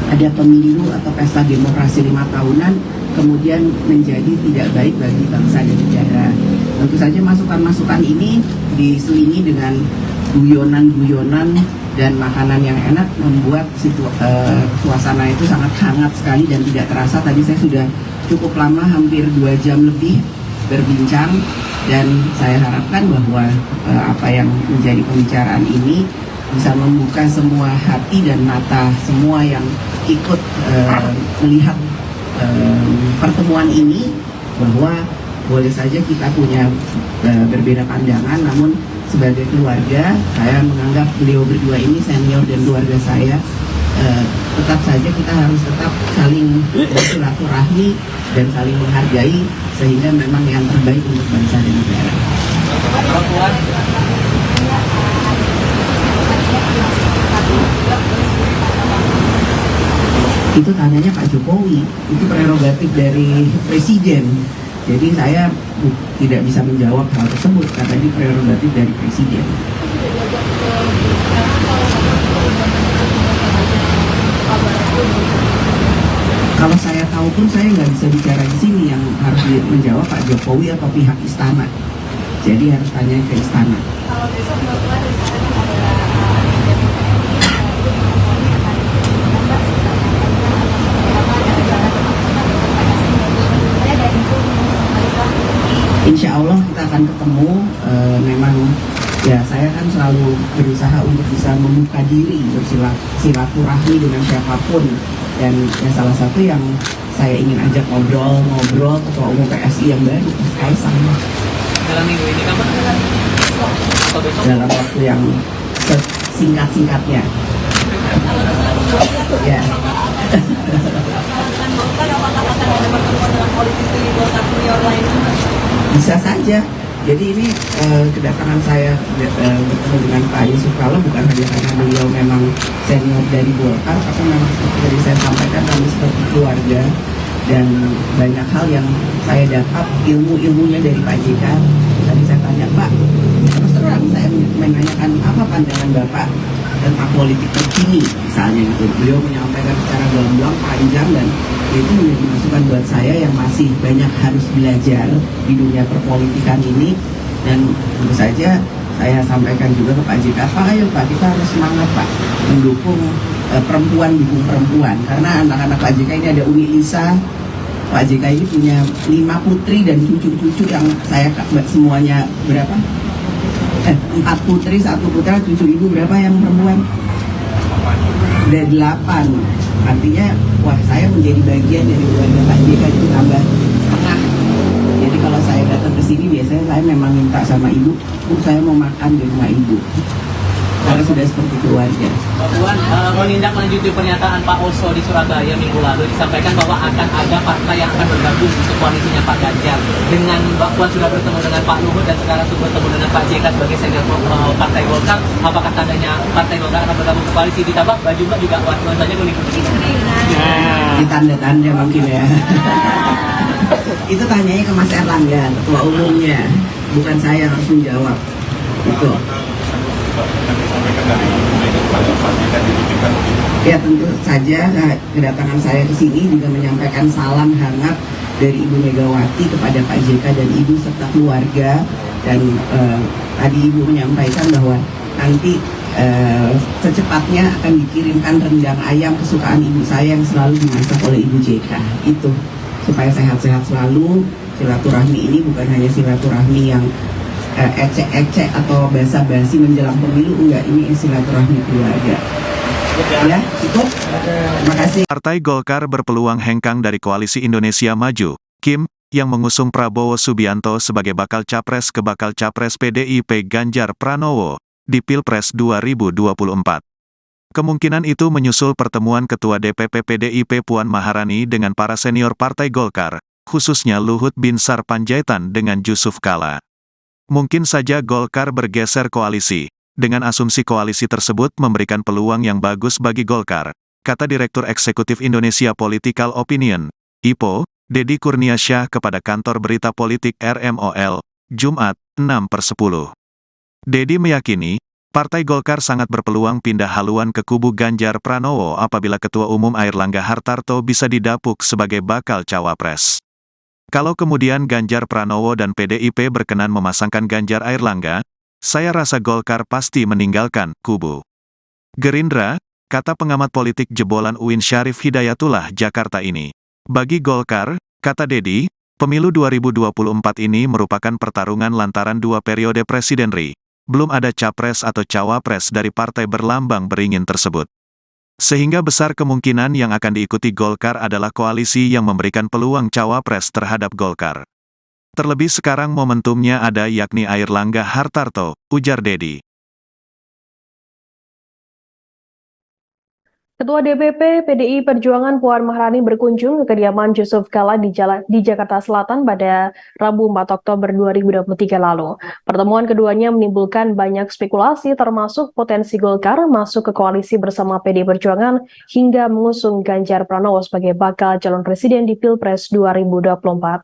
ada pemilu atau pesta demokrasi 5 tahunan kemudian menjadi tidak baik bagi bangsa dan negara. Tentu saja masukan-masukan ini diselingi dengan guyonan-guyonan dan makanan yang enak membuat suasana itu sangat hangat sekali dan tidak terasa. Tadi saya sudah cukup lama, hampir 2 jam lebih berbincang, dan saya harapkan bahwa apa yang menjadi pembicaraan ini bisa membuka semua hati dan mata semua yang ikut melihat pertemuan ini, bahwa boleh saja kita punya berbeda pandangan, namun sebagai keluarga saya menganggap beliau berdua ini senior dan keluarga saya. Tetap saja kita harus tetap saling bersilaturahmi dan saling menghargai, sehingga memang yang terbaik untuk bangsa dan negara. Itu tanyanya Pak Jokowi, itu prerogatif dari Presiden. Jadi saya tidak bisa menjawab hal tersebut karena ini prerogatif dari Presiden. Kalau saya tahu pun saya nggak bisa bicara di sini, yang harus menjawab Pak Jokowi atau pihak istana. Jadi harus tanya ke istana. Kalau besok Bapak Insya Allah kita akan ketemu. Memang Ya, saya kan selalu berusaha untuk bisa membuka diri, bersilaturahmi dengan siapapun. Dan yang salah satu yang saya ingin ajak ngobrol Ketua Umum PSI yang baru, Mas Kaisang. Dalam minggu ini kapan? Atau besok? Dalam waktu yang singkat-singkatnya. Ya. Bisa saja. Jadi ini kedatangan saya bertemu dengan Pak Yusuf Kala bukan hanya karena beliau memang senior dari Golkar, tapi memang seperti tadi saya sampaikan kami seperti keluarga, dan banyak hal yang saya dapat ilmunya dari Pak JK. Tadi saya tanya, Pak, terus terang saya menanyakan apa pandangan Bapak tentang politik terkini misalnya gitu. Beliau menyampaikan secara gamblang, panjang, dan itu menjadi masukan buat saya yang masih banyak harus belajar di dunia perpolitikan ini. Dan tentu saja saya sampaikan juga ke Pak JK, Pak, ayo Pak, kita harus semangat Pak mendukung perempuan, dukung perempuan, karena anak-anak Pak JK ini ada Umi Lisa. Pak JK ini punya 5 putri dan cucu-cucu yang saya semuanya berapa? 4 putri, 1 putra, cucu ibu berapa yang perempuan? Ada 8. Artinya, wah, saya menjadi bagian dari keluarga Pak JK itu tambah setengah. Jadi kalau saya datang ke sini biasanya saya memang minta sama ibu, saya mau makan di rumah ibu. Karena sudah seperti keluarga. Mbak Puan, menindaklanjuti pernyataan Pak Oso di Surabaya minggu lalu disampaikan bahwa akan ada partai yang akan bergabung untuk koalisinya Pak Ganjar. Dengan Mbak Puan sudah bertemu dengan Pak Luhut dan sekarang sudah bertemu dengan Pak JK sebagai senior Partai Golkar, apakah tandanya Partai Golkar akan bergabung ke koalisi? Ditambah baju Mbak juga warna-warnanya mengikuti. Di tanda-tanda mungkin ya. Itu tanyanya ke Mas Erlangga, ketua umumnya, bukan saya yang harus menjawab. Itu. Ya, tentu saja kedatangan saya ke sini juga menyampaikan salam hangat dari Ibu Megawati kepada Pak JK dan Ibu serta keluarga. Dan tadi Ibu menyampaikan bahwa nanti secepatnya akan dikirimkan rendang ayam kesukaan ibu saya yang selalu dimasak oleh Ibu JK. Itu supaya sehat-sehat selalu. Silaturahmi ini bukan hanya silaturahmi yang ecek-ecek atau basa-basi menjelang pemilu, enggak, ini silaturahmi keluarga. Ya, cukup. Terima kasih. Partai Golkar berpeluang hengkang dari Koalisi Indonesia Maju, Kim, yang mengusung Prabowo Subianto sebagai bakal capres ke bakal capres PDIP Ganjar Pranowo di Pilpres 2024. Kemungkinan itu menyusul pertemuan Ketua DPP PDIP Puan Maharani dengan para senior Partai Golkar, khususnya Luhut Binsar Panjaitan dengan Yusuf Kala. Mungkin saja Golkar bergeser koalisi. Dengan asumsi koalisi tersebut memberikan peluang yang bagus bagi Golkar, kata Direktur Eksekutif Indonesia Political Opinion, IPO, Deddy Kurniasyah kepada kantor berita politik RMOL, Jumat, 6/10. Deddy meyakini, Partai Golkar sangat berpeluang pindah haluan ke kubu Ganjar Pranowo apabila Ketua Umum Airlangga Hartarto bisa didapuk sebagai bakal cawapres. Kalau kemudian Ganjar Pranowo dan PDIP berkenan memasangkan Ganjar Airlangga, saya rasa Golkar pasti meninggalkan kubu Gerindra, kata pengamat politik jebolan UIN Syarif Hidayatullah Jakarta ini. Bagi Golkar, kata Deddy, pemilu 2024 ini merupakan pertarungan lantaran 2 periode presiden RI. Belum ada capres atau cawapres dari partai berlambang beringin tersebut. Sehingga besar kemungkinan yang akan diikuti Golkar adalah koalisi yang memberikan peluang cawapres terhadap Golkar. Terlebih sekarang momentumnya ada yakni Airlangga Hartarto, ujar Deddy. Ketua DPP PDI Perjuangan Puan Maharani berkunjung ke kediaman Yusuf Kala di Jakarta Selatan pada Rabu 4 Oktober 2023 lalu. Pertemuan keduanya menimbulkan banyak spekulasi termasuk potensi Golkar masuk ke koalisi bersama PDI Perjuangan hingga mengusung Ganjar Pranowo sebagai bakal calon presiden di Pilpres 2024.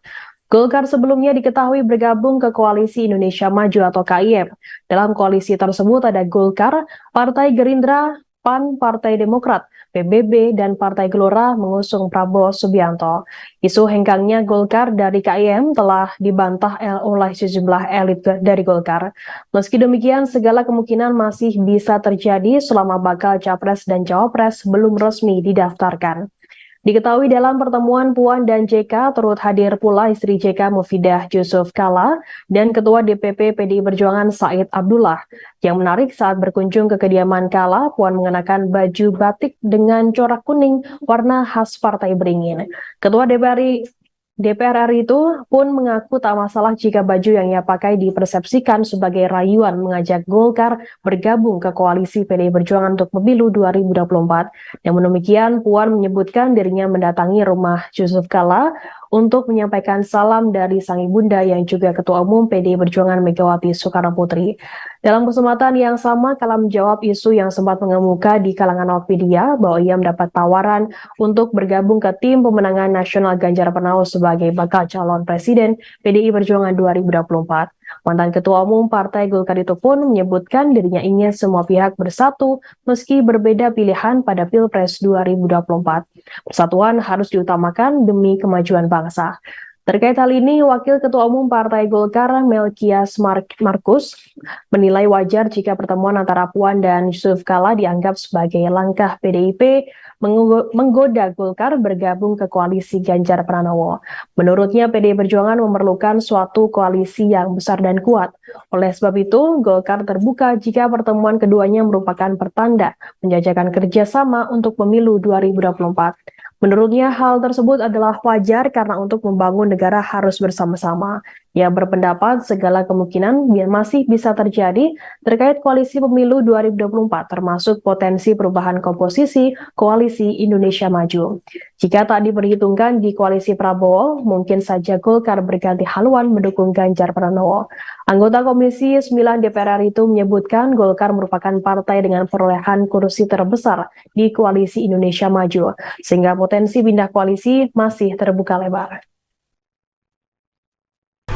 Golkar sebelumnya diketahui bergabung ke Koalisi Indonesia Maju atau KIM. Dalam koalisi tersebut ada Golkar, Partai Gerindra, PAN, Partai Demokrat, PBB, dan Partai Gelora mengusung Prabowo Subianto. Isu hengkangnya Golkar dari KIM telah dibantah oleh sejumlah elit dari Golkar. Meski demikian, segala kemungkinan masih bisa terjadi selama bakal capres dan cawapres belum resmi didaftarkan. Diketahui dalam pertemuan Puan dan JK turut hadir pula istri JK Mufidah Yusuf Kala dan Ketua DPP PDI Perjuangan Said Abdullah. Yang menarik saat berkunjung ke kediaman Kala, Puan mengenakan baju batik dengan corak kuning warna khas Partai Beringin. Ketua DPR RI itu pun mengaku tak masalah jika baju yang ia pakai dipersepsikan sebagai rayuan mengajak Golkar bergabung ke koalisi PDI Perjuangan untuk pemilu 2024. Namun demikian, Puan menyebutkan dirinya mendatangi rumah Yusuf Kala untuk menyampaikan salam dari sang ibunda yang juga Ketua Umum PDI Perjuangan Megawati Soekarnoputri. Dalam kesempatan yang sama, Kala menjawab isu yang sempat mengemuka di kalangan awak media bahwa ia mendapat tawaran untuk bergabung ke tim pemenangan nasional Ganjar Pranowo sebagai bakal calon presiden PDI Perjuangan 2024. Mantan Ketua Umum Partai Golkar itu pun menyebutkan dirinya ingin semua pihak bersatu meski berbeda pilihan pada Pilpres 2024. Persatuan harus diutamakan demi kemajuan bangsa. Terkait hal ini, Wakil Ketua Umum Partai Golkar Melkias Markus menilai wajar jika pertemuan antara Puan dan Yusuf Kala dianggap sebagai langkah PDIP menggoda Golkar bergabung ke koalisi Ganjar Pranowo. Menurutnya, PDI Perjuangan memerlukan suatu koalisi yang besar dan kuat. Oleh sebab itu, Golkar terbuka jika pertemuan keduanya merupakan pertanda menjajakan kerjasama untuk pemilu 2024. Menurutnya, hal tersebut adalah wajar karena untuk membangun negara harus bersama-sama. Ia berpendapat segala kemungkinan masih bisa terjadi terkait koalisi pemilu 2024, termasuk potensi perubahan komposisi koalisi Indonesia Maju. Jika tak diperhitungkan di koalisi Prabowo, mungkin saja Golkar berganti haluan mendukung Ganjar Pranowo. Anggota Komisi 9 DPR RI itu menyebutkan Golkar merupakan partai dengan perolehan kursi terbesar di koalisi Indonesia Maju, sehingga potensi pindah koalisi masih terbuka lebar.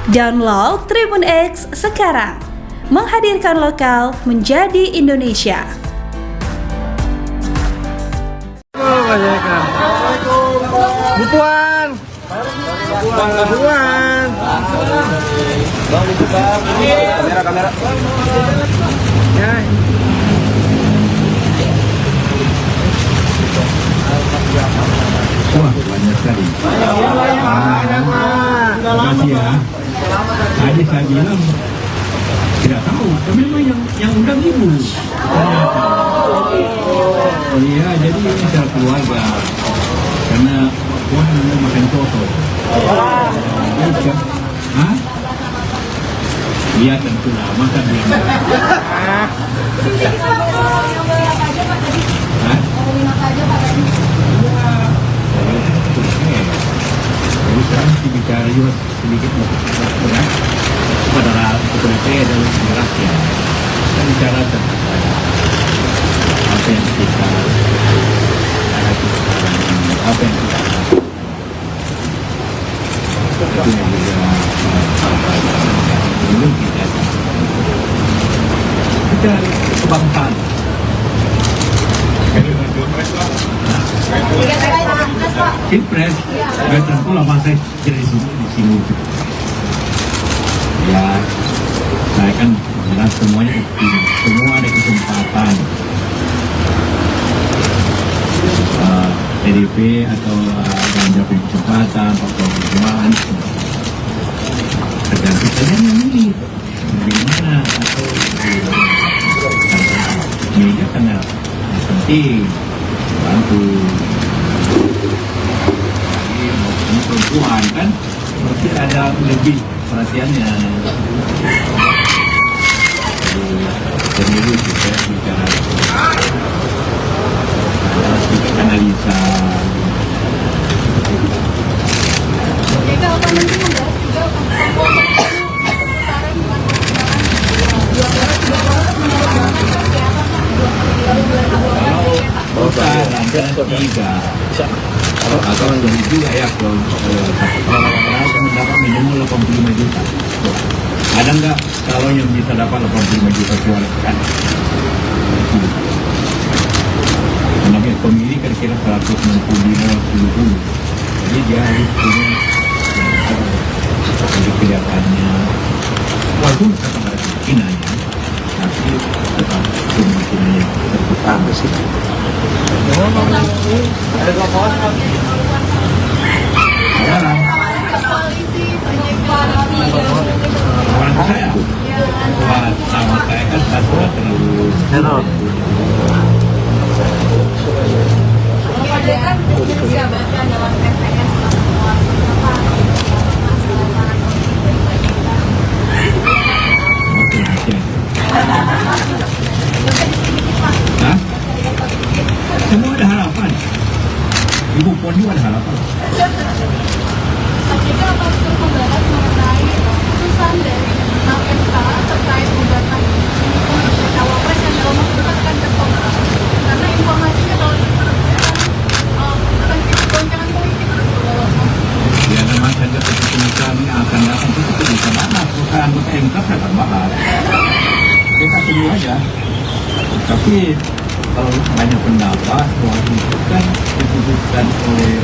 Download Tribun X sekarang, menghadirkan lokal menjadi Indonesia. Bu Puan. Kamera. Ya. Wah, banyak sekali. Terima kasih ya. Tadi saya bilang tidak tahu, tapi memang yang undang ibu. Oh iya, jadi ini secara keluarga. Karena Puan mau makan soto. Hah? Iya tentu lah, makan dia. Jadi sekarang bicara juga sedikit kepada DPP dan rakyat. Kita bicara tentang apa yang kita hadapi sekarang, apa yang kita lakukan. Itu yang juga belum kita kebangsaan. Pilpres, saya tentu lah masa dari sini. Ya, saya kan jelas semuanya semua ada kesempatan. PDIP atau Ganjar punya kesempatan, Pak Prabowo tergantung saja yang ini bagaimana atau media karena penting bantu ini perempuan kan berarti ada lebih perhatiannya pemilu kita bicara sedikit analisa. Jadi apa nanti membahas juga atau jadi juga ya kalau mendapat minimal 85 juta. Ada nggak kalau yang bisa dapat 85 juta suara kan? Karena pemilih kira-kira 165-170. Jadi dia harus punya jadi kelihatannya walaupun tetap ada kemungkinannya, tapi tetap kemungkinannya terbuka sih. Ada 2 kawan. Sekarang koalisi PJK orang saya buat sama saya kan saya sudah terlalu PJK menjabatkan dalam PPS Hah? Semua ada harapan. Ibu Puan juga ada harapan. PJK akan membahas mengenai putusan dari MK terkait gugatan cawapres yang dalam waktu dekat akan tertolak karena informasinya kalau akan jadi goncangan politik. Ya memang saja keputusan kami akan datang itu bisa mana bukan anggota MK saya akan bahas. Kita tunggu aja. Tapi kalau banyak pendapat bahwa itu kan diputuskan oleh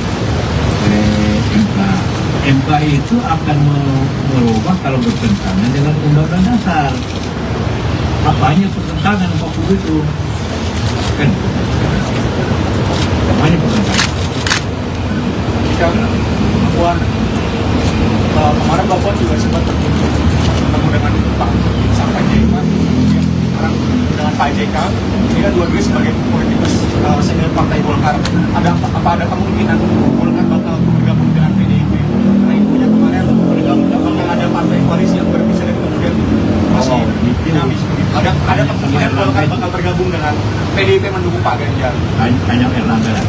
MK. MK itu akan merubah kalau bertentangan dengan Undang-Undang Dasar. Apanya pertentangan 40 itu? Kan? Apanya pertentangan? Puan, kemarin Mbak Puan juga sempat bertemu dengan Pak sampai JK, sekarang dengan Pak JK, ini kan dua-duanya sebagai politikus senior Partai Golkar. Ada kemungkinan Golkar bakal bergabung dengan PDIP? Karena infonya kemarin bakal ada partai koalisi yang berbisa dan kemudian masih dinamis. Ada kemungkinan Golkar bakal bergabung dengan PDIP mendukung Pak Ganjar. Banyak Erlangga lah.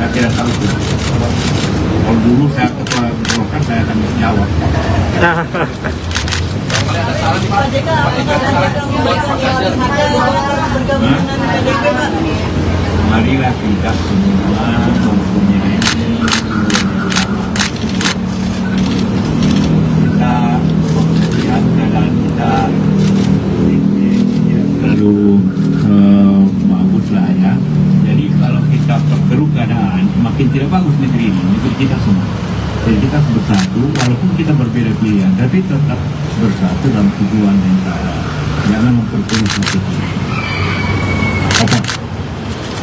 Saya tidak tahu itu. Kalau dulu saya ketua Golkar saya akan jawab. Marilah kita semua mempunyai kita melihat keadaan kita terlalu bagus lah ya. Jadi kalau kita perkeruh keadaan makin tidak bagus negeri ini untuk kita semua. Jadi kita harus bersatu walaupun kita berbeda pilihan, tapi tetap bersatu dalam tujuan yang sama. Jangan memperkeruh satu. Apa?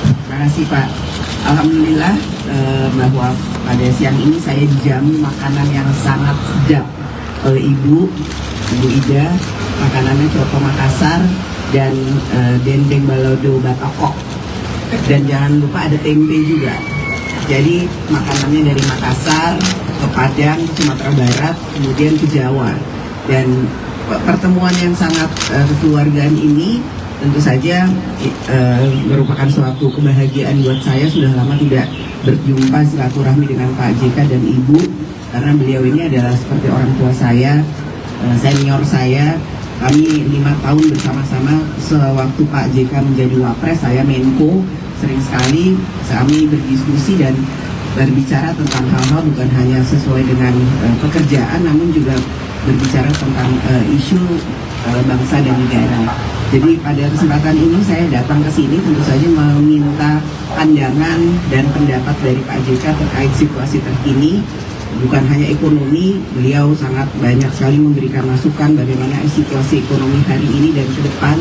Terima kasih Pak. Alhamdulillah bahwa pada siang ini saya dijamu makanan yang sangat sedap oleh Ibu Ida. Makanannya coto Makassar dan dendeng balado batokok. Dan jangan lupa ada tempe juga. Jadi makanannya dari Makassar ke Padang, Sumatera Barat, kemudian ke Jawa. Dan pertemuan yang sangat kekeluargaan ini tentu saja merupakan suatu kebahagiaan buat saya. Sudah lama tidak berjumpa silaturahmi dengan Pak JK dan Ibu, karena beliau ini adalah seperti orang tua saya, senior saya. Kami 5 tahun bersama-sama sewaktu Pak JK menjadi Wapres, saya Menko. Sering sekali kami berdiskusi dan berbicara tentang hal-hal bukan hanya sesuai dengan pekerjaan, namun juga berbicara tentang isu bangsa dan negara. Jadi pada kesempatan ini saya datang ke sini tentu saja meminta pandangan dan pendapat dari Pak JK terkait situasi terkini. Bukan hanya ekonomi, beliau sangat banyak sekali memberikan masukan bagaimana situasi ekonomi hari ini dan ke depan.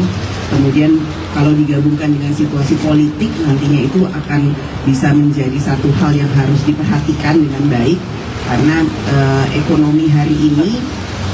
Kemudian kalau digabungkan dengan situasi politik nantinya itu akan bisa menjadi satu hal yang harus diperhatikan dengan baik. Karena ekonomi hari ini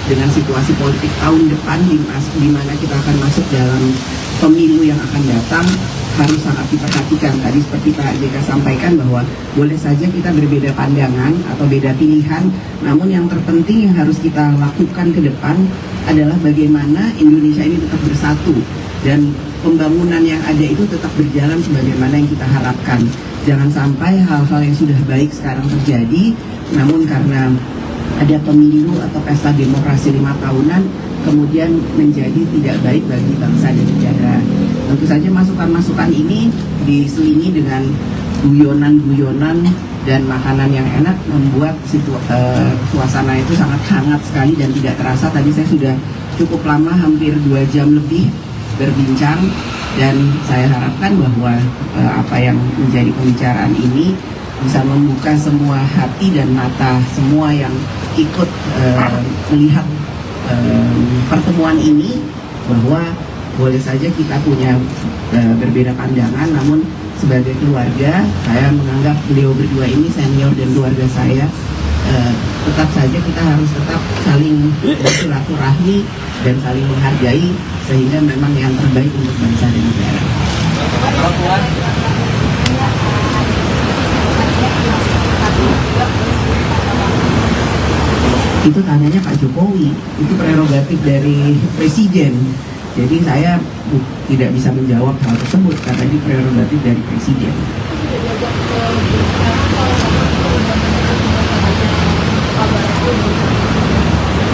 dengan situasi politik tahun depan di mana kita akan masuk dalam pemilu yang akan datang harus sangat diperhatikan. Tadi seperti Pak JK sampaikan bahwa boleh saja kita berbeda pandangan atau beda pilihan, namun yang terpenting yang harus kita lakukan ke depan adalah bagaimana Indonesia ini tetap bersatu dan pembangunan yang ada itu tetap berjalan sebagaimana yang kita harapkan. Jangan sampai hal-hal yang sudah baik sekarang terjadi, namun karena ada pemilu atau pesta demokrasi 5 tahunan kemudian menjadi tidak baik bagi bangsa dan negara. Tentu saja masukan-masukan ini diselingi dengan guyonan-guyonan dan makanan yang enak membuat suasana itu sangat hangat sekali dan tidak terasa. Tadi saya sudah cukup lama, hampir 2 jam lebih berbincang, dan saya harapkan bahwa apa yang menjadi pembicaraan ini bisa membuka semua hati dan mata semua yang ikut melihat pertemuan ini, bahwa boleh saja kita punya berbeda pandangan, namun sebagai keluarga, saya menganggap beliau berdua ini senior dan keluarga saya. Tetap saja kita harus tetap saling bersilaturahmi dan saling menghargai, sehingga memang yang terbaik untuk bangsa dan negara. Perempuan. Itu tanyanya Pak Jokowi, itu prerogatif dari Presiden. Jadi saya tidak bisa menjawab hal tersebut karena ini prerogatif dari Presiden.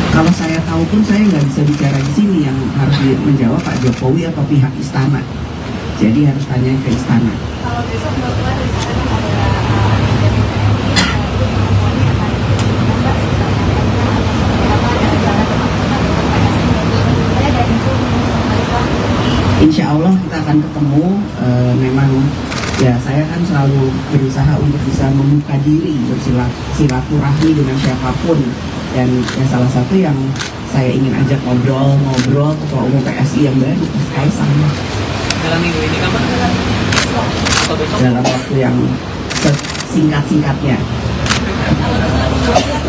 Kalau saya tahu pun saya nggak bisa bicara di sini, yang harus menjawab Pak Jokowi atau pihak istana. Jadi harus tanya ke istana. Kalau besok Mbak Puan rencananya Insya Allah kita akan ketemu. Memang ya saya kan selalu berusaha untuk bisa membuka diri, bersilaturahmi dengan siapapun. Dan salah satu yang saya ingin ajak ngobrol Ketua Umum PSI yang baru, Mas Kaisang. Dalam minggu ini kapan? Atau besok? Dalam waktu yang singkat-singkatnya.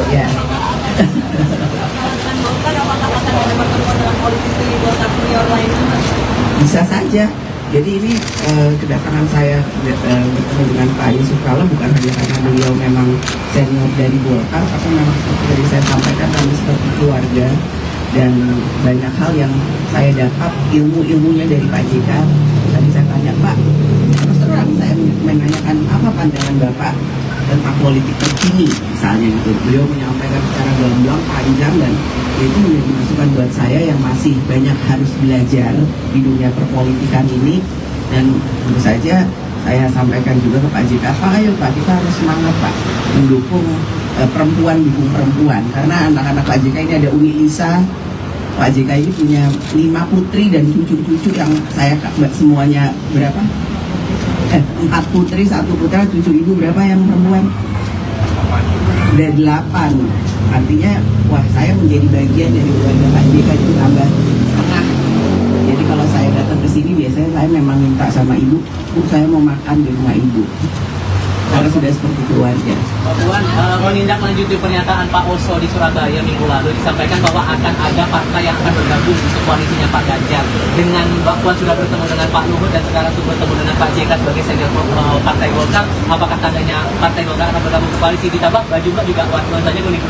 Ya. Bisa saja. Jadi ini kedatangan saya bertemu dengan Pak Yusuf Kala bukan hanya karena beliau memang senior dari Golkar, tapi memang seperti tadi saya sampaikan, kami seperti keluarga, dan banyak hal yang saya dapat ilmunya dari Pak JK. Tadi saya tanya, Pak, terus terang saya menanyakan apa pandangan Bapak tentang politik terkini misalnya gitu. Beliau menyampaikan secara gamblang, panjang, dan itu menjadi masukan buat saya yang masih banyak harus belajar di dunia perpolitikan ini. Dan tentu saja saya sampaikan juga ke Pak JK, Pak, ayo Pak, kita harus semangat Pak mendukung perempuan, dukung perempuan, karena anak-anak Pak JK ini ada Umi Lisa. Pak JK ini punya 5 putri dan cucu-cucu yang saya semuanya berapa? 4 putri, 1 putra, cucu ibu berapa yang perempuan? Ada 8. Artinya, wah, saya menjadi bagian dari keluarga Pak JK itu tambah setengah. Jadi kalau saya datang ke sini biasanya saya memang minta sama ibu, Bu, saya mau makan di rumah ibu. Karena sudah seperti keluarga. Mbak Puan, menindaklanjuti pernyataan Pak Oso di Surabaya minggu lalu, disampaikan bahwa akan ada partai yang akan bergabung untuk koalisinya Pak Ganjar. Dengan Mbak Puan sudah bertemu dengan Pak Luhut dan sekarang sudah bertemu dengan Pak JK sebagai senior partai Golkar, apakah tandanya partai Golkar akan bergabung ke koalisi? Ditambah baju Mbak juga nuansanya kuning.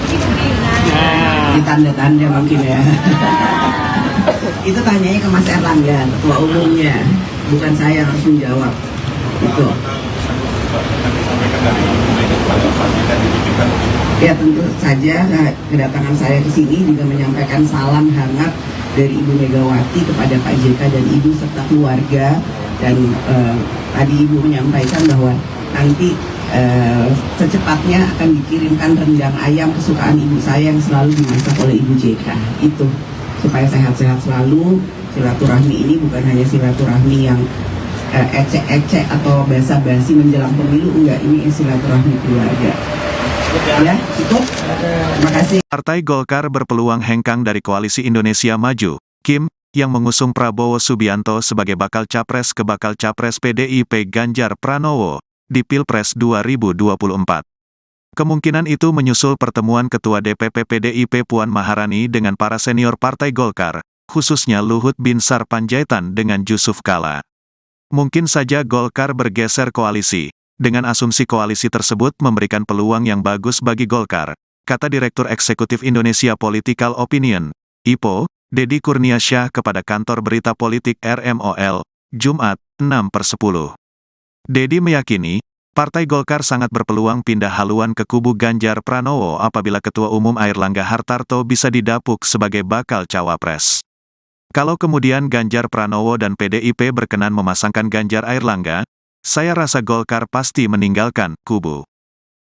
Di tanda-tanda mungkin ya. Itu tanyanya ke Mas Erlangga, ketua umumnya, bukan saya yang harus menjawab. Itu. Ya, tentu saja kedatangan saya ke sini juga menyampaikan salam hangat dari Ibu Megawati kepada Pak JK dan Ibu serta keluarga. Dan tadi Ibu menyampaikan bahwa nanti secepatnya akan dikirimkan rendang ayam kesukaan ibu saya yang selalu dimasak oleh Ibu JK. Itu supaya sehat-sehat selalu. Silaturahmi ini bukan hanya silaturahmi yang ecek-ecek atau basa-basi menjelang pemilu, enggak, ini silaturahmi keluarga. Ya, cukup. Terima kasih. Partai Golkar berpeluang hengkang dari Koalisi Indonesia Maju, Kim, yang mengusung Prabowo Subianto sebagai bakal capres ke bakal capres PDIP Ganjar Pranowo di Pilpres 2024. Kemungkinan itu menyusul pertemuan Ketua DPP PDIP Puan Maharani dengan para senior Partai Golkar, khususnya Luhut Binsar Panjaitan dengan Yusuf Kala. Mungkin saja Golkar bergeser koalisi. Dengan asumsi koalisi tersebut memberikan peluang yang bagus bagi Golkar, kata Direktur Eksekutif Indonesia Political Opinion, IPO, Deddy Kurniasyah kepada kantor berita politik RMOL, Jumat, 6/10. Deddy meyakini, Partai Golkar sangat berpeluang pindah haluan ke kubu Ganjar Pranowo apabila Ketua Umum Airlangga Hartarto bisa didapuk sebagai bakal cawapres. Kalau kemudian Ganjar Pranowo dan PDIP berkenan memasangkan Ganjar Airlangga, saya rasa Golkar pasti meninggalkan kubu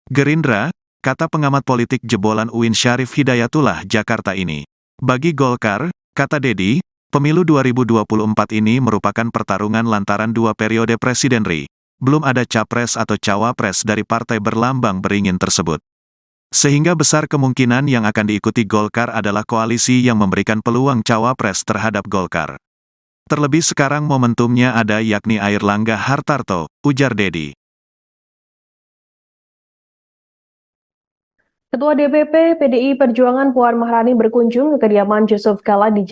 Gerindra, kata pengamat politik jebolan UIN Syarif Hidayatullah Jakarta ini. Bagi Golkar, kata Deddy, pemilu 2024 ini merupakan pertarungan lantaran 2 periode presidenri. Belum ada capres atau cawapres dari partai berlambang beringin tersebut. Sehingga besar kemungkinan yang akan diikuti Golkar adalah koalisi yang memberikan peluang cawapres terhadap Golkar. Terlebih sekarang momentumnya ada yakni Airlangga Hartarto, ujar Dedi. Ketua DPP PDI Perjuangan Puan Maharani berkunjung ke kediaman Yusuf Kala di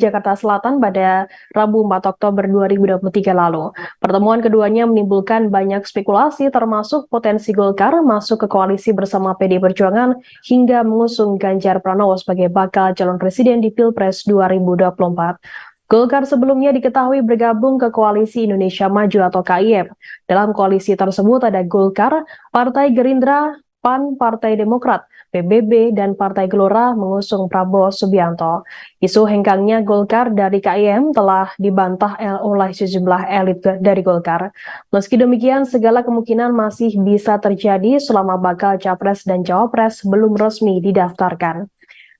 Jakarta Selatan pada Rabu 4 Oktober 2023 lalu. Pertemuan keduanya menimbulkan banyak spekulasi termasuk potensi Golkar masuk ke koalisi bersama PDI Perjuangan hingga mengusung Ganjar Pranowo sebagai bakal calon presiden di Pilpres 2024. Golkar sebelumnya diketahui bergabung ke Koalisi Indonesia Maju atau KIM. Dalam koalisi tersebut ada Golkar, Partai Gerindra, PAN, Partai Demokrat, PBB, dan Partai Gelora mengusung Prabowo Subianto. Isu hengkangnya Golkar dari KIM telah dibantah oleh sejumlah elit dari Golkar. Meski demikian, segala kemungkinan masih bisa terjadi selama bakal Capres dan Cawapres belum resmi didaftarkan.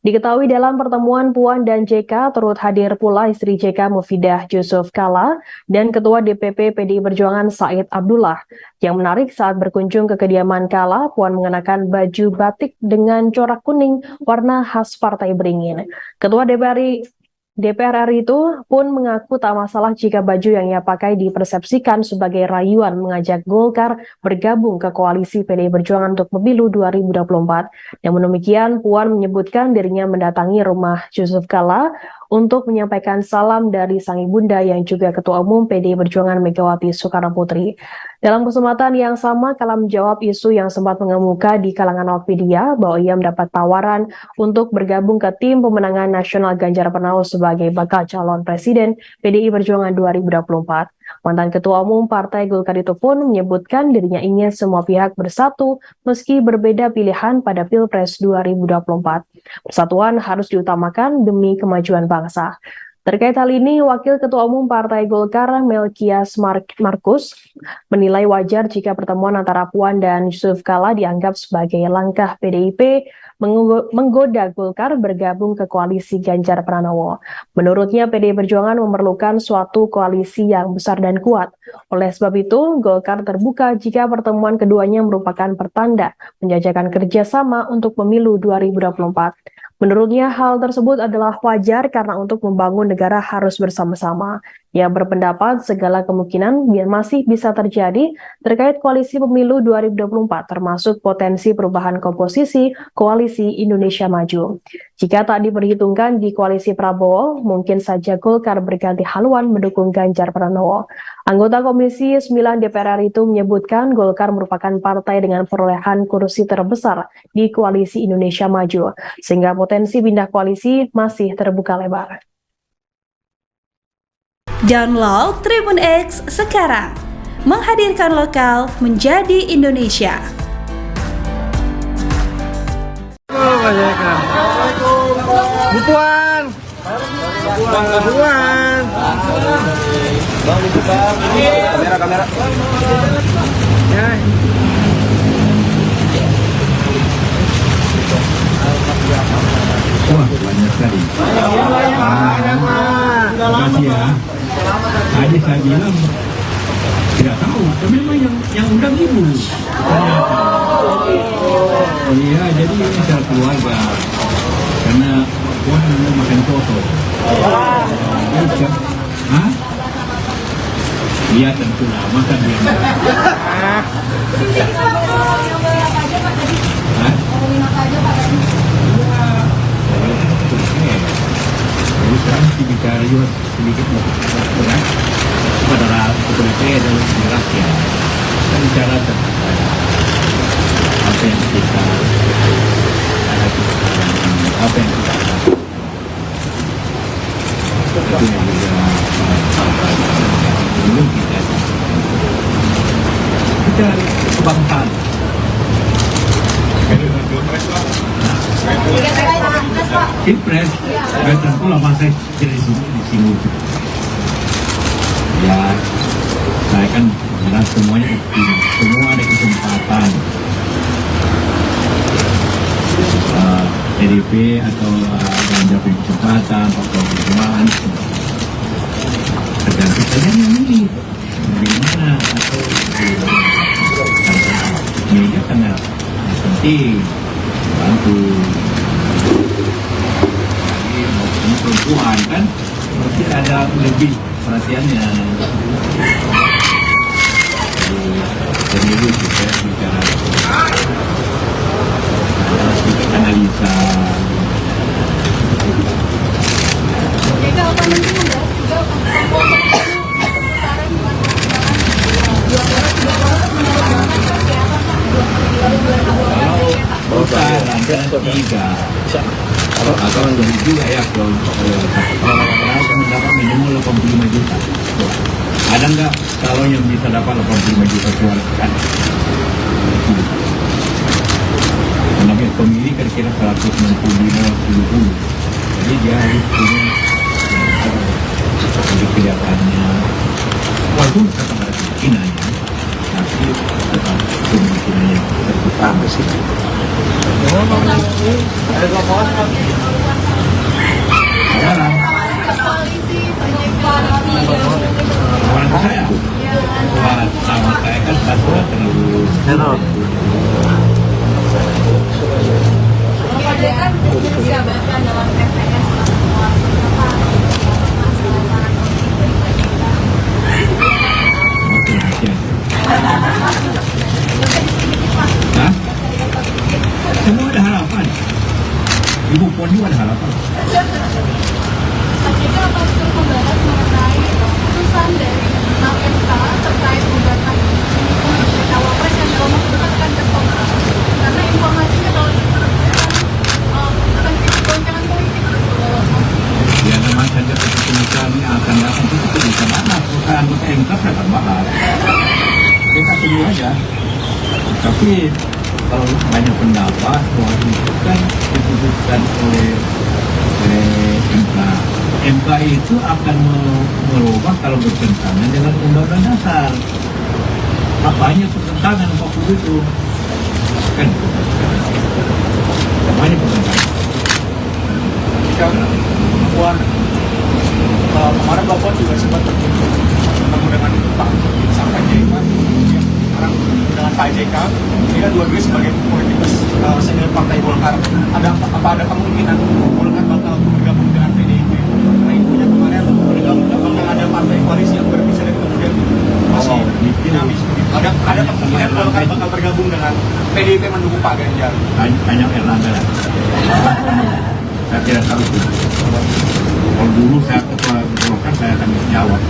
Diketahui dalam pertemuan Puan dan JK turut hadir pula istri JK Mufidah Yusuf Kala dan Ketua DPP PDI Perjuangan Said Abdullah. Yang menarik saat berkunjung ke kediaman Kala, Puan mengenakan baju batik dengan corak kuning warna khas Partai Beringin. Ketua DPR RI itu pun mengaku tak masalah jika baju yang ia pakai dipersepsikan sebagai rayuan mengajak Golkar bergabung ke koalisi PDI Perjuangan untuk pemilu 2024. Namun demikian, Puan menyebutkan dirinya mendatangi rumah Yusuf Kala untuk menyampaikan salam dari sang ibunda yang juga Ketua Umum PDI Perjuangan Megawati Soekarnoputri. Dalam kesempatan yang sama, Kala menjawab isu yang sempat mengemuka di kalangan awak media bahwa ia mendapat tawaran untuk bergabung ke tim pemenangan nasional Ganjar Pranowo sebagai bakal calon presiden PDI Perjuangan 2024. Mantan Ketua Umum Partai Golkar itu pun menyebutkan dirinya ingin semua pihak bersatu meski berbeda pilihan pada Pilpres 2024. Persatuan harus diutamakan demi kemajuan bangsa. Terkait hal ini, Wakil Ketua Umum Partai Golkar Melkias Markus menilai wajar jika pertemuan antara Puan dan Yusuf Kala dianggap sebagai langkah PDIP menggoda Golkar bergabung ke koalisi Ganjar Pranowo. Menurutnya, PDI Perjuangan memerlukan suatu koalisi yang besar dan kuat. Oleh sebab itu, Golkar terbuka jika pertemuan keduanya merupakan pertanda menjajakan kerjasama untuk pemilu 2024. Menurutnya, hal tersebut adalah wajar karena untuk membangun negara harus bersama-sama. Ia berpendapat segala kemungkinan masih bisa terjadi terkait koalisi pemilu 2024, termasuk potensi perubahan komposisi Koalisi Indonesia Maju. Jika tak diperhitungkan di koalisi Prabowo, mungkin saja Golkar berganti haluan mendukung Ganjar Pranowo. Anggota Komisi 9 DPR RI itu menyebutkan Golkar merupakan partai dengan perolehan kursi terbesar di Koalisi Indonesia Maju, sehingga potensi pindah koalisi masih terbuka lebar. Download Tribun X sekarang, menghadirkan lokal menjadi Indonesia. Bu Puan. Kamera. Ya. Wah, banyak sekali. Terima kasih ya. Tadi saya bilang tidak tahu, tapi memang yang undang ibu. Iya, jadi ini secara keluarga. Karena Puan mau makan soto. Hah? Iya tentu lah, makan dia. Jadi sekarang bicara juga sedikit berat pada kepolisian dan rakyat. Kita bicara tentang apa yang kita apa yang kita itu yang juga belum kita kebangsaan. Pilpres, saya tentu lah masa di sini. Ya, saya kan jelas semuanya semua ada kesempatan. PDIP atau Ganjar punya kesempatan, atau perjuangan, tergantung saja yang ini bagaimana atau ini sangat penting bantu. Perempuan kan berarti ada lebih perhatiannya. Pemilu kita bicara analisa. Jadi apa nanti membahas juga Kalau tiga atau lebih juga ya kalau mendapat minimal 85 juta. Ada nggak kalau yang bisa dapat 85 juta suara kan? Karena pemilih kira-kira 165-70, jadi dia harus punya jadi kelihatannya walaupun tetap ada kemungkinannya, tapi tetap kemungkinannya terbuka sih. Sekarang orang saya sama saya kan sudah terlalu kan disiapkan dalam TPS Hah? Semua ada harapan. Ibu Puan juga ada harapan. Jadi apakah membahas mengenai putusan dari MK terkait gugatan cawapres yang diomongkan akan tertolak karena informasinya kalau akan jadi goncangan politik. Ya memang saja keputusan yang akan datang itu bisa mana bukan anggota MK akan bahas. Kita tunggu aja. Tapi kalau banyak pendapat bahwa itu kan diputuskan oleh MK. MK itu akan merubah kalau bertentangan dengan Undang-Undang Dasar. Apanya pertentangan 40 itu? Kan? Apanya pertentangan? Puan, kemarin Mbak Puan juga sempat bertemu dengan Pak sampai Jaiman, sekarang dengan Pak JK. Ini kan dua-duanya sebagai politikus senior Partai Golkar. Apa ada kemungkinan Golkar bakal bergabung dengan PDIP? Karena infonya kemarin bakal ada partai koalisi yang berpisah dan kemudian masih dinamis. Ada kemungkinan Golkar bakal bergabung dengan PDIP mendukung Pak Ganjar. Banyak Erlangga lah. Saya tidak tahu itu. Kalau dulu saya ketua Golkar saya akan jawab.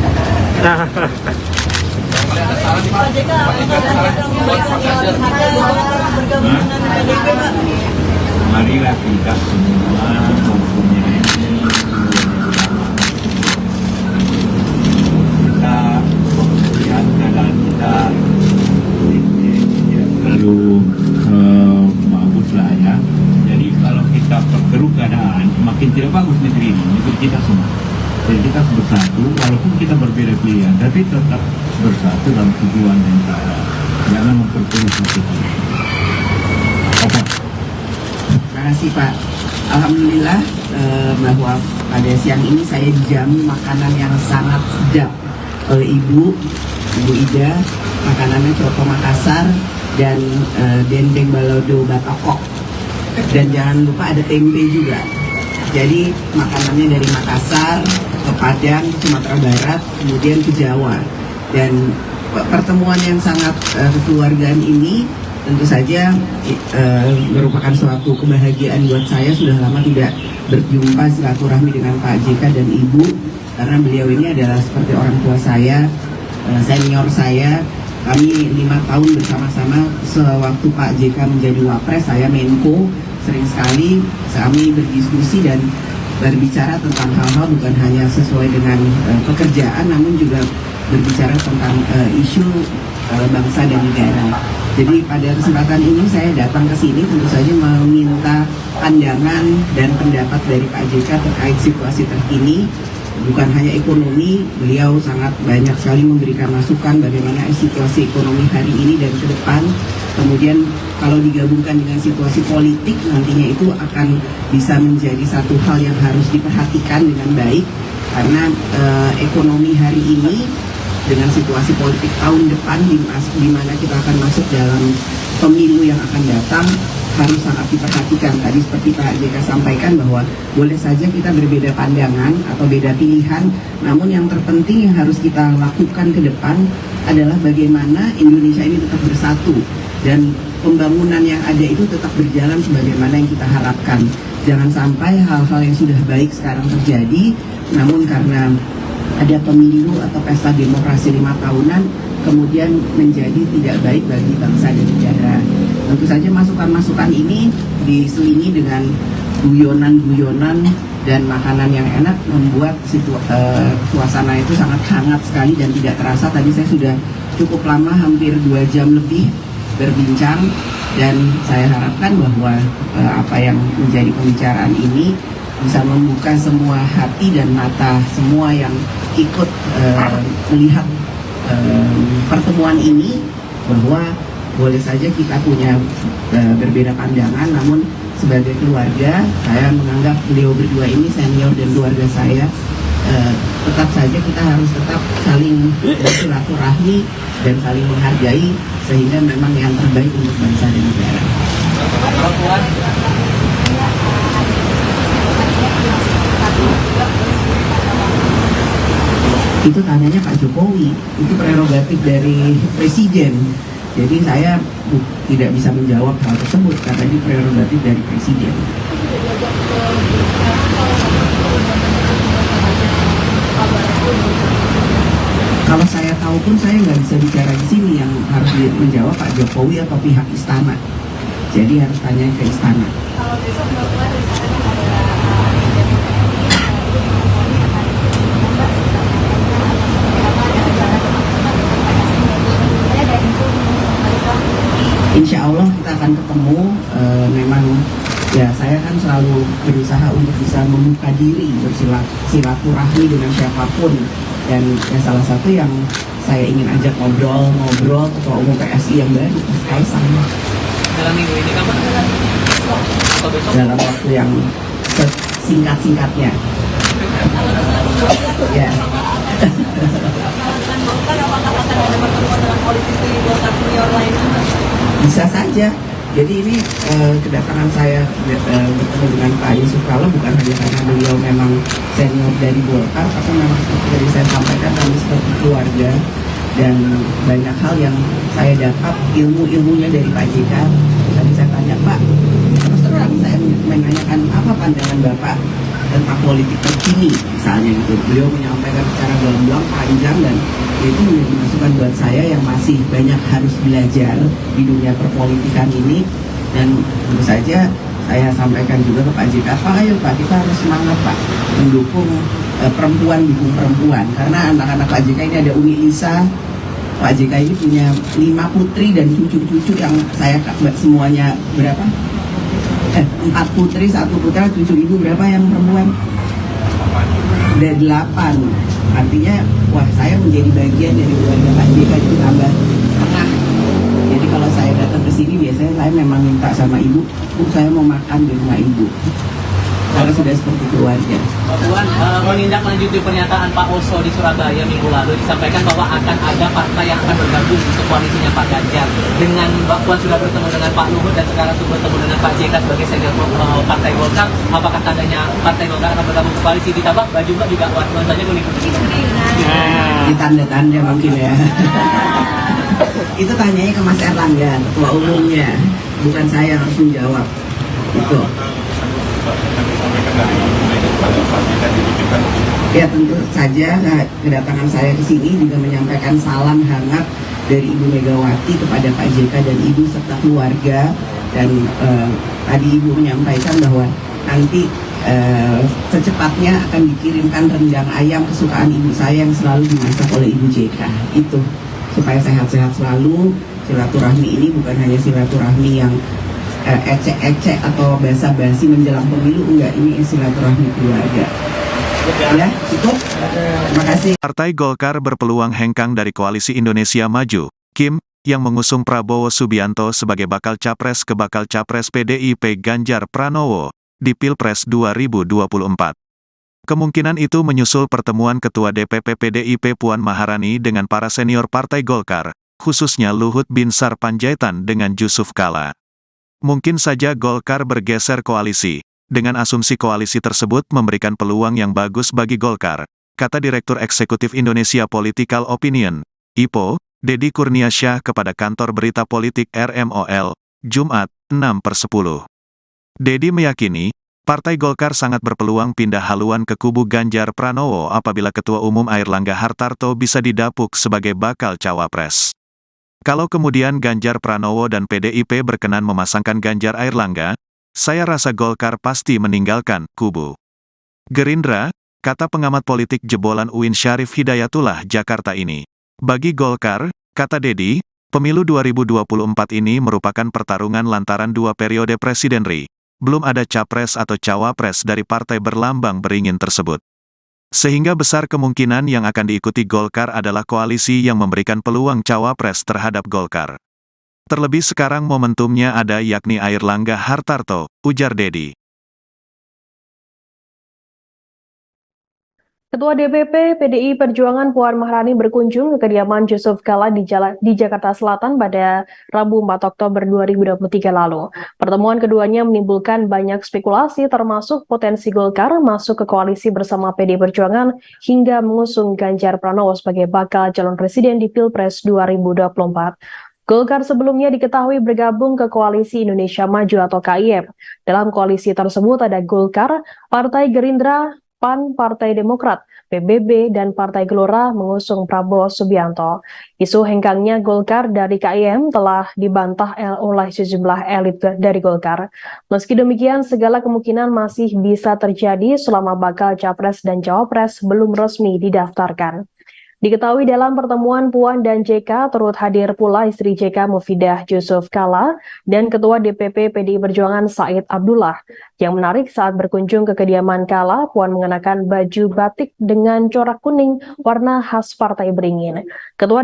Marilah kita semua mempunyai kita melihat keadaan kita terlalu bagus lah ya. Jadi kalau kita perkeruh keadaan makin tidak bagus negeri ini untuk kita semua. Jadi kita harus bersatu walaupun kita berbeda pilihan, tapi tetap bersatu dalam tujuan yang sama. Jangan memperkeruh satu. Oke. Terima kasih Pak. Alhamdulillah bahwa pada siang ini saya dijamu makanan yang sangat sedap oleh Ibu Ida. Makanannya coto Makassar dan dendeng balado batokok. Dan jangan lupa ada tempe juga. Jadi makanannya dari Makassar ke Padang, Sumatera Barat, kemudian ke Jawa. Dan pertemuan yang sangat kekeluargaan ini tentu saja merupakan suatu kebahagiaan buat saya. Sudah lama tidak berjumpa silaturahmi dengan Pak JK dan Ibu, karena beliau ini adalah seperti orang tua saya, senior saya. Kami 5 tahun bersama-sama sewaktu Pak JK menjadi Wapres, saya Menko. Sering sekali kami berdiskusi dan berbicara tentang hal-hal bukan hanya sesuai dengan pekerjaan, namun juga berbicara tentang isu bangsa dan negara. Jadi pada kesempatan ini saya datang ke sini tentu saja meminta pandangan dan pendapat dari Pak JK terkait situasi terkini. Bukan hanya ekonomi, beliau sangat banyak sekali memberikan masukan bagaimana situasi ekonomi hari ini dan ke depan. Kemudian kalau digabungkan dengan situasi politik nantinya itu akan bisa menjadi satu hal yang harus diperhatikan dengan baik. Karena ekonomi hari ini dengan situasi politik tahun depan di mana kita akan masuk dalam pemilu yang akan datang, harus sangat diperhatikan. Tadi seperti Pak JK sampaikan bahwa boleh saja kita berbeda pandangan atau beda pilihan, namun yang terpenting yang harus kita lakukan ke depan adalah bagaimana Indonesia ini tetap bersatu dan pembangunan yang ada itu tetap berjalan sebagaimana yang kita harapkan. Jangan sampai hal-hal yang sudah baik sekarang terjadi, namun karena ada pemilu atau pesta demokrasi 5 tahunan, kemudian menjadi tidak baik bagi bangsa dan negara. Tentu saja masukan-masukan ini diselingi dengan guyonan-guyonan dan makanan yang enak membuat suasana itu sangat hangat sekali dan tidak terasa. Tadi saya sudah cukup lama, hampir 2 jam lebih berbincang, dan saya harapkan bahwa apa yang menjadi pembicaraan ini bisa membuka semua hati dan mata semua yang ikut melihat pertemuan ini, bahwa boleh saja kita punya berbeda pandangan, namun sebagai keluarga saya menganggap beliau berdua ini senior dan keluarga saya. Tetap saja kita harus tetap saling bersilaturahmi dan saling menghargai, sehingga memang yang terbaik untuk bangsa dan negara. Perempuan. Itu tanyanya Pak Jokowi, itu prerogatif dari Presiden. Jadi saya tidak bisa menjawab hal tersebut karena ini prerogatif dari Presiden. Kalau saya tahu pun saya nggak bisa bicara di sini, yang harus menjawab Pak Jokowi atau pihak istana. Jadi harus tanya ke istana. Kalau besok Mbak Puan rencananya Insya Allah kita akan ketemu. Memang ya saya kan selalu berusaha untuk bisa membuka diri, bersilaturahmi dengan siapapun, dan ya salah satu yang saya ingin ajak ngobrol Ketua Umum PSI yang baru, Mas Kaisang. Dalam minggu ini kapan? Atau besok? Dalam waktu yang singkat-singkatnya. Ya. Bisa saja. Jadi ini kedatangan saya bertemu dengan Pak Yusuf Kala bukan hanya karena beliau memang senior dari Golkar, tapi memang seperti tadi saya sampaikan, kami seperti keluarga, dan banyak hal yang saya dapat ilmunya dari Pak JK. Tadi saya tanya, Pak, terus terang saya menanyakan apa pandangan Bapak tentang politik terkini misalnya gitu. Beliau menyampaikan secara gamblang, panjang, dan itu menjadi masukan buat saya yang masih banyak harus belajar di dunia perpolitikan ini. Dan tentu saja saya sampaikan juga ke Pak JK, Pak, ayo Pak, kita harus semangat Pak mendukung perempuan, dukung perempuan, karena anak-anak Pak JK ini ada Umi Lisa. Pak JK ini punya 5 putri dan cucu-cucu yang saya semuanya berapa? 4 putri, 1 putra, cucu ibu berapa yang perempuan? Ada 8. Artinya, wah, saya menjadi bagian dari keluarga Pak JK itu tambah setengah. Jadi kalau saya datang ke sini biasanya saya memang minta sama ibu, Bu, saya mau makan di rumah ibu. Karena sudah seperti keluarga. Mbak Puan, menindaklanjuti pernyataan Pak Oso di Surabaya minggu lalu, disampaikan bahwa akan ada partai yang akan bergabung untuk koalisinya Pak Ganjar. Dengan Mbak Puan sudah bertemu dengan Pak Luhut dan sekarang sudah bertemu dengan Pak JK sebagai senior partai Golkar, apakah tandanya partai Golkar akan bergabung ke koalisi? Ditambah baju Mbak juga nuansanya kuning. Di tanda-tanda mungkin ya. Itu tanyanya ke Mas Erlangga, ketua umumnya, bukan saya yang harus menjawab. Itu. Ya, tentu saja kedatangan saya ke sini juga menyampaikan salam hangat dari Ibu Megawati kepada Pak JK dan Ibu serta keluarga. Dan tadi Ibu menyampaikan bahwa nanti secepatnya akan dikirimkan rendang ayam kesukaan ibu saya yang selalu dimasak oleh Ibu JK. Itu supaya sehat-sehat selalu. Silaturahmi ini bukan hanya silaturahmi yang ecek-ecek atau basa-basi menjelang pemilu, enggak, ini silaturahmi keluarga. Ya, cukup. Terima kasih. Partai Golkar berpeluang hengkang dari Koalisi Indonesia Maju, Kim, yang mengusung Prabowo Subianto sebagai bakal capres ke bakal capres PDIP Ganjar Pranowo di Pilpres 2024. Kemungkinan itu menyusul pertemuan Ketua DPP PDIP Puan Maharani dengan para senior Partai Golkar, khususnya Luhut Binsar Panjaitan dengan Yusuf Kala. mungkin saja Golkar bergeser koalisi. Dengan asumsi koalisi tersebut memberikan peluang yang bagus bagi Golkar, kata Direktur Eksekutif Indonesia Political Opinion, IPO, Deddy Kurniasyah kepada kantor berita politik RMOL, Jumat, 6/10. Deddy meyakini, Partai Golkar sangat berpeluang pindah haluan ke kubu Ganjar Pranowo apabila Ketua Umum Airlangga Hartarto bisa didapuk sebagai bakal cawapres. Kalau kemudian Ganjar Pranowo dan PDIP berkenan memasangkan Ganjar Airlangga, saya rasa Golkar pasti meninggalkan kubu Gerindra, kata pengamat politik jebolan UIN Syarif Hidayatullah Jakarta ini. Bagi Golkar, kata Deddy, pemilu 2024 ini merupakan pertarungan lantaran 2 periode presiden RI. Belum ada capres atau cawapres dari partai berlambang beringin tersebut. Sehingga besar kemungkinan yang akan diikuti Golkar adalah koalisi yang memberikan peluang cawapres terhadap Golkar. Terlebih sekarang momentumnya ada yakni Airlangga Hartarto, ujar Deddy. Ketua DPP PDI Perjuangan Puan Maharani berkunjung ke kediaman Yusuf Kala di Jakarta Selatan pada Rabu 4 Oktober 2023 lalu. Pertemuan keduanya menimbulkan banyak spekulasi termasuk potensi Golkar masuk ke koalisi bersama PDI Perjuangan hingga mengusung Ganjar Pranowo sebagai bakal calon presiden di Pilpres 2024. Golkar sebelumnya diketahui bergabung ke Koalisi Indonesia Maju atau KIM. Dalam koalisi tersebut ada Golkar, Partai Gerindra, PAN, Partai Demokrat, PBB, dan Partai Gelora mengusung Prabowo Subianto. Isu hengkangnya Golkar dari KIM telah dibantah oleh sejumlah elit dari Golkar. Meski demikian, segala kemungkinan masih bisa terjadi selama bakal capres dan cawapres belum resmi didaftarkan. Diketahui dalam pertemuan Puan dan JK turut hadir pula istri JK Mufidah Yusuf Kala dan Ketua DPP PDI Perjuangan Said Abdullah. Yang menarik saat berkunjung ke kediaman Kala, Puan mengenakan baju batik dengan corak kuning warna khas Partai Beringin. Ketua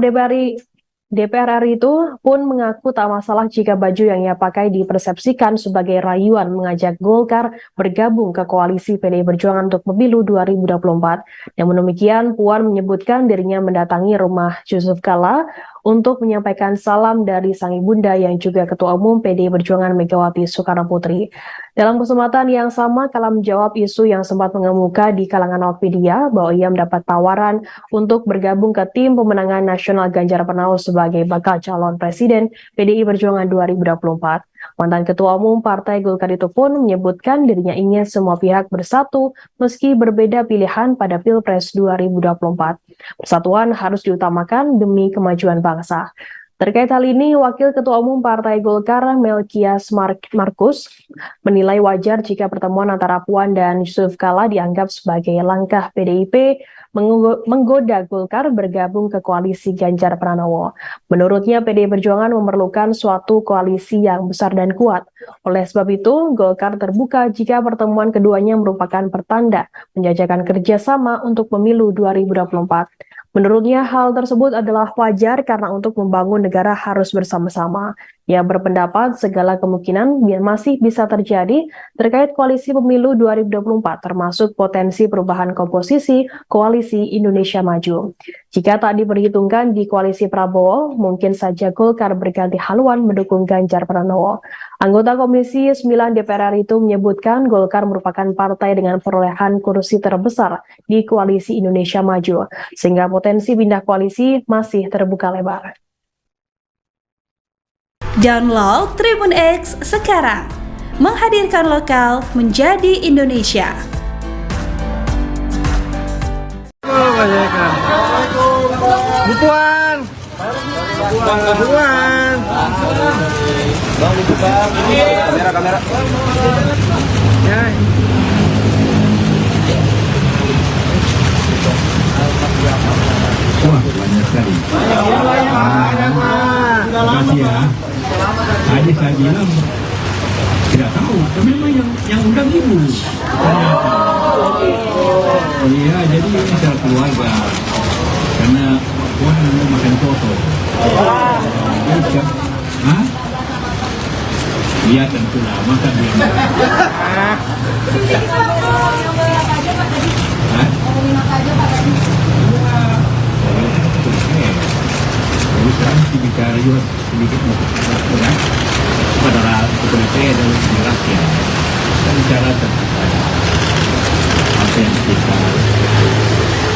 DPR RI itu pun mengaku tak masalah jika baju yang ia pakai dipersepsikan sebagai rayuan mengajak Golkar bergabung ke koalisi PDI Perjuangan untuk pemilu 2024. Namun demikian, Puan menyebutkan dirinya mendatangi rumah Yusuf Kala untuk menyampaikan salam dari sang ibunda yang juga Ketua Umum PDI Perjuangan Megawati Soekarnoputri. Dalam kesempatan yang sama, Kala menjawab isu yang sempat mengemuka di kalangan awak media bahwa ia mendapat tawaran untuk bergabung ke tim pemenangan nasional Ganjar Pranowo sebagai bakal calon presiden PDI Perjuangan 2024. Mantan Ketua Umum Partai Golkar itu pun menyebutkan dirinya ingin semua pihak bersatu meski berbeda pilihan pada Pilpres 2024. Persatuan harus diutamakan demi kemajuan bangsa. Terkait hal ini, Wakil Ketua Umum Partai Golkar Melkias Markus menilai wajar jika pertemuan antara Puan dan Yusuf Kala dianggap sebagai langkah PDIP menggoda Golkar bergabung ke koalisi Ganjar Pranowo. Menurutnya, PDI Perjuangan memerlukan suatu koalisi yang besar dan kuat. Oleh sebab itu, Golkar terbuka jika pertemuan keduanya merupakan pertanda menjajakan kerjasama untuk pemilu 2024. Menurutnya, hal tersebut adalah wajar karena untuk membangun negara harus bersama-sama. Ia berpendapat segala kemungkinan masih bisa terjadi terkait koalisi pemilu 2024, termasuk potensi perubahan komposisi Koalisi Indonesia Maju. Jika tak diperhitungkan di koalisi Prabowo, mungkin saja Golkar berganti haluan mendukung Ganjar Pranowo. Anggota Komisi 9 DPR RI itu menyebutkan Golkar merupakan partai dengan perolehan kursi terbesar di Koalisi Indonesia Maju, sehingga potensi pindah koalisi masih terbuka lebar. Download Tribun X sekarang, menghadirkan lokal menjadi Indonesia. Bu Puan. Kamera. Ya. Wah, banyak sekali. Terima kasih ya. Tadi saya bilang tidak tahu, tapi memang yang undang ibu. Oh iya, jadi ini secara keluarga. Karena Puan mau makan soto. Hah? Iya tentulah, makan dia. Jadi sekarang bicara juga sedikit ya. Pada partai adalah rakyat. Kita bicara tentang apa yang kita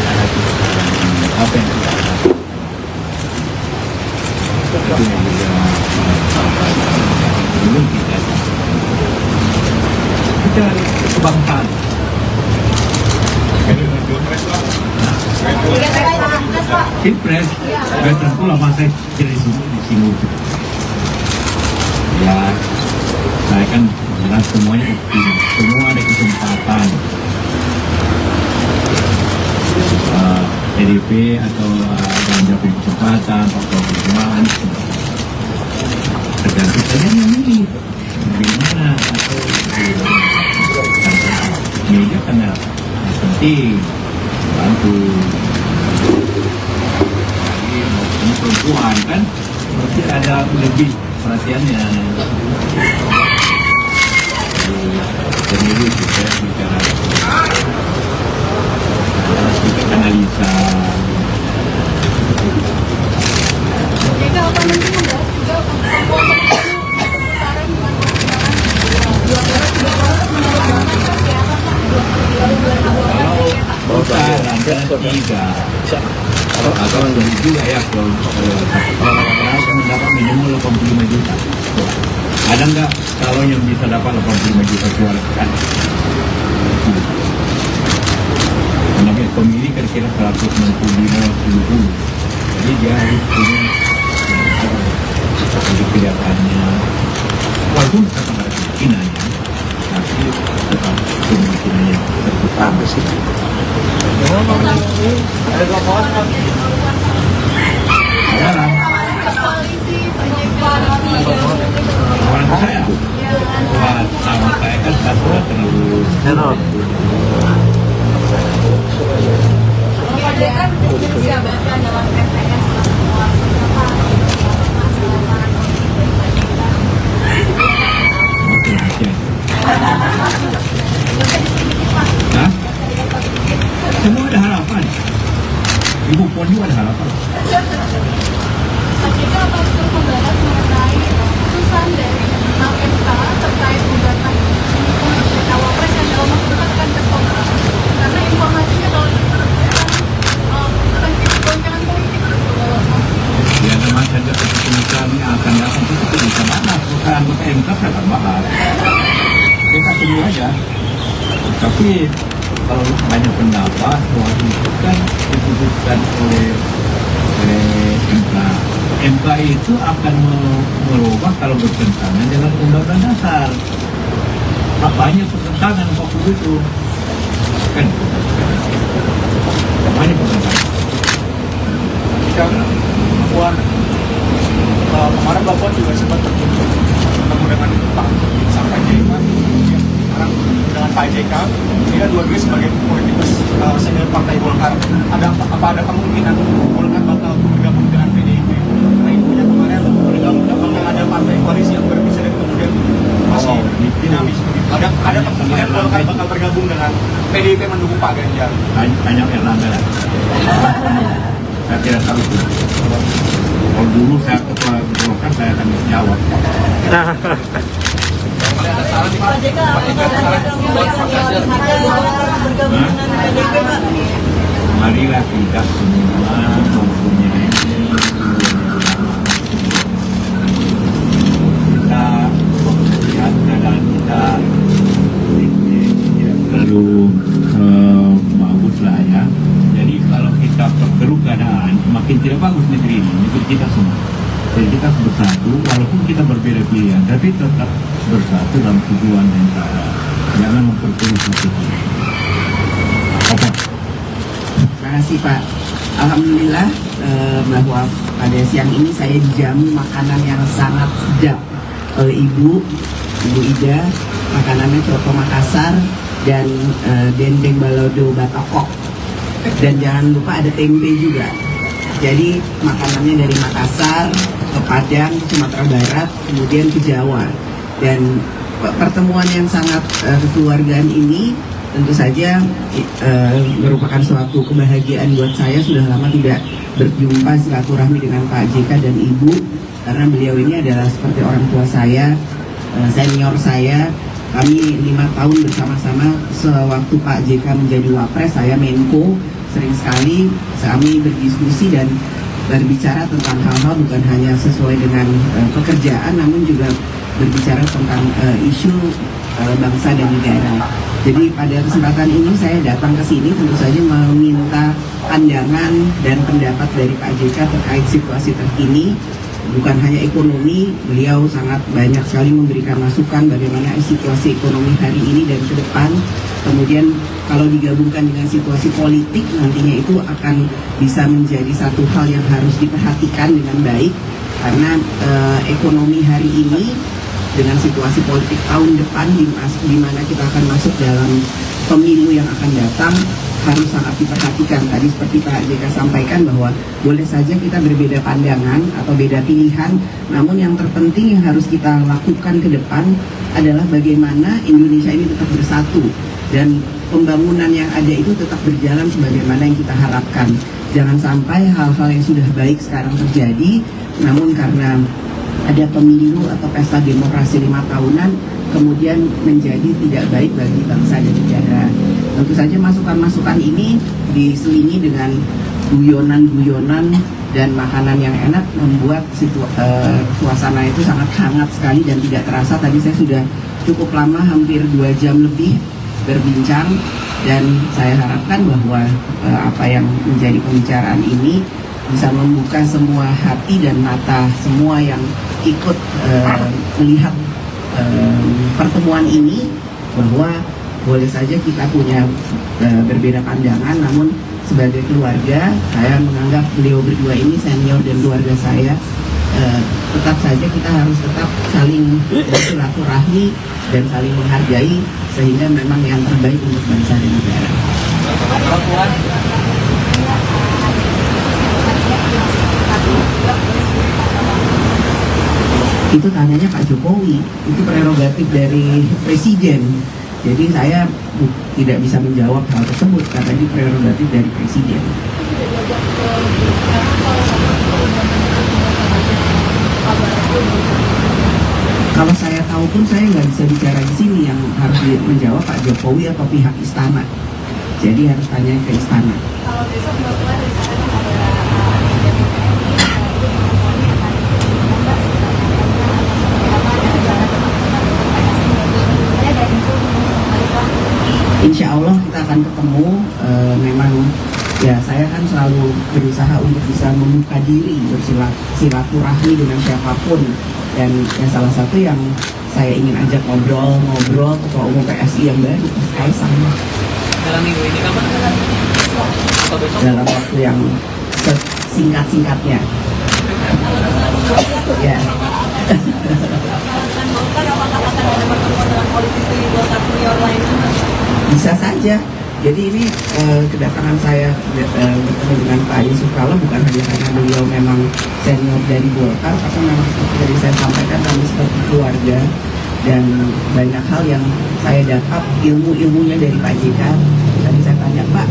hadapi sekarang ini, apa yang kita hadapi. Itu yang juga belum kita kebangsaan. Pilpres, tentu lama saya tidak disinggung. Ya, saya kan jelas semuanya semua ada kesempatan. PDIP atau Ganjar punya kesempatan, Pak Prabowo tergantung saja yang milih bagaimana atau media karena penting bantu maupun perempuan kan pasti ada lebih perhatiannya pemilu kita bicara kita analisa Jadi apa nanti membahas juga perempuan sekarang dengan atau lebih juga ya kalau mendapat minimal 85 juta ada nggak kalau yang bisa dapat 85 juta suara kan namanya pemilih kira-kira 165 jadi dia harus punya jadi kelihatannya walaupun tetap ada kemungkinannya tapi tetap kemungkinannya terbuka sih. Sekarang orang saya sama saya kan sudah terlalu semua ada harapan. Ibu Puan juga ada harapan. Jadi apa untuk membahas mengenai putusan dari MK terkait gugatan cawapres yang dalam waktu dekat akan tertolak karena informasinya kalau goncangan politik Ya memang saja keputusan yang akan datang itu bisa bahas, bukan anggota MK akan bahas. Kita tunggu aja. Tapi kalau banyak pendapat bahwa itu kan diputuskan oleh MK. MK itu akan merubah kalau bertentangan dengan Undang-Undang Dasar. Apanya pertentangan waktu itu? Kan? Apanya pertentangan? Puan, kemarin Bapak juga sempat bertemu dengan Pak sampai JK, sekarang dengan Pak JK, dia dua-duanya sebagai politikus senior Partai Golkar. Ada kemungkinan Golkar bakal bergabung dengan PDIP? Karena infonya kemarin bakal ada partai koalisi yang berbisa dan kemudian masih dinamis. Ada kemungkinan Golkar bakal bergabung dengan PDIP mendukung Pak Ganjar. Banyak Erlangga lah. Saya tidak tahu itu. Kalau dulu saya ketua Golkar saya akan jawab. Marilah kita semua mempunyai kita melihat keadaan kita tidak terlalu bagus lah ya. Jadi kalau kita perkeruh keadaan makin tidak bagus negeri ini untuk kita semua. Jadi kita harus bersatu walaupun kita berbeda pilihan, tapi tetap bersatu dalam tujuan yang sama. Jangan memperkeruh satu. Terima kasih Pak. Alhamdulillah bahwa pada siang ini saya dijamu makanan yang sangat sedap oleh Ibu Ida. Makanannya coto Makassar dan dendeng balado batokok. Dan jangan lupa ada tempe juga. Jadi makanannya dari Makassar ke Padang, Sumatera Barat, kemudian ke Jawa. Dan pertemuan yang sangat kekeluargaan ini tentu saja merupakan suatu kebahagiaan buat saya. Sudah lama tidak berjumpa silaturahmi dengan Pak JK dan Ibu, karena beliau ini adalah seperti orang tua saya. senior saya. Kami 5 tahun bersama-sama sewaktu Pak JK menjadi Wapres, saya Menko. Sering sekali kami berdiskusi dan berbicara tentang hal-hal bukan hanya sesuai dengan pekerjaan, namun juga berbicara tentang isu bangsa dan negara. Jadi pada kesempatan ini saya datang ke sini tentu saja meminta pandangan dan pendapat dari Pak JK terkait situasi terkini. Bukan hanya ekonomi, beliau sangat banyak sekali memberikan masukan bagaimana situasi ekonomi hari ini dan ke depan. Kemudian kalau digabungkan dengan situasi politik, nantinya itu akan bisa menjadi satu hal yang harus diperhatikan dengan baik. Karena ekonomi hari ini dengan situasi politik tahun depan di mana kita akan masuk dalam pemilu yang akan datang, harus sangat diperhatikan. Tadi seperti Pak JK sampaikan bahwa boleh saja kita berbeda pandangan atau beda pilihan, namun yang terpenting yang harus kita lakukan ke depan adalah bagaimana Indonesia ini tetap bersatu dan pembangunan yang ada itu tetap berjalan sebagaimana yang kita harapkan. Jangan sampai hal-hal yang sudah baik sekarang terjadi, namun karena ada pemilu atau pesta demokrasi 5 tahunan kemudian menjadi tidak baik bagi bangsa dan negara. Tentu saja masukan-masukan ini diselingi dengan guyonan-guyonan dan makanan yang enak membuat suasana itu sangat hangat sekali dan tidak terasa. Tadi saya sudah cukup lama, hampir 2 jam lebih berbincang, dan saya harapkan bahwa apa yang menjadi pembicaraan ini bisa membuka semua hati dan mata semua yang ikut melihat pertemuan ini, bahwa boleh saja kita punya berbeda pandangan, namun sebagai keluarga saya menganggap beliau berdua ini senior dan keluarga saya. Tetap saja kita harus tetap saling bersilaturahmi dan saling menghargai, sehingga memang yang terbaik untuk bangsa dan negara. Itu tanyanya Pak Jokowi, itu prerogatif dari Presiden. Jadi saya tidak bisa menjawab hal tersebut karena ini prerogatif dari Presiden. Kalau saya tahu pun saya nggak bisa bicara di sini, yang harus menjawab Pak Jokowi atau pihak istana. Jadi harus tanya ke istana. Kalau besok Bapak Insya Allah kita akan ketemu. Memang ya saya kan selalu berusaha untuk bisa membuka diri, bersilaturahmi dengan siapapun, dan ya salah satu yang saya ingin ajak ngobrol Ketua Umum PSI yang baru, Mas Kaisang. Dalam minggu ini kapan? Atau besok? Dalam waktu yang singkat-singkatnya. Ya. Bisa saja. Jadi ini kedatangan saya bertemu dengan Pak Yusuf Kala bukan hanya karena beliau memang senior dari Golkar, tapi memang seperti tadi saya sampaikan, kami seperti keluarga, dan banyak hal yang saya dapat ilmunya dari Pak JK. Tadi saya tanya, Pak,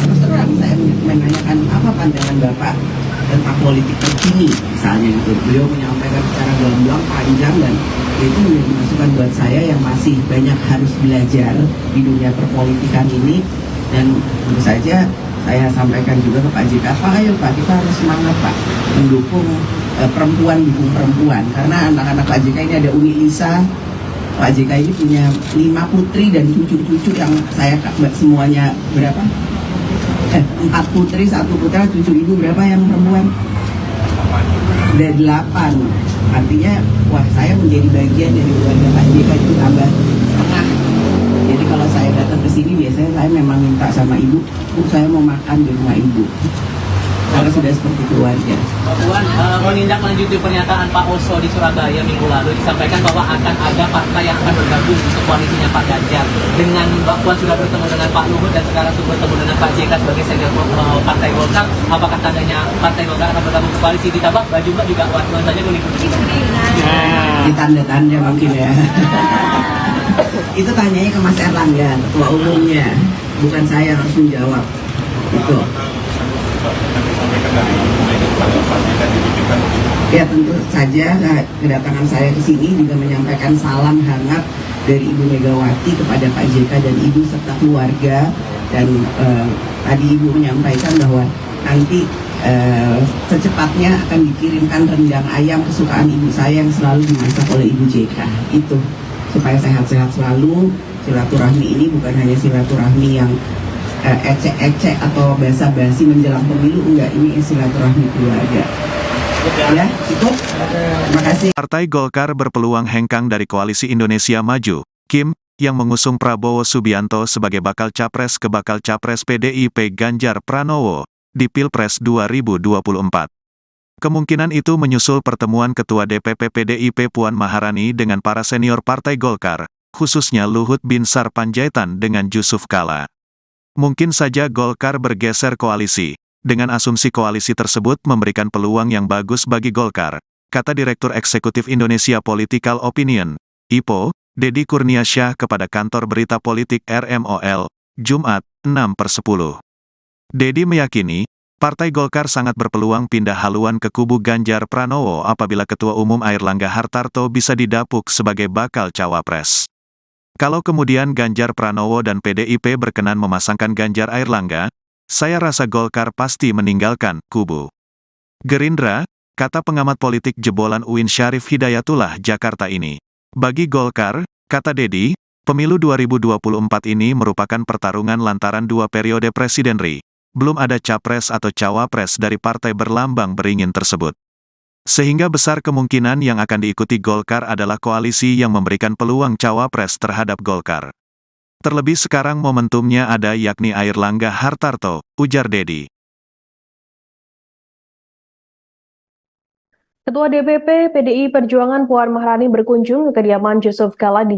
terus terang saya menanyakan apa pandangan Bapak tentang politik terkini misalnya gitu. Beliau menyampaikan secara gamblang, panjang, dan itu menjadi masukan buat saya yang masih banyak harus belajar di dunia perpolitikan ini. Dan tentu saja saya sampaikan juga ke Pak JK, Pak, ayo Pak, kita harus semangat Pak mendukung perempuan, dukung perempuan, karena anak-anak Pak JK ini ada Umi Lisa. Pak JK ini punya 5 putri dan cucu-cucu yang saya semuanya berapa? 4 putri, 1 putra, cucu ibu berapa yang perempuan? Ada 8. Artinya, wah, saya menjadi bagian dari keluarga Pak JK itu tambah setengah. Jadi kalau saya datang ke sini biasanya saya memang minta sama ibu, saya mau makan di rumah ibu. Karena sudah seperti keluarga. Mbak Puan, menindaklanjuti pernyataan Pak Oso di Surabaya minggu lalu, disampaikan bahwa akan ada partai yang akan bergabung untuk koalisinya Pak Ganjar. Dengan Mbak Puan sudah bertemu dengan Pak Luhut dan sekarang sudah bertemu dengan Pak JK sebagai senior Partai Golkar, apakah tandanya Partai Golkar akan bergabung ke koalisi? Ditambah baju Mbak juga warnanya kuning-kuning. Di tanda-tanda mungkin ya. Itu tanyanya ke Mas Erlangga, ketua umumnya, bukan saya yang harus menjawab. Itu. Ya tentu saya saja kedatangan saya ke sini juga menyampaikan salam hangat dari Ibu Megawati kepada Pak JK dan Ibu serta keluarga. Dan tadi Ibu menyampaikan bahwa nanti secepatnya akan dikirimkan rendang ayam kesukaan ibu saya yang selalu dimasak oleh Ibu JK. Itu supaya sehat-sehat selalu. Silaturahmi ini bukan hanya silaturahmi yang ecek-ecek atau basa-basi menjelang pemilu, enggak, ini silaturahmi keluarga. Ya, cukup. Terima kasih. Partai Golkar berpeluang hengkang dari Koalisi Indonesia Maju, Kim, yang mengusung Prabowo Subianto sebagai bakal capres ke bakal capres PDIP Ganjar Pranowo di Pilpres 2024. Kemungkinan itu menyusul pertemuan Ketua DPP PDIP Puan Maharani dengan para senior Partai Golkar, khususnya Luhut Binsar Panjaitan dengan Yusuf Kala. Mungkin saja Golkar bergeser koalisi. Dengan asumsi koalisi tersebut memberikan peluang yang bagus bagi Golkar, kata Direktur Eksekutif Indonesia Political Opinion, IPO, Deddy Kurniasyah kepada kantor berita politik RMOL, Jumat, 6/10. Deddy meyakini, Partai Golkar sangat berpeluang pindah haluan ke kubu Ganjar Pranowo apabila Ketua Umum Airlangga Hartarto bisa didapuk sebagai bakal cawapres. Kalau kemudian Ganjar Pranowo dan PDIP berkenan memasangkan Ganjar Airlangga, saya rasa Golkar pasti meninggalkan kubu Gerindra, kata pengamat politik jebolan UIN Syarif Hidayatullah Jakarta ini. Bagi Golkar, kata Deddy, pemilu 2024 ini merupakan pertarungan lantaran 2 periode Presiden RI. Belum ada capres atau cawapres dari partai berlambang beringin tersebut. Sehingga besar kemungkinan yang akan diikuti Golkar adalah koalisi yang memberikan peluang cawapres terhadap Golkar. Terlebih sekarang momentumnya ada yakni Airlangga Hartarto, ujar Deddy. Ketua DPP PDI Perjuangan Puan Maharani berkunjung ke kediaman Yusuf Kala di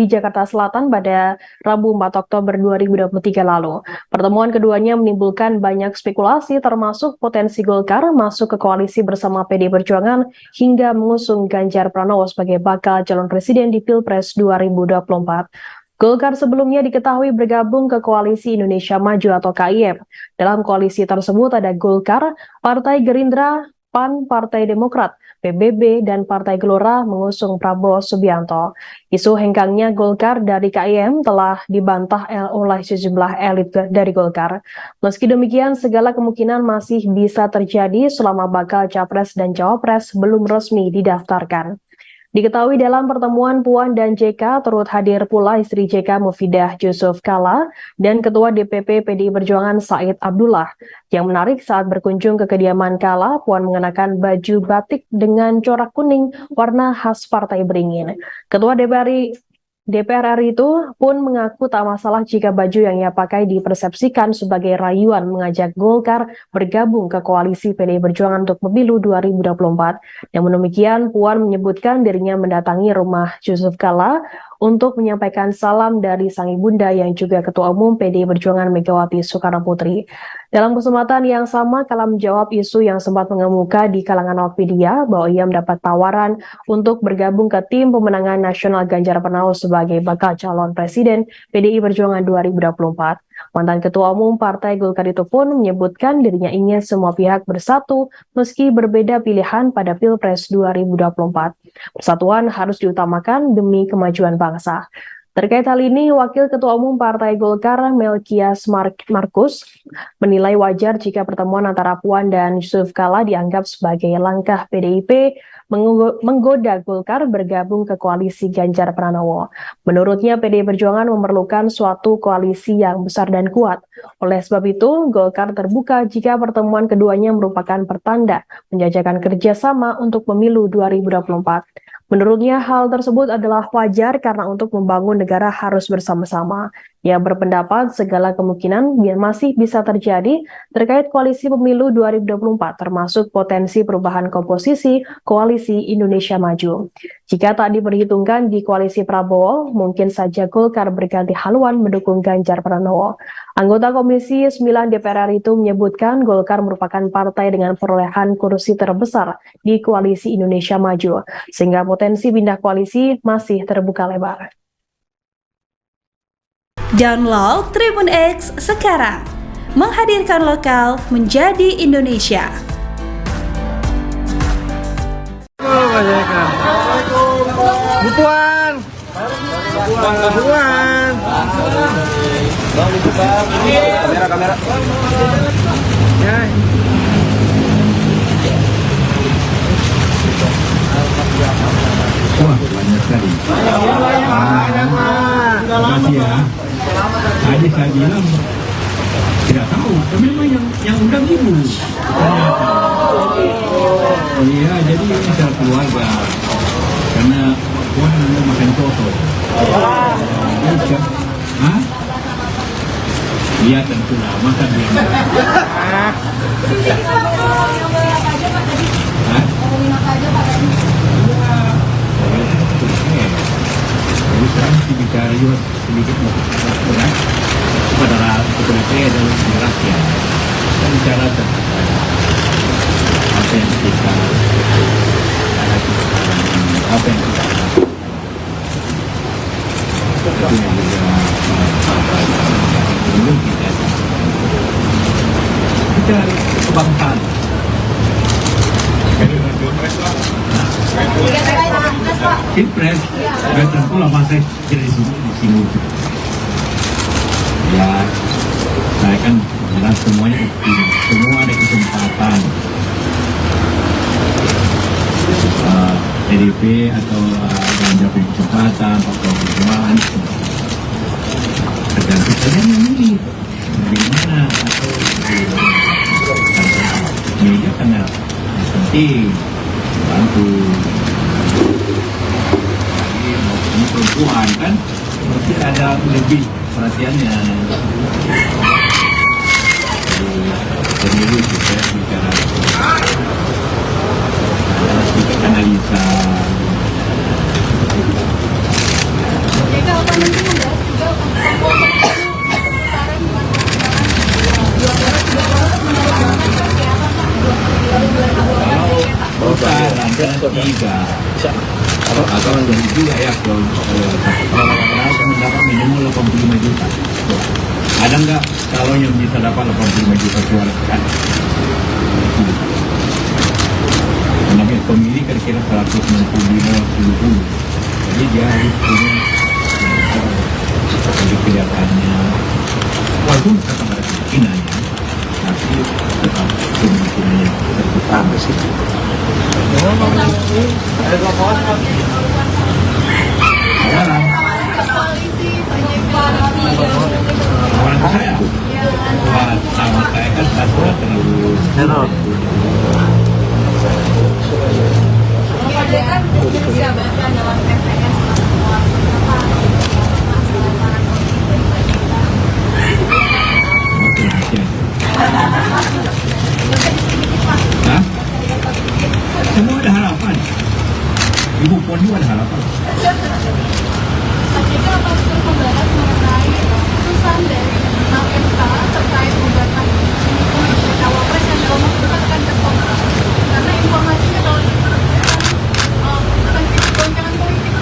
Jakarta Selatan pada Rabu 4 Oktober 2023 lalu. Pertemuan keduanya menimbulkan banyak spekulasi termasuk potensi Golkar masuk ke koalisi bersama PDI Perjuangan hingga mengusung Ganjar Pranowo sebagai bakal calon presiden di Pilpres 2024. Golkar sebelumnya diketahui bergabung ke Koalisi Indonesia Maju atau KIM. Dalam koalisi tersebut ada Golkar, Partai Gerindra, PAN, Partai Demokrat, PBB, dan Partai Gelora mengusung Prabowo Subianto. Isu hengkangnya Golkar dari KIM telah dibantah oleh sejumlah elit dari Golkar. Meski demikian, segala kemungkinan masih bisa terjadi selama bakal capres dan cawapres belum resmi didaftarkan. Diketahui dalam pertemuan Puan dan JK turut hadir pula istri JK Mufidah Yusuf Kala dan Ketua DPP PDI Perjuangan Said Abdullah. Yang menarik saat berkunjung ke kediaman Kala, Puan mengenakan baju batik dengan corak kuning warna khas Partai Beringin. Ketua DPR RI itu pun mengaku tak masalah jika baju yang ia pakai dipersepsikan sebagai rayuan mengajak Golkar bergabung ke koalisi PDI Perjuangan untuk pemilu 2024. Namun demikian, Puan menyebutkan dirinya mendatangi rumah Yusuf Kala untuk menyampaikan salam dari sang ibunda yang juga Ketua Umum PDI Perjuangan Megawati Soekarnoputri. Dalam kesempatan yang sama, Kala menjawab isu yang sempat mengemuka di kalangan awak media bahwa ia mendapat tawaran untuk bergabung ke tim pemenangan nasional Ganjar Pranowo sebagai bakal calon presiden PDI Perjuangan 2024. Mantan Ketua Umum Partai Golkar itu pun menyebutkan dirinya ingin semua pihak bersatu meski berbeda pilihan pada Pilpres 2024. Persatuan harus diutamakan demi kemajuan bangsa. Terkait hal ini, Wakil Ketua Umum Partai Golkar Melkias Markus menilai wajar jika pertemuan antara Puan dan Yusuf Kala dianggap sebagai langkah PDIP menggoda Golkar bergabung ke koalisi Ganjar Pranowo. Menurutnya, PDI Perjuangan memerlukan suatu koalisi yang besar dan kuat. Oleh sebab itu, Golkar terbuka jika pertemuan keduanya merupakan pertanda menjajakan kerjasama untuk pemilu 2024. Menurutnya, hal tersebut adalah wajar karena untuk membangun negara harus bersama-sama. Ia berpendapat segala kemungkinan masih bisa terjadi terkait koalisi pemilu 2024, termasuk potensi perubahan komposisi Koalisi Indonesia Maju. Jika tak diperhitungkan di koalisi Prabowo, mungkin saja Golkar berganti haluan mendukung Ganjar Pranowo. Anggota Komisi 9 DPR RI itu menyebutkan Golkar merupakan partai dengan perolehan kursi terbesar di Koalisi Indonesia Maju, sehingga potensi pindah koalisi masih terbuka lebar. Download Tribun X sekarang, menghadirkan lokal menjadi Indonesia. Pak JK. Bu Puan. Kamera. Ya. Wah, banyak sekali. Terima kasih ya. Tadi saya bilang tidak tahu, memang yang undang ibu. Iya, jadi ini secara keluarga. Karena Puan makan soto. Hah? Iya tentulah, makan dia. Hah? Jadi sekarang mesti bicara juga sedikit kepada ketua DPR dan rakyat. Kita bicara tentang apa yang kita hadapi sekarang ini, apa yang kita lakukan. Itu yang juga belum kita kebangsaan. Pilpres, nggak tentu lah masa jadi di sini. Ya, saya kan jelas semuanya semua ada kesempatan. PDP atau Ganjar punya kesempatan, Pak Prabowo kesempatan. Tergantung saja yang memilih bagaimana atau media karena penting bantu. Ini perempuan kan mesti ada lebih perhatiannya. Pemilu kita bicara sedikit analisa. JK apa mungkin membahas juga Kalau tiga atau dari juga ya kalau mendapat minimal 85 juta. Ada nggak kalau yang bisa dapat 85 juta suara kan? Karena pemilih kira-kira 165-70, jadi dia harus punya jadi kelihatannya walaupun kata mereka keyakinannya tapi tetap kemungkinannya terbuka sih. Sekarang orang saya sama saya kan satu terlalu kan jabatan dalam TPS Hah? Semua ada harapan. Ibu Puan juga ada harapan. Pak JK apa terus membahas mengenai putusan dari MK terkait gugatan cawapres yang dalam waktu dekat akan stop karena informasinya kalau akan goncangan politik.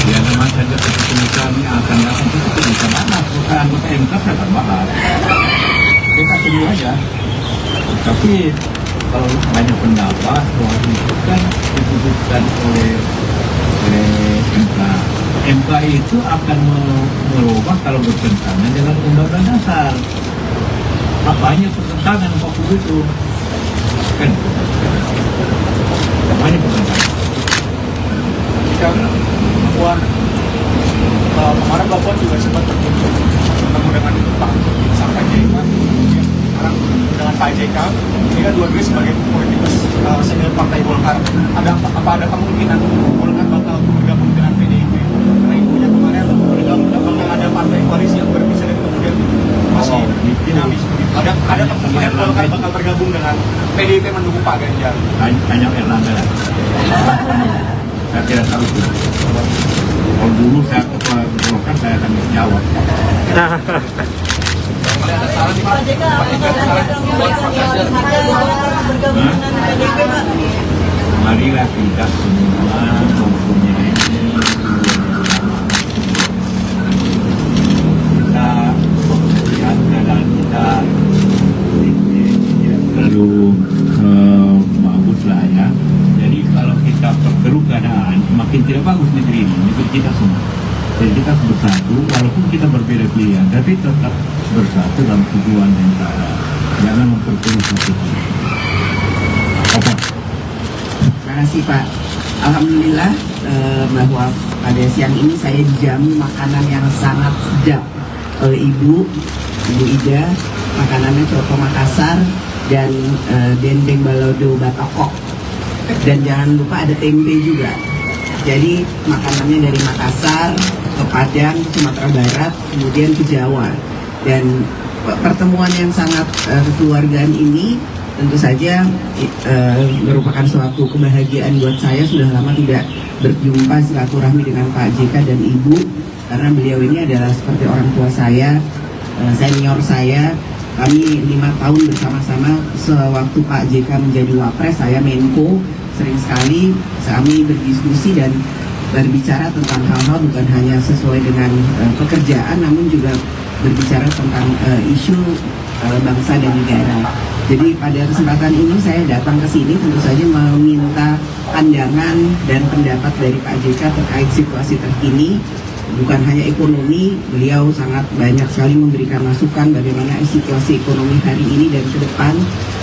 Ya memang saja keputusan yang akan datang itu bisa mana bukan anggota MK akan bahas. Kita tunggu aja. Tapi kalau banyak pendapat bahwa itu kan diputuskan oleh MK. MK itu akan merubah kalau bertentangan dengan undang-undang dasar. Apanya pertentangan waktu itu? Kan? Apanya pertentangan? Puan, kemarin Mbak Puan juga sempat bertemu dengan Pak sampai JK. Sekarang dengan Pak JK, ini kan dua-duanya sebagai politikus senior Partai Golkar. Apa ada kemungkinan Golkar bakal bergabung dengan PDIP? Karena ibunya kemarin bergabung ada partai koalisi yang berbisa dan kemudian masih dinamis. Ada kemungkinan Golkar bakal bergabung dengan PDIP mendukung Pak Ganjar. Tanya Erlangga lah. Saya tidak tahu itu. Kalau dulu saya ketua Golkar saya akan jawab. Marilah kita semua mempunyai kita melihat keadaan kita terlalu bagus lah ya. Jadi kalau kita Jadi kita harus bersatu, walaupun kita berbeda pilihan, tapi tetap bersatu dalam tujuan yang sama. Jangan memperkeruh satu. Apa? Terima kasih Pak. Alhamdulillah bahwa pada siang ini saya dijamu makanan yang sangat sedap oleh Ibu Ida. Makanannya coto Makassar dan dendeng balado batokok. Dan jangan lupa ada tempe juga. Jadi makanannya dari Makassar ke Padang, Sumatera Barat, kemudian ke Jawa. Dan pertemuan yang sangat kekeluargaan ini tentu saja merupakan suatu kebahagiaan buat saya. Sudah lama tidak berjumpa silaturahmi dengan Pak JK dan Ibu, karena beliau ini adalah seperti orang tua saya, senior saya. Kami 5 tahun bersama-sama sewaktu Pak JK menjadi Wapres, saya Menko. Sering sekali kami berdiskusi dan berbicara tentang hal-hal bukan hanya sesuai dengan pekerjaan, namun juga berbicara tentang isu bangsa dan negara. Jadi pada kesempatan ini saya datang ke sini tentu saja meminta pandangan dan pendapat dari Pak JK terkait situasi terkini. Bukan hanya ekonomi, beliau sangat banyak sekali memberikan masukan bagaimana situasi ekonomi hari ini dan ke depan.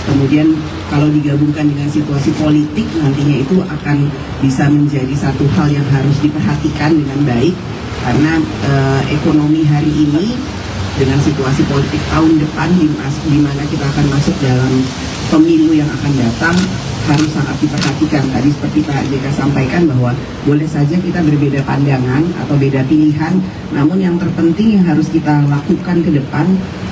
Kemudian kalau digabungkan dengan situasi politik, nantinya itu akan bisa menjadi satu hal yang harus diperhatikan dengan baik. Karena ekonomi hari ini dengan situasi politik tahun depan di mana kita akan masuk dalam pemilu yang akan datang harus sangat diperhatikan. Tadi seperti Pak JK sampaikan bahwa boleh saja kita berbeda pandangan atau beda pilihan, namun yang terpenting yang harus kita lakukan ke depan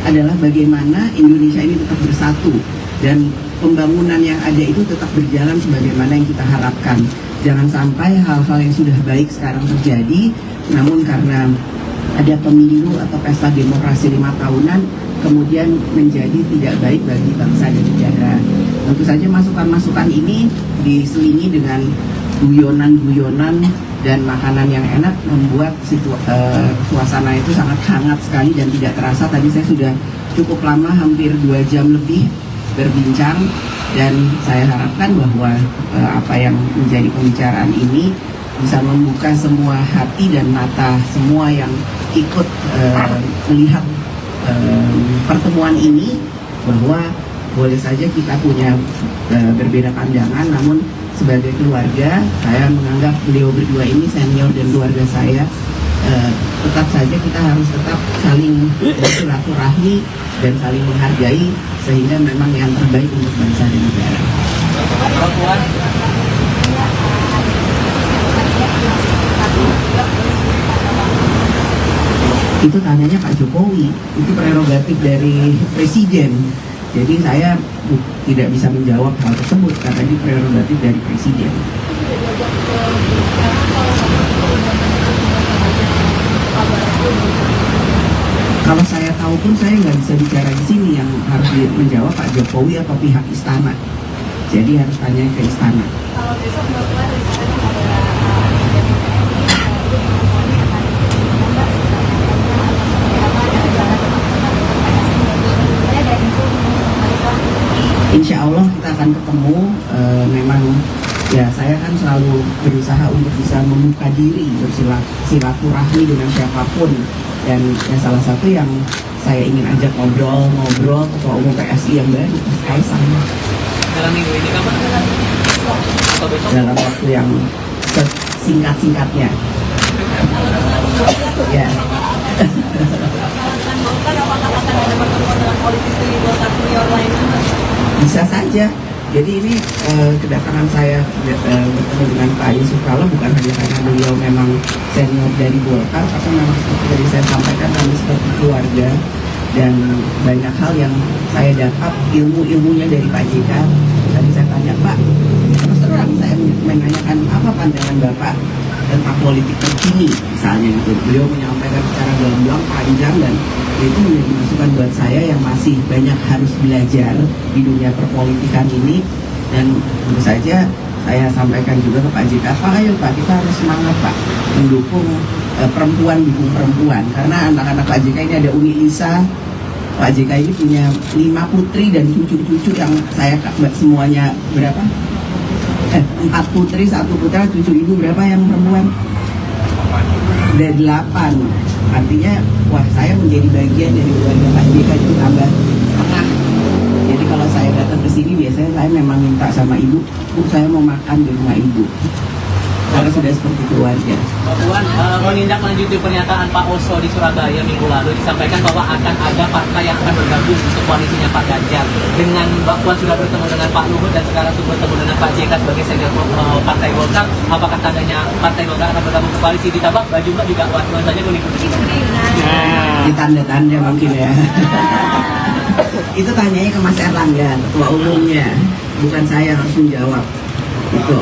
adalah bagaimana Indonesia ini tetap bersatu dan pembangunan yang ada itu tetap berjalan sebagaimana yang kita harapkan. Jangan sampai hal-hal yang sudah baik sekarang terjadi, namun karena ada pemilu atau pesta demokrasi 5 tahunan kemudian menjadi tidak baik bagi bangsa dan negara. Tentu saja masukan-masukan ini diselingi dengan guyonan-guyonan dan makanan yang enak membuat suasana itu sangat hangat sekali dan tidak terasa. Tadi saya sudah cukup lama, hampir 2 jam lebih berbincang, dan saya harapkan bahwa apa yang menjadi pembicaraan ini bisa membuka semua hati dan mata semua yang ikut melihat pertemuan ini, bahwa boleh saja kita punya berbeda pandangan, namun sebagai keluarga saya menganggap beliau berdua ini senior dan keluarga saya. Tetap saja kita harus tetap saling bersilaturahmi dan saling menghargai, sehingga memang yang terbaik untuk bangsa dan negara. Itu tanyanya Pak Jokowi, itu prerogatif dari Presiden. Jadi saya tidak bisa menjawab hal tersebut karena ini prerogatif dari Presiden. Kalau saya tahu pun saya nggak bisa bicara di sini, yang harus menjawab Pak Jokowi atau pihak istana. Jadi harus tanya ke istana. Kalau besok Bapak Insya Allah kita akan ketemu. Memang ya saya kan selalu berusaha untuk bisa membuka diri, bersilaturahmi dengan siapapun, dan ya, salah satu yang saya ingin ajak ngobrol Ketua Umum PSI yang baru, Mas Kaisang. Dalam minggu ini kapan? Dalam waktu yang singkat-singkatnya. Ya. Bisa saja. Jadi ini kedatangan saya bertemu dengan Pak Yusuf Kala bukan hanya karena beliau memang senior dari Golkar, tapi memang seperti tadi saya sampaikan, kami seperti keluarga, dan banyak hal yang saya dapat ilmunya dari Pak JK. Tadi saya tanya, Pak, terus terang saya menanyakan apa pandangan Bapak tentang politik terkini misalnya gitu. Beliau menyampaikan secara gamblang panjang, dan itu menjadi masukan buat saya yang masih banyak harus belajar di dunia perpolitikan ini. Dan tentu saja saya sampaikan juga ke Pak JK, Pak, ayo Pak, kita harus semangat Pak mendukung perempuan, dukung perempuan, karena anak-anak Pak JK ini ada Umi Lisa. Pak JK ini punya 5 putri dan cucu-cucu yang saya semuanya berapa? 4 putri, 1 putra, 7 ibu, berapa yang perempuan? Udah 8. Artinya, wah saya menjadi bagian dari keluarga Pak JK itu tambah setengah. Jadi kalau saya datang ke sini biasanya saya memang minta sama ibu, Bu saya mau makan di rumah ibu. Karena sudah seperti keluarga. Mbak Puan, menindaklanjuti pernyataan Pak Oso di Surabaya minggu lalu disampaikan bahwa akan ada partai yang akan bergabung untuk koalisinya Pak Ganjar. Dengan Mbak Puan sudah bertemu dengan Pak Luhut dan sekarang sudah bertemu dengan Pak JK sebagai senior Partai Golkar, apakah tandanya Partai Golkar akan bergabung ke koalisi? Ditambah baju Mbak juga warna saja kuning-kuning. Di tanda-tanda mungkin ya. Itu tanyanya ke Mas Erlangga, ketua umumnya. Bukan saya yang harus menjawab. Itu.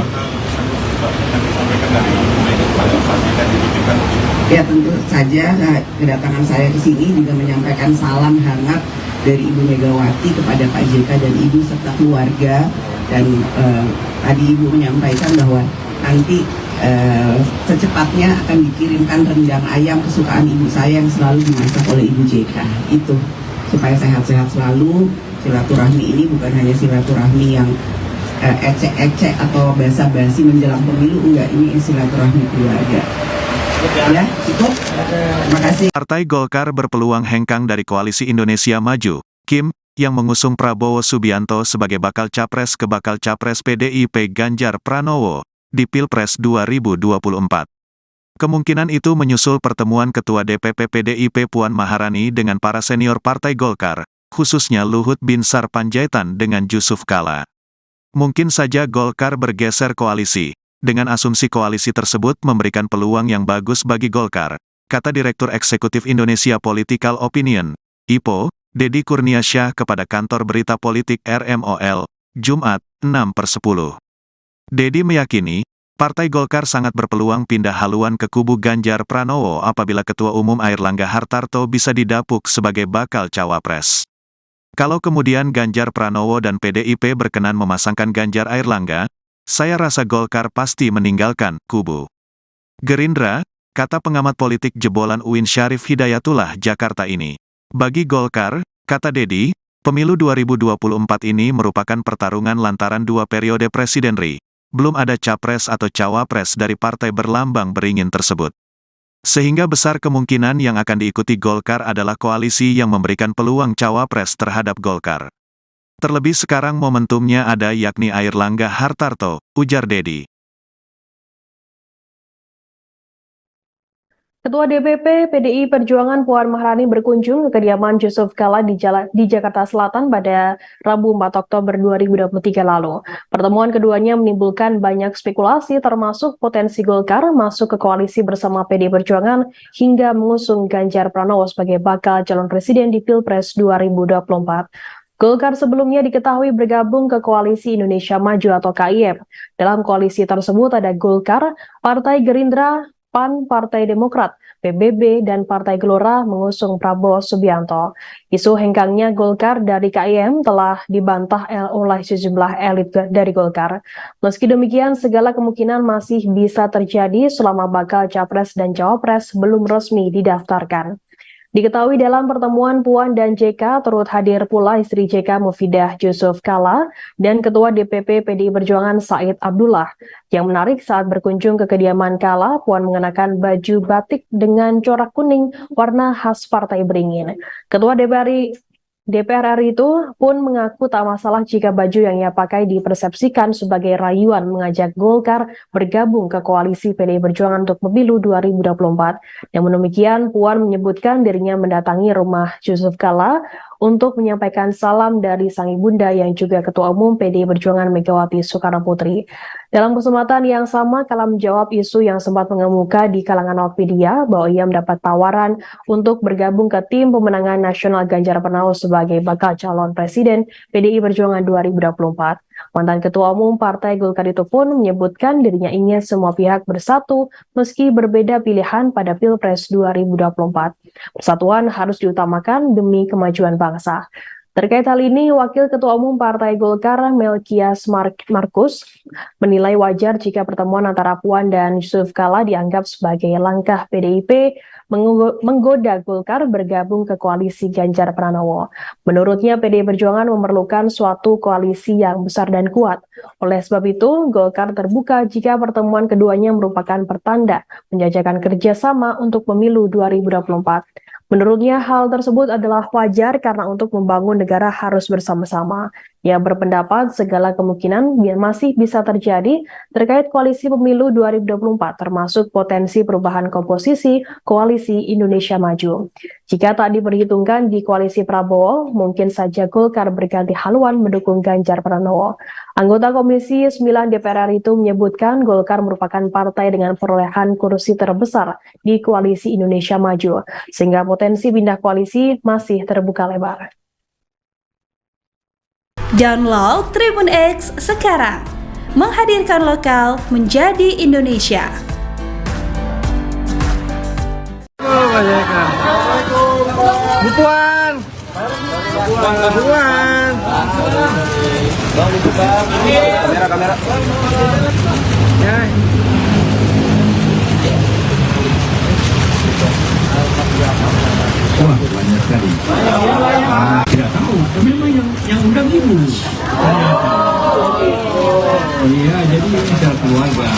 Ya tentu saja kedatangan saya ke sini juga menyampaikan salam hangat dari Ibu Megawati kepada Pak JK dan Ibu serta keluarga. Dan tadi Ibu menyampaikan bahwa nanti secepatnya akan dikirimkan rendang ayam kesukaan ibu saya yang selalu dimasak oleh Ibu JK. Itu supaya sehat-sehat selalu. Silaturahmi ini bukan hanya silaturahmi yang ecek-ecek atau basa-basi menjelang pemilu, enggak, ini silaturahmi keluarga. Ya, cukup. Terima kasih. Partai Golkar berpeluang hengkang dari Koalisi Indonesia Maju, Kim, yang mengusung Prabowo Subianto sebagai bakal capres ke bakal capres PDIP Ganjar Pranowo di Pilpres 2024. Kemungkinan itu menyusul pertemuan Ketua DPP PDIP Puan Maharani dengan para senior Partai Golkar, khususnya Luhut Binsar Panjaitan dengan Jusuf Kalla. Mungkin saja Golkar bergeser koalisi. Dengan asumsi koalisi tersebut memberikan peluang yang bagus bagi Golkar, kata Direktur Eksekutif Indonesia Political Opinion, IPO, Deddy Kurniasyah kepada kantor berita politik RMOL, Jumat, 6/10. Deddy meyakini, Partai Golkar sangat berpeluang pindah haluan ke kubu Ganjar Pranowo apabila Ketua Umum Airlangga Hartarto bisa didapuk sebagai bakal cawapres. Kalau kemudian Ganjar Pranowo dan PDIP berkenan memasangkan Ganjar Airlangga, saya rasa Golkar pasti meninggalkan kubu Gerindra, kata pengamat politik jebolan UIN Syarif Hidayatullah Jakarta ini. Bagi Golkar, kata Deddy, pemilu 2024 ini merupakan pertarungan lantaran 2 periode presidenri. Belum ada capres atau cawapres dari partai berlambang beringin tersebut. Sehingga besar kemungkinan yang akan diikuti Golkar adalah koalisi yang memberikan peluang cawapres terhadap Golkar. Terlebih sekarang momentumnya ada yakni Airlangga Hartarto, ujar Deddy. Ketua DPP PDI Perjuangan Puan Maharani berkunjung ke kediaman Jusuf Kalla di Jakarta Selatan pada Rabu 4 Oktober 2023 lalu. Pertemuan keduanya menimbulkan banyak spekulasi termasuk potensi Golkar masuk ke koalisi bersama PDI Perjuangan hingga mengusung Ganjar Pranowo sebagai bakal calon presiden di Pilpres 2024. Golkar sebelumnya diketahui bergabung ke Koalisi Indonesia Maju atau KIM. Dalam koalisi tersebut ada Golkar, Partai Gerindra, PAN, Partai Demokrat, PBB, dan Partai Gelora mengusung Prabowo Subianto. Isu hengkangnya Golkar dari KIM telah dibantah oleh sejumlah elit dari Golkar. Meski demikian, segala kemungkinan masih bisa terjadi selama bakal capres dan cawapres belum resmi didaftarkan. Diketahui dalam pertemuan Puan dan JK turut hadir pula istri JK Mufidah Jusuf Kalla dan Ketua DPP PDI Perjuangan Said Abdullah. Yang menarik saat berkunjung ke kediaman Kalla, Puan mengenakan baju batik dengan corak kuning warna khas Partai Beringin. Ketua DPR RI itu pun mengaku tak masalah jika baju yang ia pakai dipersepsikan sebagai rayuan mengajak Golkar bergabung ke koalisi PDI Perjuangan untuk pemilu 2024. Namun demikian, Puan menyebutkan dirinya mendatangi rumah Jusuf Kalla untuk menyampaikan salam dari sang ibunda yang juga Ketua Umum PDI Perjuangan Megawati Soekarnoputri. Dalam kesempatan yang sama, Kalla menjawab isu yang sempat mengemuka di kalangan awak media bahwa ia mendapat tawaran untuk bergabung ke tim pemenangan nasional Ganjar Pranowo sebagai bakal calon presiden PDI Perjuangan 2024. Mantan Ketua Umum Partai Golkar itu pun menyebutkan dirinya ingin semua pihak bersatu meski berbeda pilihan pada Pilpres 2024. Persatuan harus diutamakan demi kemajuan bangsa. Terkait hal ini, Wakil Ketua Umum Partai Golkar Melkias Markus menilai wajar jika pertemuan antara Puan dan Yusuf Kala dianggap sebagai langkah PDIP menggoda Golkar bergabung ke koalisi Ganjar Pranowo. Menurutnya, PDI Perjuangan memerlukan suatu koalisi yang besar dan kuat. Oleh sebab itu, Golkar terbuka jika pertemuan keduanya merupakan pertanda menjajakan kerjasama untuk pemilu 2024. Menurutnya, hal tersebut adalah wajar karena untuk membangun negara harus bersama-sama. Ia berpendapat segala kemungkinan masih bisa terjadi terkait koalisi pemilu 2024, termasuk potensi perubahan komposisi koalisi Indonesia Maju. Jika tak diperhitungkan di koalisi Prabowo, mungkin saja Golkar berganti haluan mendukung Ganjar Pranowo. Anggota Komisi 9 DPR RI itu menyebutkan Golkar merupakan partai dengan perolehan kursi terbesar di koalisi Indonesia Maju, sehingga potensi pindah koalisi masih terbuka lebar. Download Tribun X sekarang, menghadirkan lokal menjadi Indonesia. Bu Puan. Kamera. Ya. Wah, banyak sekali. Tidak tahu, memang yang undang ibu. Oh iya, jadi ini secara keluarga.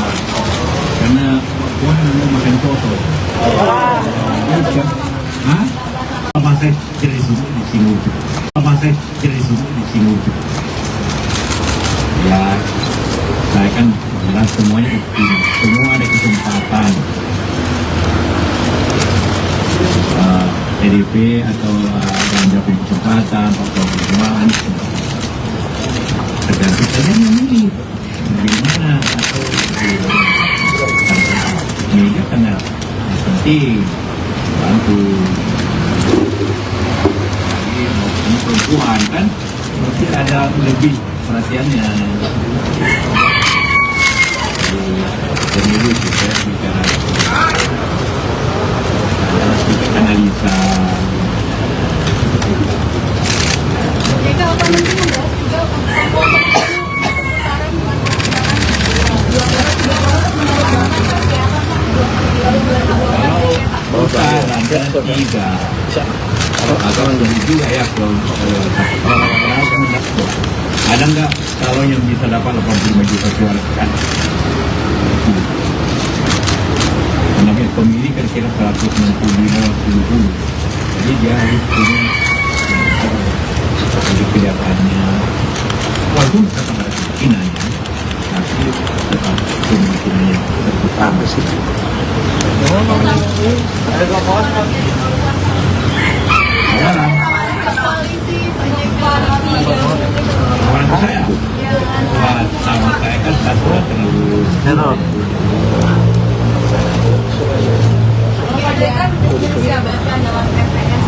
Karena Puan mau makan soto. Hah? Apa saya jadi di sini? Ya, saya kan jelas semuanya semua ada kesempatan. PDP atau Ganjar punya kesempatan, Pak Perjuangan tergantung saja yang milih bagaimana atau media karena penting bantu. Jadi mau perempuan kan mesti ada lebih perhatiannya. Pemilu kita bicara analisa. Jika apa nanti membahas juga tiga atau lebih juga ya ada nggak kalau yang bisa dapat 85 juta suara kan? Karena pemilih kira-kira 165-170, jadi dia harus punya kelihatannya walaupun tetap ada kemungkinannya, tapi tetap kemungkinannya terbuka sih. Sekarang orang saya sama saya kan satu terlalu jabatan dalam TPS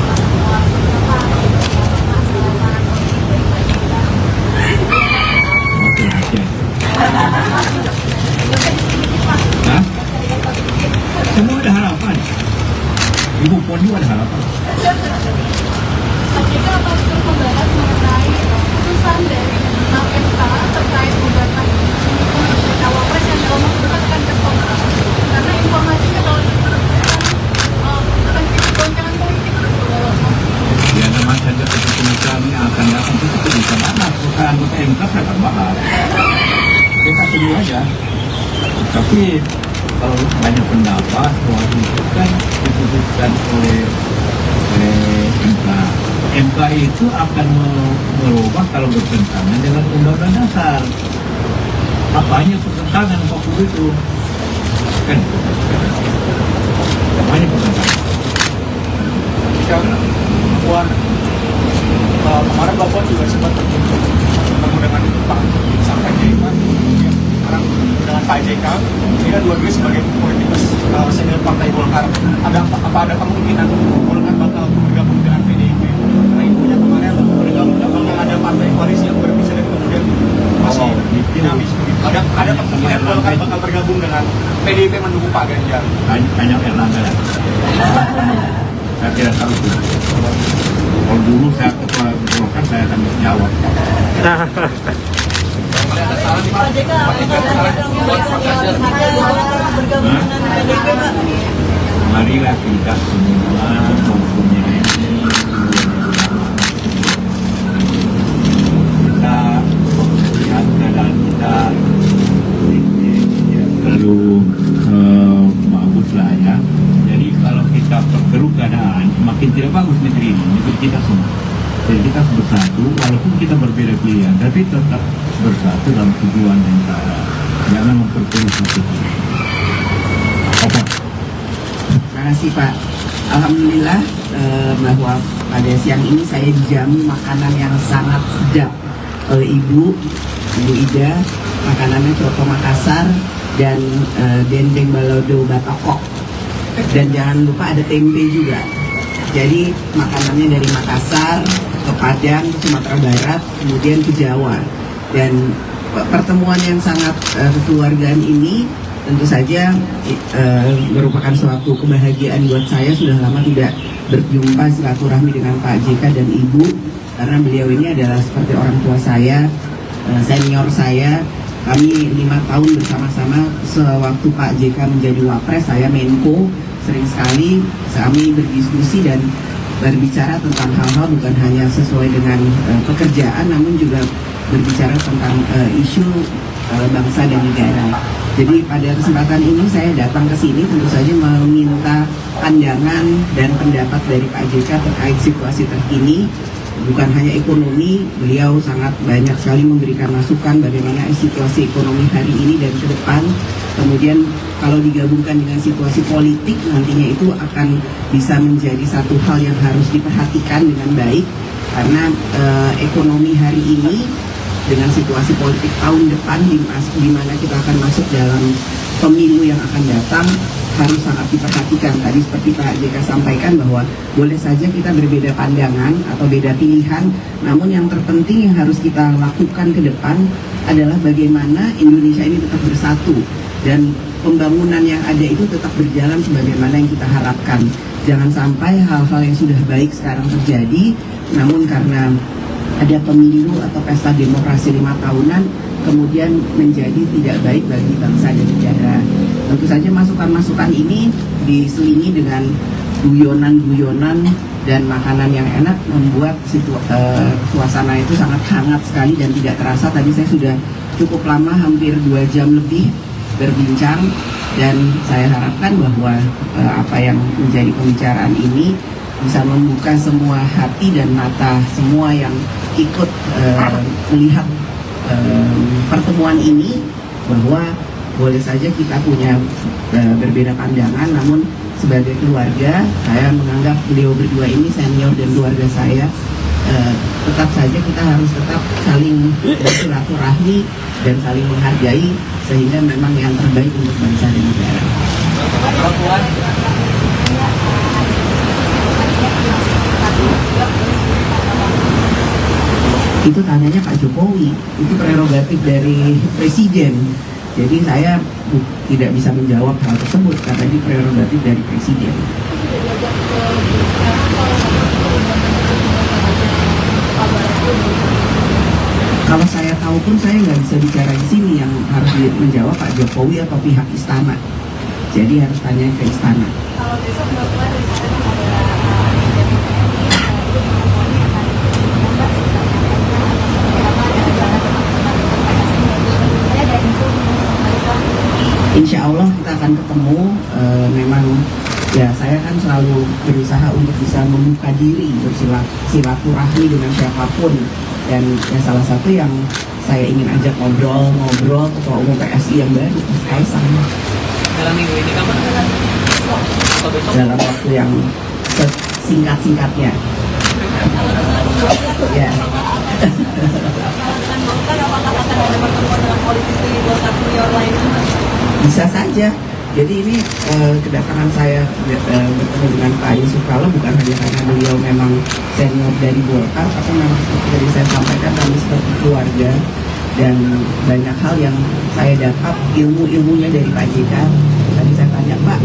Hah? Semua ada harapan. Ibu Puan juga ada harapan. Jika apa membahas mengenai putusan dari MK terkait gugatan cawapres yang dalam waktu dekat akan ketemu, karena informasinya kalau akan goncangan politik Ya namanya saja keputusan yang akan datang itu bisa mana perusahaan MK akan bahas. Kita tunggu aja. Tapi kalau banyak pendapat bahwa itu kan diputuskan oleh MK. MK itu akan merubah kalau bertentangan dengan Undang-Undang Dasar. Apanya pertentangan waktu itu? Kan? Apanya pertentangan? Puan, kemarin Mbak Puan juga sempat bertemu dengan Pak sampai Jaiman, sekarang dengan Pak JK. Ini kan dua-duanya sebagai politikus senior Partai Golkar. Apa ada kemungkinan Golkar bakal bergabung dengan PDIP? Karena ibunya kemarin bergabung bakal ada partai koalisi yang berbisa dan kemudian masih dinamis. Ada kemungkinan Golkar bakal bergabung dengan PDIP mendukung Pak Ganjar. Banyak Erlangga. Saya tidak tahu itu. Kalau dulu saya ketua Golkar, saya akan jawab. Marilah kita semua mempunyai kita melihat keadaan kita lalu bagus lah ya. Jadi kalau kita perkeruh keadaan, makin tidak bagus negeri ini, negeri kita semua. Jadi kita harus bersatu, walaupun kita berbeda pilihan, tapi tetap bersatu dalam tujuan yang sama. Jangan memperkeruh satu. Terima kasih Pak. Alhamdulillah bahwa pada siang ini saya dijamu makanan yang sangat sedap oleh Ibu Ida. Makanannya coto Makassar dan dendeng balado batokok. Dan jangan lupa ada tempe juga. Jadi makanannya dari Makassar ke Padang, Sumatera Barat, kemudian ke Jawa. Dan pertemuan yang sangat kekeluargaan ini tentu saja merupakan suatu kebahagiaan buat saya. Sudah lama tidak berjumpa silaturahmi dengan Pak JK dan Ibu, karena beliau ini adalah seperti orang tua saya, senior saya. Kami 5 tahun bersama-sama. Sewaktu Pak JK menjadi Wapres, saya Menko. Sering sekali kami berdiskusi dan berbicara tentang hal-hal bukan hanya sesuai dengan pekerjaan, namun juga berbicara tentang isu bangsa dan negara. Jadi pada kesempatan ini saya datang ke sini tentu saja meminta pandangan dan pendapat dari Pak JK terkait situasi terkini. Bukan hanya ekonomi, beliau sangat banyak sekali memberikan masukan bagaimana situasi ekonomi hari ini dan ke depan. Kemudian kalau digabungkan dengan situasi politik, nantinya itu akan bisa menjadi satu hal yang harus diperhatikan dengan baik. Karena ekonomi hari ini dengan situasi politik tahun depan di mana kita akan masuk dalam pemilu yang akan datang harus sangat diperhatikan. Tadi seperti Pak JK sampaikan bahwa boleh saja kita berbeda pandangan atau beda pilihan, namun yang terpenting yang harus kita lakukan ke depan adalah bagaimana Indonesia ini tetap bersatu dan pembangunan yang ada itu tetap berjalan sebagaimana yang kita harapkan. Jangan sampai hal-hal yang sudah baik sekarang terjadi, namun karena ada pemilu atau pesta demokrasi 5 tahunan kemudian menjadi tidak baik bagi bangsa dan negara. Tentu saja masukan-masukan ini diselingi dengan guyonan-guyonan dan makanan yang enak membuat suasana itu sangat hangat sekali dan tidak terasa. Tadi saya sudah cukup lama, hampir 2 jam lebih berbincang, dan saya harapkan bahwa apa yang menjadi pembicaraan ini bisa membuka semua hati dan mata semua yang ikut melihat pertemuan ini, bahwa boleh saja kita punya berbeda pandangan, namun sebagai keluarga saya menganggap beliau berdua ini senior dan keluarga saya. Tetap saja kita harus tetap saling bersilaturahmi dan saling menghargai, sehingga memang yang terbaik untuk bangsa dan negara. Itu tanyanya Pak Jokowi, itu prerogatif dari Presiden. Jadi saya tidak bisa menjawab hal tersebut karena ini prerogatif dari Presiden. Kalau saya tahu pun saya nggak bisa bicara di sini, yang harus menjawab Pak Jokowi atau pihak istana. Jadi harus tanya ke istana. Kalau besok Bapak Insya Allah kita akan ketemu. Memang ya saya kan selalu berusaha untuk bisa membuka diri, bersilaturahmi dengan siapapun, dan ya salah satu yang saya ingin ajak ngobrol Ketua Umum PSI yang baru, Mas Kaisang. Dalam minggu ini kapan? Dalam waktu yang singkat-singkatnya. Ya. Bisa saja. Jadi ini kedatangan saya bertemu dengan Pak Yusuf Kala bukan hanya karena beliau memang senior dari Golkar, tapi memang seperti yang saya sampaikan, kami seperti keluarga, dan banyak hal yang saya dapat ilmu-ilmunya dari Pak JK. Tadi saya tanya, Pak,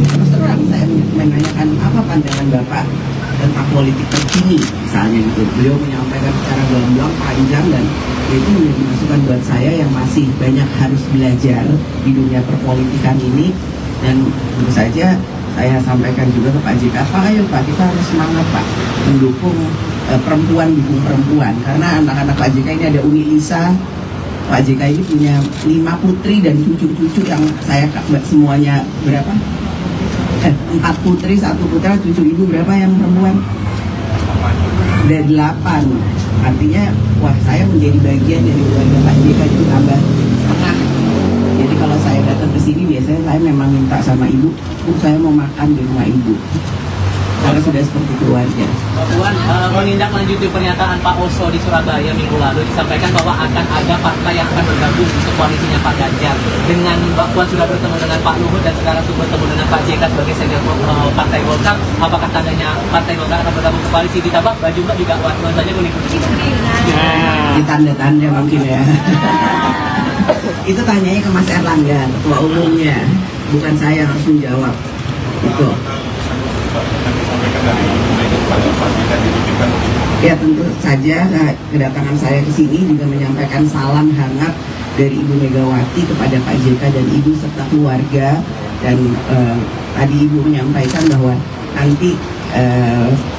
terus terang saya menanyakan apa pandangan Bapak tentang politik terkini misalnya gitu. Beliau menyampaikan secara gamblang panjang dan itu menjadi masukan buat saya yang masih banyak harus belajar di dunia perpolitikan ini. Dan tentu saja saya sampaikan juga ke Pak JK, Pak ayo Pak kita harus semangat Pak mendukung perempuan, dukung perempuan, karena anak-anak Pak JK ini ada Umi Lisa. Pak JK ini punya 5 putri dan cucu-cucu yang saya semuanya berapa? 4 putri, 1 putra, cucu ibu berapa yang perempuan? Ada 8. Artinya, wah saya menjadi bagian dari keluarga Pak JK itu tambah setengah. Jadi kalau saya datang ke sini biasanya saya memang minta sama ibu, saya mau makan di rumah ibu. Karena sudah seperti keluarga. Mbak Puan, menindaklanjuti pernyataan Pak Oso di Surabaya minggu lalu disampaikan bahwa akan ada partai yang akan bergabung untuk koalisinya Pak Ganjar. Dengan Mbak Puan sudah bertemu dengan Pak Luhut dan sekarang sudah bertemu dengan Pak JK sebagai senior Partai Golkar, apakah tandanya Partai Golkar akan bergabung ke koalisi? Ditambah baju Mbak juga warnanya kuning-kuning. Di tanda-tanda mungkin ya. Itu tanyanya ke Mas Erlangga, ketua umumnya, bukan saya yang harus menjawab. Itu. Ya tentu saja kedatangan saya ke sini juga menyampaikan salam hangat dari Ibu Megawati kepada Pak JK dan Ibu serta keluarga. Dan tadi Ibu menyampaikan bahwa nanti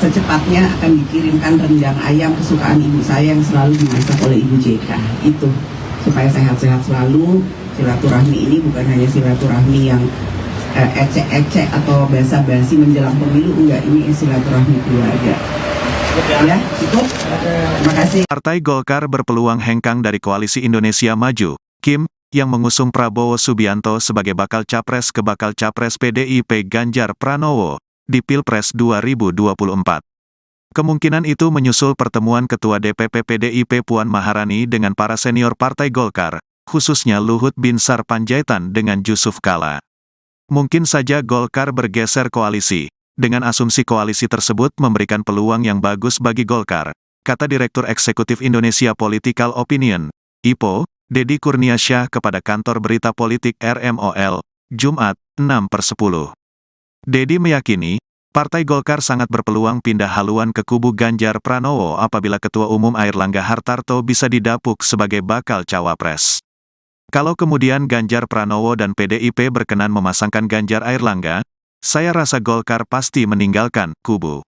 secepatnya akan dikirimkan rendang ayam kesukaan ibu saya yang selalu dimasak oleh Ibu JK. Itu supaya sehat-sehat selalu. Silaturahmi ini bukan hanya silaturahmi yang ecek-ecek atau basa-basi menjelang pemilu, enggak, ini silaturahmi keluarga. Ya, cukup. Terima kasih. Partai Golkar berpeluang hengkang dari Koalisi Indonesia Maju, Kim, yang mengusung Prabowo Subianto sebagai bakal capres ke bakal capres PDIP Ganjar Pranowo di Pilpres 2024. Kemungkinan itu menyusul pertemuan Ketua DPP PDIP Puan Maharani dengan para senior Partai Golkar, khususnya Luhut Binsar Panjaitan dengan Jusuf Kalla. Mungkin saja Golkar bergeser koalisi. Dengan asumsi koalisi tersebut memberikan peluang yang bagus bagi Golkar, kata Direktur Eksekutif Indonesia Political Opinion, IPO, Deddy Kurniasyah kepada kantor berita politik RMOL, Jumat, 6/10. Deddy meyakini, Partai Golkar sangat berpeluang pindah haluan ke kubu Ganjar Pranowo apabila Ketua Umum Airlangga Hartarto bisa didapuk sebagai bakal cawapres. Kalau kemudian Ganjar Pranowo dan PDIP berkenan memasangkan Ganjar Airlangga, saya rasa Golkar pasti meninggalkan kubu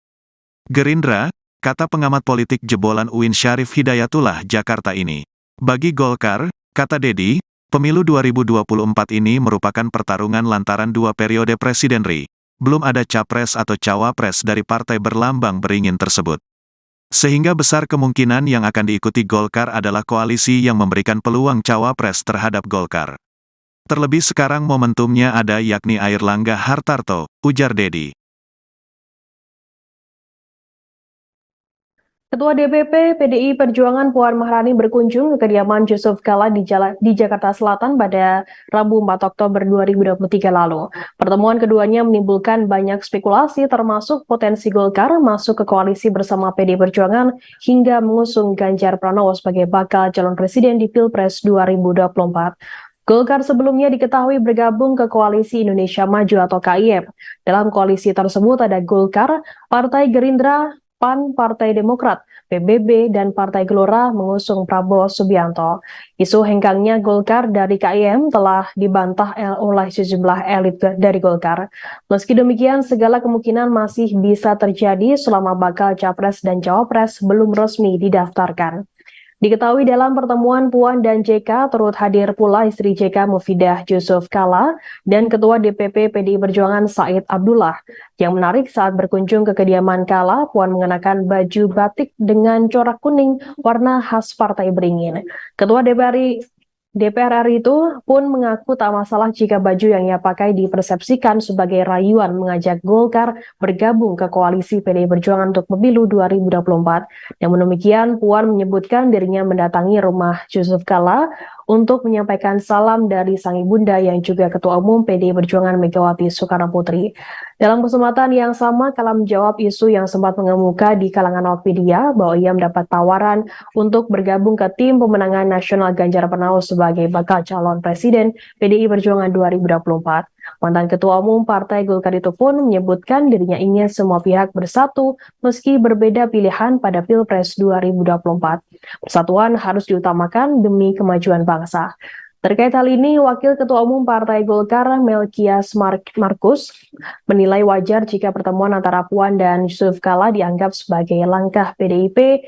Gerindra, kata pengamat politik jebolan UIN Syarif Hidayatullah Jakarta ini. Bagi Golkar, kata Deddy, pemilu 2024 ini merupakan pertarungan lantaran 2 periode presiden RI. Belum ada capres atau cawapres dari partai berlambang beringin tersebut. Sehingga besar kemungkinan yang akan diikuti Golkar adalah koalisi yang memberikan peluang cawapres terhadap Golkar. Terlebih sekarang momentumnya ada yakni Airlangga Hartarto, ujar Deddy. Ketua DPP PDI Perjuangan Puan Maharani berkunjung ke kediaman Jusuf Kalla di Jakarta Selatan pada Rabu 4 Oktober 2023 lalu. Pertemuan keduanya menimbulkan banyak spekulasi termasuk potensi Golkar masuk ke koalisi bersama PDI Perjuangan hingga mengusung Ganjar Pranowo sebagai bakal calon presiden di Pilpres 2024. Golkar sebelumnya diketahui bergabung ke Koalisi Indonesia Maju atau KIM. Dalam koalisi tersebut ada Golkar, Partai Gerindra, PAN, Partai Demokrat, PBB, dan Partai Gelora mengusung Prabowo Subianto. Isu hengkangnya Golkar dari KIM telah dibantah oleh sejumlah elit dari Golkar. Meski demikian, segala kemungkinan masih bisa terjadi selama bakal capres dan cawapres belum resmi didaftarkan. Diketahui dalam pertemuan Puan dan JK turut hadir pula istri JK Mufidah Jusuf Kalla dan Ketua DPP PDI Perjuangan Said Abdullah. Yang menarik saat berkunjung ke kediaman Kalla, Puan mengenakan baju batik dengan corak kuning warna khas Partai Beringin. Ketua DPR RI itu pun mengaku tak masalah jika baju yang ia pakai dipersepsikan sebagai rayuan mengajak Golkar bergabung ke koalisi PDI Perjuangan untuk pemilu 2024. Namun demikian, Puan menyebutkan dirinya mendatangi rumah Jusuf Kalla untuk menyampaikan salam dari sang ibunda yang juga Ketua Umum PDI Perjuangan Megawati Soekarnoputri. Dalam kesempatan yang sama, Kalla menjawab isu yang sempat mengemuka di kalangan awak media bahwa ia mendapat tawaran untuk bergabung ke tim pemenangan nasional Ganjar Pranowo sebagai bakal calon presiden PDI Perjuangan 2024. Mantan Ketua Umum Partai Golkar itu pun menyebutkan dirinya ingin semua pihak bersatu meski berbeda pilihan pada Pilpres 2024. Persatuan harus diutamakan demi kemajuan bangsa. Terkait hal ini, Wakil Ketua Umum Partai Golkar Melkias Markus menilai wajar jika pertemuan antara Puan dan Yusuf Kala dianggap sebagai langkah PDIP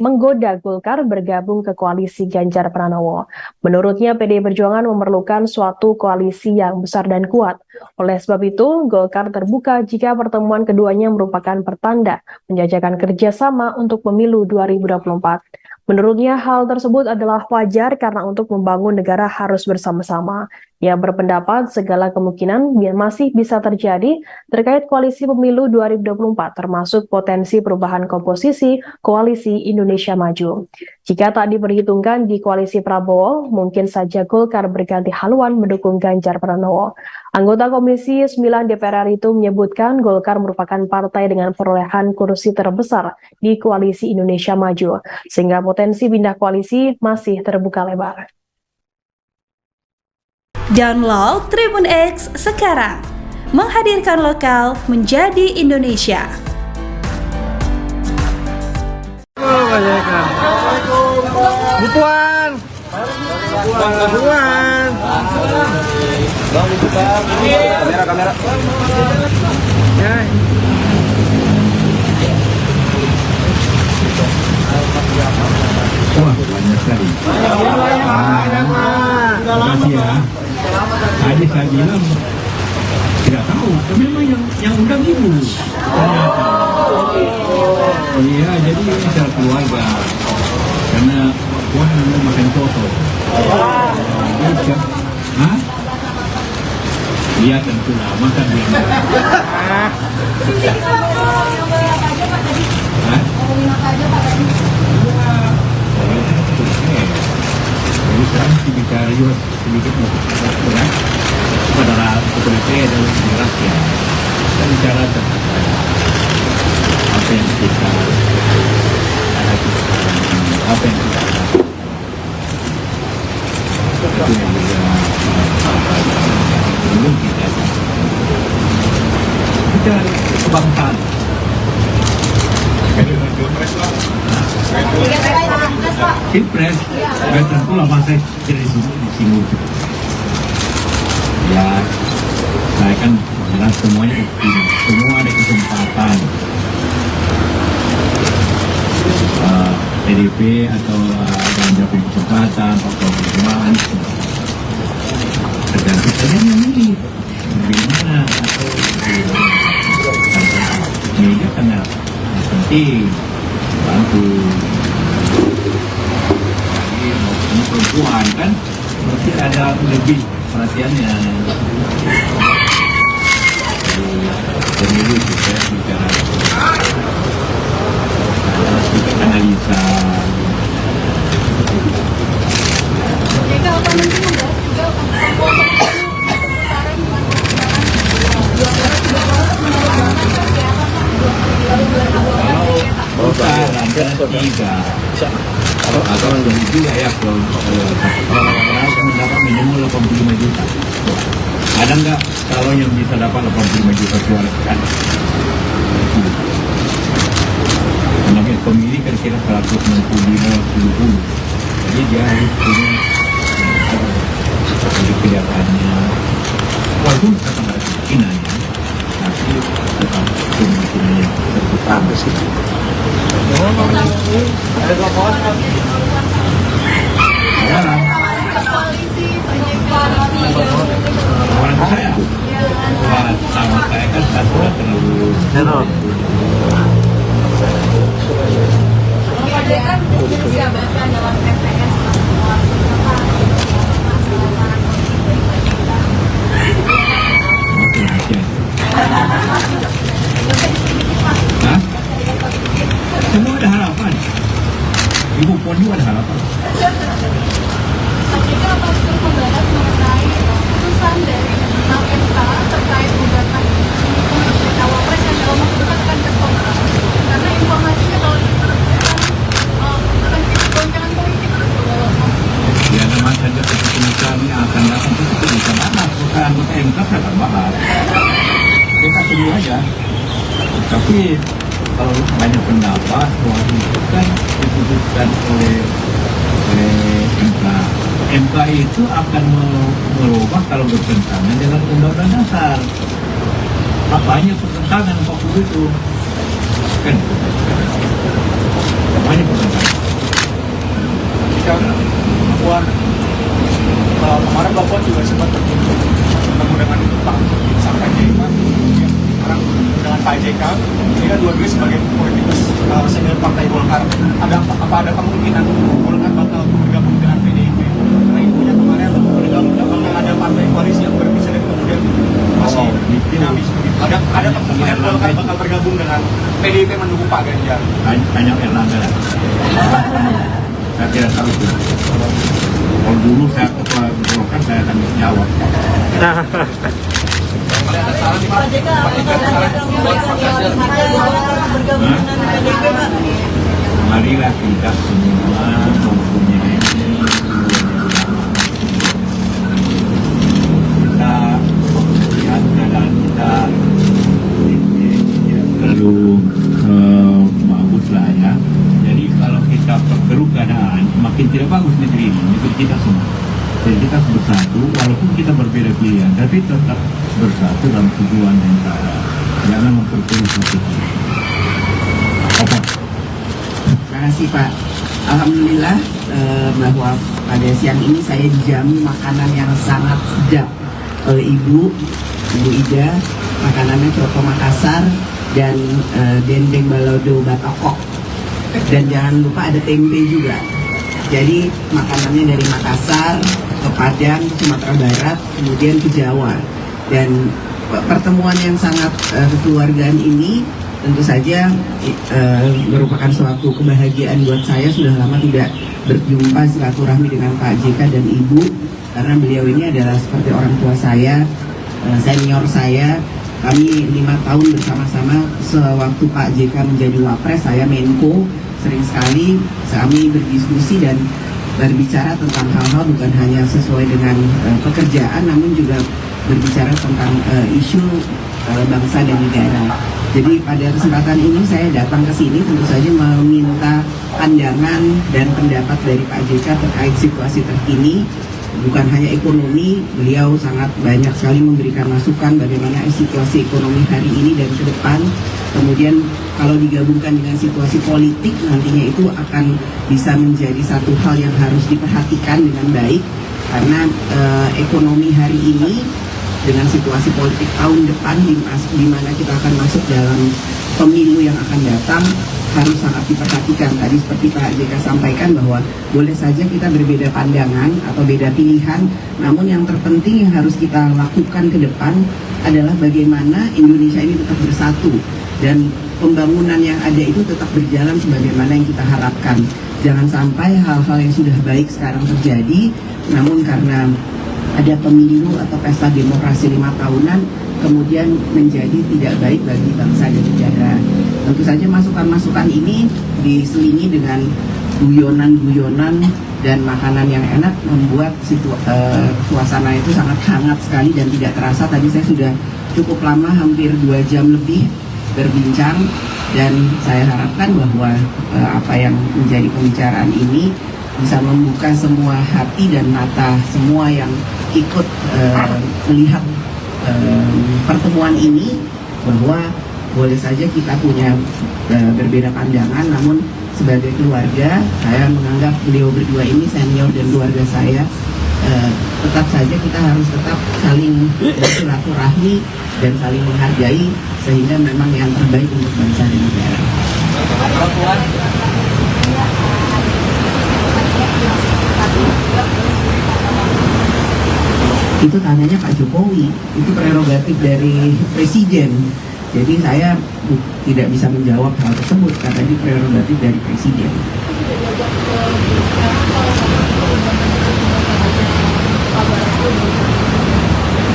menggoda Golkar bergabung ke koalisi Ganjar Pranowo. Menurutnya, PDI Perjuangan memerlukan suatu koalisi yang besar dan kuat. Oleh sebab itu, Golkar terbuka jika pertemuan keduanya merupakan pertanda menjajakan kerjasama untuk pemilu 2024. Menurutnya, hal tersebut adalah wajar karena untuk membangun negara harus bersama-sama. Ia berpendapat segala kemungkinan masih bisa terjadi terkait koalisi pemilu 2024, termasuk potensi perubahan komposisi koalisi Indonesia Maju. Jika tak diperhitungkan di koalisi Prabowo, mungkin saja Golkar berganti haluan mendukung Ganjar Pranowo. Anggota Komisi 9 DPR RI itu menyebutkan Golkar merupakan partai dengan perolehan kursi terbesar di koalisi Indonesia Maju, sehingga potensi pindah koalisi masih terbuka lebar. Download Tribun X sekarang, menghadirkan lokal menjadi Indonesia. Bu Puan. Kamera. Ya. Wah, banyak sekali. Terima kasih ya. Tadi saya bilang tidak tahu, tapi memang yang undang ibu. Ternyata. Iya, jadi ini secara keluarga. Karena Puan mau makan soto. Hah? Iya tentulah, makan dia. Jadi sekarang bicara juga sedikit berat pada kepolisian dan rakyat. Kita bicara tentang apa yang kita hadapi sekarang ini, apa yang kita hadapi. Itu yang juga belum kita bicara kebangsaan. Pilpres, tentu lah masa dari sini. Ya, saya kan jelas semuanya semua ada kesempatan. PDIP atau Ganjar punya kesempatan, atau Perjuangan, tergantung saja yang milih bagaimana atau media karena penting bantu. Perempuan kan berarti ada lebih perhatiannya pemilu kita bicara analisa. Jika apa nanti membahas juga atau jadi juga ya kalau mendapat minimal 85 juta. Ada nggak kalau yang bisa dapat 85 juta suara kan? Namanya pemilih kira-kira 165-170. Jadi dia harus punya kelihatannya walaupun tetap ada kemungkinan ya, tapi tetap kemungkinannya terbuka besar. Orang saya, sama saya kan satu terlalu. Semua ada harapan. Ibu Puan juga ada setuju aja. Tapi kalau banyak pendapat bahwa itu kan diputuskan oleh MK. MK itu akan merubah kalau bertentangan dengan Undang-Undang Dasar. Apanya pertentangan 40 itu? Kan? Apanya pertentangan? Puan, kemarin Bapak juga sempat bertemu dengan Pak sampai JK, sekarang dengan Pak JK, ini kan dua-duanya sebagai politikus senior Partai Golkar. Ada kemungkinan Golkar bakal bergabung dengan PDIP? Karena infonya kemarin bakal ada partai koalisi yang berbisa dan kemudian masih dinamis. Ada kemungkinan Golkar bakal bergabung dengan PDIP mendukung Pak Ganjar. Banyak Erlangga. Saya tidak tahu itu. Kalau dulu saya ketua Golkar, saya akan jawab. Marilah kita semua mempunyai kita melihat keadaan kita terlalu bagus lah ya. Jadi kalau kita perkeruh keadaan, makin tidak bagus negeri ini, negeri kita semua. Jadi kita harus bersatu, walaupun kita berbeda pilihan, tapi tetap bersatu dalam tujuan yang sama. Jangan memperkeruh satu. Apa? Terima kasih Pak. Alhamdulillah bahwa pada siang ini saya dijamu makanan yang sangat sedap oleh Ibu Ida. Makanannya coto Makassar dan dendeng balado batokok. Dan jangan lupa ada tempe juga. Jadi makanannya dari Makassar ke Padang, Sumatera Barat, kemudian ke Jawa. Dan pertemuan yang sangat kekeluargaan ini tentu saja merupakan suatu kebahagiaan buat saya. Sudah lama tidak berjumpa silaturahmi dengan Pak JK dan Ibu, karena beliau ini adalah seperti orang tua saya, senior saya. Kami 5 tahun bersama-sama sewaktu Pak JK menjadi Wapres, saya Menko. Sering sekali kami berdiskusi dan berbicara tentang hal-hal bukan hanya sesuai dengan pekerjaan, namun juga berbicara tentang isu bangsa dan negara. Jadi pada kesempatan ini saya datang ke sini tentu saja meminta pandangan dan pendapat dari Pak JK terkait situasi terkini. Bukan hanya ekonomi, beliau sangat banyak sekali memberikan masukan bagaimana situasi ekonomi hari ini dan ke depan. Kemudian kalau digabungkan dengan situasi politik, nantinya itu akan bisa menjadi satu hal yang harus diperhatikan dengan baik. Karena ekonomi hari ini dengan situasi politik tahun depan di mana kita akan masuk dalam pemilu yang akan datang, harus sangat diperhatikan. Tadi seperti Pak JK sampaikan bahwa boleh saja kita berbeda pandangan atau beda pilihan, namun yang terpenting yang harus kita lakukan ke depan adalah bagaimana Indonesia ini tetap bersatu dan pembangunan yang ada itu tetap berjalan sebagaimana yang kita harapkan. Jangan sampai hal-hal yang sudah baik sekarang terjadi, namun karena ada pemilu atau pesta demokrasi 5 tahunan kemudian menjadi tidak baik bagi bangsa dan negara. Tentu saja masukan-masukan ini diselingi dengan guyonan-guyonan dan makanan yang enak membuat suasana itu sangat hangat sekali dan tidak terasa. Tadi saya sudah cukup lama, hampir 2 jam lebih berbincang, dan saya harapkan bahwa apa yang menjadi pembicaraan ini bisa membuka semua hati dan mata semua yang ikut melihat pertemuan ini, bahwa boleh saja kita punya berbeda pandangan, namun sebagai keluarga saya menganggap beliau berdua ini senior dan keluarga saya. Tetap saja kita harus tetap saling bersilaturahmi dan saling menghargai, sehingga memang yang terbaik untuk bangsa dan negara. Itu tanyanya Pak Jokowi, itu prerogatif dari Presiden. Jadi saya tidak bisa menjawab hal tersebut karena ini prerogatif dari Presiden.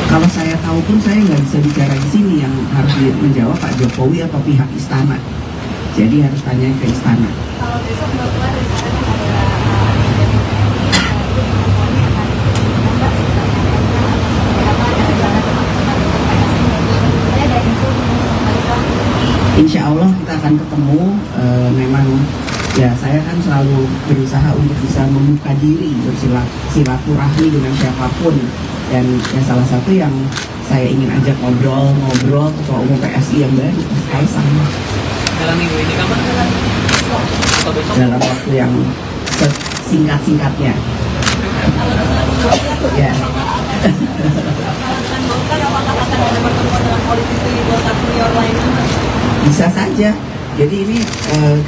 Kalau saya tahu pun saya nggak bisa bicara di sini, yang harus menjawab Pak Jokowi atau pihak istana. Jadi harus tanya ke istana. Kalau besok Mbak Puan rencananya ada insya Allah kita akan ketemu. Memang ya saya kan selalu berusaha untuk bisa membuka diri, bersilaturahmi dengan siapapun, dan ya salah satu yang saya ingin ajak ngobrol Ketua Umum PSI yang baru, Mas Kaisang. Dalam minggu ini kapan? Atau besok? Dalam waktu yang singkat-singkatnya. Ya. Bisa saja. Jadi ini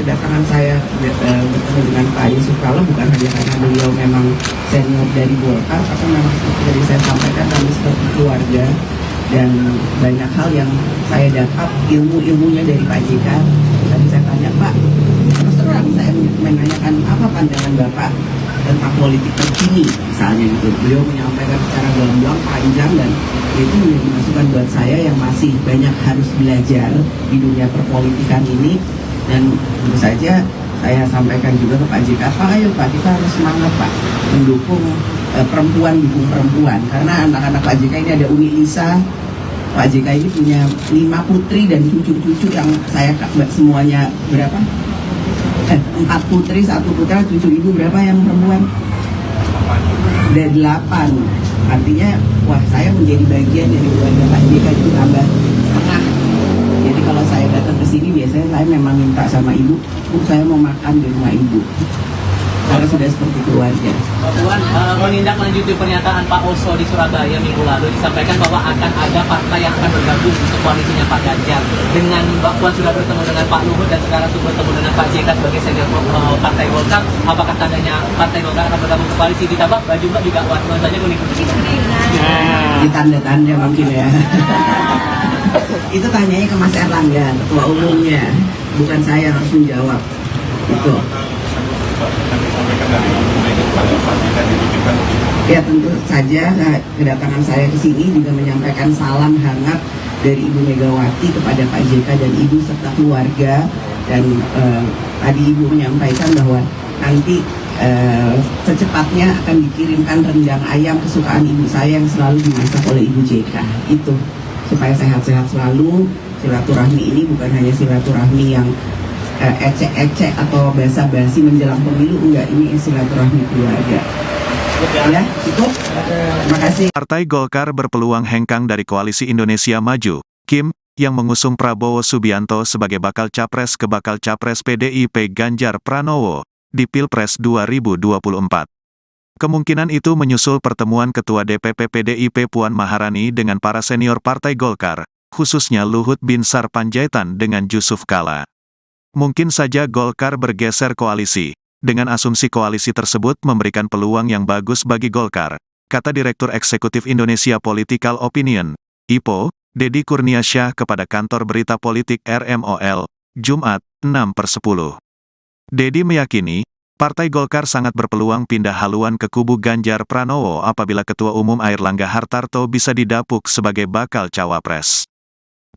kedatangan saya bertemu dengan Pak Yusuf Kala bukan hanya karena beliau memang senior dari Golkar, tapi memang seperti tadi saya sampaikan kami seperti keluarga, dan banyak hal yang saya dapat ilmunya dari Pak JK. Tadi saya tanya, Pak, terus terang saya menanyakan apa pandangan Bapak tentang politik terkini misalnya gitu. Beliau menyampaikan secara gamblang, panjang, dan itu menjadi masukan buat saya yang masih banyak harus belajar di dunia perpolitikan ini. Dan tentu saja saya sampaikan juga ke Pak JK, Pak, ayo Pak, kita harus semangat Pak mendukung perempuan, dukung perempuan, karena anak-anak Pak JK ini ada Umi Lisa. Pak JK ini punya 5 putri dan cucu-cucu yang saya semuanya berapa? 4 putri, 1 putra, cucu ibu berapa yang perempuan? Ada 8. Artinya, wah, saya menjadi bagian dari keluarga Pak JK itu tambah setengah. Jadi kalau saya datang ke sini biasanya saya memang minta sama ibu, saya mau makan di rumah ibu. Karena sudah seperti keluarga. Mbak Puan, menindaklanjuti pernyataan Pak Oso di Surabaya minggu lalu disampaikan bahwa akan ada partai yang akan bergabung untuk koalisinya Pak Ganjar. Dengan Mbak Puan sudah bertemu dengan Pak Luhut dan sekarang sudah bertemu dengan Pak JK sebagai senior Partai Golkar, apakah tandanya Partai Golkar akan bergabung ke koalisi? Ditambah baju Mbak juga warnanya kuning putih. Ditanda-tanda mungkin ya. Itu tanyanya ke Mas Erlangga, ketua umumnya, bukan saya harus menjawab. Itu. Ya tentu saja kedatangan saya ke sini juga menyampaikan salam hangat dari Ibu Megawati kepada Pak JK dan Ibu serta keluarga. Dan tadi Ibu menyampaikan bahwa nanti secepatnya akan dikirimkan rendang ayam kesukaan ibu saya yang selalu dimasak oleh Ibu JK. Itu supaya sehat-sehat selalu. Silaturahmi ini bukan hanya silaturahmi yang ecek-ecek atau basa-basi menjelang pemilu, enggak, ini silaturahmi keluarga. Ya, cukup. Terima kasih. Partai Golkar berpeluang hengkang dari Koalisi Indonesia Maju, Kim, yang mengusung Prabowo Subianto sebagai bakal capres ke bakal capres PDIP Ganjar Pranowo di Pilpres 2024. Kemungkinan itu menyusul pertemuan Ketua DPP PDIP Puan Maharani dengan para senior Partai Golkar, khususnya Luhut Binsar Panjaitan dengan Yusuf Kala. Mungkin saja Golkar bergeser koalisi. Dengan asumsi koalisi tersebut memberikan peluang yang bagus bagi Golkar, kata Direktur Eksekutif Indonesia Political Opinion, IPO, Deddy Kurniasyah kepada kantor berita politik RMOL, Jumat, 6/10. Deddy meyakini, Partai Golkar sangat berpeluang pindah haluan ke kubu Ganjar Pranowo apabila Ketua Umum Airlangga Hartarto bisa didapuk sebagai bakal cawapres.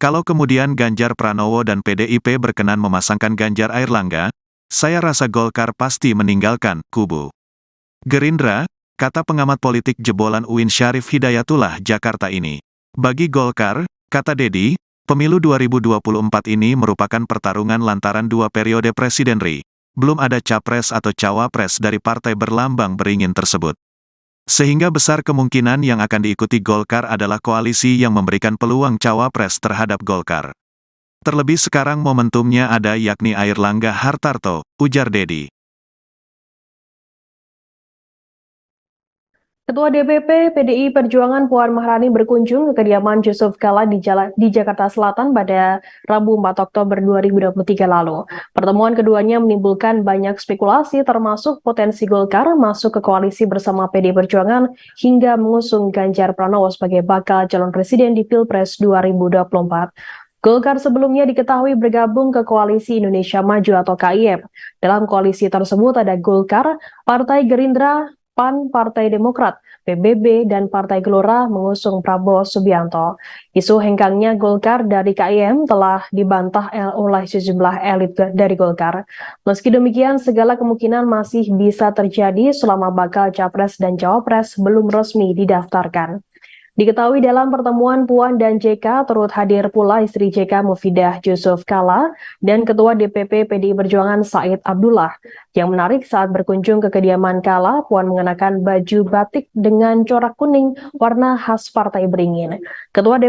Kalau kemudian Ganjar Pranowo dan PDIP berkenan memasangkan Ganjar Airlangga, saya rasa Golkar pasti meninggalkan kubu Gerindra, kata pengamat politik jebolan UIN Syarif Hidayatullah Jakarta ini. Bagi Golkar, kata Deddy, pemilu 2024 ini merupakan pertarungan lantaran 2 periode presiden RI. Belum ada capres atau cawapres dari partai berlambang beringin tersebut. Sehingga besar kemungkinan yang akan diikuti Golkar adalah koalisi yang memberikan peluang cawapres terhadap Golkar. Terlebih sekarang momentumnya ada yakni Airlangga Hartarto, ujar Deddy. Ketua DPP PDI Perjuangan Puan Maharani berkunjung ke kediaman Yusuf Kala di Jakarta Selatan pada Rabu 4 Oktober 2023 lalu. Pertemuan keduanya menimbulkan banyak spekulasi termasuk potensi Golkar masuk ke koalisi bersama PDI Perjuangan hingga mengusung Ganjar Pranowo sebagai bakal calon presiden di Pilpres 2024. Golkar sebelumnya diketahui bergabung ke Koalisi Indonesia Maju atau KIM. Dalam koalisi tersebut ada Golkar, Partai Gerindra, PAN, Partai Demokrat, PBB, dan Partai Gelora mengusung Prabowo Subianto. Isu hengkangnya Golkar dari KIM telah dibantah oleh sejumlah elit dari Golkar. Meski demikian, segala kemungkinan masih bisa terjadi selama bakal capres dan cawapres belum resmi didaftarkan. Diketahui dalam pertemuan Puan dan JK turut hadir pula istri JK Mufidah Yusuf Kalla dan Ketua DPP PDI Perjuangan Said Abdullah. Yang menarik saat berkunjung ke kediaman Kalla, Puan mengenakan baju batik dengan corak kuning warna khas Partai Beringin. Ketua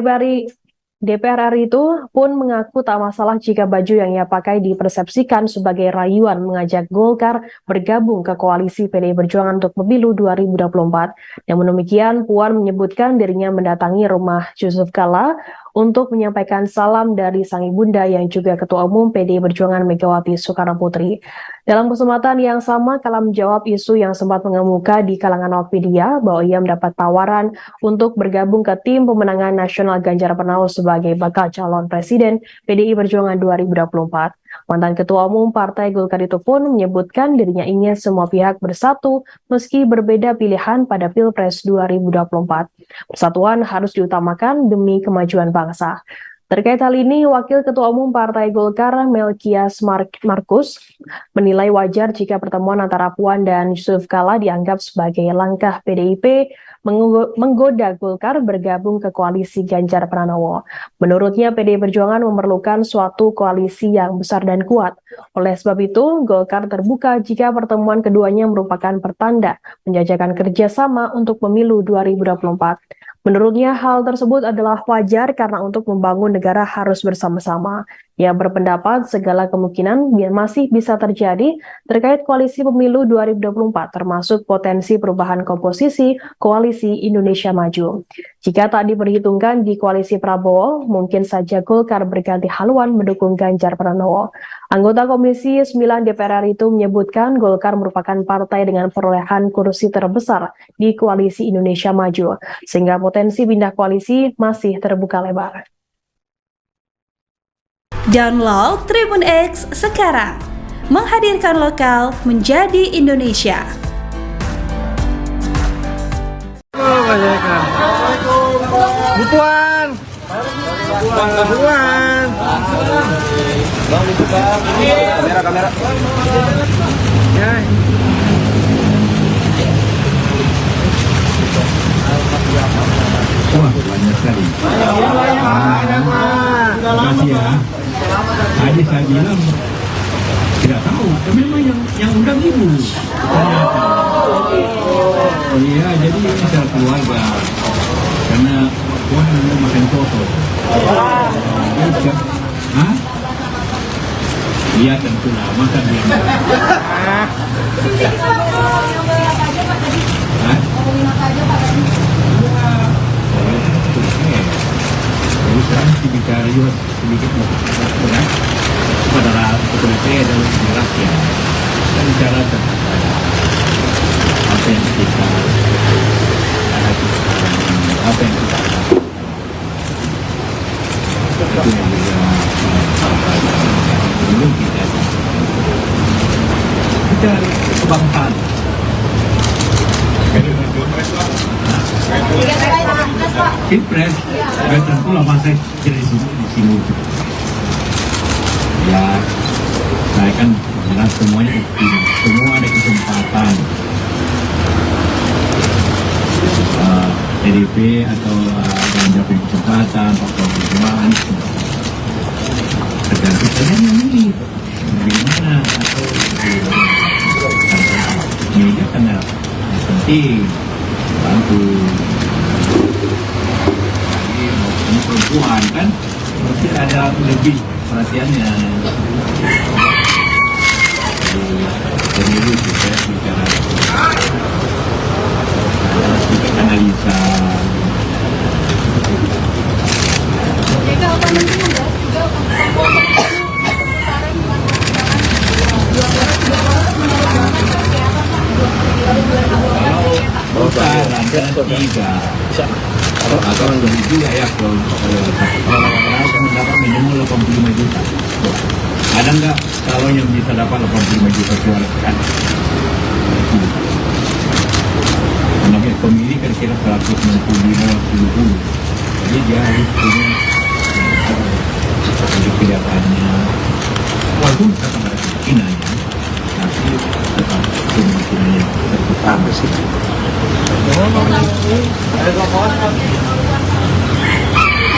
DPR RI itu pun mengaku tak masalah jika baju yang ia pakai dipersepsikan sebagai rayuan mengajak Golkar bergabung ke koalisi PDI Perjuangan untuk pemilu 2024. Namun demikian, Puan menyebutkan dirinya mendatangi rumah Yusuf Kalla untuk menyampaikan salam dari sang ibunda yang juga Ketua Umum PDI Perjuangan Megawati Soekarno Putri. Dalam kesempatan yang sama, Kalla menjawab isu yang sempat mengemuka di kalangan awak media bahwa ia mendapat tawaran untuk bergabung ke tim pemenangan nasional Ganjar Pranowo sebagai bakal calon presiden PDI Perjuangan 2024. Mantan Ketua Umum Partai Golkar itu pun menyebutkan dirinya ingin semua pihak bersatu meski berbeda pilihan pada Pilpres 2024. Persatuan harus diutamakan demi kemajuan bangsa. Terkait hal ini, Wakil Ketua Umum Partai Golkar Melkias Markus menilai wajar jika pertemuan antara Puan dan Yusuf Kalla dianggap sebagai langkah PDIP menggoda Golkar bergabung ke koalisi Ganjar Pranowo. Menurutnya, PDI Perjuangan memerlukan suatu koalisi yang besar dan kuat. Oleh sebab itu, Golkar terbuka jika pertemuan keduanya merupakan pertanda menjajakan kerjasama untuk pemilu 2024. Menurutnya, hal tersebut adalah wajar karena untuk membangun negara harus bersama-sama. Ia berpendapat segala kemungkinan masih bisa terjadi terkait koalisi pemilu 2024, termasuk potensi perubahan komposisi koalisi Indonesia Maju. Jika tak diperhitungkan di koalisi Prabowo, mungkin saja Golkar berganti haluan mendukung Ganjar Pranowo. Anggota Komisi 9 DPR RI itu menyebutkan Golkar merupakan partai dengan perolehan kursi terbesar di koalisi Indonesia Maju, sehingga potensi pindah koalisi masih terbuka lebar. Download Tribun X sekarang, menghadirkan lokal menjadi Indonesia. Bu Puan. Puan. Kamera. Ya. Wah, banyak sekali. Terima kasih ya. Tadi saya bilang tidak tahu, memang yang undang ibu. Oh iya, jadi ini secara keluarga. Karena Puan mau makan soto. Hah? Iya tentulah, masa dia. Jadi sekarang bicara juga sedikit berat pada otoritas dan rakyat. Kita bicara tentang apa yang kita hadapi sekarang, apa yang kita lakukan. Itu yang juga belum kita kebangsaan. Pilpres, tentulah masa jadi di sini. Ya, saya kan jelas semuanya semua ada kesempatan. PDIP atau Ganjar punya kesempatan, Pak Prabowo tergantung kalian yang milih bagaimana atau media karena penting bantu. Ini perempuan kan mesti ada lebih perhatiannya. Pemilu kita bicara analisa. Jika apa nanti juga atau begitu ya kalau mendapat minimal 85 juta. Ada nggak kalau yang bisa dapat 85 juta suara kan? Namanya pemilih kira-kira 165-70. Jadi dia harus punya kelihatannya walaupun tetap ada kemungkinannya, tapi tetap kemungkinannya tertutup. Apa sih? Ada telepon.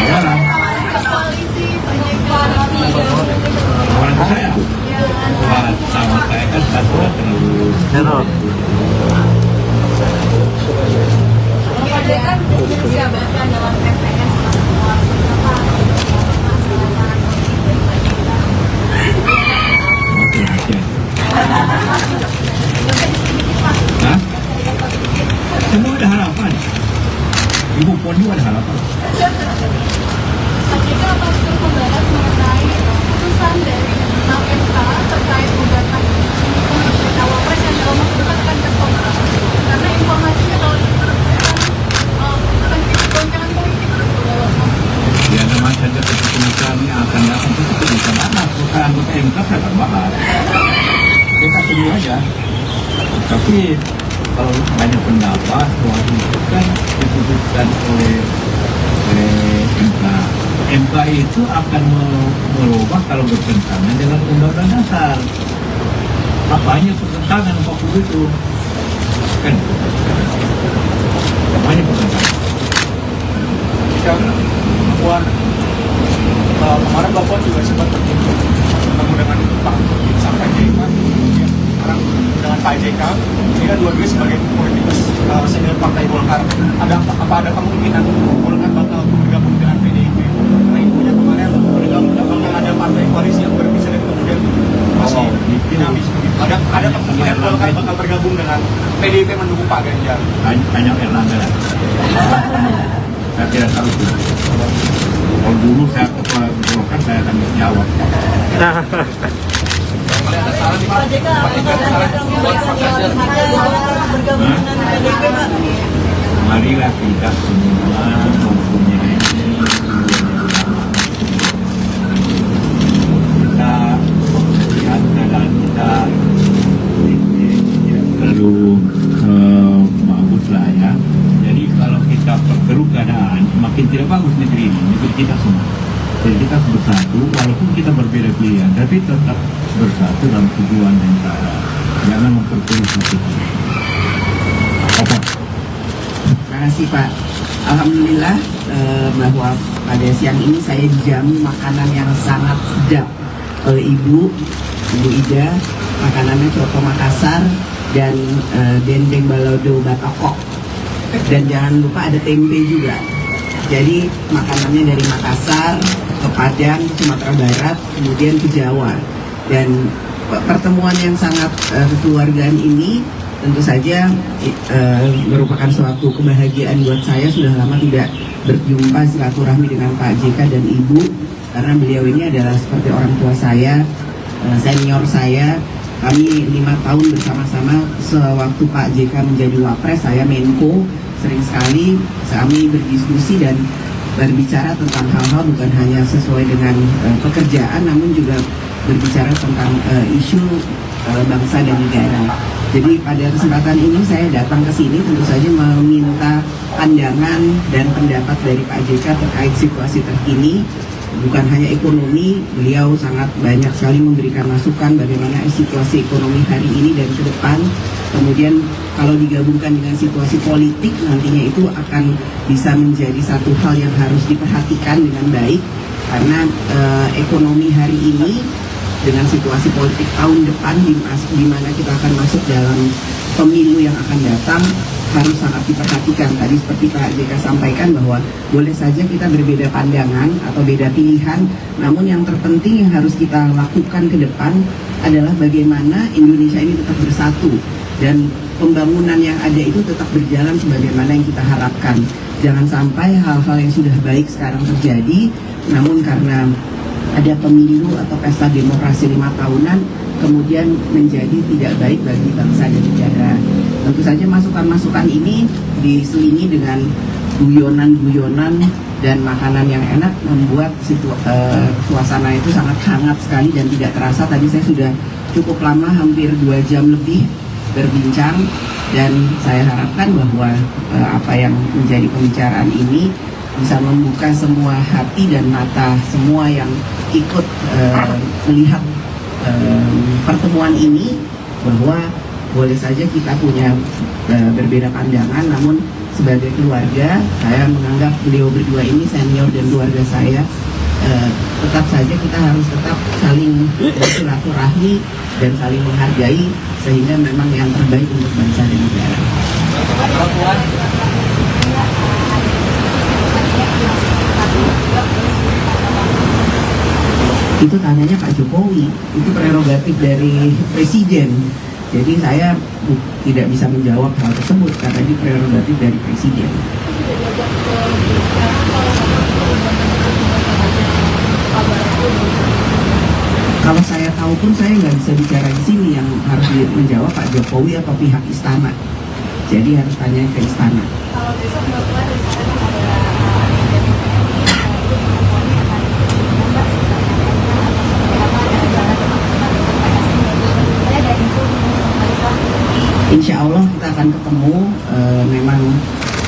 Orang polisi PJK orang ke saya. Wah, sama saya kan satu terlalu. PJK disiapkan dalam TPS Hah? Semua ada harapan. Ibu Puan juga ada harapan. PJK harus membahas mengenai putusan dari MK terkait gugatan cawapres yang dalam waktu dekat akan tertolak karena informasinya kalau goncangan politik Ya namanya saja keputusan yang akan datang itu bisa mana bukan MK akan bahas. Kita tunggu aja. Tapi kalau banyak pendapat bahwa itu kan diputuskan oleh MK. MK itu akan merubah kalau bertentangan dengan undang-undang dasar. Apanya pertentangan waktu itu? Kan? Apanya pertentangan? Puan, kemarin Bapak juga sempat bertemu dengan Pak sampai JK. Sekarang dengan Pak JK, ini kan dua-duanya sebagai politikus senior Partai Golkar. Apa ada kemungkinan Golkar bakal bergabung dengan PDIP? Karena infonya kemarin bakal ada partai koalisi yang berbisa dan kemudian masih dinamis. Ada kemungkinan Golkar bakal bergabung dengan PDIP mendukung Pak Ganjar. Banyak Erlangga. Saya tidak tahu itu. Kalau dulu saya ketua Golkar saya akan jawab. Marilah kita semua mempunyai kita lihat keadaan kita terlalu bagus lah ya. Jadi kalau kita perkeruh keadaan makin tidak bagus negeri ini, negeri kita semua. Jadi kita harus bersatu, walaupun kita berbeda pilihan, tapi tetap bersatu dalam tujuan dan cara. Jangan memperkeruh satu. Apa? Terima kasih Pak. Alhamdulillah bahwa pada siang ini saya dijamu makanan yang sangat sedap oleh Ibu Ida. Makanannya coto Makassar dan dendeng balado batokok. Dan jangan lupa ada tempe juga. Jadi makanannya dari Makassar ke Padang, ke Sumatera Barat, kemudian ke Jawa. Dan pertemuan yang sangat kekeluargaan ini tentu saja merupakan suatu kebahagiaan buat saya. Sudah lama tidak berjumpa silaturahmi dengan Pak JK dan Ibu, karena beliau ini adalah seperti orang tua saya, senior saya. Kami 5 tahun bersama-sama sewaktu Pak JK menjadi Wapres, saya Menko. Sering sekali kami berdiskusi dan berbicara tentang hal-hal bukan hanya sesuai dengan pekerjaan, namun juga berbicara tentang isu bangsa dan negara. Jadi pada kesempatan ini saya datang ke sini tentu saja meminta pandangan dan pendapat dari Pak JK terkait situasi terkini. Bukan hanya ekonomi, beliau sangat banyak sekali memberikan masukan bagaimana situasi ekonomi hari ini dan ke depan. Kemudian kalau digabungkan dengan situasi politik nantinya itu akan bisa menjadi satu hal yang harus diperhatikan dengan baik. Karena ekonomi hari ini dengan situasi politik tahun depan di mana kita akan masuk dalam pemilu yang akan datang harus sangat diperhatikan. Tadi seperti Pak JK sampaikan bahwa boleh saja kita berbeda pandangan atau beda pilihan, namun yang terpenting yang harus kita lakukan ke depan adalah bagaimana Indonesia ini tetap bersatu dan pembangunan yang ada itu tetap berjalan sebagaimana yang kita harapkan. Jangan sampai hal-hal yang sudah baik sekarang terjadi, namun karena ada pemilu atau pesta demokrasi 5 tahunan kemudian menjadi tidak baik bagi bangsa dan negara. Tentu saja masukan-masukan ini diselingi dengan guyonan-guyonan dan makanan yang enak membuat suasana itu sangat hangat sekali dan tidak terasa. Tadi saya sudah cukup lama, hampir 2 jam lebih berbincang, dan saya harapkan bahwa apa yang menjadi pembicaraan ini bisa membuka semua hati dan mata semua yang ikut melihat pertemuan ini, bahwa boleh saja kita punya berbeda pandangan, namun sebagai keluarga saya menganggap beliau berdua ini senior dan keluarga saya. Tetap saja kita harus tetap saling bersilaturahmi dan saling menghargai, sehingga memang yang terbaik untuk bangsa dan negara. Itu tanyanya Pak Jokowi, itu prerogatif dari Presiden. Jadi saya tidak bisa menjawab hal tersebut karena ini prerogatif dari Presiden. Kalau saya tahu pun saya nggak bisa bicara di sini, yang harus menjawab Pak Jokowi atau pihak istana. Jadi harus tanya ke istana. Kalau besok Mbak Puan Insya Allah kita akan ketemu. Memang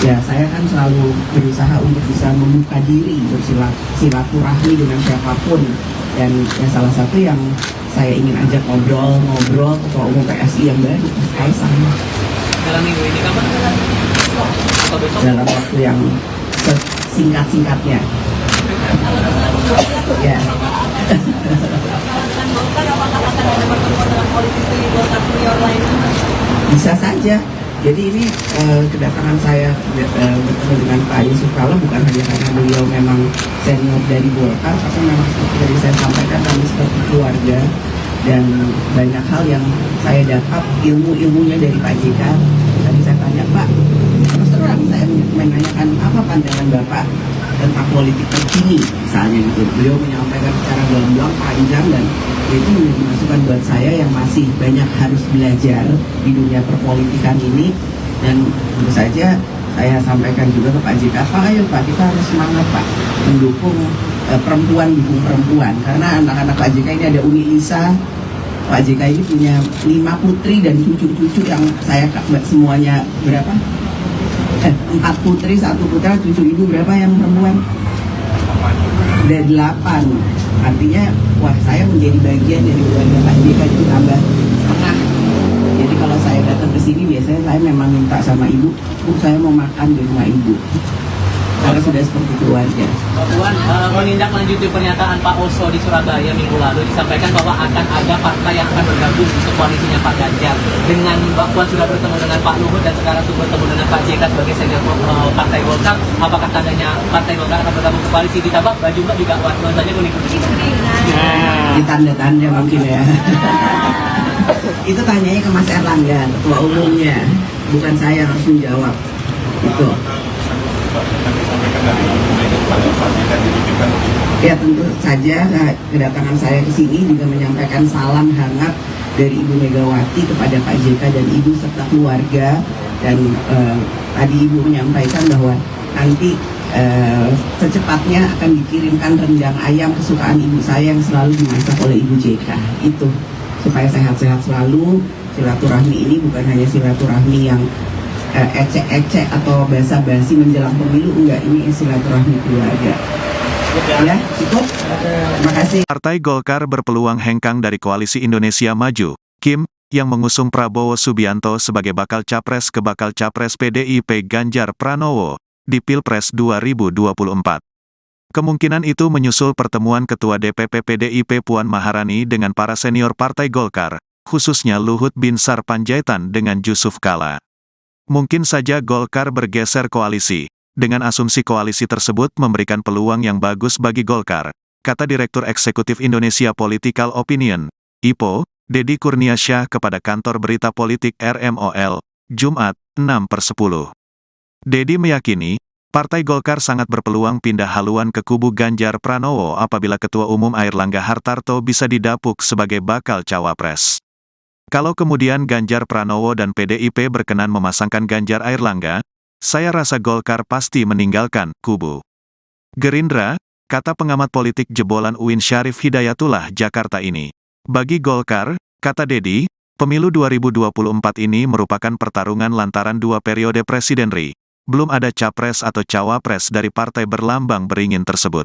ya saya kan selalu berusaha untuk bisa membuka diri, bersilaturahmi dengan siapapun. Dan ya, salah satu yang saya ingin ajak ngobrol Ketua Umum PSI yang baru, Mas Kaisang. Dalam minggu ini kapan? Atau besok? Dalam waktu yang singkat-singkatnya. Ya. Bisa saja. Jadi ini kedatangan saya bertemu dengan Pak Yusuf Kala bukan hanya karena beliau memang senior dari Golkar, tapi memang seperti yang saya sampaikan, kami seperti keluarga, dan banyak hal yang saya dapat ilmunya dari Pak JK. Tadi saya tanya, Pak, terus terang saya menanyakan apa pandangan Bapak tentang politik terkini misalnya gitu. Beliau menyampaikan secara gamblang, panjang, dan itu menjadi masukan buat saya yang masih banyak harus belajar di dunia perpolitikan ini. Dan tentu saja saya sampaikan juga ke Pak JK, Pak, ayo Pak, kita harus semangat Pak mendukung perempuan, dukung perempuan, karena anak-anak Pak JK ini ada Uni Lisa. Pak JK ini punya 5 putri dan cucu-cucu yang saya semuanya berapa? 4 putri, 1 putra, cucu ibu berapa yang perempuan? Ada 8. Artinya, wah, saya menjadi bagian dari keluarga Pak JK itu tambah setengah. Jadi kalau saya datang ke sini biasanya saya memang minta sama ibu, Bu, saya mau makan di rumah ibu. Karena sudah seperti keluarga. Mbak Puan, menindaklanjuti pernyataan Pak Oso di Surabaya minggu lalu, disampaikan bahwa akan ada partai yang akan bergabung untuk koalisinya Pak Ganjar. Dengan Mbak Puan sudah bertemu dengan Pak Luhut dan sekarang sudah bertemu dengan Pak JK sebagai senior Partai Golkar, apakah tandanya Partai Golkar akan bergabung ke koalisi? Ditambah baju Mbak juga warnanya kuning-kuning. Di tanda-tanda mungkin ya. Itu tanyanya ke Mas Erlangga, ketua umumnya, bukan saya yang harus menjawab. Itu. Ya tentu saja kedatangan saya ke sini juga menyampaikan salam hangat dari Ibu Megawati kepada Pak JK dan Ibu serta keluarga. Dan tadi Ibu menyampaikan bahwa nanti secepatnya akan dikirimkan rendang ayam kesukaan ibu saya yang selalu dimasak oleh Ibu JK. Itu supaya sehat-sehat selalu. Silaturahmi ini bukan hanya silaturahmi yang ecek-ecek atau basa-basi menjelang pemilu, enggak, ini silaturahmi keluarga. Ya, cukup. Terima kasih. Partai Golkar berpeluang hengkang dari Koalisi Indonesia Maju, Kim, yang mengusung Prabowo Subianto sebagai bakal capres ke bakal capres PDIP Ganjar Pranowo di Pilpres 2024. Kemungkinan itu menyusul pertemuan Ketua DPP PDIP Puan Maharani dengan para senior Partai Golkar, khususnya Luhut Binsar Panjaitan dengan Yusuf Kala. Mungkin saja Golkar bergeser koalisi. Dengan asumsi koalisi tersebut memberikan peluang yang bagus bagi Golkar, kata Direktur Eksekutif Indonesia Political Opinion, IPO, Deddy Kurniasyah kepada kantor berita politik RMOL, Jumat, 6/10. Deddy meyakini, Partai Golkar sangat berpeluang pindah haluan ke kubu Ganjar Pranowo apabila Ketua Umum Airlangga Hartarto bisa didapuk sebagai bakal cawapres. Kalau kemudian Ganjar Pranowo dan PDIP berkenan memasangkan Ganjar Airlangga, saya rasa Golkar pasti meninggalkan kubu Gerindra, kata pengamat politik jebolan UIN Syarif Hidayatullah Jakarta ini. Bagi Golkar, kata Deddy, pemilu 2024 ini merupakan pertarungan lantaran 2 periode presidenri. Belum ada capres atau cawapres dari partai berlambang beringin tersebut.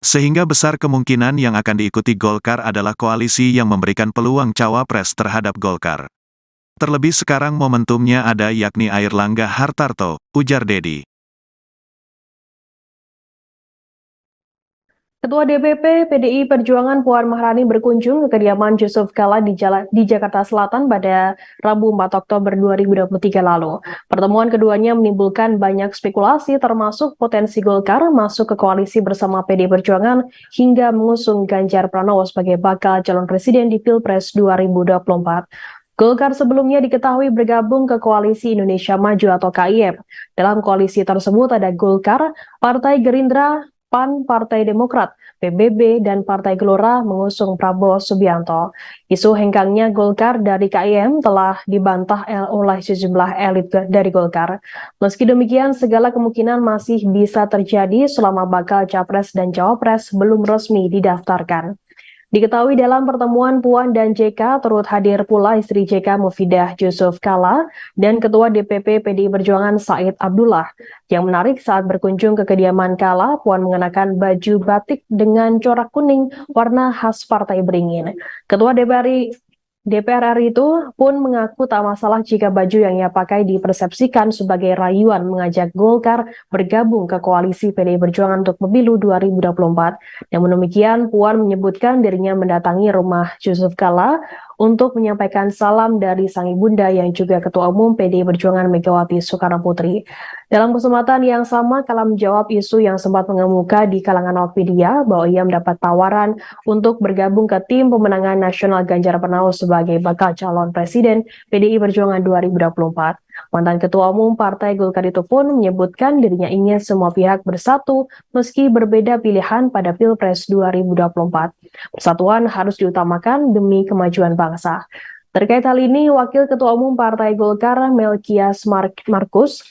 Sehingga besar kemungkinan yang akan diikuti Golkar adalah koalisi yang memberikan peluang cawapres terhadap Golkar. Terlebih sekarang momentumnya ada yakni Airlangga Hartarto, ujar Dedi. Ketua DPP PDI Perjuangan Puan Maharani berkunjung ke kediaman Yusuf Kala di Jakarta Selatan pada Rabu 4 Oktober 2023 lalu. Pertemuan keduanya menimbulkan banyak spekulasi termasuk potensi Golkar masuk ke koalisi bersama PDI Perjuangan hingga mengusung Ganjar Pranowo sebagai bakal calon presiden di Pilpres 2024. Golkar sebelumnya diketahui bergabung ke Koalisi Indonesia Maju atau KIM. Dalam koalisi tersebut ada Golkar, Partai Gerindra, PAN, Partai Demokrat, PBB, dan Partai Gelora mengusung Prabowo Subianto. Isu hengkangnya Golkar dari KIM telah dibantah oleh sejumlah elit dari Golkar. Meski demikian, segala kemungkinan masih bisa terjadi selama bakal Capres dan Cawapres belum resmi didaftarkan. Diketahui dalam pertemuan Puan dan JK turut hadir pula istri JK Mufidah Yusuf Kala dan Ketua DPP PDI Perjuangan Said Abdullah. Yang menarik saat berkunjung ke kediaman Kala, Puan mengenakan baju batik dengan corak kuning warna khas Partai Beringin. Ketua DPR RI itu pun mengaku tak masalah jika baju yang ia pakai dipersepsikan sebagai rayuan mengajak Golkar bergabung ke koalisi PDI Perjuangan untuk pemilu 2024. Namun demikian, Puan menyebutkan dirinya mendatangi rumah Yusuf Kala untuk menyampaikan salam dari sang ibunda yang juga Ketua Umum PDI Perjuangan Megawati Soekarnoputri. Dalam kesempatan yang sama, Kala menjawab isu yang sempat mengemuka di kalangan awak media bahwa ia mendapat tawaran untuk bergabung ke tim pemenangan nasional Ganjar Pranowo sebagai bakal calon presiden PDI Perjuangan 2024. Mantan Ketua Umum Partai Golkar itu pun menyebutkan dirinya ingin semua pihak bersatu meski berbeda pilihan pada Pilpres 2024. Persatuan harus diutamakan demi kemajuan bangsa. Terkait hal ini, Wakil Ketua Umum Partai Golkar Melkias Markus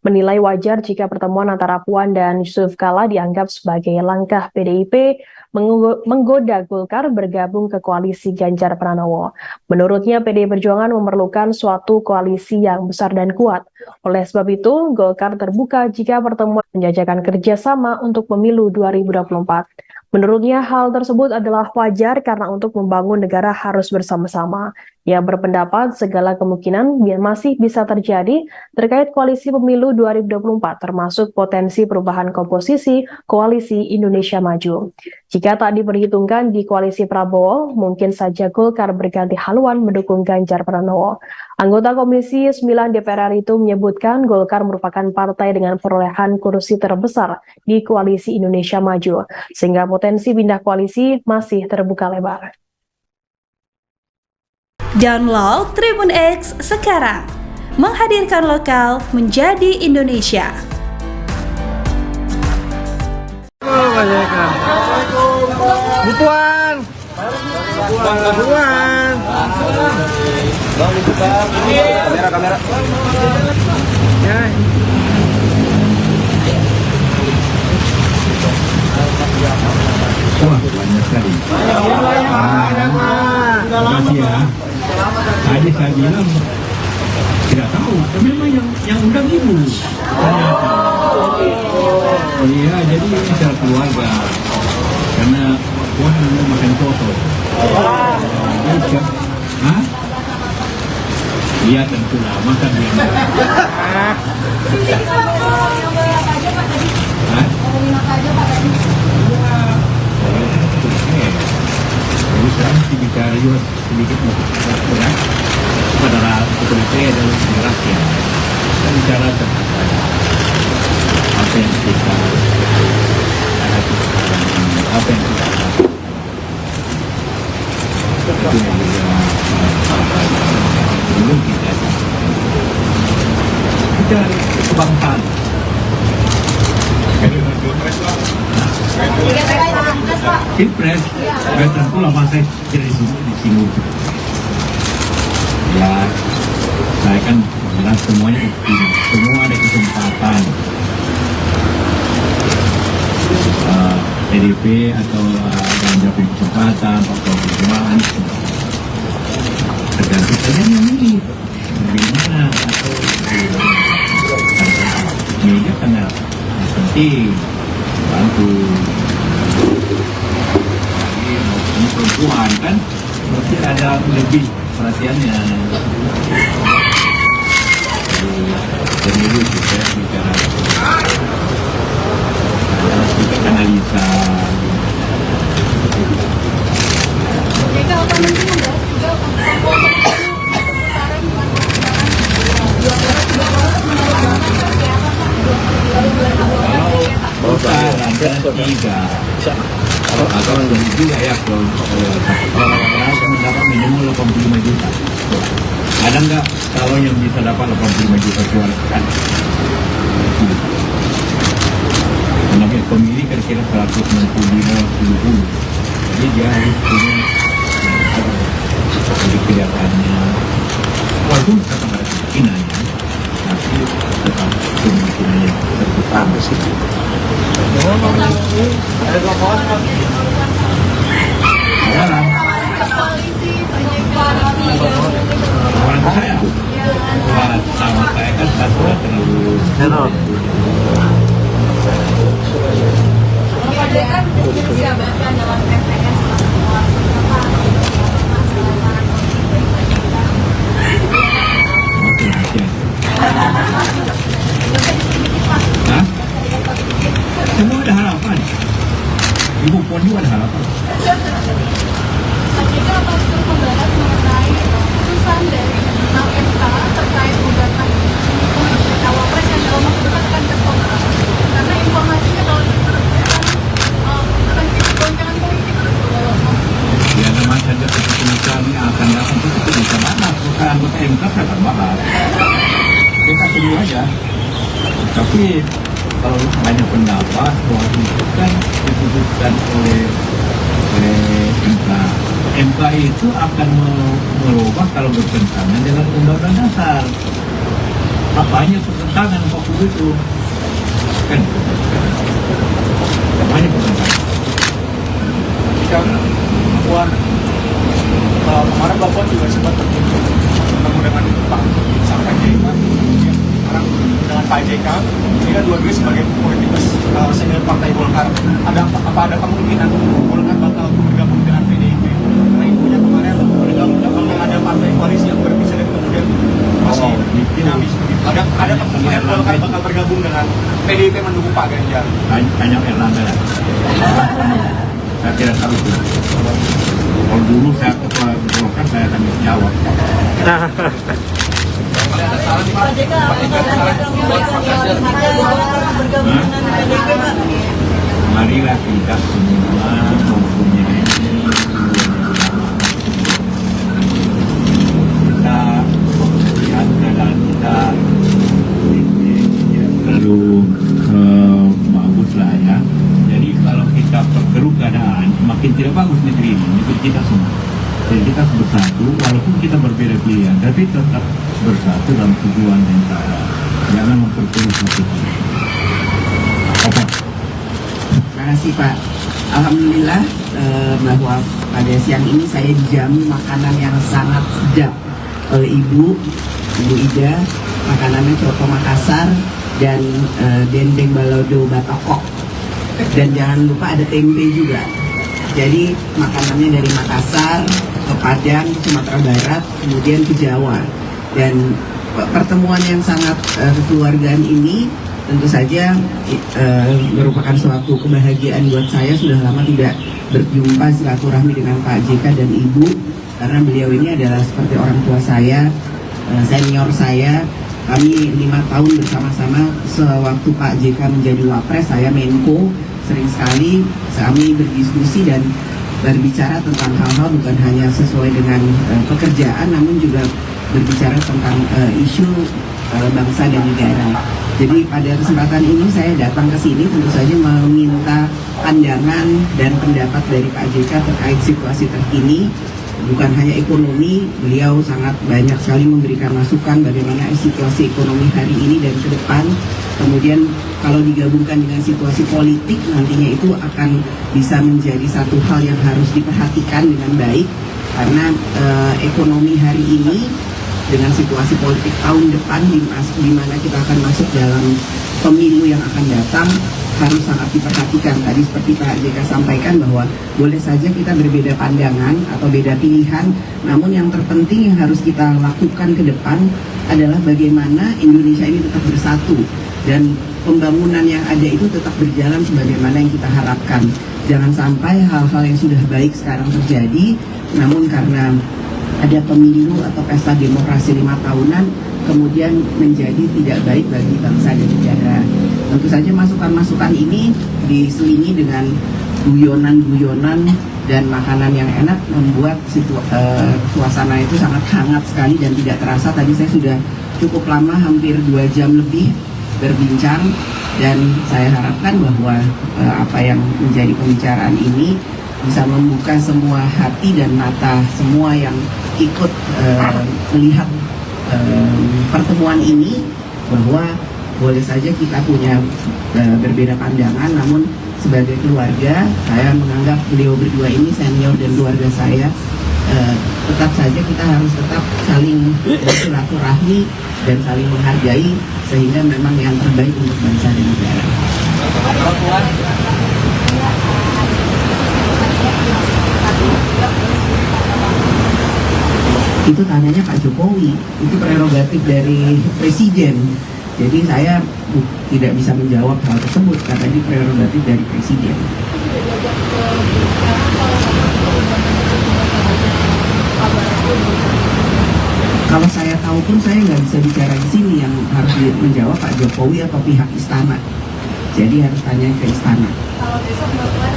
menilai wajar jika pertemuan antara Puan dan Yusuf Kala dianggap sebagai langkah PDIP menggoda Golkar bergabung ke koalisi Ganjar Pranowo. Menurutnya, PDI Perjuangan memerlukan suatu koalisi yang besar dan kuat. Oleh sebab itu, Golkar terbuka jika pertemuan menjajakan kerjasama untuk pemilu 2024. Menurutnya, hal tersebut adalah wajar karena untuk membangun negara harus bersama-sama. Ia berpendapat segala kemungkinan masih bisa terjadi terkait koalisi pemilu 2024, termasuk potensi perubahan komposisi koalisi Indonesia Maju. Jika tak diperhitungkan di koalisi Prabowo, mungkin saja Golkar berganti haluan mendukung Ganjar Pranowo. Anggota Komisi 9 DPR RI itu menyebutkan Golkar merupakan partai dengan perolehan kursi terbesar di koalisi Indonesia Maju, sehingga potensi pindah koalisi masih terbuka lebar. Download Tribun X sekarang, menghadirkan lokal menjadi Indonesia. Butuan. Kamera. Ya. Wah, banyak sekali. Terima kasih ya. Tadi saya bilang tidak tahu, tapi memang yang undang ibu. Ternyata. Oh iya, jadi ini secara keluarga. Karena Puan mau makan soto. Hah? Iya tentulah, makan dia. Jadi saya mesti bicara juga sedikit berat kepada kepolisian dan rakyat. Kita bicara tentang apa yang kita hadapi sekarang ini, apa yang kita lakukan. Itu yang juga belum kita kebangsaan. Pilpres, tentu lah masa di sini. Ya, saya kan jelas semuanya semua ada kesempatan. PDIP atau Ganjar punya kesempatan, atau perjuangan, tergantung saja yang ini bagaimana atau media karena penting bantu. Ini perempuan kan berarti ada lebih perhatiannya. Pemilu kita bicara kita analisa. Jika apa mungkin membahas juga Papua sekarang dengan Kalau tiga, atau juga ya kalau mendapat minimal 85 juta. Ada nggak kalau yang bisa dapat 85 juta suara kan? Namanya pemilih kira-kira 165-70. Jadi dia harus punya jadi kelihatannya walaupun tetap ada kemungkinannya, tapi tetap kemungkinannya terbuka sih. Orang saya sama saya kan sudah terlalu semua ada harapan. Ibu Puan juga ada harapan. Jika Pastor membahas mengenai putusan dari MK terkait gugatan cawapres yang dalam waktu dekat akan tertolak, karena informasinya kalau akan jadi goncangan politik. Ya memang saja keputusan yang akan datang itu bisa bahas, bukan anggota MK akan bahas. Kita tunggu aja. Tapi kalau banyak pendapat bahwa itu kan diputuskan oleh MK. MK itu akan merubah kalau bertentangan dengan Undang-Undang Dasar. Apanya pertentangan 40 itu? Kan? Apanya pertentangan? Puan, kemarin Bapak juga sempat bertemu dengan Pak sampai Jaiman, sekarang dengan Pak JK. Ini kan dua-duanya sebagai politikus senior Partai Golkar. Ada kemungkinan Golkar bakal bergabung dengan PDIP? Karena infonya kemarin bakal ada partai koalisi yang berpisah dan kemudian masih dinamis. Ada kemungkinan Golkar bakal bergabung dengan PDIP mendukung Pak Ganjar. Hanya Erlangga. Saya tidak tahu itu. Kalau dulu saya ketua Golkar saya akan jawab. Marilah kita semua mempunyai kita melihat keadaan kita terlalu bagus lah ya. Jadi kalau kita perkeruh keadaan makin tidak bagus negeri ini, negeri kita semua. Jadi kita harus bersatu, walaupun kita berbeda pilihan, tapi tetap bersatu dalam tujuan yang sama. Jangan memperkeruh satu. Apa? Terima kasih Pak. Alhamdulillah bahwa pada siang ini saya dijamu makanan yang sangat sedap oleh Ibu Ida. Makanannya coto Makassar dan dendeng balado batokok. Dan jangan lupa ada tempe juga. Jadi makanannya dari Makassar ke Padang, Sumatera Barat, kemudian ke Jawa. Dan pertemuan yang sangat kekeluargaan ini tentu saja merupakan suatu kebahagiaan buat saya. Sudah lama tidak berjumpa silaturahmi dengan Pak JK dan Ibu, karena beliau ini adalah seperti orang tua saya, senior saya. Kami 5 tahun bersama-sama sewaktu Pak JK menjadi Wapres, saya Menko. Sering sekali kami berdiskusi dan berbicara tentang hal-hal bukan hanya sesuai dengan pekerjaan, namun juga berbicara tentang isu bangsa dan negara. Jadi pada kesempatan ini saya datang ke sini tentu saja meminta pandangan dan pendapat dari Pak JK terkait situasi terkini. Bukan hanya ekonomi, beliau sangat banyak sekali memberikan masukan bagaimana situasi ekonomi hari ini dan ke depan. Kemudian kalau digabungkan dengan situasi politik nantinya itu akan bisa menjadi satu hal yang harus diperhatikan dengan baik. Karena ekonomi hari ini dengan situasi politik tahun depan di mana kita akan masuk dalam pemilu yang akan datang, harus sangat diperhatikan. Tadi seperti Pak JK sampaikan bahwa boleh saja kita berbeda pandangan atau beda pilihan, namun yang terpenting yang harus kita lakukan ke depan adalah bagaimana Indonesia ini tetap bersatu dan pembangunan yang ada itu tetap berjalan sebagaimana yang kita harapkan. Jangan sampai hal-hal yang sudah baik sekarang terjadi, namun karena ada pemilu atau pesta demokrasi 5 tahunan, kemudian menjadi tidak baik bagi bangsa dan negara. Tentu saja masukan-masukan ini diselingi dengan guyonan-guyonan dan makanan yang enak membuat suasana itu sangat hangat sekali dan tidak terasa. Tadi saya sudah cukup lama, hampir 2 jam lebih berbincang, dan saya harapkan bahwa apa yang menjadi pembicaraan ini bisa membuka semua hati dan mata semua yang ikut melihat pertemuan ini, bahwa boleh saja kita punya berbeda pandangan, namun sebagai keluarga saya menganggap beliau berdua ini senior dan keluarga saya. Tetap saja kita harus tetap saling bersilaturahmi dan saling menghargai, sehingga memang yang terbaik untuk bangsa dan negara. Itu tanyanya Pak Jokowi, itu prerogatif dari Presiden. Jadi saya tidak bisa menjawab hal tersebut karena ini prerogatif dari Presiden. Kalau saya tahu pun saya nggak bisa bicara di sini, yang harus menjawab Pak Jokowi atau pihak istana. Jadi harus tanya ke istana. Kalau besok Mbak Puan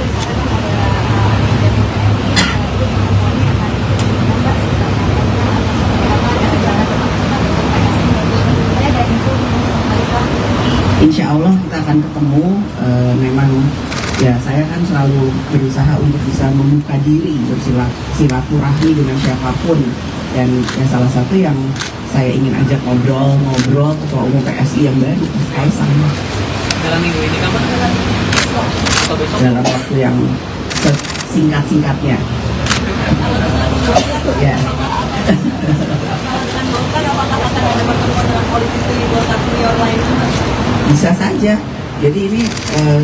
Insya Allah kita akan ketemu. Memang ya saya kan selalu berusaha untuk bisa membuka diri, bersilaturahmi dengan siapapun, dan ya salah satu yang saya ingin ajak ngobrol Ketua Umum PSI yang baru, Mas Kaisang. Dalam minggu ini kapan? Dalam waktu yang singkat-singkatnya. Ya. Bisa saja. Jadi ini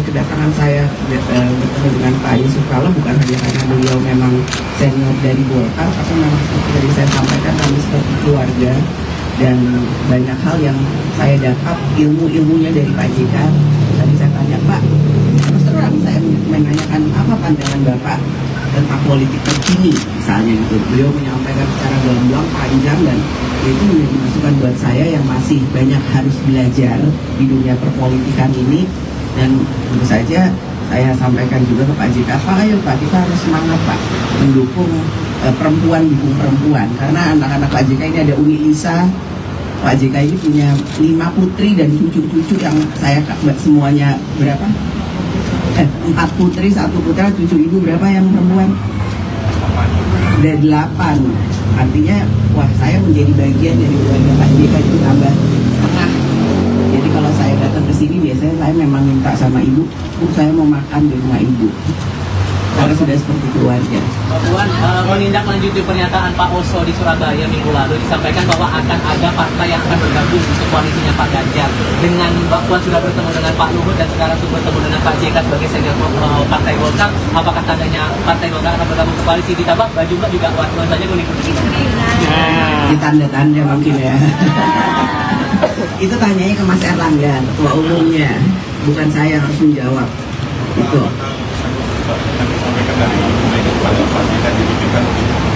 kedatangan saya bertemu dengan Pak Yusuf Kala bukan hanya karena beliau memang senior dari Golkar, tapi memang seperti tadi saya sampaikan, kami seperti keluarga, dan banyak hal yang saya dapat ilmunya dari Pak JK. Tadi saya tanya, Pak, terus terang saya menanyakan apa pandangan Bapak tentang politik terkini misalnya gitu. Beliau menyampaikan secara gamblang, panjang, dan itu menjadi masukan buat saya yang masih banyak harus belajar di dunia perpolitikan ini. Dan tentu saja saya sampaikan juga ke Pak JK, Pak, ayo Pak, kita harus semangat Pak mendukung perempuan, dukung perempuan, karena anak-anak Pak JK ini ada Uni Lisa. Pak JK ini punya 5 putri dan cucu-cucu yang saya semuanya berapa? 4 putri, 1 putra, cucu ibu berapa yang perempuan? Ada 8. Artinya, wah, saya menjadi bagian dari keluarga Pak JK itu tambah setengah. Jadi kalau saya datang ke sini biasanya saya memang minta sama ibu, Bu, saya mau makan di rumah ibu. Karena sudah seperti keluarga. Mbak Puan, menindaklanjuti pernyataan Pak Oso di Surabaya minggu lalu, disampaikan bahwa akan ada partai yang akan bergabung untuk koalisinya Pak Ganjar. Dengan Mbak Puan sudah bertemu dengan Pak Luhut dan sekarang sudah bertemu dengan Pak JK sebagai senior partai Golkar, apakah tandanya partai Golkar akan bergabung ke koalisi? Ditambah baju Mbak juga warna saja kuning-kuning. Di tanda-tanda mungkin ya. Itu tanyanya ke Mas Erlangga, ketua umumnya, bukan saya yang harus menjawab. Itu.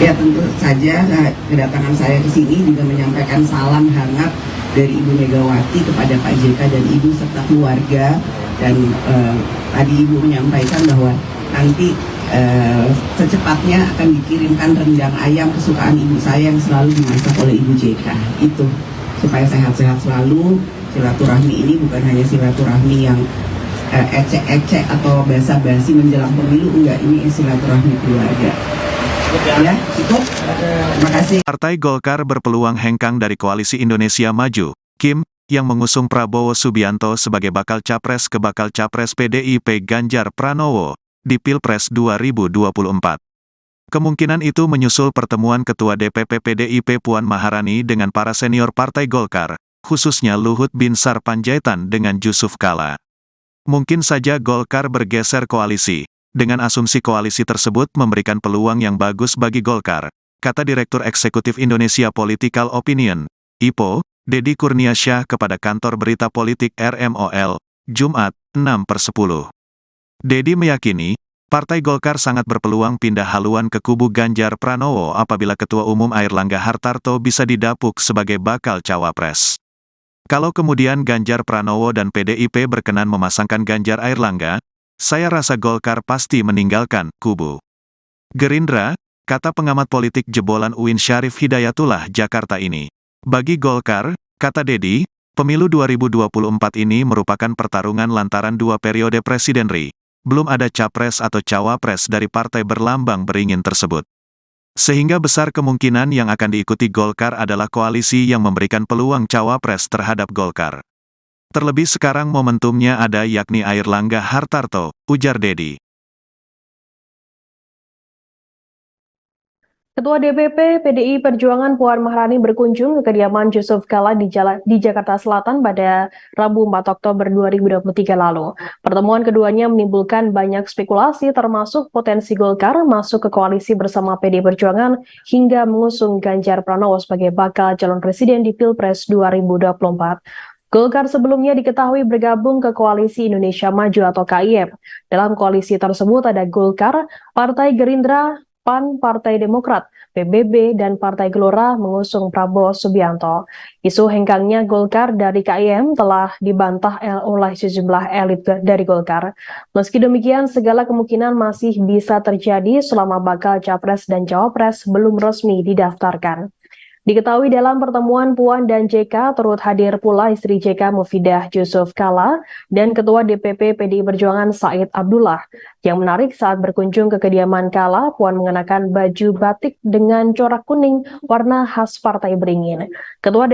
Ya, tentu saja kedatangan saya ke sini juga menyampaikan salam hangat dari Ibu Megawati kepada Pak JK dan Ibu serta keluarga. Dan tadi Ibu menyampaikan bahwa nanti secepatnya akan dikirimkan rendang ayam kesukaan ibu saya yang selalu dimasak oleh Ibu JK. Itu supaya sehat-sehat selalu. Silaturahmi ini bukan hanya silaturahmi yang ecek-ecek atau basa-basi menjelang pemilu, enggak, ini silaturahmi keluarga. Ya, cukup. Terima kasih. Partai Golkar berpeluang hengkang dari Koalisi Indonesia Maju, Kim, yang mengusung Prabowo Subianto sebagai bakal capres ke bakal capres PDIP Ganjar Pranowo di Pilpres 2024. Kemungkinan itu menyusul pertemuan Ketua DPP PDIP Puan Maharani dengan para senior Partai Golkar, khususnya Luhut Binsar Panjaitan dengan Yusuf Kala. mungkin saja Golkar bergeser koalisi. Dengan asumsi koalisi tersebut memberikan peluang yang bagus bagi Golkar, kata Direktur Eksekutif Indonesia Political Opinion, IPO, Deddy Kurniasyah kepada kantor berita politik RMOL, Jumat, 6/10. Deddy meyakini, Partai Golkar sangat berpeluang pindah haluan ke kubu Ganjar Pranowo apabila Ketua Umum Airlangga Hartarto bisa didapuk sebagai bakal cawapres. Kalau kemudian Ganjar Pranowo dan PDIP berkenan memasangkan Ganjar Airlangga, saya rasa Golkar pasti meninggalkan kubu Gerindra, kata pengamat politik jebolan UIN Syarif Hidayatullah Jakarta ini. Bagi Golkar, kata Deddy, pemilu 2024 ini merupakan pertarungan lantaran 2 periode Presiden RI. Belum ada capres atau cawapres dari partai berlambang beringin tersebut. Sehingga besar kemungkinan yang akan diikuti Golkar adalah koalisi yang memberikan peluang cawapres terhadap Golkar. Terlebih sekarang momentumnya ada yakni Airlangga Hartarto, ujar Deddy. Ketua DPP PDI Perjuangan Puan Maharani berkunjung ke kediaman Yusuf Kala di Jakarta Selatan pada Rabu 4 Oktober 2023 lalu. Pertemuan keduanya menimbulkan banyak spekulasi termasuk potensi Golkar masuk ke koalisi bersama PDI Perjuangan hingga mengusung Ganjar Pranowo sebagai bakal calon presiden di Pilpres 2024. Golkar sebelumnya diketahui bergabung ke Koalisi Indonesia Maju atau KIM. Dalam koalisi tersebut ada Golkar, Partai Gerindra, PAN, Partai Demokrat, PBB, dan Partai Gelora mengusung Prabowo Subianto. Isu hengkangnya Golkar dari KIM telah dibantah oleh sejumlah elit dari Golkar. Meski demikian, segala kemungkinan masih bisa terjadi selama bakal capres dan cawapres belum resmi didaftarkan. Diketahui dalam pertemuan Puan dan JK turut hadir pula istri JK Mufidah Yusuf Kala dan Ketua DPP PDI Perjuangan Said Abdullah. Yang menarik saat berkunjung ke kediaman Kala, Puan mengenakan baju batik dengan corak kuning warna khas Partai Beringin. Ketua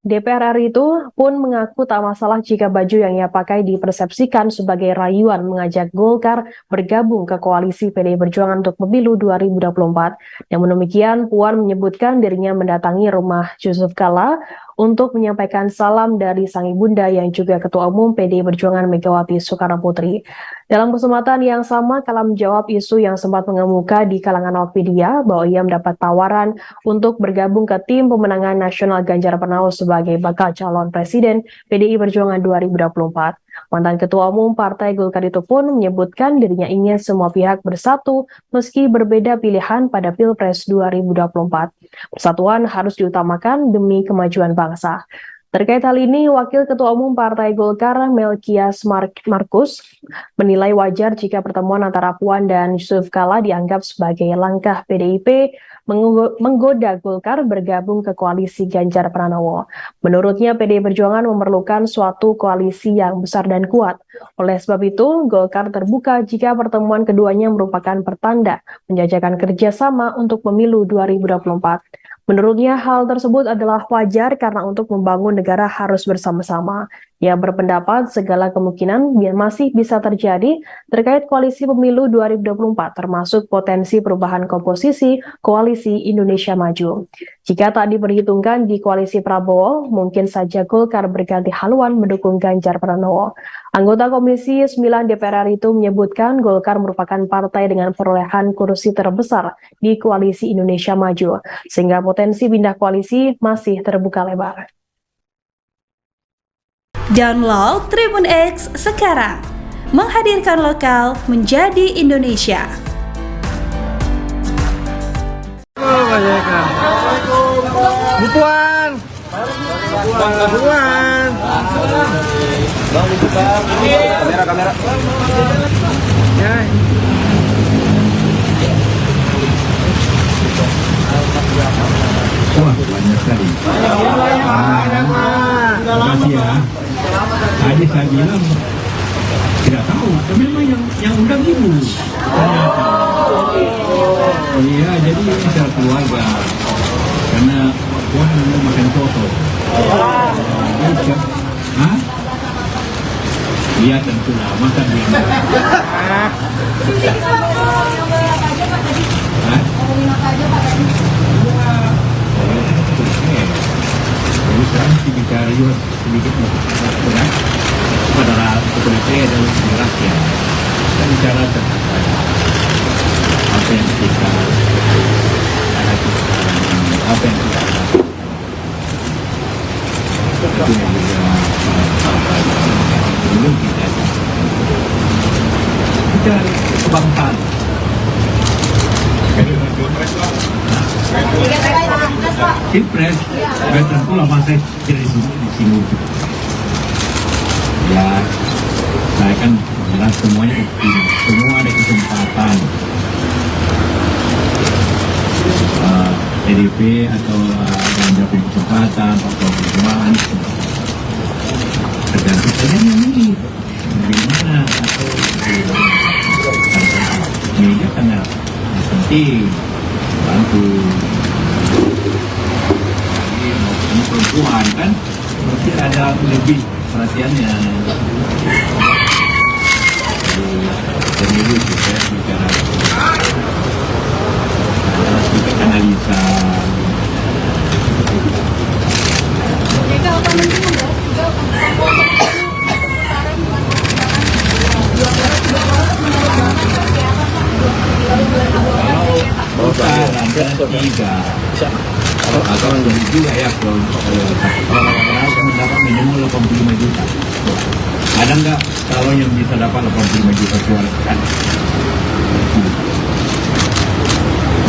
DPR RI itu pun mengaku tak masalah jika baju yang ia pakai dipersepsikan sebagai rayuan mengajak Golkar bergabung ke koalisi PDI Perjuangan untuk pemilu 2024. Namun demikian, Puan menyebutkan dirinya mendatangi rumah Yusuf Kala untuk menyampaikan salam dari sang ibunda yang juga Ketua Umum PDI Perjuangan Megawati Soekarno Putri. Dalam kesempatan yang sama, Kala menjawab isu yang sempat mengemuka di kalangan awak media bahwa ia mendapat tawaran untuk bergabung ke tim pemenangan nasional Ganjar Pranowo sebagai bakal calon presiden PDI Perjuangan 2024. Mantan Ketua Umum Partai Golkar itu pun menyebutkan dirinya ingin semua pihak bersatu meski berbeda pilihan pada Pilpres 2024. Persatuan harus diutamakan demi kemajuan bangsa. Terkait hal ini, Wakil Ketua Umum Partai Golkar Melkias Markus menilai wajar jika pertemuan antara Puan dan Yusuf Kala dianggap sebagai langkah PDIP menggoda Golkar bergabung ke koalisi Ganjar Pranowo. Menurutnya, PDI Perjuangan memerlukan suatu koalisi yang besar dan kuat. Oleh sebab itu, Golkar terbuka jika pertemuan keduanya merupakan pertanda menjajakan kerjasama untuk pemilu 2024. Menurutnya, hal tersebut adalah wajar karena untuk membangun negara harus bersama-sama. Ia berpendapat segala kemungkinan masih bisa terjadi terkait koalisi pemilu 2024, termasuk potensi perubahan komposisi Koalisi Indonesia Maju. Jika tak diperhitungkan di koalisi Prabowo, mungkin saja Golkar berganti haluan mendukung Ganjar Pranowo. Anggota Komisi 9 DPR RI itu menyebutkan Golkar merupakan partai dengan perolehan kursi terbesar di Koalisi Indonesia Maju, sehingga potensi pindah koalisi masih terbuka lebar. Download Tribun X sekarang, menghadirkan lokal menjadi Indonesia. Bu Puan. Puan. Kamera. Ya. Wah, banyak sekali. Terima kasih ya. Tadi saya bilang tidak tahu, tapi memang yang undang ibu. Ternyata. Oh iya, jadi ini secara keluarga. Karena Puan mau makan soto. Hah? Iya tentulah, makan dia. Jadi sekarang mesti bicara juga sedikit berat pada kepolisian. adalah rakyat. Kita bicara tentang apa yang kita hadapi sekarang ini, apa yang kita lakukan. Itu yang juga belum kita kebangsaan. Pilpres, tentu lama saya tidak di sini. Ya, saya kan jelas semuanya optimis, semua ada kesempatan. PDP atau Ganjar punya kesempatan, Pak Prabowo tergantung saja ini bagaimana atau media sangat penting bantu. Ini perempuan kan berarti ada lebih perhatiannya. Pemilu juga bicara analisa. Jika apa nanti membahas juga atau juga ya kalau mendapat minimal 85 juta. Ada nggak kalau yang bisa dapat 85 juta suara kan?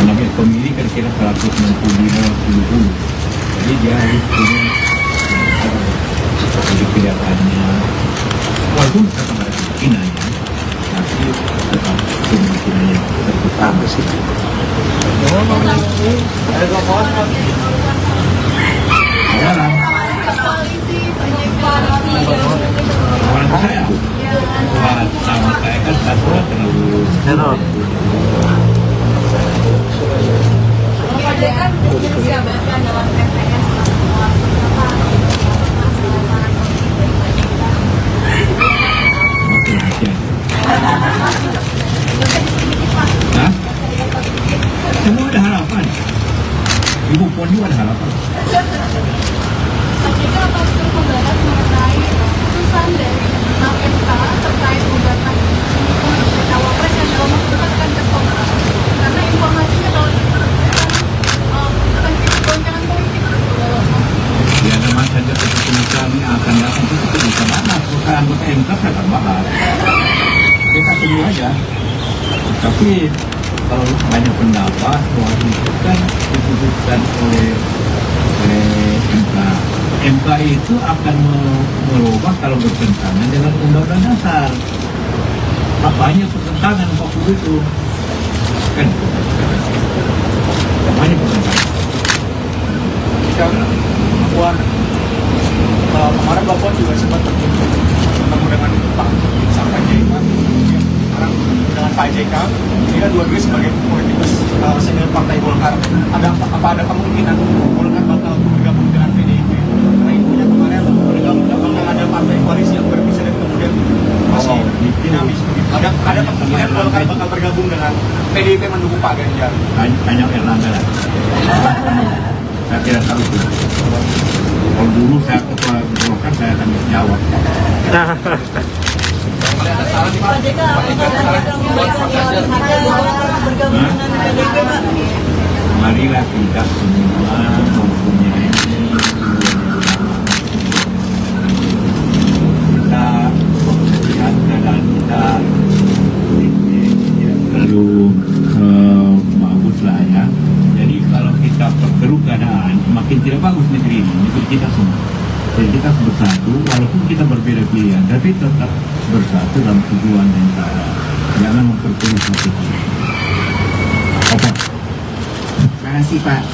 Namanya pemilih kira-kira 165-70. Jadi dia harus punya jadi kelihatannya walaupun tetap ada kemungkinannya, tapi tetap kemungkinannya terbuka sih. Sekarang orang saya sama saya kan satu terlalu semua ada harapan. Ibu Puan juga ada harapan. Jika akan membahas mengenai putusan dari MK terkait gugatan cawapres yang dalam waktu dekat akan tertolak. Karena informasinya kalau bukan goncangan politik Ya memang saja seperti kami akan datang itu bisa bahas, bukan anggota MK akan bahas. Kita tunggu aja. Tapi kalau banyak pendapat bahwa itu kan diputuskan oleh MK. MK itu akan merubah kalau bertentangan dengan undang-undang dasar. Apanya pertentangan waktu itu? Kan? Apanya pertentangan? Puan, kemarin Mbak Puan juga sempat bertemu dengan Pak sampai JK. Sekarang dengan Pak JK, ini kan dua-duanya sebagai politikus senior Partai Golkar. Apa ada kemungkinan Golkar bakal bergabung dengan PDIP? Karena infonya kemarin bakal ada partai koalisi yang berpisah dan kemudian masih dinamis. Ada kemungkinan Golkar bakal bergabung dengan PDIP mendukung Pak Ganjar. Banyak Erlangga lah. Saya tidak tahu itu. Kalau dulu saya ketua Golkar saya akan jawab. Marilah kita semua mempunyai kita melihat keadaan kita terlalu bagus lah ya. Jadi kalau kita perkeruh keadaan makin tidak bagus negeri ini, negeri kita semua. Jadi kita harus bersatu, walaupun kita berbeda pilihan, tapi tetap bersatu dalam tujuan yang sama. Jangan memperkeruh satu. Oke. Terima kasih Pak.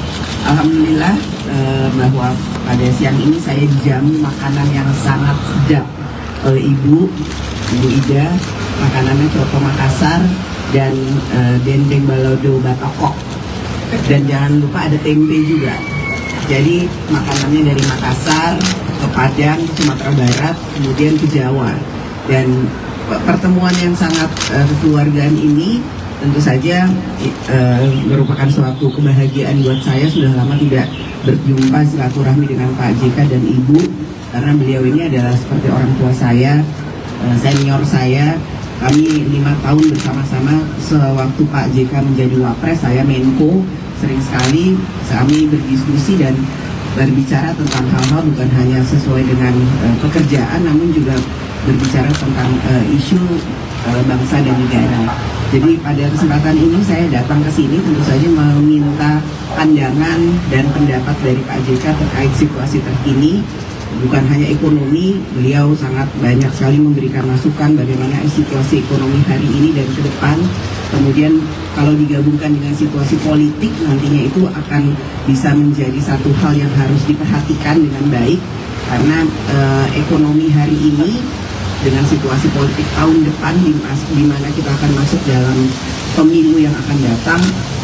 Alhamdulillah bahwa pada siang ini saya dijamu makanan yang sangat sedap oleh Ibu Ida. Makanannya coto Makassar dan dendeng balado batokok. Dan jangan lupa ada tempe juga. Jadi makanannya dari Makassar ke Padang, ke Sumatera Barat, kemudian ke Jawa. Dan pertemuan yang sangat kekeluargaan ini tentu saja merupakan suatu kebahagiaan buat saya. Sudah lama tidak berjumpa silaturahmi dengan Pak JK dan Ibu, karena beliau ini adalah seperti orang tua saya. senior saya. Kami 5 tahun bersama-sama sewaktu Pak JK menjadi Wapres, saya Menko. Sering sekali kami berdiskusi dan berbicara tentang hal-hal bukan hanya sesuai dengan pekerjaan, namun juga berbicara tentang isu bangsa dan negara. Jadi pada kesempatan ini saya datang ke sini tentu saja meminta pandangan dan pendapat dari Pak JK terkait situasi terkini. Bukan hanya ekonomi, beliau sangat banyak sekali memberikan masukan bagaimana situasi ekonomi hari ini dan ke depan. Kemudian kalau digabungkan dengan situasi politik nantinya itu akan bisa menjadi satu hal yang harus diperhatikan dengan baik. Karena ekonomi hari ini dengan situasi politik tahun depan di mana kita akan masuk dalam pemilu yang akan datang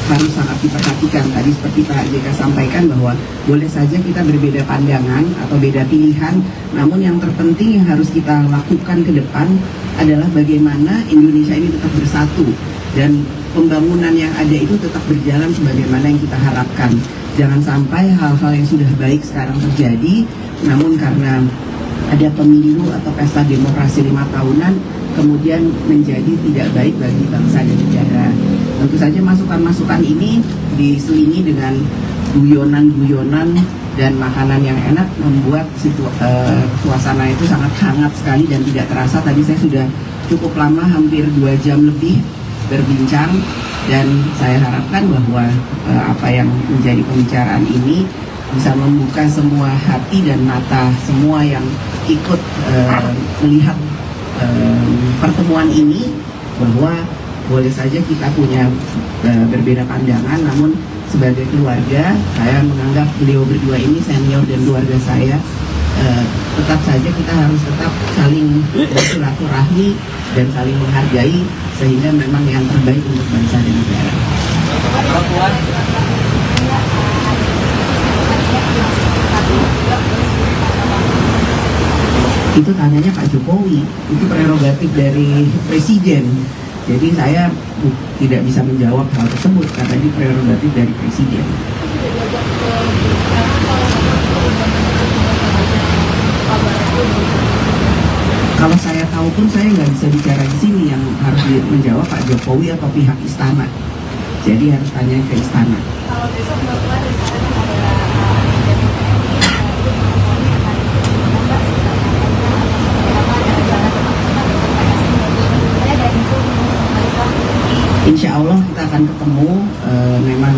harus sangat diperhatikan. Tadi seperti Pak JK sampaikan bahwa boleh saja kita berbeda pandangan atau beda pilihan, namun yang terpenting yang harus kita lakukan ke depan adalah bagaimana Indonesia ini tetap bersatu dan pembangunan yang ada itu tetap berjalan sebagaimana yang kita harapkan. Jangan sampai hal-hal yang sudah baik sekarang terjadi, namun karena ada pemilu atau pesta demokrasi 5 tahunan kemudian menjadi tidak baik bagi bangsa dan negara. Tentu saja masukan-masukan ini diselingi dengan guyonan-guyonan dan makanan yang enak membuat suasana itu sangat hangat sekali dan tidak terasa. Tadi saya sudah cukup lama, hampir 2 jam lebih berbincang, dan saya harapkan bahwa apa yang menjadi pembicaraan ini bisa membuka semua hati dan mata semua yang ikut melihat pertemuan ini, bahwa boleh saja kita punya berbeda pandangan, namun sebagai keluarga saya menganggap beliau berdua ini senior dan keluarga saya. Tetap saja kita harus tetap saling bersilaturahmi dan saling menghargai sehingga memang yang terbaik untuk bangsa dan negara. Itu tanyanya Pak Jokowi, itu prerogatif dari Presiden. Jadi saya tidak bisa menjawab hal tersebut karena ini prerogatif dari Presiden. Kalau saya tahu pun saya nggak bisa bicara di sini, yang harus menjawab Pak Jokowi atau pihak istana. Jadi harus tanya ke istana. Kalau besok Bapak Insya Allah kita akan ketemu. Memang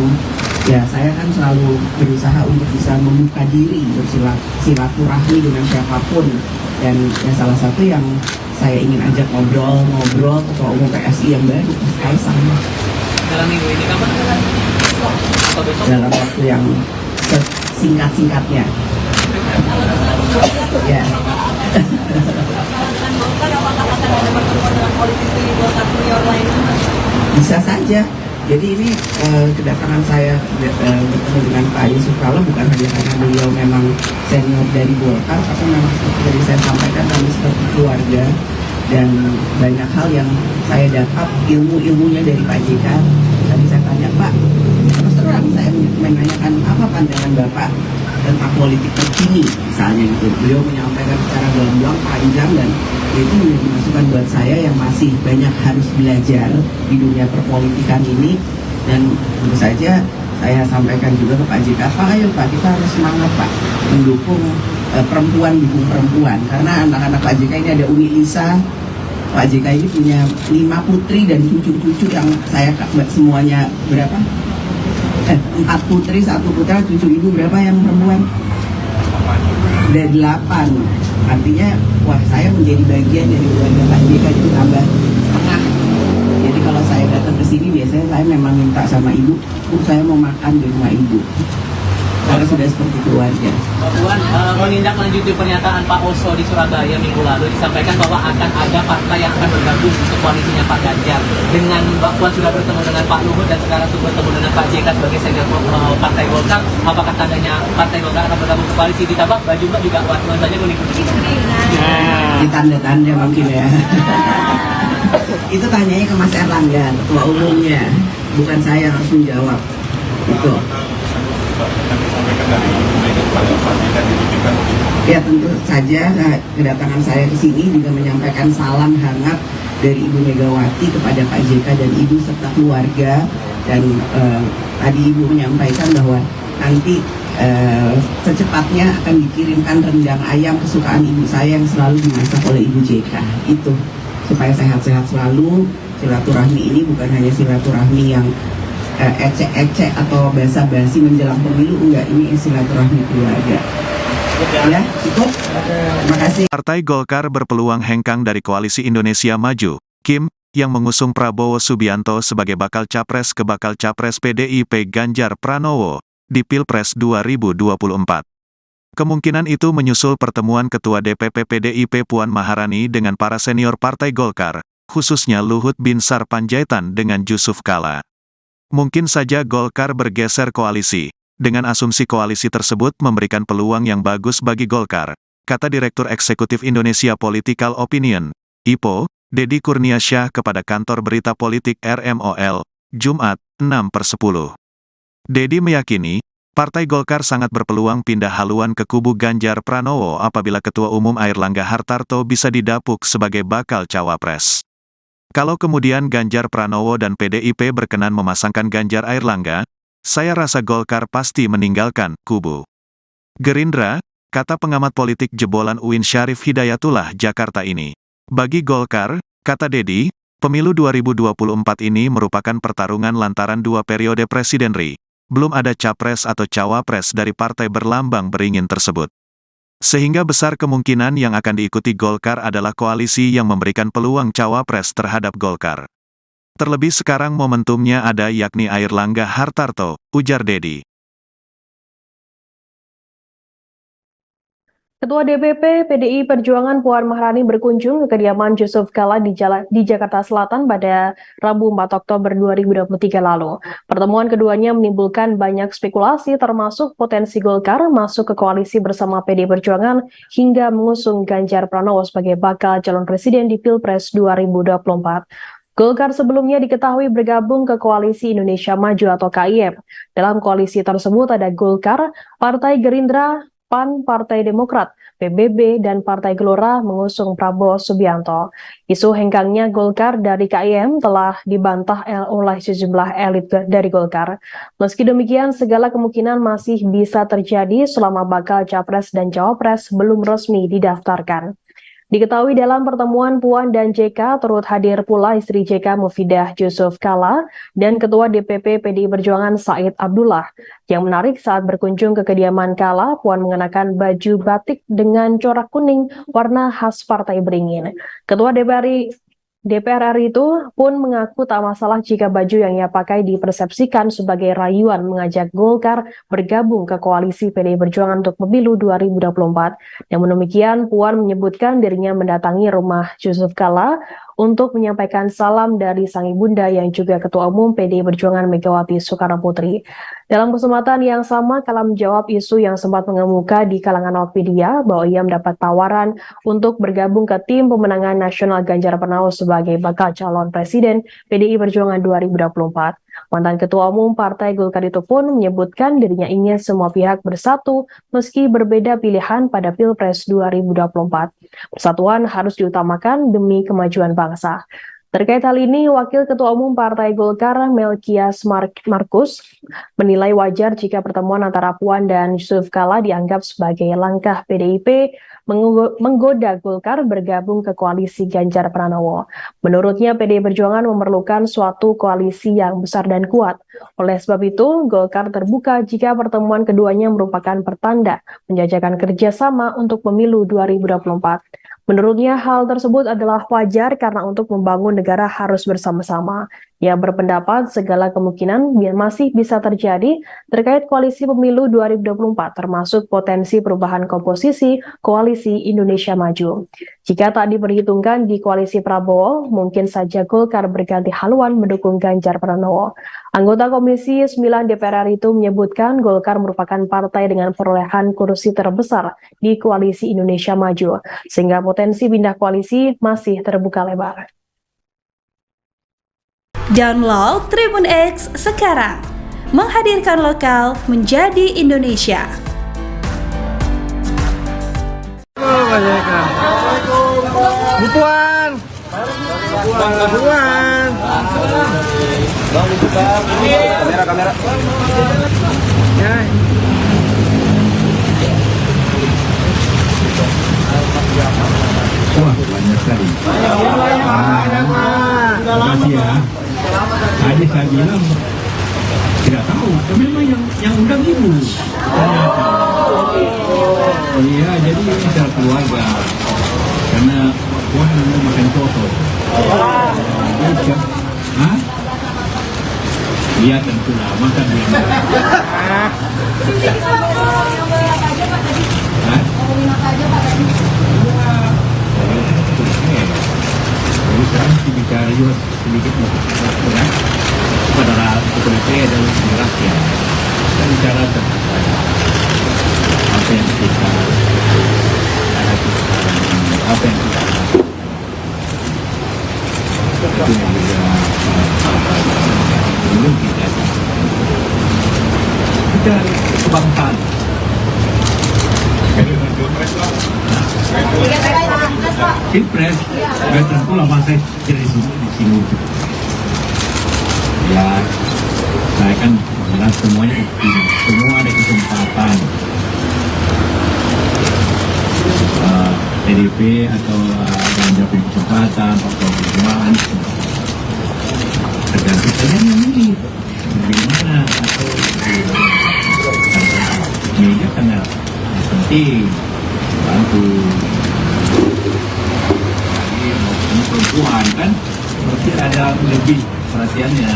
ya saya kan selalu berusaha untuk bisa membuka diri, bersilaturahmi dengan siapapun, dan ya salah satu yang saya ingin ajak ngobrol Ketua Umum PSI yang baru, Mas Kaisang. Dalam minggu ini kapan? Atau besok? Dalam waktu yang singkat-singkatnya. Ya. Bisa saja. Jadi ini kedatangan saya bertemu dengan Pak Yusuf Kala bukan hanya karena beliau memang senior dari Golkar, tapi memang seperti tadi saya sampaikan kami seperti keluarga, dan banyak hal yang saya dapat ilmunya dari Pak JK. Tadi saya tanya, Pak, terus terang saya menanyakan apa pandangan Bapak tentang politik terkini misalnya gitu. Beliau menyampaikan secara gamblang panjang, dan itu menjadi masukan buat saya yang masih banyak harus belajar di dunia perpolitikan ini. Dan tentu saja saya sampaikan juga ke Pak JK, Pak, ayo Pak, kita harus semangat Pak mendukung perempuan, dukung perempuan, karena anak-anak Pak JK ini ada Uni Lisa. Pak JK ini punya 5 putri dan cucu-cucu yang saya semuanya berapa? 4 putri, 1 putra, cucu ibu berapa yang perempuan? Ada 8. Artinya, wah, saya menjadi bagian dari keluarga Pak JK itu tambah setengah. Jadi kalau saya datang ke sini biasanya saya memang minta sama ibu, saya mau makan di rumah ibu. Karena sudah seperti keluarga. Pak Puan, menindaklanjuti pernyataan Pak Oso di Surabaya minggu lalu, disampaikan bahwa akan ada partai yang akan bergabung untuk koalisinya Pak Ganjar. Dengan Pak Puan sudah bertemu dengan Pak Luhut dan sekarang sudah bertemu dengan Pak JK sebagai senior Partai Golkar, apakah tandanya Partai Golkar akan bergabung ke koalisi? Ditambah baju Mbak juga Pak Puan saja mengikuti. Di tanda-tanda mungkin ya. Itu tanyanya ke Mas Erlangga, ketua umumnya, bukan saya yang harus menjawab. Itu. Kami sampaikan dari kepada Pak JK di Ya tentu saja kedatangan saya ke sini juga menyampaikan salam hangat dari Ibu Megawati kepada Pak JK dan Ibu serta keluarga. Dan tadi Ibu menyampaikan bahwa nanti secepatnya akan dikirimkan rendang ayam kesukaan ibu saya yang selalu dimasak oleh Ibu JK. Itu supaya sehat-sehat selalu. Silaturahmi ini bukan hanya silaturahmi yang ecek-ecek atau basa-basi menjelang pemilu, enggak, ini silaturahmi keluarga. Ya, cukup. Terima kasih. Partai Golkar berpeluang hengkang dari Koalisi Indonesia Maju, Kim, yang mengusung Prabowo Subianto sebagai bakal capres ke bakal capres PDIP Ganjar Pranowo di Pilpres 2024. Kemungkinan itu menyusul pertemuan Ketua DPP PDIP Puan Maharani dengan para senior Partai Golkar, khususnya Luhut Binsar Panjaitan dengan Yusuf Kala. Mungkin saja Golkar bergeser koalisi. Dengan asumsi koalisi tersebut memberikan peluang yang bagus bagi Golkar, kata Direktur Eksekutif Indonesia Political Opinion, IPO, Deddy Kurniasyah kepada kantor berita politik RMOL, Jumat, 6/10. Deddy meyakini, Partai Golkar sangat berpeluang pindah haluan ke kubu Ganjar Pranowo apabila Ketua Umum Airlangga Hartarto bisa didapuk sebagai bakal cawapres. Kalau kemudian Ganjar Pranowo dan PDIP berkenan memasangkan Ganjar Airlangga, saya rasa Golkar pasti meninggalkan kubu Gerindra, kata pengamat politik jebolan UIN Syarif Hidayatullah Jakarta ini. Bagi Golkar, kata Deddy, pemilu 2024 ini merupakan pertarungan lantaran 2 periode presiden RI. Belum ada capres atau cawapres dari partai berlambang beringin tersebut. Sehingga besar kemungkinan yang akan diikuti Golkar adalah koalisi yang memberikan peluang cawapres terhadap Golkar. Terlebih sekarang momentumnya ada yakni Airlangga Hartarto, ujar Deddy. Ketua DPP PDI Perjuangan Puan Maharani berkunjung ke kediaman Yusuf Kala di Jakarta Selatan pada Rabu 4 Oktober 2023 lalu. Pertemuan keduanya menimbulkan banyak spekulasi termasuk potensi Golkar masuk ke koalisi bersama PDI Perjuangan hingga mengusung Ganjar Pranowo sebagai bakal calon presiden di Pilpres 2024. Golkar sebelumnya diketahui bergabung ke Koalisi Indonesia Maju atau KIM. Dalam koalisi tersebut ada Golkar, Partai Gerindra, PAN, Partai Demokrat, PBB, dan Partai Gelora mengusung Prabowo Subianto. Isu hengkangnya Golkar dari KIM telah dibantah oleh sejumlah elit dari Golkar. Meski demikian, segala kemungkinan masih bisa terjadi selama bakal capres dan cawapres belum resmi didaftarkan. Diketahui dalam pertemuan Puan dan JK turut hadir pula istri JK Mufidah Yusuf Kala dan Ketua DPP PDI Perjuangan Said Abdullah. Yang menarik saat berkunjung ke kediaman Kala, Puan mengenakan baju batik dengan corak kuning warna khas Partai Beringin. Ketua DPR RI itu pun mengaku tak masalah jika baju yang ia pakai dipersepsikan sebagai rayuan mengajak Golkar bergabung ke koalisi PDI Perjuangan untuk pemilu 2024. Namun demikian, Puan menyebutkan dirinya mendatangi rumah Yusuf Kala untuk menyampaikan salam dari sang ibunda yang juga Ketua Umum PDI Perjuangan Megawati Soekarnoputri. Dalam kesempatan yang sama, Kala menjawab isu yang sempat mengemuka di kalangan awak media bahwa ia mendapat tawaran untuk bergabung ke tim pemenangan nasional Ganjar Pranowo sebagai bakal calon presiden PDI Perjuangan 2024. Mantan Ketua Umum Partai Golkar itu pun menyebutkan dirinya ingin semua pihak bersatu meski berbeda pilihan pada Pilpres 2024. Persatuan harus diutamakan demi kemajuan bangsa. Terkait hal ini, Wakil Ketua Umum Partai Golkar Melkias Markus menilai wajar jika pertemuan antara Puan dan Yusuf Kala dianggap sebagai langkah PDIP menggoda Golkar bergabung ke koalisi Ganjar Pranowo. Menurutnya, PDI Perjuangan memerlukan suatu koalisi yang besar dan kuat. Oleh sebab itu, Golkar terbuka jika pertemuan keduanya merupakan pertanda menjajakan kerjasama untuk pemilu 2024. Menurutnya, hal tersebut adalah wajar karena untuk membangun negara harus bersama-sama. Ia berpendapat segala kemungkinan masih bisa terjadi terkait koalisi pemilu 2024, termasuk potensi perubahan komposisi Koalisi Indonesia Maju. Jika tak diperhitungkan di koalisi Prabowo, mungkin saja Golkar berganti haluan mendukung Ganjar Pranowo. Anggota Komisi 9 DPR RI itu menyebutkan Golkar merupakan partai dengan perolehan kursi terbesar di Koalisi Indonesia Maju, sehingga potensi pindah koalisi masih terbuka lebar. Download Tribun X sekarang, menghadirkan lokal menjadi Indonesia. Butuan. Kamera. Ya. Wah, banyak sekali. Terima kasih ya. Tadi saya bilang tidak tahu, memang yang undang ibu. Ternyata. Oh iya, jadi ini secara keluarga. Karena Puan mau makan soto. Hah? Iya tentulah, makan dia. Hah? Jadi sekarang bicara juga sedikit pada kepolisian dan rakyat dan bicara tentang apa yang kita hadapi sekarang ini, apa yang kita lakukan itu yang juga belum kita kebangsaan. Pilpres, ya tentu lah masa di sini. Ya, saya kan jelas semuanya semua ada kesempatan. PDP atau Ganjar punya kesempatan, Pak Prabowo tergantung saja yang ini bagaimana atau media sangat penting bantu. Ini perempuan kan berarti ada lebih perhatiannya.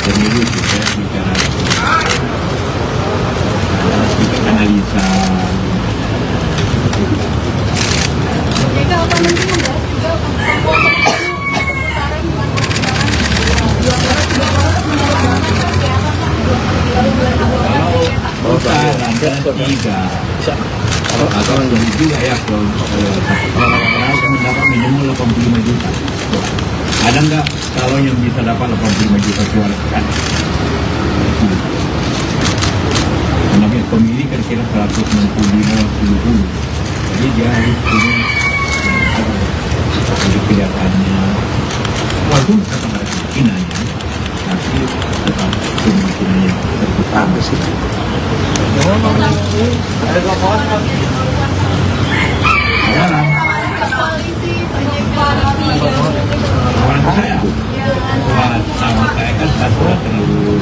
Pemilu juga bicara analisa. Jika apa mungkin membahas juga Kalau tiga atau lebih juga ya kalau mendapat minimal 85 juta. Ada nggak kalau yang bisa dapat 85 juta suara kan? Namanya pemilih kira-kira 165-170. Jadi dia harus punya jadi kelihatannya walaupun tetap ada kemungkinannya, tapi tetap kemungkinannya terbuka sih. Orang saya, sama saya kan satu terus.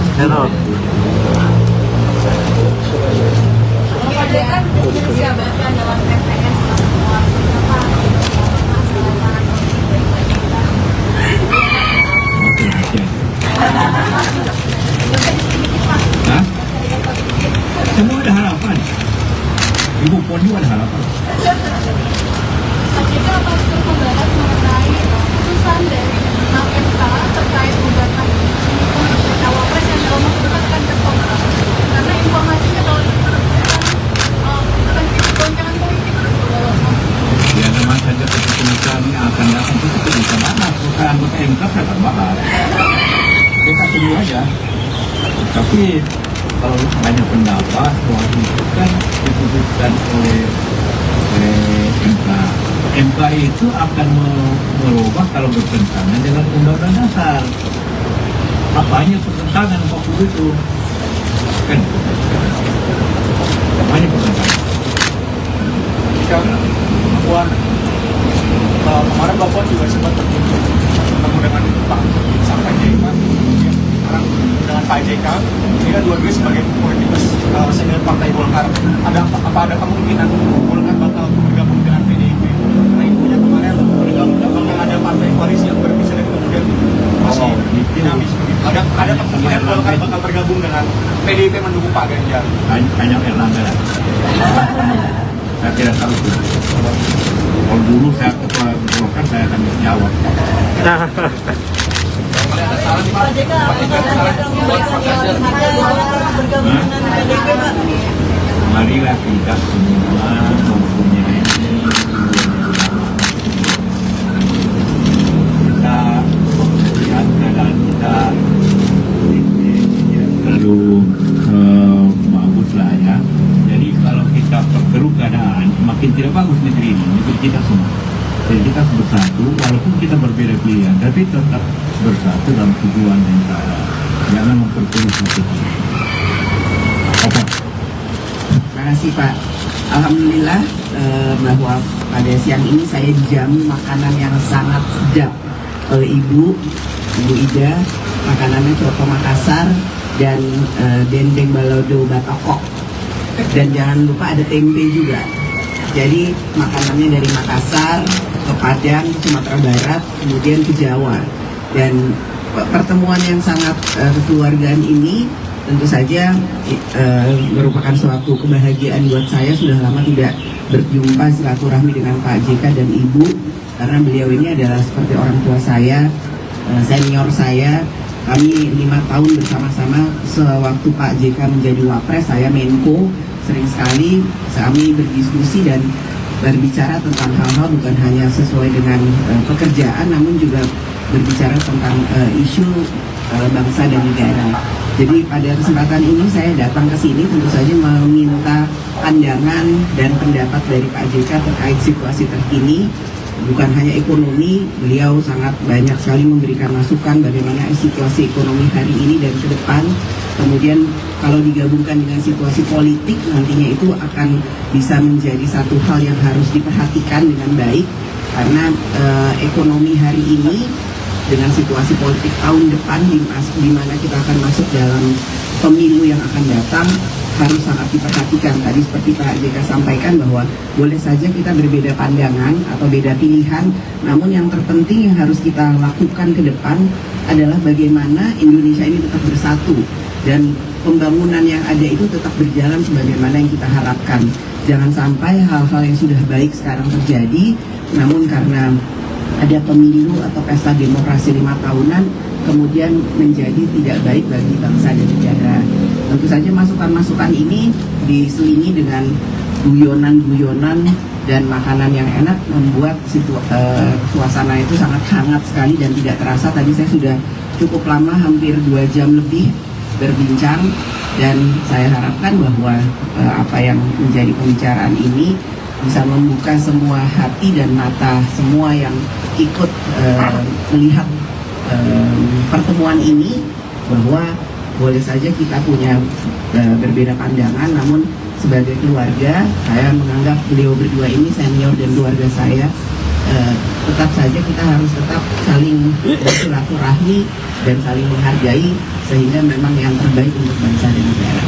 Hah? Semua ada harapan. Ibu Puan juga ada harapan. Jika Pastor membahas mengenai putusan dari MK terkait gugatan cawapres yang dalam waktu dekat akan tertolak, karena informasinya kalau akan jadi goncangan politik. Ya memang saja keputusan yang akan datang itu bisa bahas. Bukan anggota MK akan bahas. Kita tunggu aja. Tapi kalau banyak pendapat bahwa itu kan diputuskan oleh MK. MK itu akan merubah kalau bertentangan dengan Undang-Undang Dasar. Apanya pertentangan 40 itu? Kan? Apanya pertentangan? Puan, kemarin Bapak juga sempat bertemu dengan Pak sampai Jaiman, sekarang dengan Pak JK. Ini kan dua-duanya sebagai politikus senior Partai Golkar. Ada kemungkinan Golkar bakal bergabung dengan PDIP? Karena infonya kemarin bakal ada partai koalisi yang berpisah dan kemudian masih dinamis. Ada kemungkinan Golkar bakal bergabung dengan PDIP mendukung Pak Ganjar. Hanya Erlangga lah. Saya tidak tahu itu. Kalau dulu saya ketua Golkar saya akan jawab. Marilah kita semua mempunyai kita melihat keadaan kita terlalu bagus lah ya. Jadi tidak bagus negeri ini, negeri kita semua. Jadi kita harus bersatu, walaupun kita berbeda pilihan, tapi tetap bersatu dalam tujuan yang sama. Jangan memperkeruh satu. Apa? Terima kasih Pak. Alhamdulillah bahwa pada siang ini saya dijamu makanan yang sangat sedap oleh Ibu Ida. Makanannya coto Makassar dan dendeng balado batokok. Dan jangan lupa ada tempe juga. Jadi makanannya dari Makassar ke Padang, Sumatera Barat, kemudian ke Jawa. Dan pertemuan yang sangat kekeluargaan ini tentu saja merupakan suatu kebahagiaan buat saya. Sudah lama tidak berjumpa silaturahmi dengan Pak JK dan Ibu, karena beliau ini adalah seperti orang tua saya, senior saya. Kami 5 tahun bersama-sama sewaktu Pak JK menjadi Wapres, saya Menko. Sering sekali kami berdiskusi dan berbicara tentang hal-hal bukan hanya sesuai dengan pekerjaan, namun juga berbicara tentang isu bangsa dan negara. Jadi pada kesempatan ini saya datang ke sini tentu saja meminta pandangan dan pendapat dari Pak JK terkait situasi terkini. Bukan hanya ekonomi, beliau sangat banyak sekali memberikan masukan bagaimana situasi ekonomi hari ini dan ke depan. Kemudian kalau digabungkan dengan situasi politik, nantinya itu akan bisa menjadi satu hal yang harus diperhatikan dengan baik. Karena ekonomi hari ini dengan situasi politik tahun depan di mana kita akan masuk dalam pemilu yang akan datang, harus sangat diperhatikan. Tadi seperti Pak JK sampaikan bahwa boleh saja kita berbeda pandangan atau beda pilihan, namun yang terpenting yang harus kita lakukan ke depan adalah bagaimana Indonesia ini tetap bersatu dan pembangunan yang ada itu tetap berjalan sebagaimana yang kita harapkan. Jangan sampai hal-hal yang sudah baik sekarang terjadi, namun karena ada pemilu atau pesta demokrasi 5 tahunan kemudian menjadi tidak baik bagi bangsa dan negara. Tentu saja masukan-masukan ini diselingi dengan guyonan-guyonan dan makanan yang enak membuat suasana itu sangat hangat sekali dan tidak terasa. Tadi saya sudah cukup lama, hampir 2 jam lebih berbincang, dan saya harapkan bahwa apa yang menjadi pembicaraan ini bisa membuka semua hati dan mata semua yang ikut melihat pertemuan ini, bahwa boleh saja kita punya berbeda pandangan, namun sebagai keluarga saya menganggap beliau berdua ini senior dan keluarga saya. Tetap saja kita harus tetap saling bersilaturahmi dan saling menghargai, sehingga memang yang terbaik untuk bangsa dan negara.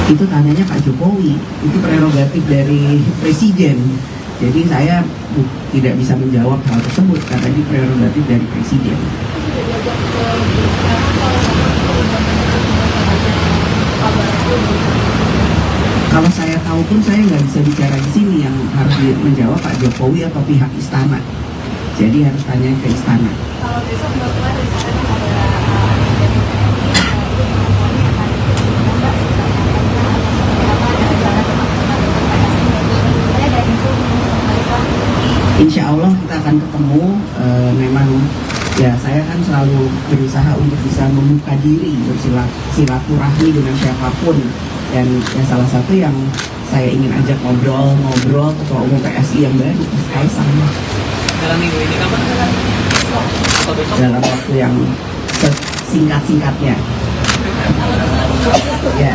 Itu tanyanya Pak Jokowi, itu prerogatif dari Presiden. Jadi saya tidak bisa menjawab hal tersebut karena ini prerogatif dari Presiden. Kalau saya tahu pun saya nggak bisa bicara di sini, yang harus menjawab Pak Jokowi atau pihak istana. Jadi harus tanya ke istana. Kalau besok Bapak Insya Allah kita akan ketemu. Memang ya saya kan selalu berusaha untuk bisa membuka diri, bersilaturahmi dengan siapapun, dan ya salah satu yang saya ingin ajak ngobrol Ketua Umum PSI yang baru, Mas Kaisang. Dalam minggu ini kapan? Dalam waktu yang singkat-singkatnya. Ya.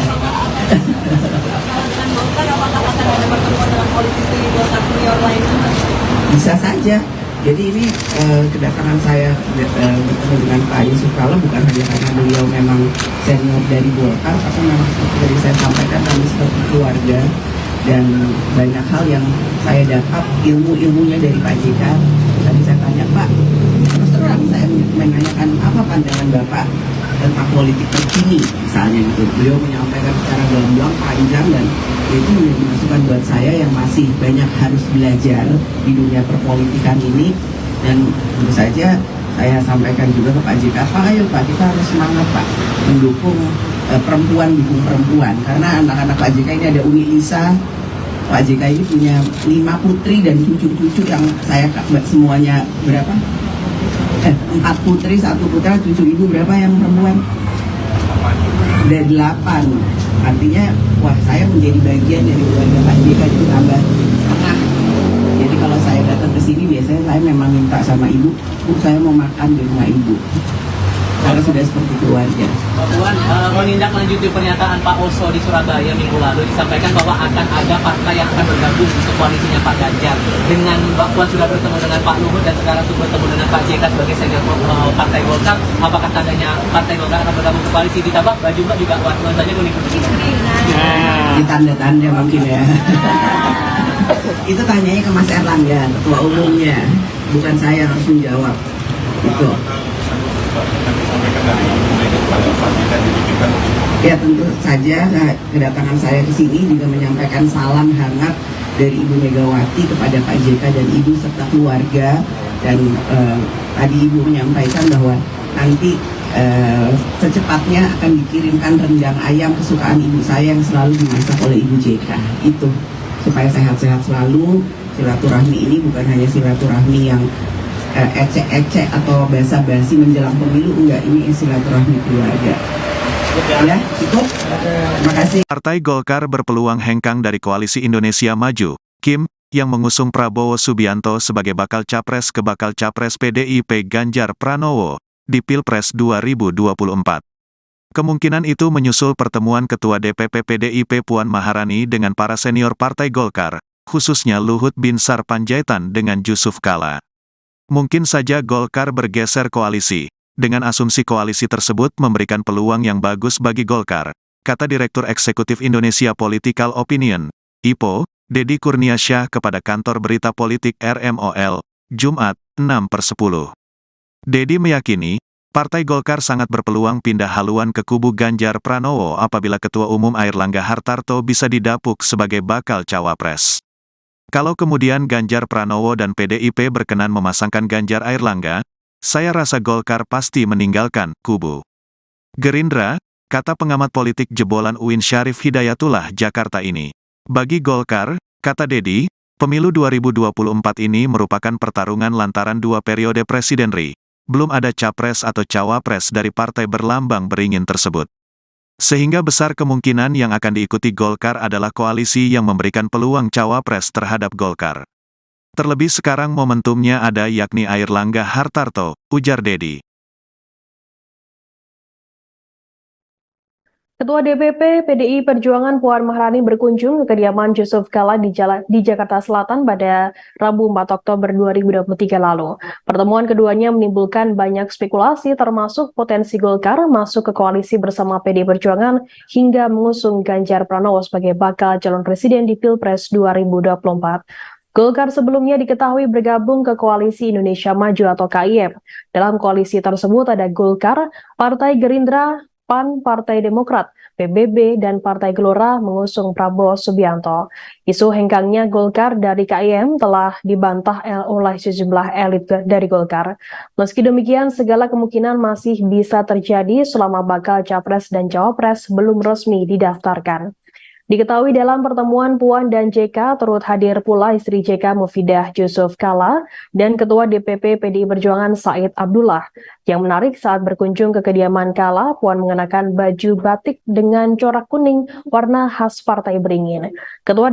Bisa saja. Jadi ini kedatangan saya bertemu dengan Pak Yusuf Kala bukan hanya karena beliau memang senior dari Golkar, tapi memang seperti tadi saya sampaikan, kami seperti keluarga, dan banyak hal yang saya dapat ilmunya dari Pak JK. Tadi saya tanya, Pak, terus terang saya menanyakan apa pandangan Bapak tentang politik terkini misalnya gitu. Beliau menyampaikan secara gamblang, panjang, dan itu menjadi masukan buat saya yang masih banyak harus belajar di dunia perpolitikan ini. Dan tentu saja saya sampaikan juga ke Pak JK, Pak, ayo Pak, kita harus semangat Pak mendukung perempuan, dukung perempuan, karena anak-anak Pak JK ini ada Uni Lisa. Pak JK ini punya 5 putri dan cucu-cucu yang saya semuanya berapa? 4 putri, 1 putra, cucu ibu berapa yang perempuan? Ada 8. Artinya, wah saya menjadi bagian dari keluarga Pak JK itu tambah setengah. Jadi kalau saya datang ke sini biasanya saya memang minta sama ibu, Bu saya mau makan di rumah ibu. Karena sudah seperti keluarga. Mbak Puan, menindaklanjuti pernyataan Pak Oso di Surabaya minggu lalu disampaikan bahwa akan ada partai yang akan bergabung ke koalisinya Pak Ganjar. Dengan Mbak Puan sudah bertemu dengan Pak Luhut dan sekarang sudah bertemu dengan Pak JK sebagai senior Partai Golkar, apakah tandanya Partai Golkar akan bergabung ke koalisi? Ditambah baju Mbak juga nuansanya kuning. Di tanda-tanda mungkin ya. Itu tanyanya ke Mas Erlangga, ketua umumnya, bukan saya yang harus menjawab. Itu. Ya tentu saja kedatangan saya ke sini juga menyampaikan salam hangat dari Ibu Megawati kepada Pak JK dan Ibu serta keluarga, dan tadi Ibu menyampaikan bahwa nanti secepatnya akan dikirimkan rendang ayam kesukaan ibu saya yang selalu dimasak oleh Ibu JK. Itu supaya sehat-sehat selalu. Silaturahmi ini bukan hanya silaturahmi yang ecek-ecek atau basa-basi menjelang pemilu, enggak, ini silaturahmi keluarga. Ya, cukup. Terima kasih. Partai Golkar berpeluang hengkang dari Koalisi Indonesia Maju, Kim, yang mengusung Prabowo Subianto sebagai bakal capres ke bakal capres PDIP Ganjar Pranowo di Pilpres 2024. Kemungkinan itu menyusul pertemuan Ketua DPP PDIP Puan Maharani dengan para senior Partai Golkar, khususnya Luhut Binsar Panjaitan dengan Jusuf Kalla. Mungkin saja Golkar bergeser koalisi. Dengan asumsi koalisi tersebut memberikan peluang yang bagus bagi Golkar, kata Direktur Eksekutif Indonesia Political Opinion, IPO, Deddy Kurniasyah kepada kantor berita politik RMOL, Jumat, 6/10. Deddy meyakini, Partai Golkar sangat berpeluang pindah haluan ke kubu Ganjar Pranowo apabila Ketua Umum Airlangga Hartarto bisa didapuk sebagai bakal cawapres. Kalau kemudian Ganjar Pranowo dan PDIP berkenan memasangkan Ganjar Airlangga, saya rasa Golkar pasti meninggalkan kubu Gerindra, kata pengamat politik jebolan UIN Syarif Hidayatullah Jakarta ini. Bagi Golkar, kata Deddy, pemilu 2024 ini merupakan pertarungan lantaran 2 periode presiden RI. Belum ada capres atau cawapres dari partai berlambang beringin tersebut. Sehingga besar kemungkinan yang akan diikuti Golkar adalah koalisi yang memberikan peluang cawapres terhadap Golkar. Terlebih sekarang momentumnya ada yakni Airlangga Hartarto, ujar Deddy. Ketua DPP PDI Perjuangan Puan Maharani berkunjung ke kediaman Jusuf Kalla di Jakarta Selatan pada Rabu 4 Oktober 2023 lalu. Pertemuan keduanya menimbulkan banyak spekulasi termasuk potensi Golkar masuk ke koalisi bersama PDI Perjuangan hingga mengusung Ganjar Pranowo sebagai bakal calon presiden di Pilpres 2024. Golkar sebelumnya diketahui bergabung ke Koalisi Indonesia Maju atau KIM. Dalam koalisi tersebut ada Golkar, Partai Gerindra, PAN, Partai Demokrat, PBB, dan Partai Gelora mengusung Prabowo Subianto. Isu hengkangnya Golkar dari KIM telah dibantah oleh sejumlah elit dari Golkar. Meski demikian, segala kemungkinan masih bisa terjadi selama bakal capres dan cawapres belum resmi didaftarkan. Diketahui dalam pertemuan Puan dan JK turut hadir pula istri JK Mufidah Jusuf Kalla dan Ketua DPP PDI Perjuangan Said Abdullah. Yang menarik saat berkunjung ke kediaman Kalla, Puan mengenakan baju batik dengan corak kuning warna khas Partai Beringin. Ketua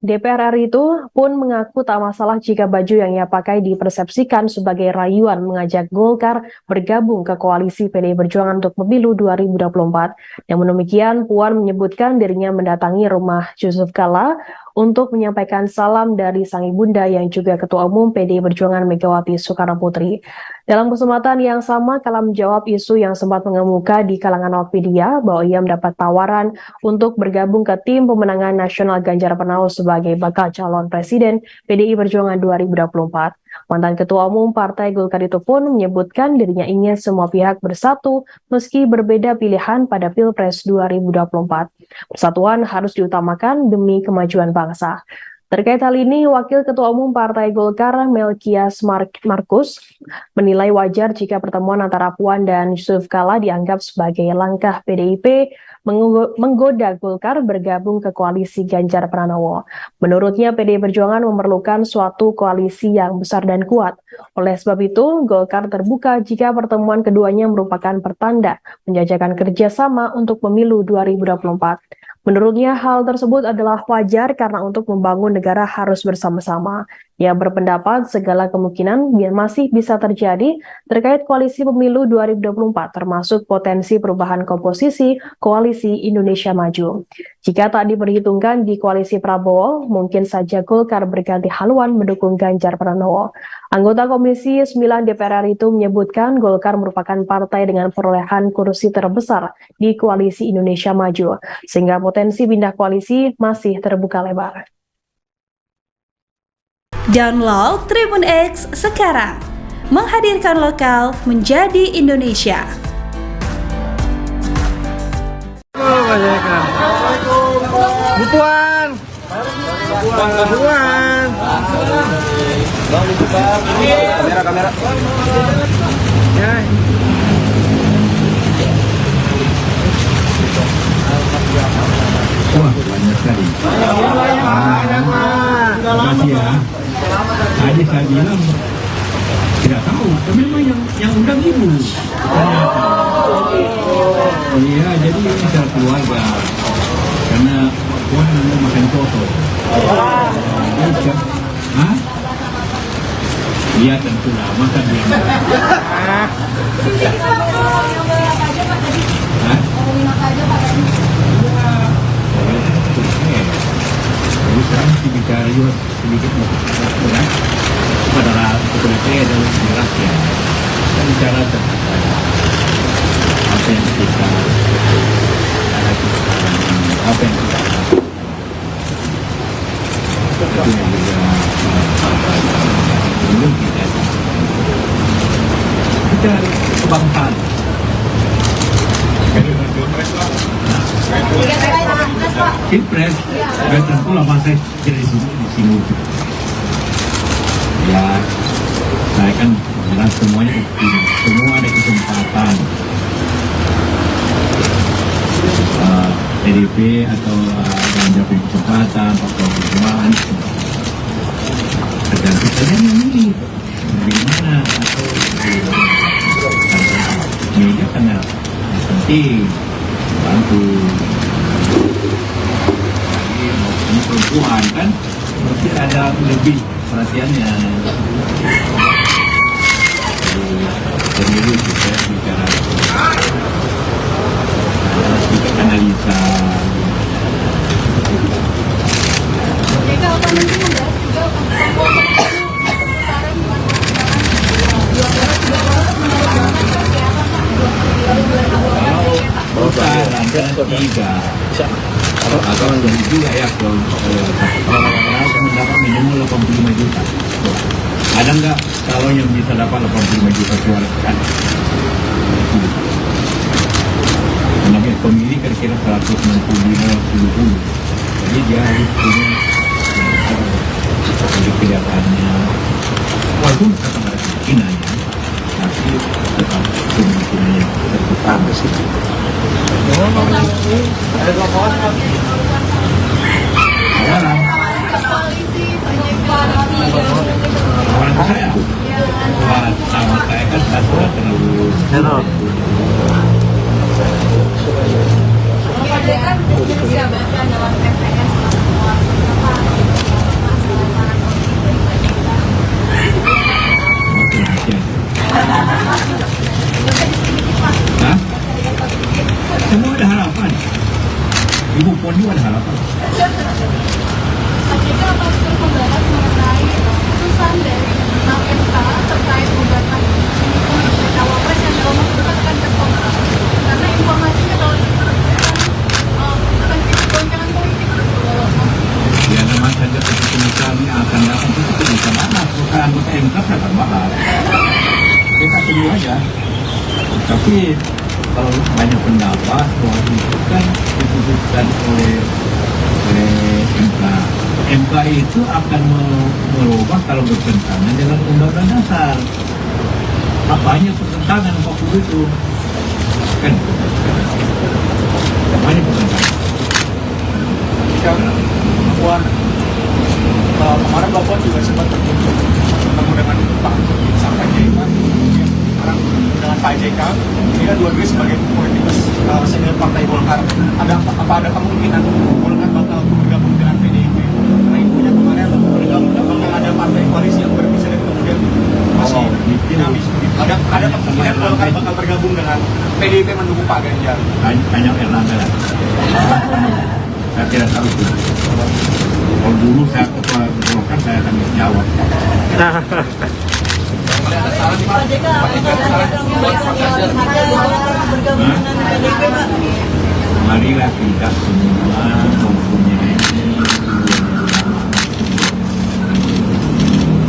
DPR RI itu pun mengaku tak masalah jika baju yang ia pakai dipersepsikan sebagai rayuan mengajak Golkar bergabung ke koalisi PDI Perjuangan untuk pemilu 2024. Namun demikian, Puan menyebutkan dirinya mendatangi rumah Jusuf Kalla untuk menyampaikan salam dari sang ibunda yang juga Ketua Umum PDI Perjuangan Megawati Soekarno Putri. Dalam kesempatan yang sama, Kalla menjawab isu yang sempat mengemuka di kalangan awak media bahwa ia mendapat tawaran untuk bergabung ke tim pemenangan nasional Ganjar Pranowo sebagai bakal calon presiden PDI Perjuangan 2024. Mantan Ketua Umum Partai Golkar itu pun menyebutkan dirinya ingin semua pihak bersatu meski berbeda pilihan pada Pilpres 2024. Persatuan harus diutamakan demi kemajuan bangsa. Terkait hal ini, Wakil Ketua Umum Partai Golkar Melkias Markus menilai wajar jika pertemuan antara Puan dan Yusuf Kala dianggap sebagai langkah PDIP menggoda Golkar bergabung ke koalisi Ganjar Pranowo. Menurutnya, PDI Perjuangan memerlukan suatu koalisi yang besar dan kuat. Oleh sebab itu, Golkar terbuka jika pertemuan keduanya merupakan pertanda menjajakan kerjasama untuk pemilu 2024. Menurutnya, hal tersebut adalah wajar karena untuk membangun negara harus bersama-sama. Ia berpendapat segala kemungkinan masih bisa terjadi terkait koalisi pemilu 2024, termasuk potensi perubahan komposisi koalisi Indonesia Maju. Jika tak diperhitungkan di koalisi Prabowo, mungkin saja Golkar berganti haluan mendukung Ganjar Pranowo. Anggota Komisi 9 DPR RI itu menyebutkan Golkar merupakan partai dengan perolehan kursi terbesar di koalisi Indonesia Maju, sehingga potensi pindah koalisi masih terbuka lebar. Download Tribun X sekarang, menghadirkan lokal menjadi Indonesia. Bu Puan. Kamera. Ya. Wah, banyak sekali. Terima kasih ya. Tadi saya bilang tidak tahu, memang yang undang ibu. Ternyata. Oh iya, jadi ini secara keluarga. Karena Puan mau makan soto. Hah? Iya tentulah, makan dia. Hah? Jadi sekarang mesti bicara juga sedikit berat kepada kepolisian dan rakyat. Kita bicara tentang apa yang kita apa yang kita itu yang juga belum kita kebangsaan. Pilpres, tentu lah partai dari sini. Ya, saya kan bilang semuanya semua ada kesempatan. PDIP atau Ganjar punya kesempatan, Pak Prabowo tergantung saja yang ini bagaimana atau media karena penting bantu. Ini perempuan kan berarti ada lebih perhatiannya. Pemilu kita bicara analisa. Jika apa nanti membahas juga atau juga ya kalau mendapat minimal 85 juta. Ada nggak kalau yang bisa dapat 85 juta suara kan? Namanya pemilih kira-kira 165-70. Jadi dia harus punya jadi kelihatannya walaupun tetap ada kemungkinannya, tapi tetap kemungkinannya terbuka besar. Orang saya, sama saya kan saya sudah terlalu. jabatan dalam TPS Hah? Semua ada harapan. Ibu Puan juga ada harapan. Kita akan membahas mengenai putusan dari MK terkait gugatan cawapres yang dalam waktu dekat akan tertolak. Karena informasinya kalau goncangan politik Ya memang saja keputusan akan datang itu bisa mana? Bukan MK akan bahas. Kita tunggu aja. Tapi kalau banyak pendapat bahwa itu kan diputuskan oleh MK. MK itu akan merubah kalau bertentangan dengan Undang-Undang Dasar. Apanya pertentangan waktu itu? Kan? Apanya pertentangan? Puan, kemarin Bapak juga sempat bertemu dengan Pak sampai Pak, sekarang dengan Pak JK. Ini kan dua-duanya sebagai politikus senior Partai Golkar. Apa ada kemungkinan Golkar bakal bergabung dengan PDIP? Karena infonya kemarin bakal ada partai koalisi yang berpisah dan kemudian masih dinamis. Ada kemungkinan Golkar bakal bergabung dengan PDIP mendukung Pak Ganjar. Banyak Erlangga lah. Saya tidak tahu itu. Kalau dulu saya ketua Golkar, saya akan jawab. Marilah kita semua mempunyai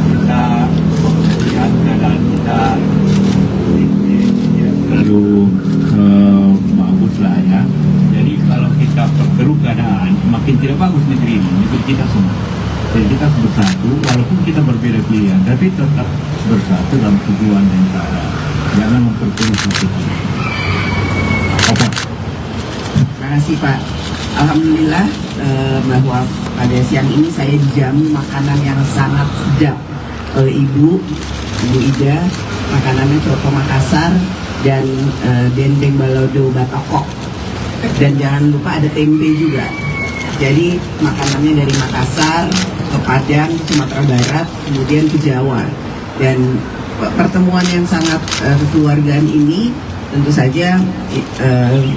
kita kemudian dan kita terlalu bagus lah ya. Jadi kalau kita perkeruh keadaan, makin tidak bagus negeri ini untuk kita semua. Jadi kita harus bersatu, walaupun kita berbeda pilihan, tapi tetap bersatu dalam tujuan dan cara. Jangan memperkeruh satu. Apa? Terima kasih Pak. Alhamdulillah bahwa pada siang ini saya dijamu makanan yang sangat sedap oleh Ibu Ida. Makanannya coto Makassar dan dendeng balado batokok. Dan jangan lupa ada tempe juga. Jadi makanannya dari Makassar ke Padang, ke Sumatera Barat, kemudian ke Jawa. Dan pertemuan yang sangat kekeluargaan ini tentu saja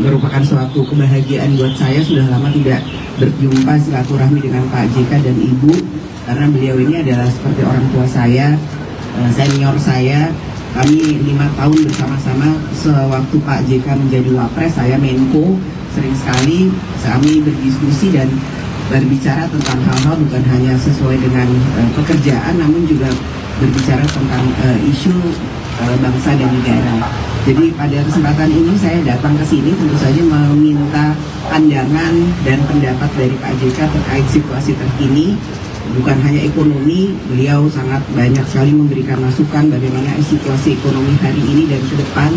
merupakan suatu kebahagiaan buat saya. Sudah lama tidak berjumpa silaturahmi dengan Pak JK dan Ibu, karena beliau ini adalah seperti orang tua saya, senior saya. Kami 5 tahun bersama-sama sewaktu Pak JK menjadi Wapres, saya Menko. Sering sekali kami berdiskusi dan berbicara tentang hal-hal bukan hanya sesuai dengan pekerjaan, namun juga berbicara tentang isu bangsa dan negara. Jadi pada kesempatan ini saya datang ke sini tentu saja meminta pandangan dan pendapat dari Pak JK terkait situasi terkini. Bukan hanya ekonomi, beliau sangat banyak sekali memberikan masukan bagaimana situasi ekonomi hari ini dan ke depan.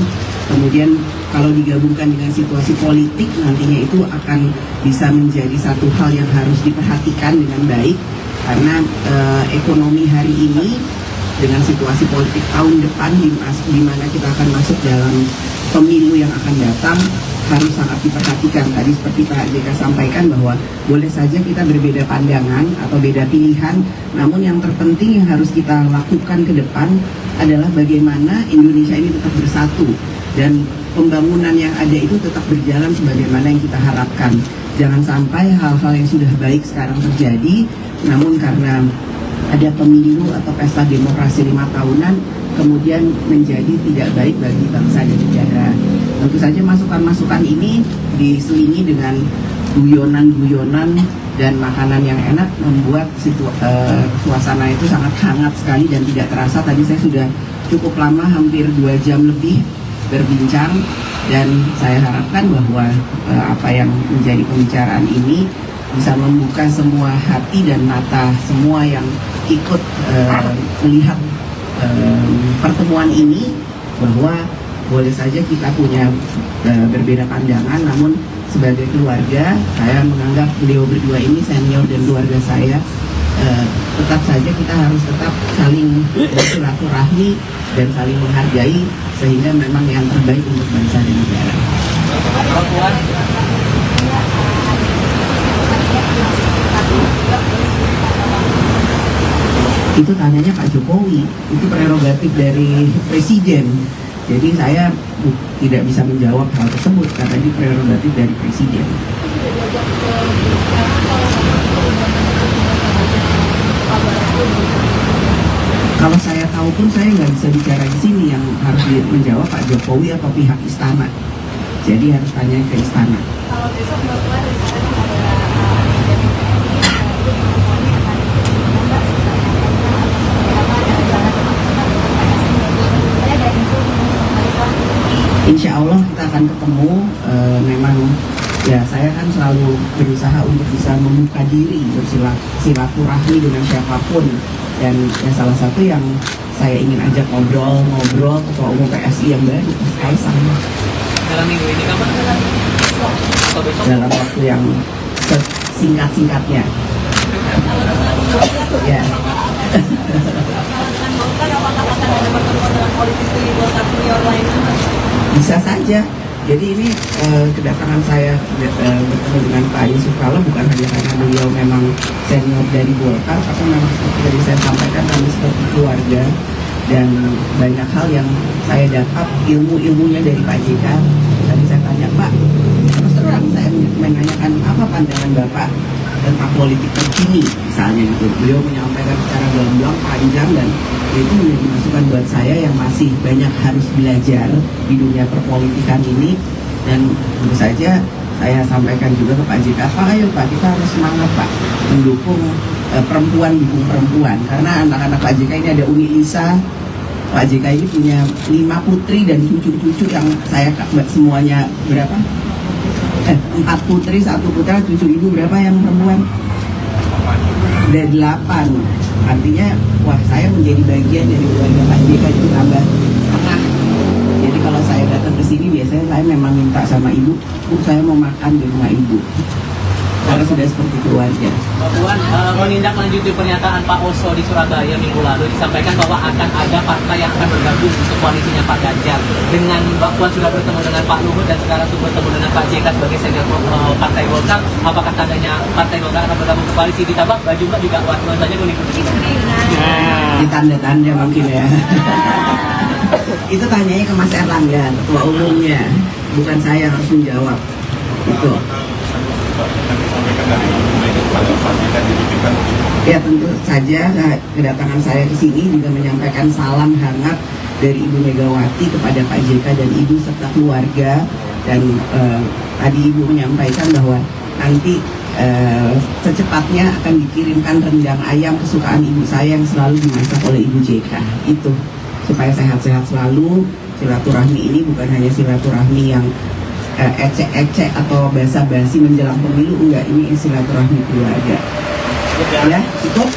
Kemudian kalau digabungkan dengan situasi politik, nantinya itu akan bisa menjadi satu hal yang harus diperhatikan dengan baik. Karena ekonomi hari ini dengan situasi politik tahun depan di mana kita akan masuk dalam pemilu yang akan datang, harus sangat diperhatikan. Tadi seperti Pak JK sampaikan bahwa boleh saja kita berbeda pandangan atau beda pilihan, namun yang terpenting yang harus kita lakukan ke depan adalah bagaimana Indonesia ini tetap bersatu dan pembangunan yang ada itu tetap berjalan sebagaimana yang kita harapkan. Jangan sampai hal-hal yang sudah baik sekarang terjadi, namun karena ada pemilu atau pesta demokrasi 5 tahunan kemudian menjadi tidak baik bagi bangsa dan negara. Tentu saja masukan-masukan ini diselingi dengan guyonan-guyonan dan makanan yang enak membuat suasana itu sangat hangat sekali dan tidak terasa. Tadi saya sudah cukup lama, hampir 2 jam lebih berbincang, dan saya harapkan bahwa apa yang menjadi pembicaraan ini bisa membuka semua hati dan mata semua yang ikut melihat pertemuan ini, bahwa boleh saja kita punya berbeda pandangan, namun sebagai keluarga saya menganggap beliau berdua ini senior dan keluarga saya. Tetap saja kita harus tetap saling bersilaturahmi dan saling menghargai, sehingga memang yang terbaik untuk bangsa dan negara. Itu tanyanya Pak Jokowi, itu prerogatif dari Presiden. Jadi saya tidak bisa menjawab hal tersebut karena ini prerogatif dari Presiden. Kalau saya tahu pun saya nggak bisa bicara di sini, yang harus menjawab Pak Jokowi atau pihak istana. Jadi harus tanya ke istana. Kalau besok Bapak Insya Allah kita akan ketemu. Memang Ya, saya kan selalu berusaha untuk bisa membuka diri, bersilaturahmi dengan siapapun. Dan yang salah satu yang saya ingin ajak ngobrol Ketua Umum PSI yang baru, Mas Kaisang. Dalam minggu ini kapan atau besok? Dalam waktu yang singkat-singkatnya. Ya. Bisa saja. Jadi ini kedatangan saya bertemu dengan Pak Yusuf Kala bukan hanya karena beliau memang senior dari Golkar, tapi memang seperti tadi saya sampaikan kami seperti keluarga, dan banyak hal yang saya dapat ilmunya dari Pak JK. Tadi saya tanya, Pak, terus terang saya menanyakan apa pandangan Bapak tentang politik terkini misalnya itu. Beliau menyampaikan secara gamblang, panjang, dan itu menjadi masukan buat saya yang masih banyak harus belajar di dunia perpolitikan ini. Dan tentu saja saya sampaikan juga ke Pak JK, Pak, ayo Pak, kita harus semangat Pak mendukung perempuan, dukung perempuan, karena anak-anak Pak JK ini ada Uni Lisa. Pak JK ini punya 5 putri dan cucu-cucu yang saya semuanya berapa? 4 putri, 1 putra, cucu ibu berapa yang perempuan? Ada 8. Artinya, wah, saya menjadi bagian dari keluarga Pak JK itu tambah setengah. Jadi kalau saya datang ke sini biasanya saya memang minta sama ibu, Bu, saya mau makan di rumah ibu. Karena sudah seperti keluarga. Mbak Puan, menindaklanjuti pernyataan Pak Oso di Surabaya minggu lalu, disampaikan bahwa akan ada partai yang akan bergabung untuk koalisinya Pak Ganjar. Dengan Mbak Puan sudah bertemu dengan Pak Luhut dan sekarang sudah bertemu dengan Pak JK sebagai senior Partai Golkar, apakah tandanya Partai Golkar akan bergabung ke koalisi? Ditambah baju Mbak juga Puan saja mengikuti. Di tanda-tanda mungkin ya. Itu tanyanya ke Mas Erlangga, ketua umumnya, bukan saya yang harus menjawab. Itu. Ya, tentu saja kedatangan saya ke sini juga menyampaikan salam hangat dari Ibu Megawati kepada Pak JK dan Ibu serta keluarga. Dan tadi Ibu menyampaikan bahwa nanti secepatnya akan dikirimkan rendang ayam kesukaan ibu saya yang selalu dimasak oleh Ibu JK. Itu supaya sehat-sehat selalu. Silaturahmi ini bukan hanya silaturahmi yang ecek-ecek atau basa-basi menjelang pemilu, enggak, ini silaturahmi keluarga. Ya, cukup.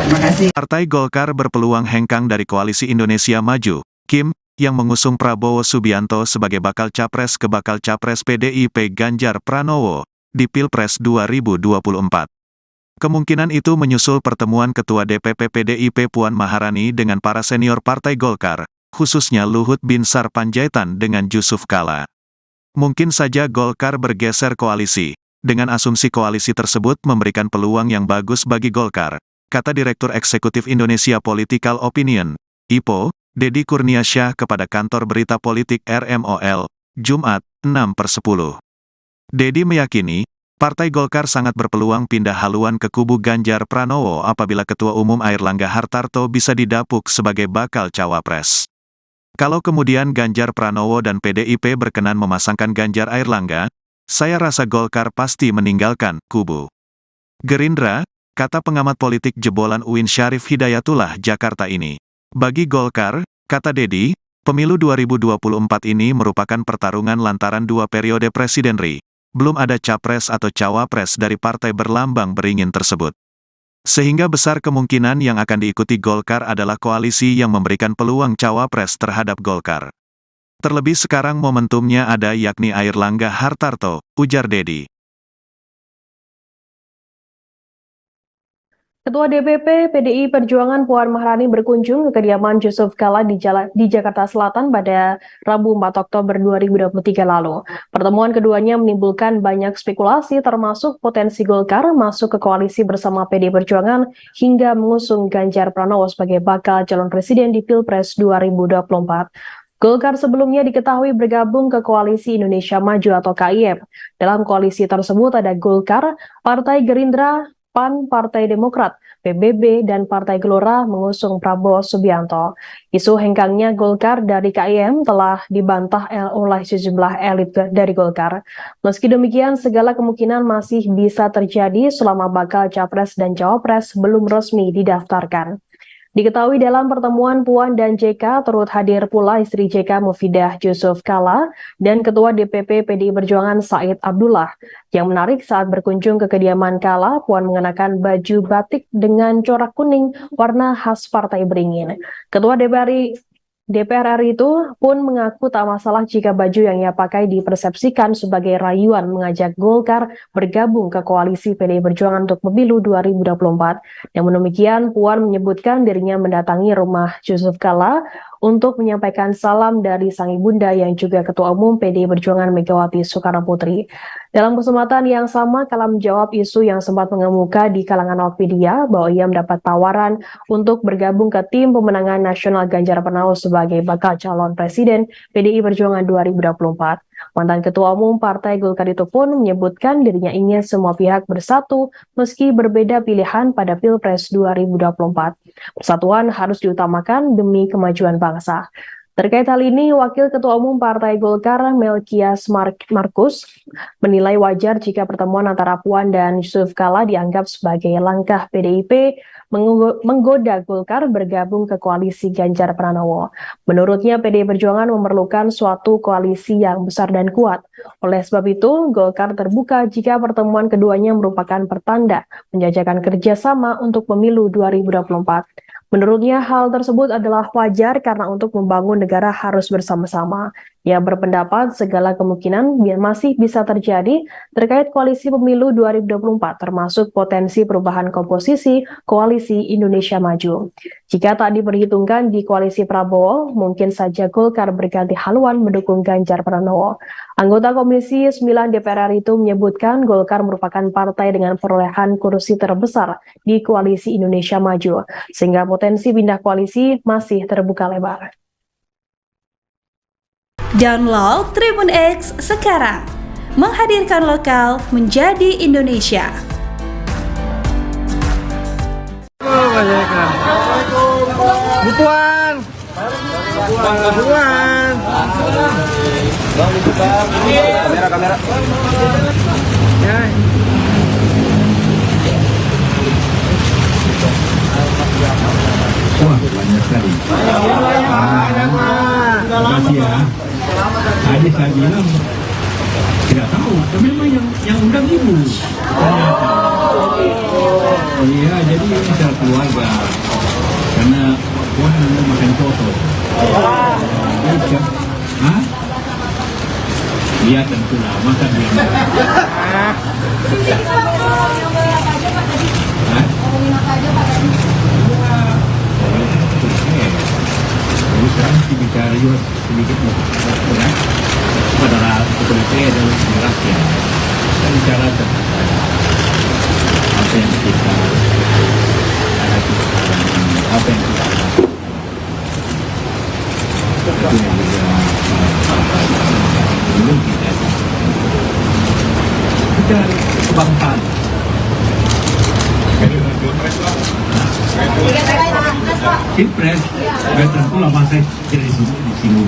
Terima kasih. Partai Golkar berpeluang hengkang dari Koalisi Indonesia Maju, Kim, yang mengusung Prabowo Subianto sebagai bakal capres ke bakal capres PDIP Ganjar Pranowo di Pilpres 2024. Kemungkinan itu menyusul pertemuan Ketua DPP PDIP Puan Maharani dengan para senior Partai Golkar, khususnya Luhut Binsar Panjaitan dengan Yusuf Kala. Mungkin saja Golkar bergeser koalisi. Dengan asumsi koalisi tersebut memberikan peluang yang bagus bagi Golkar, kata Direktur Eksekutif Indonesia Political Opinion, IPO, Dedi Kurniasyah kepada kantor berita politik RMOL, Jumat, 6/10. Dedi meyakini, Partai Golkar sangat berpeluang pindah haluan ke kubu Ganjar Pranowo apabila Ketua Umum Airlangga Hartarto bisa didapuk sebagai bakal cawapres. Kalau kemudian Ganjar Pranowo dan PDIP berkenan memasangkan Ganjar Airlangga, saya rasa Golkar pasti meninggalkan kubu Gerindra, kata pengamat politik jebolan UIN Syarif Hidayatullah Jakarta ini. Bagi Golkar, kata Dedi, pemilu 2024 ini merupakan pertarungan lantaran 2 periode presidenri. Belum ada capres atau cawapres dari partai berlambang beringin tersebut. Sehingga besar kemungkinan yang akan diikuti Golkar adalah koalisi yang memberikan peluang cawapres terhadap Golkar. Terlebih sekarang momentumnya ada yakni Airlangga Hartarto, ujar Dedi. Ketua DPP PDI Perjuangan Puan Maharani berkunjung ke kediaman Yusuf Kala di Jakarta Selatan pada Rabu 4 Oktober 2023 lalu. Pertemuan keduanya menimbulkan banyak spekulasi termasuk potensi Golkar masuk ke koalisi bersama PDI Perjuangan hingga mengusung Ganjar Pranowo sebagai bakal calon presiden di Pilpres 2024. Golkar sebelumnya diketahui bergabung ke Koalisi Indonesia Maju atau KIM. Dalam koalisi tersebut ada Golkar, Partai Gerindra, PAN, Partai Demokrat, PBB, dan Partai Gelora mengusung Prabowo Subianto. Isu hengkangnya Golkar dari KIM telah dibantah oleh sejumlah elit dari Golkar. Meski demikian, segala kemungkinan masih bisa terjadi selama bakal capres dan cawapres belum resmi didaftarkan. Diketahui dalam pertemuan Puan dan JK turut hadir pula istri JK Mufidah Yusuf Kala dan Ketua DPP PDI Perjuangan Said Abdullah. Yang menarik saat berkunjung ke kediaman Kala, Puan mengenakan baju batik dengan corak kuning warna khas Partai Beringin. Ketua DPR RI itu pun mengaku tak masalah jika baju yang ia pakai dipersepsikan sebagai rayuan mengajak Golkar bergabung ke koalisi PDI Perjuangan untuk pemilu 2024. Namun demikian, Puan menyebutkan dirinya mendatangi rumah Yusuf Kala untuk menyampaikan salam dari sang ibunda yang juga Ketua Umum PDI Perjuangan Megawati Soekarnoputri. Dalam kesempatan yang sama, Kala menjawab isu yang sempat mengemuka di kalangan awak media bahwa ia mendapat tawaran untuk bergabung ke tim pemenangan nasional Ganjar Pranowo sebagai bakal calon presiden PDI Perjuangan 2024. Mantan Ketua Umum Partai Golkar itu pun menyebutkan dirinya ingin semua pihak bersatu meski berbeda pilihan pada Pilpres 2024. Persatuan harus diutamakan demi kemajuan bangsa. Terkait hal ini, Wakil Ketua Umum Partai Golkar Melkias Markus menilai wajar jika pertemuan antara Puan dan Yusuf Kala dianggap sebagai langkah PDIP menggoda Golkar bergabung ke koalisi Ganjar Pranowo. Menurutnya, PDI Perjuangan memerlukan suatu koalisi yang besar dan kuat. Oleh sebab itu, Golkar terbuka jika pertemuan keduanya merupakan pertanda menjajakan kerjasama untuk pemilu 2024. Menurutnya, hal tersebut adalah wajar karena untuk membangun negara harus bersama-sama. Ia berpendapat segala kemungkinan masih bisa terjadi terkait koalisi pemilu 2024, termasuk potensi perubahan komposisi koalisi Indonesia Maju. Jika tak diperhitungkan di koalisi Prabowo, mungkin saja Golkar berganti haluan mendukung Ganjar Pranowo. Anggota Komisi 9 DPR RI itu menyebutkan Golkar merupakan partai dengan perolehan kursi terbesar di koalisi Indonesia Maju, sehingga potensi pindah koalisi masih terbuka lebar. Download Tribun X sekarang, menghadirkan lokal menjadi Indonesia. Bu Puan. Kamera. Ya. Wah, banyak sekali. Terima kasih ya. Tadi saya bilang tidak tahu, tapi memang yang undang ibu. Ternyata. Iya, jadi ini secara keluarga. Karena Puan mau makan soto. Hah? Iya tentulah, masa dia. Jadi sekarang bicara juga sedikit pada kepolisian dan rakyat. Kita bicara tentang apa yang kita hadapi sekarang, apa yang kita lakukan. Itu yang juga belum kita kebangsaan. Pilpres, nggak tentu lah masa di sini.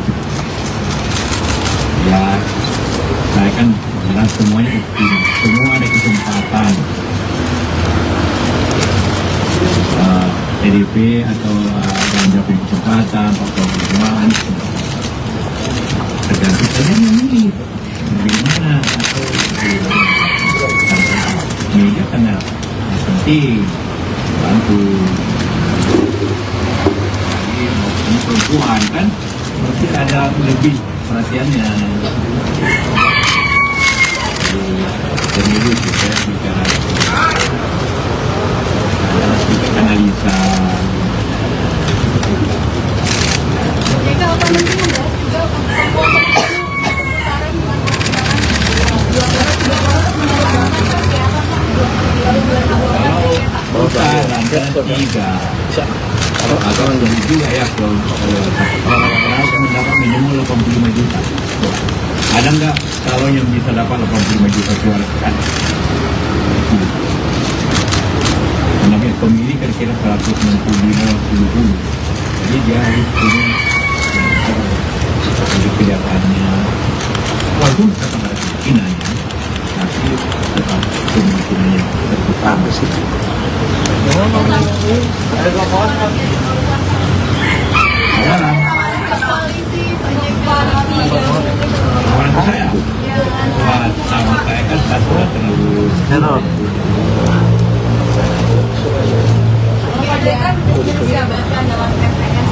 Ya, saya kan bilang semuanya semua ada kesempatan. PDIP atau Ganjar punya kesempatan, Pak Prabowo kesempatan. Tergantung saja yang memilih bagaimana atau media karena penting bantu. Ini perempuan kan berarti ada lebih perhatiannya. Pemilu kita bicara analisa. Jadi apa mungkin ada juga atau jadi juga ya kalau mendapat minimal 85 juta. Ada nggak kalau yang bisa dapat 85 juta suara kan? Namanya pemilih kira-kira 165-70. Jadi dia harus punya kelihatannya walaupun kata keyakinannya, tapi tetap kemungkinan yang terbuka sih. Ada dua kawan kan? Orang saya, wah sama saya kan sudah terlalu. Kan disiapkan dalam PPS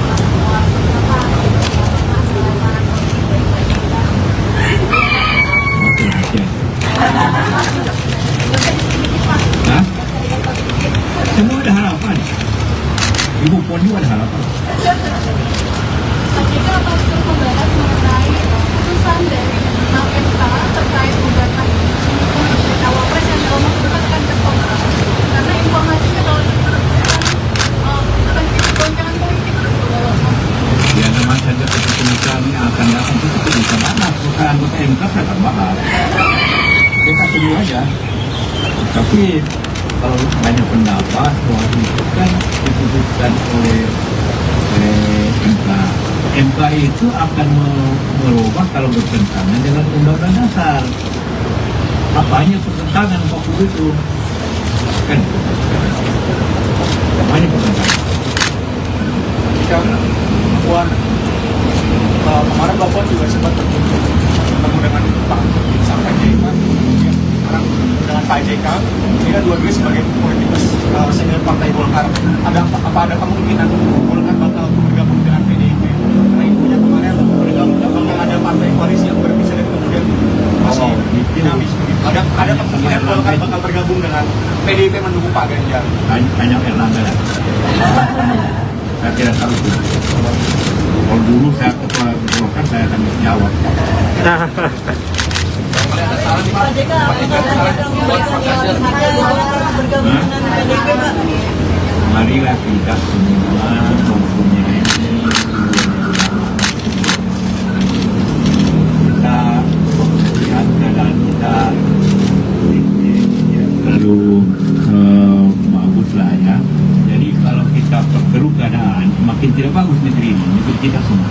Hah? Semua ada harapan. Ibu Puan juga ada harapan. Jika apakah membahas mengenai putusan dari MK terkait gugatan cawapres yang dalam waktu dekat akan tertolak karena informasinya kalau akan jadi goncangan politik Ya memang saja keputusan yang akan datang itu bisa mana bukan anggota MK akan bahas. Kita tunggu aja. Tapi kalau banyak pendapat bahwa itu kan diputuskan oleh MK. MK itu akan merubah kalau bertentangan dengan Undang-Undang Dasar. Apanya pertentangan waktu itu? Kan? Apanya pertentangan? Puan, kemarin Mbak Puan juga sempat bertemu dengan Pak sampai Jaiman, kemudian sekarang dengan Pak JK. Ini kan dua-duanya sebagai politikus senior Partai Golkar. Apa ada kemungkinan Golkar bakal bergabung dengan PDIP? Karena infonya kemarin bakal ada partai koalisi yang berpisah dan kemudian masih dinamis. Ada kemungkinan Golkar bakal bergabung dengan PDIP mendukung Pak Ganjar. Banyak Erlangga lah. Saya tidak tahu itu. Kalau dulu saya ketua Golkar saya akan jawab. Marilah kita semua mempunyai kita lihat keadaan kita terlalu bagus lah ya. Jadi kalau kita perkeruh keadaan makin tidak bagus negeri ini untuk kita semua.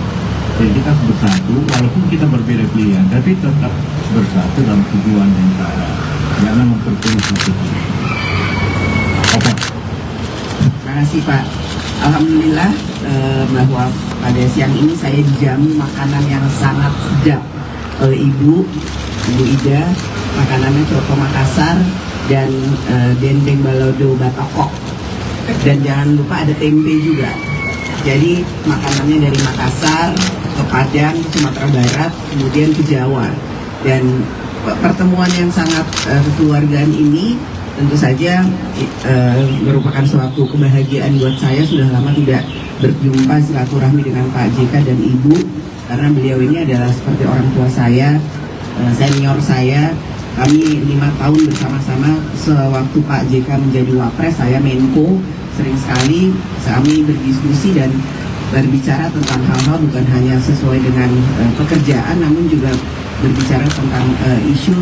Jadi kita harus bersatu walaupun kita berbeda pilihan, tapi tetap bersatu dalam tujuan yang sama. Jangan memperkeruh satu. Oke. Terima kasih Pak. Alhamdulillah bahwa pada siang ini saya dijamu makanan yang sangat sedap oleh Ibu Ida. Makanannya coto Makassar dan dendeng balado batokok. Dan jangan lupa ada tempe juga. Jadi makanannya dari Makassar ke Padang, Sumatera Barat, kemudian ke Jawa. Dan pertemuan yang sangat kekeluargaan ini tentu saja merupakan suatu kebahagiaan buat saya. Sudah lama tidak berjumpa silaturahmi dengan Pak JK dan Ibu, karena beliau ini adalah seperti orang tua saya, senior saya. Kami 5 tahun bersama-sama sewaktu Pak JK menjadi Wapres, saya Menko. Sering sekali kami berdiskusi dan berbicara tentang hal-hal bukan hanya sesuai dengan pekerjaan, namun juga berbicara tentang isu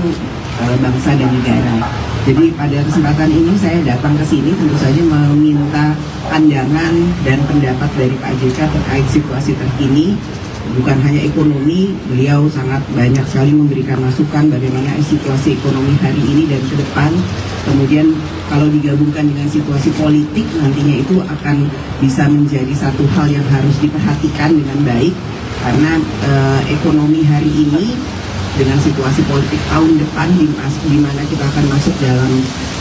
bangsa dan negara. Jadi pada kesempatan ini saya datang ke sini tentu saja meminta pandangan dan pendapat dari Pak JK terkait situasi terkini. Bukan hanya ekonomi, beliau sangat banyak sekali memberikan masukan bagaimana situasi ekonomi hari ini dan ke depan. Kemudian kalau digabungkan dengan situasi politik nantinya itu akan bisa menjadi satu hal yang harus diperhatikan dengan baik. Karena ekonomi hari ini dengan situasi politik tahun depan di mana kita akan masuk dalam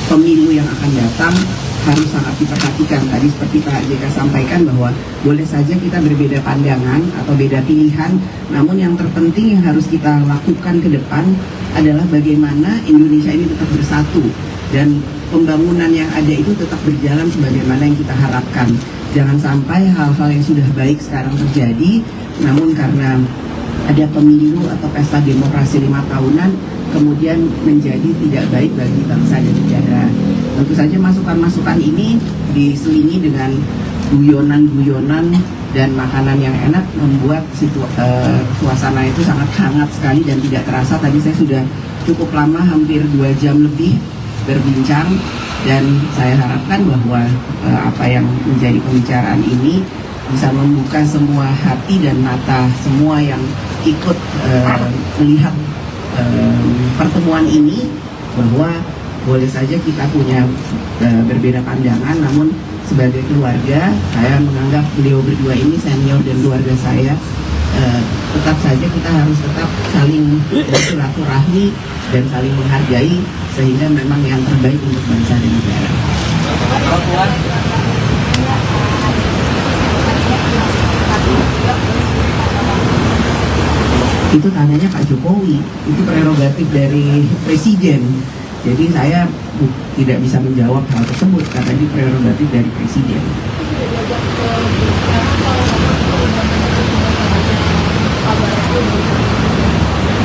pemilu yang akan datang harus sangat diperhatikan. Tadi seperti Pak JK sampaikan bahwa boleh saja kita berbeda pandangan atau beda pilihan, namun yang terpenting yang harus kita lakukan ke depan adalah bagaimana Indonesia ini tetap bersatu dan pembangunan yang ada itu tetap berjalan sebagaimana yang kita harapkan. Jangan sampai hal-hal yang sudah baik sekarang terjadi, namun karena ada pemilu atau pesta demokrasi 5 tahunan kemudian menjadi tidak baik bagi bangsa dan negara. Tentu saja masukan-masukan ini diselingi dengan guyonan-guyonan dan makanan yang enak membuat suasana itu sangat hangat sekali dan tidak terasa. Tadi saya sudah cukup lama, hampir 2 jam lebih berbincang, dan saya harapkan bahwa apa yang menjadi pembicaraan ini bisa membuka semua hati dan mata semua yang ikut melihat pertemuan ini, bahwa boleh saja kita punya berbeda pandangan, namun sebagai keluarga saya menganggap beliau berdua ini senior dan keluarga saya. Tetap saja kita harus tetap saling bersilaturahmi dan saling menghargai sehingga memang yang terbaik untuk bangsa dan negara. Mbak Puan, Itu tanyanya Pak Jokowi, itu prerogatif dari Presiden. Jadi saya tidak bisa menjawab hal tersebut karena ini prerogatif dari Presiden.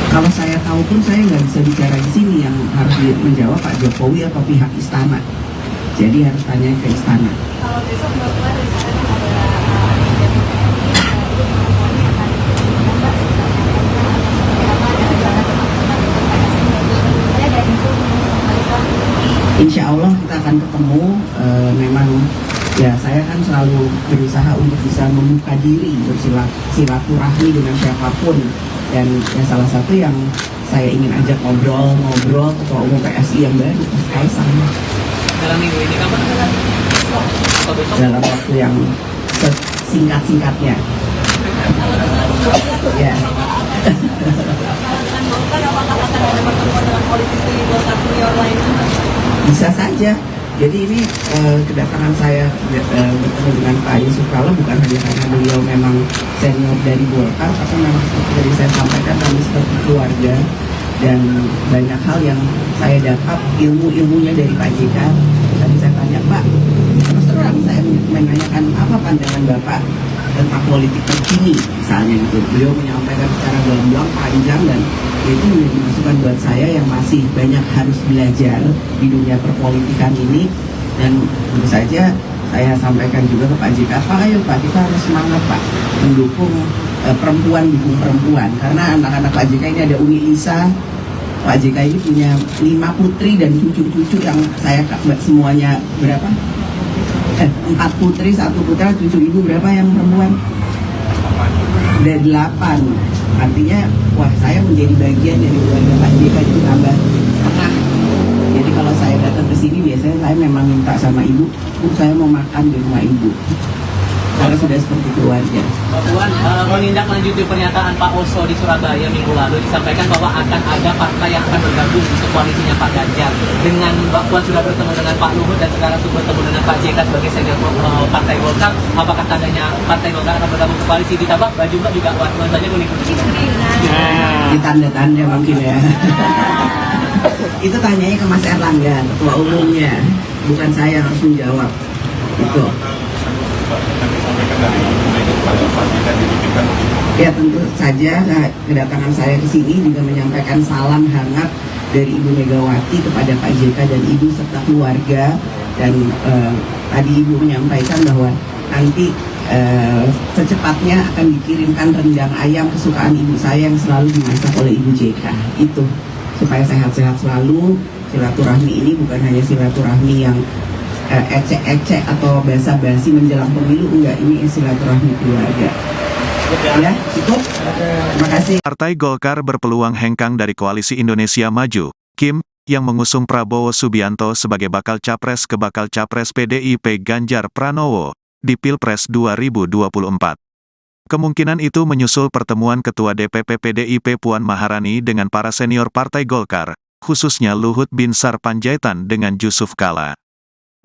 Kalau saya tahu pun saya nggak bisa bicara di sini, yang harus menjawab Pak Jokowi atau pihak istana. Jadi harus tanya ke istana. Kalau besok Mbak Puan rencananya Insya Allah kita akan ketemu. Memang ya saya kan selalu berusaha untuk bisa membuka diri, bersilaturahmi dengan siapapun. Dan ya salah satu yang saya ingin ajak ngobrol Ketua Umum PSI yang baru, Mas Kaisang. dalam minggu ini kapan akan atau besok? Dalam waktu yang singkat-singkatnya. Ya. Bisa saja. Jadi ini kedatangan saya bertemu dengan Pak Yusuf Kala bukan hanya karena beliau memang senior dari Golkar, tapi memang seperti tadi saya sampaikan kami seperti keluarga, dan banyak hal yang saya dapat ilmunya dari Pak JK. Tadi saya tanya, Pak, terus terang saya menanyakan apa pandangan Bapak tentang politik terkini misalnya gitu. Beliau menyampaikan secara gamblang panjang dan itu menjadi masukan buat saya yang masih banyak harus belajar di dunia perpolitikan ini. Dan tentu saja saya sampaikan juga ke Pak JK, Pak ayo Pak kita harus semangat Pak mendukung perempuan, dukung perempuan, karena anak-anak Pak JK ini ada Umi Lisa. Pak JK ini punya 5 putri dan cucu-cucu yang saya semuanya berapa? 4 putri, 1 putra, 7 ibu, berapa yang perempuan? Ada 8. Artinya, wah saya menjadi bagian dari keluarga Pak JK itu tambah setengah. Jadi kalau saya datang ke sini biasanya saya memang minta sama ibu, Bu saya mau makan di rumah ibu. Karena sudah seperti keluarga. Mbak Puan, menindaklanjuti pernyataan Pak Oso di Surabaya minggu lalu disampaikan bahwa akan ada partai yang akan bergabung untuk koalisinya Pak Ganjar. Dengan Mbak Puan sudah bertemu dengan Pak Luhut dan sekarang sudah bertemu dengan Pak JK sebagai senior Partai Golkar, apakah tandanya Partai Golkar akan bergabung ke koalisi? Ditambah baju Mbak juga nuansanya kuning-kuning. Di tanda-tanda mungkin ya. Itu tanyanya ke Mas Erlangga, ketua umumnya, bukan saya yang harus menjawab. Itu. Ya tentu saja kedatangan saya ke sini juga menyampaikan salam hangat dari Ibu Megawati kepada Pak JK dan Ibu serta keluarga. Dan tadi Ibu menyampaikan bahwa nanti secepatnya akan dikirimkan rendang ayam kesukaan ibu saya yang selalu dimasak oleh Ibu JK. Itu supaya sehat-sehat selalu. Silaturahmi ini bukan hanya silaturahmi yang ecek-ecek atau basa-basi menjelang pemilu, enggak, ini silaturahmi keluarga. Ya, cukup. Terima kasih. Partai Golkar berpeluang hengkang dari Koalisi Indonesia Maju, Kim, yang mengusung Prabowo Subianto sebagai bakal capres ke bakal capres PDIP Ganjar Pranowo di Pilpres 2024. Kemungkinan itu menyusul pertemuan Ketua DPP PDIP Puan Maharani dengan para senior Partai Golkar, khususnya Luhut Binsar Panjaitan dengan Yusuf Kala.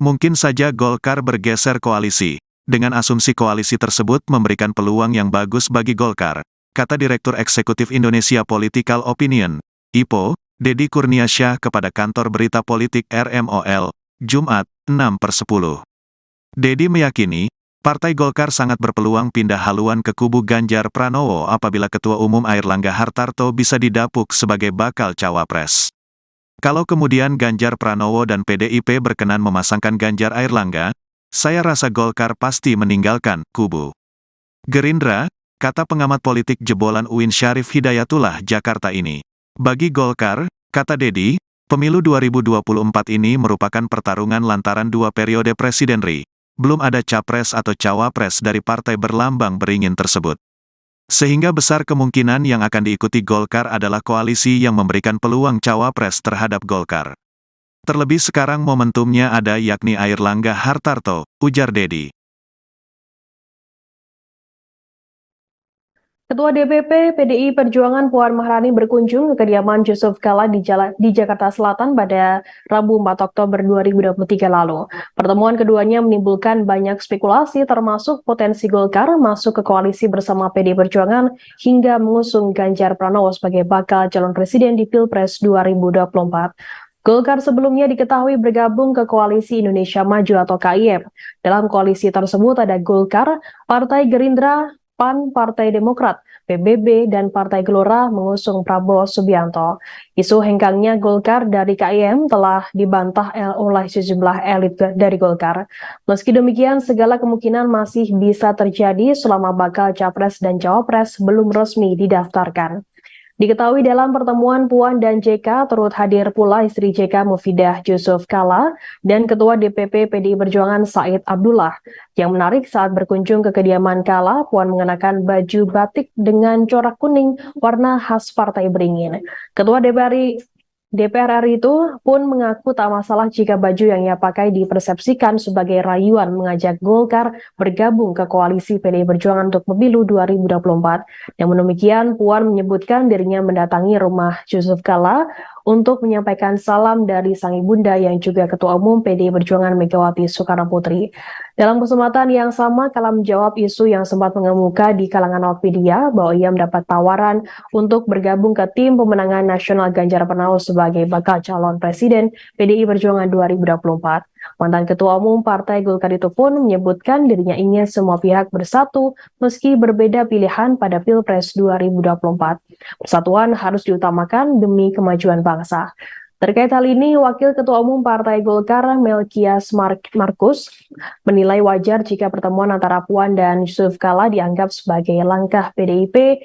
Mungkin saja Golkar bergeser koalisi. Dengan asumsi koalisi tersebut memberikan peluang yang bagus bagi Golkar, kata Direktur Eksekutif Indonesia Political Opinion, IPO, Deddy Kurniasyah kepada kantor berita politik RMOL, Jumat, 6/10. Deddy meyakini, Partai Golkar sangat berpeluang pindah haluan ke kubu Ganjar Pranowo apabila Ketua Umum Airlangga Hartarto bisa didapuk sebagai bakal cawapres. Kalau kemudian Ganjar Pranowo dan PDIP berkenan memasangkan Ganjar Airlangga, saya rasa Golkar pasti meninggalkan kubu Gerindra, kata pengamat politik jebolan UIN Syarif Hidayatullah Jakarta ini. Bagi Golkar, kata Deddy, pemilu 2024 ini merupakan pertarungan lantaran 2 periode presidenri. Belum ada capres atau cawapres dari partai berlambang beringin tersebut. Sehingga besar kemungkinan yang akan diikuti Golkar adalah koalisi yang memberikan peluang cawapres terhadap Golkar. Terlebih sekarang momentumnya ada yakni Airlangga Hartarto, ujar Dedi. Ketua DPP PDI Perjuangan Puan Maharani berkunjung ke kediaman Yusuf Kala di Jakarta Selatan pada Rabu 4 Oktober 2023 lalu. Pertemuan keduanya menimbulkan banyak spekulasi termasuk potensi Golkar masuk ke koalisi bersama PDI Perjuangan hingga mengusung Ganjar Pranowo sebagai bakal calon presiden di Pilpres 2024. Golkar sebelumnya diketahui bergabung ke Koalisi Indonesia Maju atau KIM. Dalam koalisi tersebut ada Golkar, Partai Gerindra, PAN, Partai Demokrat, PBB, dan Partai Gelora mengusung Prabowo Subianto. Isu hengkangnya Golkar dari KIM telah dibantah oleh sejumlah elit dari Golkar. Meski demikian, segala kemungkinan masih bisa terjadi selama bakal capres dan cawapres belum resmi didaftarkan. Diketahui dalam pertemuan Puan dan JK turut hadir pula istri JK Mufidah Yusuf Kala dan Ketua DPP PDI Perjuangan Said Abdullah. Yang menarik saat berkunjung ke kediaman Kala, Puan mengenakan baju batik dengan corak kuning warna khas Partai Beringin. Ketua DPR RI itu pun mengaku tak masalah jika baju yang ia pakai dipersepsikan sebagai rayuan mengajak Golkar bergabung ke koalisi PDI Perjuangan untuk pemilu 2024. Namun demikian, Puan menyebutkan dirinya mendatangi rumah Yusuf Kala untuk menyampaikan salam dari sang ibunda yang juga Ketua Umum PDI Perjuangan Megawati Soekarnoputri. Dalam kesempatan yang sama, Kala menjawab isu yang sempat mengemuka di kalangan awak media bahwa ia mendapat tawaran untuk bergabung ke tim pemenangan nasional Ganjar Pranowo sebagai bakal calon presiden PDI Perjuangan 2024. Mantan Ketua Umum Partai Golkar itu pun menyebutkan dirinya ingin semua pihak bersatu meski berbeda pilihan pada Pilpres 2024. Persatuan harus diutamakan demi kemajuan bangsa. Terkait hal ini, Wakil Ketua Umum Partai Golkar Melkias Markus menilai wajar jika pertemuan antara Puan dan Yusuf Kala dianggap sebagai langkah PDIP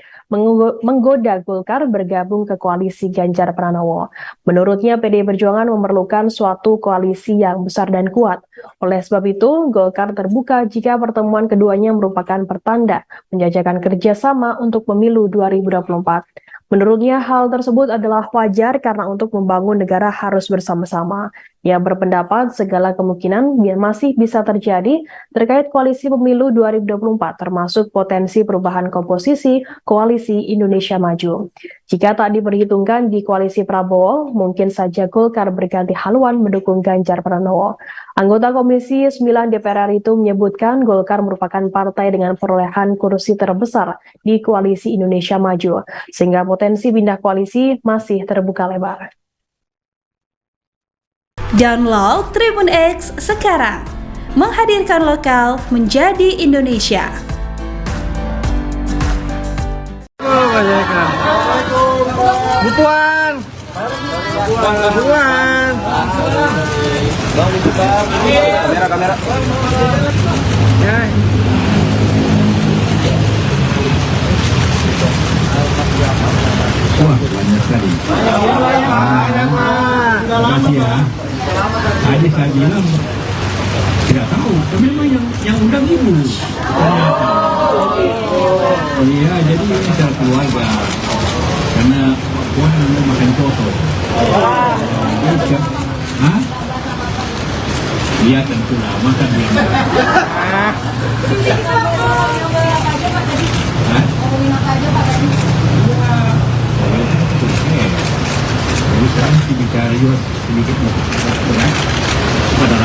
menggoda Golkar bergabung ke koalisi Ganjar Pranowo. Menurutnya, PDI Perjuangan memerlukan suatu koalisi yang besar dan kuat. Oleh sebab itu, Golkar terbuka jika pertemuan keduanya merupakan pertanda menjajakan kerjasama untuk pemilu 2024. Menurutnya, hal tersebut adalah wajar karena untuk membangun negara harus bersama-sama. Ia berpendapat segala kemungkinan masih bisa terjadi terkait koalisi pemilu 2024, termasuk potensi perubahan komposisi Koalisi Indonesia Maju. Jika tak diperhitungkan di koalisi Prabowo, mungkin saja Golkar berganti haluan mendukung Ganjar Pranowo. Anggota Komisi 9 DPR RI itu menyebutkan Golkar merupakan partai dengan perolehan kursi terbesar di Koalisi Indonesia Maju, sehingga potensi pindah koalisi masih terbuka lebar. Download Tribun X sekarang, menghadirkan lokal menjadi Indonesia. Bu Puan. Kamera. Ya. Wah, banyak sekali. Terima kasih ya. Tadi saya bilang tidak tahu, tapi memang yang undang ibu ternyata. Oh iya, jadi ini secara keluarga karena Puan mau makan soto. Hah? Iya tentulah, makan dia. Jadi sekarang mesti bicara juga sedikit berat pada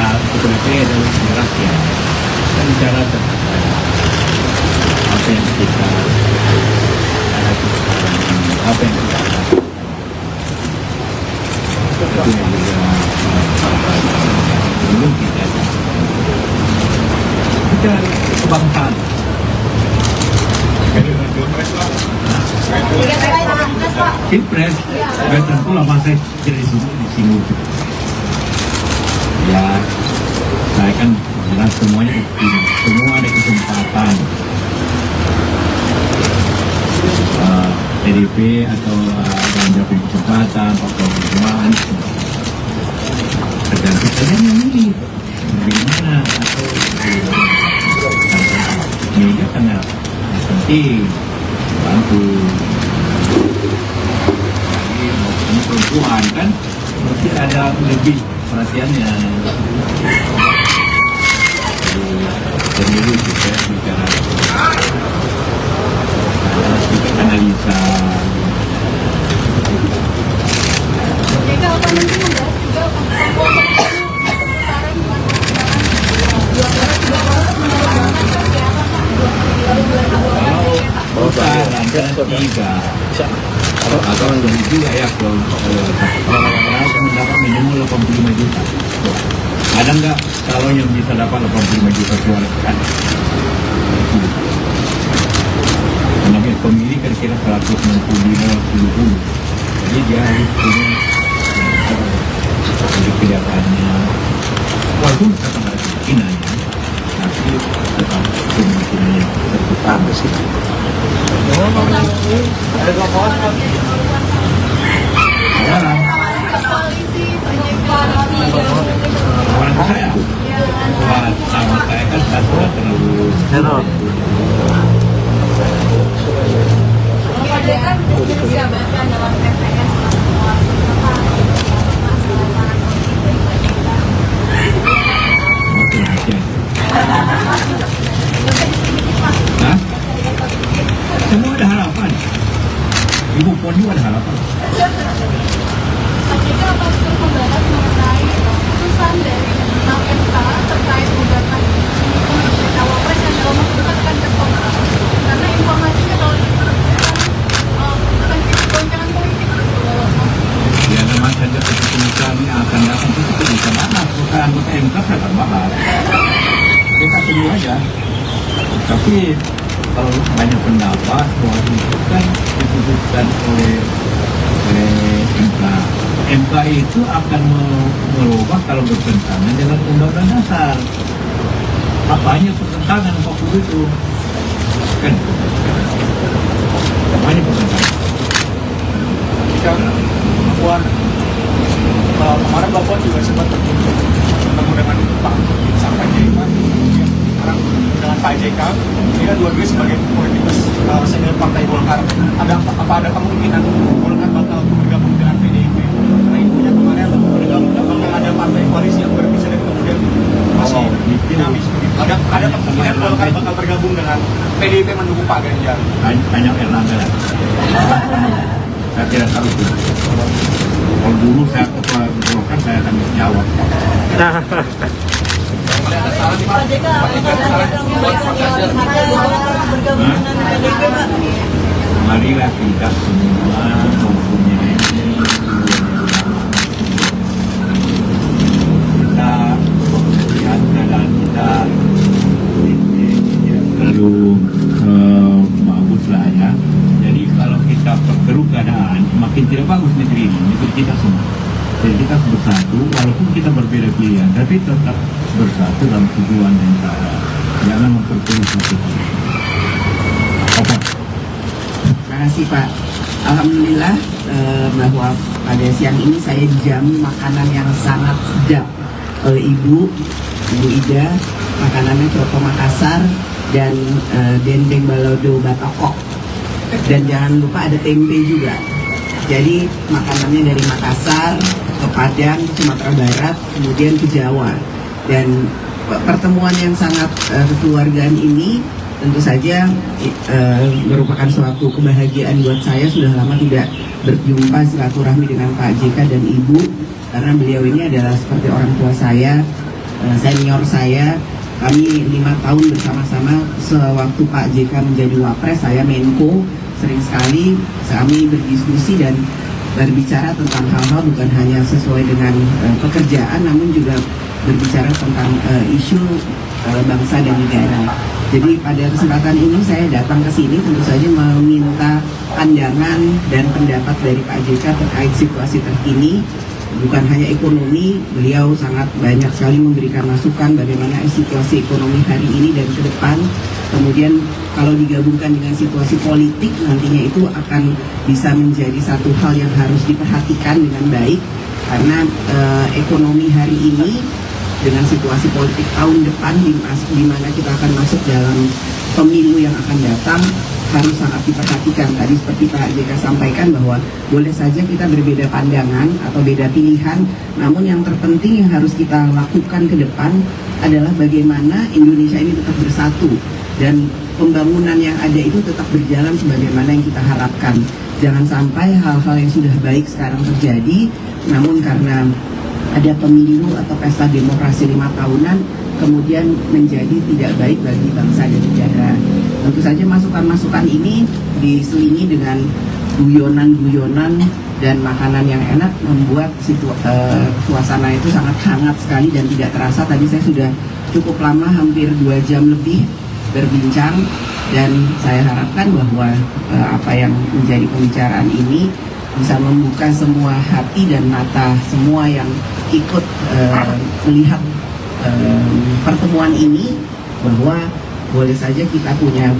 PDIP dan rakyat. Kita bicara tentang apa yang kita hadapi sekarang ini, apa yang kita hadapi. Itu yang juga belum kita kebangsaan. Pilpres, tentu lah masa jadi disinggung. Ya, saya kan jelas semuanya semua ada kesempatan. PDIP atau Ganjar punya kesempatan, atau perjuangan tergantung saja yang ini bagaimana atau media sangat penting bantu. Jadi mau ketemu perempuan kan berarti ada lebih perhatiannya. Pemilu kita bicara analisa. Jika apa nanti membahas juga kalau agak lebih juga ya kalau mendapat minimal 85 juta. Ada nggak kalau yang bisa dapat 85 juta suara kan? Namanya pemilih kira-kira 165-70. Jadi dia harus punya kelihatannya walaupun tetap ada kemungkinan ya, tapi tetap kemungkinannya terbuka sih. Orang saya buat sama saya kan saya sudah terlalu Hah? Semua ada harapan. Ibu Puan juga ada harapan. jika apapun membahas mengenai putusan dari MK terkait gugatan cawapres yang dalam waktu dekat akan tertolak, karena informasinya kalau goncangan politik. Ya memang saja keputusan yang akan datang itu bisa bahas, bukan anggota MK akan bahas. Kita tunggu aja. Tapi kalau banyak pendapat bahwa itu kan diputuskan oleh MK. MK itu akan merubah kalau bertentangan dengan Undang-Undang Dasar. Apanya pertentangan waktu itu? Kan? Apanya pertentangan? Puan, kemarin Bapak juga sempat bertemu dengan Pak Sampaian sekarang dengan Pak JK. Ini kan dua-duanya sebagai politikus senior Partai Golkar. Ada kemungkinan Golkar bakal bergabung dengan PDIP? Karena intinya kemarin bakal ada partai koalisi yang berpisah dan kemudian masih dinamis. Ada kemungkinan Golkar bakal bergabung dengan PDIP mendukung Pak Ganjar. Banyak Erlangga. Saya tidak tahu itu. Kalau dulu saya ketua Golkar saya akan jawab. Marilah kita semua mempunyai kita lihat keadaan kita terlalu bagus lah ya. Jadi kalau kita perkeruh keadaan makin tidak bagus negeri ini untuk kita semua. Jadi kita harus bersatu, walaupun kita berbeda pilihan, tapi tetap bersatu dalam tujuan yang sama. Jangan memperkeruh satu hal. Apa? Terima kasih Pak. Alhamdulillah bahwa pada siang ini saya dijamu makanan yang sangat sedap oleh Ibu Ida. Makanannya coto Makassar dan dendeng balado batokok. Dan jangan lupa ada tempe juga. Jadi makanannya dari Makassar ke Padang, Sumatera Barat, kemudian ke Jawa. Dan pertemuan yang sangat kekeluargaan ini tentu saja merupakan suatu kebahagiaan buat saya. Sudah lama tidak berjumpa silaturahmi dengan Pak JK dan Ibu, karena beliau ini adalah seperti orang tua saya, senior saya. Kami 5 tahun bersama-sama sewaktu Pak JK menjadi Wapres, saya Menko. Sering sekali kami berdiskusi dan berbicara tentang hal-hal bukan hanya sesuai dengan pekerjaan, namun juga berbicara tentang isu bangsa dan negara. Jadi pada kesempatan ini saya datang ke sini tentu saja meminta pandangan dan pendapat dari Pak JK terkait situasi terkini. Bukan hanya ekonomi, beliau sangat banyak sekali memberikan masukan bagaimana situasi ekonomi hari ini dan ke depan. Kemudian kalau digabungkan dengan situasi politik, nantinya itu akan bisa menjadi satu hal yang harus diperhatikan dengan baik. Karena ekonomi hari ini dengan situasi politik tahun depan di mana kita akan masuk dalam pemilu yang akan datang, harus sangat diperhatikan. Tadi seperti Pak JK sampaikan bahwa boleh saja kita berbeda pandangan atau beda pilihan, namun yang terpenting yang harus kita lakukan ke depan adalah bagaimana Indonesia ini tetap bersatu dan pembangunan yang ada itu tetap berjalan sebagaimana yang kita harapkan. Jangan sampai hal-hal yang sudah baik sekarang terjadi, namun karena ada pemilu atau pesta demokrasi 5 tahunan, kemudian menjadi tidak baik bagi bangsa dan negara. Tentu saja masukan-masukan ini diselingi dengan guyonan-guyonan dan makanan yang enak membuat suasana itu sangat hangat sekali dan tidak terasa. Tadi saya sudah cukup lama, hampir 2 jam lebih berbincang, dan saya harapkan bahwa apa yang menjadi pembicaraan ini bisa membuka semua hati dan mata semua yang ikut melihat pertemuan ini, bahwa boleh saja kita punya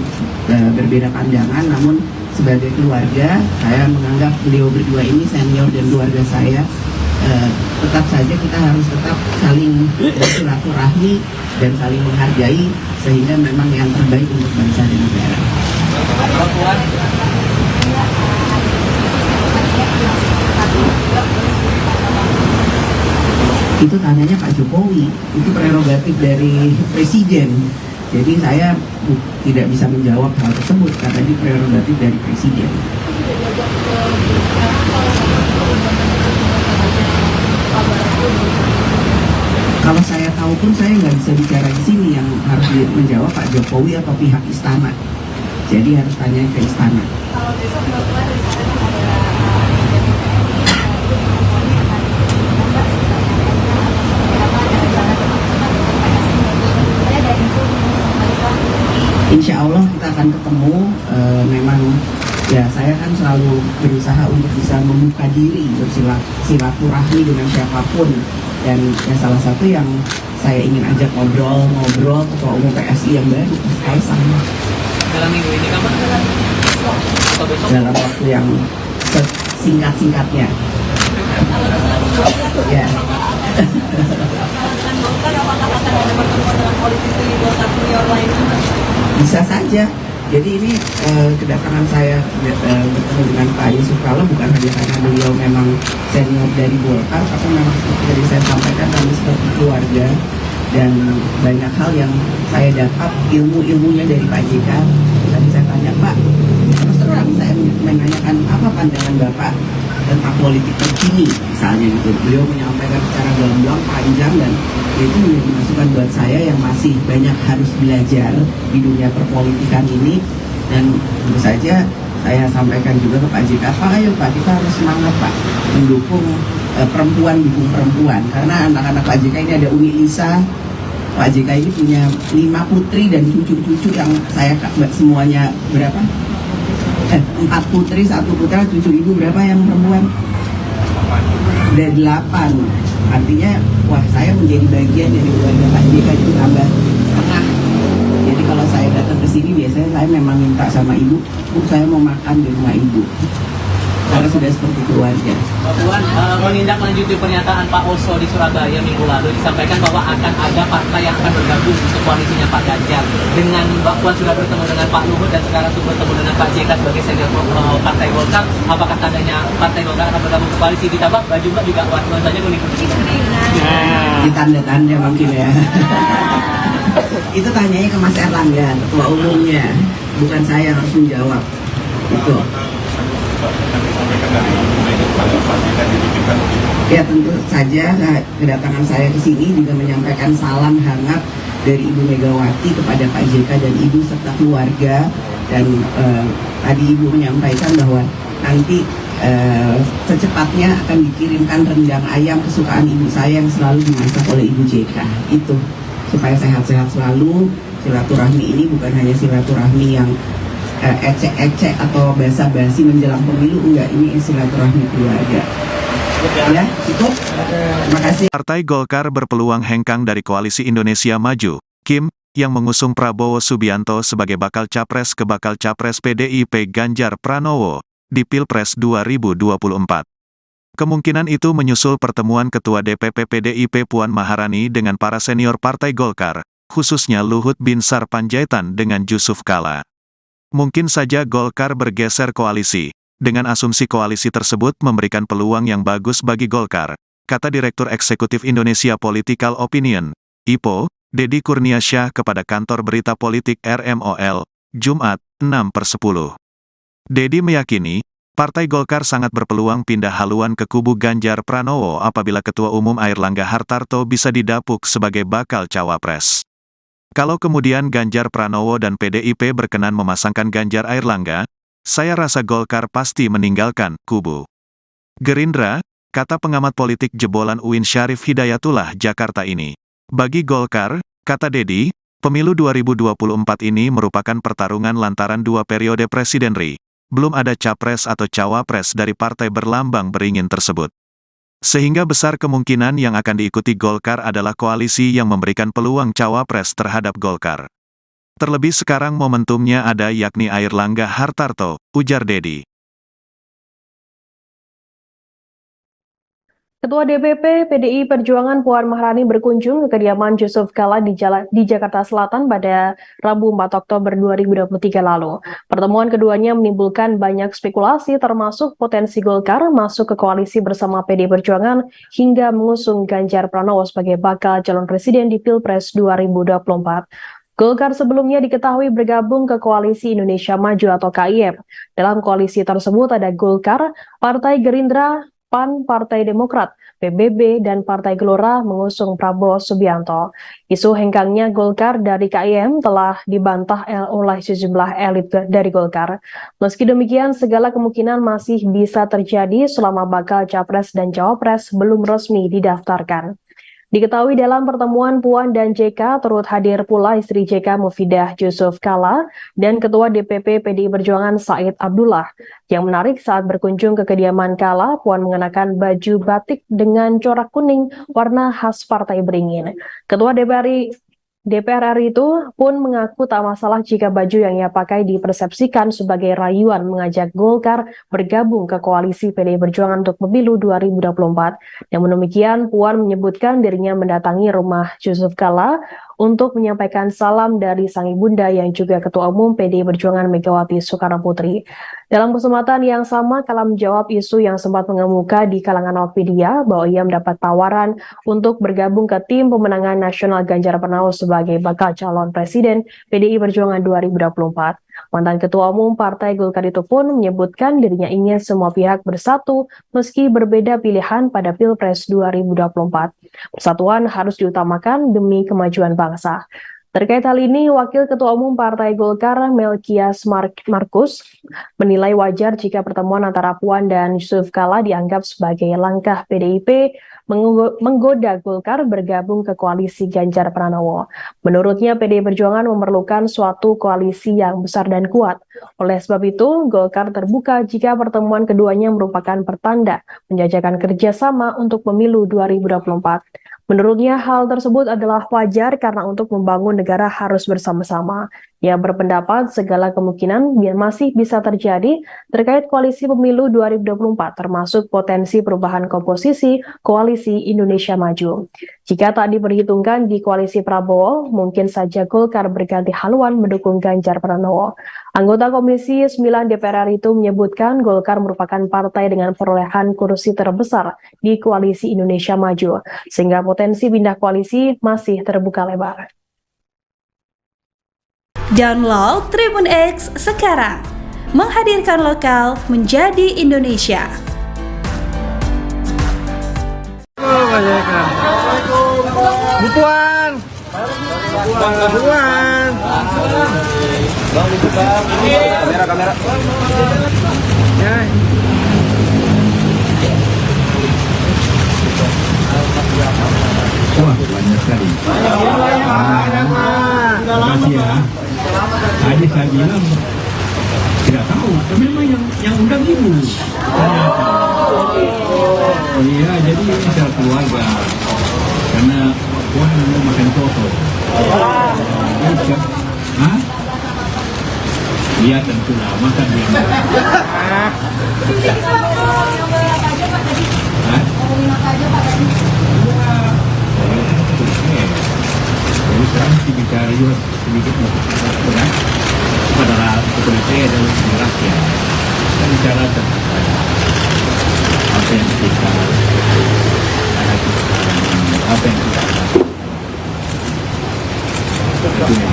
berbeda pandangan, namun sebagai keluarga saya menganggap beliau berdua ini senior dan keluarga saya. Tetap saja kita harus tetap saling bersilaturahmi dan saling menghargai, sehingga memang yang terbaik untuk bangsa dan negara. Itu tanyanya Pak Jokowi, itu prerogatif dari Presiden. Jadi saya tidak bisa menjawab hal tersebut karena ini prerogatif dari Presiden. Kalau saya tahu pun saya nggak bisa bicara di sini, yang harus menjawab Pak Jokowi atau pihak istana. Jadi harus tanya ke istana. Insya Allah kita akan ketemu. Memang ya saya kan selalu berusaha untuk bisa membuka diri, bersilaturahmi dengan siapapun. Dan ya salah satu yang saya ingin ajak ngobrol Ketua Umum PSI yang baru, Mas Kaisang. Dalam minggu ini kapan? Atau besok? Dalam waktu yang singkat-singkatnya. Ya. Bisa saja. Jadi ini kedatangan saya bertemu dengan Pak Yusuf Kala bukan hanya karena beliau memang senior dari Golkar, tapi memang seperti tadi saya sampaikan, kami seperti keluarga, dan banyak hal yang saya dapat ilmunya dari Pak JK. Tadi saya tanya, Pak, terus terang saya menanyakan apa pandangan Bapak tentang politik terkini misalnya gitu. Beliau menyampaikan secara gamblang, panjang, dan itu menjadi masukan buat saya yang masih banyak harus belajar di dunia perpolitikan ini. Dan tentu saja saya sampaikan juga ke Pak JK, Pak, ayo Pak, kita harus semangat Pak, mendukung perempuan, dukung perempuan, karena anak-anak Pak JK ini ada Uni Lisa. Pak JK ini punya 5 putri dan cucu-cucu yang saya semuanya berapa? 4 putri, 1 putra, cucu ibu berapa yang perempuan? Ada 8. Artinya, wah, saya menjadi bagian dari keluarga Pak JK itu tambah setengah. Jadi kalau saya datang ke sini biasanya saya memang minta sama ibu, Bu, saya mau makan di rumah ibu. Karena sudah seperti keluarga. Pak Puan, menindaklanjuti pernyataan Pak Oso di Surabaya minggu lalu, disampaikan bahwa akan ada partai yang akan bergabung untuk koalisinya Pak Ganjar. Dengan Mbak Puan sudah bertemu dengan Pak Luhut dan sekarang sudah bertemu dengan Pak JK sebagai senior Partai Golkar, apakah tandanya Partai Golkar akan bergabung ke koalisi? Ditambah baju Mbak juga warna saja kuning putih. Di tanda-tanda mungkin ya. Itu tanyanya ke Mas Erlangga, ketua umumnya, bukan saya yang harus menjawab. Itu. Ya tentu saja kedatangan saya ke sini juga menyampaikan salam hangat dari Ibu Megawati kepada Pak JK dan Ibu serta keluarga. Dan tadi Ibu menyampaikan bahwa nanti secepatnya akan dikirimkan rendang ayam kesukaan ibu saya yang selalu dimasak oleh Ibu JK. Itu supaya sehat-sehat selalu. Silaturahmi ini bukan hanya silaturahmi yang ecek-ecek atau basa-basi menjelang pemilu, enggak, ini silaturahmi keluarga. Ya, cukup. Terima kasih. Partai Golkar berpeluang hengkang dari Koalisi Indonesia Maju, Kim, yang mengusung Prabowo Subianto sebagai bakal capres ke bakal capres PDIP Ganjar Pranowo di Pilpres 2024. Kemungkinan itu menyusul pertemuan Ketua DPP PDIP Puan Maharani dengan para senior Partai Golkar, khususnya Luhut Binsar Panjaitan dengan Yusuf Kala. Mungkin saja Golkar bergeser koalisi. Dengan asumsi koalisi tersebut memberikan peluang yang bagus bagi Golkar, kata Direktur Eksekutif Indonesia Political Opinion, IPO, Deddy Kurniasyah kepada kantor berita politik RMOL, Jumat, 6/10. Deddy meyakini, Partai Golkar sangat berpeluang pindah haluan ke kubu Ganjar Pranowo apabila Ketua Umum Airlangga Hartarto bisa didapuk sebagai bakal cawapres. Kalau kemudian Ganjar Pranowo dan PDIP berkenan memasangkan Ganjar Airlangga, saya rasa Golkar pasti meninggalkan kubu Gerindra, kata pengamat politik jebolan UIN Syarif Hidayatullah Jakarta ini. Bagi Golkar, kata Deddy, pemilu 2024 ini merupakan pertarungan lantaran 2 periode presiden RI. Belum ada capres atau cawapres dari partai berlambang beringin tersebut. Sehingga besar kemungkinan yang akan diikuti Golkar adalah koalisi yang memberikan peluang cawapres terhadap Golkar. Terlebih sekarang momentumnya ada yakni Airlangga Hartarto, ujar Deddy. Ketua DPP PDI Perjuangan Puan Maharani berkunjung ke kediaman Yusuf Kala di Jakarta Selatan pada Rabu 4 Oktober 2023 lalu. Pertemuan keduanya menimbulkan banyak spekulasi termasuk potensi Golkar masuk ke koalisi bersama PDI Perjuangan hingga mengusung Ganjar Pranowo sebagai bakal calon presiden di Pilpres 2024. Golkar sebelumnya diketahui bergabung ke Koalisi Indonesia Maju atau KIM. Dalam koalisi tersebut ada Golkar, Partai Gerindra, PAN, Partai Demokrat, PBB, dan Partai Gelora mengusung Prabowo Subianto. Isu hengkangnya Golkar dari KIM telah dibantah oleh sejumlah elit dari Golkar. Meski demikian, segala kemungkinan masih bisa terjadi selama bakal capres dan cawapres belum resmi didaftarkan. Diketahui dalam pertemuan Puan dan JK turut hadir pula istri JK Mufidah Yusuf Kala dan Ketua DPP PDI Perjuangan Said Abdullah. Yang menarik saat berkunjung ke kediaman Kala, Puan mengenakan baju batik dengan corak kuning warna khas Partai Beringin. Ketua DPR RI itu pun mengaku tak masalah jika baju yang ia pakai dipersepsikan sebagai rayuan mengajak Golkar bergabung ke koalisi PDI Perjuangan untuk pemilu 2024. Namun demikian, Puan menyebutkan dirinya mendatangi rumah Yusuf Kala untuk menyampaikan salam dari sang ibunda yang juga Ketua Umum PDI Perjuangan Megawati Soekarnoputri. Dalam kesempatan yang sama, Kala menjawab isu yang sempat mengemuka di kalangan awak media bahwa ia mendapat tawaran untuk bergabung ke tim pemenangan nasional Ganjar Pranowo sebagai bakal calon presiden PDI Perjuangan 2024. Mantan Ketua Umum Partai Golkar itu pun menyebutkan dirinya ingin semua pihak bersatu meski berbeda pilihan pada Pilpres 2024. Persatuan harus diutamakan demi kemajuan bangsa. Terkait hal ini, Wakil Ketua Umum Partai Golkar Melkias Markus menilai wajar jika pertemuan antara Puan dan Yusuf Kala dianggap sebagai langkah PDIP menggoda Golkar bergabung ke koalisi Ganjar Pranowo. Menurutnya, PDI Perjuangan memerlukan suatu koalisi yang besar dan kuat. Oleh sebab itu, Golkar terbuka jika pertemuan keduanya merupakan pertanda menjajakan kerjasama untuk pemilu 2024. Menurutnya, hal tersebut adalah wajar karena untuk membangun negara harus bersama-sama. Ia berpendapat segala kemungkinan masih bisa terjadi terkait koalisi pemilu 2024, termasuk potensi perubahan komposisi Koalisi Indonesia Maju. Jika tak diperhitungkan di koalisi Prabowo, mungkin saja Golkar berganti haluan mendukung Ganjar Pranowo. Anggota Komisi 9 DPR RI itu menyebutkan Golkar merupakan partai dengan perolehan kursi terbesar di Koalisi Indonesia Maju, sehingga potensi pindah koalisi masih terbuka lebar. Download Tribun X sekarang, menghadirkan lokal menjadi Indonesia. Butuan. Kamera. Ya. Wah, banyak sekali. Terima kasih ya. Tadi saya bilang tidak tahu, tapi memang yang undang ibu. Ternyata. Oh iya, jadi ini secara keluarga. Karena Puan mau makan soto. Hah? Iya tentulah, makan dia. Jadi sekarang bicara juga sedikit berat pada kepada saya adalah rakyat. Dan bicara tentang apa yang kita hadapi sekarang ini, apa yang kita hadapi. Itu yang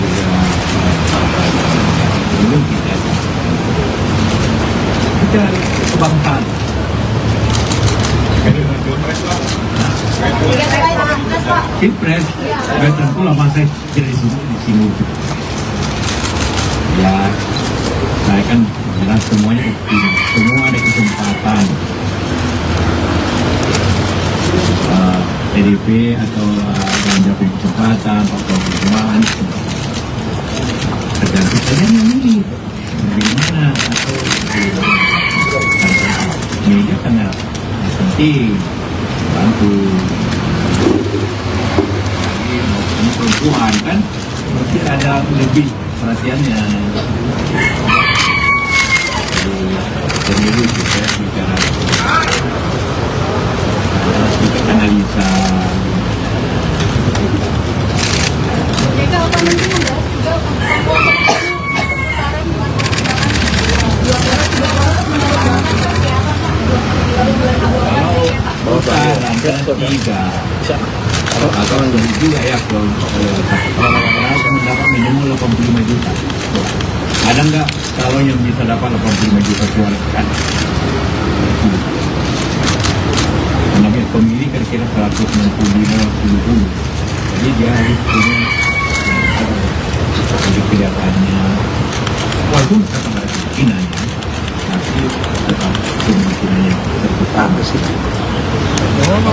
belum kita kebangsaan. Pilpres, saya tentu lama saya tidak di sini. Ya, saya kan jelas semuanya semua ada kesempatan. PDP atau Ganjar punya kesempatan, atau Perjuangan tergantung saja yang ini bagaimana atau media sangat penting bantu. Ini perempuan kan berarti ada lebih perhatiannya. Pemilu kita bicara analisa. Jika apa mungkin membahas juga Kalau tiga atau juga ya kalau mendapat minimal 85 juta. Ada nggak kalau yang bisa dapat 85 juta suara kan? Namanya pemilih kira-kira 165-170. Jadi dia harus punya jadi kelihatannya walaupun tetap ada kemungkinan ya, tapi tetap kemungkinannya terbesar sih. Orang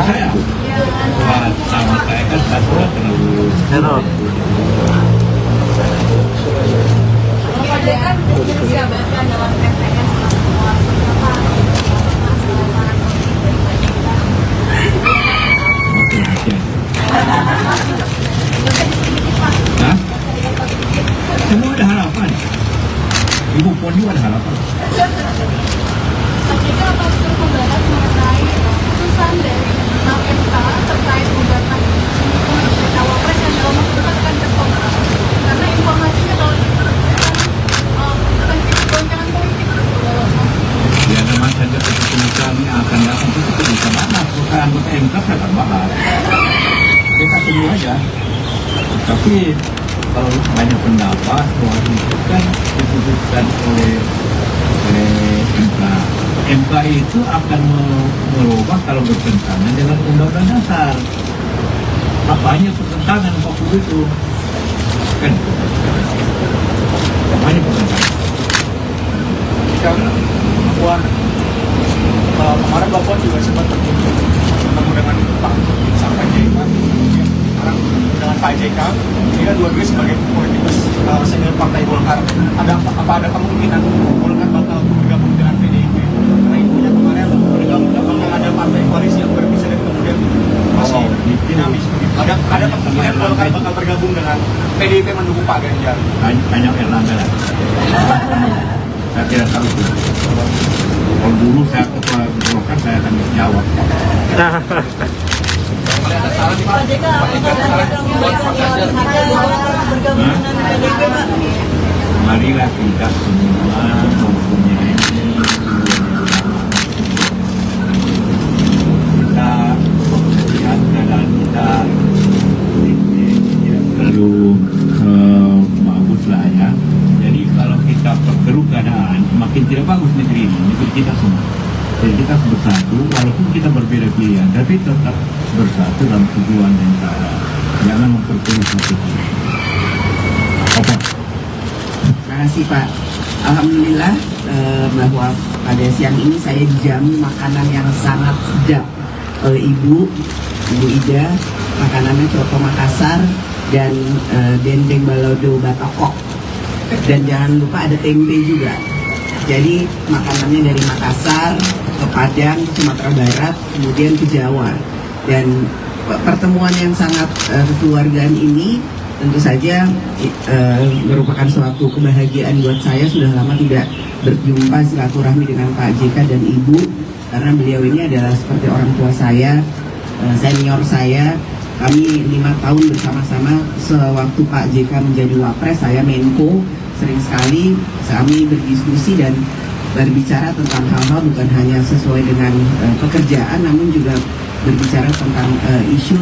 saya sama saya kan sudah terlalu semua ada harapan. Ibu Puan juga ada harapan. Jika apa betul membahas mengenai putusan dari MK terkait gugatan cawapres yang dalam waktu dekat akan tertolak karena informasinya kalau akan jadi goncangan politik. Ya memang saja keputusan yang akan datang itu bisa bahas. Bukan anggota MK akan bahas. Kita tunggu aja. Tapi kalau banyak pendapat bahwa itu kan diputuskan oleh MK. MK itu akan merubah kalau bertentangan dengan Undang-Undang Dasar. Apanya pertentangan 40 itu? Kan? Apanya pertentangan? Puan, kemarin Bapak juga sempat bertemu dengan Pak sampai JK, sekarang dengan Pak JK, ini kan dua-duanya sebagai politikus senior Partai Golkar. Ada kemungkinan Golkar bakal bergabung dengan PDIP? Karena intinya kemarin bakal ada partai koalisi yang berpisah dan kemudian masih dinamis. Ada kemungkinan Golkar bakal bergabung dengan PDIP mendukung Pak Ganjar. Banyak Erlangga lah. Saya tidak tahu itu. Kalau dulu saya ketua Golkar saya akan jawab. Marilah kita semua mempunyai kita melihat keadaan kita tidak terlalu bagus lah ya. Jadi kalau kita perkeruh keadaan makin tidak bagus negeri ini, negeri kita semua. Jadi kita harus bersatu, walaupun kita berbeda pilihan, tapi tetap bersatu dalam tujuan yang sama. Jangan memperkeruh satu. Apa? Terima kasih Pak. Alhamdulillah bahwa pada siang ini saya dijamu makanan yang sangat sedap oleh Ibu Ida. Makanannya coto Makassar dan dendeng balado batokok. Dan jangan lupa ada tempe juga. Jadi makanannya dari Makassar ke Padang, Sumatera Barat, kemudian ke Jawa. Dan pertemuan yang sangat kekeluargaan ini tentu saja merupakan suatu kebahagiaan buat saya. Sudah lama tidak berjumpa silaturahmi dengan Pak JK dan Ibu, karena beliau ini adalah seperti orang tua saya. senior saya. Kami 5 tahun bersama-sama sewaktu Pak JK menjadi Wapres, saya Menko. Sering sekali kami berdiskusi dan berbicara tentang hal-hal bukan hanya sesuai dengan pekerjaan, namun juga berbicara tentang isu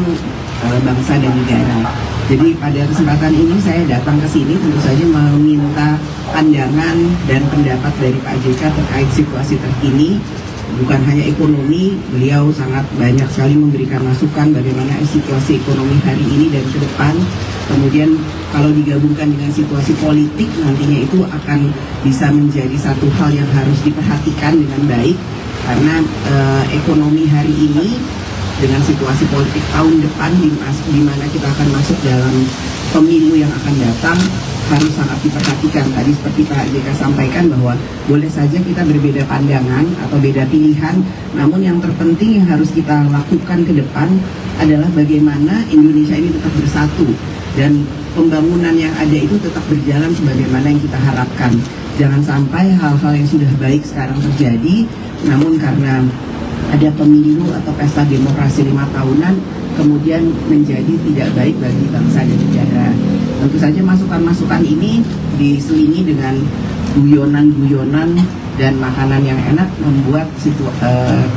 bangsa dan negara. Jadi pada kesempatan ini saya datang ke sini tentu saja meminta pandangan dan pendapat dari Pak JK terkait situasi terkini. Bukan hanya ekonomi, beliau sangat banyak sekali memberikan masukan bagaimana situasi ekonomi hari ini dan ke depan. Kemudian kalau digabungkan dengan situasi politik nantinya itu akan bisa menjadi satu hal yang harus diperhatikan dengan baik. Karena ekonomi hari ini dengan situasi politik tahun depan di mana kita akan masuk dalam pemilu yang akan datang harus sangat diperhatikan. Tadi seperti Pak JK sampaikan bahwa boleh saja kita berbeda pandangan atau beda pilihan, namun yang terpenting yang harus kita lakukan ke depan adalah bagaimana Indonesia ini tetap bersatu dan pembangunan yang ada itu tetap berjalan sebagaimana yang kita harapkan. Jangan sampai hal-hal yang sudah baik sekarang terjadi, namun karena ada pemilu atau pesta demokrasi 5 tahunan kemudian menjadi tidak baik bagi bangsa dan negara. Tentu saja masukan-masukan ini diselingi dengan guyonan-guyonan dan makanan yang enak membuat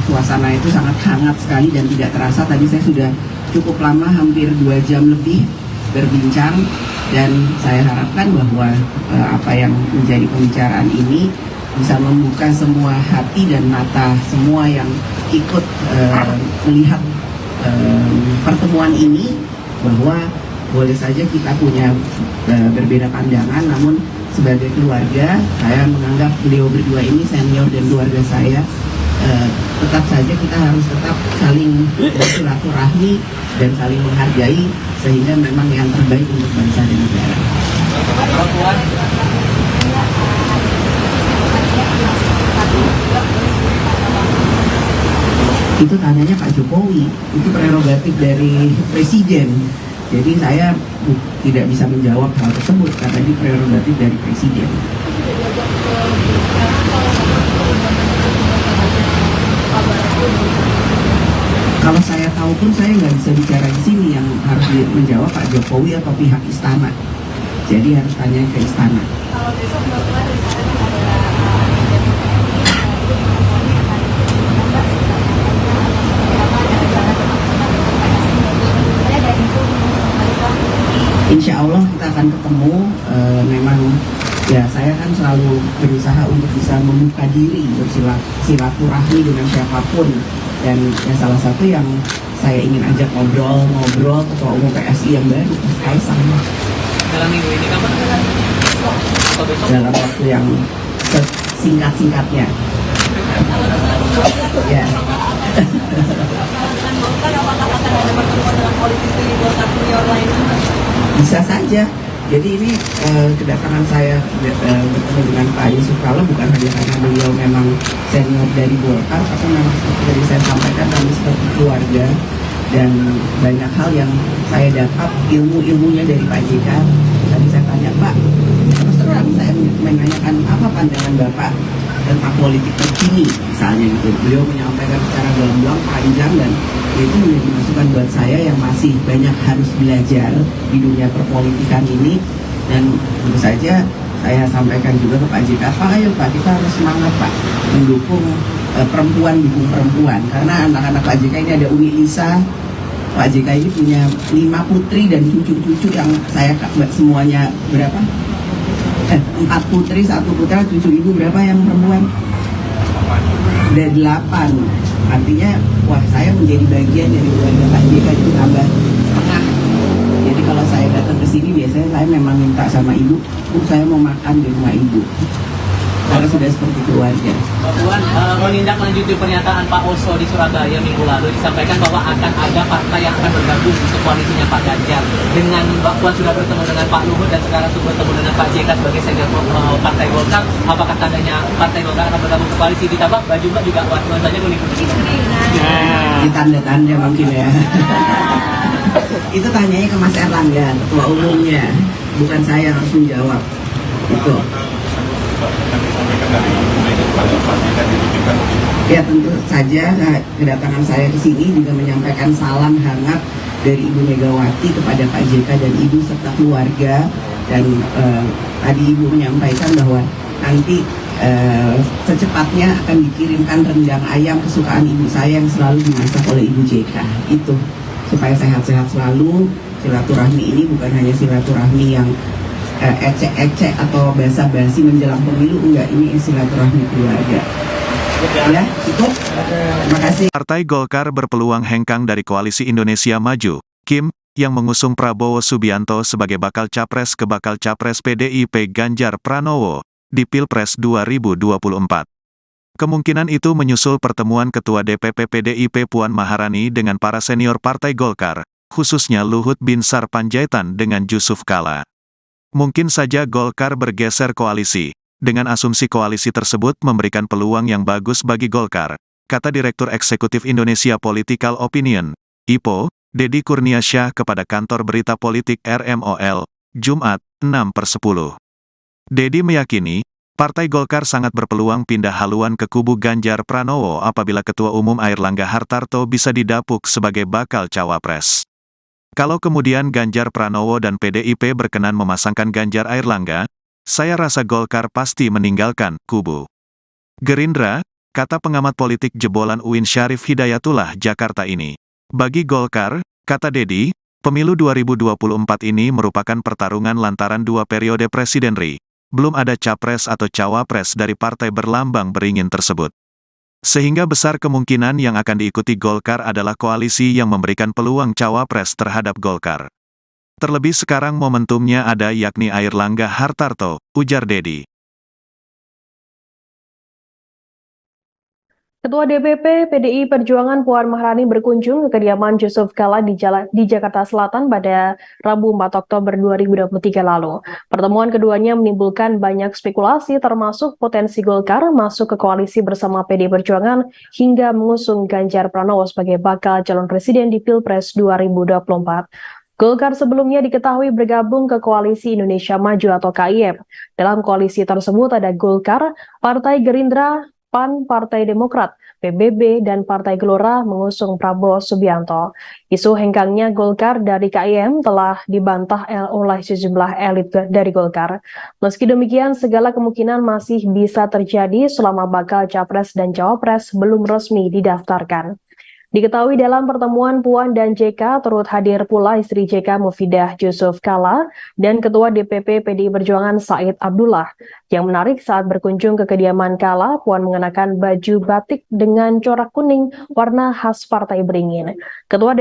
suasana itu sangat hangat sekali dan tidak terasa. Tadi saya sudah cukup lama, hampir 2 jam lebih berbincang, dan saya harapkan bahwa apa yang menjadi pembicaraan ini bisa membuka semua hati dan mata semua yang ikut melihat pertemuan ini, bahwa boleh saja kita punya berbeda pandangan, namun sebagai keluarga saya menganggap beliau berdua ini senior dan keluarga saya. Tetap saja kita harus tetap saling bersilaturahmi dan saling menghargai sehingga memang yang terbaik untuk bangsa dan negara. Itu tanyanya Pak Jokowi, itu prerogatif dari Presiden. Jadi saya tidak bisa menjawab hal tersebut karena ini prerogatif dari Presiden. Kalau saya tahu pun saya nggak bisa bicara di sini, yang harus menjawab Pak Jokowi atau pihak istana. Jadi harus tanya ke istana. Kalau besok Bapak Insya Allah kita akan ketemu. Memang ya saya kan selalu berusaha untuk bisa membuka diri, bersilaturahmi dengan siapapun, dan ya salah satu yang saya ingin ajak ngobrol Ketua Umum PSI yang baru, Mas Kaisang. Dalam minggu ini kapan? Dalam waktu yang singkat-singkatnya. Ya. Bisa saja. Jadi ini kedatangan saya bertemu dengan Pak Yusuf Kala bukan hanya karena beliau memang senior dari Golkar, tapi memang seperti tadi saya sampaikan kami seperti keluarga, dan banyak hal yang saya dapat ilmunya dari Pak JK. Tadi saya tanya, Pak, terus terang saya menanyakan apa pandangan Bapak tentang politik terkini misalnya gitu. Beliau menyampaikan secara gamblang, panjang, dan itu menjadi masukan buat saya yang masih banyak harus belajar di dunia perpolitikan ini. Dan tentu saja saya sampaikan juga ke Pak JK, Pak, ayo Pak, kita harus semangat Pak mendukung perempuan, dukung perempuan, karena anak-anak Pak JK ini ada Umi Lisa. Pak JK ini punya 5 putri dan cucu-cucu yang saya semuanya berapa? 4 putri, 1 putra, cucu ibu berapa yang perempuan? Ada 8. Artinya, wah, saya menjadi bagian dari keluarga Pak JK itu tambah setengah. Jadi kalau saya datang ke sini biasanya saya memang minta sama ibu, saya mau makan di rumah ibu. Karena sudah seperti keluarga. Pak Puan, menindaklanjuti pernyataan Pak Oso di Surabaya minggu lalu, disampaikan bahwa akan ada partai yang akan bergabung ke koalisinya Pak Ganjar. Dengan Mbak Puan sudah bertemu dengan Pak Luhut dan sekarang sudah bertemu dengan Pak JK sebagai senior partai Golkar, apakah tandanya partai Golkar akan bergabung ke koalisi? Ditambah baju Mbak juga warnanya kuning. Di tanda-tanda mungkin ya. Itu tanyanya ke Mas Erlangga, ketua umumnya, bukan saya yang harus menjawab. Itu. Kami sampaikan dari pada pagi dan ditunjukkan Ya tentu saja kedatangan saya ke sini juga menyampaikan salam hangat dari Ibu Megawati kepada Pak JK dan Ibu serta keluarga. Dan tadi Ibu menyampaikan bahwa nanti secepatnya akan dikirimkan rendang ayam kesukaan ibu saya yang selalu dimasak oleh Ibu JK. Itu supaya sehat-sehat selalu. Silaturahmi ini bukan hanya silaturahmi yang ecek-ecek atau basa-basi menjelang pemilu, enggak, ini silaturahmi keluarga. Ya, cukup. Terima kasih. Partai Golkar berpeluang hengkang dari Koalisi Indonesia Maju, Kim, yang mengusung Prabowo Subianto sebagai bakal capres ke bakal capres PDIP Ganjar Pranowo di Pilpres 2024. Kemungkinan itu menyusul pertemuan Ketua DPP PDIP Puan Maharani dengan para senior Partai Golkar, khususnya Luhut Binsar Panjaitan dengan Jusuf Kalla. Mungkin saja Golkar bergeser koalisi. Dengan asumsi koalisi tersebut memberikan peluang yang bagus bagi Golkar, kata Direktur Eksekutif Indonesia Political Opinion, IPO, Deddy Kurniasyah kepada kantor berita politik RMOL, Jumat, 6/10. Deddy meyakini, Partai Golkar sangat berpeluang pindah haluan ke kubu Ganjar Pranowo apabila Ketua Umum Airlangga Hartarto bisa didapuk sebagai bakal cawapres. Kalau kemudian Ganjar Pranowo dan PDIP berkenan memasangkan Ganjar Airlangga, saya rasa Golkar pasti meninggalkan kubu Gerindra, kata pengamat politik jebolan UIN Syarif Hidayatullah Jakarta ini. Bagi Golkar, kata Deddy, pemilu 2024 ini merupakan pertarungan lantaran 2 periode Presiden RI. Belum ada capres atau cawapres dari partai berlambang beringin tersebut. Sehingga besar kemungkinan yang akan diikuti Golkar adalah koalisi yang memberikan peluang cawapres terhadap Golkar. Terlebih sekarang momentumnya ada yakni Airlangga Hartarto, ujar Deddy. Ketua DPP PDI Perjuangan Puan Maharani berkunjung ke kediaman Jusuf Kalla di Jakarta Selatan pada Rabu 4 Oktober 2023 lalu. Pertemuan keduanya menimbulkan banyak spekulasi termasuk potensi Golkar masuk ke koalisi bersama PDI Perjuangan hingga mengusung Ganjar Pranowo sebagai bakal calon presiden di Pilpres 2024. Golkar sebelumnya diketahui bergabung ke Koalisi Indonesia Maju atau KIM. Dalam koalisi tersebut ada Golkar, Partai Gerindra, PAN, Partai Demokrat, PBB, dan Partai Gelora mengusung Prabowo Subianto. Isu hengkangnya Golkar dari KIM telah dibantah oleh sejumlah elit dari Golkar. Meski demikian, segala kemungkinan masih bisa terjadi selama bakal capres dan cawapres belum resmi didaftarkan. Diketahui dalam pertemuan Puan dan JK turut hadir pula istri JK Mufidah Jusuf Kalla dan Ketua DPP PDI Perjuangan Said Abdullah. Yang menarik saat berkunjung ke kediaman Kalla, Puan mengenakan baju batik dengan corak kuning warna khas Partai Beringin. Ketua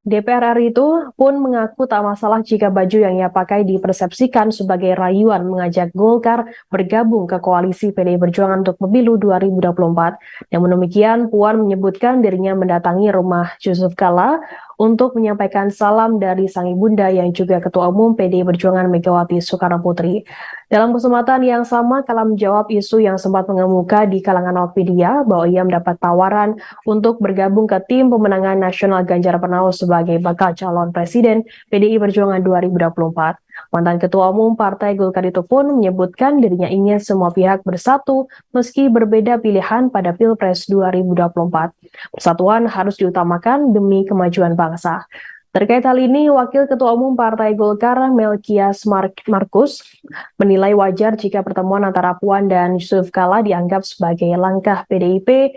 DPR RI itu pun mengaku tak masalah jika baju yang ia pakai dipersepsikan sebagai rayuan mengajak Golkar bergabung ke koalisi PDI Perjuangan untuk pemilu 2024. Namun demikian, Puan menyebutkan dirinya mendatangi rumah Jusuf Kalla untuk menyampaikan salam dari sang ibunda yang juga Ketua Umum PDI Perjuangan Megawati Soekarnoputri. Dalam kesempatan yang sama, Kalla menjawab isu yang sempat mengemuka di kalangan awak media bahwa ia mendapat tawaran untuk bergabung ke tim pemenangan nasional Ganjar Pranowo sebagai bakal calon presiden PDI Perjuangan 2024. Mantan Ketua Umum Partai Golkar itu pun menyebutkan dirinya ingin semua pihak bersatu meski berbeda pilihan pada Pilpres 2024. Persatuan harus diutamakan demi kemajuan bangsa. Terkait hal ini, Wakil Ketua Umum Partai Golkar Melkias Markus menilai wajar jika pertemuan antara Puan dan Jusuf Kalla dianggap sebagai langkah PDIP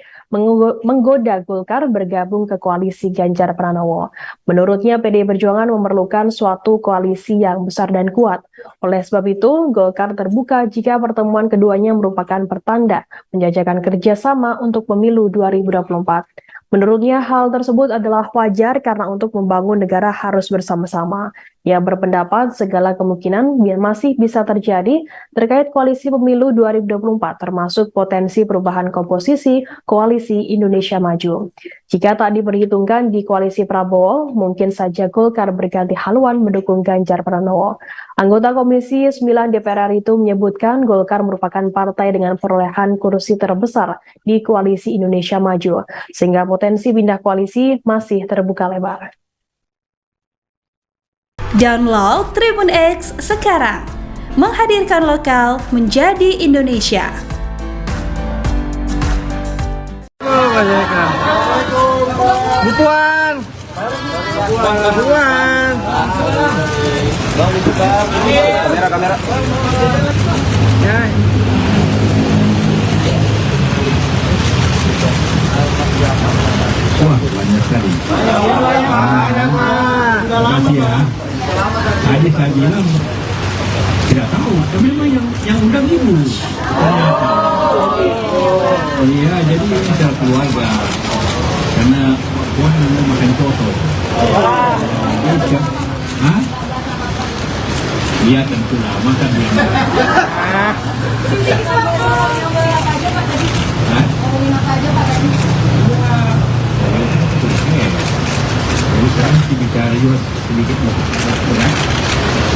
menggoda Golkar bergabung ke koalisi Ganjar Pranowo. Menurutnya, PDI Perjuangan memerlukan suatu koalisi yang besar dan kuat. Oleh sebab itu, Golkar terbuka jika pertemuan keduanya merupakan pertanda menjajakan kerjasama untuk pemilu 2024. Menurutnya, hal tersebut adalah wajar karena untuk membangun negara harus bersama-sama. Ia berpendapat segala kemungkinan masih bisa terjadi terkait koalisi pemilu 2024, termasuk potensi perubahan komposisi Koalisi Indonesia Maju. Jika tak diperhitungkan di koalisi Prabowo, mungkin saja Golkar berganti haluan mendukung Ganjar Pranowo. Anggota Komisi 9 DPR RI itu menyebutkan Golkar merupakan partai dengan perolehan kursi terbesar di Koalisi Indonesia Maju, sehingga potensi pindah koalisi masih terbuka lebar. Download Tribun X sekarang, menghadirkan lokal menjadi Indonesia. Pak JK. Bu Puan. Puan. Kamera. Ya. Wah, banyak sekali. Terima kasih ya. Tadi saya bilang tidak tahu, memang yang undang ibu. Ternyata. Oh iya, jadi ini secara keluarga. Karena Puan mau makan soto. Hah? Iya tentulah, makan dia. Hah? Jadi sekarang bicara juga sedikit kurang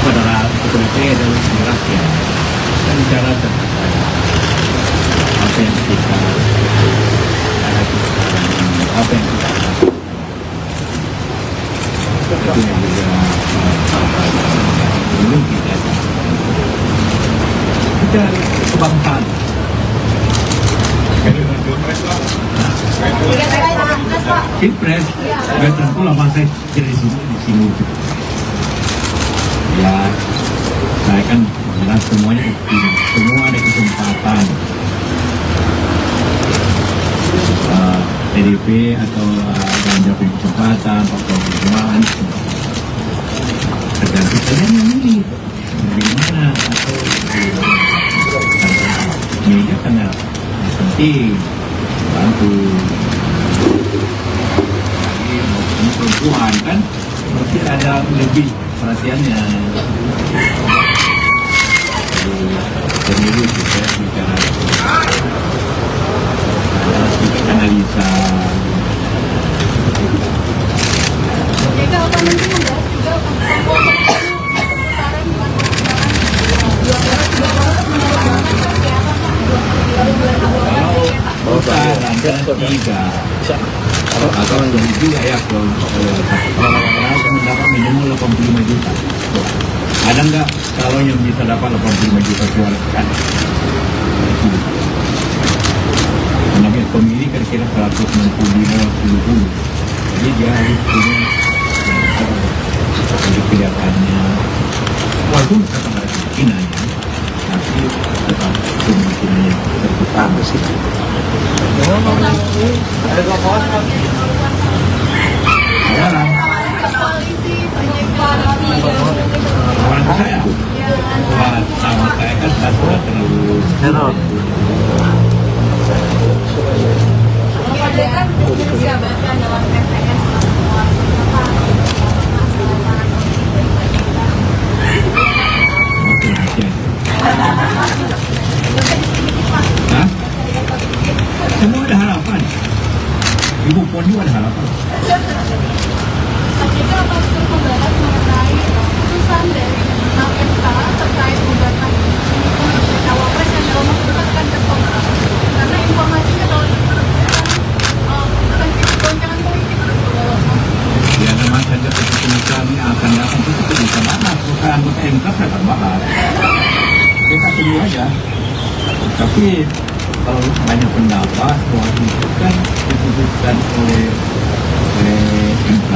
pada kepolisian dan rakyat dan bicara tentang apa yang kita hadapi sekarang, apa yang kita lakukan. Itu yang juga belum kita kebangsaan. Pilpres, nggak tentu lah masa jadi di sini. Ya, saya kan bilang semuanya semua ada kesempatan. PDP atau Ganjar punya kesempatan, Pak Prabowo kesempatan. Tergantung saya yang memilih bagaimana atau media karena penting bantu. Ini perempuan kan mesti ada lebih perhatiannya. Pemilu kita bicara analisa. Jika apa mungkin membahas juga Kalau tiga atau juga ya kalau mendapat minimal 85 juta. Ada nggak kalau yang bisa dapat 85 juta suara kan? Karena pemilih kira-kira 165-70. Jadi dia harus punya jadi kelihatannya walaupun kata mereka kinanya tapi tetap kemungkinannya terbuka sih. Orang saya sama saya kan sudah terlalu jabatan dalam PPS Hah? Semua ada harapan. Ibu Puan juga ada harapan. Jika apa membahas mengenai putusan dari KPK terkait gugatan cawapres yang dalam waktu dekat akan tertolak karena informasinya kalau goncangan politik Ya memang saja keputusan yang akan datang itu bisa bahas, bukan anggota MK akan bahas. Kita tunggu aja. Tapi kalau banyak pendapat bahwa itu kan diputuskan oleh MK.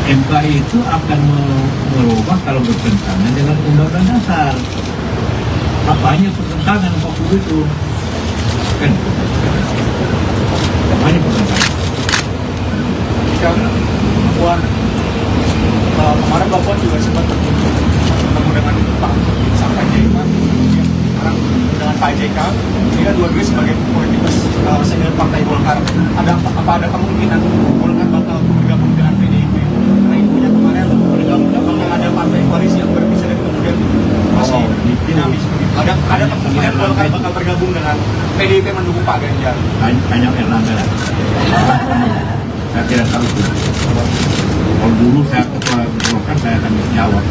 MK itu akan merubah kalau bertentangan dengan Undang-Undang Dasar. Apanya pertentangan waktu itu? Kan? Apanya pertentangan? Puan, kemarin Mbak Puan juga sempat bertemu dengan Pak sampai JK. Sekarang dengan Pak JK, ini kan dua-duanya sebagai politikus senior Partai Golkar. Apa ada kemungkinan Golkar bakal bergabung dengan PDIP? Karena ibunya kemarin bergabung bakal ada partai koalisi yang berpisah dan kemudian masih dinamis. Ada kemungkinan Golkar bakal bergabung dengan PDIP mendukung Pak Ganjar. Hanya Erlangga. Saya tidak tahu itu. Kalau dulu saya ketua Golkar saya akan jawab.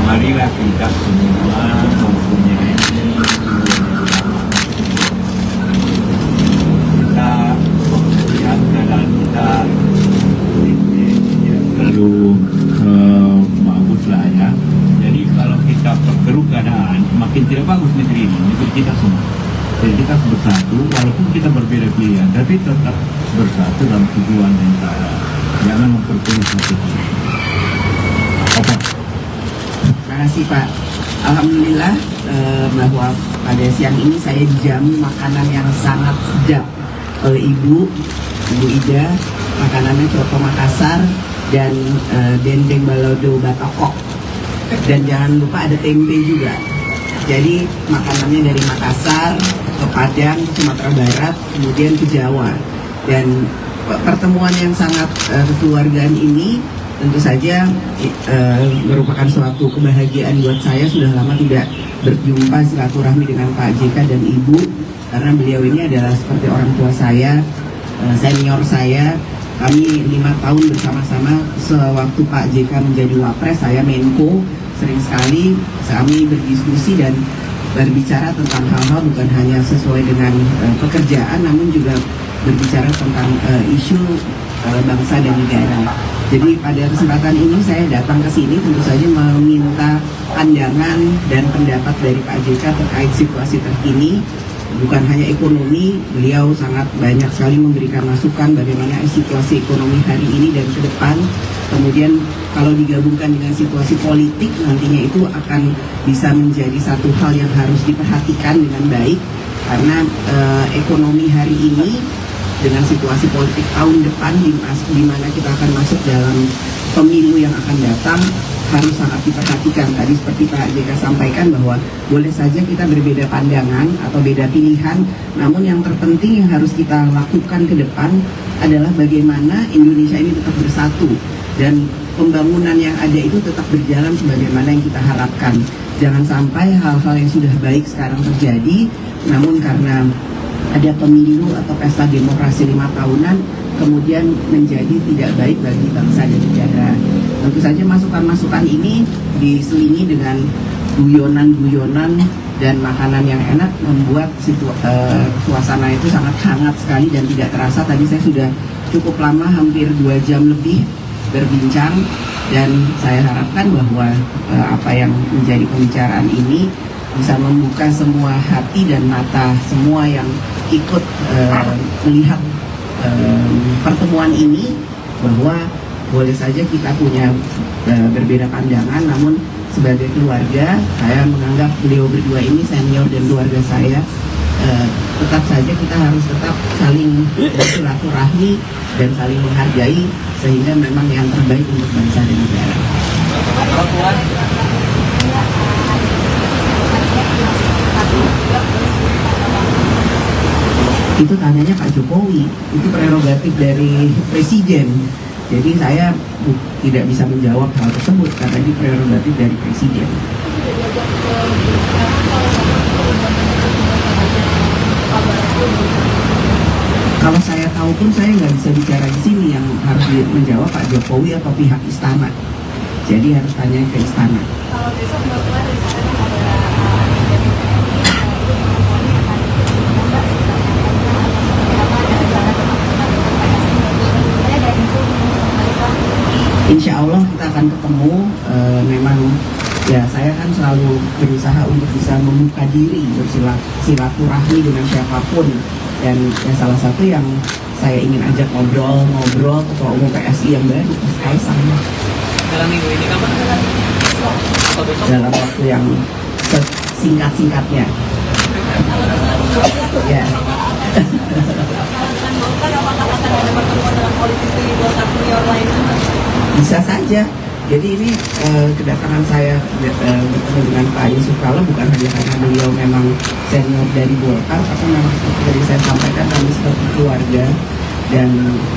Marilah kita semua mempunyai kita melihat keadaan kita lalu bagus lah ya. Jadi kalau keruh keadaan, makin tidak bagus negeri ini, negeri kita semua. Jadi kita harus bersatu, walaupun kita berbeda pilihan, tapi tetap bersatu dalam tujuan yang sama. Jangan memperkeruh satu. Oke. Terima kasih Pak. Alhamdulillah bahwa pada siang ini saya dijamu makanan yang sangat sedap oleh Ibu Ida. Makanannya coto Makassar dan dendeng balado batokok. Dan jangan lupa ada tempe juga. Jadi makanannya dari Makassar ke Padang, Sumatera Barat, kemudian ke Jawa. Dan pertemuan yang sangat kekeluargaan ini tentu saja merupakan suatu kebahagiaan buat saya. Sudah lama tidak berjumpa silaturahmi dengan Pak JK dan Ibu, karena beliau ini adalah seperti orang tua saya, senior saya. Kami 5 tahun bersama-sama sewaktu Pak JK menjadi Wapres, saya Menko. Sering sekali kami berdiskusi dan berbicara tentang hal-hal bukan hanya sesuai dengan pekerjaan, namun juga berbicara tentang isu bangsa dan negara. Jadi pada kesempatan ini saya datang ke sini tentu saja meminta pandangan dan pendapat dari Pak JK terkait situasi terkini. Bukan hanya ekonomi, beliau sangat banyak sekali memberikan masukan bagaimana situasi ekonomi hari ini dan ke depan. Kemudian kalau digabungkan dengan situasi politik, nantinya itu akan bisa menjadi satu hal yang harus diperhatikan dengan baik. Karena ekonomi hari ini dengan situasi politik tahun depan di mana kita akan masuk dalam pemilu yang akan datang harus sangat diperhatikan. Tadi seperti Pak JK sampaikan bahwa boleh saja kita berbeda pandangan atau beda pilihan, namun yang terpenting yang harus kita lakukan ke depan adalah bagaimana Indonesia ini tetap bersatu dan pembangunan yang ada itu tetap berjalan sebagaimana yang kita harapkan. Jangan sampai hal-hal yang sudah baik sekarang terjadi, namun karena ada pemilu atau pesta demokrasi 5 tahunan kemudian menjadi tidak baik bagi bangsa dan negara. Tentu saja masukan-masukan ini diselingi dengan guyonan-guyonan dan makanan yang enak membuat suasana itu sangat hangat sekali dan tidak terasa. Tadi saya sudah cukup lama, hampir 2 jam lebih berbincang, dan saya harapkan bahwa apa yang menjadi pembicaraan ini bisa membuka semua hati dan mata semua yang ikut melihat pertemuan ini, bahwa boleh saja kita punya berbeda pandangan, namun sebagai keluarga saya menganggap beliau berdua ini senior dan keluarga saya. Tetap saja kita harus tetap saling bersilaturahmi dan saling menghargai, sehingga memang yang terbaik untuk bangsa dan negara. Itu tanyanya Pak Jokowi, itu prerogatif dari Presiden. Jadi saya tidak bisa menjawab hal tersebut karena ini prerogatif dari Presiden. Kalau saya tahu pun saya nggak bisa bicara di sini, yang harus menjawab Pak Jokowi atau pihak istana. Jadi harus tanya ke istana. Kalau besok Mbak Puan Insya Allah kita akan ketemu. Memang ya saya kan selalu berusaha untuk bisa membuka diri, bersilaturahmi dengan siapapun, dan salah satu yang saya ingin ajak ngobrol Ketua Umum PSI yang baru, Mas Kaisang. Dalam minggu ini kapan? Dalam waktu yang singkat-singkatnya. Ya. Bisa saja. Jadi ini kedatangan saya bertemu dengan Pak Yusuf Kala bukan hanya karena beliau memang senior dari Golkar, tapi memang seperti tadi saya sampaikan kami seperti keluarga, dan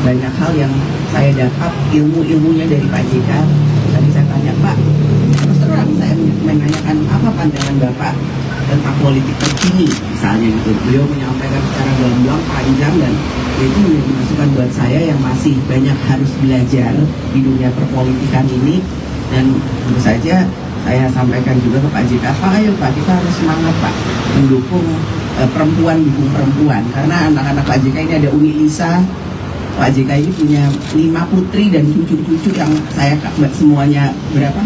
banyak hal yang saya dapat ilmunya dari Pak JK. Tadi saya tanya, Pak, terus terang saya menanyakan apa pandangan Bapak tentang politik terkini misalnya gitu. Beliau menyampaikan secara gamblang, panjang, dan itu menjadi masukan buat saya yang masih banyak harus belajar di dunia perpolitikan ini. Dan tentu saja saya sampaikan juga ke Pak JK, Pak, ayo Pak, kita harus semangat Pak mendukung perempuan, dukung perempuan, karena anak-anak Pak JK ini ada Umi Lisa. Pak JK ini punya 5 putri dan cucu-cucu yang saya semuanya berapa?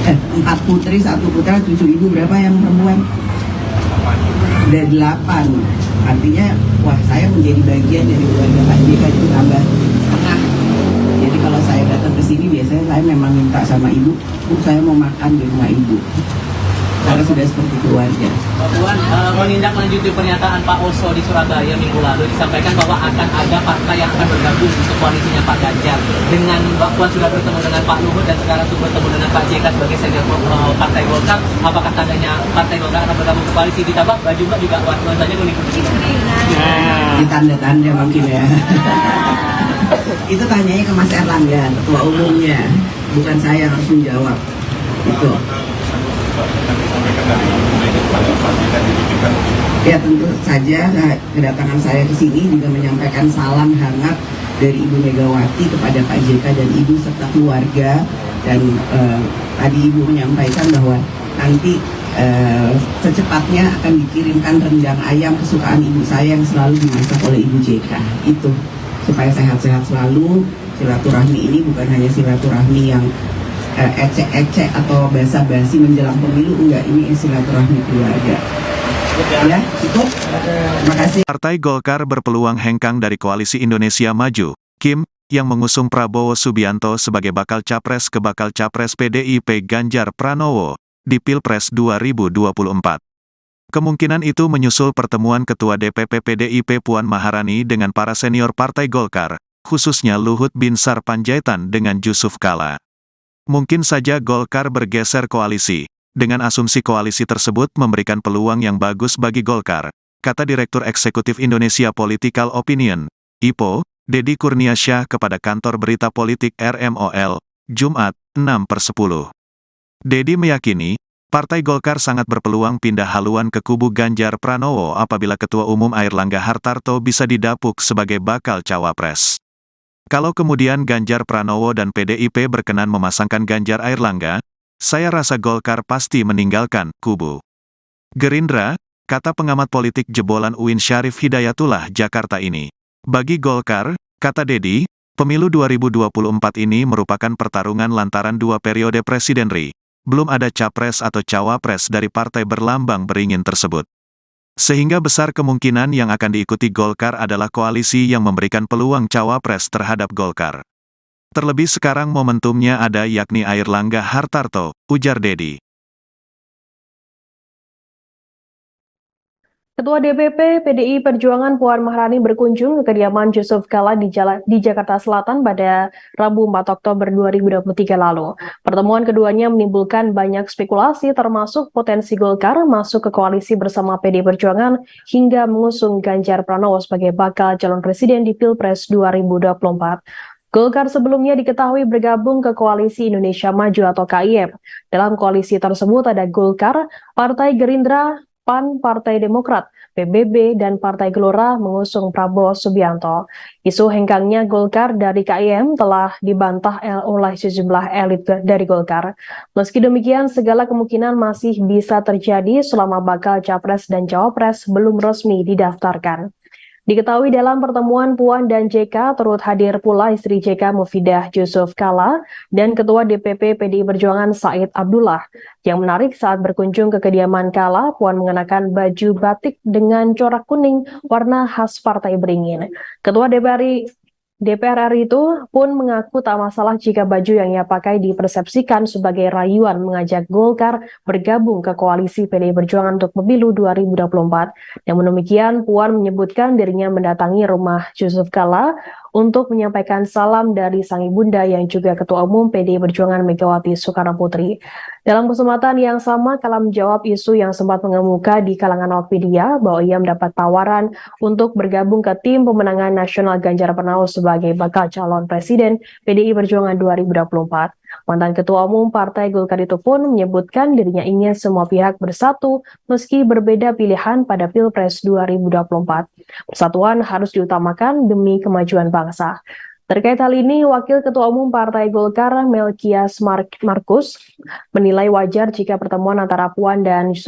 4 putri, 1 putra, 7 ibu, berapa yang perempuan? Ada 8. Artinya, wah, saya menjadi bagian dari keluarga Pak JK itu tambah setengah. Jadi kalau saya datang ke sini biasanya saya memang minta sama ibu, Bu, saya mau makan di rumah ibu. Karena sudah seperti keluarga. Mbak Puan, menindaklanjuti pernyataan Pak Oso di Surabaya minggu lalu disampaikan bahwa akan ada partai yang akan bergabung untuk koalisinya Pak Ganjar. Dengan Mbak Puan sudah bertemu dengan Pak Luhut dan sekarang sudah bertemu dengan Pak JK sebagai senior Partai Golkar, apakah tandanya Partai Golkar akan bergabung ke koalisi? Ditambah baju Mbak juga warnanya kuning-kuning. Di tanda-tanda mungkin ya. Itu tanyanya ke Mas Erlangga, ketua umumnya, bukan saya yang harus menjawab. Itu. Ya tentu saja kedatangan saya ke sini juga menyampaikan salam hangat dari Ibu Megawati kepada Pak JK dan Ibu serta keluarga, dan tadi Ibu menyampaikan bahwa nanti secepatnya akan dikirimkan rendang ayam kesukaan ibu saya yang selalu dimasak oleh Ibu JK. Itu supaya sehat-sehat selalu. Silaturahmi ini bukan hanya silaturahmi yang ecek-ecek atau basa-basi menjelang pemilu, enggak, ini silaturahmi keluarga. Ya, cukup. Terima kasih. Partai Golkar berpeluang hengkang dari Koalisi Indonesia Maju, Kim, yang mengusung Prabowo Subianto sebagai bakal capres ke bakal capres PDIP Ganjar Pranowo di Pilpres 2024. Kemungkinan itu menyusul pertemuan Ketua DPP PDIP Puan Maharani dengan para senior Partai Golkar, khususnya Luhut Binsar Panjaitan dengan Jusuf Kalla. Mungkin saja Golkar bergeser koalisi. Dengan asumsi koalisi tersebut memberikan peluang yang bagus bagi Golkar, kata Direktur Eksekutif Indonesia Political Opinion, IPO, Deddy Kurniasyah kepada kantor berita politik RMOL, Jumat, 6/10. Deddy meyakini, Partai Golkar sangat berpeluang pindah haluan ke kubu Ganjar Pranowo apabila Ketua Umum Airlangga Hartarto bisa didapuk sebagai bakal cawapres. Kalau kemudian Ganjar Pranowo dan PDIP berkenan memasangkan Ganjar Airlangga, saya rasa Golkar pasti meninggalkan kubu Gerindra, kata pengamat politik jebolan UIN Syarif Hidayatullah Jakarta ini. Bagi Golkar, kata Deddy, pemilu 2024 ini merupakan pertarungan lantaran 2 periode presiden RI. Belum ada capres atau cawapres dari partai berlambang beringin tersebut. Sehingga besar kemungkinan yang akan diikuti Golkar adalah koalisi yang memberikan peluang cawapres terhadap Golkar. Terlebih sekarang momentumnya ada yakni Airlangga Hartarto, ujar Deddy. Ketua DPP PDI Perjuangan Puan Maharani berkunjung ke kediaman Jusuf Kalla di Jakarta Selatan pada Rabu 4 Oktober 2023 lalu. Pertemuan keduanya menimbulkan banyak spekulasi termasuk potensi Golkar masuk ke koalisi bersama PDI Perjuangan hingga mengusung Ganjar Pranowo sebagai bakal calon presiden di Pilpres 2024. Golkar sebelumnya diketahui bergabung ke Koalisi Indonesia Maju atau KIM. Dalam koalisi tersebut ada Golkar, Partai Gerindra, PAN, Partai Demokrat, PBB, dan Partai Gelora mengusung Prabowo Subianto. Isu hengkangnya Golkar dari KIM telah dibantah oleh sejumlah elit dari Golkar. Meski demikian, segala kemungkinan masih bisa terjadi selama bakal capres dan cawapres belum resmi didaftarkan. Diketahui dalam pertemuan Puan dan JK turut hadir pula istri JK Mufidah Jusuf Kalla dan Ketua DPP PDI Perjuangan Said Abdullah. Yang menarik saat berkunjung ke kediaman Kalla, Puan mengenakan baju batik dengan corak kuning warna khas Partai Beringin. Ketua DPR RI itu pun mengaku tak masalah jika baju yang ia pakai dipersepsikan sebagai rayuan mengajak Golkar bergabung ke koalisi PDI Perjuangan untuk pemilu 2024. Namun demikian, Puan menyebutkan dirinya mendatangi rumah Jusuf Kalla untuk menyampaikan salam dari sang ibunda yang juga Ketua Umum PDI Perjuangan Megawati Soekarno Putri. Dalam kesempatan yang sama, Kalla menjawab isu yang sempat mengemuka di kalangan awak media bahwa ia mendapat tawaran untuk bergabung ke tim pemenangan nasional Ganjar Pranowo sebagai bakal calon presiden PDI Perjuangan 2024. Mantan Ketua Umum Partai Golkar itu pun menyebutkan dirinya ingin semua pihak bersatu meski berbeda pilihan pada Pilpres 2024. Persatuan harus diutamakan demi kemajuan bangsa. Terkait hal ini, Wakil Ketua Umum Partai Golkar Melkias Markus menilai wajar jika pertemuan antara Puan dan